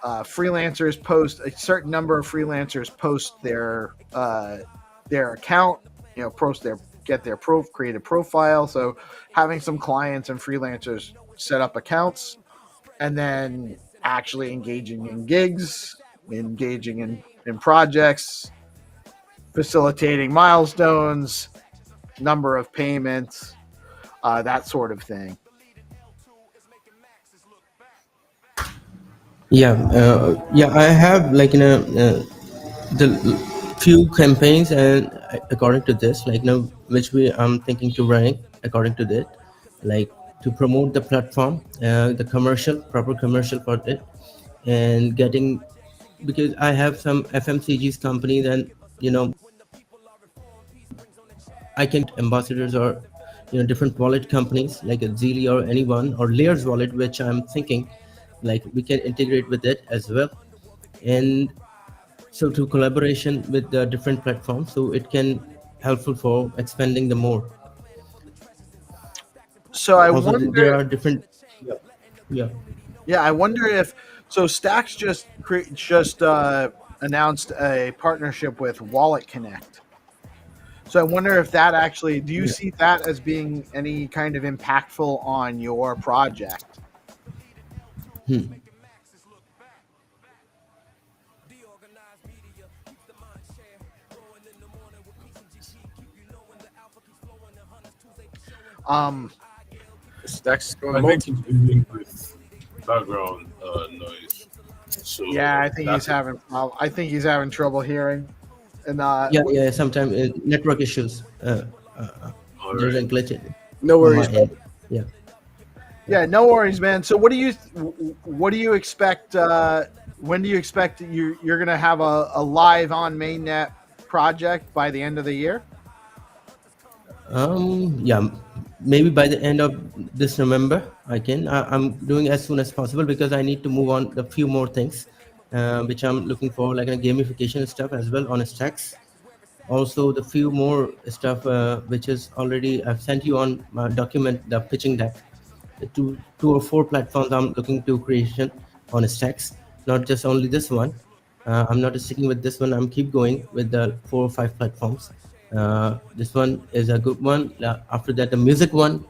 freelancers post a certain number of freelancers post their account, you know, create a profile. So having some clients and freelancers set up accounts, and then actually engaging in gigs, engaging in projects, facilitating milestones, number of payments, that sort of thing. Yeah, I have like the few campaigns, and according to this, like which I'm thinking to run according to that, like to promote the platform, the proper commercial for it, and getting, because I have some FMCGs companies, and I can ambassadors or different wallet companies like a Zeely or anyone or Layers wallet, which I'm thinking like we can integrate with it as well, and so to collaboration with the different platforms, so it can helpful for expanding the more. So I Also, wonder, there are different. Yeah. Yeah, I wonder if Stacks just announced a partnership with Wallet Connect. So I wonder if that actually, do you see that as being any kind of impactful on your project? Stacks going I multi. think he's dealing with background noise. So Yeah, I think he's having trouble hearing. And Yeah. Sometimes network issues. There's a glitch. No on my worries. end. Yeah. Yeah, no worries, man. So what do you expect? When do you expect you're gonna have a live on mainnet project by the end of the year? Yeah, maybe by the end of this November I can. I'm doing as soon as possible because I need to move on a few more things, which I'm looking for, like a gamification stuff as well on Stacks. Also the few more stuff which is already I've sent you on my document, the pitching deck. The two or four platforms I'm looking to creation on Stacks, not just only this one. I'm not sticking with this one. I'm keep going with the 4 or 5 platforms. This one is a good one. After that, the music one,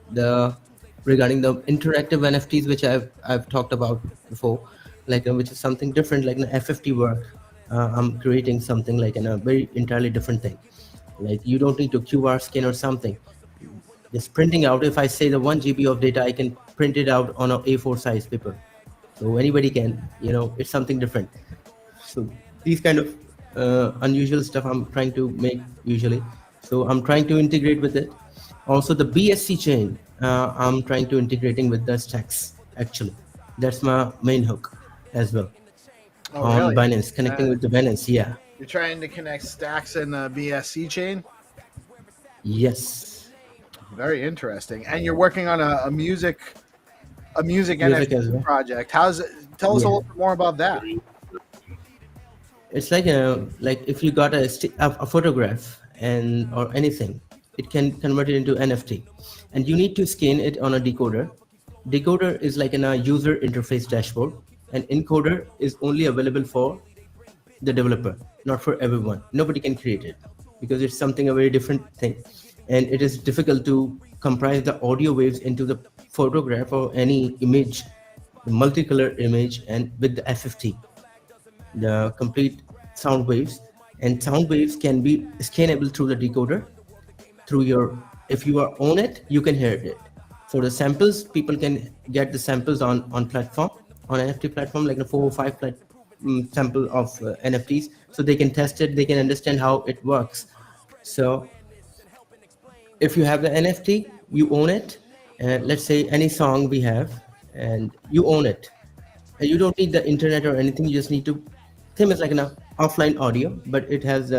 regarding the interactive NFTs, which I've talked about before, like which is something different, like an FFT work. I'm creating something like a very entirely different thing. Like you don't need to QR scan or something. Just printing out. If I say the 1 GB of data, I can print it out on a A4 size paper. So anybody can, it's something different. So these kind of unusual stuff I'm trying to make usually. So I'm trying to integrate with it. Also the BSC chain, I'm trying to integrating with the Stacks actually. That's my main hook as well. Oh, On really? Binance, connecting with the Binance, yeah. You're trying to connect Stacks and the BSC chain? Yes. Very interesting. And you're working on a music Music NFT as well. project. How's it? Tell us a Yeah. little bit more about that. It's like if you got a photograph or anything, it can convert it into NFT, and you need to scan it on a decoder. Decoder is like in a user interface dashboard, and encoder is only available for the developer, not for everyone. Nobody can create it because it's something a very different thing, and it is difficult to comprise the audio waves into the photograph or any image, the multicolor image, and with the FFT, the complete sound waves. And sound waves can be scannable through the decoder through your, if you are on it, you can hear it. For the samples, people can get the samples on platform, on NFT platform, like a 4 or 5 sample of NFTs, so they can test it, they can understand how it works. So if you have the NFT, you own it, and let's say any song we have, and you own it, and you don't need the internet or anything. You just need to, same as like an offline audio, but it has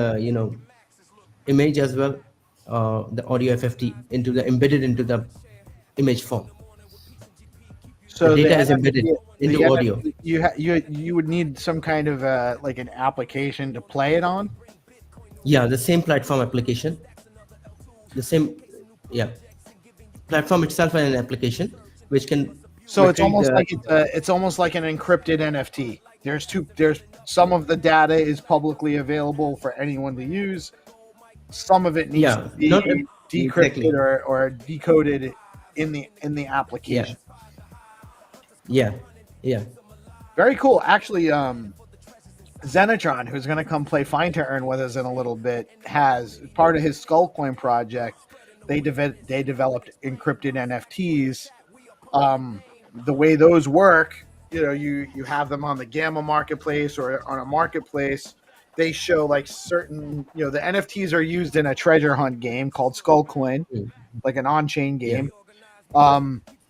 image as well, the audio FFT embedded into the image form. So the the data is NFT, embedded into audio. NFT, you would need some kind of like an application to play it on. Yeah, the same platform application, the same, yeah, platform itself and an application which can So it's retrieve almost the. like it's almost like an encrypted NFT. There's some of the data is publicly available for anyone to use. Some of it needs Yeah, to be not decrypted exactly. or decoded in the Yeah, application. yeah, yeah. Very cool. Actually, Zenitron, who's going to come play Find2Earn with us in a little bit, has part of his Skullcoin project. They developed encrypted NFTs. The way those work, you have them on the Gamma marketplace or on a marketplace. They show like certain, the NFTs are used in a treasure hunt game called Skullcoin, like an on-chain game,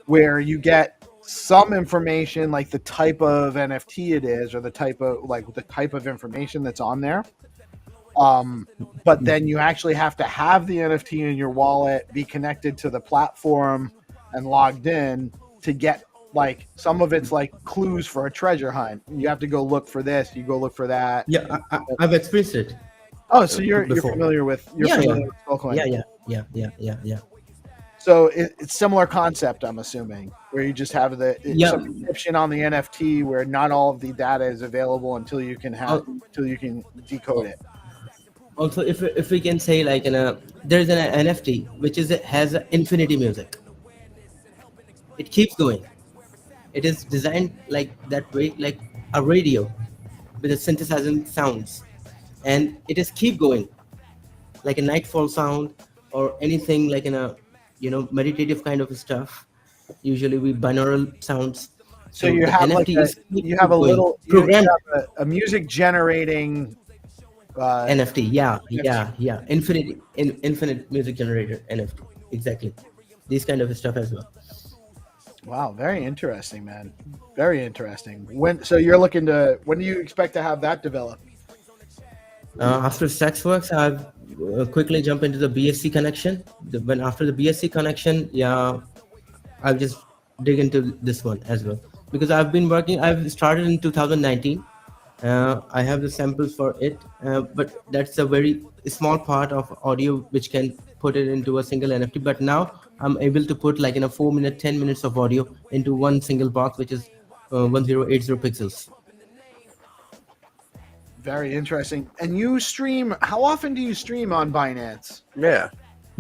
where you get some information like the type of NFT it is or the type of information that's on there. But then you actually have to have the NFT in your wallet, be connected to the platform and logged in to get like some of it's like clues for a treasure hunt. You have to go look for this, you go look for that. Yeah, I've experienced it. Oh, so you're before. familiar with with Skullcoin. Yeah. So it's similar concept, I'm assuming, where you just have Yeah. some encryption on the NFT where not all of the data is available until you can decode it. Also, if we can say like there's an NFT which has infinity music. It keeps going. It is designed like that way, like a radio with a synthesizing sounds, and it is keep going, like a nightfall sound or anything like in a meditative kind of stuff. Usually we binaural sounds. So you the have NFT is you have a going. little Programmed you have a music generating NFT. Yeah. Infinite music generator NFT. Exactly. These kind of stuff as well. Wow, very interesting, man. Very interesting. When do you expect to have that developed? After Stacks works, I've quickly jump into the BSC connection. After the BSC connection, I'll just dig into this one as well, because I've started in 2019. I have the samples for it, but that's a very small part of audio which can put it into a single NFT. But now I'm able to put like in a 4 minute, 10 minutes of audio into one single box, which is 1080 pixels. Very interesting. And you stream, how often do you stream on Binance? Yeah.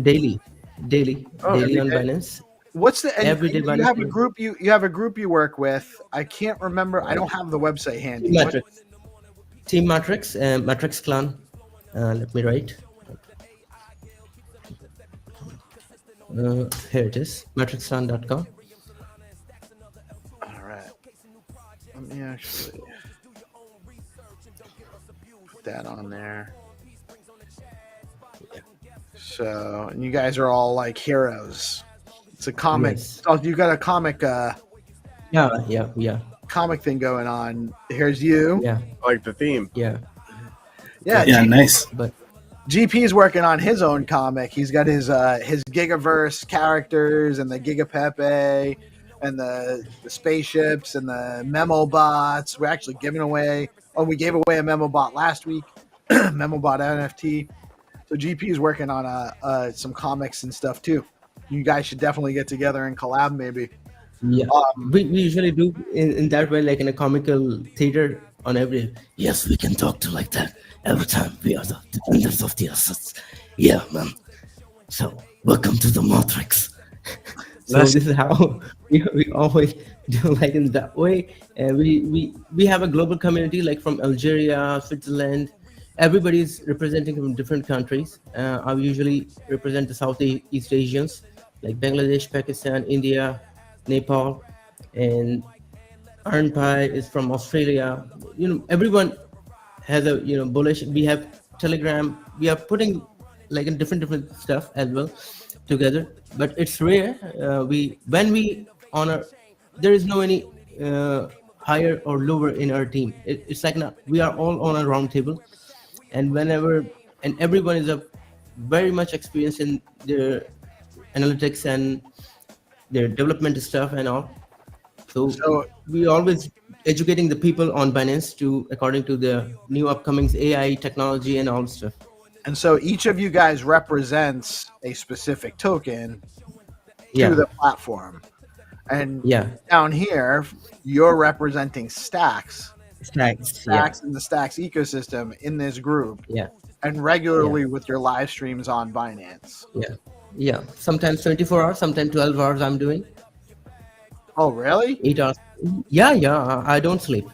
Daily Oh, daily every on day? Binance. What's the Every day you Binance. have a group you have a group you work with. I can't remember. I don't have the website handy. Team Matrix, Matrix Clan. Let me write. Here it is, matrixclan.com. All right. Let me actually put that on there. So, and you guys are all like heroes. It's a comic. Yes. Oh, you got a comic. Yeah. Comic thing going on. Here's you. Yeah. I like the theme. Yeah. Yeah. Nice. But GP's working on his own comic. He's got his Gigaverse characters and the Gigapepe and the spaceships and the memo bots. We're actually giving away. Oh, we gave away a memo bot last week. Memo bot NFT. So GP's working on some comics and stuff too. You guys should definitely get together and collab maybe. yeah, we usually do in that way, like in a comical theater on every. Yes, we can talk to like that every time. We are the defenders of the assets. Yeah, man. So welcome to the Matrix. So this is how we always do, like in that way. And we have a global community, like from Algeria, Switzerland. Everybody's representing from different countries. I usually represent the Southeast Asians, like Bangladesh, Pakistan, India, Nepal, and Arn Pai is from Australia. Everyone has a bullish. We have Telegram. We are putting like in different stuff as well together. But it's rare. When we honor, there is no any higher or lower in our team. It's like we are all on a round table, and everyone is very much experienced in their analytics and their development stuff and all. So we always educating the people on Binance to according to the new upcoming AI technology and all stuff. And so each of you guys represents a specific token to Yeah. the platform. And Yeah. down here, you're representing Stacks. Stacks, yeah. In the Stacks ecosystem in this group. Yeah. And regularly with your live streams on Binance. Yeah. Yeah. Sometimes 24 hours, sometimes 12 hours I'm doing. Oh, really? 8 hours. Yeah, yeah. I don't sleep.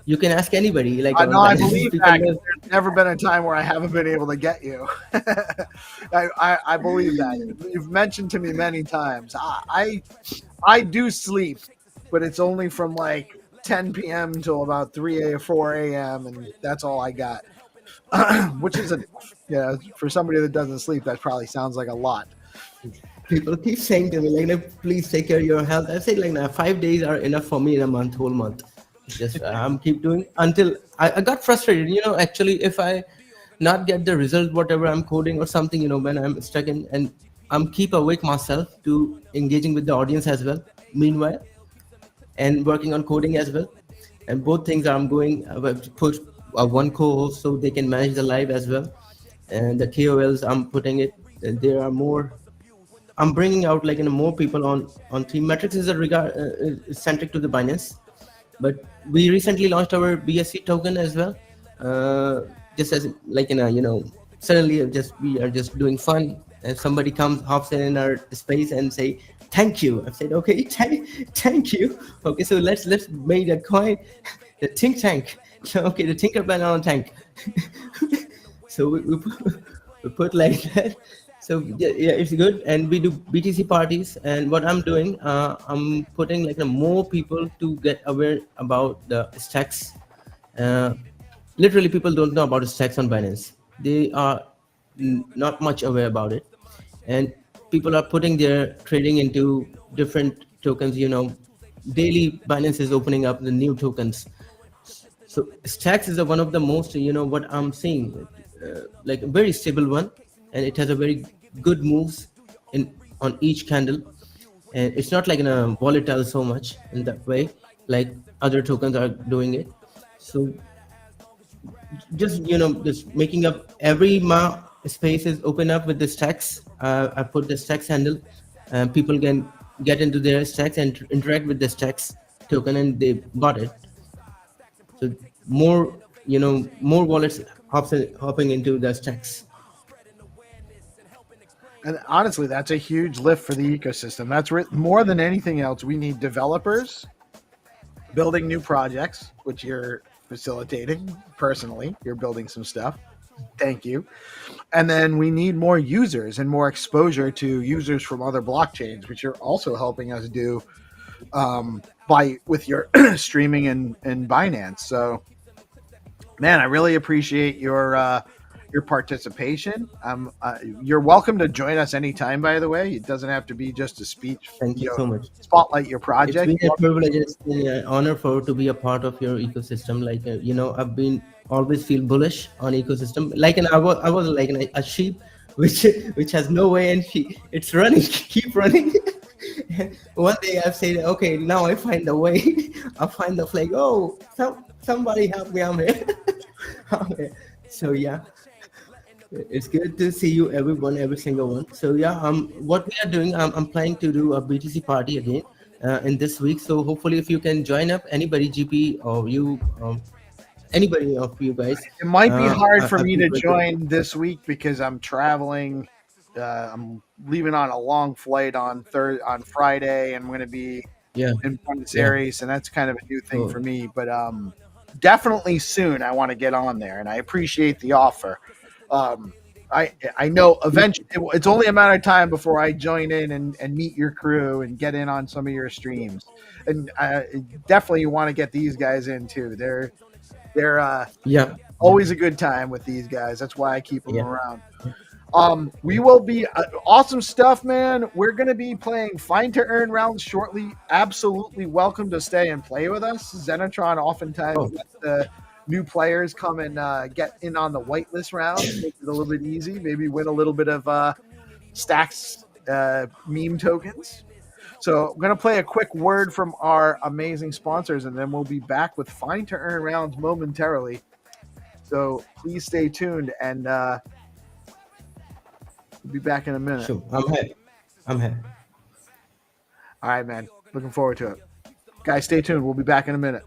You can ask anybody. Like, I know, I believe people that. know- There's never been a time where I haven't been able to get you. I believe that. You've mentioned to me many times. I do sleep, but it's only from like 10 p.m. until about 4 a.m. and that's all I got. Which is for somebody that doesn't sleep, that probably sounds like a lot. People keep saying to me, like, no, please take care of your health. I say, like, no, 5 days are enough for me in a month, whole month. Just keep doing until I got frustrated. Actually, if I not get the result, whatever I'm coding or something, when I'm stuck in, and I'm keep awake myself to engaging with the audience as well. Meanwhile, and working on coding as well. And both things I'm going put one co-host so they can manage the live as well. And the KOLs I'm putting it. And there are more. I'm bringing out like more people on team. Metrics is centric to the Binance, but we recently launched our BSC token as well. Just as like suddenly we are just doing fun, and somebody hops in our space and say thank you. I've said okay, thank you. Okay, so let's make a coin, the think tank. Okay, the Tinker Banana tank. So we put like that. So yeah, it's good, and we do BTC parties. And what I'm doing, I'm putting like more people to get aware about the stacks. Literally, people don't know about stacks on Binance. They are not much aware about it, and people are putting their trading into different tokens. Daily Binance is opening up the new tokens. So stacks is one of the most, what I'm seeing, like a very stable one, and it has a very good moves on each candle, and it's not like in a volatile so much in that way like other tokens are doing it. So just just making up every space is open up with the stacks. I put the stacks handle, and people can get into their stacks and interact with the stacks token, and they bought it. So more wallets hopping into the stacks. And honestly, that's a huge lift for the ecosystem. That's more than anything else. We need developers building new projects, which you're facilitating personally. You're building some stuff. Thank you. And then we need more users and more exposure to users from other blockchains, which you're also helping us do with your streaming and Binance. So, man, I really appreciate your participation. You're welcome to join us anytime, by the way. It doesn't have to be just a speech. Thank you so much. Spotlight your project. It's been a privilege. It's been an honor to be a part of your ecosystem. Like, I've been always feel bullish on ecosystem. Like, I was like a sheep, which has no way, and it's running, keep running. One day I've said, okay, now I find a way. I find the flag. Oh, somebody help me, I'm here. So yeah. It's good to see you, everyone, every single one. So yeah, what we are doing, I'm planning to do a BTC party again in this week. So hopefully, if you can join up, anybody, GP or you, anybody of you guys. It might be hard for me to join this week because I'm traveling. I'm leaving on a long flight on Friday, and I'm going to be in Buenos Aires, and that's kind of a new thing for me. But definitely soon, I want to get on there, and I appreciate the offer. I know eventually it's only a matter of time before I join in and meet your crew and get in on some of your streams, and definitely you want to get these guys in too. They're always a good time with these guys. That's why I keep them around. We will be awesome stuff, man. We're going to be playing Find2Earn rounds shortly. Absolutely welcome to stay and play with us. Zenotron oftentimes lets the new players come and get in on the whitelist round, make it a little bit easy, maybe win a little bit of stacks meme tokens. So I'm going to play a quick word from our amazing sponsors, and then we'll be back with Find2Earn rounds momentarily. So please stay tuned, and we'll be back in a minute. Sure, I'm here. All right, man. Looking forward to it. Guys, stay tuned. We'll be back in a minute.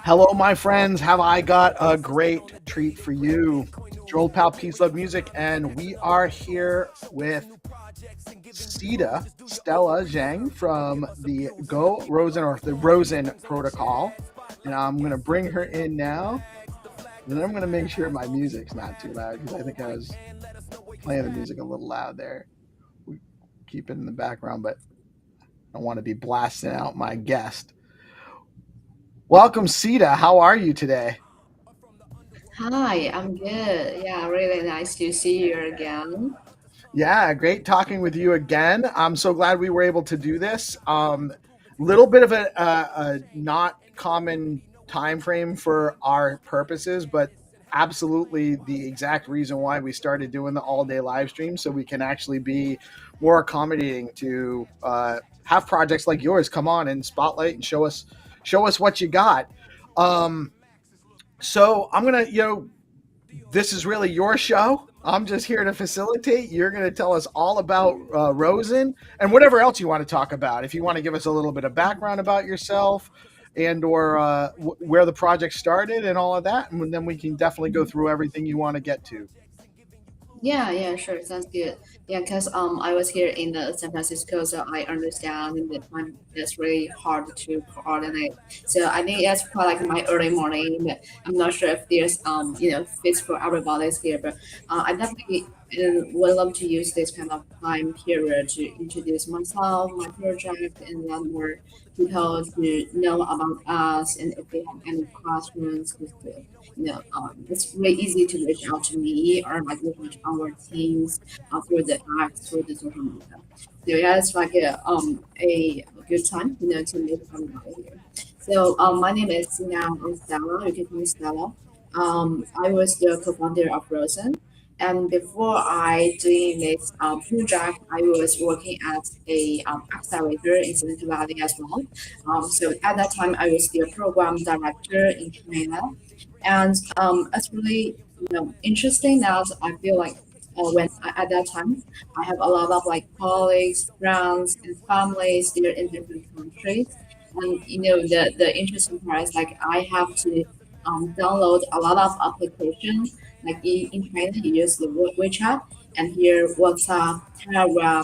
Hello, my friends. Have I got a great treat for you? It's your old pal Peace Love Music, and we are here with Stella Zhang from the Go Rosen or the Rosen Protocol. And I'm going to bring her in now. And then I'm going to make sure my music's not too loud because I think I was playing the music a little loud there. We keep it in the background, but I want to be blasting out my guest. Welcome, Sita. How are you today? Hi, I'm good. Yeah, really nice to see you again. Yeah, great talking with you again. I'm so glad we were able to do this. Little bit of a not common time frame for our purposes, but absolutely the exact reason why we started doing the all-day live stream, so we can actually be more accommodating to have projects like yours come on and spotlight and show us what you got. So I'm gonna, this is really your show. I'm just here to facilitate. You're going to tell us all about Rosen and whatever else you want to talk about. If you want to give us a little bit of background about yourself and or where the project started and all of that, and then we can definitely go through everything you want to get to. Yeah, sure. Sounds good. Yeah, because I was here in San Francisco, so I understand that time is really hard to coordinate. So I think that's quite like my early morning. But I'm not sure if there's fits for everybody's here, but I definitely would love to use this kind of time period to introduce myself, my project, and let more people to know about us. And if they have any questions, it's really easy to reach out to me or like reach out to our teams through the apps, through the social media. So yeah, it's like a good time, to meet everybody here. So my name is Stella. You can call me Stella. I was the co-founder of Rosen. And before I doing this project, I was working at a accelerator in Silicon Valley as well. So at that time, I was the program director in China, and it's really interesting that I feel like at that time I have a lot of like colleagues, friends, and families there in different countries, and the interesting part is like I have to download a lot of applications. Like in China, you use the WeChat, and here WhatsApp, Telegram,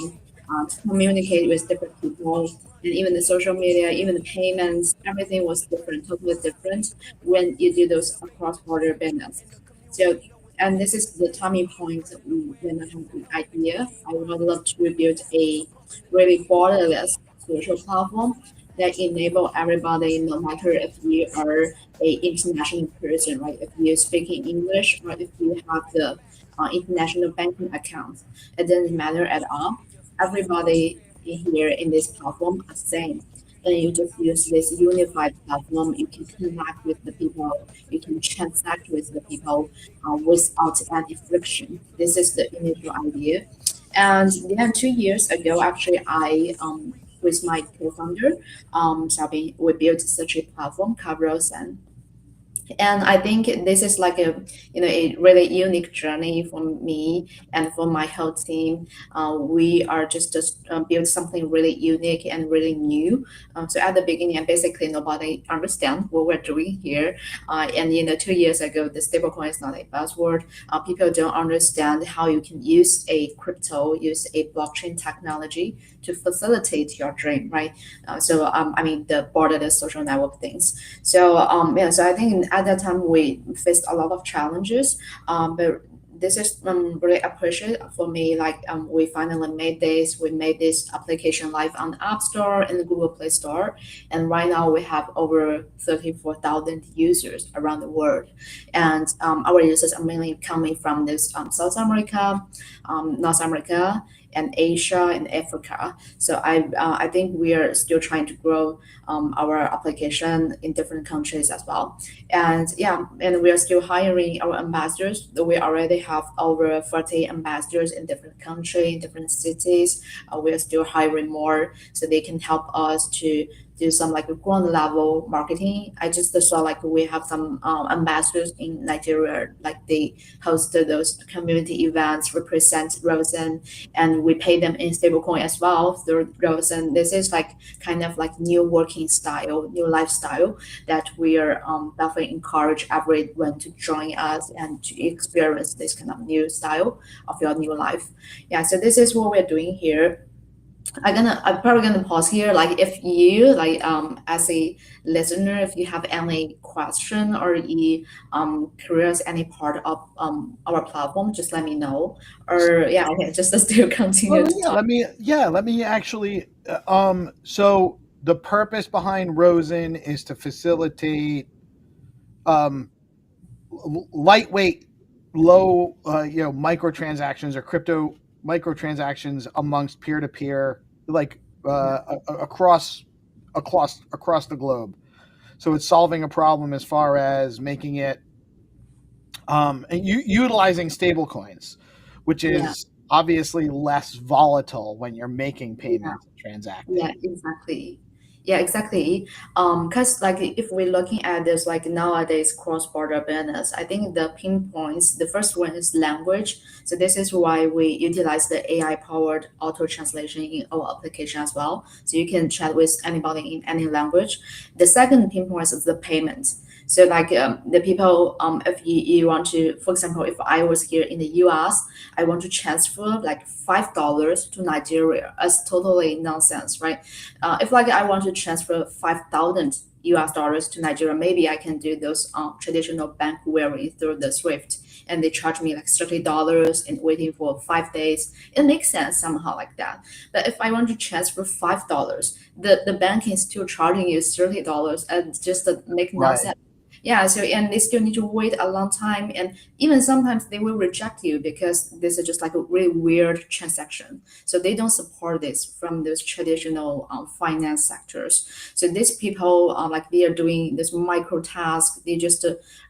to communicate with different people, and even the social media, even the payments, everything was different, totally different when you do those cross-border business. So, and this is the turning point when I have the idea. I would love to build a really borderless social platform that enable everybody, no matter if you are a international person, right? If you're speaking English or if you have the international banking account, it doesn't matter at all. Everybody here in this platform are same. And you just use this unified platform. You can connect with the people. You can transact with the people without any friction. This is the initial idea. And then 2 years ago, actually, I with my co-founder, we built such a platform called Rosen. And I think this is like a really unique journey for me and for my whole team. We are just build something really unique and really new. So at the beginning, basically nobody understand what we're doing here. And 2 years ago, the stablecoin is not a buzzword. People don't understand how you can use a crypto, use a blockchain technology to facilitate your dream, right? The borderless social network things. So so I think at that time we faced a lot of challenges, but this is really appreciated for me. Like we finally made this. We made this application live on the App Store and the Google Play Store, and right now we have over 34,000 users around the world. And our users are mainly coming from this South America, North America, and Asia and Africa. So I think we are still trying to grow our application in different countries as well. And yeah, and we are still hiring our ambassadors. We already have over 40 ambassadors in different countries, in different cities. We are still hiring more so they can help us to do some like ground level marketing. I just saw like we have some ambassadors in Nigeria, like they hosted those community events, represent Rosen, and we pay them in stablecoin as well through Rosen. This is like kind of like new working style, new lifestyle that we are definitely encourage everyone to join us and to experience this kind of new style of your new life. Yeah, so this is what we're doing here. I'm probably gonna pause here. Like if you like as a listener, if you have any question or you curious any part of our platform, just let me know. Or yeah, okay, just still continue Well, to yeah, talk. let me actually. So the purpose behind Rosen is to facilitate lightweight, low, microtransactions or crypto microtransactions amongst peer-to-peer, like across the globe. So it's solving a problem as far as making it utilizing stable coins, which Yeah. is obviously less volatile when you're making Yeah. payments and transacting. Yeah, exactly. Yeah, exactly. Because like if we're looking at this like nowadays cross-border business, I think the pinpoints, the first one is language. So this is why we utilize the AI-powered auto translation in our application as well. So you can chat with anybody in any language. The second pinpoint is the payment. So like the people, if you want to, for example, if I was here in the US, I want to transfer like $5 to Nigeria. That's totally nonsense, right? If like I want to transfer 5,000 US dollars to Nigeria, maybe I can do those traditional bank wiring through the Swift, and they charge me like $30 and waiting for 5 days. It makes sense somehow like that. But if I want to transfer $5, the bank is still charging you $30, and just make no Right. sense. Yeah, so and they still need to wait a long time, and even sometimes they will reject you because this is just like a really weird transaction. So they don't support this from those traditional finance sectors. So these people like they are doing this micro task. They just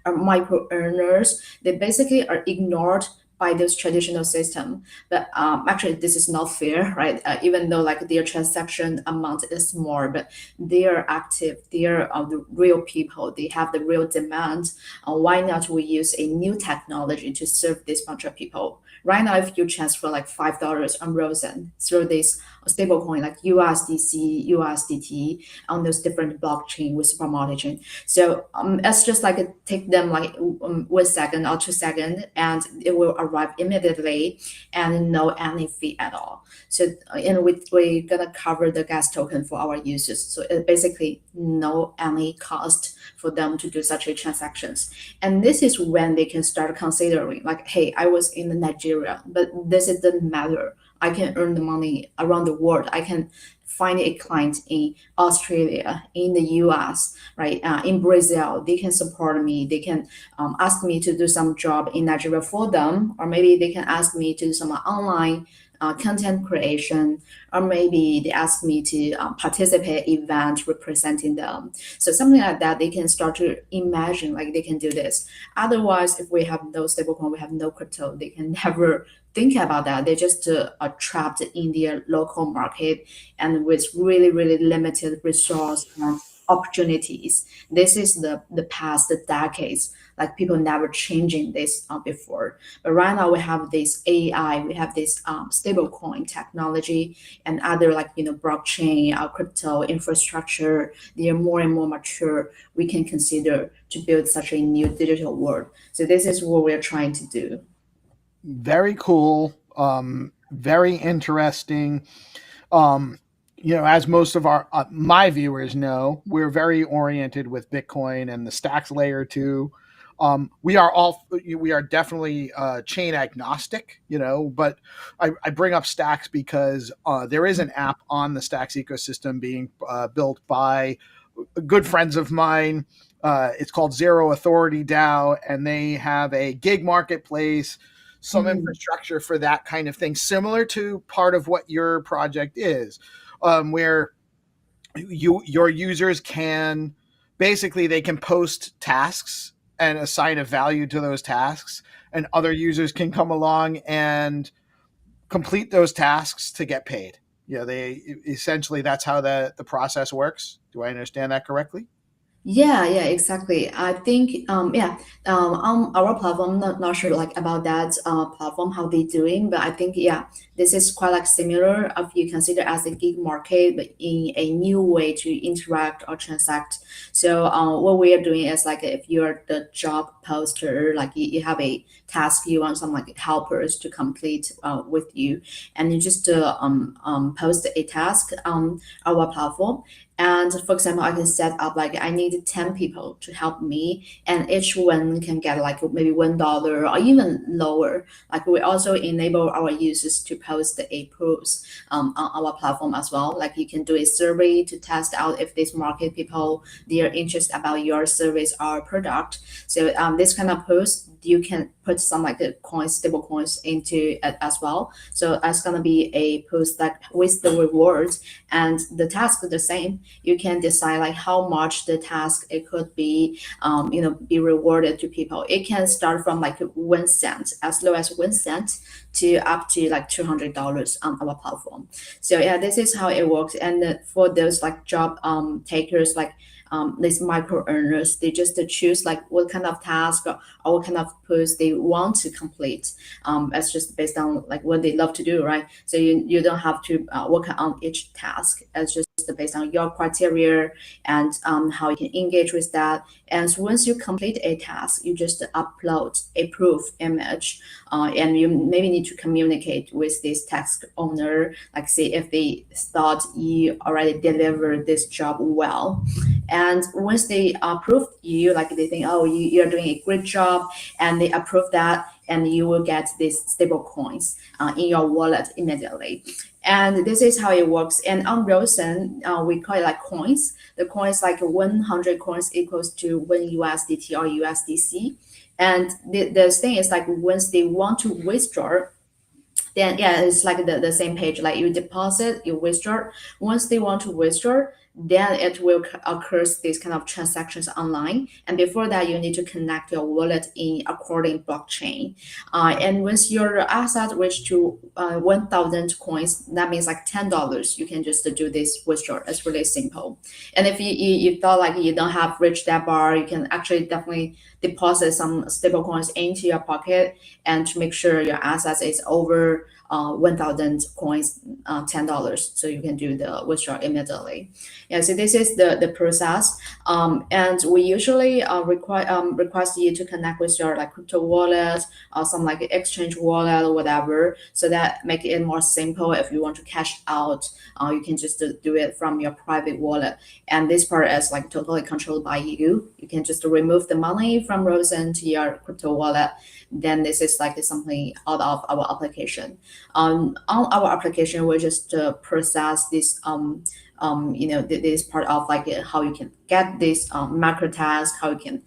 are micro earners. They basically are ignored by this traditional system. But actually, this is not fair, right? Even though like their transaction amount is small, but they are active. They are the real people. They have the real demand. Why not we use a new technology to serve this bunch of people? Right now, if you transfer like $5 on Rosen through this stablecoin like USDC, USDT on those different blockchain with supermulti chain. So it's just like take them like 1 second or 2 seconds, and it will arrive immediately and no any fee at all. So and we're gonna cover the gas token for our users. So it basically no any cost for them to do such a transactions. And this is when they can start considering like, hey, I was in Nigeria, but this it doesn't matter. I can earn the money around the world. I can find a client in Australia, in the US, right? In Brazil, they can support me. They can ask me to do some job in Nigeria for them, or maybe they can ask me to do some online content creation, or maybe they ask me to participate event representing them. So something like that, they can start to imagine like they can do this. Otherwise, if we have no stablecoin, we have no crypto, they can never think about that. They just are trapped in their local market and with really, really limited resource and opportunities. This is the past decades, like people never changing this before. But right now we have this AI, we have this stablecoin technology and other like, you know, blockchain, crypto infrastructure. They are more and more mature. We can consider to build such a new digital world. So this is what we're trying to do. Very cool. Very interesting. As most of our my viewers know, we're very oriented with Bitcoin and the Stacks layer 2. We are definitely chain agnostic, but I bring up Stacks because there is an app on the Stacks ecosystem being built by good friends of mine. It's called Zero Authority DAO, and they have a gig marketplace. some infrastructure for that kind of thing, similar to part of what your project is, where your users can basically they can post tasks and assign a value to those tasks, and other users can come along and complete those tasks to get paid. They essentially, that's how the process works. Do I understand that correctly? Yeah, exactly. I think on our platform, not sure like about that platform how they doing, but I think this is quite like similar if you consider as a gig market, but in a new way to interact or transact. So what we are doing is like if you're the job poster, like you have a task, you want some like helpers to complete with you, and you just post a task on our platform. And for example, I can set up like I need 10 people to help me, and each one can get like maybe $1 or even lower. Like we also enable our users to post a post on our platform as well. Like you can do a survey to test out if this market people they are interested about your service or product. So this kind of post you can put some like coins, stable coins into it as well. So that's gonna be a post that with the rewards and the task is the same. You can decide like how much the task it could be, be rewarded to people. It can start from like 1 cent, as low as 1 cent, to up to like $200 on our platform. So this is how it works. And for those like job takers, like these micro earners, they just choose like what kind of task or what kind of post they want to complete. That's just based on like what they love to do, right? So you don't have to work on each task. It's just based on your criteria and how you can engage with that. And so once you complete a task, you just upload a proof image, and you maybe need to communicate with this task owner, like say if they thought you already delivered this job well. And once they approve you, like they think, oh, you're doing a great job, and they approve that, and you will get these stable coins in your wallet immediately. And this is how it works. And on Rosen, we call it like coins. The coins like 100 coins equals to 1 USDT or USDC. And the thing is like once they want to withdraw, then it's like the same page, like you deposit, you withdraw. Once they want to withdraw, then it will occur these kind of transactions online. And before that, you need to connect your wallet in according blockchain. And once your asset reach to 1,000 coins, that means like $10, you can just do this withdrawal. It's really simple. And if you thought like you don't have reached that bar, you can actually definitely deposit some stable coins into your pocket, and to make sure your assets is over 1,000 coins, $10. So you can do the withdrawal immediately. So this is the process. And we usually request you to connect with your like crypto wallet or some like exchange wallet or whatever, so that make it more simple. If you want to cash out, you can just do it from your private wallet. And this part is like totally controlled by you. You can just remove the money from Rosen to your crypto wallet. Then this is like something out of our application. On our application, we just process this this part of like how you can get this macro task, how you can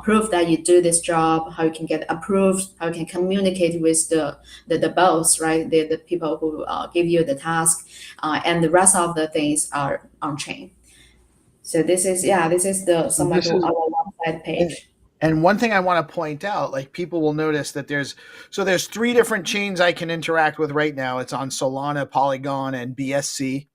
prove that you do this job, how you can get approved, how you can communicate with the boss, right? The people who give you the task, and the rest of the things are on chain. So this is the some like our website page. And one thing I want to point out, like people will notice that there's 3 different chains I can interact with right now. It's on Solana, Polygon, and BSC.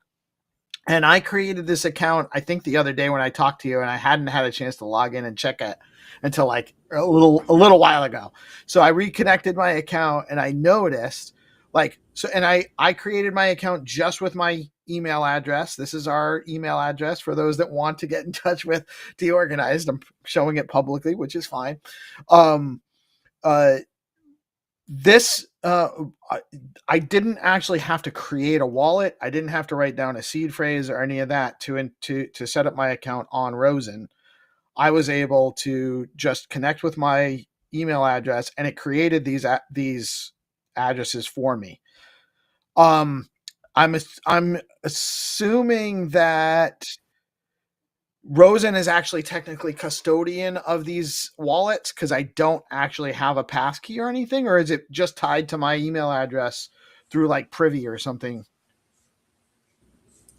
And I created this account, I think the other day when I talked to you, and I hadn't had a chance to log in and check it until like a little while ago. So I reconnected my account, and I noticed and I created my account just with my email address. This is our email address for those that want to get in touch with DeOrganized. I'm showing it publicly, which is fine. I didn't actually have to create a wallet. I didn't have to write down a seed phrase or any of that to set up my account on Rosen. I was able to just connect with my email address, and it created these addresses for me. I'm assuming that Rosen is actually technically custodian of these wallets because I don't actually have a passkey or anything, or is it just tied to my email address through like Privy or something?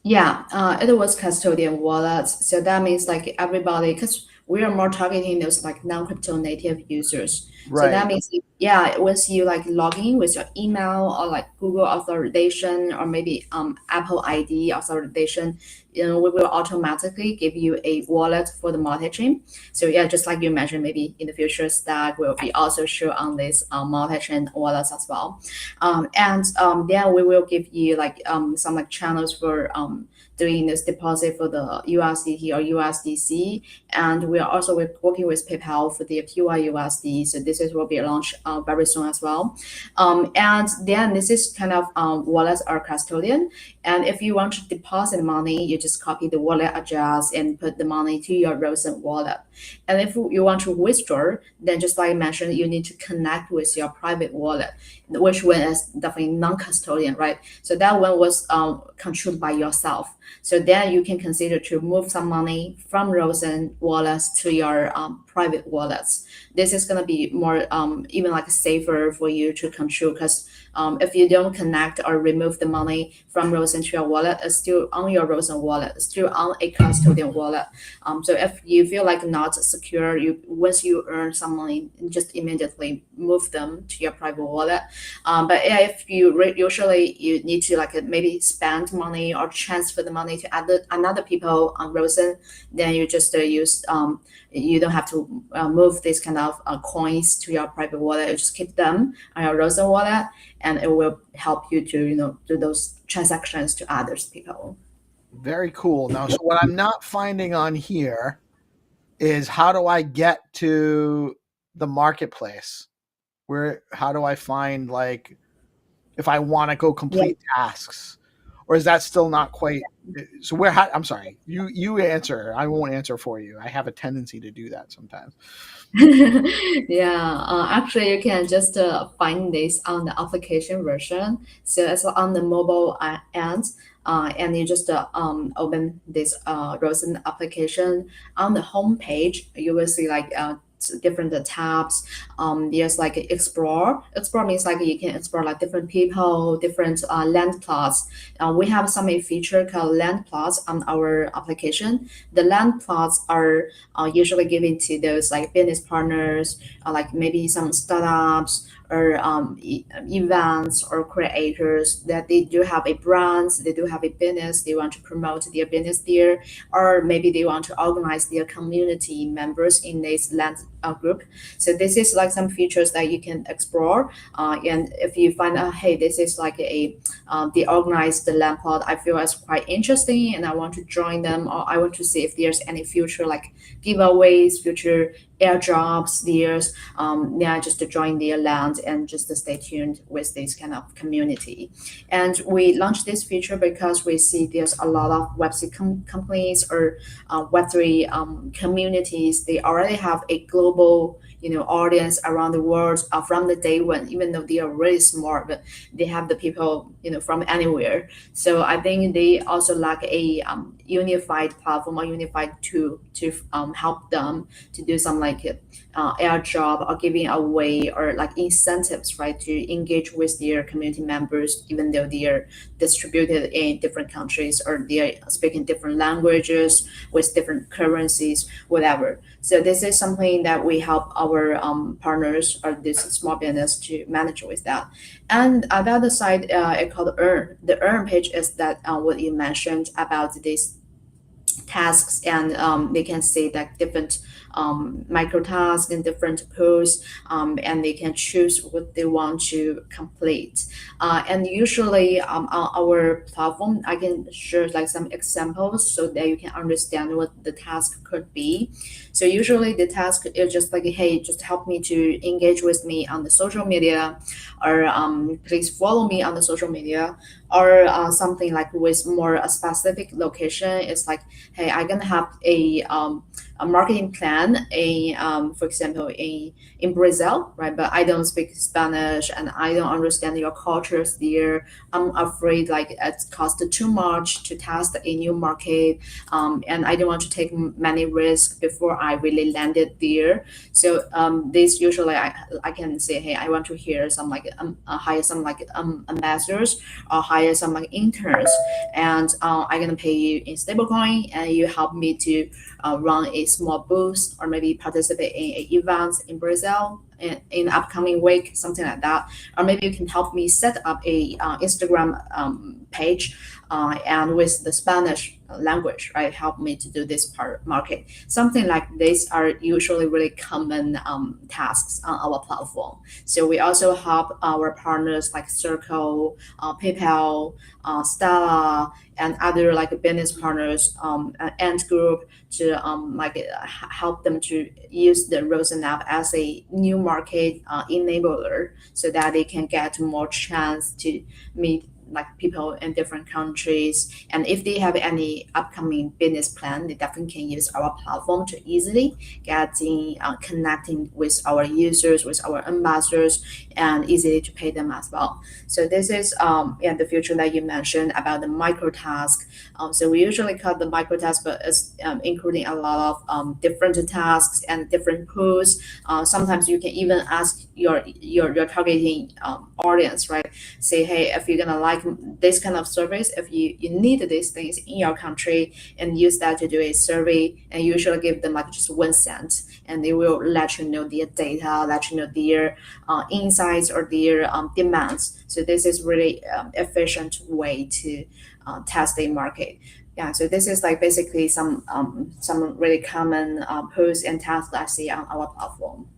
Yeah, it was custodian wallets. So that means like everybody, because we are more targeting those like non-crypto native users. So that Right. means, yeah, once you like log in with your email or like Google authorization or maybe Apple ID authorization, we will automatically give you a wallet for the multi-chain. So yeah, just like you mentioned, maybe in the future, Stack will be also show on this multi-chain wallets as well. And then we will give you like some like channels for doing this deposit for the USDT or USDC, and we are also working with PayPal for the PYUSD. So this is will be launched very soon as well. And then this is kind of wallets are custodian, and if you want to deposit money, you just copy the wallet address and put the money to your Rosen wallet. And if you want to withdraw, then just like I mentioned, you need to connect with your private wallet, which one is definitely non-custodian, right? So that one was controlled by yourself. So then you can consider to move some money from Rosen wallets to your private wallets. This is going to be more even like safer for you to control, because if you don't connect or remove the money from Rosen to your wallet, it's still on your Rosen wallet, it's still on a custodian wallet. So if you feel like not secure, once you earn some money, just immediately move them to your private wallet. But yeah, if you usually you need to like maybe spend money or transfer the money to another people on Rosen, then you just use you don't have to move this kind of coins to your private wallet. You just keep them on your Rosen wallet, and it will help you to do those transactions to others people. Very cool. Now, so what I'm not finding on here is how do I get to the marketplace? How do I find like if I want to go complete tasks, or is that still not quite? So I'm sorry. You answer. I won't answer for you. I have a tendency to do that sometimes. Yeah, actually, you can just find this on the application version. So it's on the mobile end, and you just open this Rosen application. On the home page, you will see like different tabs. There's like explore. Explore means like you can explore like different people, different land plots. We have some feature called land plots on our application. The land plots are usually given to those like business partners, like maybe some startups or events or creators that they do have a brand, they do have a business, they want to promote their business there, or maybe they want to organize their community members in this land group. So this is like some features that you can explore. And if you find out, hey, this is like the organized land plot, I feel is quite interesting and I want to join them, or I want to see if there's any future like giveaways, future airdrops, there's yeah, just to join their land and just to stay tuned with this kind of community. And we launched this feature because we see there's a lot of Web3 companies or Web3 communities. They already have a global audience around the world from the day one, even though they are really small, but they have the people from anywhere. So I think they also lack a unified platform or unified tool to help them to do some like airdrop or giving away or like incentives, right, to engage with their community members, even though they are distributed in different countries or they are speaking different languages with different currencies, whatever. So this is something that we help our partners or this small business to manage with that. And on the other side, it's called Earn. The Earn page is that what you mentioned about these tasks, and they can see that different micro tasks and different posts, and they can choose what they want to complete. And usually on our platform, I can share like some examples so that you can understand what the task could be. So usually the task is just like, hey, just help me to engage with me on the social media, or please follow me on the social media, or something like with more a specific location. It's like, hey, I'm gonna have a marketing plan for example, in Brazil, right? But I don't speak Spanish and I don't understand your cultures there. I'm afraid like it costs too much to test a new market, and I don't want to take many risks before I really landed there. So this usually I can say, hey, I want to hear some like hire some like ambassadors or hire some like interns, and I'm gonna pay you in stablecoin, and you help me to run a small booth or maybe participate in events in Brazil in the upcoming week, something like that. Or maybe you can help me set up a Instagram page and with the Spanish language, right? Help me to do this part market. Something like this are usually really common tasks on our platform. So we also help our partners like Circle, PayPal, Stella, and other like business partners, Ant Group to help them to use the Rosen app as a new market enabler, so that they can get more chance to meet like people in different countries. And if they have any upcoming business plan, they definitely can use our platform to easily get in connecting with our users, with our ambassadors, and easily to pay them as well. So this is the future that you mentioned about the micro task. So we usually call the micro task, but it's including a lot of different tasks and different pools. Sometimes you can even ask your targeting audience, right? Say, hey, if you're gonna like this kind of service, if you need these things in your country, and use that to do a survey, and usually give them like just 1 cent, and they will let you know their data, let you know their insights or their demands. So this is really efficient way to test a market. Yeah, so this is like basically some really common posts and tasks I see on our platform.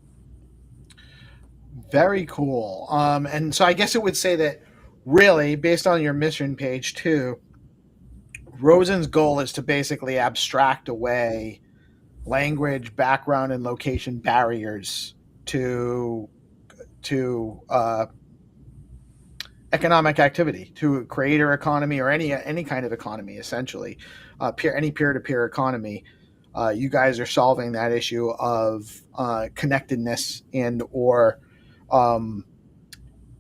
Very cool. And so I guess it would say that really, based on your mission page too, Rosen's goal is to basically abstract away language, background, and location barriers to economic activity, to creator economy, or any kind of economy, essentially, any peer-to-peer economy. You guys are solving that issue of connectedness and or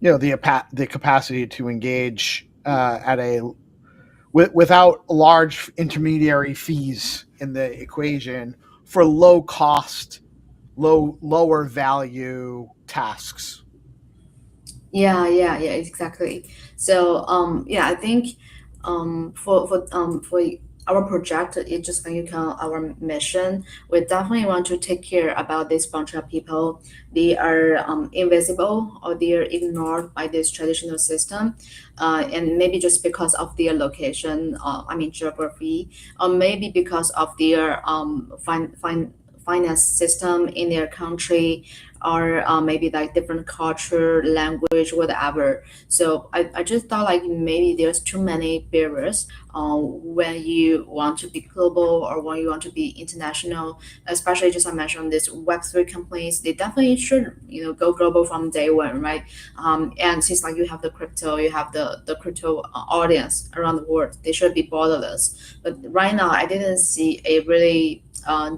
the capacity to engage without large intermediary fees in the equation for low cost, lower value tasks. Yeah, exactly. So I think for our project, it just like you call our mission, we definitely want to take care about this bunch of people. They are invisible, or they are ignored by this traditional system, and maybe just because of their location, geography, or maybe because of their finance system in their country, or maybe like different culture, language, whatever. So I just thought like maybe there's too many barriers when you want to be global or when you want to be international. Especially just I mentioned this Web3 companies, they definitely should go global from day one, right? And since like you have the crypto, you have the crypto audience around the world, they should be borderless. But right now I didn't see a really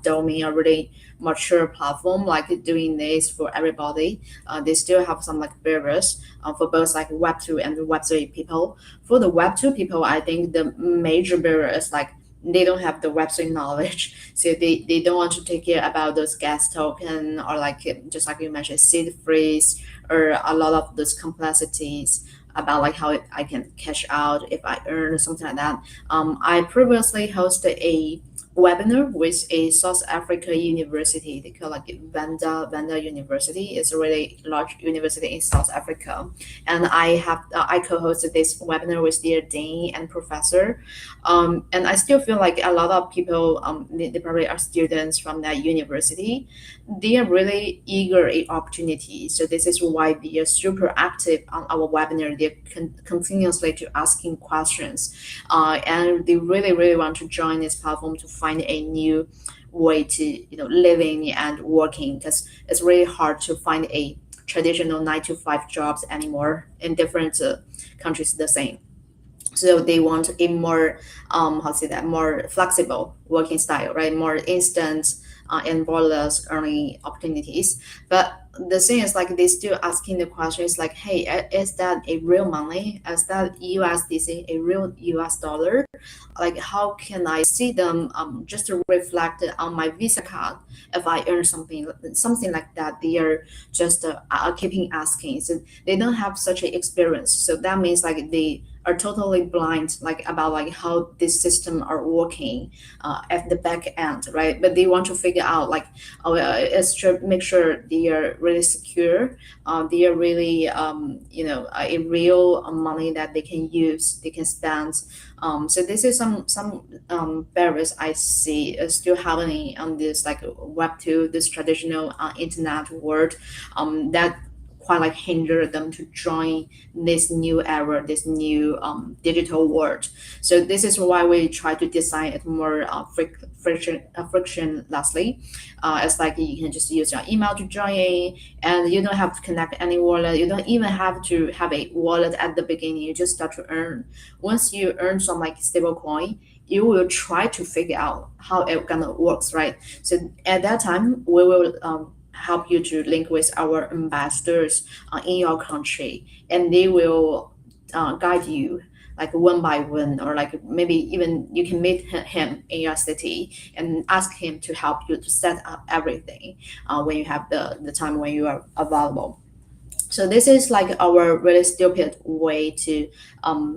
domain, a really mature platform like doing this for everybody. They still have some like barriers for both like Web2 and Web3 people. For the Web2 people, I think the major barrier is like they don't have the Web3 knowledge, so they don't want to take care about those gas token, or like just like you mentioned, seed freeze, or a lot of those complexities about like how I can cash out if I earn or something like that. I previously hosted a webinar with a South Africa university. They call like Vanda University. It's a really large university in South Africa, and I co-hosted this webinar with their dean and professor. And I still feel like a lot of people, they probably are students from that university. They are really eager at opportunity. So this is why they are super active on our webinar. They're continuously to asking questions, and they really want to join this platform to find a new way to living and working, because it's really hard to find a traditional 9 to 5 jobs anymore in different countries the same. So they want a more more flexible working style, right? More instant and borderless earning opportunities. But the thing is, like, they still asking the question is like, hey, is that a real money? Is that USDC a real US dollar? Like, how can I see them just reflected on my Visa card if I earn something like that? They are just keeping asking. So they don't have such an experience. So that means like they are totally blind like about like how this system are working at the back end, right? But they want to figure out like, it's to make sure they are really secure, they are really a real money that they can use, they can spend. So this is some barriers I see still happening on this like Web2, this traditional internet world, that quite like hinder them to join this new era, this new digital world. So this is why we try to design it more frictionlessly. It's like you can just use your email to join, and you don't have to connect any wallet. You don't even have to have a wallet at the beginning. You just start to earn. Once you earn some like stable coin, you will try to figure out how it gonna works, right? So at that time, we will help you to link with our ambassadors in your country, and they will guide you like one by one, or like maybe even you can meet him in your city and ask him to help you to set up everything when you have the time when you are available. So this is like our really stupid way to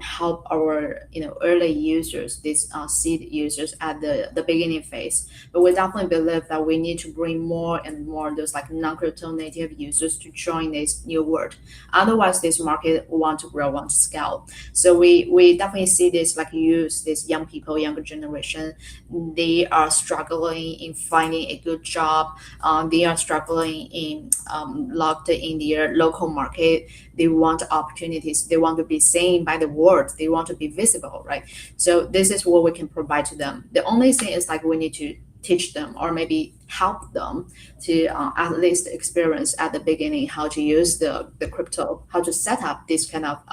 help our early users, these seed users at the beginning phase. But we definitely believe that we need to bring more and more those like non-crypto native users to join this new world. Otherwise, this market want to grow, want to scale. So we definitely see this like these young people, younger generation, they are struggling in finding a good job. They are struggling in locked in their local market. They want opportunities. They want to be seen by the world. They want to be visible, right? So this is what we can provide to them. The only thing is like we need to teach them or maybe help them to at least experience at the beginning how to use the crypto, how to set up this kind of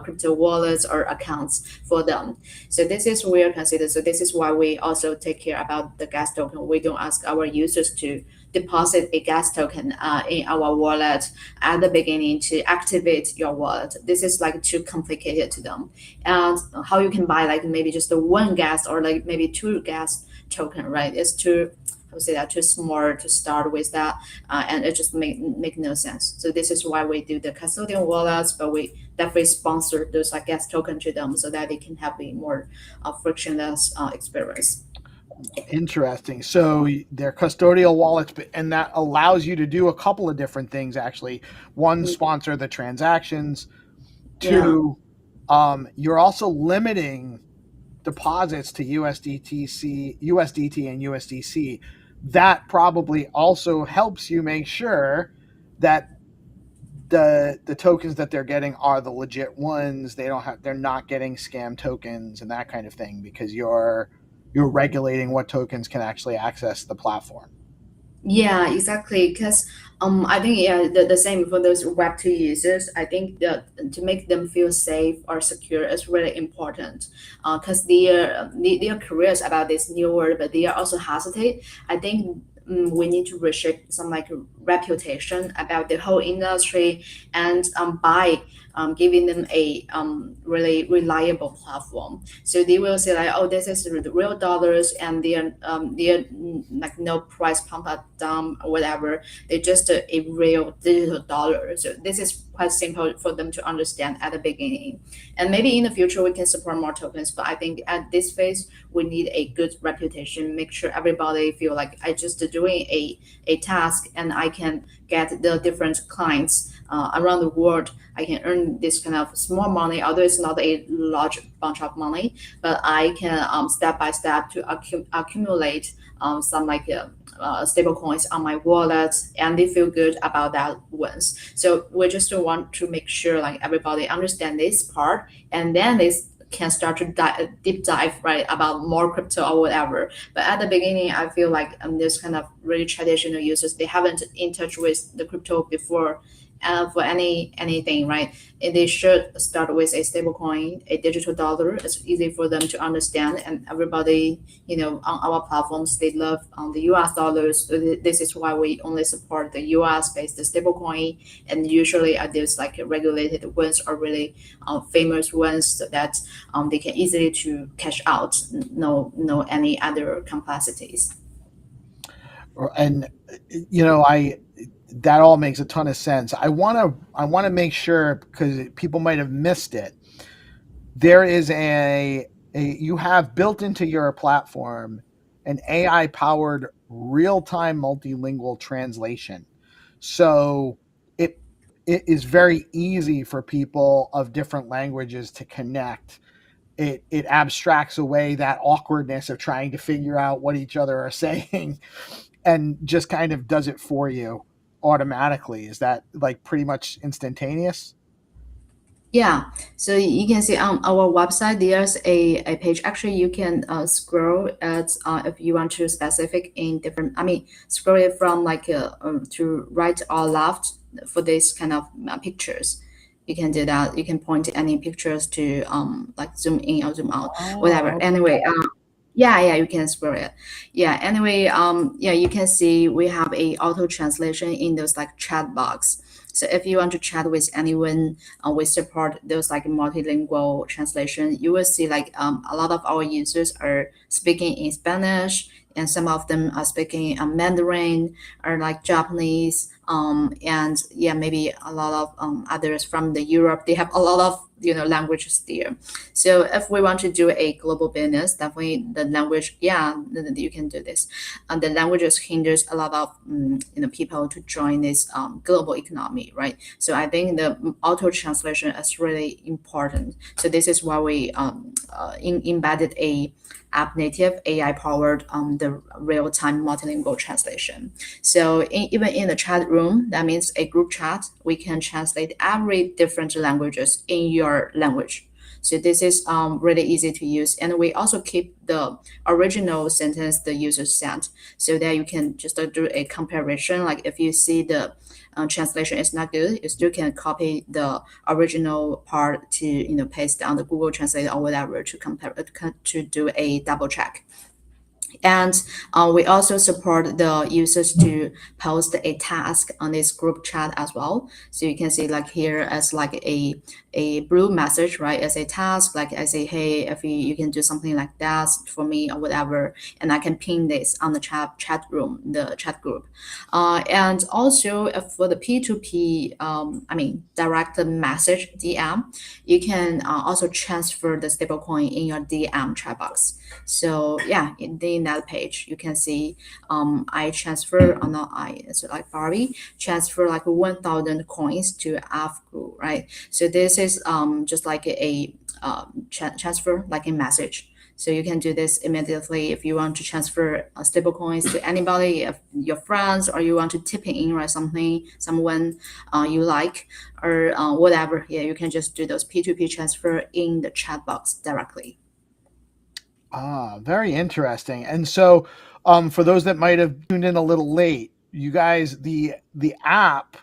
crypto wallets or accounts for them. So this is what we are considered. So this is why we also take care about the gas token. We don't ask our users to deposit a gas token in our wallet at the beginning to activate your wallet. This is like too complicated to them. And how you can buy like maybe just the one gas or like maybe two gas token, right? It's too, I would say that too small to start with that, and it just make no sense. So this is why we do the custodian wallets, but we definitely sponsor those like gas token to them so that they can have a more frictionless experience. Interesting. So they're custodial wallets, and that allows you to do a couple of different things actually. One, sponsor the transactions. Two, you're also limiting deposits to USDT and USDC. That probably also helps you make sure that the tokens that they're getting are the legit ones. They're not getting scam tokens and that kind of thing, because you're regulating what tokens can actually access the platform. Yeah, exactly. Because I think the same for those Web2 users. I think that to make them feel safe or secure is really important. Because they are curious about this new world, but they are also hesitate. I think we need to reshape some like reputation about the whole industry, and by giving them a really reliable platform. So they will say like, oh, this is the real dollars, and they're like no price pump up down or whatever. They're just a real digital dollar. So this is quite simple for them to understand at the beginning. And maybe in the future we can support more tokens, but I think at this phase we need a good reputation. Make sure everybody feel like I just doing a task and I can get the different clients around the world. I can earn this kind of small money, although it's not a large bunch of money, but I can step by step to accumulate some like stable coins on my wallet, and they feel good about that once. So we just want to make sure like everybody understand this part, and then they can start to deep dive right about more crypto or whatever. But at the beginning, I feel like this kind of really traditional users, they haven't in touch with the crypto before, for anything, right? They should start with a stable coin, a digital dollar. It's easy for them to understand, and everybody, on our platforms, they love the US dollars. So this is why we only support the US based stable coin, and usually there's like regulated ones or really famous ones, so that they can easily to cash out. No any other complexities. And I that all makes a ton of sense. I want to make sure, because people might have missed it. There is you have built into your platform an AI powered real-time multilingual translation. So it is very easy for people of different languages to connect. It abstracts away that awkwardness of trying to figure out what each other are saying, and just kind of does it for you automatically. Is that like pretty much instantaneous? Yeah, so you can see on our website there's a page. Actually, you can scroll at if you want to specific in different. I mean, scroll it from like to right or left for this kind of pictures. You can do that. You can point any pictures to like zoom in or zoom out, whatever. okay. Anyway, yeah, you can scroll it. Yeah, anyway, yeah, you can see we have a auto translation in those like chat box. So if you want to chat with anyone, we support those like multilingual translation. You will see like a lot of our users are speaking in Spanish, and some of them are speaking Mandarin or like Japanese. And yeah, maybe a lot of others from the Europe. They have a lot of languages there. So if we want to do a global business, definitely the language, yeah, you can do this. And the languages hinders a lot of people to join this global economy, right? So I think the auto translation is really important. So this is why we embedded a app native AI powered the real time multilingual translation. So even in the chat room, that means a group chat, we can translate every different languages in your language. So this is really easy to use, and we also keep the original sentence the user sent, so that you can just do a comparison. Like if you see the translation is not good, you still can copy the original part to paste on the Google Translate or whatever to compare to do a double check. And we also support the users to post a task on this group chat as well. So you can see like here as like a blue message, right? As a task, like I say, hey, if you can do something like that for me or whatever, and I can pin this on the chat room, the chat group. And also for the P2P, I mean, direct message DM, you can also transfer the stablecoin in your DM chat box. So yeah, in that page, you can see I transfer, or not I, it's like Barbie, transfer like 1,000 coins to AFGU, right? So this is just like a transfer, like a message. So you can do this immediately if you want to transfer stable coins to anybody, if your friends, or you want to tip in, right, someone you like, or whatever. Yeah, you can just do those P2P transfer in the chat box directly. Very interesting. And so, for those that might have tuned in a little late, you guys, the app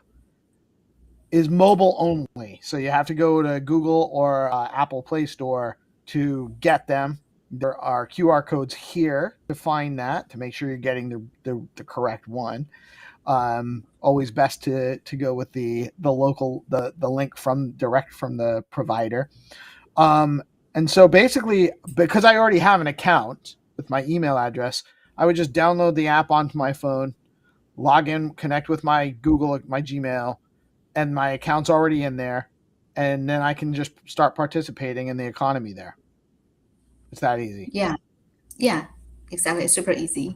is mobile only, so you have to go to Google or Apple Play Store to get them. There are QR codes here to find that, to make sure you're getting the correct one. Always best to go with the local the link direct from the provider. And so basically, because I already have an account with my email address, I would just download the app onto my phone, log in, connect with my Google, my Gmail, and my account's already in there. And then I can just start participating in the economy there. It's that easy. Yeah, exactly. Super easy.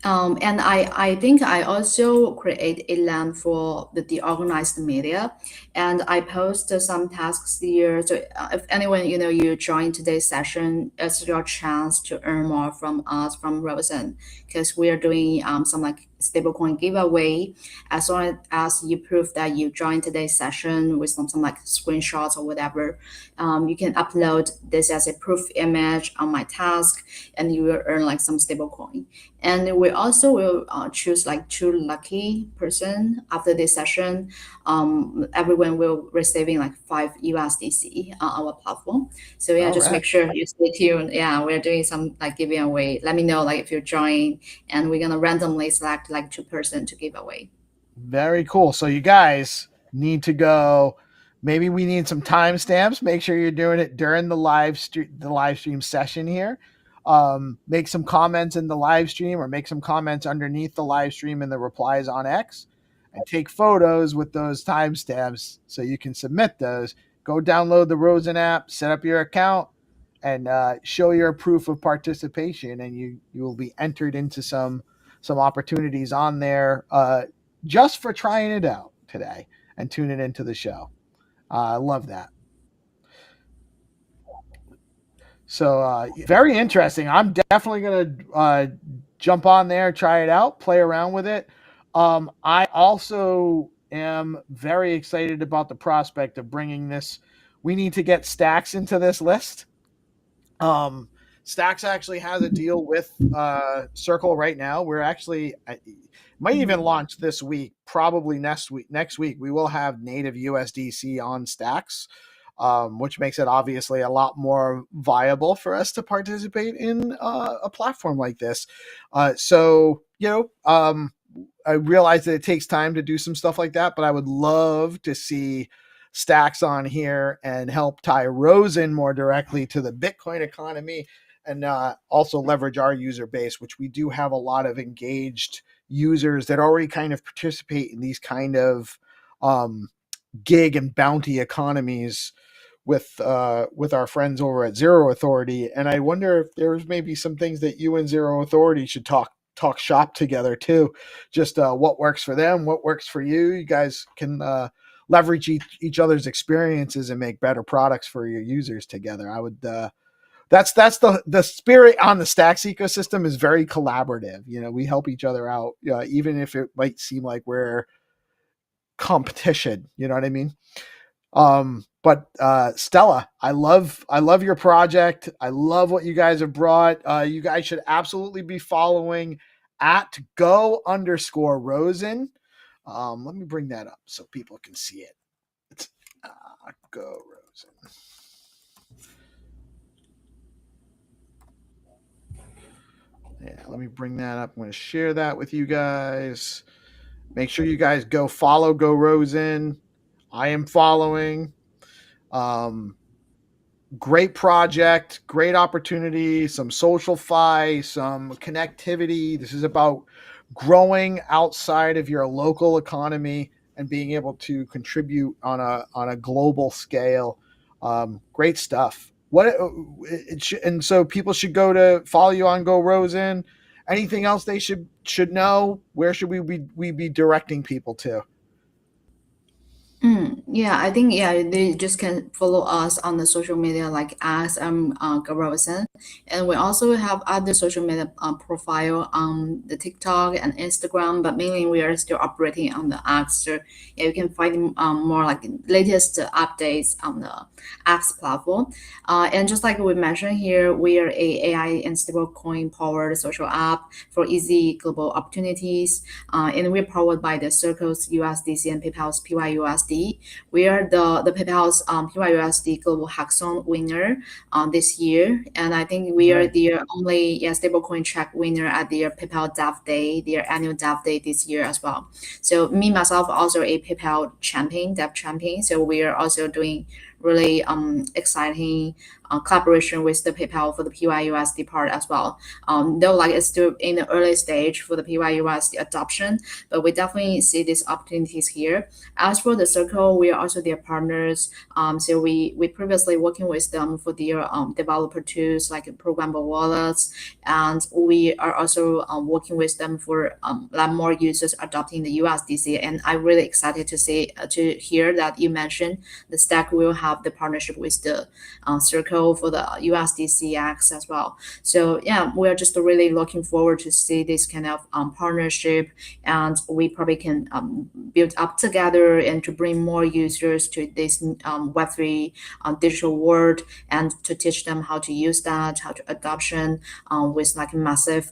And I think I also create a land for the DeOrganized media, and I post some tasks here. So if anyone you join today's session, it's your chance to earn more from us, from Rosen, because we are doing some like stablecoin giveaway. As long as you prove that you joined today's session with some like screenshots or whatever, you can upload this as a proof image on my task, and you will earn like some stablecoin. And we also will choose like 2 lucky person after this session. Everyone will receiving like 5 USDC on our platform. So yeah, just make sure you stay tuned. Yeah, we're doing some like giving away. Let me know like if you're joining, and we're gonna randomly select like 2 person to give away. Very cool. So you guys need to go. Maybe we need some timestamps. Make sure you're doing it during the live stream session here. Make some comments in the live stream, or make some comments underneath the live stream in the replies on X, and take photos with those timestamps so you can submit those. Go download the Rosen app, set up your account, and show your proof of participation, and you will be entered into some opportunities on there just for trying it out today and tuning into the show. I love that. So very interesting. I'm definitely going to jump on there, try it out, play around with it. I also am very excited about the prospect of bringing this. We need to get Stacks into this list. Stacks actually has a deal with Circle right now. We're actually might even launch this week, probably next week. We will have native USDC on Stacks, which makes it obviously a lot more viable for us to participate in a platform like this. So I realize that it takes time to do some stuff like that, but I would love to see Stacks on here and help tie Rosen more directly to the Bitcoin economy, and also leverage our user base, which we do have a lot of engaged users that already kind of participate in these kind of gig and bounty economies with our friends over at Zero Authority. And I wonder if there's maybe some things that you and Zero Authority should talk shop together too. Just what works for them, what works for you. You guys can leverage each other's experiences and make better products for your users together. I would that's the spirit on the Stacks ecosystem is very collaborative. We help each other out, even if it might seem like we're competition. You know what I mean? But Stella, I love your project. I love what you guys have brought. You guys should absolutely be following at go_Rosen. Let me bring that up so people can see it. It's go Rosen. Yeah, let me bring that up. I'm going to share that with you guys. Make sure you guys go follow Go Rosen. I am following. Great project, great opportunity, some social fi, some connectivity. This is about growing outside of your local economy and being able to contribute on a global scale. Great stuff. And so people should go to follow you on Go Rosen. Anything else they should know? Where should we be directing people to? Yeah, I think they just can follow us on the social media like as Garosen, and we also have other social media profile on the TikTok and Instagram, but mainly we are still operating on the X. So you can find more like latest updates on the X platform. And just like we mentioned here, we are a AI and stablecoin powered social app for easy global opportunities, and we're powered by the Circle's USDC and PayPal's PYUSD. We are the PayPal's PYUSD Global Hackathon winner this year, and I think we are the only stablecoin track winner at their PayPal Dev Day, their annual Dev Day this year as well. So me myself also a PayPal champion, Dev champion. So we are also doing really exciting collaboration with the PayPal for the PYUSD part as well. Though like it's still in the early stage for the PYUSD adoption, but we definitely see these opportunities here. As for the Circle, we are also their partners. So we previously working with them for their developer tools like programmable wallets, and we are also working with them for a lot more users adopting the USDC. And I'm really excited to hear that you mentioned the Stack will have the partnership with the Circle go for the USDCX as well. So yeah, we're just really looking forward to see this kind of partnership, and we probably can build up together and to bring more users to this Web3 digital world, and to teach them how to use that, how to adoption with like massive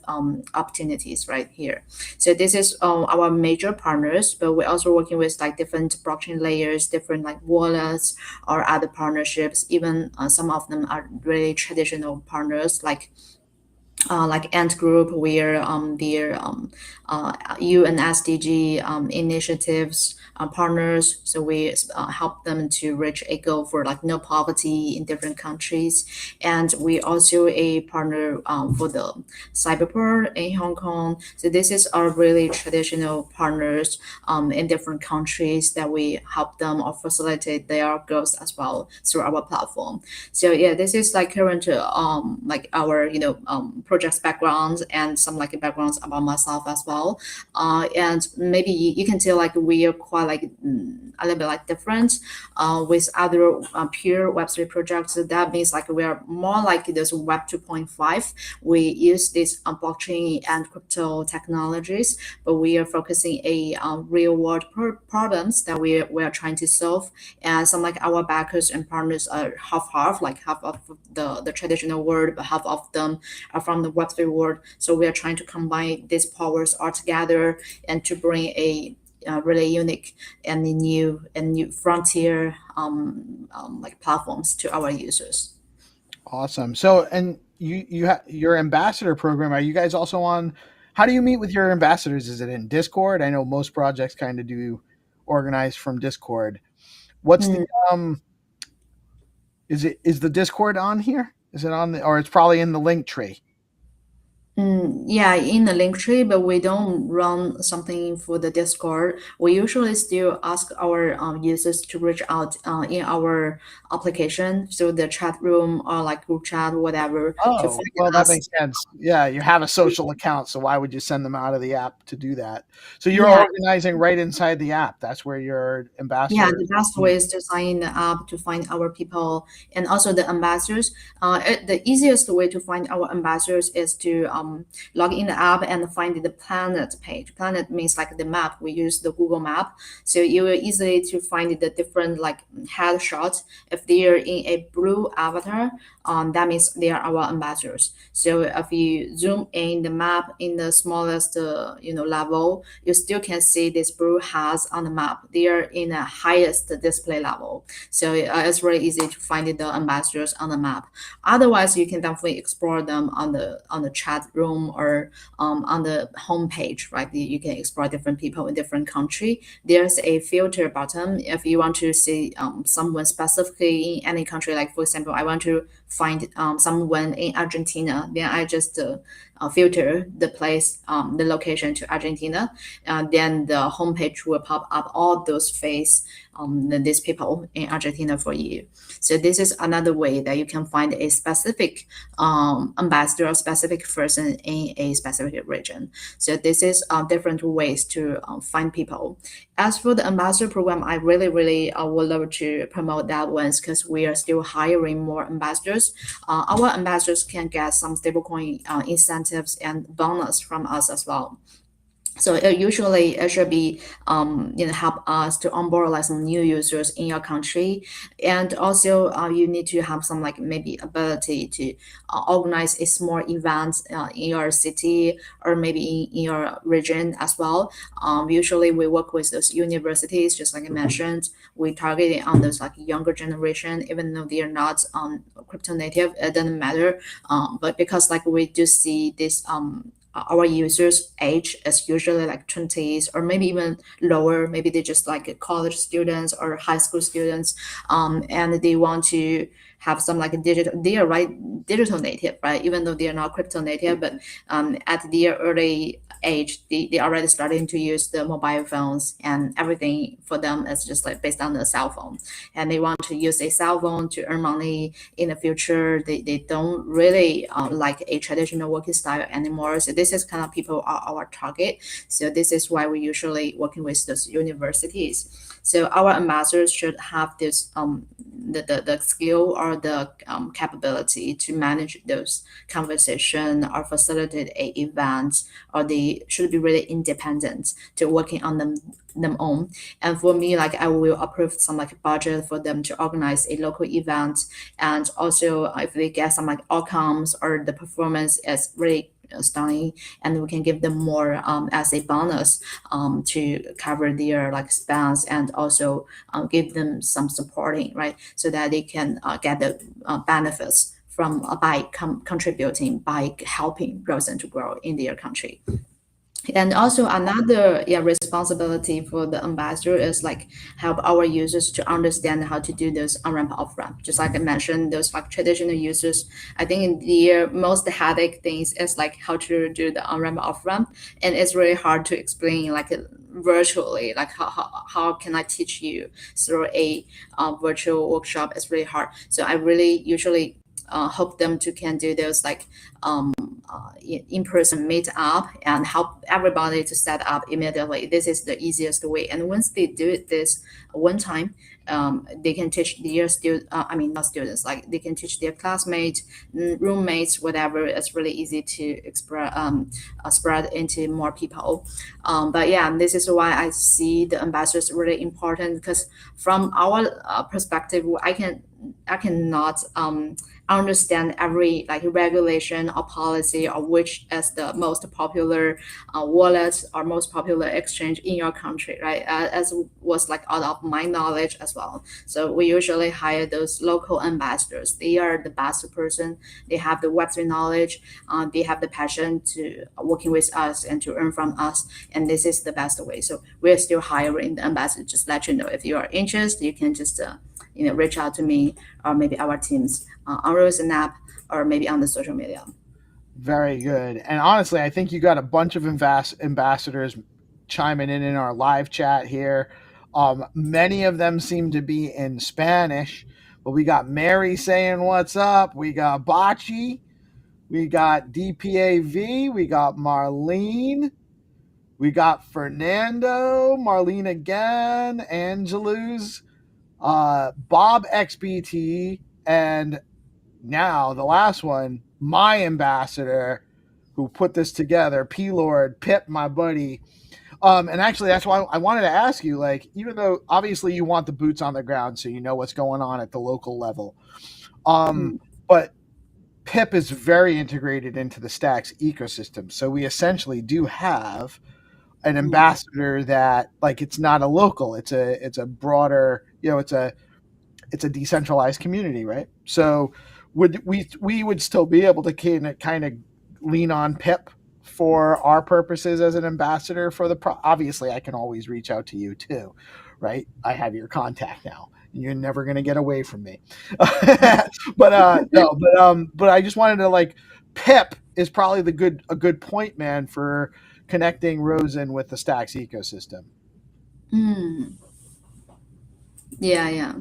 opportunities right here. So this is our major partners, but we're also working with like different blockchain layers, different like wallets or other partnerships. Even some of them are really traditional partners like Ant Group, where their U and SDG initiatives partners. So we help them to reach a goal for like no poverty in different countries. And we also a partner for the Cyberport in Hong Kong. So this is our really traditional partners in different countries that we help them or facilitate their growth as well through our platform. So yeah, this is like current like our projects backgrounds and some like backgrounds about myself as well. And maybe you can tell like we are quite like a little bit like different with other pure Web3 projects. So that means like we are more like this Web 2.5. We use this blockchain and crypto technologies, but we are focusing a real world problems that we are trying to solve. And some like our backers and partners are half, like half of the traditional world, but half of them are from the Web3 world. So we are trying to combine these powers all together and to bring a really unique and new frontier like platforms to our users. Awesome. So, and you have your ambassador program. Are you guys also on? How do you meet with your ambassadors? Is it in Discord? I know most projects kind of do organize from Discord. What's the is the Discord on here? Is it on the, or it's probably in the link tree? Yeah, in the link tree, but we don't run something for the Discord. We usually still ask our users to reach out in our application, so the chat room or like group chat, whatever. Oh, well, that makes sense. Yeah, you have a social account, so why would you send them out of the app to do that? So you're organizing right inside the app. That's where your ambassadors. Yeah, the best way is to sign in the app to find our people and also the ambassadors. The easiest way to find our ambassadors is to log in the app and find the planet page. Planet means like the map. We use the Google map. So you will easily to find the different like headshots. If they are in a blue avatar, that means they are our ambassadors. So if you zoom in the map in the smallest level, you still can see this blue has on the map. They are in the highest display level. So it's really easy to find the ambassadors on the map. Otherwise, you can definitely explore them on the chat room or on the homepage, right? You can explore different people in different country. There's a filter button if you want to see someone specifically in any country. Like for example, I want to find someone in Argentina, then I just filter the place, the location to Argentina. Then the homepage will pop up all those face these people in Argentina for you. So this is another way that you can find a specific ambassador or specific person in a specific region. So this is different ways to find people. As for the ambassador program, I really would love to promote that once, because we are still hiring more ambassadors. Our ambassadors can get some stablecoin incentives and bonus from us as well. So usually it should be help us to onboard like some new users in your country, and also you need to have some like maybe ability to organize a small event in your city or maybe in your region as well. Usually we work with those universities, just like I mentioned. We target on those like younger generation, even though they are not crypto native. It doesn't matter, but because like we do see this our users age is usually like 20s or maybe even lower. Maybe they're just like college students or high school students, and they want to have some like digital native, right? Even though they are not crypto native, but at their early age, they already starting to use the mobile phones, and everything for them is just like based on the cell phone, and they want to use a cell phone to earn money in the future. They don't really like a traditional working style anymore. So this is kind of people are our target. So this is why we usually working with those universities. So our ambassadors should have this the skill or the capability to manage those conversation or facilitate a event, or they should be really independent to working on them own. And for me, like I will approve some like budget for them to organize a local event, and also if they get some like outcomes or the performance is really stunning, and we can give them more as a bonus to cover their like spends, and also give them some supporting, right, so that they can get the benefits from by contributing, by helping Rosen to grow in their country. And also another responsibility for the ambassador is like help our users to understand how to do those on-ramp off-ramp. Just like I mentioned, those like traditional users, I think their most headache things is like how to do the on-ramp off-ramp, and it's really hard to explain like virtually, like how can I teach you through a virtual workshop. It's really hard. So I really usually hope them to can do those like in-person meet up and help everybody to set up immediately. This is the easiest way. And once they do it this one time, they can teach their not students, like they can teach their classmates, roommates, whatever. It's really easy to spread into more people. But yeah, this is why I see the ambassadors really important, because from our perspective, I cannot understand every like regulation or policy, or which is the most popular wallet or most popular exchange in your country, right? As was like out of my knowledge as well. So we usually hire those local ambassadors. They are the best person. They have the Web3 knowledge. They have the passion to working with us and to earn from us. And this is the best way. So we're still hiring the ambassador. Just let you know, if you are interested, you can just reach out to me or maybe our teams on Rosen app, or maybe on the social media. Very good. And honestly, I think you got a bunch of ambassadors chiming in our live chat here. Many of them seem to be in Spanish, but we got Mary saying what's up. We got Bachi. We got DPAV. We got Marlene. We got Fernando. Marlene again. Angelus. Bob XBT. And now the last one, my ambassador who put this together, P-Lord, Pip, my buddy. And actually that's why I wanted to ask you, like, even though obviously you want the boots on the ground so you know what's going on at the local level, but Pip is very integrated into the Stacks ecosystem. So we essentially do have an ambassador that, like, it's not a local, it's a broader, it's a decentralized community, right? So we would still be able to kind of lean on Pip for our purposes as an ambassador for the obviously I can always reach out to you too, right? I have your contact now. You're never going to get away from me. But I just wanted to, like, Pip is probably a good point man for connecting Rosen with the Stacks ecosystem. Yeah.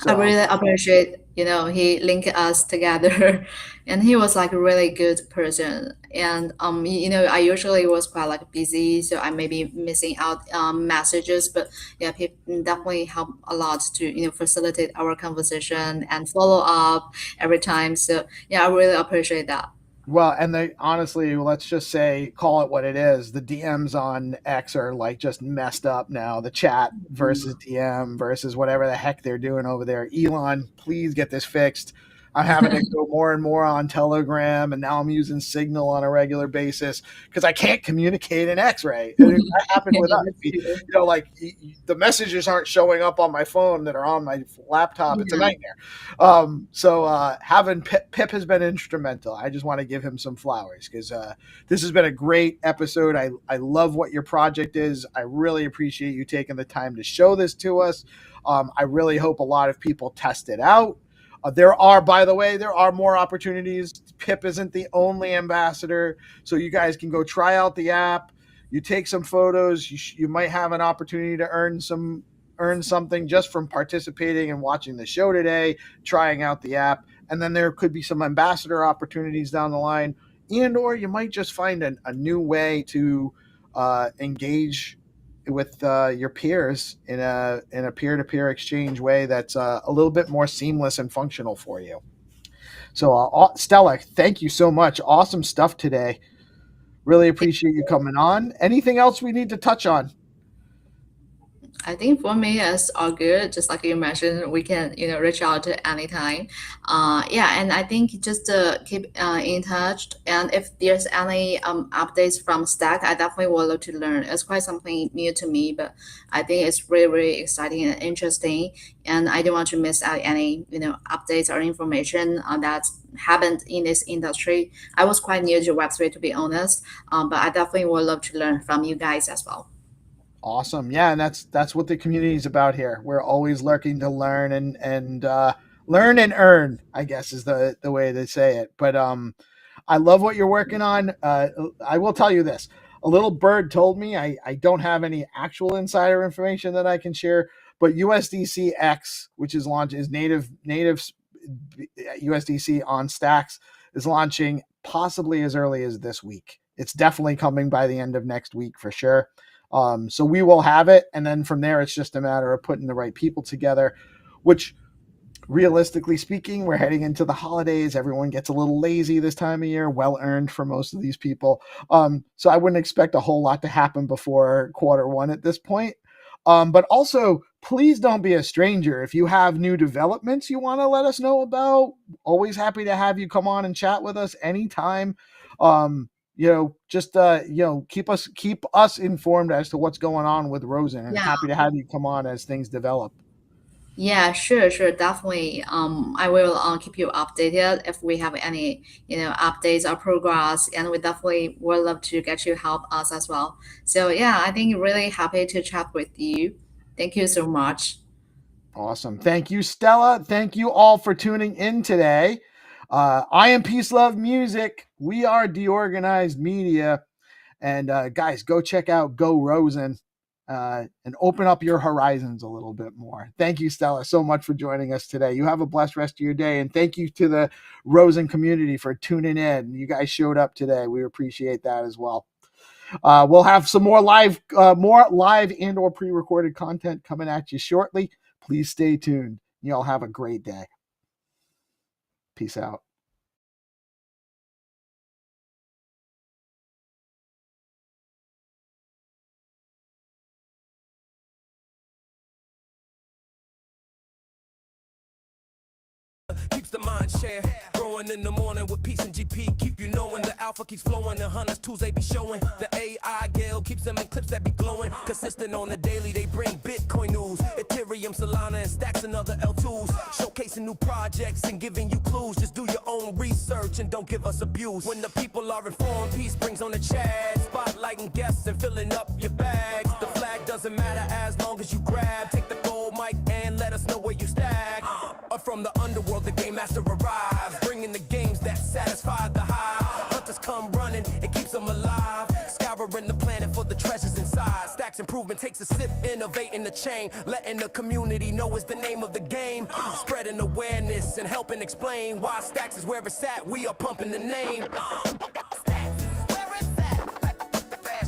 I really appreciate, he linked us together, and he was like a really good person. And I usually was quite like busy, so I may be missing out messages, but yeah, he definitely helped a lot to facilitate our conversation and follow up every time. So yeah, I really appreciate that. Well, and honestly, let's just say, call it what it is. The DMs on X are like just messed up now. The chat versus DM versus whatever the heck they're doing over there. Elon, please get this fixed. I'm having to go more and more on Telegram, and now I'm using Signal on a regular basis because I can't communicate in X-ray. And that happened with us. Like the messages aren't showing up on my phone that are on my laptop. It's a nightmare. So having Pip has been instrumental. I just want to give him some flowers because this has been a great episode. I love what your project is. I really appreciate you taking the time to show this to us. I really hope a lot of people test it out. By the way, there are more opportunities. Pip isn't the only ambassador, so you guys can go try out the app. You take some photos. You might have an opportunity to earn something just from participating and watching the show today, trying out the app. And then there could be some ambassador opportunities down the line, or you might just find a new way to engage your peers in a peer-to-peer exchange way that's a little bit more seamless and functional for you. So Stella, thank you so much. Awesome stuff today. Really appreciate you coming on. Anything else we need to touch on? I think for me, it's all good. Just like you mentioned, we can reach out to anytime. Yeah, and I think just keep in touch. And if there's any updates from Stack, I definitely would love to learn. It's quite something new to me, but I think it's really really exciting and interesting. And I don't want to miss out any updates or information that's happened in this industry. I was quite new to Web3 to be honest, but I definitely would love to learn from you guys as well. Awesome. Yeah, and that's what the community is about here. We're always lurking to learn and learn and earn, I guess is the way to say it. But I love what you're working on. I will tell you this. A little bird told me, I don't have any actual insider information that I can share, but USDC X, which is native USDC on Stacks, is launching possibly as early as this week. It's definitely coming by the end of next week for sure. So we will have it, and then from there it's just a matter of putting the right people together, which realistically speaking, we're heading into the holidays. Everyone gets a little lazy this time of year, well earned for most of these people. So I wouldn't expect a whole lot to happen before Q1 at this point. But also, please don't be a stranger. If you have new developments you want to let us know about, always happy to have you come on and chat with us anytime. Just keep us informed as to what's going on with Rosen, and happy to have you come on as things develop. Yeah, sure, definitely. I will keep you updated if we have any updates or progress, and we definitely would love to get you help us as well. So yeah, I think really happy to chat with you. Thank you so much. Awesome. Thank you, Stella. Thank you all for tuning in today. I am Peace Love Music. We are DeOrganized Media. And guys, go check out Go Rosen and open up your horizons a little bit more. Thank you, Stella, so much for joining us today. You have a blessed rest of your day. And thank you to the Rosen community for tuning in. You guys showed up today. We appreciate that as well. We'll have some more live and or pre-recorded content coming at you shortly. Please stay tuned. You all have a great day. Peace out. Keeps the mind share growing in the morning with peace and GP. Keep you knowing the alpha keeps flowing. The hunters tools they be showing. The AI Gale keeps them in clips that be glowing. Consistent on the daily, they bring Bitcoin news. Ethereum, Solana, and Stacks and other L2s. Showcasing new projects and giving you clues. Just do your own research and don't give us abuse. When the people are informed, peace brings on the chat. Spotlighting guests and filling up your bags. The flag doesn't matter as long as you grab. Take the gold mic and let us know where you stack. Or from the underworld, the game master arrives, bringing the games that satisfy the hive. Hunters come running, it keeps them alive. Scouring the planet for the treasures inside. Stacks improvement takes a sip, innovating the chain. Letting the community know is the name of the game. Spreading awareness and helping explain why Stacks is where it's at. We are pumping the name.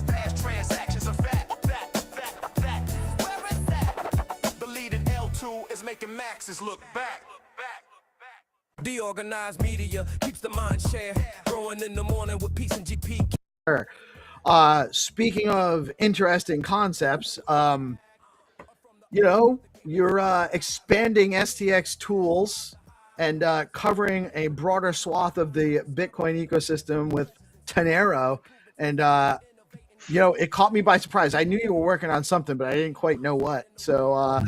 Fast transactions are fat. Where is that? The leading L2 is making maxes look back. DeOrganized Media keeps the mind share growing in the morning with peace and GP. Speaking of interesting concepts, you're expanding STX tools and covering a broader swath of the Bitcoin ecosystem with Tenero, and it caught me by surprise. I knew you were working on something, but I didn't quite know what. So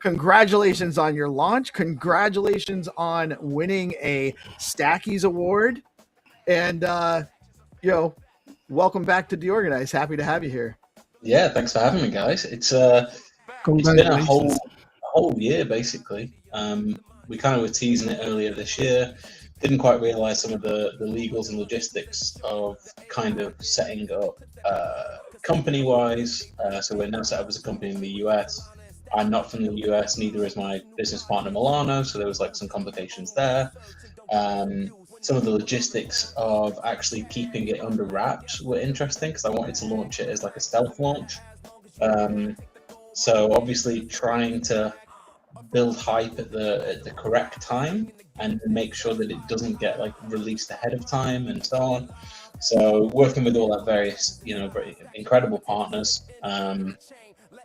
congratulations on your launch. Congratulations on winning a Stackies Award. And, welcome back to DeOrganized. Happy to have you here. Yeah, thanks for having me, guys. It's been a whole year, basically. We kind of were teasing it earlier this year. Didn't quite realize some of the legals and logistics of kind of setting up company-wise. So we're now set up as a company in the US. I'm not from the US, neither is my business partner Milano, so there was some complications there. Some of the logistics of actually keeping it under wraps were interesting because I wanted to launch it as a stealth launch. So obviously trying to build hype at the correct time and make sure that it doesn't get like released ahead of time and so on. So working with all our various, very incredible partners.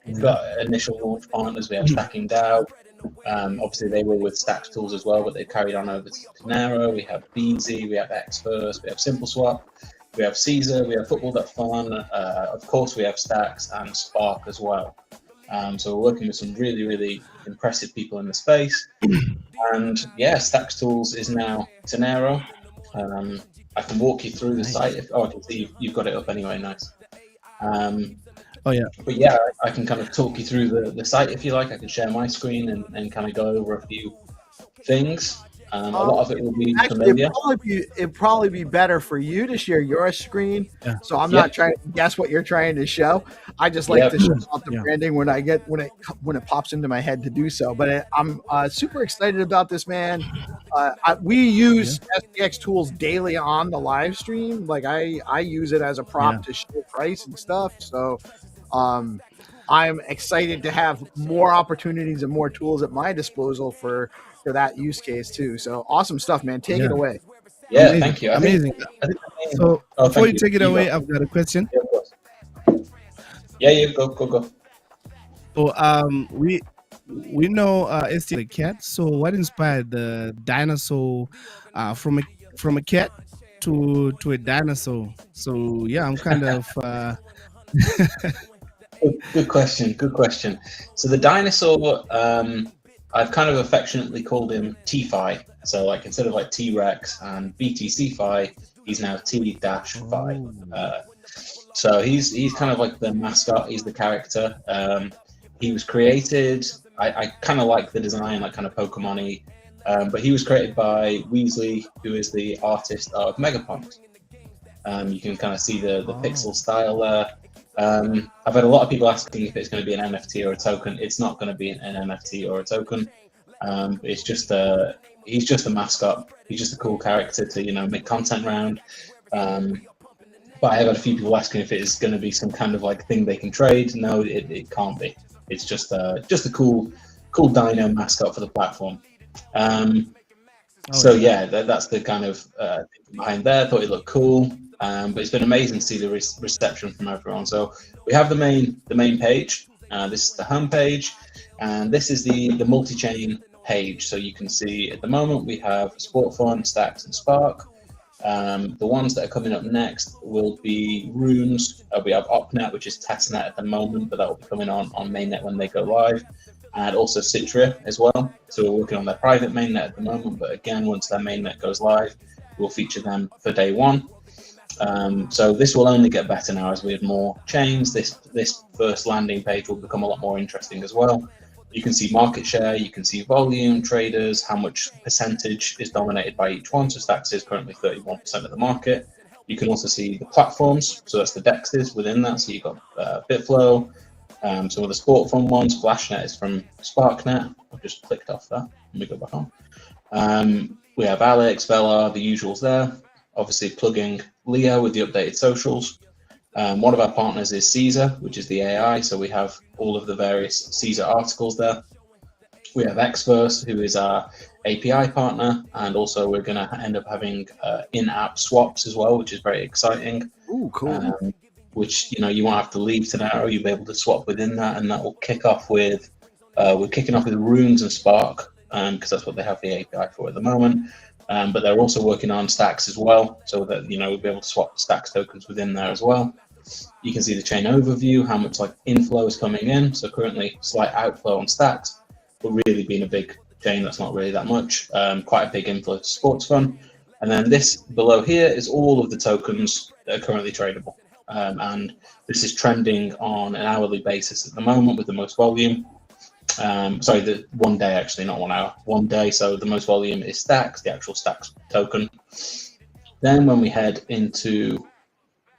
We've got initial launch partners. We have Stacking DAO. Obviously, they were with Stacks Tools as well, but they carried on over to Tenero. We have Beansy, we have XFirst, we have SimpleSwap, we have Caesar, we have Football.fun. Of course, we have Stacks and Spark as well. So we're working with some really, really impressive people in the space. And yeah, Stacks Tools is now Tenero. I can walk you through the site. I can see you've got it up anyway. Nice. Oh yeah. But yeah, I can kind of talk you through the site if you like. I can share my screen and kind of go over a few things. A lot of it will be familiar. It'd probably be better for you to share your screen. Yeah. So I'm not trying to guess what you're trying to show. I just like to show off the branding when it pops into my head to do so. But I'm super excited about this, man. We use SDX tools daily on the live stream. Like I use it as a prop to show price and stuff. So I'm excited to have more opportunities and more tools at my disposal for that use case too. So awesome stuff, man. Take it away. Yeah, amazing. Thank you. Amazing. So before you take it away, I've got a question. Yeah, go. So we know it's the cat. So what inspired the dinosaur from a cat to a dinosaur? So yeah, I'm kind of Good question. So the dinosaur, I've kind of affectionately called him T-Fi. So like instead of like T-Rex and BTC-Fi, he's now T-Fi. So he's kind of like the mascot. He's the character. He was created. I kind of like the design, like kind of Pokemon-y. But he was created by Weasley, who is the artist of Megapunk. You can kind of see the pixel style there. I've had a lot of people asking if it's going to be an NFT or a token. It's not going to be an NFT or a token. It's just he's just a mascot. He's just a cool character to make content around. But I have had a few people asking if it is going to be some kind of like thing they can trade. No, it can't be. It's just a cool dino mascot for the platform. So yeah, that's the kind of thing behind there. I thought it looked cool. But it's been amazing to see the reception from everyone. So we have the main page. This is the home page, and this is the multi-chain page. So you can see at the moment we have Sport Fun, Stacks, and Spark. The ones that are coming up next will be Runes. We have OpNet, which is testnet at the moment, but that will be coming on mainnet when they go live. And also Citria as well. So we're working on their private mainnet at the moment, but again, once their mainnet goes live, we'll feature them for day one. So this will only get better now as we have more chains. This first landing page will become a lot more interesting as well. You can see market share, you can see volume, traders, how much percentage is dominated by each one. So Stacks is currently 31% of the market. You can also see the platforms, so that's the DEXs within that. So you've got Bitflow, some of the sport fun ones. Flashnet is from SparkNet. I've just clicked off that. Let me go back on. We have Alex, Velar, the usuals there. Obviously plugging Leo with the updated socials. One of our partners is Caesar, which is the AI. So we have all of the various Caesar articles there. We have XFirst, who is our API partner. And also we're going to end up having in-app swaps as well, which is very exciting. Ooh, cool. Which, you won't have to leave Tenero. You'll be able to swap within that. And that will kick off with, we're kicking off with Runes and Spark, because that's what they have the API for at the moment. But they're also working on Stacks as well, so that we'll be able to swap Stacks tokens within there as well. You can see the chain overview, how much inflow is coming in. So currently slight outflow on Stacks, but really being a big chain, that's not really that much. Quite a big inflow to Sports Fun. And then this below here is all of the tokens that are currently tradable. And this is trending on an hourly basis at the moment with the most volume. Sorry, the 1 day actually, not 1 hour. 1 day, so the most volume is Stacks, the actual Stacks token. Then when we head into,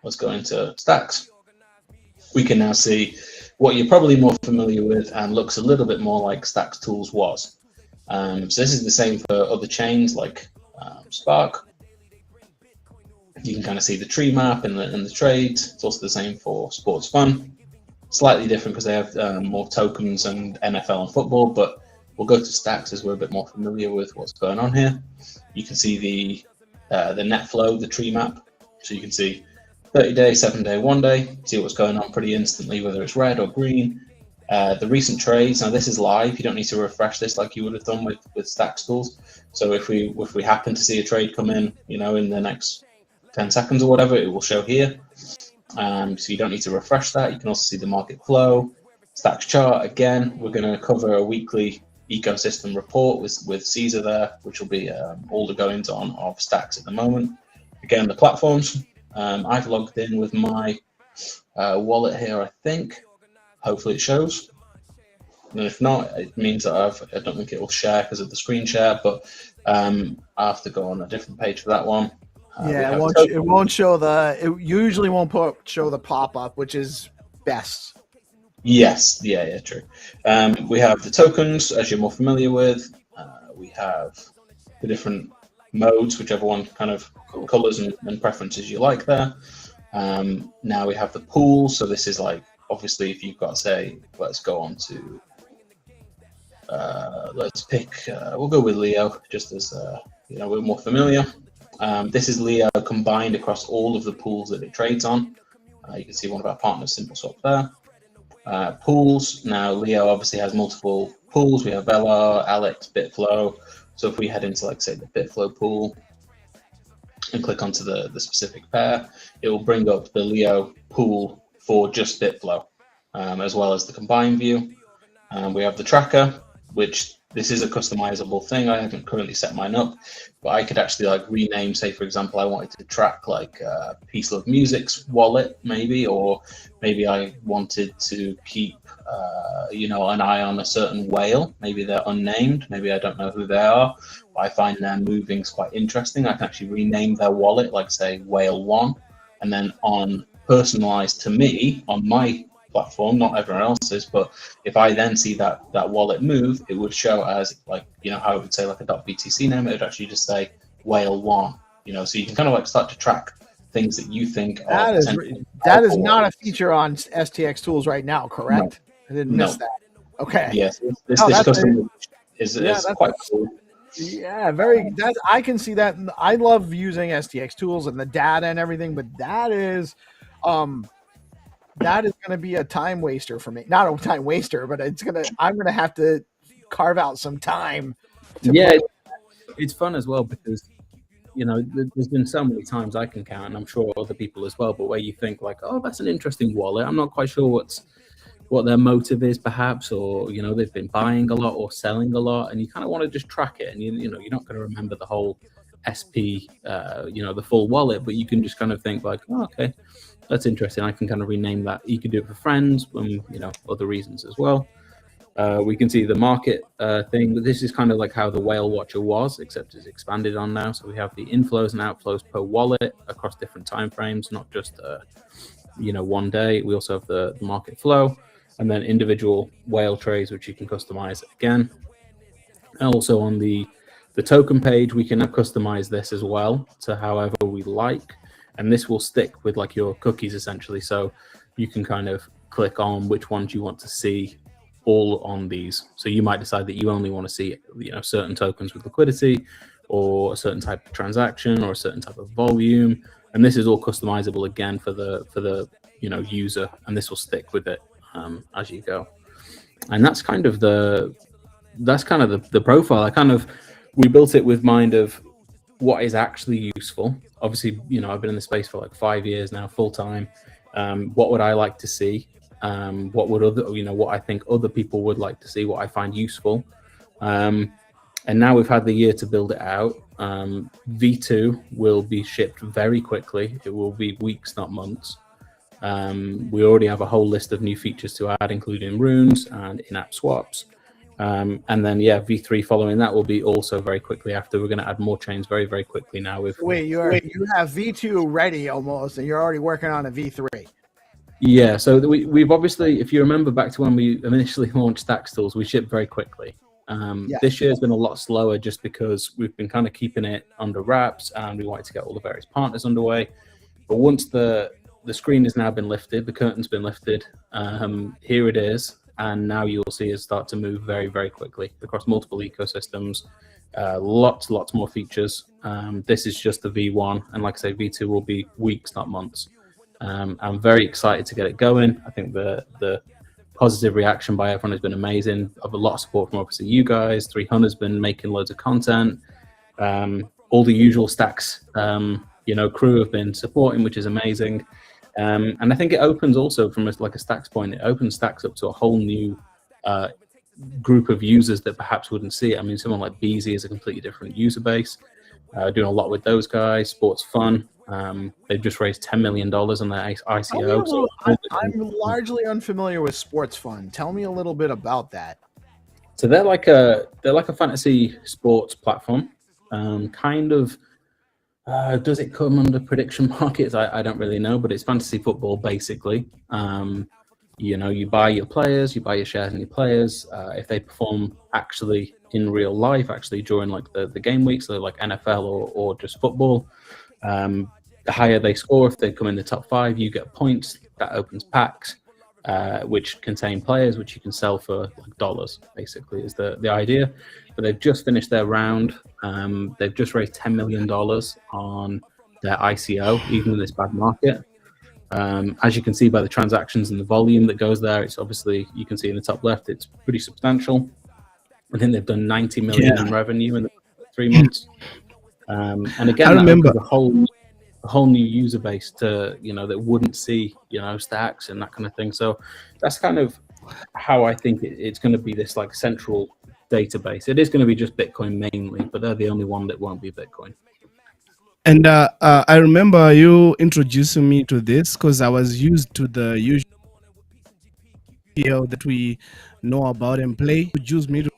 let's go into Stacks, we can now see what you're probably more familiar with and looks a little bit more like Stacks Tools was. So this is the same for other chains like Spark. You can kind of see the tree map and the trades. It's also the same for Sports Fun. slightly different because they have more tokens and NFL and football, but we'll go to Stacks as we're a bit more familiar with what's going on here. You can see the net flow, the tree map. So you can see 30-day, 7-day, 1-day, see what's going on pretty instantly, whether it's red or green. The recent trades, now this is live, you don't need to refresh this like you would have done with Stacks tools. So if we happen to see a trade come in, you know, in the next 10 seconds or whatever, it will show here. So you don't need to refresh that. You can also see the market flow, Stacks chart. Again, we're going to cover a weekly ecosystem report with Caesar there, which will be all the goings on of Stacks at the moment. Again, the platforms. I've logged in with my wallet here, I think. Hopefully it shows. And if not, it means that I don't think it will share because of the screen share, but I have to go on a different page for that one. Yeah, it won't show it usually won't show the pop-up, which is best. Yes, yeah, true. We have the tokens, as you're more familiar with. We have the different modes, whichever one kind of colors and preferences you like there. Now we have the pool, so this is like, obviously, if you've got, say, let's go on to, let's pick, we'll go with Leo, just as, you know, we're more familiar. This is Leo combined across all of the pools that it trades on. You can see one of our partners, SimpleSwap, there. Pools, now Leo obviously has multiple pools. We have LR, Alex, Bitflow. So if we head into, like, say, the Bitflow pool and click onto the specific pair, it will bring up the Leo pool for just Bitflow, as well as the combined view. We have the tracker, which this is a customizable thing. I haven't currently set mine up, but I could actually like rename, say, for example, I wanted to track like Peace Love Music's wallet maybe, or maybe I wanted to keep, you know, an eye on a certain whale. Maybe they're unnamed. Maybe I don't know who they are, but I find their movings quite interesting. I can actually rename their wallet, like say Whale 1, and then on personalized to me on my platform, not everyone else's, but if I then see that wallet move, it would show as like, you know, how it would say like a .btc name, it would actually just say Whale 1, you know, so you can kind of like start to track things that you think that is not a feature on STX tools right now, correct? No. I didn't miss that. Okay. Yes, this custom is quite cool. Yeah, I can see that. I love using STX tools and the data and everything, but that is going to be a time waster for me. Not a time waster, but I'm going to have to carve out some time. It's fun as well because, you know, there's been so many times I can count, and I'm sure other people as well, but where you think like, oh, that's an interesting wallet. I'm not quite sure what their motive is perhaps, or, you know, they've been buying a lot or selling a lot, and you kind of want to just track it. And, you know, you're not going to remember the whole SP, you know, the full wallet, but you can just kind of think like, oh, okay, that's interesting. I can kind of rename that. You can do it for friends and, you know, other reasons as well. We can see the market thing, but this is kind of like how the Whale Watcher was, except it's expanded on now. So we have the inflows and outflows per wallet across different time frames, not just, you know, one day. We also have the market flow, and then individual whale trades, which you can customize again. And also on the token page, we can now customize this as well to however we like. And this will stick with like your cookies essentially. So you can kind of click on which ones you want to see all on these. So you might decide that you only want to see, you know, certain tokens with liquidity, or a certain type of transaction, or a certain type of volume. And this is all customizable again for the you know, user, and this will stick with it as you go. And that's kind of the profile. We built it with mind of what is actually useful. Obviously, you know, I've been in the space for like 5 years now, full time. What would I like to see? What I think other people would like to see, what I find useful. And now we've had the year to build it out. V2 will be shipped very quickly. It will be weeks, not months. We already have a whole list of new features to add, including runes and in-app swaps. And then, yeah, V3 following that will be also very quickly after. We're going to add more chains very, very quickly now. Wait, you have V2 ready almost, and you're already working on a V3. Yeah, so we've obviously, if you remember back to when we initially launched Stacks Tools, we shipped very quickly. This year has been a lot slower just because we've been kind of keeping it under wraps, and we wanted to get all the various partners underway. But once the the screen has now been lifted, the curtain's been lifted. Here it is, and now you'll see it start to move very, very quickly across multiple ecosystems. Lots more features. This is just the V1, and like I say, V2 will be weeks, not months. I'm very excited to get it going. I think the positive reaction by everyone has been amazing. I've a lot of support from obviously you guys. 300 has been making loads of content. All the usual stacks, crew have been supporting, which is amazing. And I think it opens also from a stacks point, it opens stacks up to a whole new group of users that perhaps wouldn't see it. I mean, someone like Beezy is a completely different user base. Doing a lot with those guys. Sports Fun. They've just raised $10 million on their ICO. So I'm largely unfamiliar with Sports Fun. Tell me a little bit about that. So they're like a fantasy sports platform. Does it come under prediction markets? I don't really know, but it's fantasy football basically. You buy your players, you buy your shares in your players. If they perform actually in real life, actually during like the game weeks, so like NFL or just football, the higher they score, if they come in the top 5, you get points. That opens packs, which contain players, which you can sell for like dollars. Basically, is the idea. But they've just finished their round. They've just raised $10 million on their ICO, even in this bad market. As you can see by the transactions and the volume that goes there, it's obviously, you can see in the top left, it's pretty substantial. I think they've done 90 million in revenue in the 3 months. And again, I remember a whole new user base to, that wouldn't see, stacks and that kind of thing. So that's kind of how I think it's going to be, this like central database. It is going to be just Bitcoin mainly, but they're the only one that won't be Bitcoin. And I remember you introducing me to this because I was used to the usual that we know about and play. Introduced me to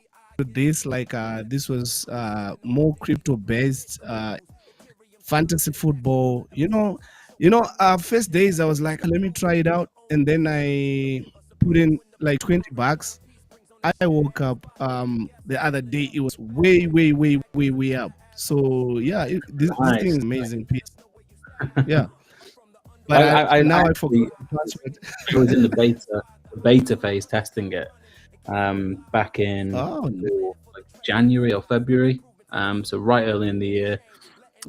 this, like this was more crypto based fantasy football. First days I was like, let me try it out, and then I put in like $20. I woke up the other day, it was way up. So yeah, this thing is amazing piece. Yeah, but I forgot the password. I was in the beta phase testing it back in like January or February. So right early in the year,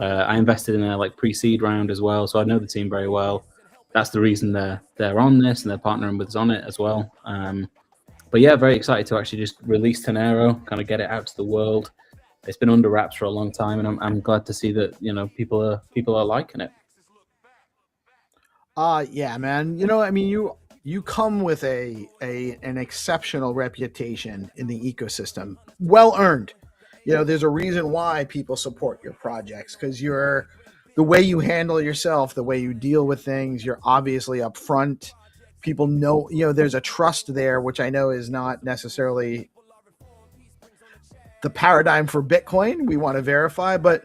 I invested in a pre-seed round as well. So I know the team very well. That's the reason they're on this, and they're partnering with us on it as well. But yeah, very excited to actually just release Tenero, kind of get it out to the world. It's been under wraps for a long time, and I'm glad to see that people are liking it. Yeah, man. You come with an exceptional reputation in the ecosystem, well earned. There's a reason why people support your projects, because the way you handle yourself, the way you deal with things, you're obviously upfront. People know, there's a trust there, which I know is not necessarily the paradigm for Bitcoin. We want to verify, but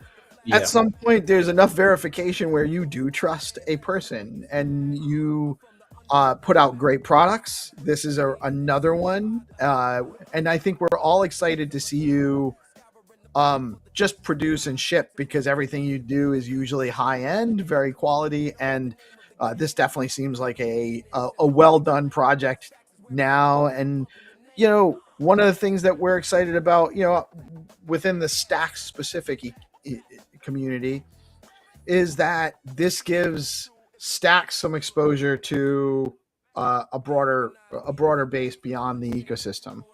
at some point there's enough verification where you do trust a person, and you put out great products. This is another one. And I think we're all excited to see you just produce and ship, because everything you do is usually high end, very quality. And this definitely seems like a well done project now. And, one of the things that we're excited about, within the Stacks specific community, is that this gives Stacks some exposure to a broader base beyond the ecosystem.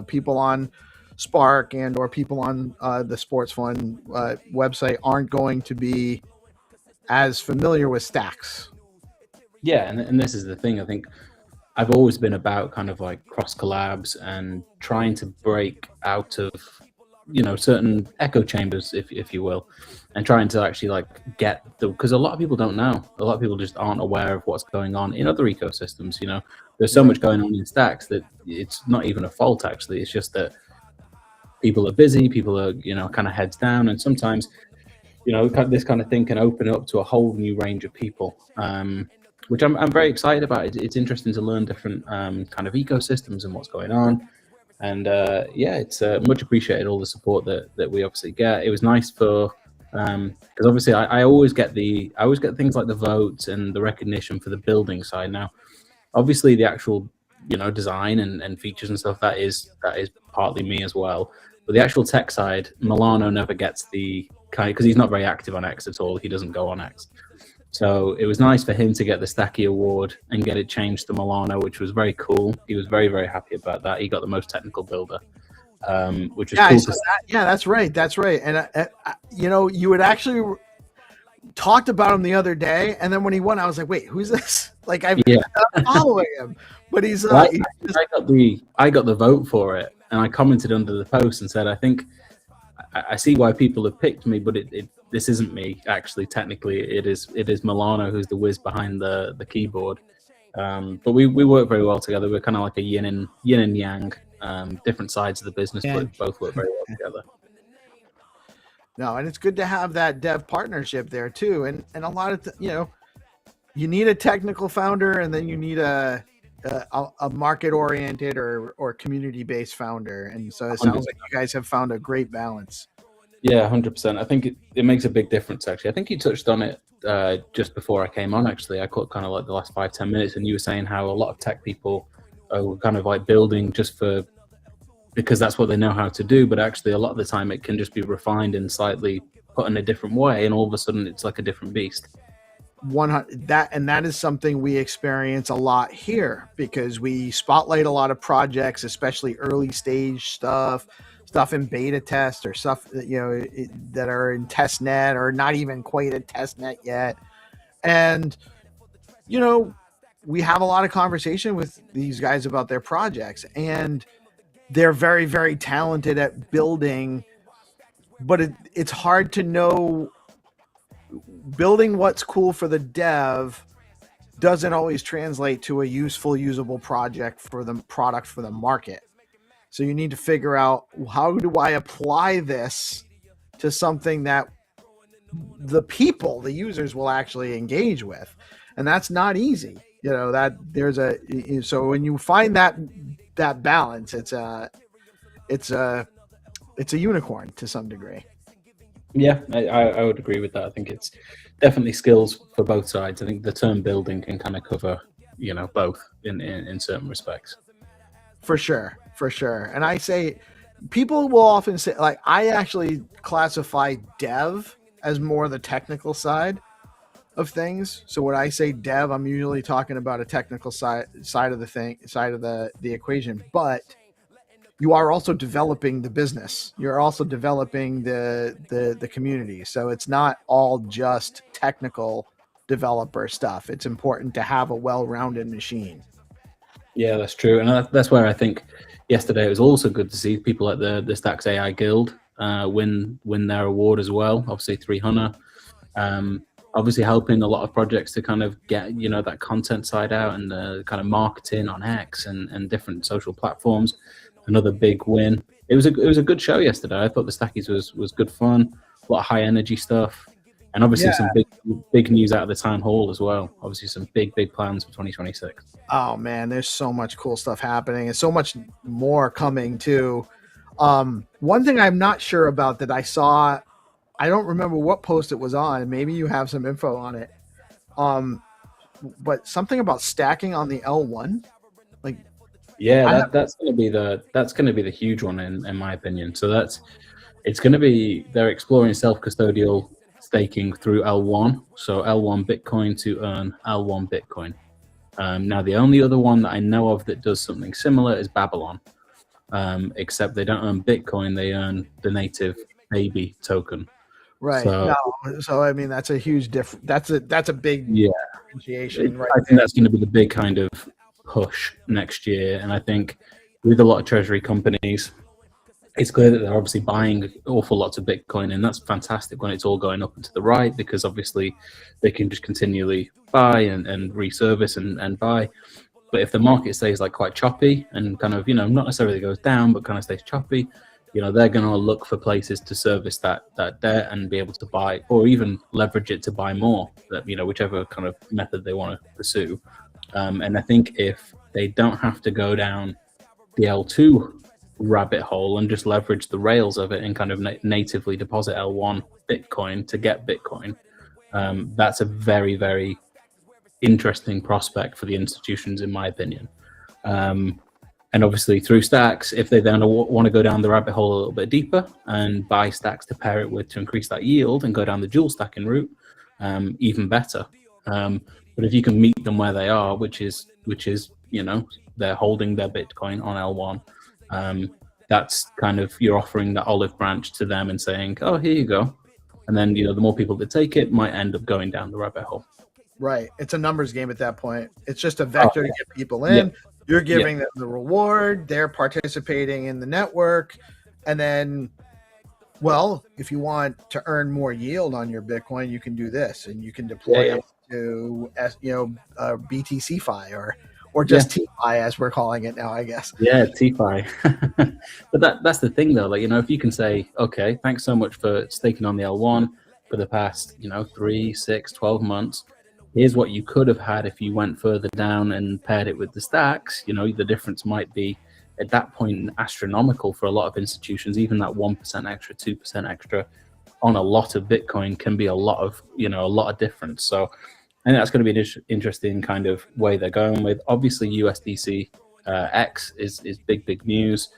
People on Spark and or people on the Sports Fun website aren't going to be as familiar with Stacks. Yeah, and this is the thing. I think I've always been about kind of like cross collabs and trying to break out of certain echo chambers, if you will, and trying to actually get because a lot of people don't know. A lot of people just aren't aware of what's going on in other ecosystems. There's so much going on in Stacks that it's not even a fault, actually. It's just that people are busy, people are kind of heads down, and sometimes this kind of thing can open up to a whole new range of people, which I'm very excited about. It's interesting to learn different kind of ecosystems and what's going on. And it's much appreciated, all the support that we obviously get. It was nice for Because obviously I always get things like the votes and the recognition for the building side. Now, obviously the actual design and features and stuff, that is partly me as well. But the actual tech side, Milano never gets the kind, because he's not very active on X at all. He doesn't go on X. So it was nice for him to get the Stacky Award and get it changed to Milano, which was very cool. He was very, very happy about that. He got the most technical builder, which was cool. Yeah, that's right. That's right. And, you had actually talked about him the other day. And then when he won, I was like, wait, who's this? Like, I'm following him. But he's... I got the vote for it. And I commented under the post and said, I see why people have picked me, but this isn't me. Actually, technically, it is Milano who's the whiz behind the keyboard. But we work very well together. We're kind of like a yin and yang, different sides of the business, but both work very well together. No, and it's good to have that dev partnership there too. And a lot of you need a technical founder, and then you need a market oriented or community based founder. And so it sounds 100%. Like you guys have found a great balance. Yeah, 100%. I think it makes a big difference, actually. I think you touched on it just before I came on, actually. I caught kind of like the last 5-10 minutes, and you were saying how a lot of tech people are kind of like building just because that's what they know how to do. But actually, a lot of the time, it can just be refined and slightly put in a different way, and all of a sudden, it's like a different beast. That is something we experience a lot here, because we spotlight a lot of projects, especially early stage stuff in beta test, or stuff that are in test net or not even quite at test net yet. And we have a lot of conversation with these guys about their projects, and they're very, very talented at building, but it's hard to know. Building what's cool for the dev doesn't always translate to a usable project for the product for the market. So you need to figure out, how do I apply this to something that the users will actually engage with? And that's not easy. So when you find that balance, it's a unicorn to some degree. Yeah, I would agree with that. I think it's definitely skills for both sides. I think the term building can kind of cover, both in certain respects. For sure. And I say, people will often say, like, I actually classify dev as more the technical side of things. So when I say dev, I'm usually talking about a technical side of the equation. But you are also developing the business. You're also developing the community. So it's not all just technical developer stuff. It's important to have a well-rounded machine. Yeah, that's true. And that's where I think yesterday it was also good to see people at the Stacks AI Guild win their award as well. Obviously 300. Obviously helping a lot of projects to kind of get, that content side out, and the kind of marketing on X and different social platforms. Another big win. It was a good show yesterday. I thought the Stackies was good fun, a lot of high energy stuff, and obviously some big news out of the town hall as well. Obviously some big plans for 2026. Oh man, there's so much cool stuff happening, and so much more coming too. One thing I'm not sure about that I saw, I don't remember what post it was on. Maybe you have some info on it. But something about stacking on the L1, like. Yeah, that's going to be the huge one in my opinion. So it's going to be, they're exploring self-custodial staking through L1. So L1 Bitcoin to earn L1 Bitcoin. Now the only other one that I know of that does something similar is Babylon, except they don't earn Bitcoin, they earn the native baby token. Right. So I mean, that's a huge difference. That's a big differentiation. I think that's going to be the big kind of push next year. And I think with a lot of treasury companies, it's clear that they're obviously buying awful lots of Bitcoin, and that's fantastic when it's all going up and to the right, because obviously they can just continually buy and reservice and buy. But if the market stays like quite choppy and kind of, not necessarily goes down, but kind of stays choppy, they're going to look for places to service that debt and be able to buy, or even leverage it to buy more, whichever kind of method they want to pursue. And I think if they don't have to go down the L2 rabbit hole and just leverage the rails of it and kind of natively deposit L1 Bitcoin to get Bitcoin, that's a very, very interesting prospect for the institutions, in my opinion. And obviously through stacks, if they then want to go down the rabbit hole a little bit deeper and buy stacks to pair it with to increase that yield and go down the dual stacking route, even better. But if you can meet them where they are, which is they're holding their Bitcoin on L1, that's kind of, you're offering that olive branch to them and saying, oh, here you go. And then the more people that take it might end up going down the rabbit hole. Right. It's a numbers game at that point. It's just a vector to get people in. Yeah. You're giving them the reward. They're participating in the network. And then, well, if you want to earn more yield on your Bitcoin, you can do this, and you can deploy it to, BTC Fi or just TFI, as we're calling it now, I guess. Yeah, TFI. But that's the thing, though. Like, if you can say, okay, thanks so much for staking on the L1 for the past, 3, 6, 12 months. Here's what you could have had if you went further down and paired it with the stacks. The difference might be at that point astronomical for a lot of institutions. Even that 1% extra, 2% extra on a lot of Bitcoin can be a lot of difference. So I think that's going to be an interesting kind of way they're going with. Obviously, USDC X is big news.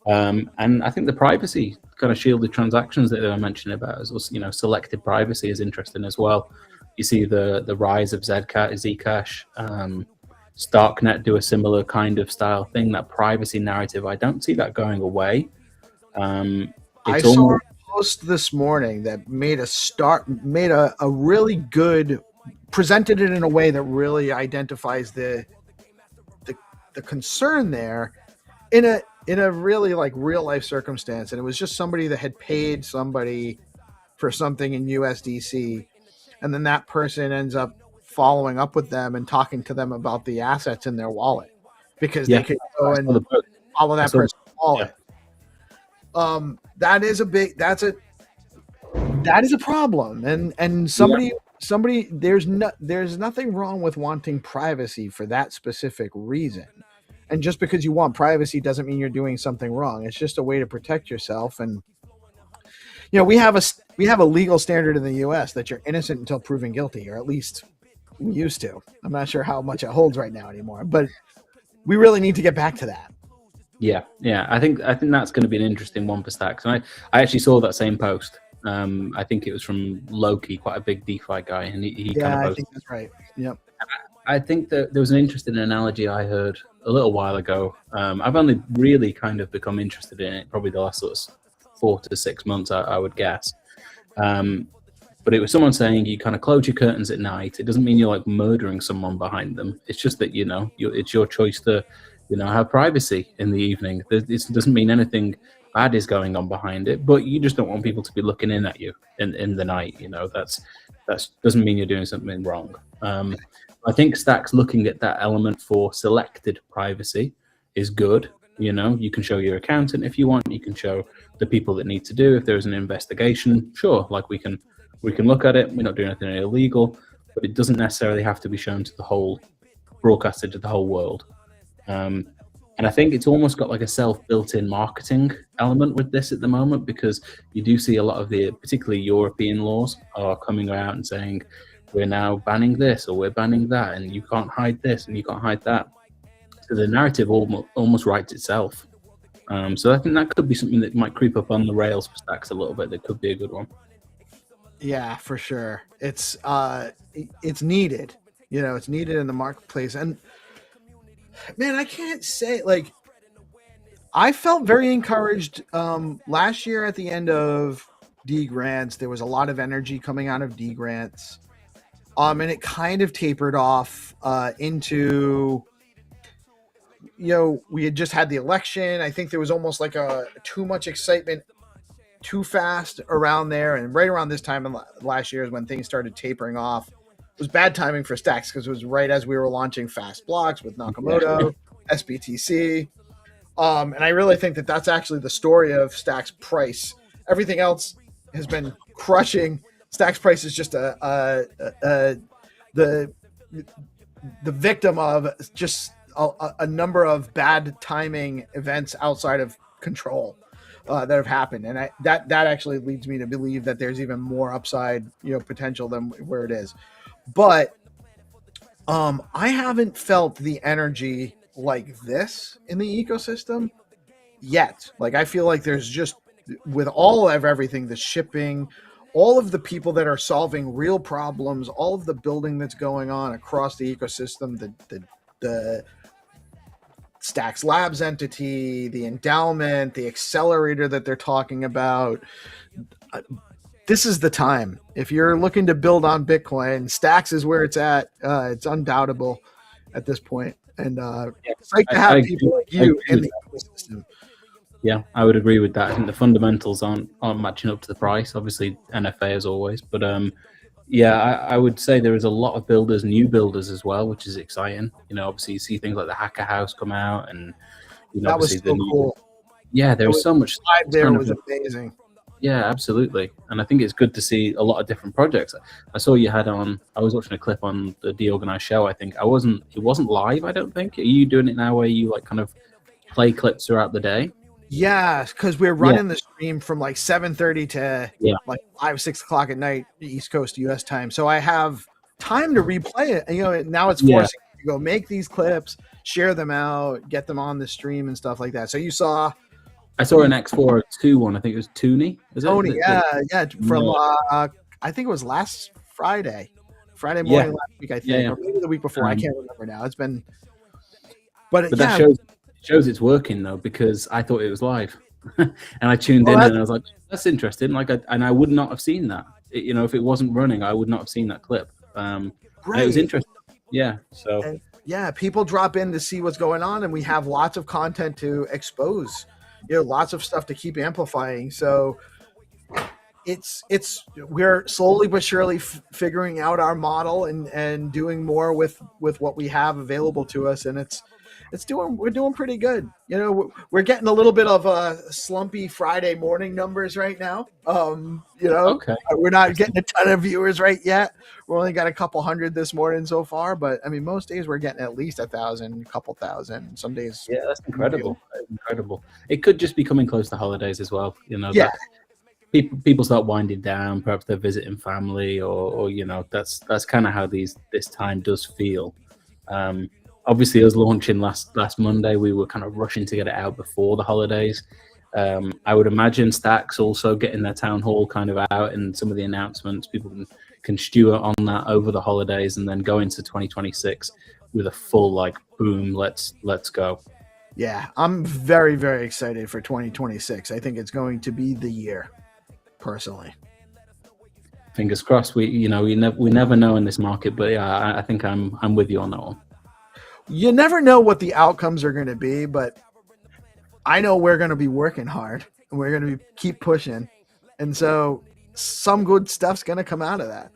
And I think the privacy kind of shielded transactions that they were mentioning about as well, selected privacy is interesting as well. You see the rise of Zcash, Starknet do a similar kind of style thing, that privacy narrative. I don't see that going away. I saw a post this morning that made a really good, presented it in a way that really identifies the concern there in a really like real life circumstance. And it was just somebody that had paid somebody for something in USDC. And then that person ends up following up with them and talking to them about the assets in their wallet, because they could go and follow that person's wallet. That is a problem. And somebody, there's nothing wrong with wanting privacy for that specific reason. And just because you want privacy doesn't mean you're doing something wrong. It's just a way to protect yourself. And we have a legal standard in the U.S. that you're innocent until proven guilty, or at least we used to. I'm not sure how much it holds right now anymore, but we really need to get back to that. Yeah. I think that's going to be an interesting one for stacks. And I actually saw that same post. I think it was from Loki, quite a big DeFi guy, and he kind of posted. I think that's right. Yep. I think that there was an interesting analogy I heard a little while ago. I've only really kind of become interested in it probably the last sort of 4 to 6 months, I would guess. But it was someone saying you kind of close your curtains at night. It doesn't mean you're like murdering someone behind them. It's just that, it's your choice to, have privacy in the evening. It doesn't mean anything bad is going on behind it, but you just don't want people to be looking in at you in the night. That doesn't mean you're doing something wrong. I think stacks looking at that element for selected privacy is good. You can show your accountant if you want. You can show the people that need to do. If there's an investigation, sure, like we can look at it. We're not doing anything illegal, but it doesn't necessarily have to be shown to the whole, broadcasted to the whole world. And I think it's almost got like a self-built-in marketing element with this at the moment, because you do see a lot of the particularly European laws are coming out and saying we're now banning this or we're banning that, and you can't hide this and you can't hide that. So the narrative almost writes itself. So I think that could be something that might creep up on the rails for stacks a little bit. That could be a good one. Yeah, for sure. It's needed. It's needed in the marketplace. And man, I can't say, like, I felt very encouraged last year at the end of D grants. There was a lot of energy coming out of D grants. And it kind of tapered off into, we had just had the election. I think there was almost like too much excitement too fast around there. And right around this time last year is when things started tapering off. It was bad timing for stacks because it was right as we were launching fast blocks with Nakamoto, SBTC. And I really think that that's actually the story of stacks price. Everything else has been crushing. Stacks price is just the victim of just a number of bad timing events outside of control. that have happened, and that actually leads me to believe that there's even more upside, potential than where it is. But I haven't felt the energy like this in the ecosystem yet. Like, I feel like there's just, with all of everything, the shipping, all of the people that are solving real problems, all of the building that's going on across the ecosystem, the Stacks Labs entity, the endowment, the accelerator that they're talking about. This is the time. If you're looking to build on Bitcoin, Stacks is where it's at. It's undoubtable at this point. And it's like to have people like you in the ecosystem. Yeah, I would agree with that. I think the fundamentals aren't matching up to the price. Obviously, NFA as always, but yeah, I would say there is a lot of builders, new builders as well, which is exciting. Obviously you see things like the Hacker House come out, and that was so cool. Yeah, there was so much. There was amazing. Yeah, absolutely. And I think it's good to see a lot of different projects. I saw you had on. I was watching a clip on the DeOrganized show. I think it wasn't live. I don't think. Are you doing it now, where you like kind of play clips throughout the day? Yeah, because we're running the stream from like 7:30 to like 5-6 o'clock at night, East Coast US time. So I have time to replay it. And now it's forcing me to go make these clips, share them out, get them on the stream and stuff like that. So I saw an X402 one. I think it was Tony. Tony, from I think it was last Friday morning last week. I think, or maybe the week before. I can't remember now. It's been, but that shows it's working though, because I thought it was live, and I tuned in and I was like, "That's interesting." And I would not have seen that. If it wasn't running, I would not have seen that clip. And it was interesting. Yeah. So. And, people drop in to see what's going on, and we have lots of content to expose. Lots of stuff to keep amplifying. So we're slowly but surely figuring out our model and doing more with what we have available to us, and we're doing pretty good. We're getting a little bit of slumpy Friday morning numbers right now. Okay. We're not getting a ton of viewers right yet. We only got a couple hundred this morning so far, but I mean, most days we're getting at least 1,000, a couple thousand. Some days, that's incredible. Incredible. It could just be coming close to holidays as well. People start winding down. Perhaps they're visiting family, or that's kind of how this time does feel. Obviously, us launching last Monday, we were kind of rushing to get it out before the holidays. I would imagine Stacks also getting their town hall kind of out, and some of the announcements. People can stew on that over the holidays, and then go into 2026 with a full boom. Let's go. Yeah, I'm very, very excited for 2026. I think it's going to be the year, personally. Fingers crossed. We never know in this market, but yeah, I think I'm with you on that one. You never know what the outcomes are going to be, but I know we're going to be working hard, and we're going to keep pushing. And so some good stuff's going to come out of that.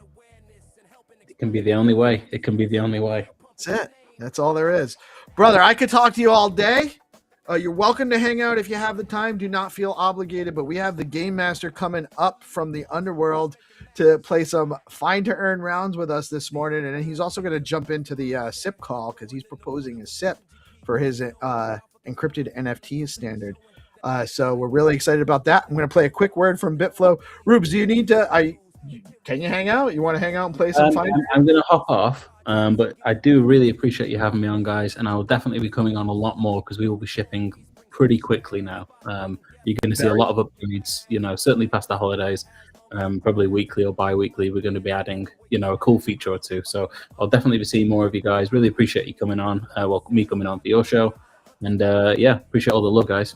It can be the only way. That's it. That's all there is. Brother, I could talk to you all day. You're welcome to hang out if you have the time. Do not feel obligated, but we have the Game Master coming up from the underworld to play some Find2Earn rounds with us this morning. And he's also going to jump into the SIP call, because he's proposing a SIP for his encrypted NFT standard. So we're really excited about that. I'm going to play a quick word from BitFlow. Rubes, do you need to... Can you hang out? You want to hang out and play some Find? I'm going to hop off, but I do really appreciate you having me on, guys, and I will definitely be coming on a lot more, because we will be shipping pretty quickly now. You're going to see a lot of upgrades, certainly past the holidays, probably weekly or bi-weekly. We're going to be adding, a cool feature or two. So I'll definitely be seeing more of you guys. Really appreciate you coming on, me coming on for your show, and appreciate all the love, guys.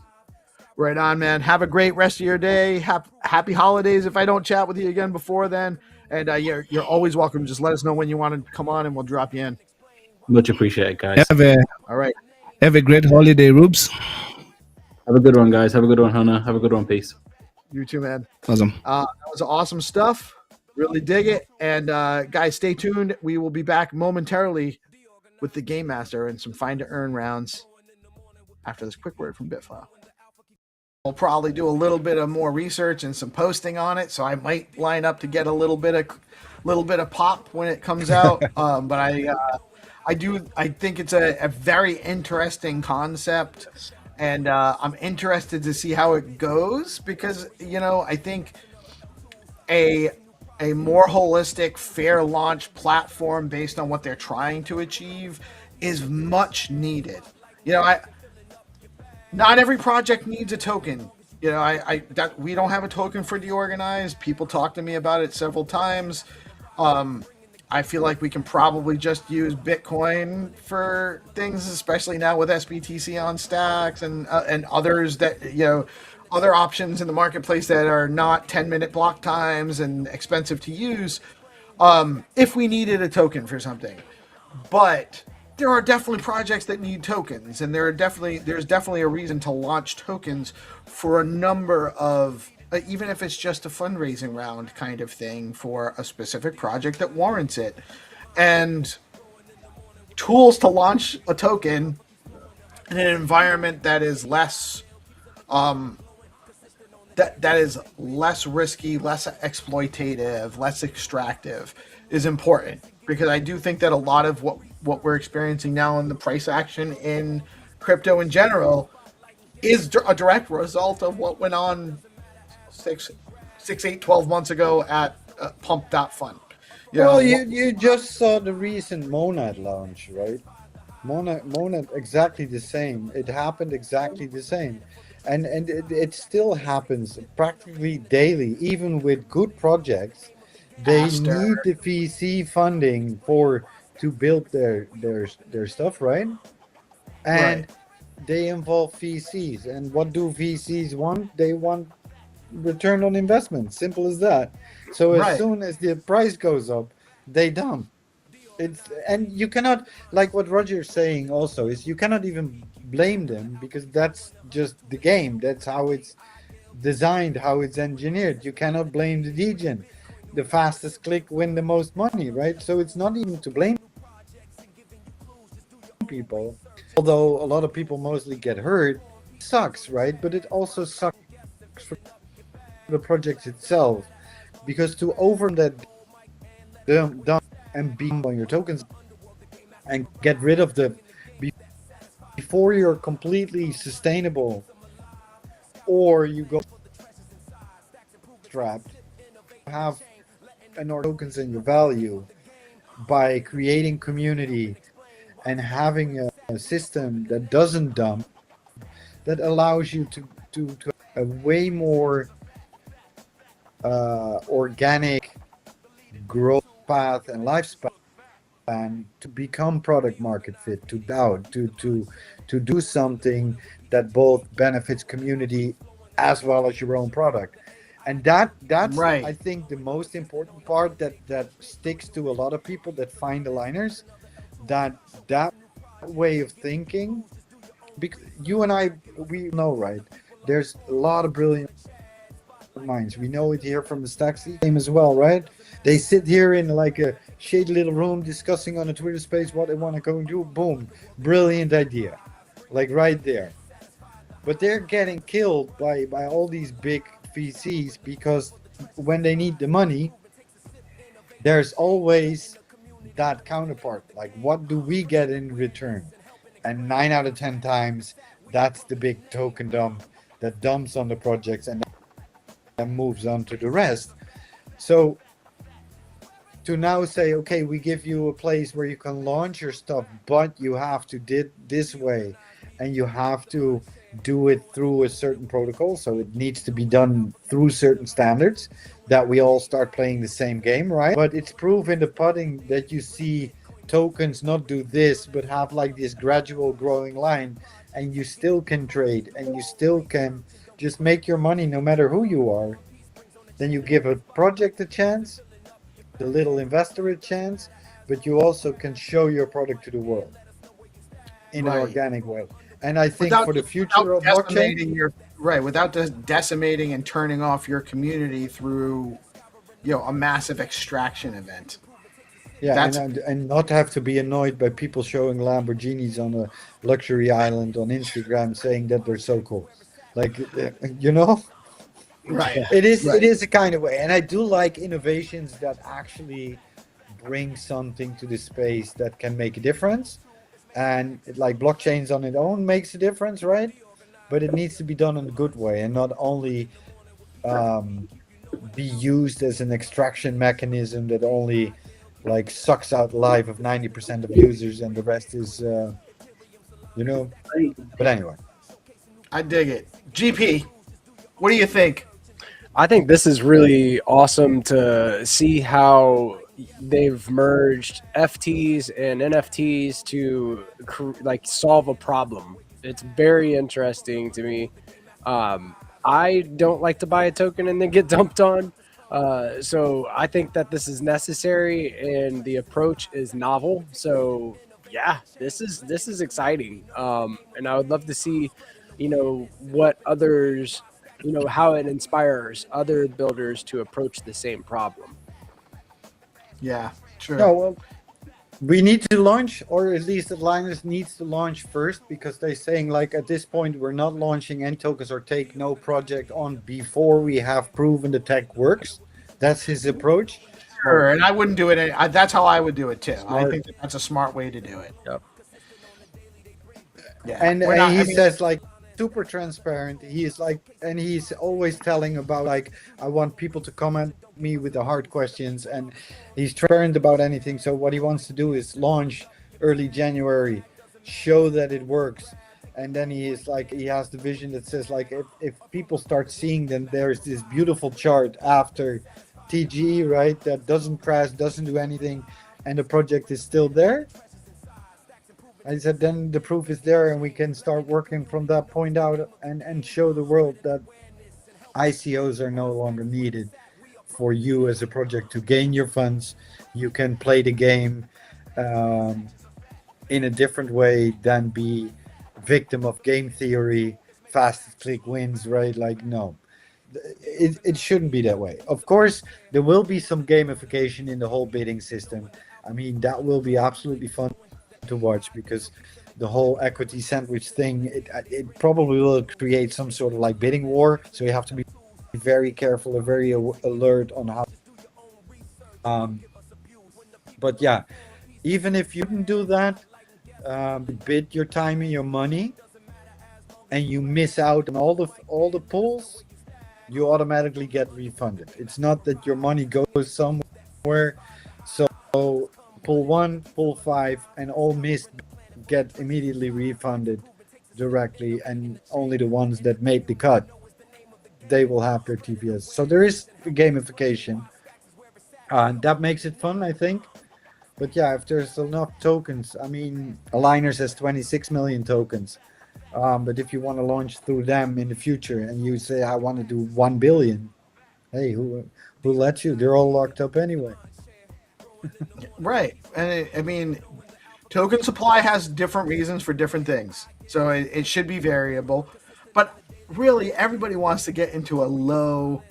Right on, man. Have a great rest of your day. Happy holidays if I don't chat with you again before then. And you're always welcome. Just let us know when you want to come on, and we'll drop you in. Much appreciated, guys. All right. Have a great holiday, Rubes. Have a good one, guys. Have a good one, Hannah. Have a good one. Peace. You too, man. Awesome. That was awesome stuff. Really dig it. And guys, stay tuned. We will be back momentarily with the Game Master and some Find2Earn rounds after this quick word from BitFlow. We'll probably do a little bit of more research and some posting on it, so I might line up to get a little bit of pop when it comes out. But I think it's a very interesting concept. and I'm interested to see how it goes because I think a more holistic, fair launch platform based on what they're trying to achieve is much needed. Not every project needs a token. We don't have a token for DeOrganized. People talk to me about it several times. I feel like we can probably just use Bitcoin for things, especially now with SBTC on stacks and others that other options in the marketplace that are not 10-minute block times and expensive to use. If we needed a token for something, but there are definitely projects that need tokens, and there's definitely a reason to launch tokens for a number of, even if it's just a fundraising round kind of thing for a specific project that warrants it. And tools to launch a token in an environment that is less that is less risky, less exploitative, less extractive is important, because I do think that a lot of what we're experiencing now in the price action in crypto in general is a direct result of what went on 12 months ago at pump.fun. You just saw the recent Monad launch, right? Monad exactly the same. It happened exactly the same. And it still happens practically daily, even with good projects. They need the VC funding to build their stuff, right? And they involve VCs. And what do VCs want? They want return on investment. Simple as that. So as soon as the price goes up, they dump. And you cannot, like what Roger's saying also, is you cannot even blame them, because that's just the game. That's how it's designed, how it's engineered. You cannot blame the degen. The fastest click win the most money, right? So it's not even to blame people, although a lot of people mostly get hurt. It sucks, right? But it also sucks for the project itself, because to over that dump and beam on your tokens and get rid of the before you're completely sustainable, or you go strapped, have an tokens in your value by creating community and having a system that doesn't dump, that allows you to a way more organic growth path and lifespan to become product market fit, to do something that both benefits community as well as your own product. And that's right. I think the most important part that sticks to a lot of people that find aligners, that way of thinking, because you and I, we know, right? There's a lot of brilliant minds. We know it here from the Stacks team as well, right? They sit here in like a shady little room discussing on a Twitter space what they want to go and do. Boom, brilliant idea, like right there. But they're getting killed by all these big VCs, because when they need the money, there's always that counterpart. Like, what do we get in return? And 9 out of 10 times, that's the big token dump that dumps on the projects and then moves on to the rest. So to now say, okay, we give you a place where you can launch your stuff, but you have to do it this way, and you have to do it through a certain protocol. So it needs to be done through certain standards that we all start playing the same game, right? But it's proof in the pudding that you see tokens not do this, but have like this gradual growing line, and you still can trade and you still can just make your money no matter who you are. Then you give a project a chance, the little investor a chance, but you also can show your product to the world in an organic way. And I think for the future of blockchain, without decimating and turning off your community through, a massive extraction event. Yeah, and not have to be annoyed by people showing Lamborghinis on a luxury island on Instagram saying that they're so cool, like Right. It is a kind of way, and I do like innovations that actually bring something to the space that can make a difference. And like blockchains on its own makes a difference, right? but it needs to be done in a good way and not only be used as an extraction mechanism that only like sucks out the life of 90% of users and the rest is but anyway. I dig it. GP, what do you think? I think this is really awesome to see how they've merged FTs and NFTs to like solve a problem. It's very interesting to me. I don't like to buy a token and then get dumped on. So I think that this is necessary and the approach is novel. So yeah, this is exciting. And I would love to see, what others, how it inspires other builders to approach the same problem. Yeah, true. No, well, we need to launch, or at least Linus needs to launch first, because they're saying like at this point we're not launching any tokens or take no project on before we have proven the tech works. That's his approach. Sure, and I wouldn't do it. That's how I would do it too. Smart. I think that's a smart way to do it. Yep. Yeah, and he says like super transparent. He's like, and he's always telling about like, I want people to come at me with the hard questions, and he's transparent about anything. So what he wants to do is launch early January, show that it works, and then he is like, he has the vision that says like, if people start seeing, then there's this beautiful chart after TGE, right, that doesn't crash, doesn't do anything, and the project is still there. I said, then the proof is there, and we can start working from that point out and show the world that ICOs are no longer needed for you as a project to gain your funds. You can play the game in a different way than be victim of game theory, fastest click wins, right? Like, no, it shouldn't be that way. Of course, there will be some gamification in the whole bidding system. I mean, that will be absolutely fun to watch, because the whole equity sandwich thing, it probably will create some sort of like bidding war. So you have to be very careful and very alert on how. But yeah, even if you didn't do that, bid your time and your money, and you miss out on all the pulls, you automatically get refunded. It's not that your money goes somewhere. So pull 1, pull 5, and all missed get immediately refunded directly, and only the ones that made the cut, they will have their TVS. So there is gamification, and that makes it fun, I think. But yeah, if there's enough tokens, I mean, Aligners has 26 million tokens. But if you want to launch through them in the future and you say, I want to do 1 billion, hey, who lets you? They're all locked up anyway. Right. And I mean, token supply has different reasons for different things. So it should be variable. But really, everybody wants to get into a low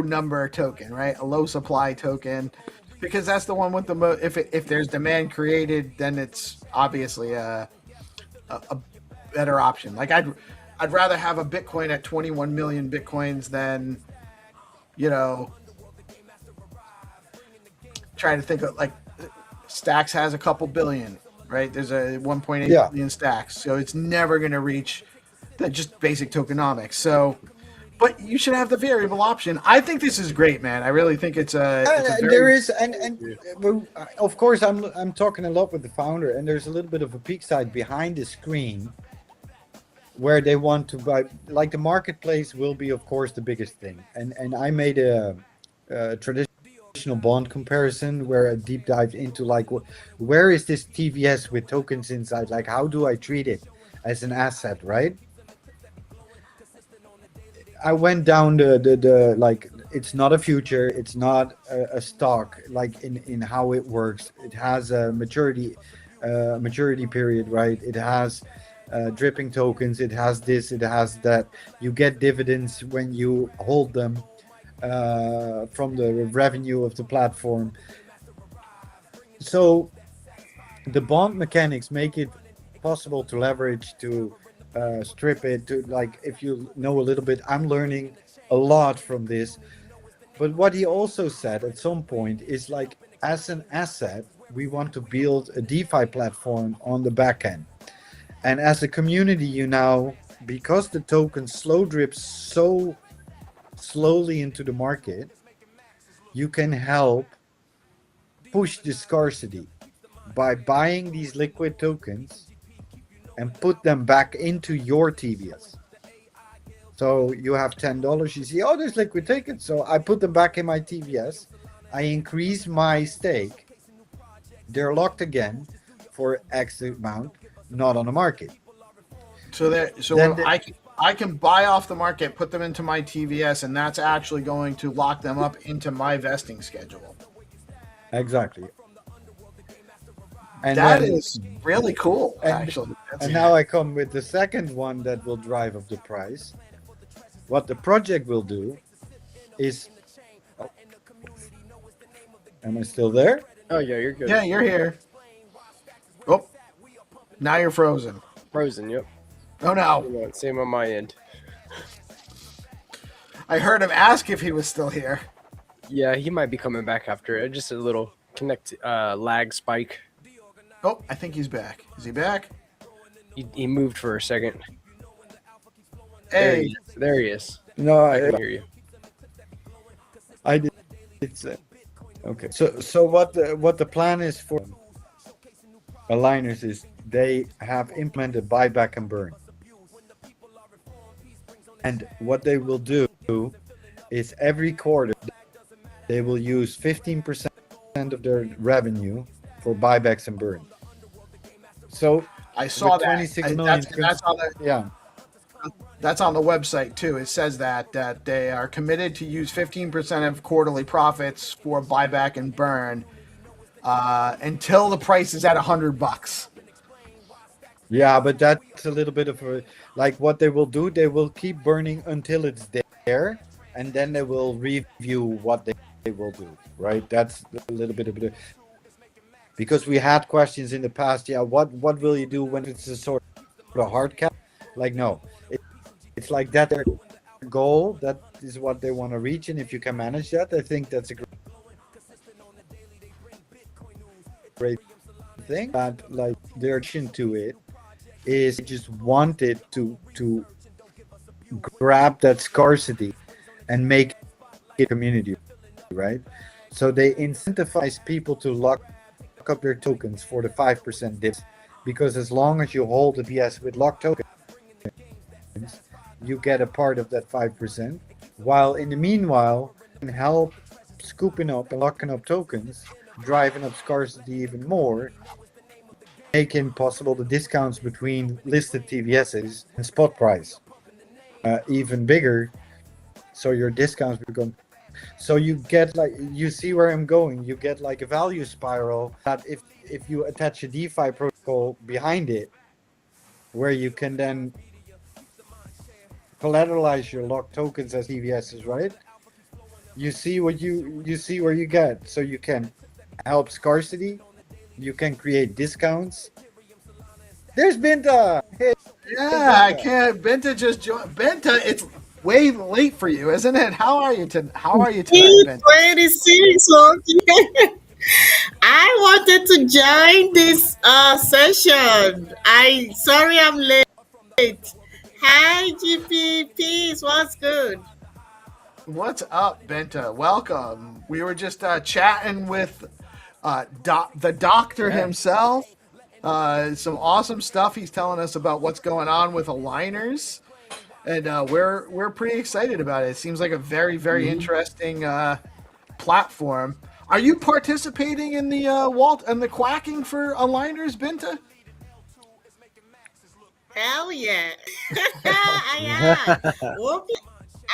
number token, right? A low supply token, because that's the one with the most. If there's demand created, then it's obviously a better option. Like I'd rather have a Bitcoin at 21 million Bitcoins than, trying to think of like Stacks has a couple billion, right? There's a 1.8 billion Stacks, so it's never going to reach that, just basic tokenomics. So, but you should have the variable option. I think this is great, man. I really think it's a there is, and of course I'm talking a lot with the founder, and there's a little bit of a peak side behind the screen where they want to buy. Like the marketplace will be, of course, the biggest thing. And I made a traditional bond comparison where I deep dive into like where is this TVS with tokens inside? Like, how do I treat it as an asset, right? I went down the like, it's not a future, it's not a stock, like in how it works. It has a maturity period, right? It has dripping tokens, it has this, it has that. You get dividends when you hold them from the revenue of the platform. So the bond mechanics make it possible to leverage, to strip it, to like, if you know a little bit. I'm learning a lot from this. But what he also said at some point is like, as an asset, we want to build a DeFi platform on the back end. And as a community, you now, because the token slow drips so slowly into the market, you can help push the scarcity by buying these liquid tokens and put them back into your TVS. So you have $10, you see, oh, there's liquid tokens. So I put them back in my TVS. I increase my stake. They're locked again for X amount, not on the market. So I can buy off the market, put them into my TVS, and that's actually going to lock them up into my vesting schedule. Exactly. And that is really cool, actually. And now I come with the second one that will drive up the price. What the project will do is... Oh. Am I still there? Oh, yeah, you're good. Yeah, you're here. Oh, now you're frozen. Frozen, yep. Oh, no. Same on my end. I heard him ask if he was still here. Yeah, he might be coming back after it. Just a little lag spike. Oh, I think he's back. Is he back? He moved for a second. Hey. There he is. No, I can hear you. I did. It's okay. So what the plan is for aligners is they have implemented buyback and burn, and what they will do is every quarter they will use 15% of their revenue for buybacks and burn. So I saw that. 26 million. That's on the, yeah. That's on the website too. It says that they are committed to use 15% of quarterly profits for buyback and burn until the price is at $100. Yeah, but that's a little bit of a, like what they will do. They will keep burning until it's there, and then they will review what they will do. Right? That's a little bit of it. Because we had questions in the past. Yeah, what will you do when it's a sort of hard cap? Like no. It's like that their goal, that is what they want to reach, and if you can manage that, I think that's a great thing. But like their addition to it is just wanted to grab that scarcity and make it a community, right? So they incentivize people to lock up their tokens for the 5% dips, because as long as you hold the BS with locked tokens, you get a part of that 5%, while in the meanwhile you can help scooping up and locking up tokens, driving up scarcity even more, making possible the discounts between listed TVSs and spot price even bigger, so your discounts become, so you get, like, you see where I'm going, you get like a value spiral that if you attach a DeFi protocol behind it, where you can then collateralize your locked tokens as TVSs, right? You see what you see where you get. So you can help scarcity, you can create discounts. There's Binta. Hey, yeah, I can't. Binta just joined. Binta, it's way late for you, isn't it? How are you tonight, Binta? 26. Okay. I wanted to join this session. Sorry I'm late. Hi, GP. Peace. What's good? What's up, Binta? Welcome. We were just chatting with the doctor himself. Some awesome stuff he's telling us about what's going on with aligners, and we're pretty excited about it. It seems like a very, very interesting platform. Are you participating in the the quacking for aligners, Binta? Hell yeah. I am. Whoopi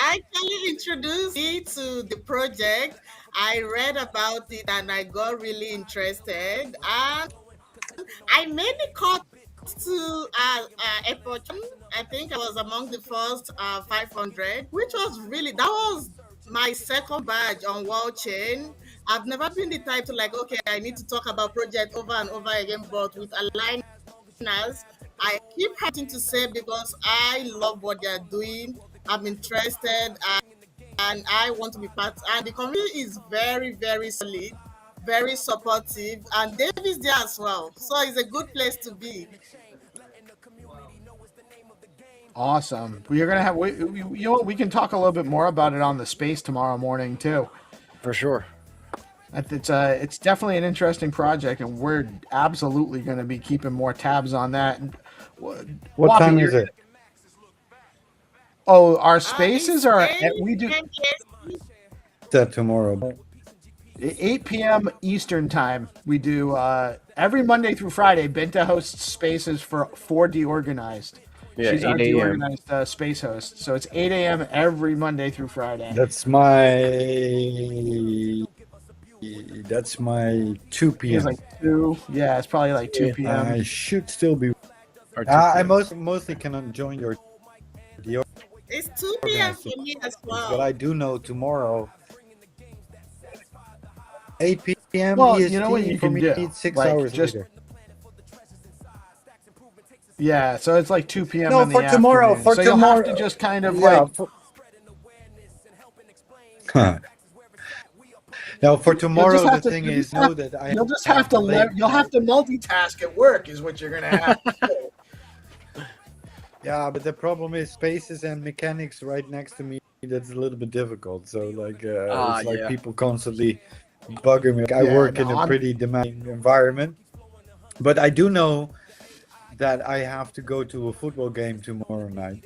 actually introduced me to the project. I read about it and I got really interested. And I made the cut to Epoch. I think I was among the first 500, which was really, that was my second badge on World Chain. I've never been the type to like, okay, I need to talk about project over and over again, but with aligners, I keep having to say because I love what they're doing. I'm interested and I want to be part. And the community is very, very solid, very supportive, and Dave is there as well. So it's a good place to be. Awesome. Well, you're gonna have. You know what? We can talk a little bit more about it on the space tomorrow morning too. For sure. It's definitely an interesting project, and we're absolutely going to be keeping more tabs on that. And, What time is it? Oh, our spaces are we do That tomorrow. 8 p.m. Eastern time. We do every Monday through Friday. Benta hosts spaces for DeOrganized. Yeah, She's our 8 a.m. DeOrganized space host. So it's 8 a.m. every Monday through Friday. That's my 2 p.m. It's like 2. Yeah, it's probably like 2 p.m. I should still be. Or 2 I p.m. mostly cannot join your It's 2 p.m. for me as well. But I do know tomorrow, 8 p.m. Well, EST, you know what you for can me, do? it's 6 Like, hours just later. Yeah, so it's like 2 p.m. No, in the for tomorrow. afternoon. For so tomorrow, you'll have to just kind of yeah, like. Now, for tomorrow, have the to- thing you'll is, just know have- that I You'll just have to you'll have to multitask at work, is what you're gonna have. to do. Yeah, but the problem is spaces and mechanics right next to me. That's a little bit difficult. So like, it's like yeah. people constantly bugging me. Like, I Yeah, work in no, a I'm- pretty demanding environment, but I do know that I have to go to a football game tomorrow night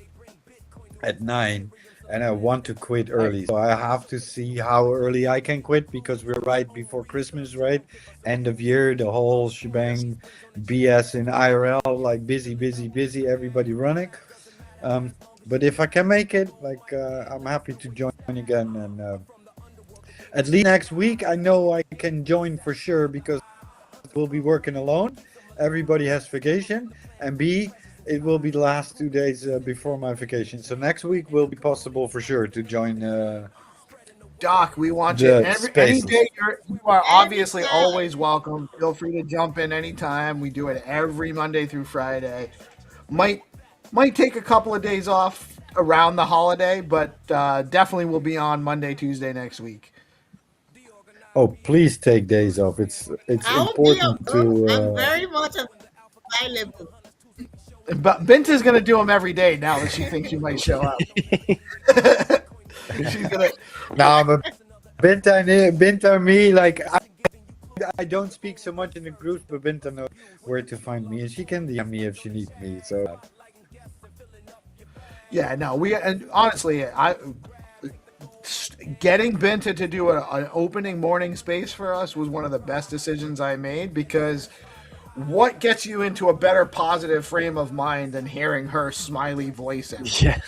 at 9, and I want to quit early. So I have to see how early I can quit because we're right before Christmas, right? End of year, the whole shebang, BS in IRL, like busy, everybody running. But if I can make it, like I'm happy to join again. And at least next week, I know I can join for sure because we'll be working alone. Everybody has vacation, and B, it will be the last 2 days before my vacation. So next week will be possible for sure to join. Doc, we want you The any spaces. day. You are obviously always welcome. Feel free to jump in anytime. We do it every Monday through Friday. Might take a couple of days off around the holiday, but definitely will be on Monday, Tuesday next week. Oh, please take days off. It's I'll be important to. I'm very much available. But Binta's gonna do them every day now that she thinks you might show up. She's gonna. No, but Binta and me, like I don't speak so much in the groups, but Binta knows where to find me, and she can DM me if she needs me. So. Yeah, no, and honestly, getting Binta to do an opening morning space for us was one of the best decisions I made, because what gets you into a better positive frame of mind than hearing her smiley voice? Yeah,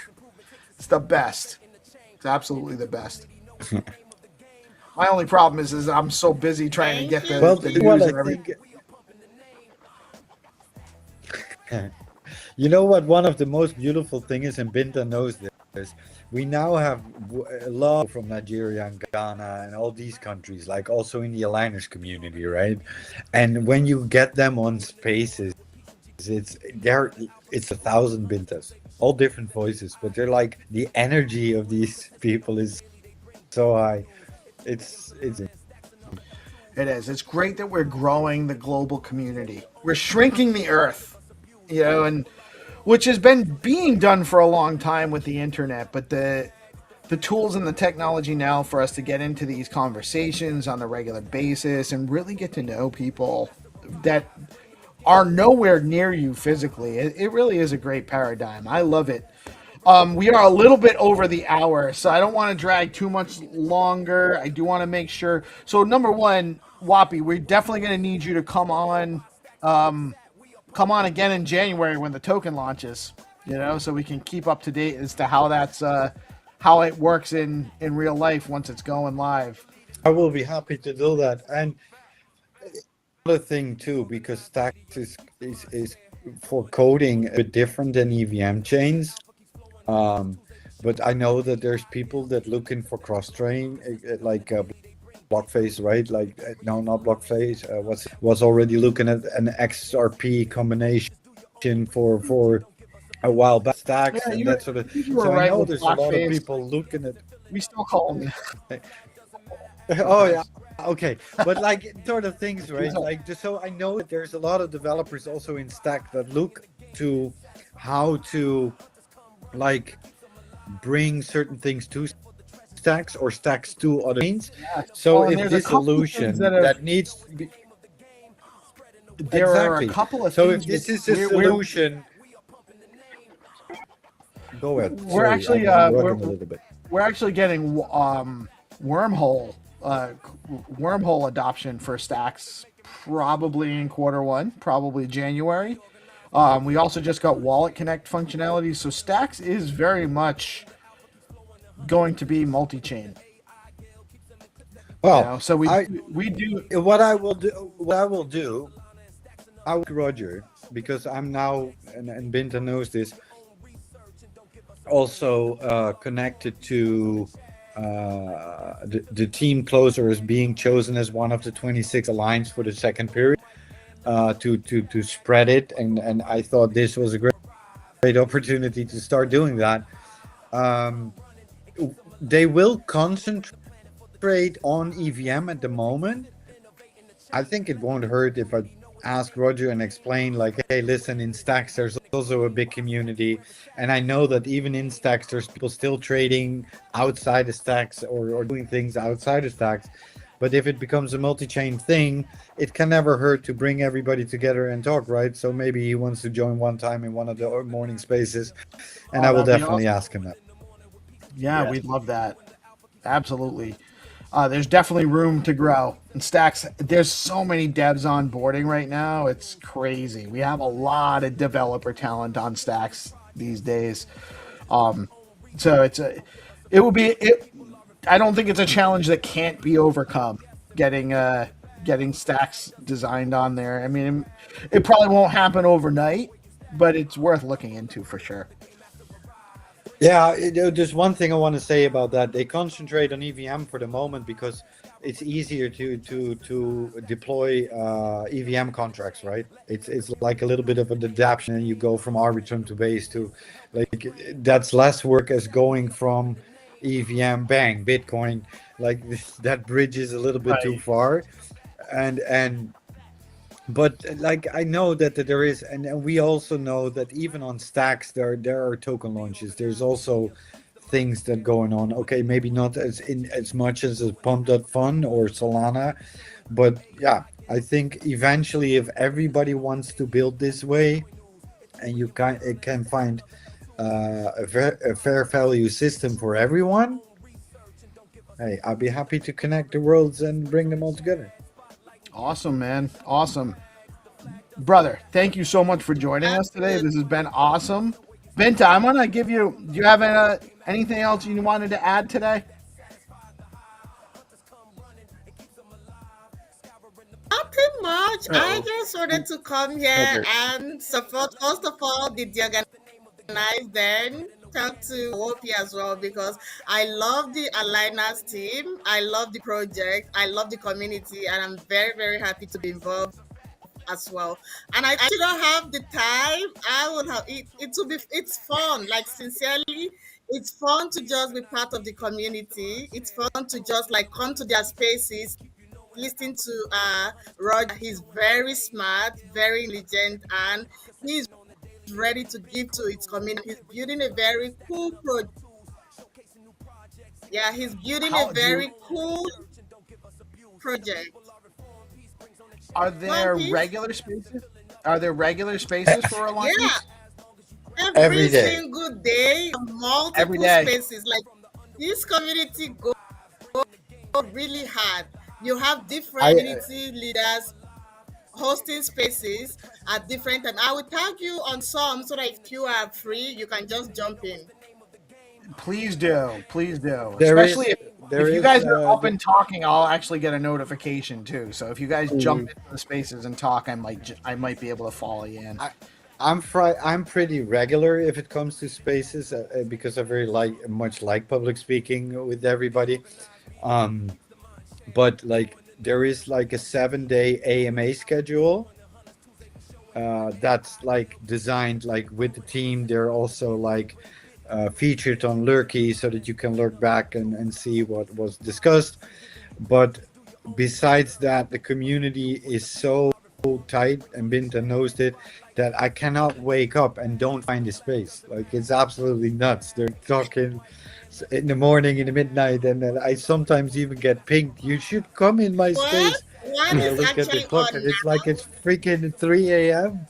it's the best. It's absolutely the best. My only problem is I'm so busy trying to get the news and everything. You know what? One of the most beautiful things is, and Binta knows this, we now have a lot from Nigeria and Ghana and all these countries, like also in the aligners community, right? And when you get them on spaces, it's 1,000 Bintas, all different voices, but they're like, the energy of these people is so high. It is. It's great that we're growing the global community. We're shrinking the earth, and which has been being done for a long time with the internet, but the tools and the technology now for us to get into these conversations on a regular basis and really get to know people that are nowhere near you physically. It really is a great paradigm. I love it. We are a little bit over the hour, so I don't want to drag too much longer. I do want to make sure. So number one, Wappy, we're definitely going to need you to come on again in January when the token launches, so we can keep up to date as to how that's how it works in real life once it's going live. I will be happy to do that. And another thing too, because Stacks is for coding a bit different than EVM chains. But I know that there's people that looking for cross-train, like Blockface, right? Like, no, not Blockface. Was already looking at an XRP combination for a while back. Stacks and that sort of. So I know there's a lot of people looking at. We still call them. Oh yeah. Okay, but like sort of things, right? Like, just so I know that there's a lot of developers also in Stack that look to how to like bring certain things to stacks or stacks to other chains. Yeah. So And if there's a this couple of things solution that needs to be there are a couple of So things if this that is a solution, go ahead. we're Sorry, actually I'm rugging a little bit. we're actually getting wormhole wormhole adoption for stacks probably in Q1, probably January. We also just got wallet connect functionality, so stacks is very much going to be multi-chain. Well, so we do what I will do. I will Roger, because I'm now, and Binta knows this, also connected to the team closer is being chosen as one of the 26 alliance for the second period to spread it, and I thought this was a great opportunity to start doing that. They will concentrate on EVM at the moment. I think it won't hurt if I ask Roger and explain, like, hey, listen, in stacks there's also a big community, and I know that even in stacks there's people still trading outside of stacks or doing things outside of stacks. But if it becomes a multi-chain thing, it can never hurt to bring everybody together and talk, right? So maybe he wants to join one time in one of the morning spaces, and I will definitely ask him that. Yeah, we'd love that. Absolutely. There's definitely room to grow. And stacks, there's so many devs onboarding right now. It's crazy. We have a lot of developer talent on stacks these days. So I don't think it's a challenge that can't be overcome. Getting stacks designed on there. I mean, it probably won't happen overnight, but it's worth looking into for sure. Yeah, there's one thing I want to say about that. They concentrate on EVM for the moment because it's easier to deploy EVM contracts, right? It's like a little bit of an adaptation, and you go from Arbitrum to Base to, like, that's less work as going from EVM bang Bitcoin. Like that bridge is a little bit too far, but like I know that there is, and we also know that even on stacks there are token launches. There's also things that going on. Okay, maybe not as much as a Pump.fun or Solana, but yeah, I think eventually if everybody wants to build this way, and you can find a fair value system for everyone, hey, I'll be happy to connect the worlds and bring them all together. Awesome, man. Awesome. Brother, thank you so much for joining us today. This has been awesome. Binta, I'm going to give you, do you have anything else you wanted to add today? Nothing much. I just wanted to come here and support, first of all, the DeOrganized, then talk to OP as well, because I love the Aligners team. I love the project. I love the community, and I'm very, very happy to be involved as well. And I actually don't have the time. I would have it. It's fun. Like, sincerely, it's fun to just be part of the community. It's fun to just like come to their spaces, listen to Roger. He's very smart, very intelligent, and he's ready to give to its community. He's building a very cool project. Yeah, he's building a very cool project. Are there regular spaces? Are there regular spaces for Alliance? Yeah. Every day. Single day, multiple Every day. spaces. Like, this community go really hard. You have different community leaders hosting spaces at different times. I will tag you on some so that if you are free, you can just jump in. Please do. Please do. There Especially if you guys are up the- and talking, I'll actually get a notification too. So if you guys jump into the spaces and talk, I might be able to follow you in. I'm pretty regular if it comes to spaces because I very much like public speaking with everybody. But like there is like a 7-day AMA schedule that's like designed like with the team. They're also like featured on Lurky so that you can lurk back and see what was discussed. But besides that, the community is so tight, and Binta knows it, that I cannot wake up and don't find a space. Like, it's absolutely nuts. They're talking in the morning, in the midnight, and then I sometimes even get pinged. You should come in my space. What And I is look at the actually clock, on and it's like it's freaking 3 a.m.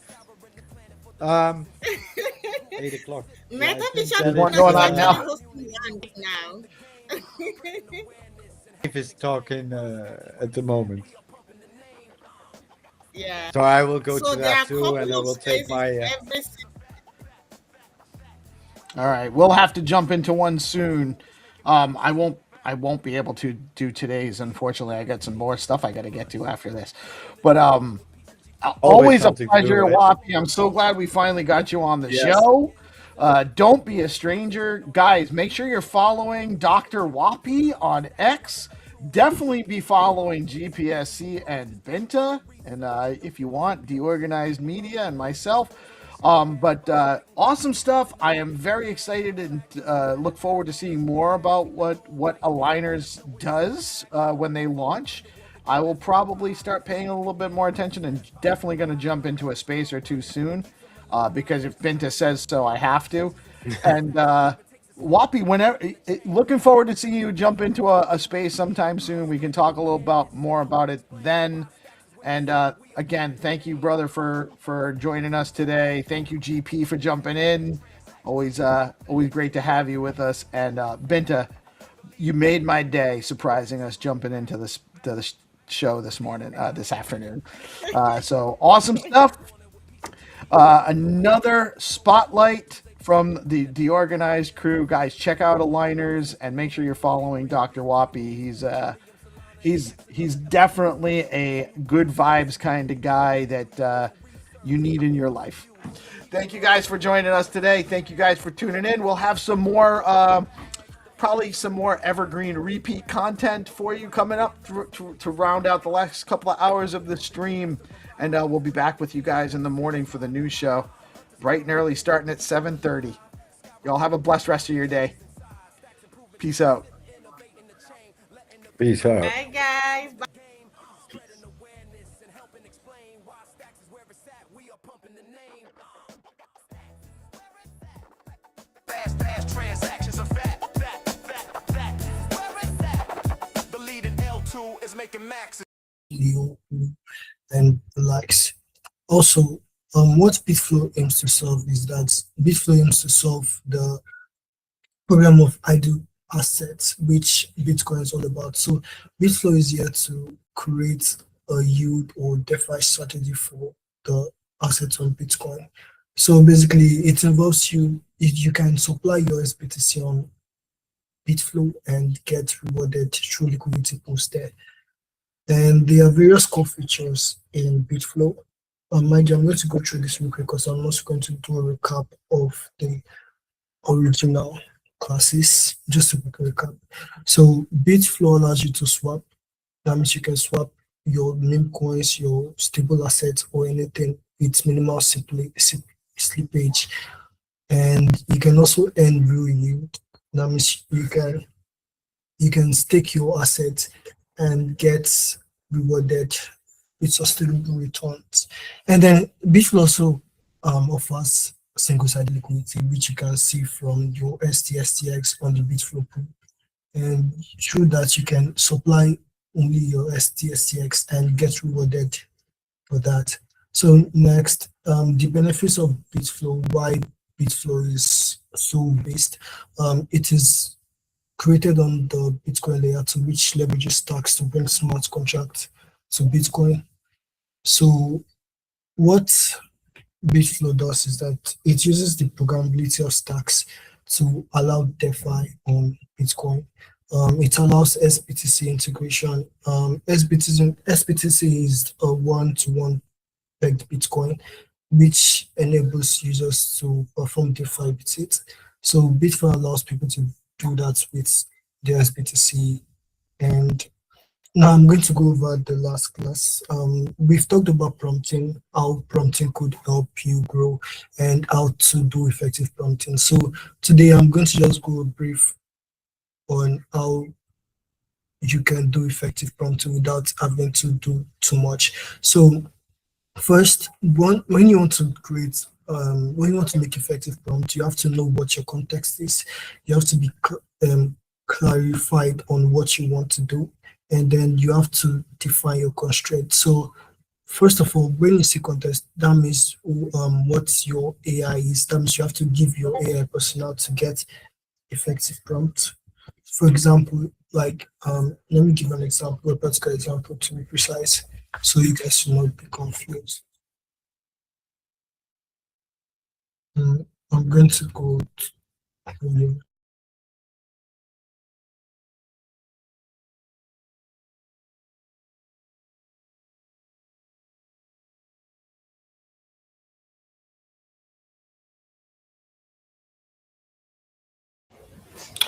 8 o'clock. Yeah, I Meta think Vision that What's it's going on actually now? hosting one right now. Dave is talking at the moment. Yeah. So I will go So to there are that a too, and couple I of will take spaces my. every All right, we'll have to jump into one soon. I won't be able to do today's. Unfortunately, I got some more stuff I got to get to after this. But always a something to do, pleasure, right? Wappy. I'm so glad we finally got you on the Yes. show. Don't be a stranger, guys. Make sure you're following Dr. Wappy on X. Definitely be following GPSC and Binta, and if you want, DeOrganized Media and myself. But awesome stuff. I am very excited and look forward to seeing more about what Aligners does when they launch. I will probably start paying a little bit more attention and definitely going to jump into a space or two soon because if Binta says so, I have to. And Wappy, whenever, looking forward to seeing you jump into a space sometime soon. We can talk a little more about it then. And again, thank you, brother, for joining us today. Thank you, GP, for jumping in. Always great to have you with us. And Binta, you made my day, surprising us jumping into the show this morning, this afternoon. So awesome stuff. Another spotlight from the DeOrganized crew, guys. Check out Aligners and make sure you're following Dr. Wappy. He's definitely a good vibes kind of guy that you need in your life. Thank you guys for joining us today. Thank you guys for tuning in. We'll have some more, probably some more evergreen repeat content for you coming up to round out the last couple of hours of the stream. And we'll be back with you guys in the morning for the news show, bright and early, starting at 7:30. Y'all have a blessed rest of your day. Peace out. Peace out. Bye, guys. Bye. Fast transactions are fat. Where is that? The leading L2 is making maxes. Leo and the likes. Also, what Bitflow aims to solve is that Bitflow aims to solve the problem of idle assets, which Bitcoin is all about. So Bitflow is here to create a yield or DeFi strategy for the assets on Bitcoin. So basically, it involves you can supply your SBTC on Bitflow and get rewarded through liquidity pools there. Then there are various core features in Bitflow. Mind you, I'm going to go through this real quick because I'm also going to do a recap of the original classes, just a quick recap. So Bitflow allows you to swap. That means you can swap your meme coins, your stable assets, or anything with minimal slippage. And you can also earn real yield. That means you can stake your assets and get rewarded with sustainable returns. And then Bitflow also offers single-sided liquidity, which you can see from your STSTX on the Bitflow pool. And through that, you can supply only your STSTX and get rewarded for that. So next, the benefits of Bitflow, why Bitflow is so based. It is created on the Bitcoin layer to which leverages stacks to bring smart contracts to Bitcoin. So what Bitflow does is that it uses the programmability of stacks to allow DeFi on Bitcoin. It allows SBTC integration. SBTC is a one-to-one pegged Bitcoin, which enables users to perform DeFi with it. So Bitflow allows people to do that with the SBTC. And now I'm going to go over the last class. We've talked about prompting, how prompting could help you grow, and how to do effective prompting. So today I'm going to just go brief on how you can do effective prompting without having to do too much. So First, when you want to create, when you want to make effective prompt, you have to know what your context is. You have to be clarified on what you want to do, and then you have to define your constraint. So, first of all, when you say context, that means what your AI is. That means you have to give your AI personnel to get effective prompt. For example, like let me give an example, a practical example to be precise, so you guys should not be confused. I'm going to go to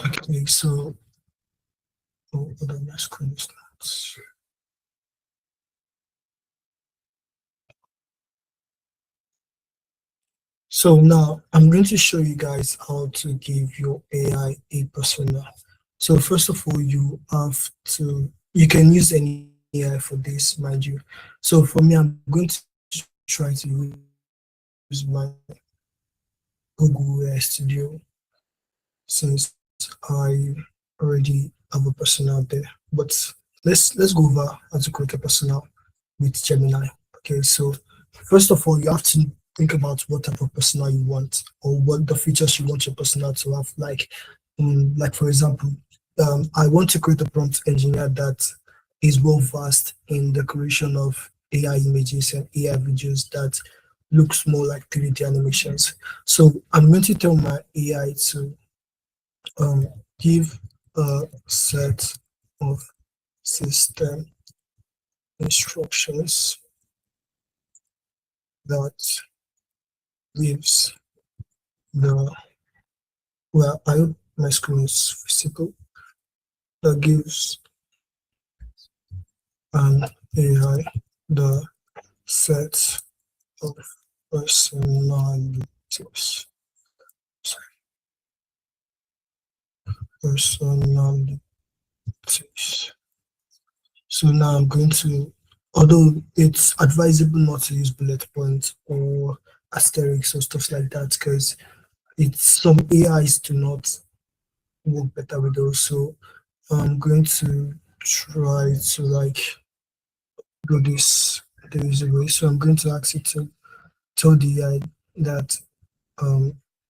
okay, so hold on, my screen is not. So now I'm going to show you guys how to give your AI a persona. So first of all, you can use any AI for this, mind you. So for me, I'm going to try to use my Google AI Studio, since I already have a persona out there. But let's go over how to create a persona with Gemini. Okay, so first of all, you have to think about what type of persona you want, or what the features you want your persona to have. Like for example, I want to create a prompt engineer that is well versed in the creation of AI images and AI videos that looks more like 3D animations. So I'm going to tell my AI to give a set of system instructions that gives I hope my screen is visible, that gives an AI the set of personalities. Personalities. So now I'm going to, although it's advisable not to use bullet points or asterisks or stuff like that, because some AIs do not work better with those. So I'm going to try to do this the easy way. So I'm going to ask it to tell the AI that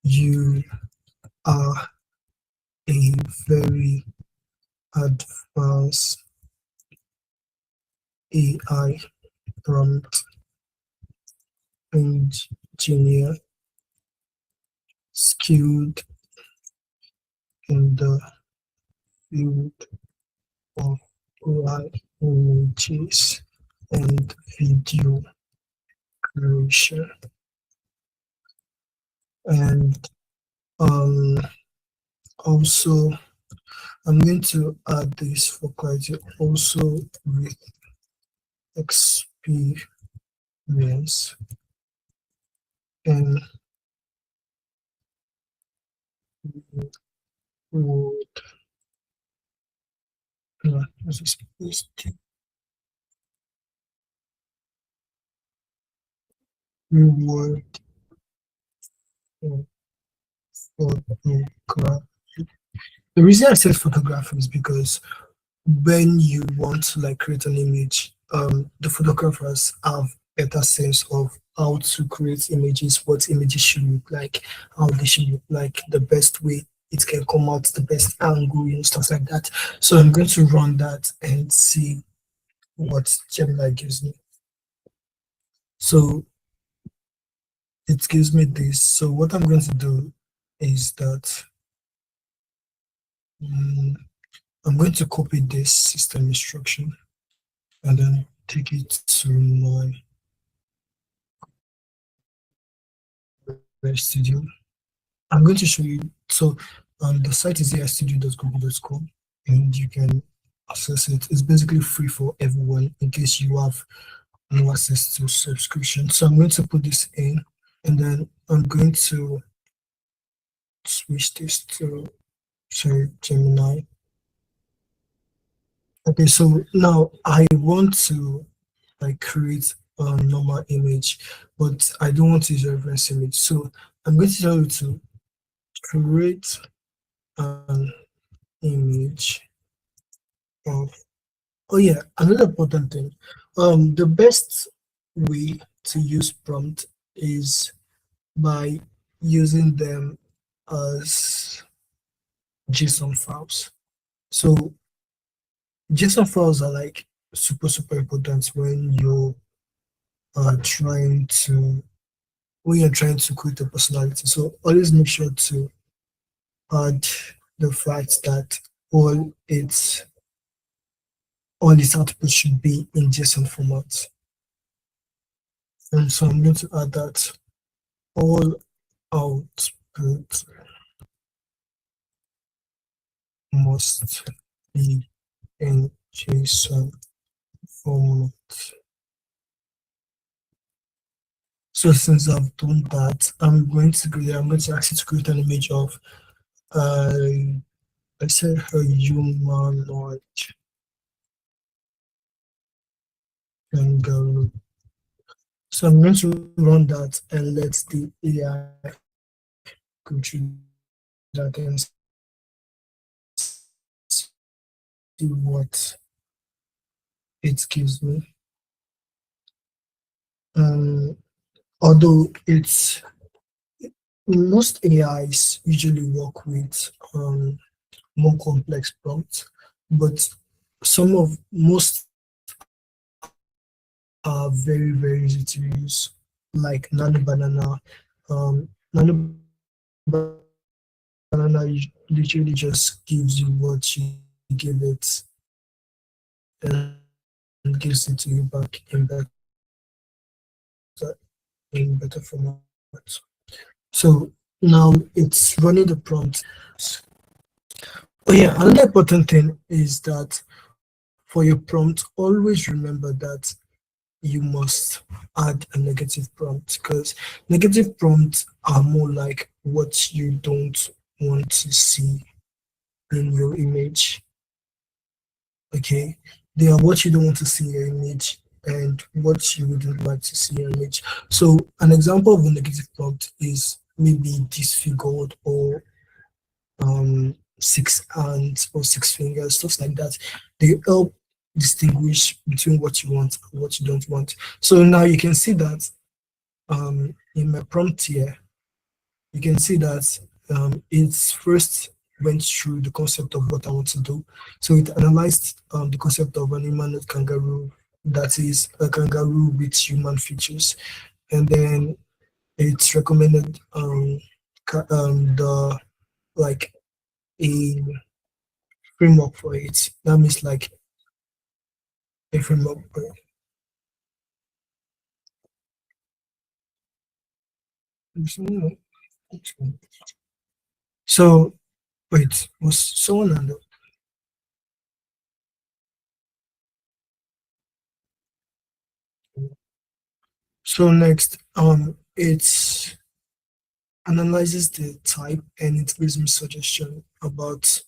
you are a very advanced AI prompt engineer skilled in the field of AI images and video creation. And also, I'm going to add this for clarity, also with experience and would reward photography. The reason I said photography is because when you want to create an image, the photographers have better sense of how to create images, what images should look like, how they should look like, the best way it can come out, the best angle, stuff like that. So I'm going to run that and see what Gemini gives me. So it gives me this. So what I'm going to do is that I'm going to copy this system instruction and then take it to my Studio. I'm going to show you. So the site is aistudio.google.com, and you can access it. It's basically free for everyone in case you have no access to subscription. So I'm going to put this in, and then I'm going to switch this to Gemini. Okay, so now I want to create normal image, but I don't want to use a reference image. So I'm going to tell you to create an image of. Oh yeah, another important thing. The best way to use prompt is by using them as JSON files. So JSON files are like super important trying to when you're trying to create a personality. So always make sure to add the fact that all its output should be in JSON format. And so I'm going to add that all output must be in JSON format. So since I've done that, I'm going to ask you to create an image of I said her humanoid kangaroo. So I'm going to run that and let the AI go through that and see what it gives me. Although most AIs usually work with more complex prompts, but most are very easy to use, like Nano Banana. Nano Banana literally just gives you what you give it and gives it to you back in better format. So now it's running the prompt. Oh yeah, another important thing is that for your prompt, always remember that you must add a negative prompt, because negative prompts are more like what you don't want to see in your image. Okay, they are what you don't want to see in your image and what you wouldn't like to see in your image. So an example of a negative prompt is maybe disfigured or 6 hands or 6 fingers, stuff like that. They help distinguish between what you want and what you don't want. So now you can see that in my prompt here, you can see that it's first went through the concept of what I want to do. So it analyzed the concept of an humanoid kangaroo, that is a kangaroo with human features, and then it's recommended the like a framework for it. That means like a framework for it. So wait, was someone on the so next it's analyzes the type and it gives me suggestion about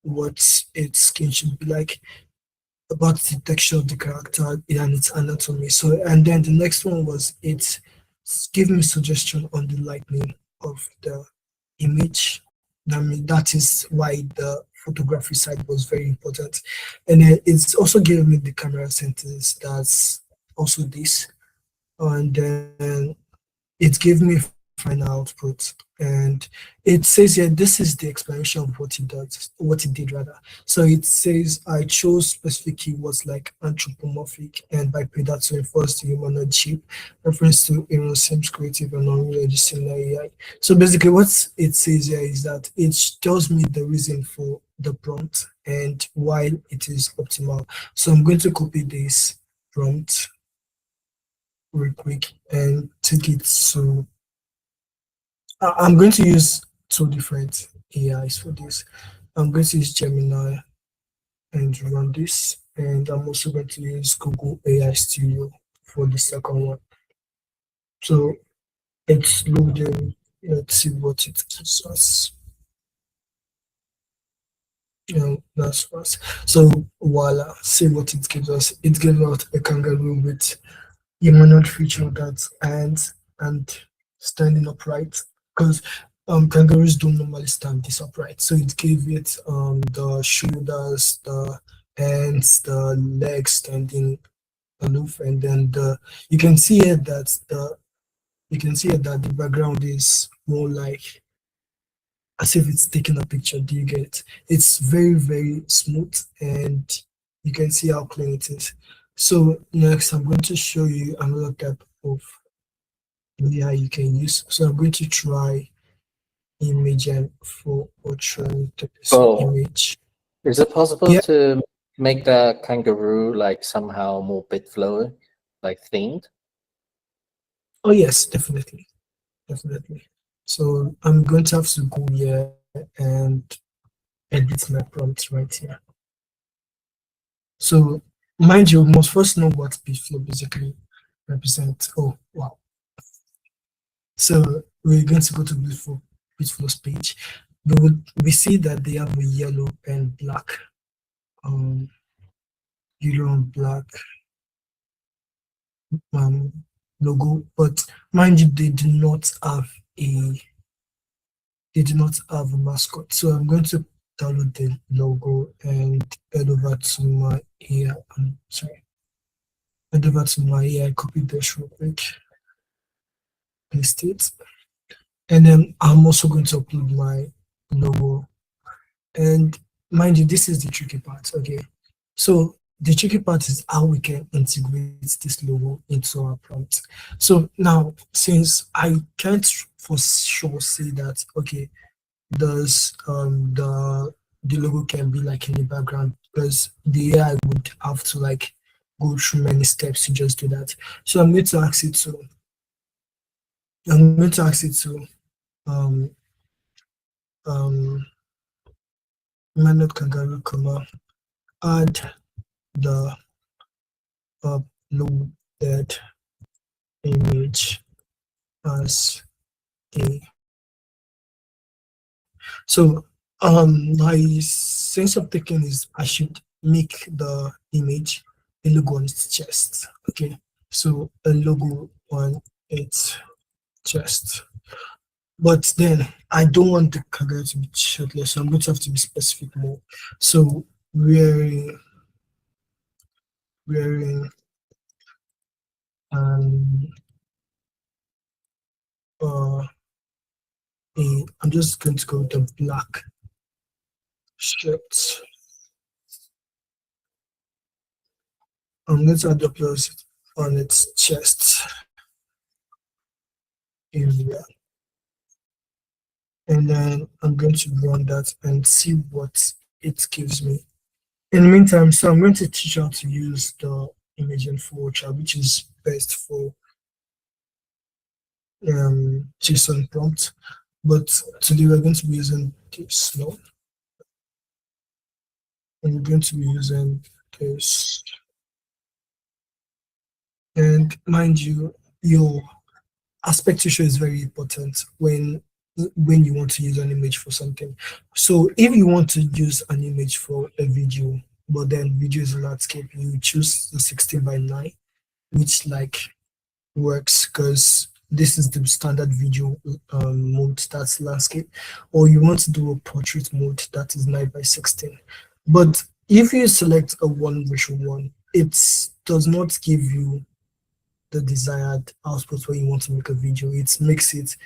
what its skin should be like, about the texture of the character and its anatomy. So and then the next one was it gave me suggestion on the lighting of the image. I mean, that is why the photography side was very important. And then it's also gave me the camera settings, that's also this. And then it gave me final output. And it says here, this is the explanation of what it does, what it did rather. So it says I chose specific keywords like anthropomorphic and bipedal to enforce the humanoid shape, reference to Seems creative and non-religious AI. So basically what it says here is that it tells me the reason for the prompt and why it is optimal. So I'm going to copy this prompt real quick and take it to I'm going to use two different AIs for this. I'm going to use Gemini and run this, and I'm also going to use Google AI Studio for the second one. So it's loading. Let's see what it gives us. That's fast. So voila, see what it gives us. It gives us a kangaroo with manual feature that and standing upright, because kangaroos don't normally stand this upright. So it gave it the shoulders, the hands, the legs standing aloof, and then you can see here that the background is more like as if it's taking a picture. Do you get it? It's very, very smooth, and you can see how clean it is. So next, I'm going to show you another type of AI you can use. So I'm going to try image and for trying to image. Is it possible Yeah. to make the kangaroo like somehow more Bitflow, like themed? Oh yes, definitely, definitely. So I'm going to have to go here and edit my prompt right here. So mind you, we must first know what Bitflow basically represents. Oh wow. So we're going to go to Bitflow's page. We see that they have a yellow and black, yellow and black logo, but mind you, they do not have a mascot. So I'm going to download the logo and head over to my AI. Head over to my AI, copy this real quick, paste it, and then I'm also going to upload my logo. And mind you, this is the tricky part. Okay, so the tricky part is how we can integrate this logo into our prompt. So now, since I can't for sure say that, okay, does the logo can be like in the background, because the AI would have to like go through many steps to just do that. So I'm going to ask it to um manage kangaroo comma add the uploaded image as a. So my sense of thinking is I should make the image a logo on its chest. Okay, so a logo on its chest. But then I don't want the kangaroo to be shirtless, so I'm going to have to be specific more. So wearing I'm just going to go with the black shirt. I'm going to add the plus on its chest area. And then I'm going to run that and see what it gives me. In the meantime, so I'm going to teach how to use the image info, which is best for JSON prompt. But today we're going to be using this now. And we're going to be using this. And mind you, your aspect ratio is very important when you want to use an image for something. So if you want to use an image for a video, but then video is a landscape, you choose the 16:9, which like works because this is the standard video mode, that's landscape, or you want to do a portrait mode, that is 9:16. But if you select a 1:1, it does not give you the desired output where you want to make a video. It makes it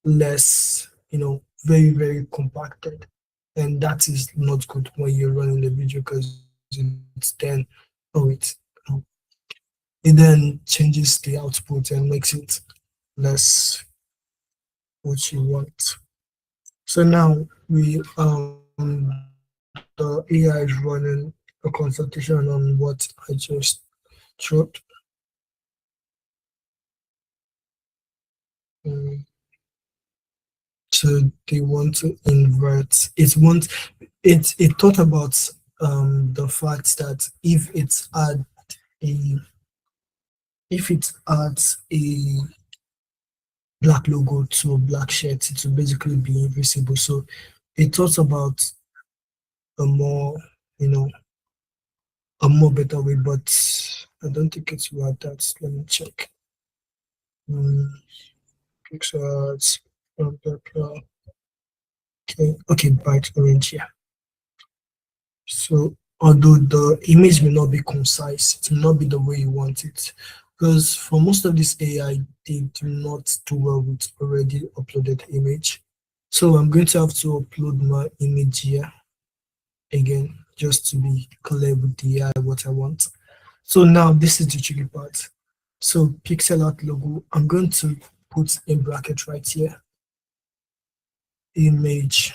less, very, very compacted, and that is not good when you're running the video, because it's then it then changes the output and makes it less what you want. So now the AI is running a consultation on what I just showed. So they want to invert. It thought about the fact that if it adds a black logo to a black shirt, it will basically be invisible. So it thought about a more better way, but I don't think it's what that's. Let me check. Pixels. Okay, bright orange. Yeah. So although the image may not be concise, it may not be the way you want it, because for most of this AI, they do not do well with already uploaded image. So I'm going to have to upload my image here again, just to be clear with the AI what I want. So now this is the tricky part. So pixel art logo, I'm going to put in bracket right here, image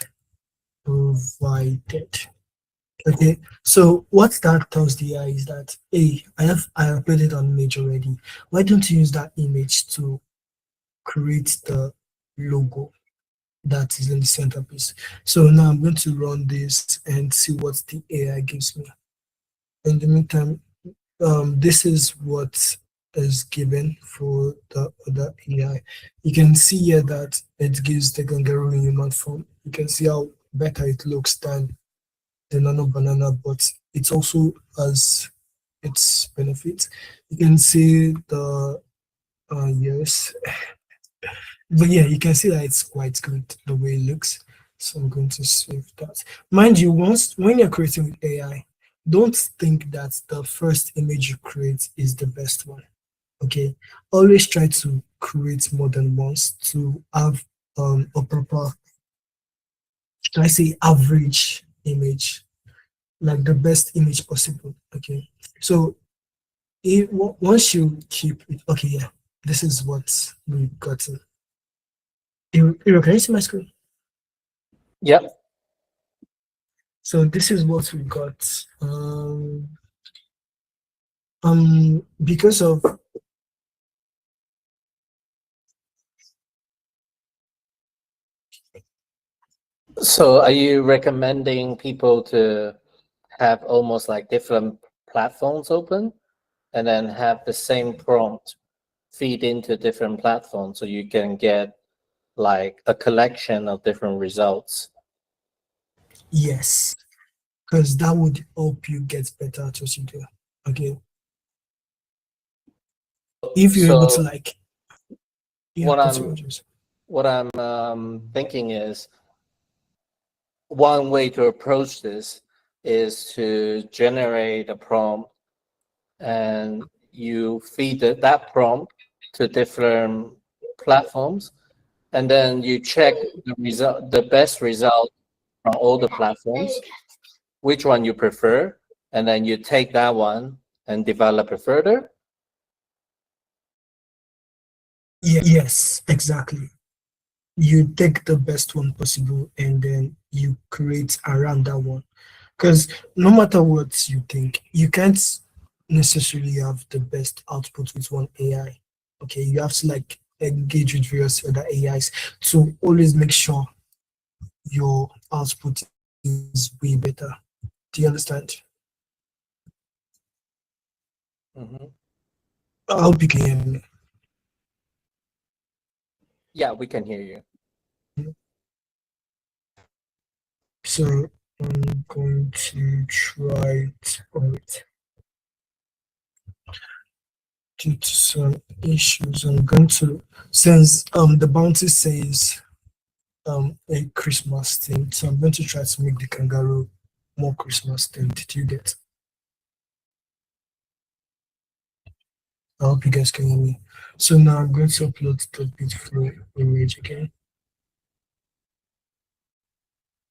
provided. Okay, so what that tells the AI is that, hey, I uploaded an image already. Why don't you use that image to create the logo that is in the centerpiece? So now I'm going to run this and see what the AI gives me. In the meantime, this is what is given for the other AI. You can see here that it gives the kangaroo in human form. You can see how better it looks than the nano banana, but it also has its benefits. You can see the yes, but yeah, you can see that it's quite good the way it looks. So I'm going to save that. Mind you, once when you're creating with AI, don't think that the first image you create is the best one. Okay, always try to create more than once to have a proper, should I say, average image, like the best image possible. Okay, so once you keep it, okay, yeah, this is what we've gotten. Can you see my screen? Yep. So this is what we got. Because of So are you recommending people to have almost like different platforms open and then have the same prompt feed into different platforms so you can get like a collection of different results? yes, because that would help you get better at what you do. Okay. If you're able to So like, yeah, what I'm thinking is one way to approach this is to generate a prompt and you feed that prompt to different platforms, and then you check the best result from all the platforms, which one you prefer, and then you take that one and develop it further. yes, exactly. You take the best one possible and then you create around that one. Because no matter what you think, you can't necessarily have the best output with one AI. Okay, you have to like engage with various other AIs to always make sure your output is way better. Do you understand? Mm-hmm. I hope you can hear me. Yeah, we can hear you. So I'm going to try it out. Due to some issues, I'm going to, since the bounty says a Christmas theme, so I'm going to try to make the kangaroo more Christmas themed. Did you get? I hope you guys can hear me. So now I'm going to upload the Bitflow image again.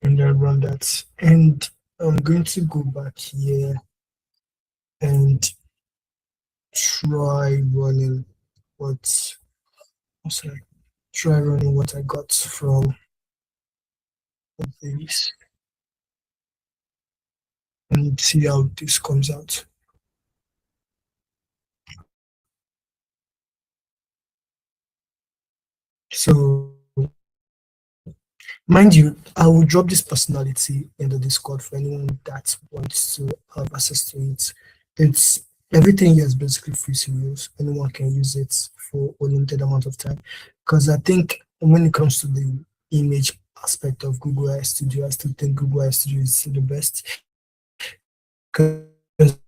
And then run that. And I'm going to go back here and try running what, sorry, try running what I got from this and see how this comes out. So, mind you, I will drop this personality in the Discord for anyone that wants to have access to it. It's everything here is basically free to use. Anyone can use it for a limited amount of time. Because I think when it comes to the image aspect of Google AI Studio, I still think Google AI Studio is still the best. Because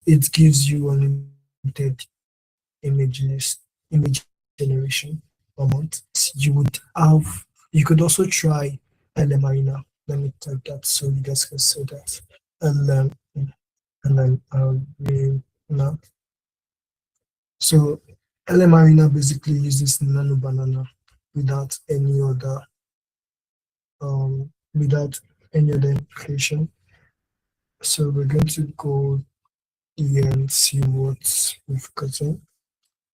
it gives you unlimited image generation amount. You would have, you could also try LM Arena. Let me type that so you guys can see that. LM and then Arena. So LM Arena basically uses Nano Banana without any other implication. So we're going to go here and see what we've gotten.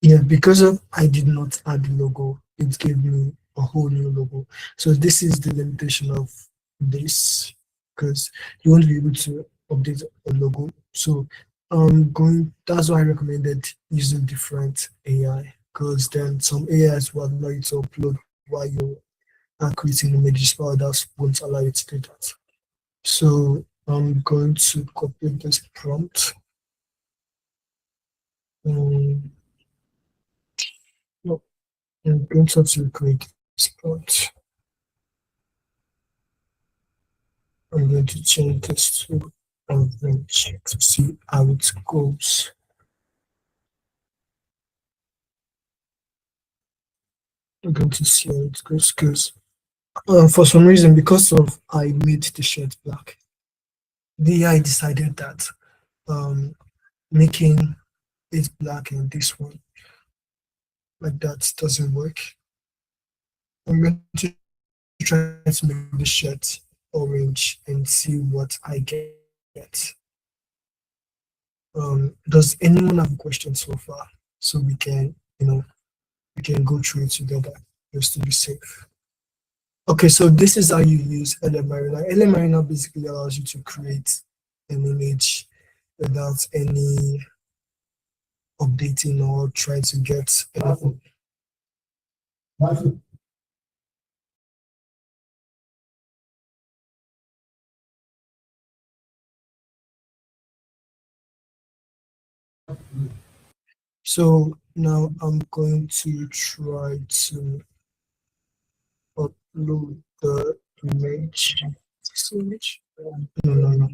Yeah, because of I did not add the logo, it gave me a whole new logo. So this is the limitation of this, because you won't be able to update a logo. So that's why I recommended using different AI, because then some AIs will allow you to upload while you are creating images, while others won't allow you to do that. So I'm going to copy this prompt. No, I'm going to have to create this prompt. I'm going to change this to average to see how it goes. I'm going to see how it goes because for some reason, because of I made the shirt black, the AI decided that making it black and this one like that doesn't work. I'm going to try to make the shirt orange and see what I get. Does anyone have a question so far? So we can, we can go through it together just to be safe. Okay, so this is how you use LM Arena. LM Arena basically allows you to create an image without any updating or trying to get anything. So now I'm going to try to upload the image. This image? No.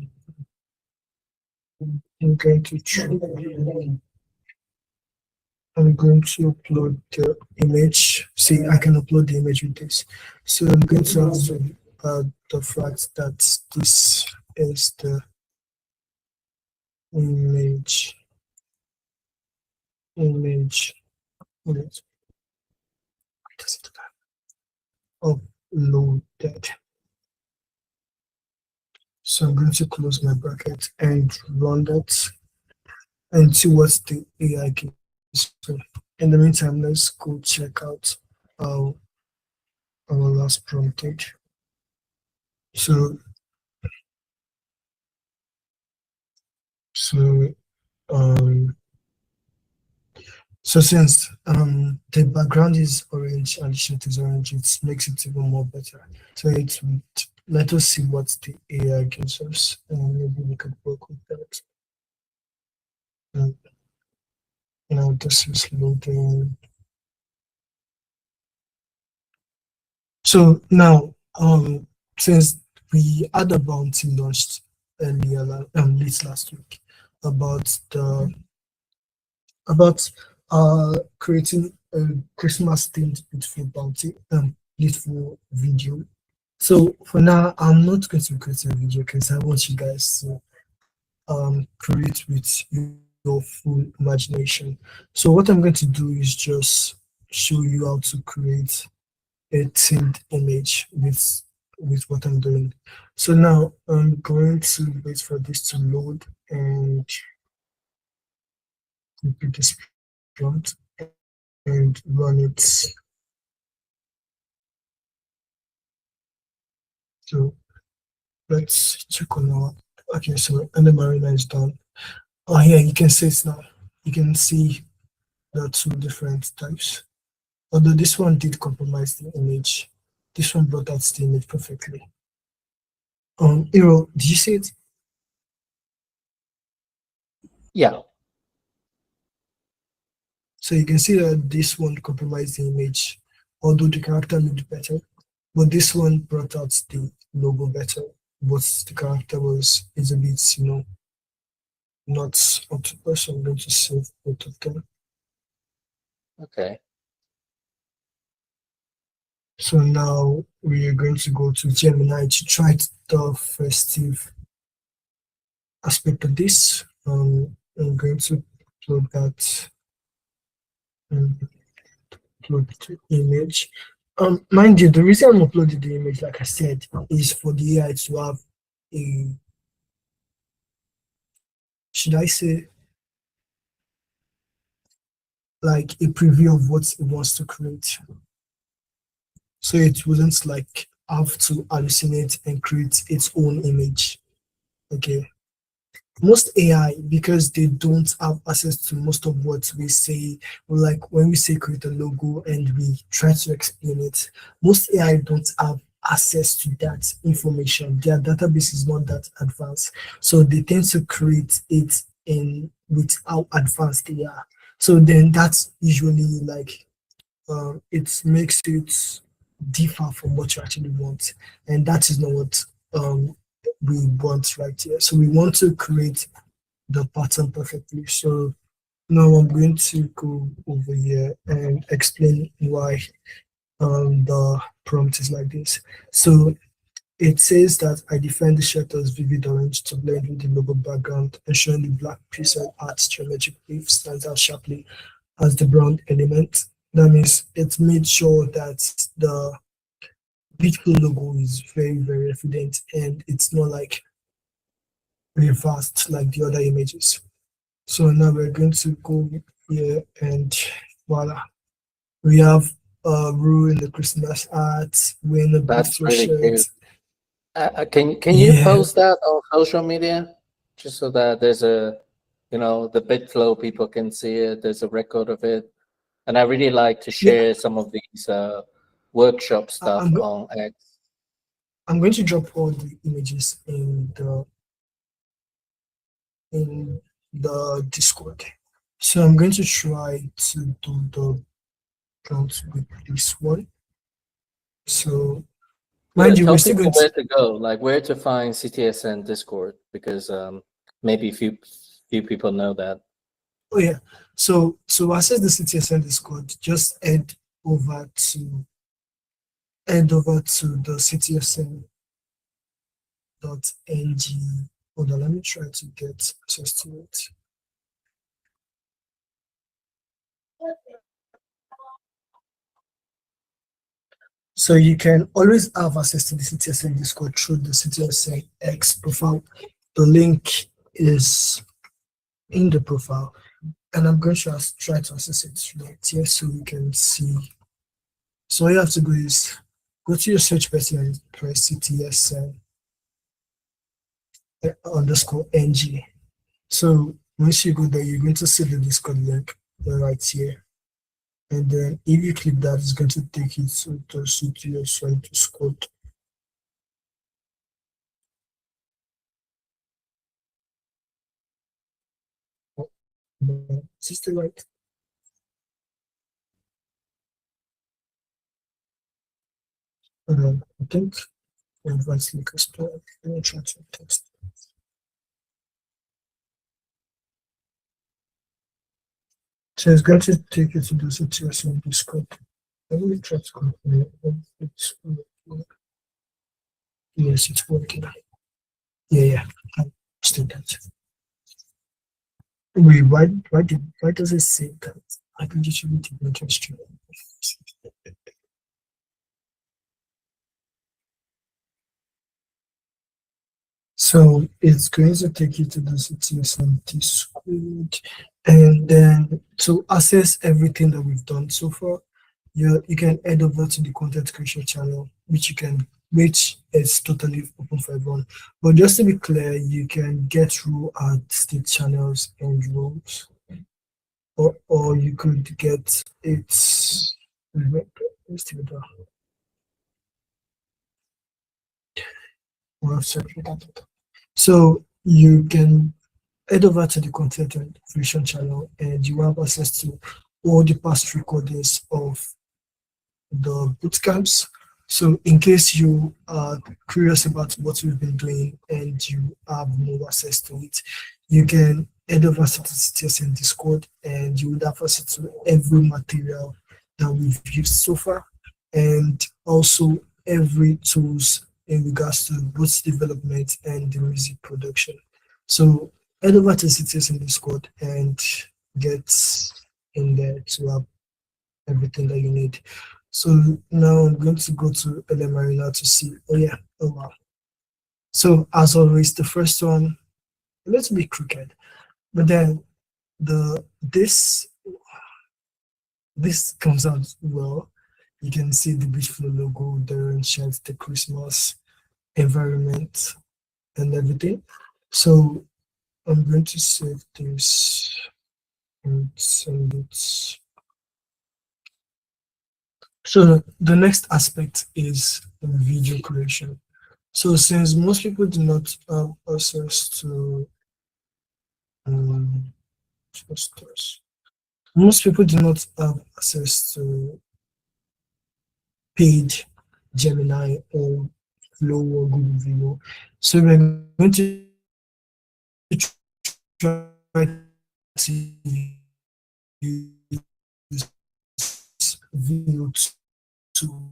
I'm going to try. I'm going to upload the image. See, I can upload the image with this. So I'm going to have to add the fact that this is the image. Uploaded. So I'm going to close my bracket and run that and see what the AI gives. So in the meantime, let's go check out our last prompted. So since the background is orange and the shirt is orange, it makes it even more better. So let us see what the AI gives us, and maybe we could work with that. Now this is loading. So now, since we had a bounty launched earlier, late last week, about creating a Christmas themed beautiful bounty, beautiful video. So for now, I'm not going to create a video because I want you guys to create with your full imagination. So what I'm going to do is just show you how to create a themed image with what I'm doing. So now I'm going to wait for this to load and copy this prompt and run it. So let's check on our, okay, so and the marina is done. Oh yeah, you can see it now. You can see the two different types. Although this one did compromise the image, this one brought out the image perfectly. Hero, did you see it? Yeah. So you can see that this one compromised the image, although the character looked better. But this one brought out the logo better, but the character is a bit, not octopus, so I'm going to save both of them. Okay. So now we are going to go to Gemini to try the festive aspect of this. I'm going to upload that upload the image. Mind you, the reason I'm uploading the image, like I said, is for the AI to have a, should I say, like a preview of what it wants to create. So it wouldn't like have to hallucinate and create its own image. Okay. Most AI, because they don't have access to most of what we say, like when we say create a logo and we try to explain it, most AI don't have access to that information. Their database is not that advanced. So they tend to create it in with how advanced they are. So then that's usually like it makes it differ from what you actually want. And that is not what we want right here. So we want to create the pattern perfectly. So now I'm going to go over here and explain why the prompt is like this. So it says that I define the shutters vivid orange to blend with the logo background, ensuring the black pixel art geometric wave stands out sharply as the brown element. That means it made sure that the Bitcoin logo is very, very evident and it's not like reversed like the other images. So now we're going to go here and voila. We have Rue in the Christmas art, wearing a That's beautiful really shirt. cute. Can you post that on social media, just so that there's a, the BitFlow people can see it. There's a record of it, and I really like to share some of these workshop stuff on X. I'm going to drop all the images in the Discord. So I'm going to try to do the prompt with this one. So mind you, Tell we're still people going where to go, like where to find CTSN Discord, because maybe few people know that. Oh yeah. So access the CTSN Discord, just head over to the CTSN.ng. Hold on, let me try to get access to it. So you can always have access to the CTSN Discord through the CTSN X profile. The link is in the profile, and I'm going to try to access it right here so you can see. So all you have to do is go to your search button and press CTSN _ng. So once you go there, you're going to see the Discord link right here. And then if you click that, it's going to take you to the CTSN Discord. Is this the right? I think advanced link is let me try to text. So it's going to take you to the CTSN Discord. Let me try to confirm it's working. Yes, it's working. Yeah, I still that. Wait, why does it say that? I can just read the interest rate. So it's going to take you to the CTSN Discord, and then to access everything that we've done so far, you can head over to the content creation channel, which is totally open for everyone. But just to be clear, you can get role at state channels and roles, or you could get it. So you can head over to the content creation channel and you have access to all the past recordings of the bootcamps. So in case you are curious about what we've been doing and you have no access to it, you can head over to CTS Discord, and you would have access to every material that we've used so far, and also every tools in regards to both development and the music production. So head over to CTS Discord and get in there to have everything that you need. So now I'm going to go to LM now to see. Oh yeah, oh wow. So as always, the first one, let's be crooked, but then this comes out well. You can see the beautiful logo, the ancient, the Christmas environment, and everything. So I'm going to save this and send it. So the next aspect is video creation. So since most people do not have access to most people do not have access to paid Gemini or Flow or Google Video. So we're going to try to use Video 2,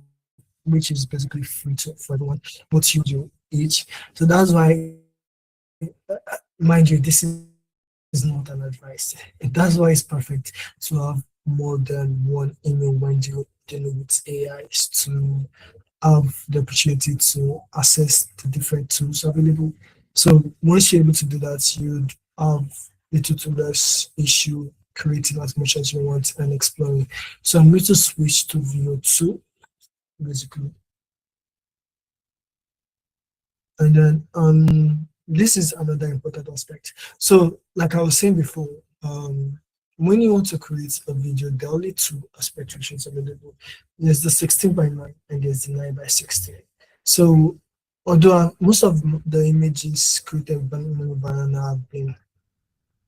which is basically free for everyone, but you do each. So that's why, mind you, this is not an advice. That's why it's perfect to have more than one email when you're dealing with AI, is to have the opportunity to access the different tools available. So once you're able to do that, you'd have little to less issue creating as much as you want and exploring. So I'm going to switch to Video 2, basically. And then this is another important aspect. So like I was saying before, when you want to create a video, there are only two aspect ratios available. There's the 16:9 and there's the 9:16. So although most of the images created by Banana have been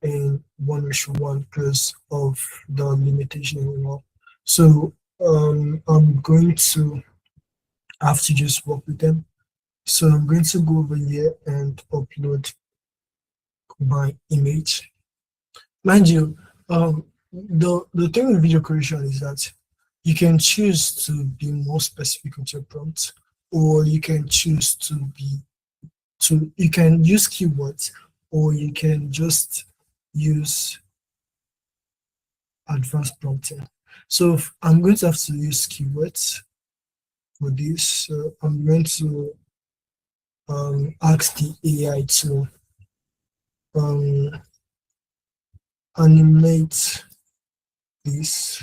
in 1:1 because of the limitation involved. So I'm going to have to just work with them. So I'm going to go over here and upload my image. Mind you, the thing with video creation is that you can choose to be more specific with your prompt, or you can choose to you can use keywords, or you can just use advanced prompting. So I'm going to have to use keywords for this. So I'm going to ask the AI to animate this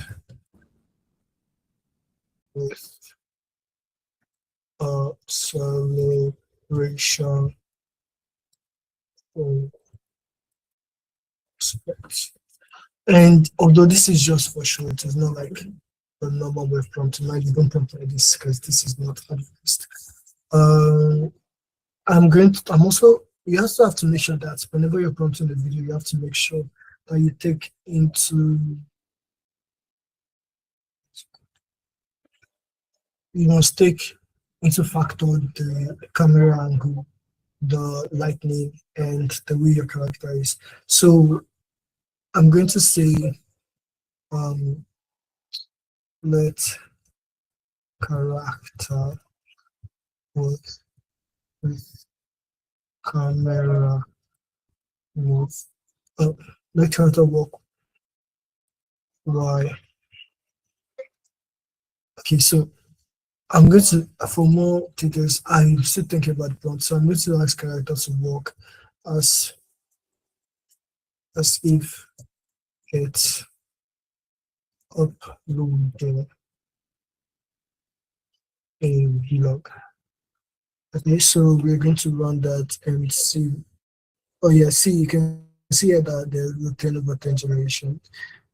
with acceleration aspect. And although this is just for show, it is not like the normal web prompt. Now you don't prompt like this because this is not advanced. I'm also, you also have to make sure that whenever you're prompting the video, you have to make sure that you take into, you must take into factor the camera angle, the lighting, and the way your character is. So I'm going to say, let character work with camera move. Let character work. Why? Okay, so I'm going to, for more details, I'm still thinking about prompt. So I'm going to ask character to work as if it's uploading a vlog. Okay, so we're going to run that and see. Oh yeah, see, you can see here that there's the 10 over 10 generation.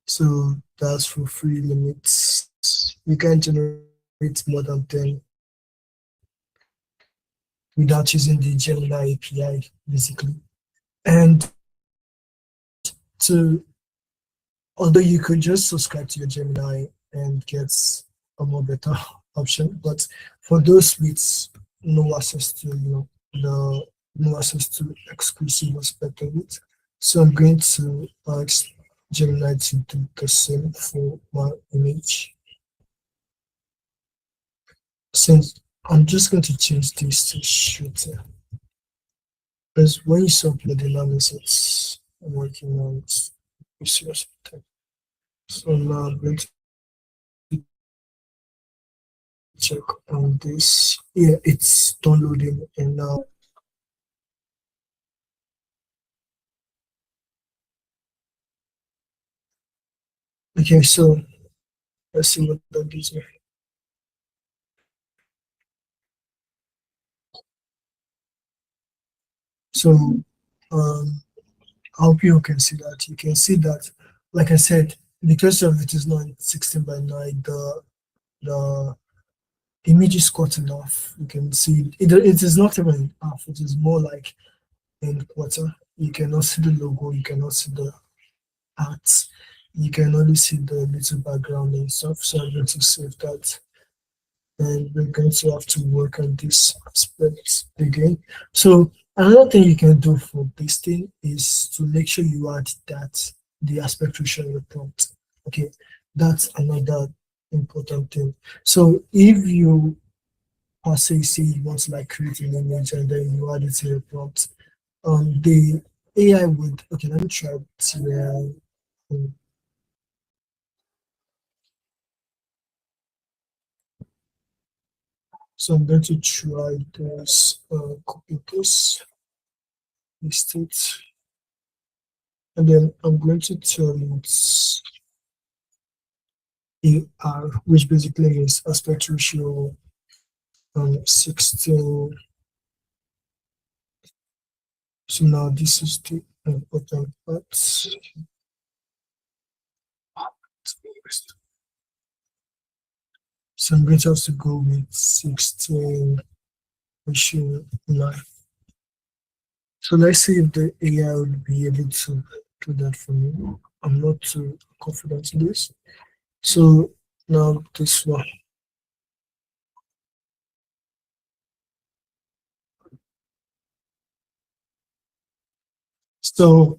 So that's for free limits. You can generate more than 10 without using the Gemini API, basically. And although you could just subscribe to your Gemini and get a more better option, but for those with no access to, no access to exclusive aspect of it, So I'm going to ask Gemini to do the same for my image. Since I'm just going to change this to shooter. Because when you upload the analysis, it's working on it. So now I'm going to check on this. Yeah, it's downloading, and now okay, so let's see what that gives me. So I hope you can see that. You can see that, like I said, because of it is not 16 by 9, the image is cut enough. You can see it is not even in half, it is more like in quarter. You cannot see the logo, you cannot see the art, you can only see the little background and stuff. So I'm going to save that, and we're going to have to work on this aspect again. So another thing you can do for this thing is to make sure you add that the aspect ratio in your prompt. Okay, that's another important thing. So if you say you want to like create an image and then you add it to your prompt, the AI would, okay, let me try to so I'm going to try this, copy this, paste it, and then I'm going to tell it AR, which basically means aspect ratio 16. So now this is the important part. So I'm going to have to go with 16 ratio 9. So let's see if the AI would be able to do that for me. I'm not too confident in this. So now this one. So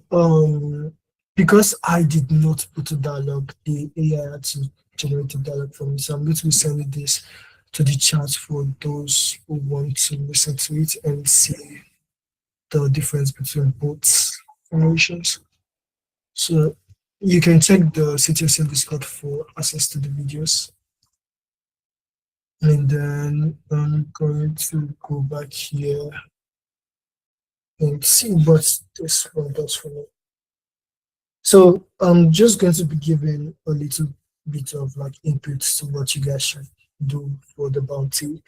because I did not put a dialogue, the AI had to generate a dialogue for me. So I'm going to be sending this to the chat for those who want to listen to it and see the difference between both generations. So you can check the CTSL Discord for access to the videos. And then I'm going to go back here and see what this one does for me. So I'm just going to be giving a little bit of like inputs to what you guys should do for the bounty.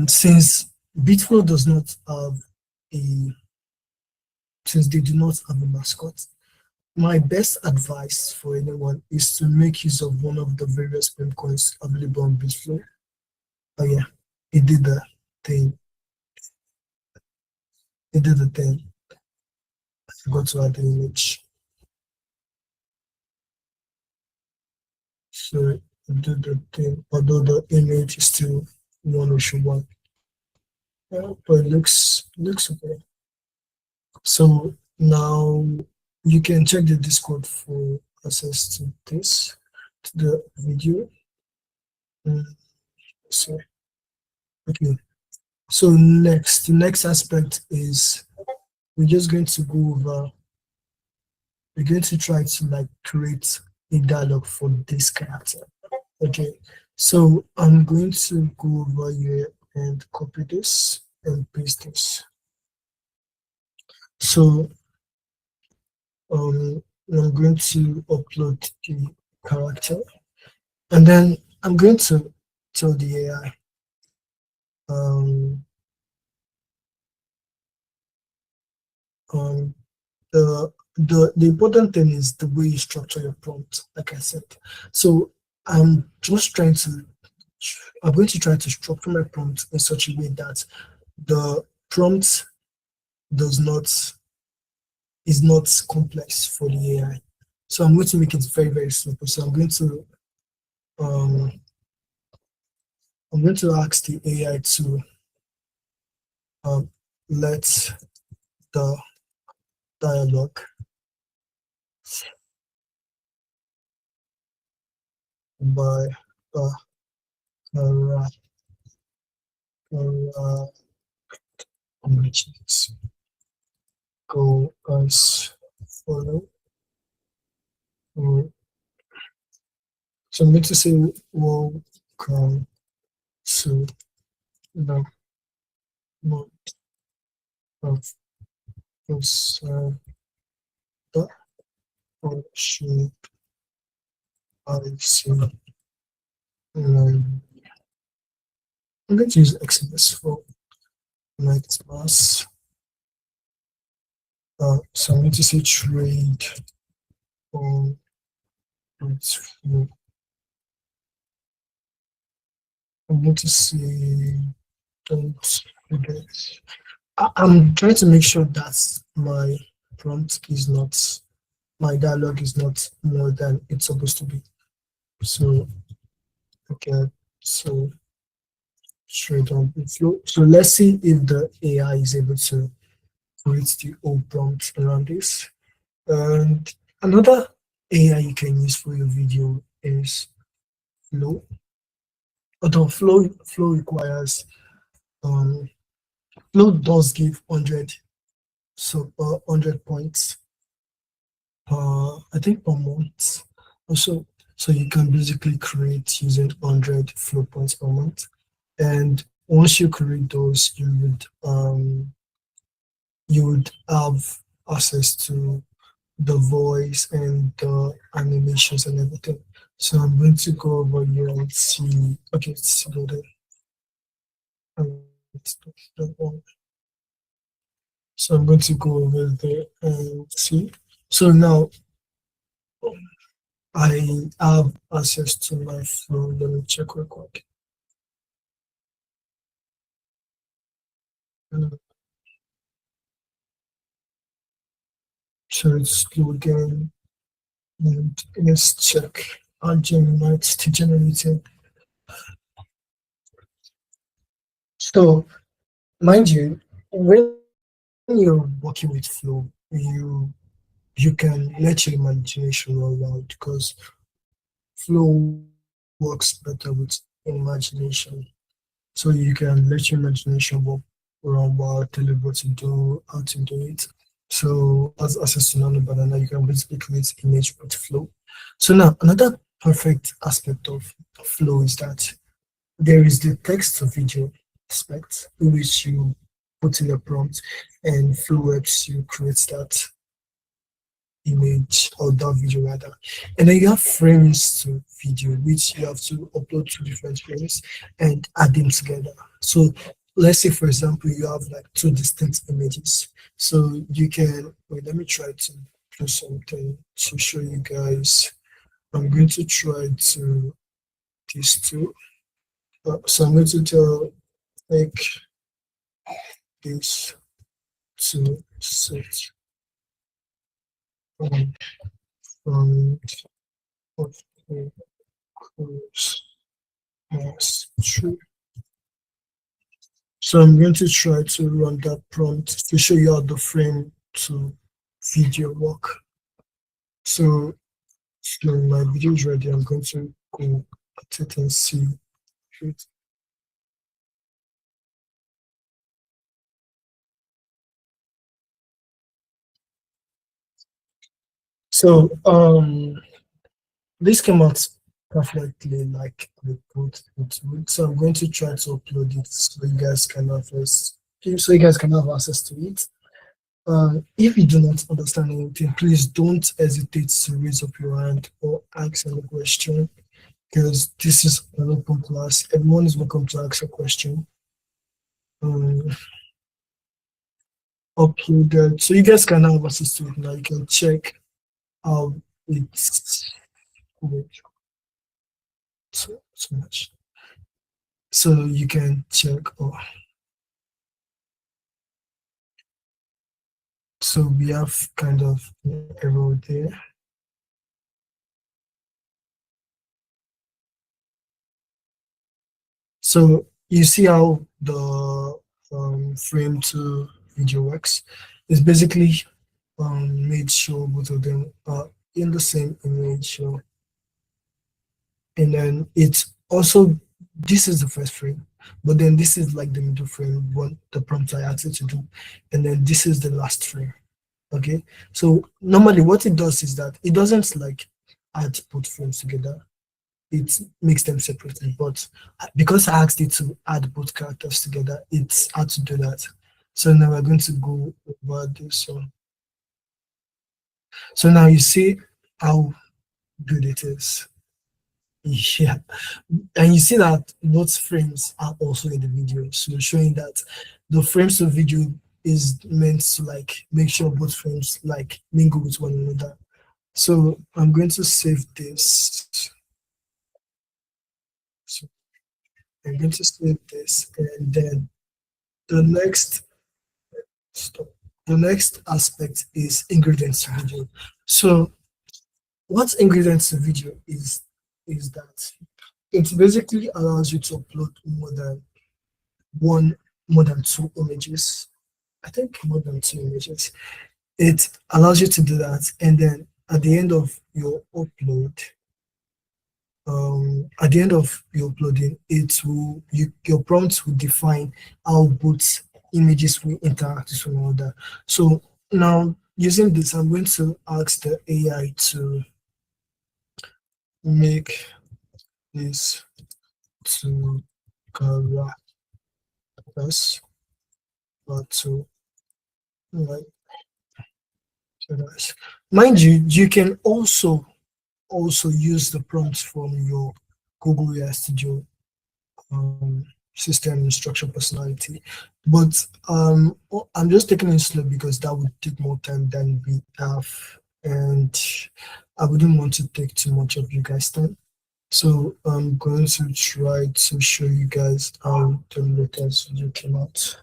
Since Bitflow does not have since they do not have a mascot, my best advice for anyone is to make use of one of the various meme coins available on Bitflow. Oh yeah, it did the thing. It did the thing. I forgot to add the image. So it did the thing, although the image is still 101. Yeah, but it looks okay. So now you can check the Discord for access to this, to the video. So okay. So the next aspect is we're just going to go over. We're going to try to like create a dialogue for this character. Okay. So I'm going to go over here and copy this and paste this. So I'm going to upload the character, and then I'm going to tell the AI the important thing is the way you structure your prompt, like I said. So I'm going to try to structure my prompt in such a way that the prompt is not complex for the AI. So I'm going to make it very, very simple. So I'm going to ask the AI to let the dialogue by Kara go guys follow. So I'm going to say welcome to the month of the worship I see. I'm going to use XMS for next class. So I'm going to say trade on Restream. I'm going to say don't forget. I'm trying to make sure that my prompt is not, my dialogue is not more than it's supposed to be. So, okay, so trade on flow. So let's see if the AI is able to create the old prompt around this. And another AI you can use for your video is Flow. Although Flow requires Flow does give 100, so 100 points I think per month. Also, so you can basically create using 100 Flow points per month. And once you create those, you would have access to the voice and the animations and everything. So I'm going to go over here and see. Okay, let's go there. So I'm going to go over there and see. So now I have access to my Flow. Let me check real quick. So it's Flow again. And let's check our Gemini to generated. So, mind you, when you're working with Flow, you can let your imagination run wild because Flow works better with imagination. So you can let your imagination run wild, tell it what to do, how to do it. So as access to Nano Banana, you can basically create image with Flow. So now another perfect aspect of Flow is that there is the text to video aspect, in which you put in a prompt and Flow helps you create that image or that video rather. And then you have frames to video, which you have to upload two different frames and add them together. So let's say, for example, you have like two distinct images. So you can, wait, let me try to do something to show you guys. I'm going to try to these two. So I'm going to make this to set from of the course as true. So I'm going to try to run that prompt to show you how the frame to video work. So my video is ready. I'm going to go at it and see it. So this came out perfectly like we put into it. So I'm going to try to upload it so you guys can have access to it. If you do not understand anything, please don't hesitate to raise up your hand or ask any question, because this is an open class. Everyone is welcome to ask a question. Uploaded, so you guys can have access to it now. You can check how it's so much. So you can check. So we have kind of an error there. So you see how the frame to video works. It's basically made sure both of them are in the same image. So and then it's also, this is the first frame, but then this is like the middle frame, what the prompt I asked it to do, and then this is the last frame. Okay, so normally what it does is that it doesn't like add both frames together, it makes them separately, but because I asked it to add both characters together, it's had to do that. So now we're going to go over this one. So now you see how good it is. Yeah, and you see that both frames are also in the video, so showing that the frames of video is meant to like make sure both frames like mingle with one another. So I'm going to save this. So I'm going to save this, and then the next stop. The next aspect is ingredients to video. So what ingredients to video is that it basically allows you to upload more than two images. I think more than two images. It allows you to do that, and then at the end of your upload, at the end of your uploading, your prompts will define how both images will interact with one another. So now using this, I'm going to ask the AI to make this to characters, but to like characters. Mind you, you can also use the prompts from your Google AI Studio system instruction personality, but I'm just taking it slow because that would take more time than we have, and I wouldn't want to take too much of you guys' time. So I'm going to try to show you guys how the latest video came out.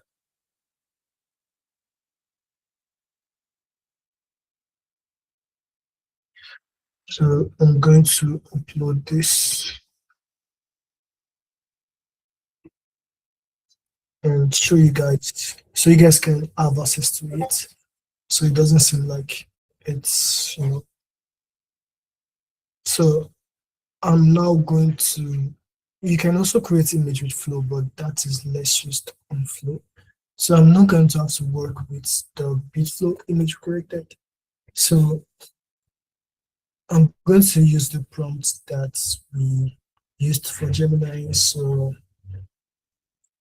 So I'm going to upload this and show you guys, so you guys can have access to it, so it doesn't seem like it's, you know. So I'm now going to, you can also create image with Flow, but that is less used on Flow. So I'm not going to have to work with the Bitflow image created. So I'm going to use the prompts that we used for Gemini. So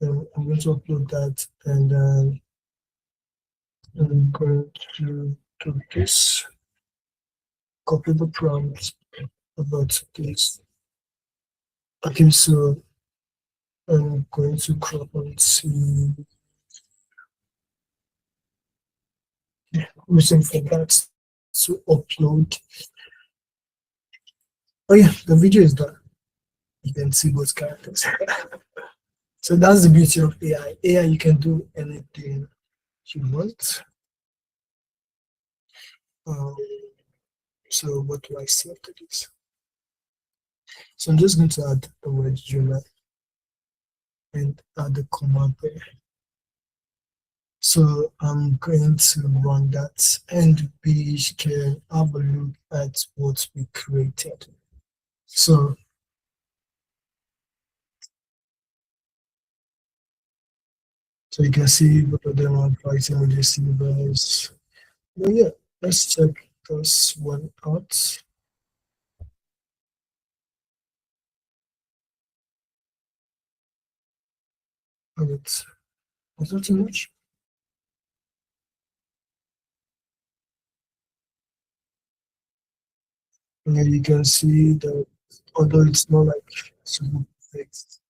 I'm going to upload that, and then I'm going to do this, copy the prompt about this. Okay, so I'm going to crop and see. Waiting for that to upload. Oh yeah, the video is done. You can see both characters. So that's the beauty of AI. AI, you can do anything you want. So what do I say after this? So I'm just going to add the word July and add the command there. So I'm going to run that, and we can have a look at what we created. So you can see both of them are fighting with the silvers. But yeah, let's check this one out. And it's not too much. And then you can see that although it's not like super fixed,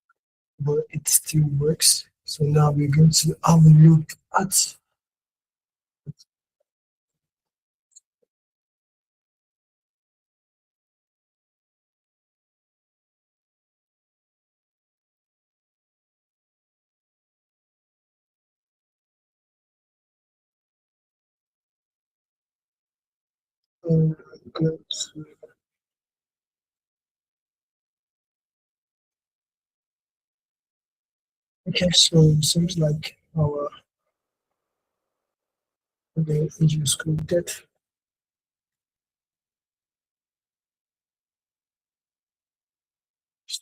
but it still works. So now we're going to have a look at okay, so it seems like our image is created.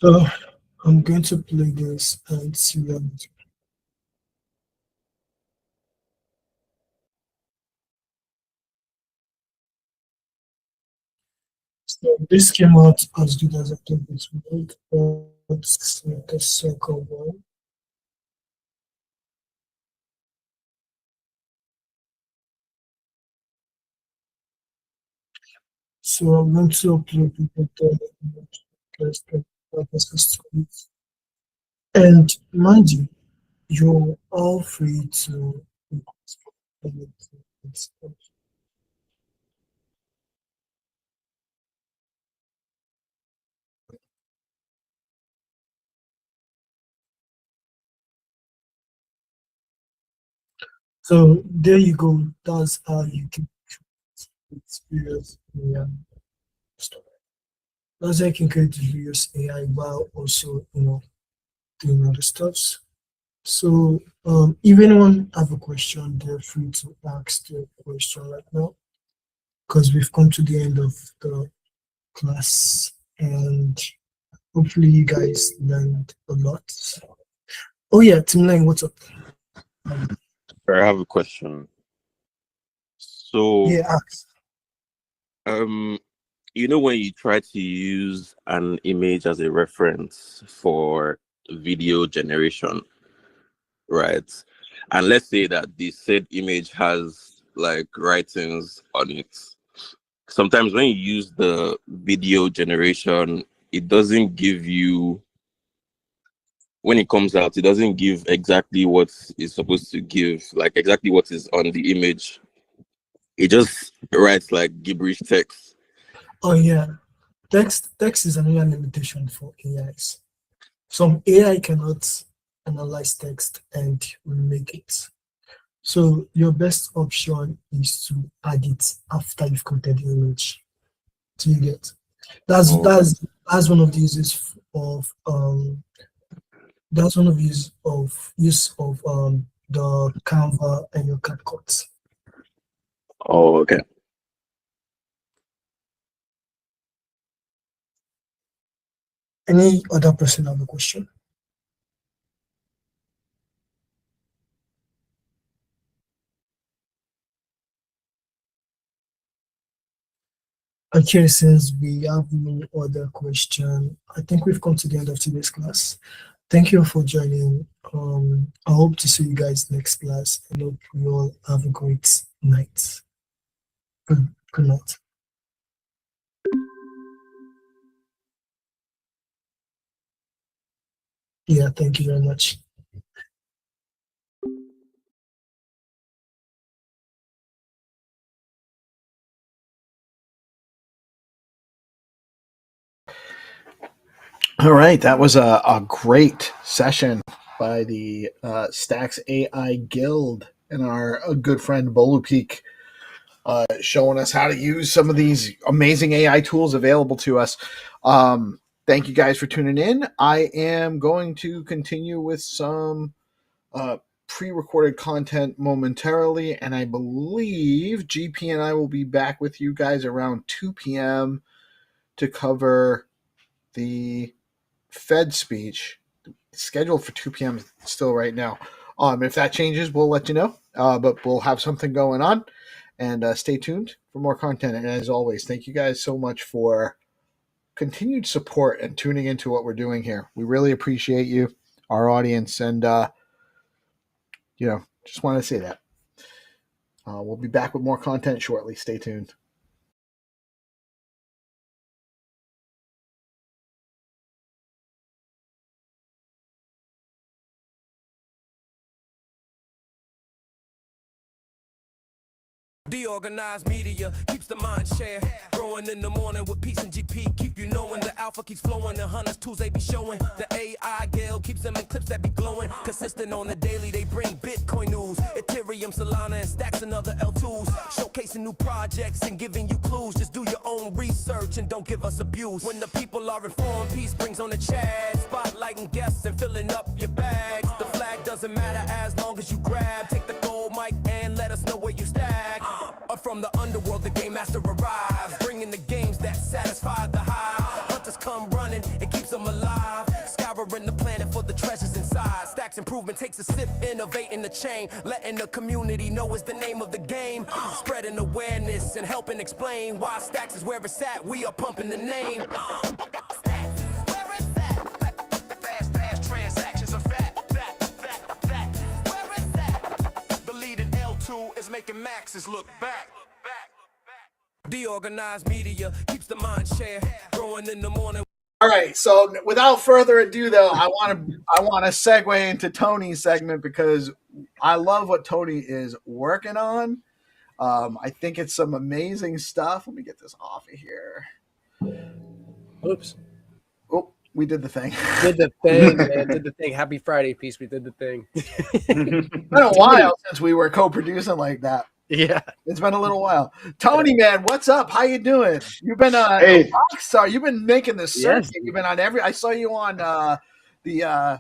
So I'm going to play this and see what happens. So this came out as good as I thought it would. Let's make a circle one. So I'm going to upload the and mind you, you're all free to so there you go. That's how you can experience AI stuff. That's how you can create various AI while also, doing other stuffs. So if anyone have a question, they're free to ask the question right now because we've come to the end of the class and hopefully you guys learned a lot. Oh yeah, Team Lang, what's up? I have a question. So Yeah, ask. when you try to use an image as a reference for video generation, right? And let's say that the said image has like writings on it. Sometimes when you use the video generation, it doesn't give you, when it comes out, it doesn't give exactly what it's supposed to give, like exactly what is on the image. It just writes like gibberish text. Oh yeah, text is another limitation for AIs. Some AI cannot analyze text and remake it. So your best option is to add it after you've created the image. Do you get? That's one of the uses of that's one of the use of the Canva and your CapCut. Oh, okay. Any other person have a question? Okay, since we have no other question, I think we've come to the end of today's class. Thank you for joining. I hope to see you guys next class. I hope you all have a great night. Good night. Yeah, thank you very much. All right, that was a great session by the Stacks AI Guild and our good friend Bolupeak, showing us how to use some of these amazing AI tools available to us. Thank you guys for tuning in. I am going to continue with some pre-recorded content momentarily, and I believe GP and I will be back with you guys around 2 p.m. to cover the Fed speech. It's scheduled for 2 p.m. still right now. If that changes, we'll let you know, but we'll have something going on, and stay tuned for more content. And as always, thank you guys so much for continued support and tuning into what we're doing here. We really appreciate you, our audience, and just want to say that. We'll be back with more content shortly. Stay tuned. DeOrganized media keeps the mind share growing in the morning with peace and GP. Keep you knowing the alpha keeps flowing. The hunters tools they be showing. The AI Gale keeps them in clips that be glowing. Consistent on the daily, they bring Bitcoin news. Ethereum, Solana, and stacks and other L2s. Showcasing new projects and giving you clues. Just do your own research and don't give us abuse. When the people are informed, peace brings on the chat. Spotlighting guests and filling up your bags. The flag doesn't matter as long as you grab. Take the gold mic and let us know where you stack. From the underworld, the game master arrives, bringing the games that satisfy the high. Hunters come running, it keeps them alive. improvement takes a sip, innovating the chain, letting the community know is the name of the game. Spreading awareness and helping explain why Stacks is where it's at. We are pumping the name. Fast transactions are fat. Where it's at. The leading L2 is making maxes look back. DeOrganized media keeps the mind share growing in the morning. All right, so without further ado, though, I want to segue into Tony's segment because I love what Tony is working on. I think it's some amazing stuff. Let me get this off of here. Oops. Oh, we did the thing. Did the thing, man. Did the thing. Happy Friday, peace. We did the thing. It's been a while since we were co-producing like that. Yeah, it's been a little while. Tony, man, what's up? How you doing? You've been a rock star. You've been making the circuit. Yes. You've been on I saw you on the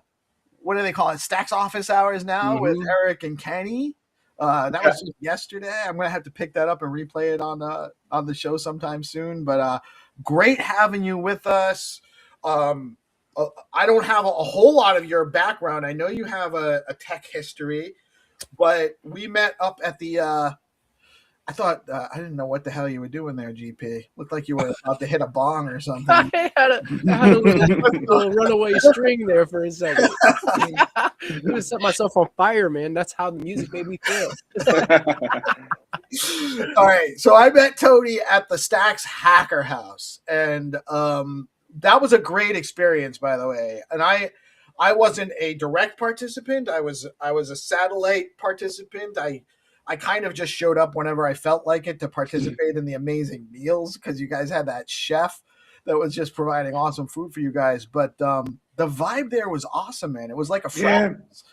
what do they call it? Stacks Office Hours now with Eric and Kenny. That was just yesterday. I'm gonna have to pick that up and replay it on the show sometime soon. But great having you with us. I don't have a whole lot of your background. I know you have a tech history, but we met up at the I thought I didn't know what the hell you were doing there, GP. Looked like you were about to hit a bong or something. I had a little runaway string there for a second. I just set myself on fire, man. That's how the music made me feel. All right, so I met Tony at the Stacks Hacker House, and that was a great experience, by the way. And I wasn't a direct participant. I was a satellite participant. I kind of just showed up whenever I felt like it to participate in the amazing meals because you guys had that chef that was just providing awesome food for you guys. But the vibe there was awesome, man. It was like a friends.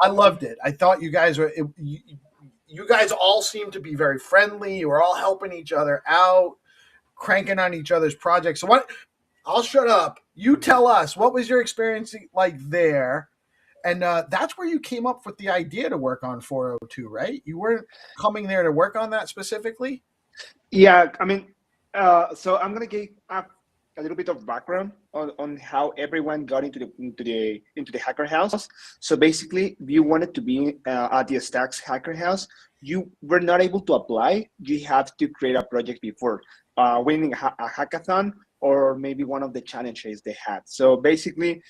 I loved it. I thought you guys were you guys all seemed to be very friendly. You were all helping each other out, cranking on each other's projects. So what? I'll shut up. You tell us, what was your experience like there? And that's where you came up with the idea to work on 402, right? You weren't coming there to work on that specifically? Yeah, I mean, so I'm gonna give a little bit of background on how everyone got into the hacker house. So basically, if you wanted to be at the Stacks hacker house, you were not able to apply. You have to create a project before winning a hackathon or maybe one of the challenges they had. So basically,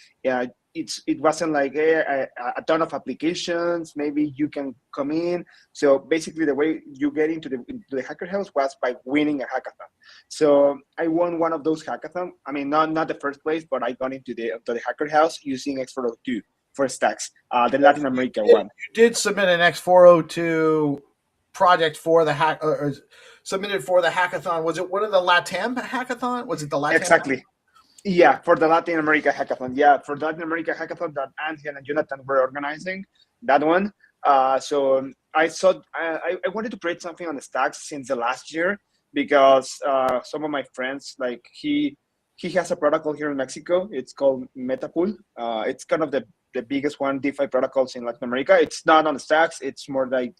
it wasn't like a ton of applications. Maybe you can come in. So basically, the way you get into the hacker house was by winning a hackathon. So I won one of those hackathons. I mean, not the first place, but I got into the hacker house using X402 for Stacks, the Latin America one. You did submit an X402 project for the or submitted for the hackathon. Was it one of the LATAM hackathon? Was it the LATAM? Exactly. Yeah, for the Latin America hackathon. Yeah, for the Latin America hackathon that Angel and Jonathan were organizing, that one. So I wanted to create something on the Stacks since the last year because some of my friends, like he has a protocol here in Mexico. It's called Metapool. It's kind of the biggest one DeFi protocols in Latin America. It's not on the Stacks. It's more like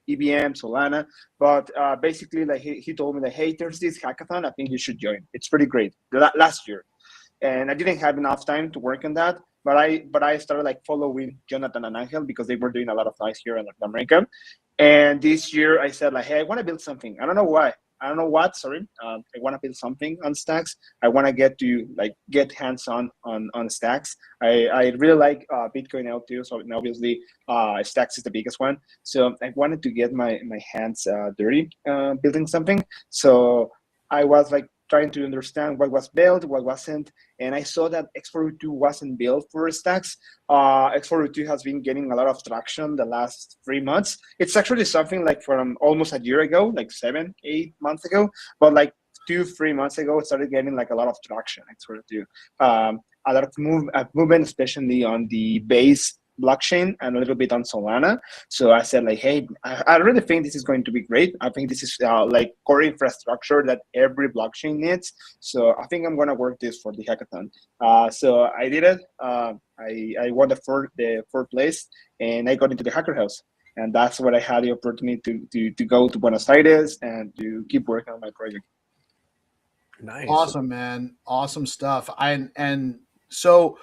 EVM, Solana. But basically, like he told me that, hey, there's this hackathon. I think you should join. It's pretty great. Last year. And I didn't have enough time to work on that, but I started like following Jonathan and Angel because they were doing a lot of things here in Latin America. And this year I said like, hey, I want to build something. I don't know why. I don't know what. Sorry. I want to build something on Stacks. I want to get hands on Stacks. I really like Bitcoin L2. So obviously Stacks is the biggest one. So I wanted to get my hands dirty building something. So I was like trying to understand what was built, what wasn't, and I saw that X402 wasn't built for Stacks. X402 has been getting a lot of traction the last 3 months. It's actually something like from almost a year ago, like 7-8 months ago, but like 2-3 months ago, it started getting like a lot of traction. X402, a lot of movement, especially on the base blockchain and a little bit on Solana. So I said like, hey, I really think this is going to be great. I think this is like core infrastructure that every blockchain needs. So I think I'm going to work this for the hackathon. So I did it. I won the fourth place and I got into the hacker house. And that's what I had the opportunity to go to Buenos Aires and to keep working on my project. Nice. Awesome, man. Awesome stuff. And so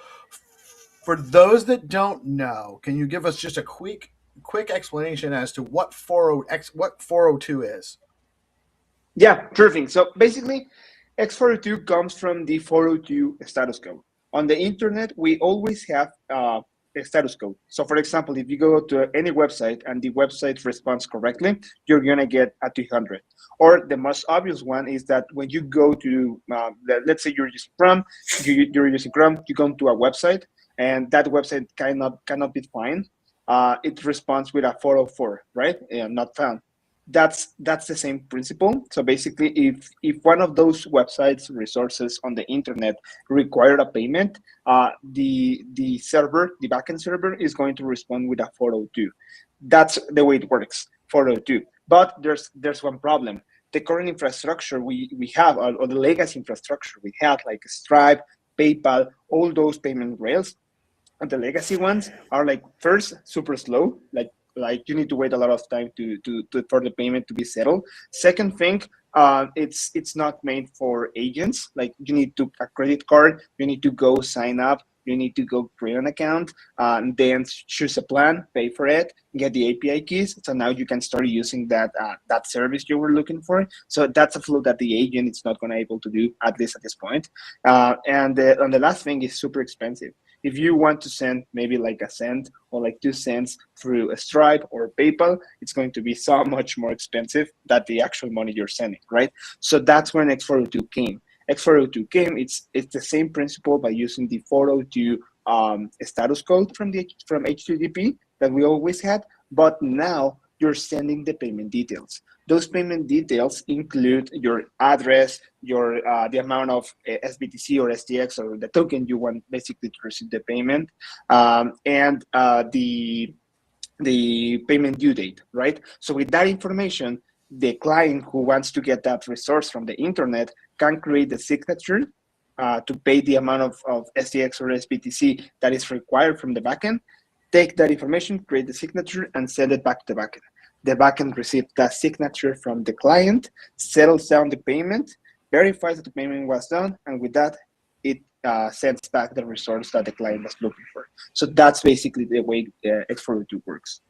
for those that don't know, can you give us just a quick explanation as to what 402 is? Yeah, perfect. So basically, X402 comes from the 402 status code. On the internet, we always have a status code. So for example, if you go to any website and the website responds correctly, you're gonna get a 200. Or the most obvious one is that when you go to, let's say you're using Chrome, you're using Chrome, you go to a website and that website cannot be found. It responds with a 404, right? Not found. That's the same principle. So basically, if one of those websites resources on the internet require a payment, the server, the backend server, is going to respond with a 402. That's the way it works, 402. But there's one problem. The current infrastructure we have, or the legacy infrastructure we have, like Stripe, PayPal, all those payment rails, and the legacy ones are like, first, super slow, like you need to wait a lot of time for the payment to be settled. Second thing, it's not made for agents. Like you need a credit card, you need to go sign up, you need to go create an account, and then choose a plan, pay for it, get the API keys. So now you can start using that service you were looking for. So that's a flow that the agent is not going to be able to do, at least at this point. And the last thing is super expensive. If you want to send maybe like a cent or like 2 cents through a Stripe or PayPal, it's going to be so much more expensive than the actual money you're sending, right? So that's when X402 came. X402 came. It's the same principle by using the 402 status code from HTTP that we always had, but now you're sending the payment details. Those payment details include your address, your the amount of SBTC or STX or the token you want basically to receive the payment, and the payment due date, right? So with that information, the client who wants to get that resource from the internet can create the signature to pay the amount of STX or SBTC that is required from the backend, take that information, create the signature, and send it back to the backend. The backend receives that signature from the client, settles down the payment, verifies that the payment was done, and with that, it sends back the resource that the client was looking for. So that's basically the way X402 works.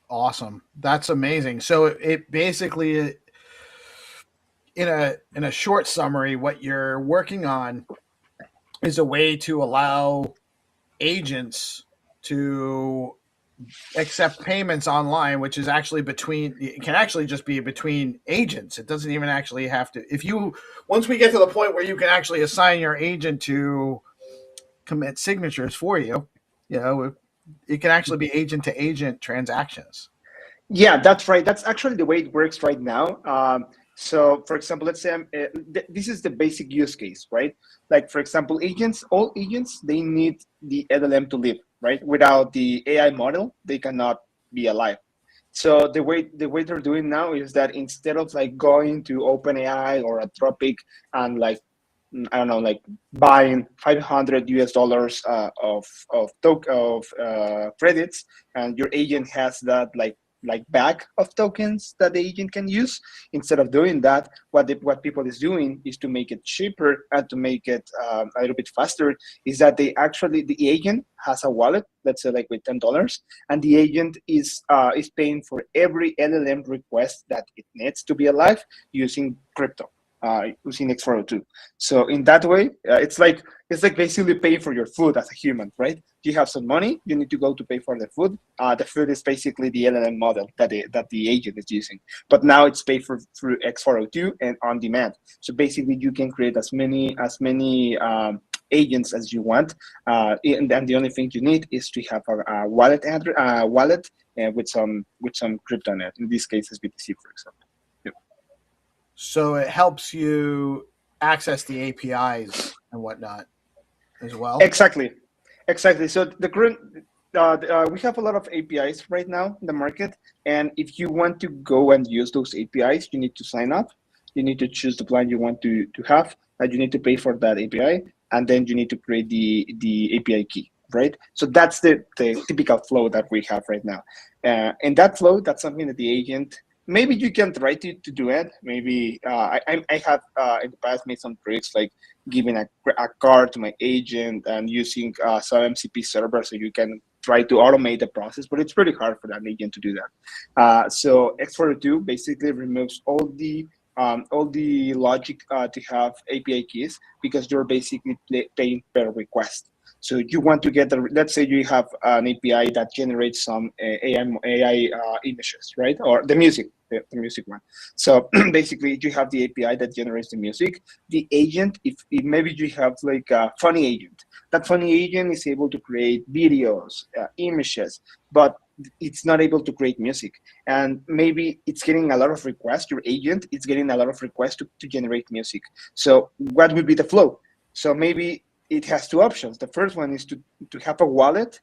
Awesome. That's amazing. So it basically, in a short summary, what you're working on is a way to allow agents to accept payments online, which is actually it can actually just be between agents. It doesn't even actually have to, once we get to the point where you can actually assign your agent to commit signatures for you, it can actually be agent to agent transactions. Yeah, that's right. That's actually the way it works right now. So for example, let's say this is the basic use case, right? Like for example, all agents, they need the LLM to live, right? Without the AI model, they cannot be alive. So the way they're doing now is that instead of like going to OpenAI or Anthropic and like, I don't know, like buying $500 of credits, and your agent has that like bag of tokens that the agent can use. Instead of doing that, what people is doing is to make it cheaper and to make it a little bit faster, is that the agent has a wallet, let's say like with $10, and the agent is paying for every LLM request that it needs to be alive using crypto, using X402. So in that way, it's like basically paying for your food as a human, right? You have some money, you need to go to pay for the food. The food is basically the LLM model that the agent is using. But now it's paid for through X402 and on demand. So basically, you can create as many agents as you want, and then the only thing you need is to have a wallet with some crypto on it. In this case, SBTC, for example. Yep. So it helps you access the APIs and whatnot as well. Exactly. So the current we have a lot of APIs right now in the market, and if you want to go and use those APIs, you need to sign up. You need to choose the plan you want to have, and you need to pay for that API, and then you need to create the API key, right? So that's the typical flow that we have right now. And that flow, that's something that the agent maybe you can try to do it. Maybe I have in the past made some tricks like giving a card to my agent and using some MCP server so you can try to automate the process, but it's pretty hard for that agent to do that. So X402 basically removes all the logic to have API keys because you're basically paying per request. So you want to get let's say you have an API that generates some AI images, right? Or the music one. So basically you have the API that generates the music. The agent, if maybe you have like a funny agent, that funny agent is able to create videos, images, but it's not able to create music. And maybe it's getting a lot of requests, your agent is getting a lot of requests to generate music. So what would be the flow? So maybe it has two options. The first one is to have a wallet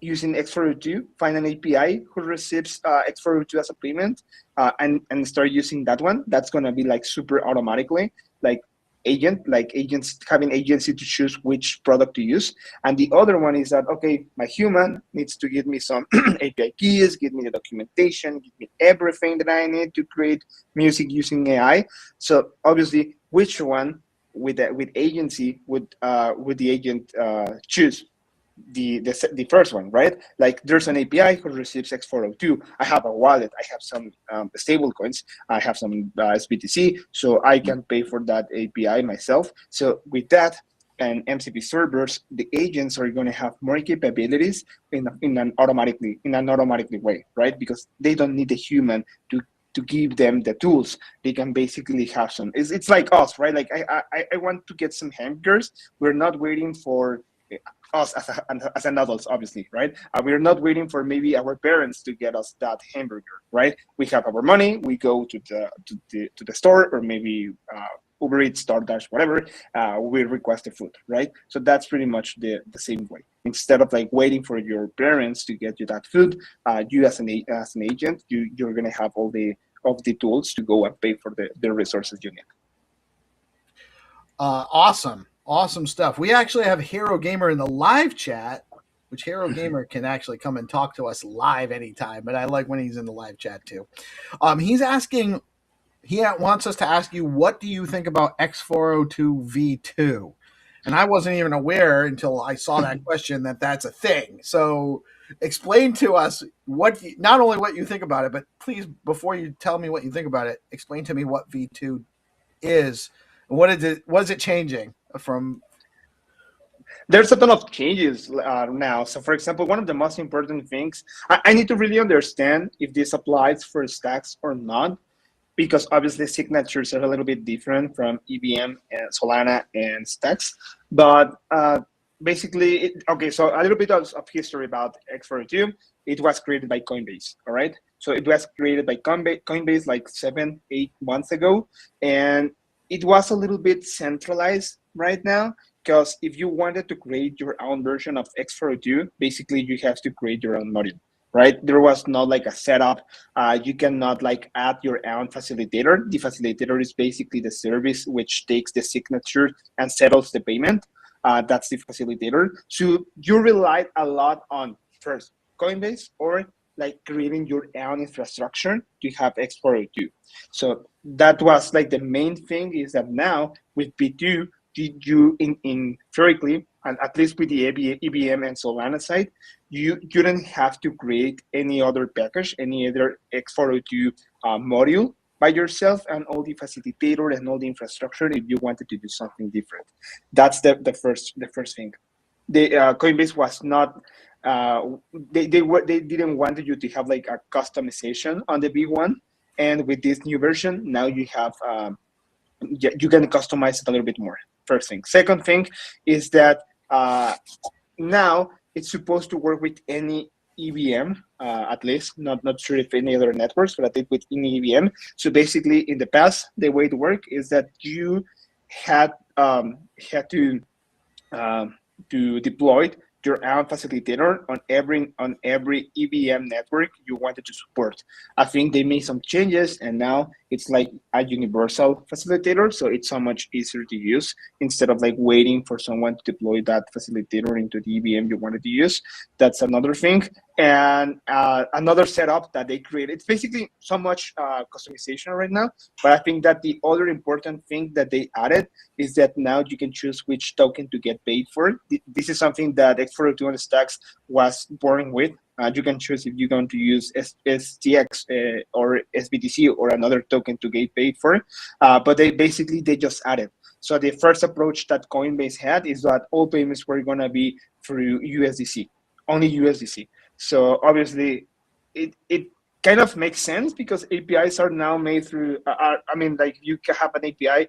using X402, find an API who receives X402 as a payment, and start using that one. That's gonna be like super automatically, like agents having agency to choose which product to use. And the other one is that, okay, my human needs to give me some API keys, give me the documentation, give me everything that I need to create music using AI. So obviously, which one with agency would the agent choose? The first one, right? Like there's an API who receives X402. I have a wallet. I have some stable coins. I have some SBTC, so I can pay for that API myself. So with that and MCP servers, the agents are going to have more capabilities in an automatically way, right? Because they don't need a human to give them the tools. They can basically have some. It's like us, right? Like I want to get some hamburgers. We're not waiting for us as an adults, obviously, right? We're not waiting for maybe our parents to get us that hamburger, right? We have our money. We go to the store, or maybe Uber Eats, DoorDash, whatever. We request the food, right? So that's pretty much the same way. Instead of like waiting for your parents to get you that food, you as an agent, you're gonna have all the tools to go and pay for the resources you need. Awesome stuff. We actually have Hero Gamer in the live chat, which Hero Gamer can actually come and talk to us live anytime, but I like when he's in the live chat too. He's asking, he wants us to ask you, what do you think about X402 V2? And I wasn't even aware until I saw that question that that's a thing. So explain to us not only what you think about it, but please, before you tell me what you think about it, explain to me what V2 is. What is it changing from? There's a ton of changes now. So for example, one of the most important things, I need to really understand if this applies for stacks or not, because obviously signatures are a little bit different from EVM and Solana and stacks. But basically, okay, so a little bit of history about X402. It was created by Coinbase, all right? So it was created by Coinbase like 7-8 months ago. And it was a little bit centralized right now, because if you wanted to create your own version of X402, basically you have to create your own module, right? There was not like a setup. You cannot like add your own facilitator. The facilitator is basically the service which takes the signature and settles the payment. That's the facilitator. So you relied a lot on first Coinbase or like creating your own infrastructure to have X402. So that was like the main thing, is that now with B2, you in theoretically, and at least with the EVM and Solana side, you don't have to create any other package, any other X402 module by yourself, and all the facilitator and all the infrastructure if you wanted to do something different. That's the first thing. The Coinbase was not. They didn't want you to have like a customization on the big one, and with this new version, now you have you can customize it a little bit more. First thing. Second thing is that now it's supposed to work with any EVM, at least. Not sure if any other networks, but I think with any EVM. So basically, in the past, the way it worked is that you had to deploy your own facilitator on every EVM network you wanted to support. I think they made some changes, and now it's like a universal facilitator, so it's so much easier to use instead of like waiting for someone to deploy that facilitator into the EVM you wanted to use. That's another thing. And another setup that they created. It's basically so much customization right now, but I think that the other important thing that they added is that now you can choose which token to get paid for. This is something that X402 Stacks was born with. You can choose if you're going to use STX or SBTC or another token to get paid for, but they just added. So the first approach that Coinbase had is that all payments were going to be through USDC, only USDC. So obviously, it kind of makes sense because APIs are now made through. I mean, like you can have an API,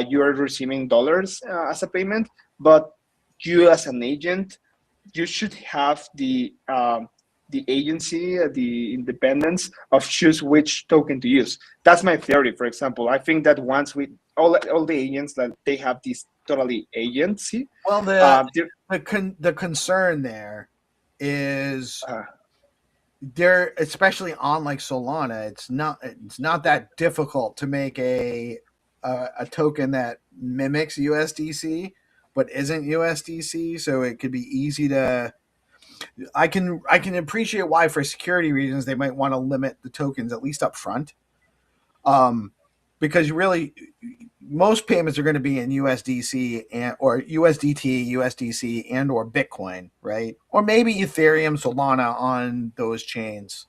you are receiving dollars as a payment, but you as an agent, you should have the agency, the independence of choose which token to use. That's my theory. For example, I think that once we all the agents that they have this totally agency. Well, the concern there is there, especially on like Solana, it's not that difficult to make a token that mimics USDC but isn't USDC, so it could be easy to. I can appreciate why, for security reasons, they might want to limit the tokens at least up front, because really most payments are going to be in USDC or USDT, USDC, and or Bitcoin, right? Or maybe Ethereum, Solana on those chains.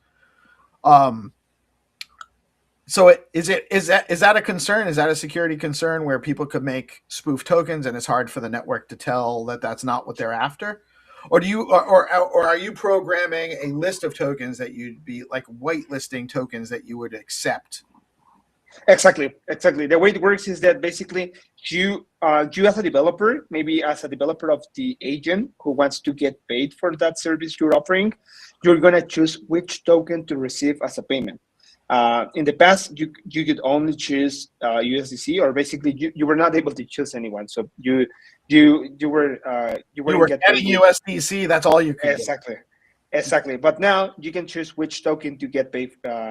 So is that a concern? Is that a security concern where people could make spoof tokens and it's hard for the network to tell that that's not what they're after? Or do you or are you programming a list of tokens that you'd be like whitelisting tokens that you would accept? Exactly. The way it works is that basically you as a developer, maybe as a developer of the agent who wants to get paid for that service you're offering, you're gonna choose which token to receive as a payment. In the past, you could only choose USDC, or basically you were not able to choose anyone. So you were getting USDC. That's all you could. Exactly. But now you can choose which token to get paid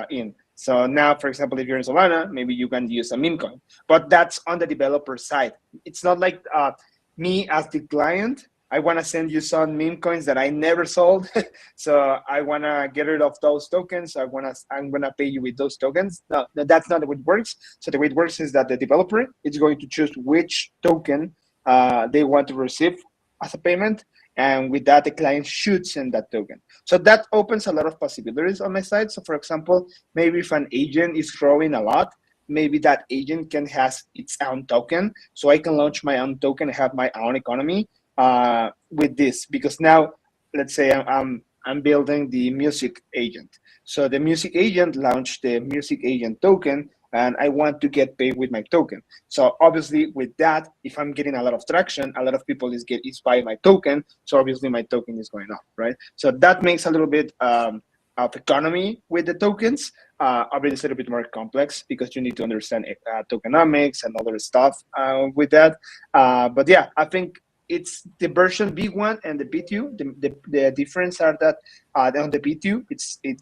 in. So now, for example, if you're in Solana, maybe you can use a meme coin, but that's on the developer side. It's not like me as the client. I want to send you some meme coins that I never sold. So I want to get rid of those tokens. I'm going to pay you with those tokens. No, that's not the way it works. So the way it works is that the developer is going to choose which token they want to receive as a payment. And with that, the client should send that token. So that opens a lot of possibilities on my side. So for example, maybe if an agent is growing a lot, maybe that agent can has its own token. So I can launch my own token and have my own economy with this, because now let's say I'm building the music agent. So the music agent launched the music agent token, and I want to get paid with my token. So obviously with that, if I'm getting a lot of traction, a lot of people is buying my token. So obviously my token is going up, right? So that makes a little bit of economy with the tokens. Obviously it's a little bit more complex because you need to understand tokenomics and other stuff with that. But yeah, I think it's the version B1 and the B2. The difference are that on the B2,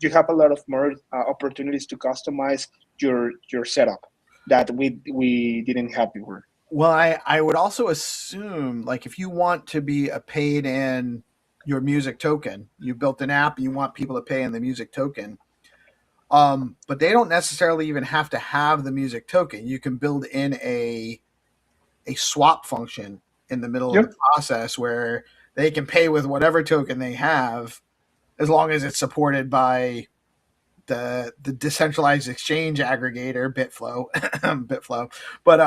you have a lot of more opportunities to customize your setup that we didn't have before. Well, I would also assume, like, if you want to be a paid in your music token, you built an app, you want people to pay in the music token, but they don't necessarily even have to have the music token. You can build in a swap function in the middle of the process where they can pay with whatever token they have, as long as it's supported by the decentralized exchange aggregator Bitflow, but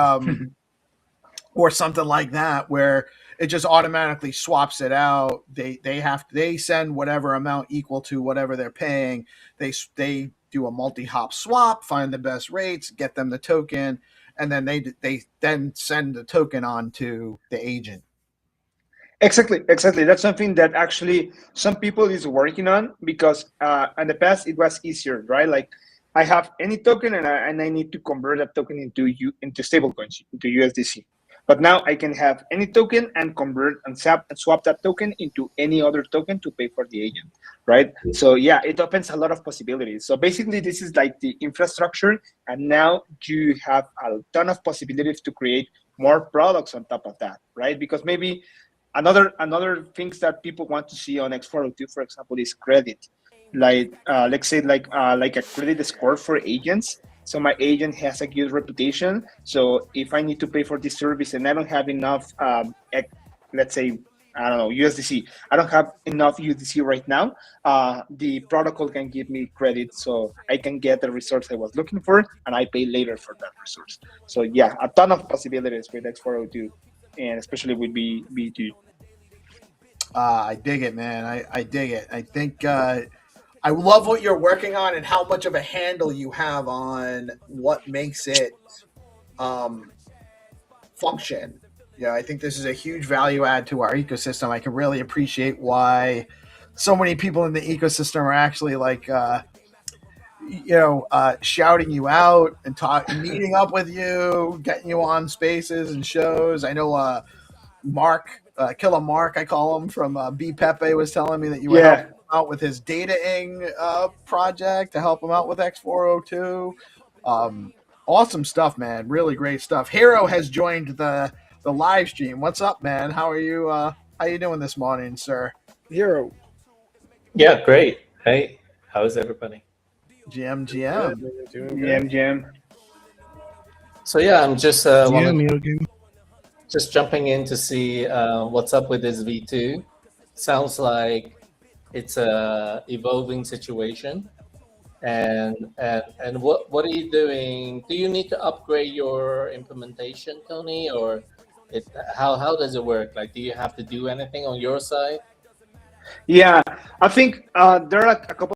or something like that, where it just automatically swaps it out. They send whatever amount equal to whatever they're paying. They do a multi-hop swap, find the best rates, get them the token, and then they then send the token on to the agent. Exactly. That's something that actually some people is working on, because in the past it was easier, right? Like I have any token and I need to convert that token into stablecoins, into USDC. But now I can have any token and convert and swap that token into any other token to pay for the agent, right? So yeah, it opens a lot of possibilities. So basically this is like the infrastructure, and now you have a ton of possibilities to create more products on top of that, right? Because maybe Another things that people want to see on X402, for example, is credit. Like let's say like a credit score for agents. So my agent has a good reputation. So if I need to pay for this service and I don't have enough, let's say, I don't know, USDC. I don't have enough USDC right now. The protocol can give me credit, so I can get the resource I was looking for, and I pay later for that resource. So yeah, a ton of possibilities with X402, and especially with B2. I dig it, man. I dig it. I think I love what you're working on and how much of a handle you have on what makes it function. Yeah, I think this is a huge value add to our ecosystem. I can really appreciate why so many people in the ecosystem are actually like, shouting you out and meeting up with you, getting you on spaces and shows. I know Mark, Killer Mark, I call him, from B Pepe, was telling me that you were helping him out with his dataing project to help him out with X402. Awesome stuff, man. Really great stuff. Hero has joined the live stream. What's up, man? How are you? How you doing this morning, sir? Hero. Yeah, great. Hey, how's everybody? GM. So yeah, I'm just GM. just jumping in to see what's up with this V2. Sounds like it's a evolving situation. And what are you doing? Do you need to upgrade your implementation, Tony, or how does it work? Like, do you have to do anything on your side? Yeah, I think there are a couple